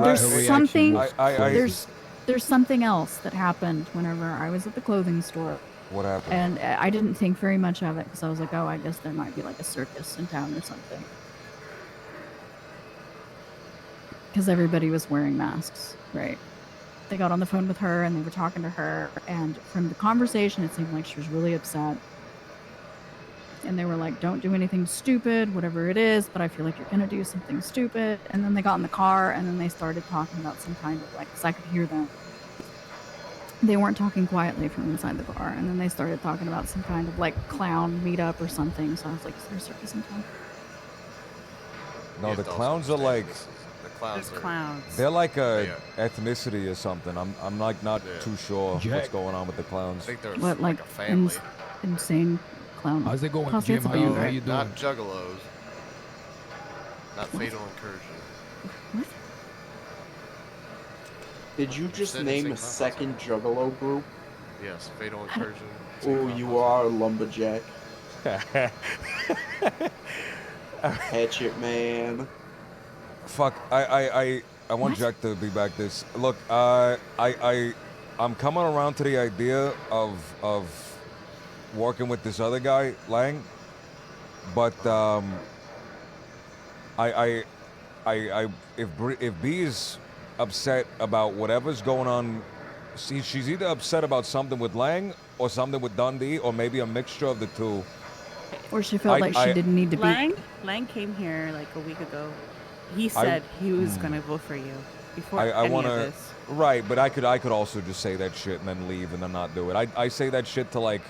There's something. I- There's something else that happened whenever I was at the clothing store. What happened? And I didn't think very much of it because I was like, oh, I guess there might be like a circus in town or something. Because everybody was wearing masks, right? They got on the phone with her and they were talking to her, and from the conversation, it seemed like she was really upset. And they were like, don't do anything stupid, whatever it is, but I feel like you're gonna do something stupid. And then they got in the car and then they started talking about some kind of like, because I could hear them. They weren't talking quietly from inside the car, and then they started talking about some kind of like clown meetup or something. So I was like, is there a circus in town? No, the clowns are like. The clowns are. Clowns. They're like a ethnicity or something. I'm like not too sure what's Jack. going on with the clowns. I think they're What, like like a family. insane clown? How's it going, Kelsey, Jim? it's a How you, band, how right? you doing? Not juggalos. Not fatal incursion. Did you just Said name a insane second Juggalo group? Yes, fatal incursion. Oh, you are a lumberjack. Hatchet man. Fuck, I want Jack to be back this. Look, I'm coming around to the idea of working with this other guy, Lang. But if B is upset about whatever's going on See, she's either upset about something with Lang or something with Dundee, or maybe a mixture of the two. Or she felt like she didn't need to be. Lang came here like a week ago. He said he was gonna vote for you before any of this. Right, but I could also just say that shit and then leave and then not do it. I say that shit to like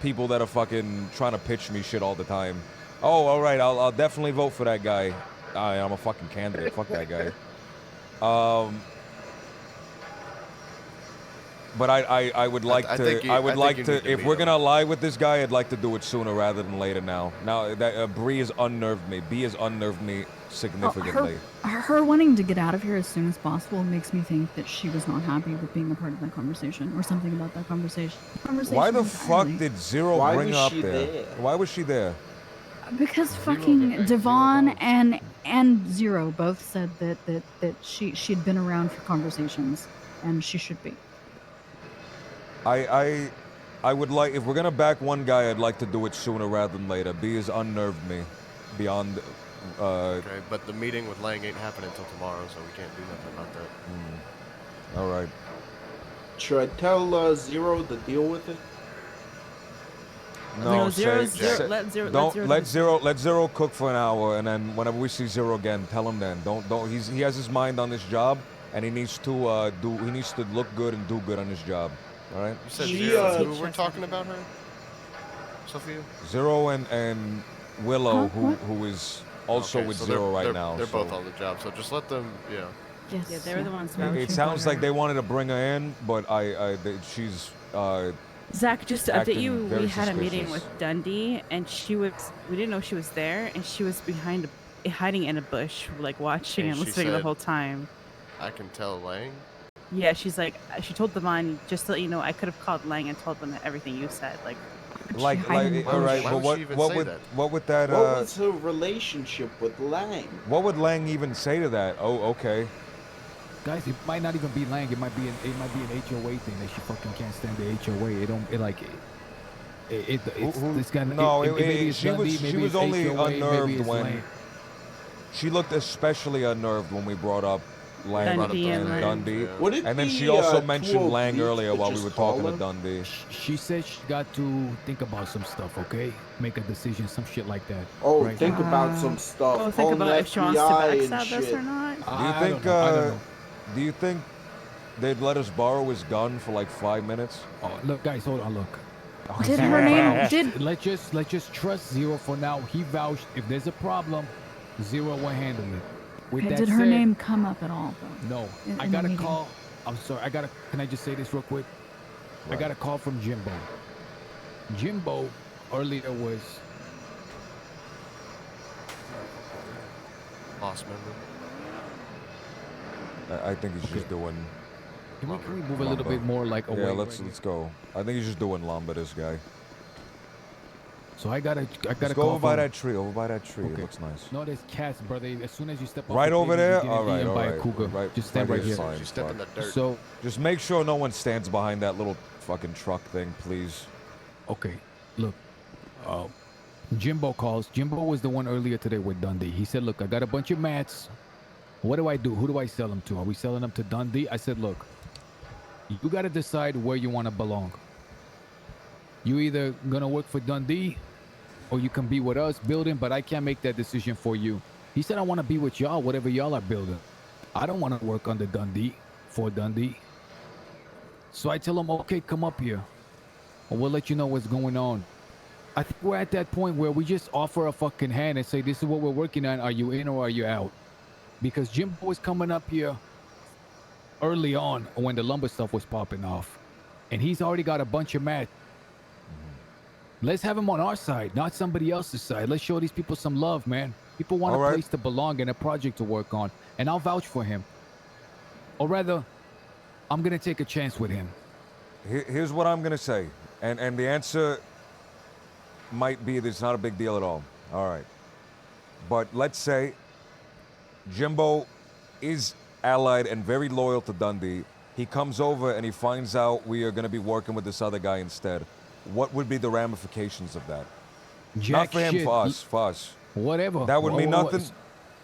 people that are fucking trying to pitch me shit all the time. Oh, all right, I'll definitely vote for that guy. I'm a fucking candidate. Fuck that guy. But I would like to. If we're gonna lie with this guy, I'd like to do it sooner rather than later. Now that Bree has unnerved me. B has unnerved me significantly. Her wanting to get out of here as soon as possible makes me think that she was not happy with being a part of that conversation or something about that conversation. Why the fuck did Zero bring her up there? Why was she there? Because fucking Devon and Zero both said that she'd been around for conversations and she should be. I would like, if we're gonna back one guy, I'd like to do it sooner rather than later. B has unnerved me beyond. Okay, but the meeting with Lang ain't happening until tomorrow, so we can't do nothing about that. All right. Should I tell Zero to deal with it? No, let Zero cook for an hour, and then whenever we see Zero again, tell him then. Don't. He has his mind on this job, and he needs to He needs to look good and do good on his job. All right. You said Zero. Who we're talking about her? Sophia. Zero and Willow, who is also Okay, with so Zero right they're, now. They're so. both on the job, so just let them. Yeah. Yes. Yeah, they were the ones. It sounds like they wanted to bring her in, but she's. Zach, just to update acting you, very we had a meeting suspicious. with Dundee, and we didn't know she was there, and she was hiding in a bush, like watching and she listening the said, whole time. I can tell Lang. Yeah, she's like, she told Devon, just to let you know, I could have called Lang and told them everything you said. Like All right, but what would that? What was her relationship with Lang? What would Lang even say to that? Oh, okay. Guys, it might not even be Lang. It might be an HOA thing that she fucking can't stand the HOA. It's got No, maybe it's she Dundee, was maybe it's only HOA, maybe unnerved it's when Lang. she looked especially unnerved when we brought up Lang Dundee and Lang. Dundee. Would it And then be, she also too mentioned Lang oblique earlier to while we just were talking call to her? Dundee. She said she got to think about some stuff, okay? Make a decision, some shit like that. Oh, right? think about some stuff. Oh, think Call about if she wants to FBI and backstab us shit. or not. I don't know. Do you think they'd let us borrow his gun for like 5 minutes? Oh, look, guys, hold on, look. Did her name? Did Let's just trust Zero for now. He vouched. If there's a problem, Zero will handle it. With that did her said, name come up at all? Though? No, in I the got a meeting? call. I'm sorry. Can I just say this real quick? I got a call from Jimbo. Jimbo earlier was Boss member. I think he's just doing. Can we move a little bit more like away? Yeah, let's go. I think he's just doing lumber, this guy. So I got a Let's go call over by from- that tree. Over by that tree. Okay. It looks nice. No, there's cats, brother. As soon as you step off Right the over pavement, there. you get All right, eaten all by right. a cougar. Right, Just stand right here. Fine, You step in fine. the dirt. So Just make sure no one stands behind that little fucking truck thing, please. okay, look. Jimbo calls. Jimbo was the one earlier today with Dundee. He said, "Look, I got a bunch of mats. What do I do? Who do I sell them to? Are we selling them to Dundee?" I said, "Look, you got to decide where you want to belong. You either gonna work for Dundee, or you can be with us building. But I can't make that decision for you." He said, "I want to be with y'all, whatever y'all are building. I don't want to work under Dundee for Dundee." So I tell him, "Okay, come up here, and we'll let you know what's going on." I think we're at that point where we just offer a fucking hand and say, "This is what we're working on. Are you in or are you out?" Because Jimbo was coming up here early on when the lumber stuff was popping off, and he's already got a bunch of mats. Let's have him on our side, not somebody else's side. Let's show these people some love, man. People want All a right. place to belong and a project to work on, and I'll vouch for him. Or rather, I'm gonna take a chance with him. Here's what I'm gonna say, and the answer might be that it's not a big deal at all. All right, but let's say Jimbo is allied and very loyal to Dundee. He comes over and he finds out we are gonna be working with this other guy instead. What would be the ramifications of that? Jack Not for him, shit. for us. Whatever. That would mean nothing.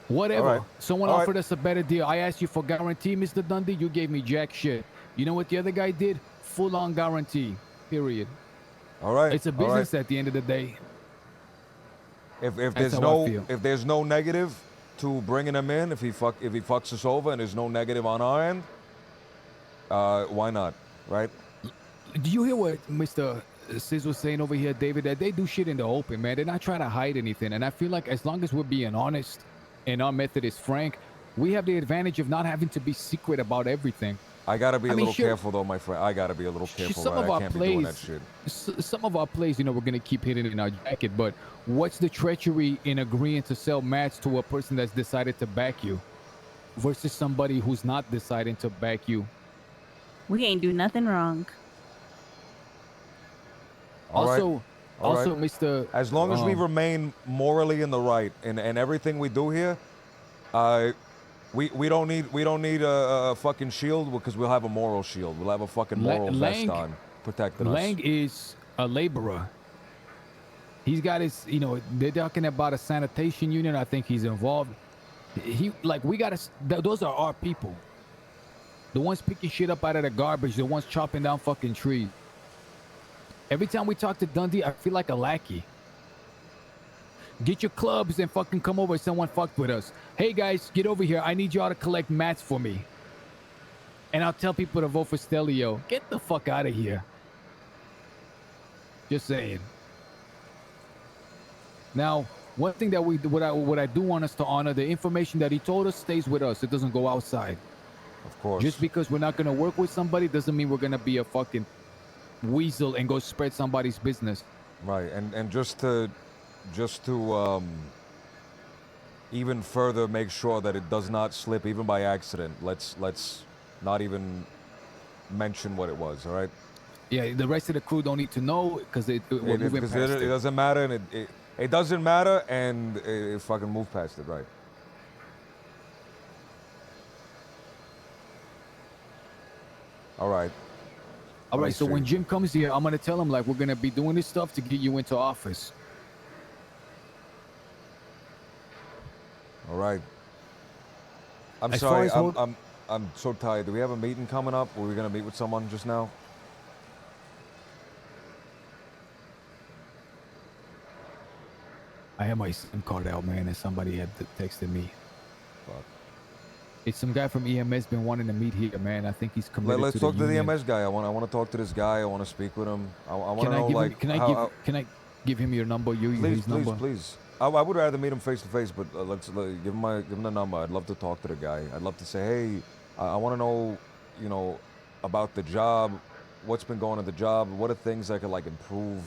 Whatever. All right. Someone All right. offered us a better deal. I asked you for guarantee, Mr. Dundee. You gave me jack shit. You know what the other guy did? Full-on guarantee. Period. All right. It's a all right. business at the end of the day. If That's there's how I feel. if there's no negative to bringing him in, if he fucks us over and there's no negative on our end, why not, right? Do you hear what Mr. Sis was saying over here, David? That they do shit in the open, man. They're not trying to hide anything. And I feel like as long as we're being honest and our method is frank, we have the advantage of not having to be secret about everything. I gotta be a little sure, careful though, my friend. I gotta be a little careful. some Right? of I our can't be doing that plays, shit. some of our plays, you know, we're gonna keep hitting in our jacket. But what's the treachery in agreeing to sell mats to a person that's decided to back you, versus somebody who's not deciding to back you? We ain't do nothing wrong. All right. Also, Mr. As long as we remain morally in the right in everything we do here, we don't need a fucking shield because we'll have a moral shield. We'll have a fucking moral vest on protecting us. Lang is a laborer. He's got his, you know, they're talking about a sanitation union. I think he's involved. We gotta, those are our people. The ones picking shit up out of the garbage, the ones chopping down fucking trees. Every time we talk to Dundee, I feel like a lackey. Get your clubs and fucking come over. Someone fucked with us. Hey guys, get over here. I need y'all to collect mats for me. And I'll tell people to vote for Stelio. Get the fuck out of here. Just saying. Now, one thing that what I do want us to honor, the information that he told us stays with us. It doesn't go outside. Of course. Just because we're not gonna work with somebody doesn't mean we're gonna be a fucking weasel and go spread somebody's business. Right, and just to even further make sure that it does not slip even by accident. Let's not even mention what it was. All right. Yeah, the rest of the crew don't need to know because we're moving past it doesn't matter, and it doesn't matter, and it fucking move past it, right? All right. All right, so when Jim comes here, I'm gonna tell him like we're gonna be doing this stuff to get you into office. All right. I'm As far sorry. as I'm so tired. Do we have a meeting coming up? Were we gonna meet with someone just now? I have my SIM card out, man, and somebody had texted me. Fuck. It's some guy from EMS been wanting to meet here, man. I think he's committed Let's to talk the to the union. EMS guy. I want to talk to this guy. I want to speak with him. I want to know like Can I give him your number? His number? Please. I would rather meet him face to face, but give him the number. I'd love to talk to the guy. I'd love to say, hey, I want to know, you know, about the job, what's been going on the job, what are things that could like improve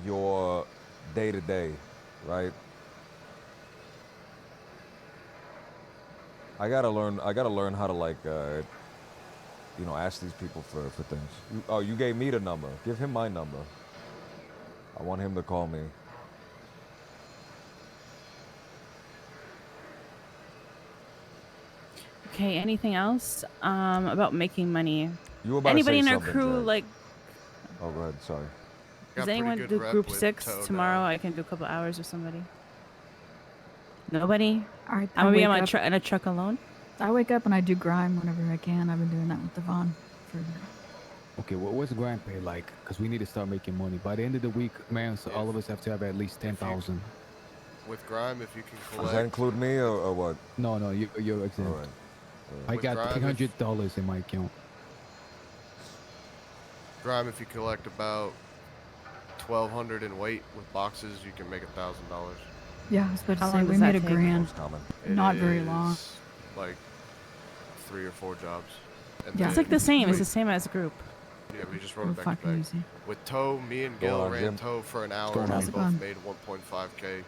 your day to day, right? I gotta learn how to like you know, ask these people for things. You gave me the number. Give him my number. I want him to call me. Okay, anything else about making money? You were about Anybody to in say our something, crew Jack. like? Oh, go ahead. Sorry. Does anyone do group 6 tomorrow? I can do a couple hours with somebody. Nobody? I I'm gonna be wake on my up- in a truck alone. I wake up and I do grime whenever I can. I've been doing that with Devon for Okay, well, what's grind pay like? Because we need to start making money by the end of the week, man. So all of us have to have at least 10,000. With Grime, if you can Does collect. that include me or what? No, you're exempt. All right. I With got Grime, $300 in my account. Grime, if you collect about 1,200 in weight with boxes, you can make $1,000. Yeah, I was about to How say long we does made that a take? grand. It Not very long. is Like 3 or 4 jobs. And Yeah, it's then- like the same. It's the same as a group. Yeah, we just wrote Oh, it back to fucking back. easy. With Toe, me and Go Gil on, ran Jim. Toe for an hour. going and on? we How's it both going? made 1.5K.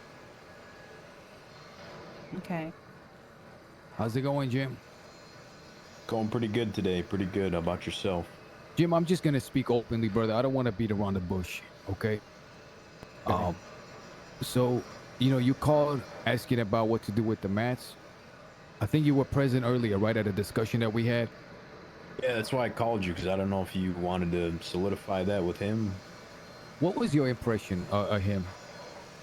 Okay. How's it going, Jim? Going pretty good today. Pretty good. How about yourself? Jim, I'm just gonna speak openly, brother. I don't want to beat around the bush, okay? So, you know, you called asking about what to do with the mats. I think you were present earlier, right, at a discussion that we had. Yeah, that's why I called you, because I don't know if you wanted to solidify that with him. What was your impression of him?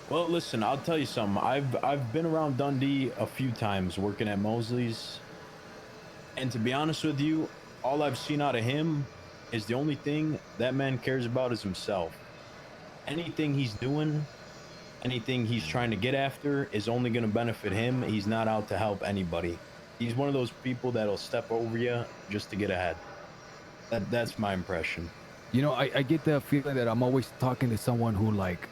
Well, listen, I'll tell you something. I've been around Dundee a few times working at Mosley's, And to be honest with you, all I've seen out of him is the only thing that man cares about is himself. Anything he's doing, anything he's trying to get after is only going to benefit him. He's not out to help anybody. He's one of those people that'll step over you just to get ahead. That's my impression. You know, I get the feeling that I'm always talking to someone who, like,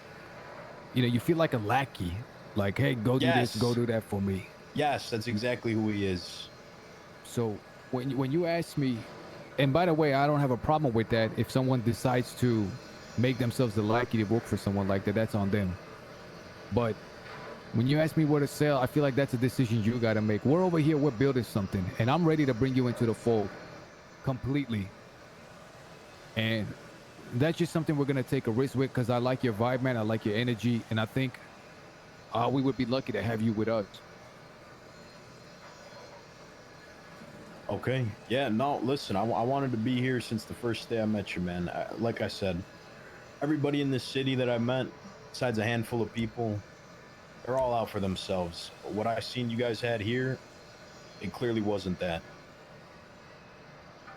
you know, you feel like a lackey. Like, hey, go do this, go do that for me. Yes, that's exactly who he is. So when you ask me, and by the way, I don't have a problem with that. If someone decides to make themselves a lackey to work for someone like that, that's on them. But when you ask me where to sell, I feel like that's a decision you got to make. We're over here, we're building something, and I'm ready to bring you into the fold completely. And that's just something we're going to take a risk with, because I like your vibe, man. I like your energy, and I think we would be lucky to have you with us. Okay. Yeah, no, listen, I wanted to be here since the first day I met you, man. Like I said, everybody in this city that I met, besides a handful of people, they're all out for themselves. What I seen you guys had here, it clearly wasn't that.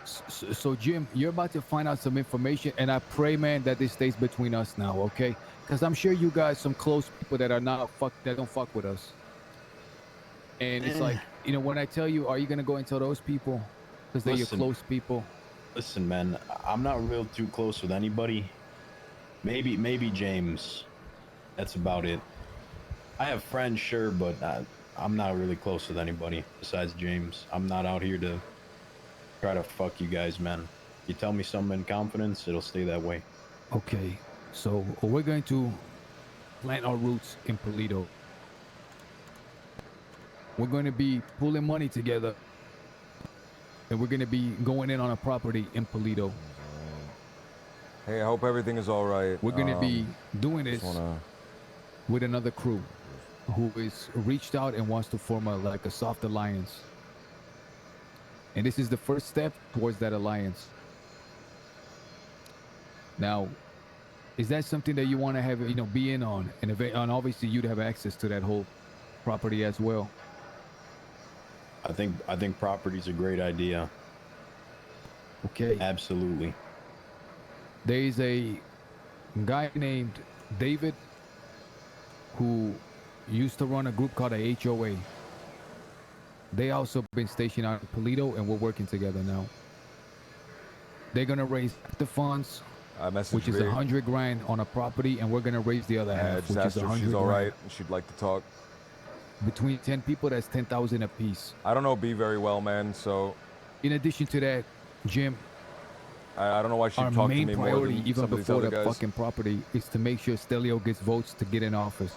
So Jim, you're about to find out some information, and I pray, man, that this stays between us now, okay? Because I'm sure you guys some close people that are not that don't fuck with us. And it's like, you know, when I tell you, are you gonna go and tell those people because they're your close people? Listen, man, I'm not real too close with anybody. Maybe James. That's about it. I have friends, sure, but I'm not really close with anybody besides James. I'm not out here to try to fuck you guys, man. You tell me something in confidence, it'll stay that way. Okay, so we're going to plant our roots in Paleto. We're going to be pulling money together, and we're going to be going in on a property in Paleto. Hey, I hope everything is all right. We're going to be doing this with another crew who is reached out and wants to form a soft alliance. And this is the first step towards that alliance. Now, is that something that you want to have, you know, be in on? And obviously you'd have access to that whole property as well. I think property's a great idea. Okay. Absolutely. There is a guy named David who used to run a group called the HOA. They also been stationed out in Paleto, and we're working together now. They're gonna raise the funds, which is 100 grand on a property, and we're gonna raise the other half, which is 100 she's all grand. right. She'd like to talk. Between 10 people, that's 10,000 a piece. I don't know B very well, man. So, in addition to that, Jim, I don't know why she'd our talk to main me more priority, than even some of these before other the guys. fucking property, is to make sure Stelio gets votes to get in office.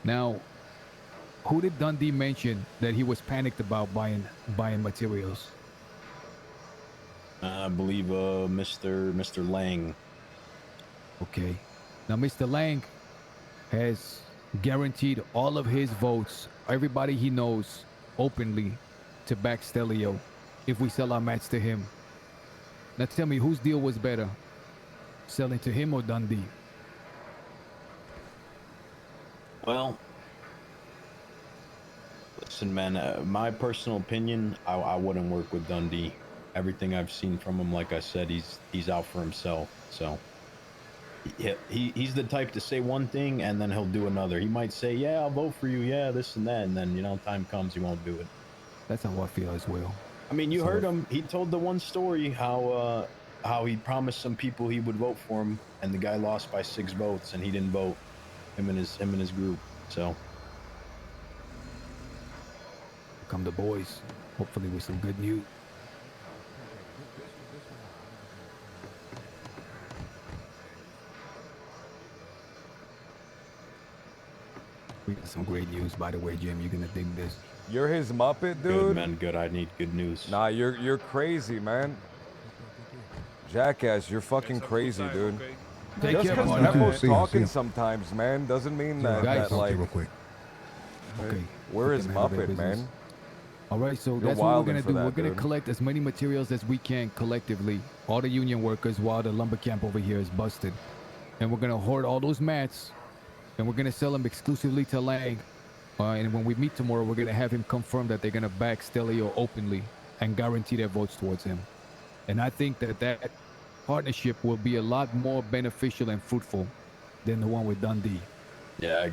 Now, who did Dundee mention that he was panicked about buying materials? I believe Mr. Lang. Okay. Now, Mr. Lang has guaranteed all of his votes, everybody he knows, openly to back Stelio if we sell our mats to him. Now tell me, whose deal was better? Selling to him or Dundee? Well, listen, man, my personal opinion, I wouldn't work with Dundee. Everything I've seen from him, like I said, he's out for himself. So he's the type to say one thing and then he'll do another. He might say, yeah, I'll vote for you, yeah, this and that, and then, you know, time comes, he won't do it. That's how I feel as well. I mean, you heard him. He told the one story how he promised some people he would vote for him, and the guy lost by 6 votes, and he didn't vote. Him and his group. So come the boys, hopefully with some good news. We got some great news, by the way, Jim. You're gonna dig this. You're his Muppet, dude. Good, man. Good. I need good news. Nah, you're crazy, man. Jackass, you're fucking crazy, dude. Take Just care, because partner. Nepo's See ya, talking see ya. sometimes, man, doesn't mean that, Guys, that like, real quick. Okay. we're we his can handle that Muppet, business. man. All right, so You're that's what we're wildin' gonna for do. that, We're gonna dude. collect as many materials as we can collectively, all the union workers, while the lumber camp over here is busted, and we're gonna hoard all those mats, and we're gonna sell them exclusively to Lang, And when we meet tomorrow, we're gonna have him confirm that they're gonna back Stelio openly and guarantee their votes towards him. And I think that partnership will be a lot more beneficial and fruitful than the one with Dundee. Yeah,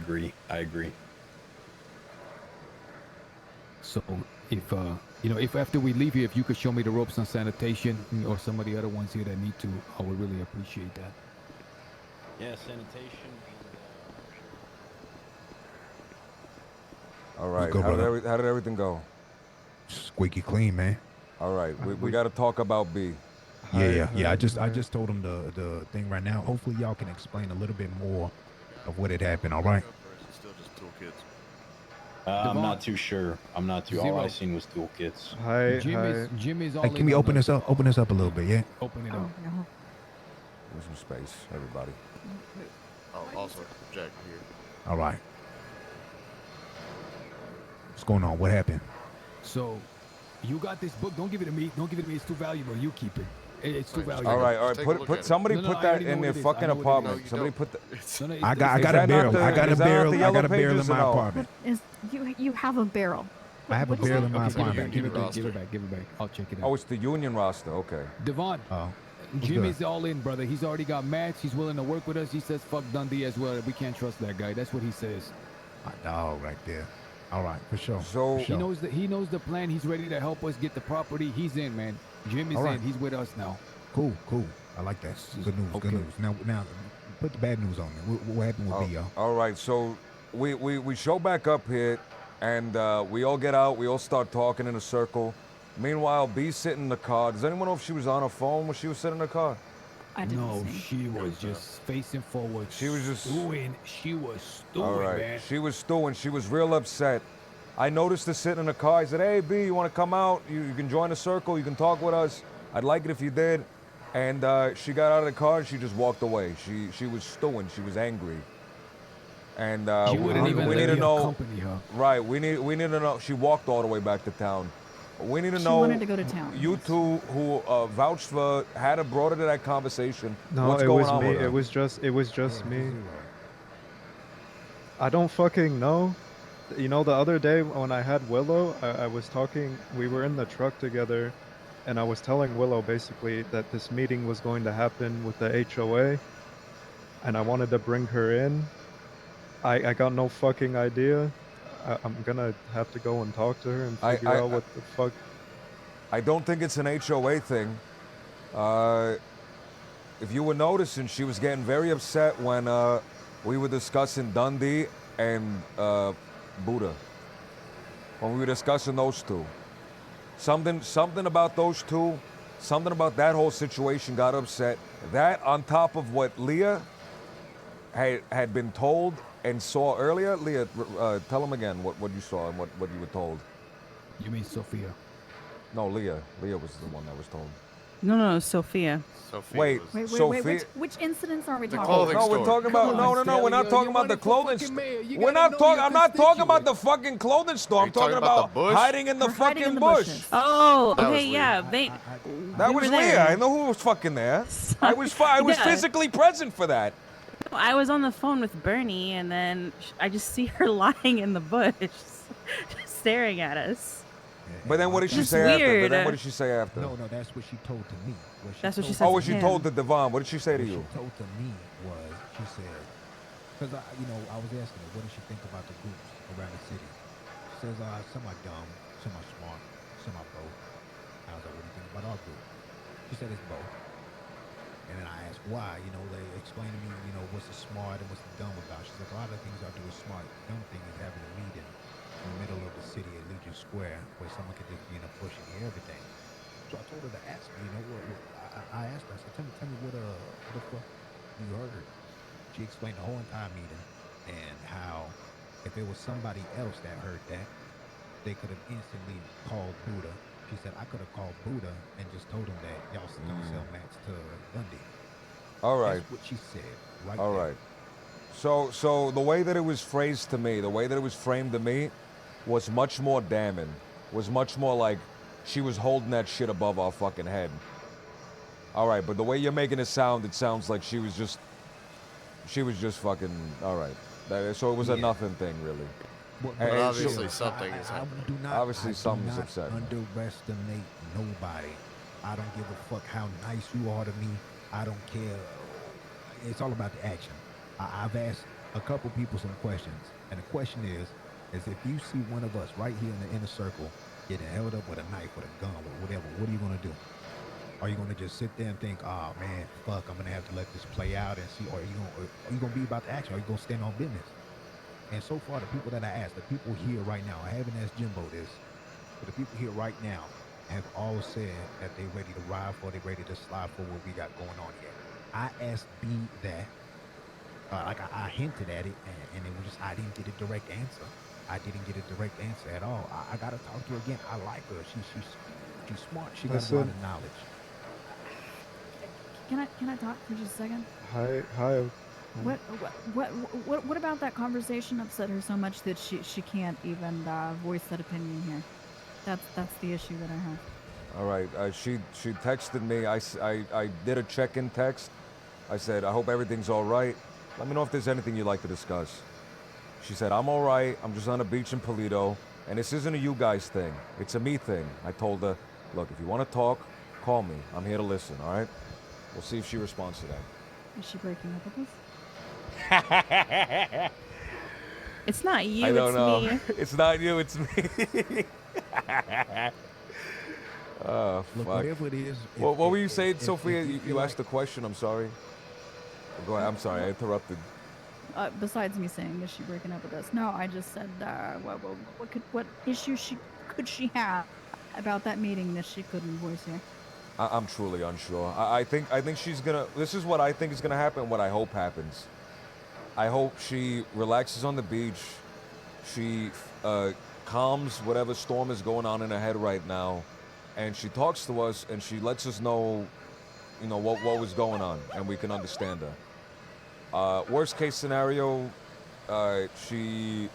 I agree. So if if after we leave here, if you could show me the ropes on sanitation or some of the other ones here that need to, I would really appreciate that. Yeah, sanitation. All right. Go, how brother. did everything go? Squeaky clean, man. All right. We got to talk about B. Yeah. I just told him the thing right now. Hopefully y'all can explain a little bit more of what had happened. All right. Still just toolkits. I'm not too sure. All I seen was toolkits. Hi. Jimmy's all Hey, can we open this up? Open this up a little bit, yeah. Open it up. Give some space, everybody. Oh, also, Jack here. All right. What's going on? What happened? So, you got this book. Don't give it to me. It's too valuable. You keep it. It's too valuable. All right. Put somebody put that in their fucking apartment. Somebody put that. I got a barrel. I got a barrel. I got a barrel in my no? apartment. You have a barrel. I have a barrel in my Okay, apartment. give it back. I'll check it out. Oh, it's the union roster. Okay. Devon. Jimmy's all in, brother. He's already got match. He's willing to work with us. He says fuck Dundee as well. We can't trust that guy. That's what he says. My dog right there. All right, for sure. So he knows the plan. He's ready to help us get the property. He's in, man. Jimmy's All right. in. He's with us now. Cool. I like that. Good news. Okay. Good news. Now, put the bad news on there. What happened with B, y'all? All right. So we show back up here, and we all get out. We all start talking in a circle. Meanwhile, B's sitting in the car. Does anyone know if she was on her phone when she was sitting in the car? I didn't No, see. she was just facing forward. She was just stewing. She was stewing, All right. man. She was stewing. She was real upset. I noticed her sitting in the car. I said, "Hey, B, you want to come out? You can join the circle. You can talk with us. I'd like it if you did." And she got out of the car and she just walked away. She was stewing. She was angry. And She wouldn't even we let need to me know. accompany her. Right. We need to know. She walked all the way back to town. We need to She know. wanted to go to town, You two who vouched for had her brought her to that conversation. No, What's it going was on me. with her? It was just me. I don't fucking know. You know, the other day when I had Willow, I was talking. We were in the truck together, and I was telling Willow basically that this meeting was going to happen with the HOA, and I wanted to bring her in. I got no fucking idea. I'm gonna have to go and talk to her and figure out what the fuck. I don't think it's an HOA thing. If you were noticing, she was getting very upset when we were discussing Dundee and Buddha. When we were discussing those two. Something about those two, something about that whole situation got upset. That on top of what Leah had been told and saw earlier. Leah, tell him again what you saw and what you were told. You mean Sophia? No, Leah. Leah was the one that was told. No, Sophia. Wait, Sophia. Which incidents are we talking No, about? we're talking about no. We're not talking about the clothing store. We're not talking. I'm not talking about the fucking clothing store. I'm talking about hiding in the fucking bush. Oh, That was okay, yeah. They. That we was were Leah. there. I know who was fucking there. I was Yeah. physically present for that. I was on the phone with Bernie, and then I just see her lying in the bush, just staring at us. But then what did she Just say after? But weird. then what did she say after? No, that's what she told to me. That's what she said Oh, to what she him. told to Devon. What did she say to What you? she told to me was, she said, because I was asking her, what does she think about the groups around the city? She says, some are dumb, some are smart, some are both. I was like, what do you think about our group? She said it's both. And then I asked why, they explained to me, what's the smart and what's the dumb about. She's like, a lot of the things I do is smart. The dumb thing is having a meeting in the middle of the city at Legion Square where someone could just be in a bush and hear everything. So I told her to ask me, I asked her, I said, tell me what the fuck you heard. She explained the whole entire meeting and how if it was somebody else that heard that, they could have instantly called Buddha. She said, I could have called Buddha and just told him that y'all don't sell mats to Dundee. All right. That's what she said. Right All there. right. So the way that it was phrased to me, the way that it was framed to me, was much more damning. Was much more like she was holding that shit above our fucking head. All right, but the way you're making it sounds like she was just fucking. All right. So it was a nothing thing, really. But But And obviously she- something is happening. do not, Obviously I do something's not upset. underestimate nobody. I don't give a fuck how nice you are to me. I don't care. It's all about the action. I've asked a couple people some questions, and the question is if you see one of us right here in the inner circle getting held up with a knife, with a gun, with whatever, what are you gonna do? Are you gonna just sit there and think, oh man, fuck, I'm gonna have to let this play out and see, or are you gonna be about the action? Are you gonna stand on business? And so far, the people that I asked, the people here right now, I haven't asked Jimbo this, but the people here right now have all said that they're ready to ride for, they're ready to slide for what we got going on here. I asked B that, I hinted at it, and it was just, I didn't get a direct answer. I didn't get a direct answer at all. I gotta talk to her again. I like her. She's smart. She got a lot of knowledge. Can I talk for just a second? Hi. What about that conversation upset her so much that she can't even voice that opinion here? That's the issue that I have. All right. She texted me. I did a check-in text. I said, I hope everything's all right. Let me know if there's anything you'd like to discuss. She said, I'm all right. I'm just on the beach in Polito. And this isn't a you guys thing. It's a me thing. I told her, look, if you want to talk, call me. I'm here to listen, all right? We'll see if she responds to that. Is she breaking up with us? It's not you, I don't it's know. me. It's not you, it's me. Oh, Look, fuck. whatever it is. What were you saying, Sophia? You asked the question. I'm sorry. Go ahead. I'm sorry. I interrupted. Besides me saying, is she breaking up with us? No, I just said, what issue could she have about that meeting that she couldn't voice here? I'm truly unsure. I think she's gonna. This is what I think is gonna happen. What I hope happens. I hope she relaxes on the beach. She calms whatever storm is going on in her head right now, and she talks to us and she lets us know, what was going on, and we can understand her. Worst case scenario, she,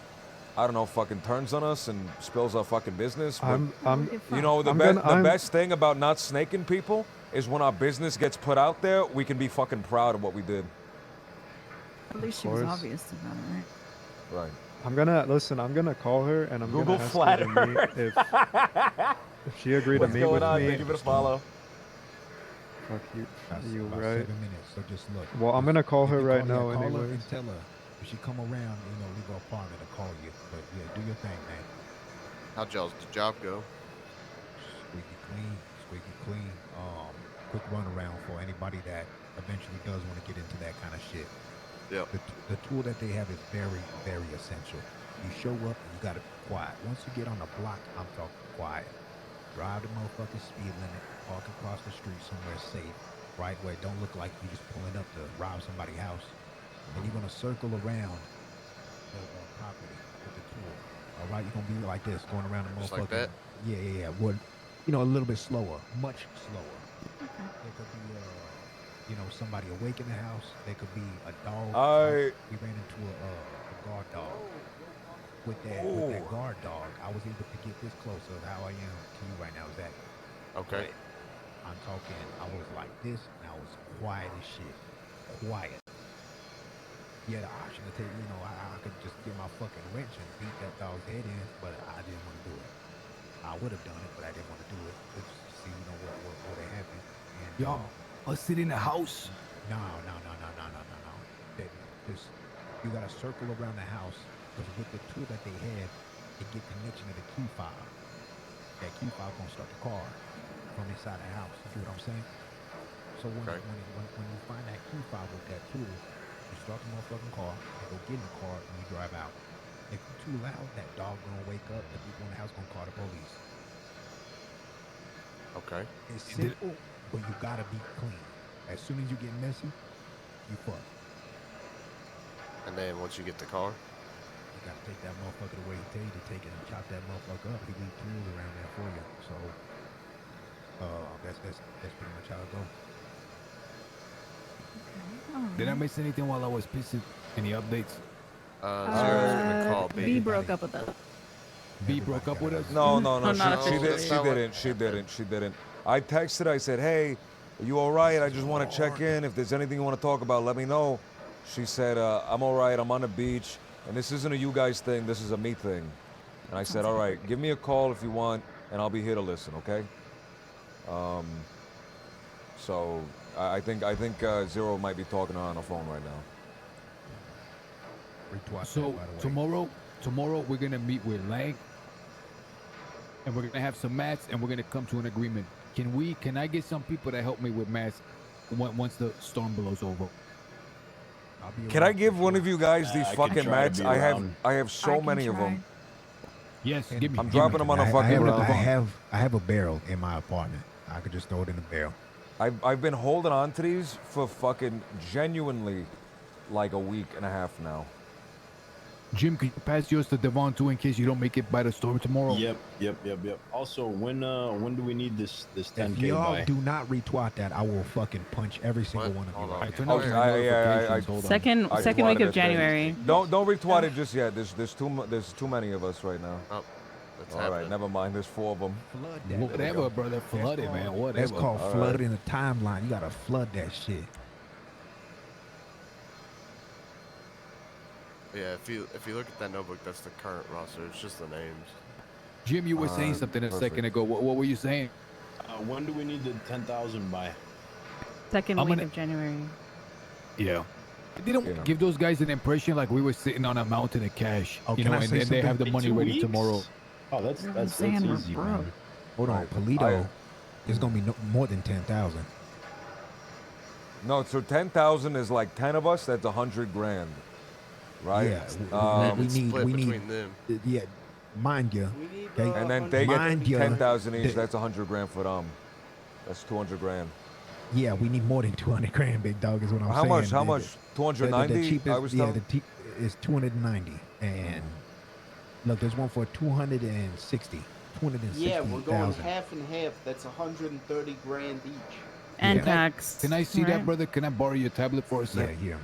I don't know, fucking turns on us and spills our fucking business. But, the best thing about not snaking people is when our business gets put out there, we can be fucking proud of what we did. At least she was obvious about it, right? Right. I'm gonna call her and I'm Google gonna ask flat her to meet Earth. if she agreed to meet with me. Thank you for the follow. Fuck you. That's You about right. 7 minutes, so just look. Well, I'm gonna call If her you right me, now call her anyways. and tell her if she come around, leave her apartment to call you. But yeah, do your thing, man. How'd y'all's job go? Squeaky clean. Quick runaround for anybody that eventually does want to get into that kind of shit. Yeah. The tool that they have is very, very essential. You show up and you gotta be quiet. Once you get on the block, I'm talking quiet. Drive the motherfucking speed limit, park across the street somewhere safe, right, where it don't look like you just pulling up to rob somebody's house. And you're gonna circle around the property with the tool. All right, you're gonna be like this, going around the Just motherfucking. like that? Yeah. Well, a little bit slower, much slower. There could be, somebody awake in the house. There could be a dog. We ran into a guard dog. With that guard dog, I was able to get this close of how I am to you right now. Is that okay? I'm talking. I was like this, and I was quiet as shit. Quiet. You had the option to take. I could just get my fucking wrench and beat that dog's head in, but I didn't want to do it. I would have done it, but I didn't want to do it. Just to see, what had happened. And Y'all, us sit in the house. No. You gotta circle around the house, because with the tool that they had, it get connection to the key fob. That key fob gonna start the car from inside the house. You see what I'm saying? So when you find that key fob with that tool, you start the motherfucking car, you go get in the car, and you drive out. If you're too loud, that dog gonna wake up, the people in the house gonna call the police. Okay. It's simple, but you gotta be clean. As soon as you get messy, you fuck. And then once you get the car, you gotta take that motherfucker the way he tell you to take it and chop that motherfucker up. He leave tools around there for you. So, that's pretty much how it goes. Did I miss anything while I was pissing? Any updates? Zero's gonna call B. B broke up with us. B broke up with us? No. not She officially. didn't. I texted. I said, hey, are you all right? I just want to check in. If there's anything you want to talk about, let me know. She said, I'm all right. I'm on the beach. And this isn't a you guys thing, this is a me thing. And I said, all right, give me a call if you want, and I'll be here to listen, okay? So I think Zero might be talking to her on the phone right now. So tomorrow we're gonna meet with Lang, and we're gonna have some mats, and we're gonna come to an agreement. Can I get some people to help me with mats once the storm blows over? Can I give one of you guys these I could fucking try to mats? be I around. have so many of them. Yes, I'm dropping them on a fucking I have a barrel in my apartment. I could just throw it in the barrel. I've been holding on to these for fucking genuinely like a week and a half now. Jim, can you pass yours to Devon too in case you don't make it by the storm tomorrow? Yep. Also, when do we need this If 10K y'all by? do not retweet that, I will fucking punch every single one of you. I Right turn now. off my notifications. Hold on. Second I week retweeted of it. January. Don't retweet it just yet. There's too many of us right now. Oh, that's all right, never mind. There's 4 of them. Whatever, brother. Flood it, man. Whatever. That's called All flooding the timeline. You gotta flood that shit. Yeah, if you look at that notebook, that's the current roster. It's just the names. Jim, you were saying something a second ago. What were you saying? When do we need the 10,000 by? Second I'm week gonna- of January. Yeah. They don't give those guys an impression like we were sitting on a mountain of cash. Oh, you can know, I and say then they have the something? money 2 ready weeks? tomorrow. Oh, that's saying we're easy, broke. man. Hold on, Polito. It's gonna be more than 10,000. No, so 10,000 is like 10 of us. That's 100 grand, right? Yeah, we need. Yeah, mind you. Okay? And then they get Mind ya, 10,000 each. the- That's 100 grand for them. That's 200 grand. Yeah, we need more than 200 grand, big dog. Is what I'm How saying. much? How much? 290? The cheapest, I was yeah, telling. is 290. And look, there's one for 260. 260,000. Yeah, we're going half and half. That's 130 grand each. And Can tax. Can I see right? that, brother? Can I borrow your tablet for a Yeah, sec? here.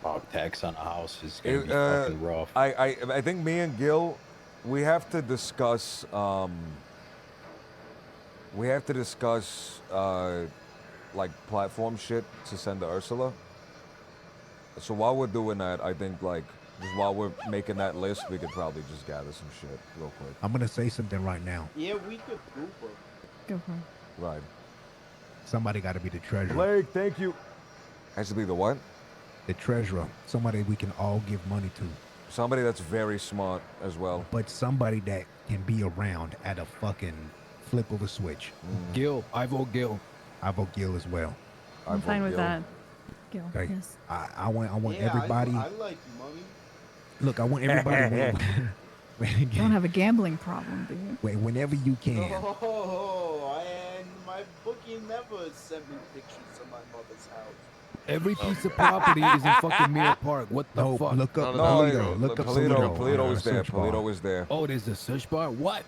Oh, tax on a house is gonna be fucking rough. I think me and Gil, we have to discuss. Like platform shit to send to Ursula. So while we're doing that, I think like just while we're making that list, we could probably just gather some shit real quick. I'm gonna say something right now. Yeah, we could group them. Go for it. Right. Somebody got to be the treasurer. Blake, thank you. Has to be the what? The treasurer. Somebody we can all give money to. Somebody that's very smart as well. But somebody that can be around at a fucking flip of a switch. Gil, I vote Gil. I vote Gil as well. I'm fine with that. Gil, Okay. yes. I want Yeah, everybody. I like money. Look, I want everybody. Don't have a gambling problem, do you? Whenever you can. Oh, and my bookie never sent me pictures of my mother's house. Every piece of property is in fucking Mirror Park. What the No, fuck? look up No, Polito. Look up Polito was there. Search bar. Polito was there. Oh, there's a search bar? What?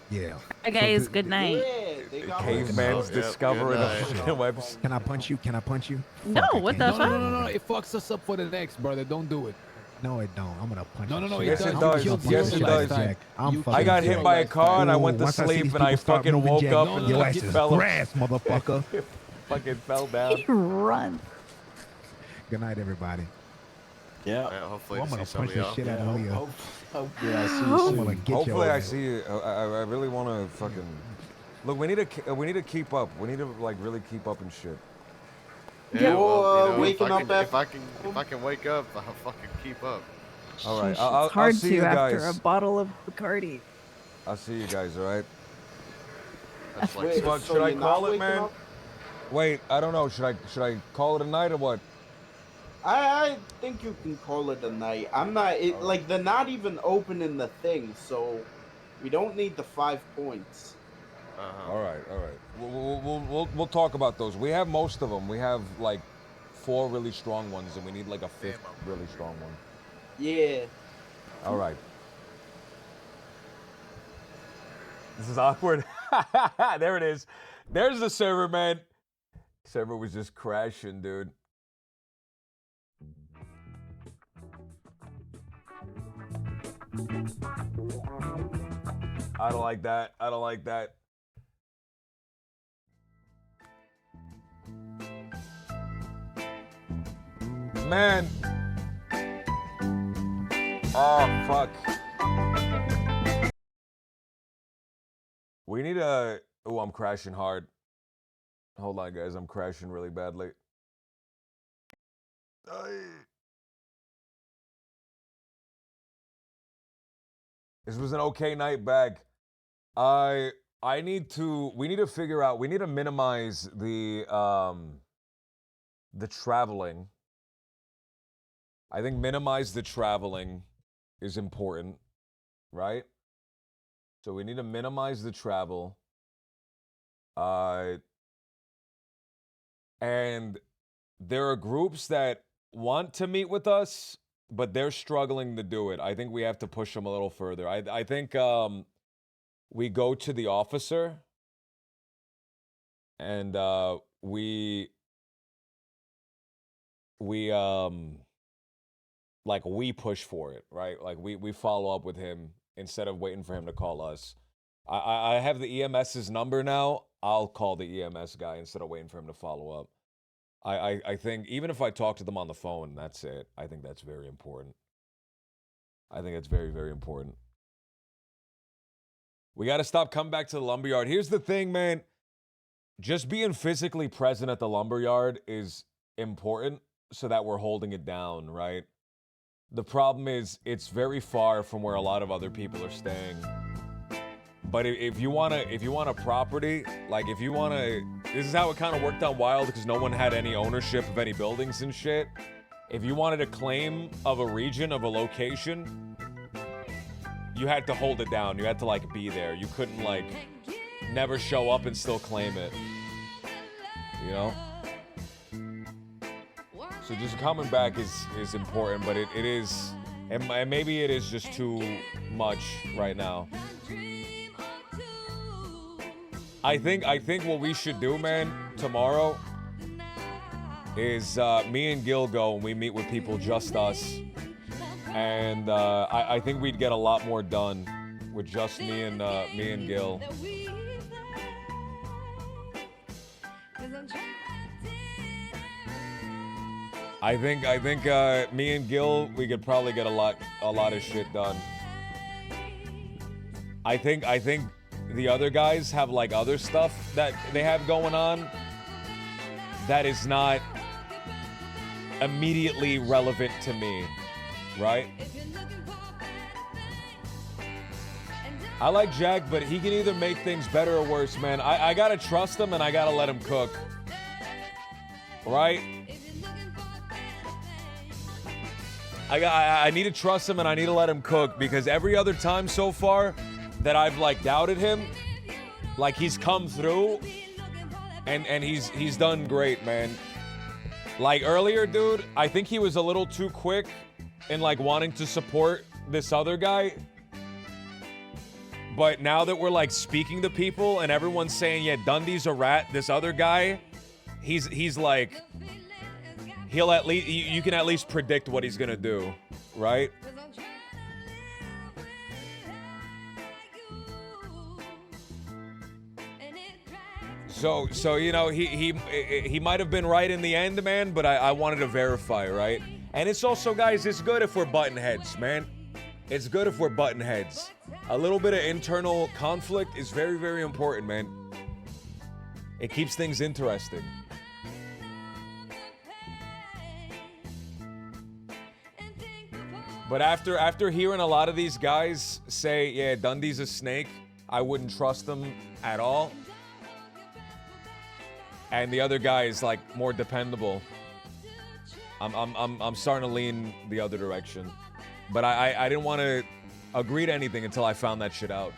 Yeah. Hi guys, good night. Yeah, they got Caveman's discovering a fucking website. Can I punch you? Can I punch you? No, Fuck, I what can't. the fuck? No. It fucks us up for the next, brother. Don't do it. No, it don't. I'm gonna punch you. No. Yes, it it does. does. You killed Yes, Gil it last does. time. I'm I got hit by a car and I went to Once I see sleep these and I people start fucking moving, woke Jack, up and your fucking ass is fell. grass, motherfucker. Fucking fell down. Run. Good night, everybody. Yeah. Hopefully, I'm to gonna see punch some the of shit y'all. out of Leo. Hopefully, I see you I'm soon. gonna get your Hopefully I ass. see you. I really want to fucking look. We need to keep up. We need to like really keep up and shit. Yeah, well, you know, waking up if I can wake up, I'll fucking keep up. All right, Sheesh, I'll it's hard see to you after guys. a bottle of Bacardi. I'll see you guys. All right. That's like Wait, Fuck, so should I you're call not it, waking man? up? Wait, I don't know. Should I call it a night or what? I think you can call it a night. I'm not. Like they're not even opening the thing, so we don't need the 5 points. All right. We'll talk about those. We have most of them. We have like 4 really strong ones, and we need like a 5th really strong one. Yeah. All right. This is awkward. There it is. There's the server, man. Server was just crashing, dude. I don't like that. I don't like that. man. Oh, fuck. We need a... Oh, I'm crashing hard. Hold on, guys. I'm crashing really badly. This was an okay night back. We need to figure out, we need to minimize the traveling. I think minimize the traveling is important, right? So we need to minimize the travel. And there are groups that want to meet with us, but they're struggling to do it. I think we have to push them a little further. I think we go to the officer and we push for it, right? Like we follow up with him instead of waiting for him to call us. I have the EMS's number now. I'll call the EMS guy instead of waiting for him to follow up. I think even if I talk to them on the phone, that's it. I think that's very important. I think it's very, very important. We got to stop coming back to the lumberyard. Here's the thing, man. Just being physically present at the lumberyard is important so that we're holding it down, right? The problem is it's very far from where a lot of other people are staying. But if you want a property, like if you want to, this is how it kind of worked out Wild because no one had any ownership of any buildings and shit. If you wanted a claim of a region, of a location, you had to hold it down. You had to like be there. You couldn't like never show up and still claim it. You know? So just coming back is important, but it is, and maybe it is just too much right now. I think what we should do, man, tomorrow is me and Gil go and we meet with people, just us. And I think we'd get a lot more done with just me and Gil. I think me and Gil, we could probably get a lot of shit done. I think the other guys have like other stuff that they have going on that is not immediately relevant to me, right? I like Jack, but he can either make things better or worse, man. I gotta trust him and I gotta let him cook, right? I need to trust him and I need to let him cook because every other time so far that I've like doubted him, like he's come through and he's done great, man. Like earlier, dude, I think he was a little too quick in like wanting to support this other guy. But now that we're like speaking to people and everyone's saying, yeah, Dundee's a rat, this other guy, he's like, he'll at least, you can at least predict what he's gonna do, right? So you know, he might have been right in the end, man, but I wanted to verify, right? And it's also, guys, it's good if we're button heads, man. It's good if we're button heads. A little bit of internal conflict is very, very important, man. It keeps things interesting. But after hearing a lot of these guys say, yeah, Dundee's a snake, I wouldn't trust them at all. And the other guy is like more dependable. I'm starting to lean the other direction. But I didn't want to agree to anything until I found that shit out.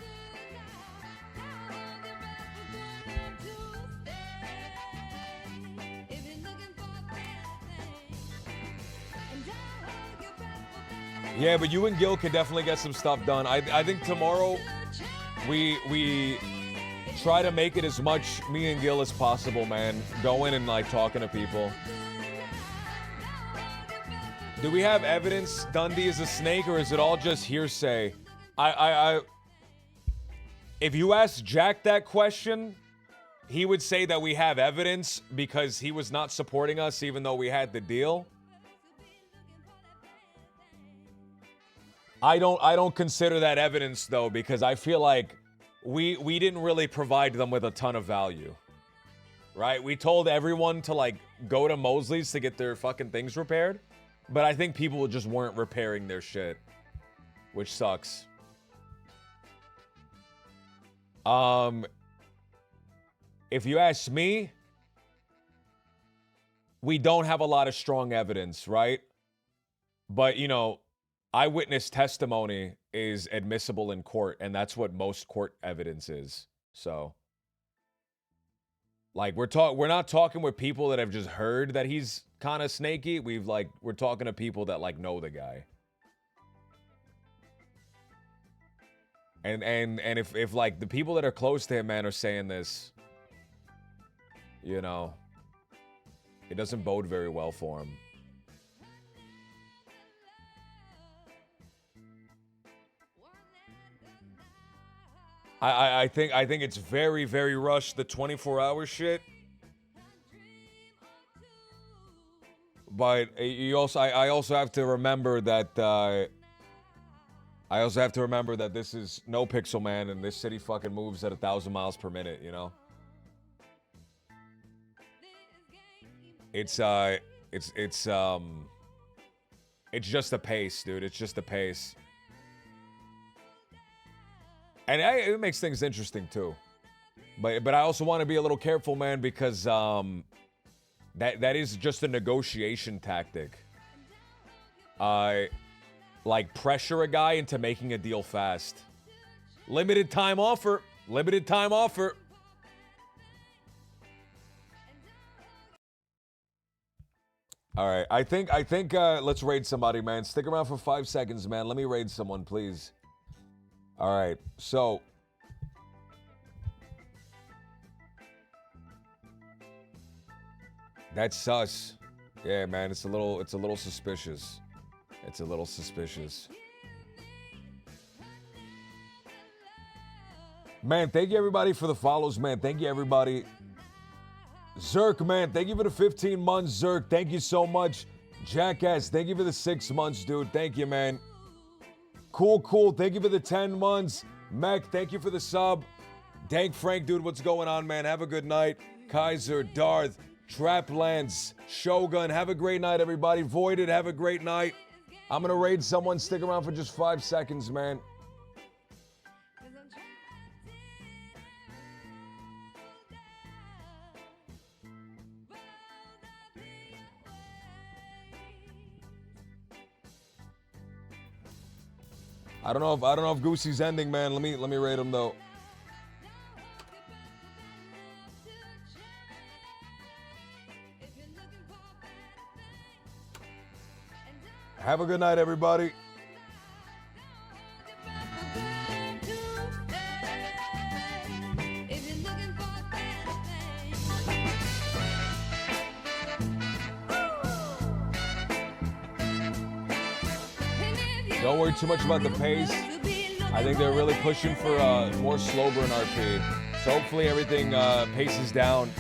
Yeah, but you and Gil could definitely get some stuff done. I think tomorrow we try to make it as much me and Gil as possible, man. Go in and like talking to people. Do we have evidence Dundee is a snake, or is it all just hearsay? If you ask Jack that question, he would say that we have evidence because he was not supporting us even though we had the deal. I don't consider that evidence though, because I feel like we didn't really provide them with a ton of value. Right? We told everyone to like go to Mosley's to get their fucking things repaired, but I think people just weren't repairing their shit, which sucks. If you ask me, we don't have a lot of strong evidence, right? But, you know, eyewitness testimony is admissible in court, and that's what most court evidence is. So, like, we're not talking with people that have just heard that he's kind of snaky. We're talking to people that like know the guy. And if like the people that are close to him, man, are saying this, you know, it doesn't bode very well for him. I think it's very, very rushed, the 24-hour shit. But I also have to remember that this is no Pixel Man, and this city fucking moves at 1,000 miles per minute, you know? It's just the pace, dude. It's just the pace. And it makes things interesting too. But I also want to be a little careful, man, because that is just a negotiation tactic. Like pressure a guy into making a deal fast. Limited time offer. Limited time offer. All right, I think let's raid somebody, man. Stick around for 5 seconds, man. Let me raid someone, please. All right, so that's sus. Yeah, man, it's a little suspicious. It's a little suspicious. Man, thank you everybody for the follows, man. Thank you everybody. Zerk, man, thank you for the 15 months, Zerk. Thank you so much. Jackass, thank you for the 6 months, dude. Thank you, man. Cool. Thank you for the 10 months. Mech, thank you for the sub. Dank Frank, dude, what's going on, man? Have a good night. Kaiser, Darth, Traplands, Shogun, have a great night, everybody. Voided, have a great night. I'm gonna raid someone. Stick around for just 5 seconds, man. I don't know if Goosey's ending, man. Let me rate him though. Have a good night, everybody. Don't worry too much about the pace. I think they're really pushing for more slow burn RP. So hopefully everything paces down.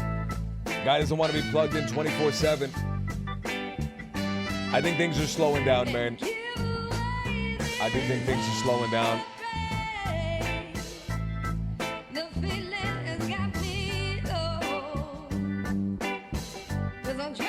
Guy doesn't want to be plugged in 24/7. I think things are slowing down, man. I do think things are slowing down. The feeling has got me low. 'Cause I'm trying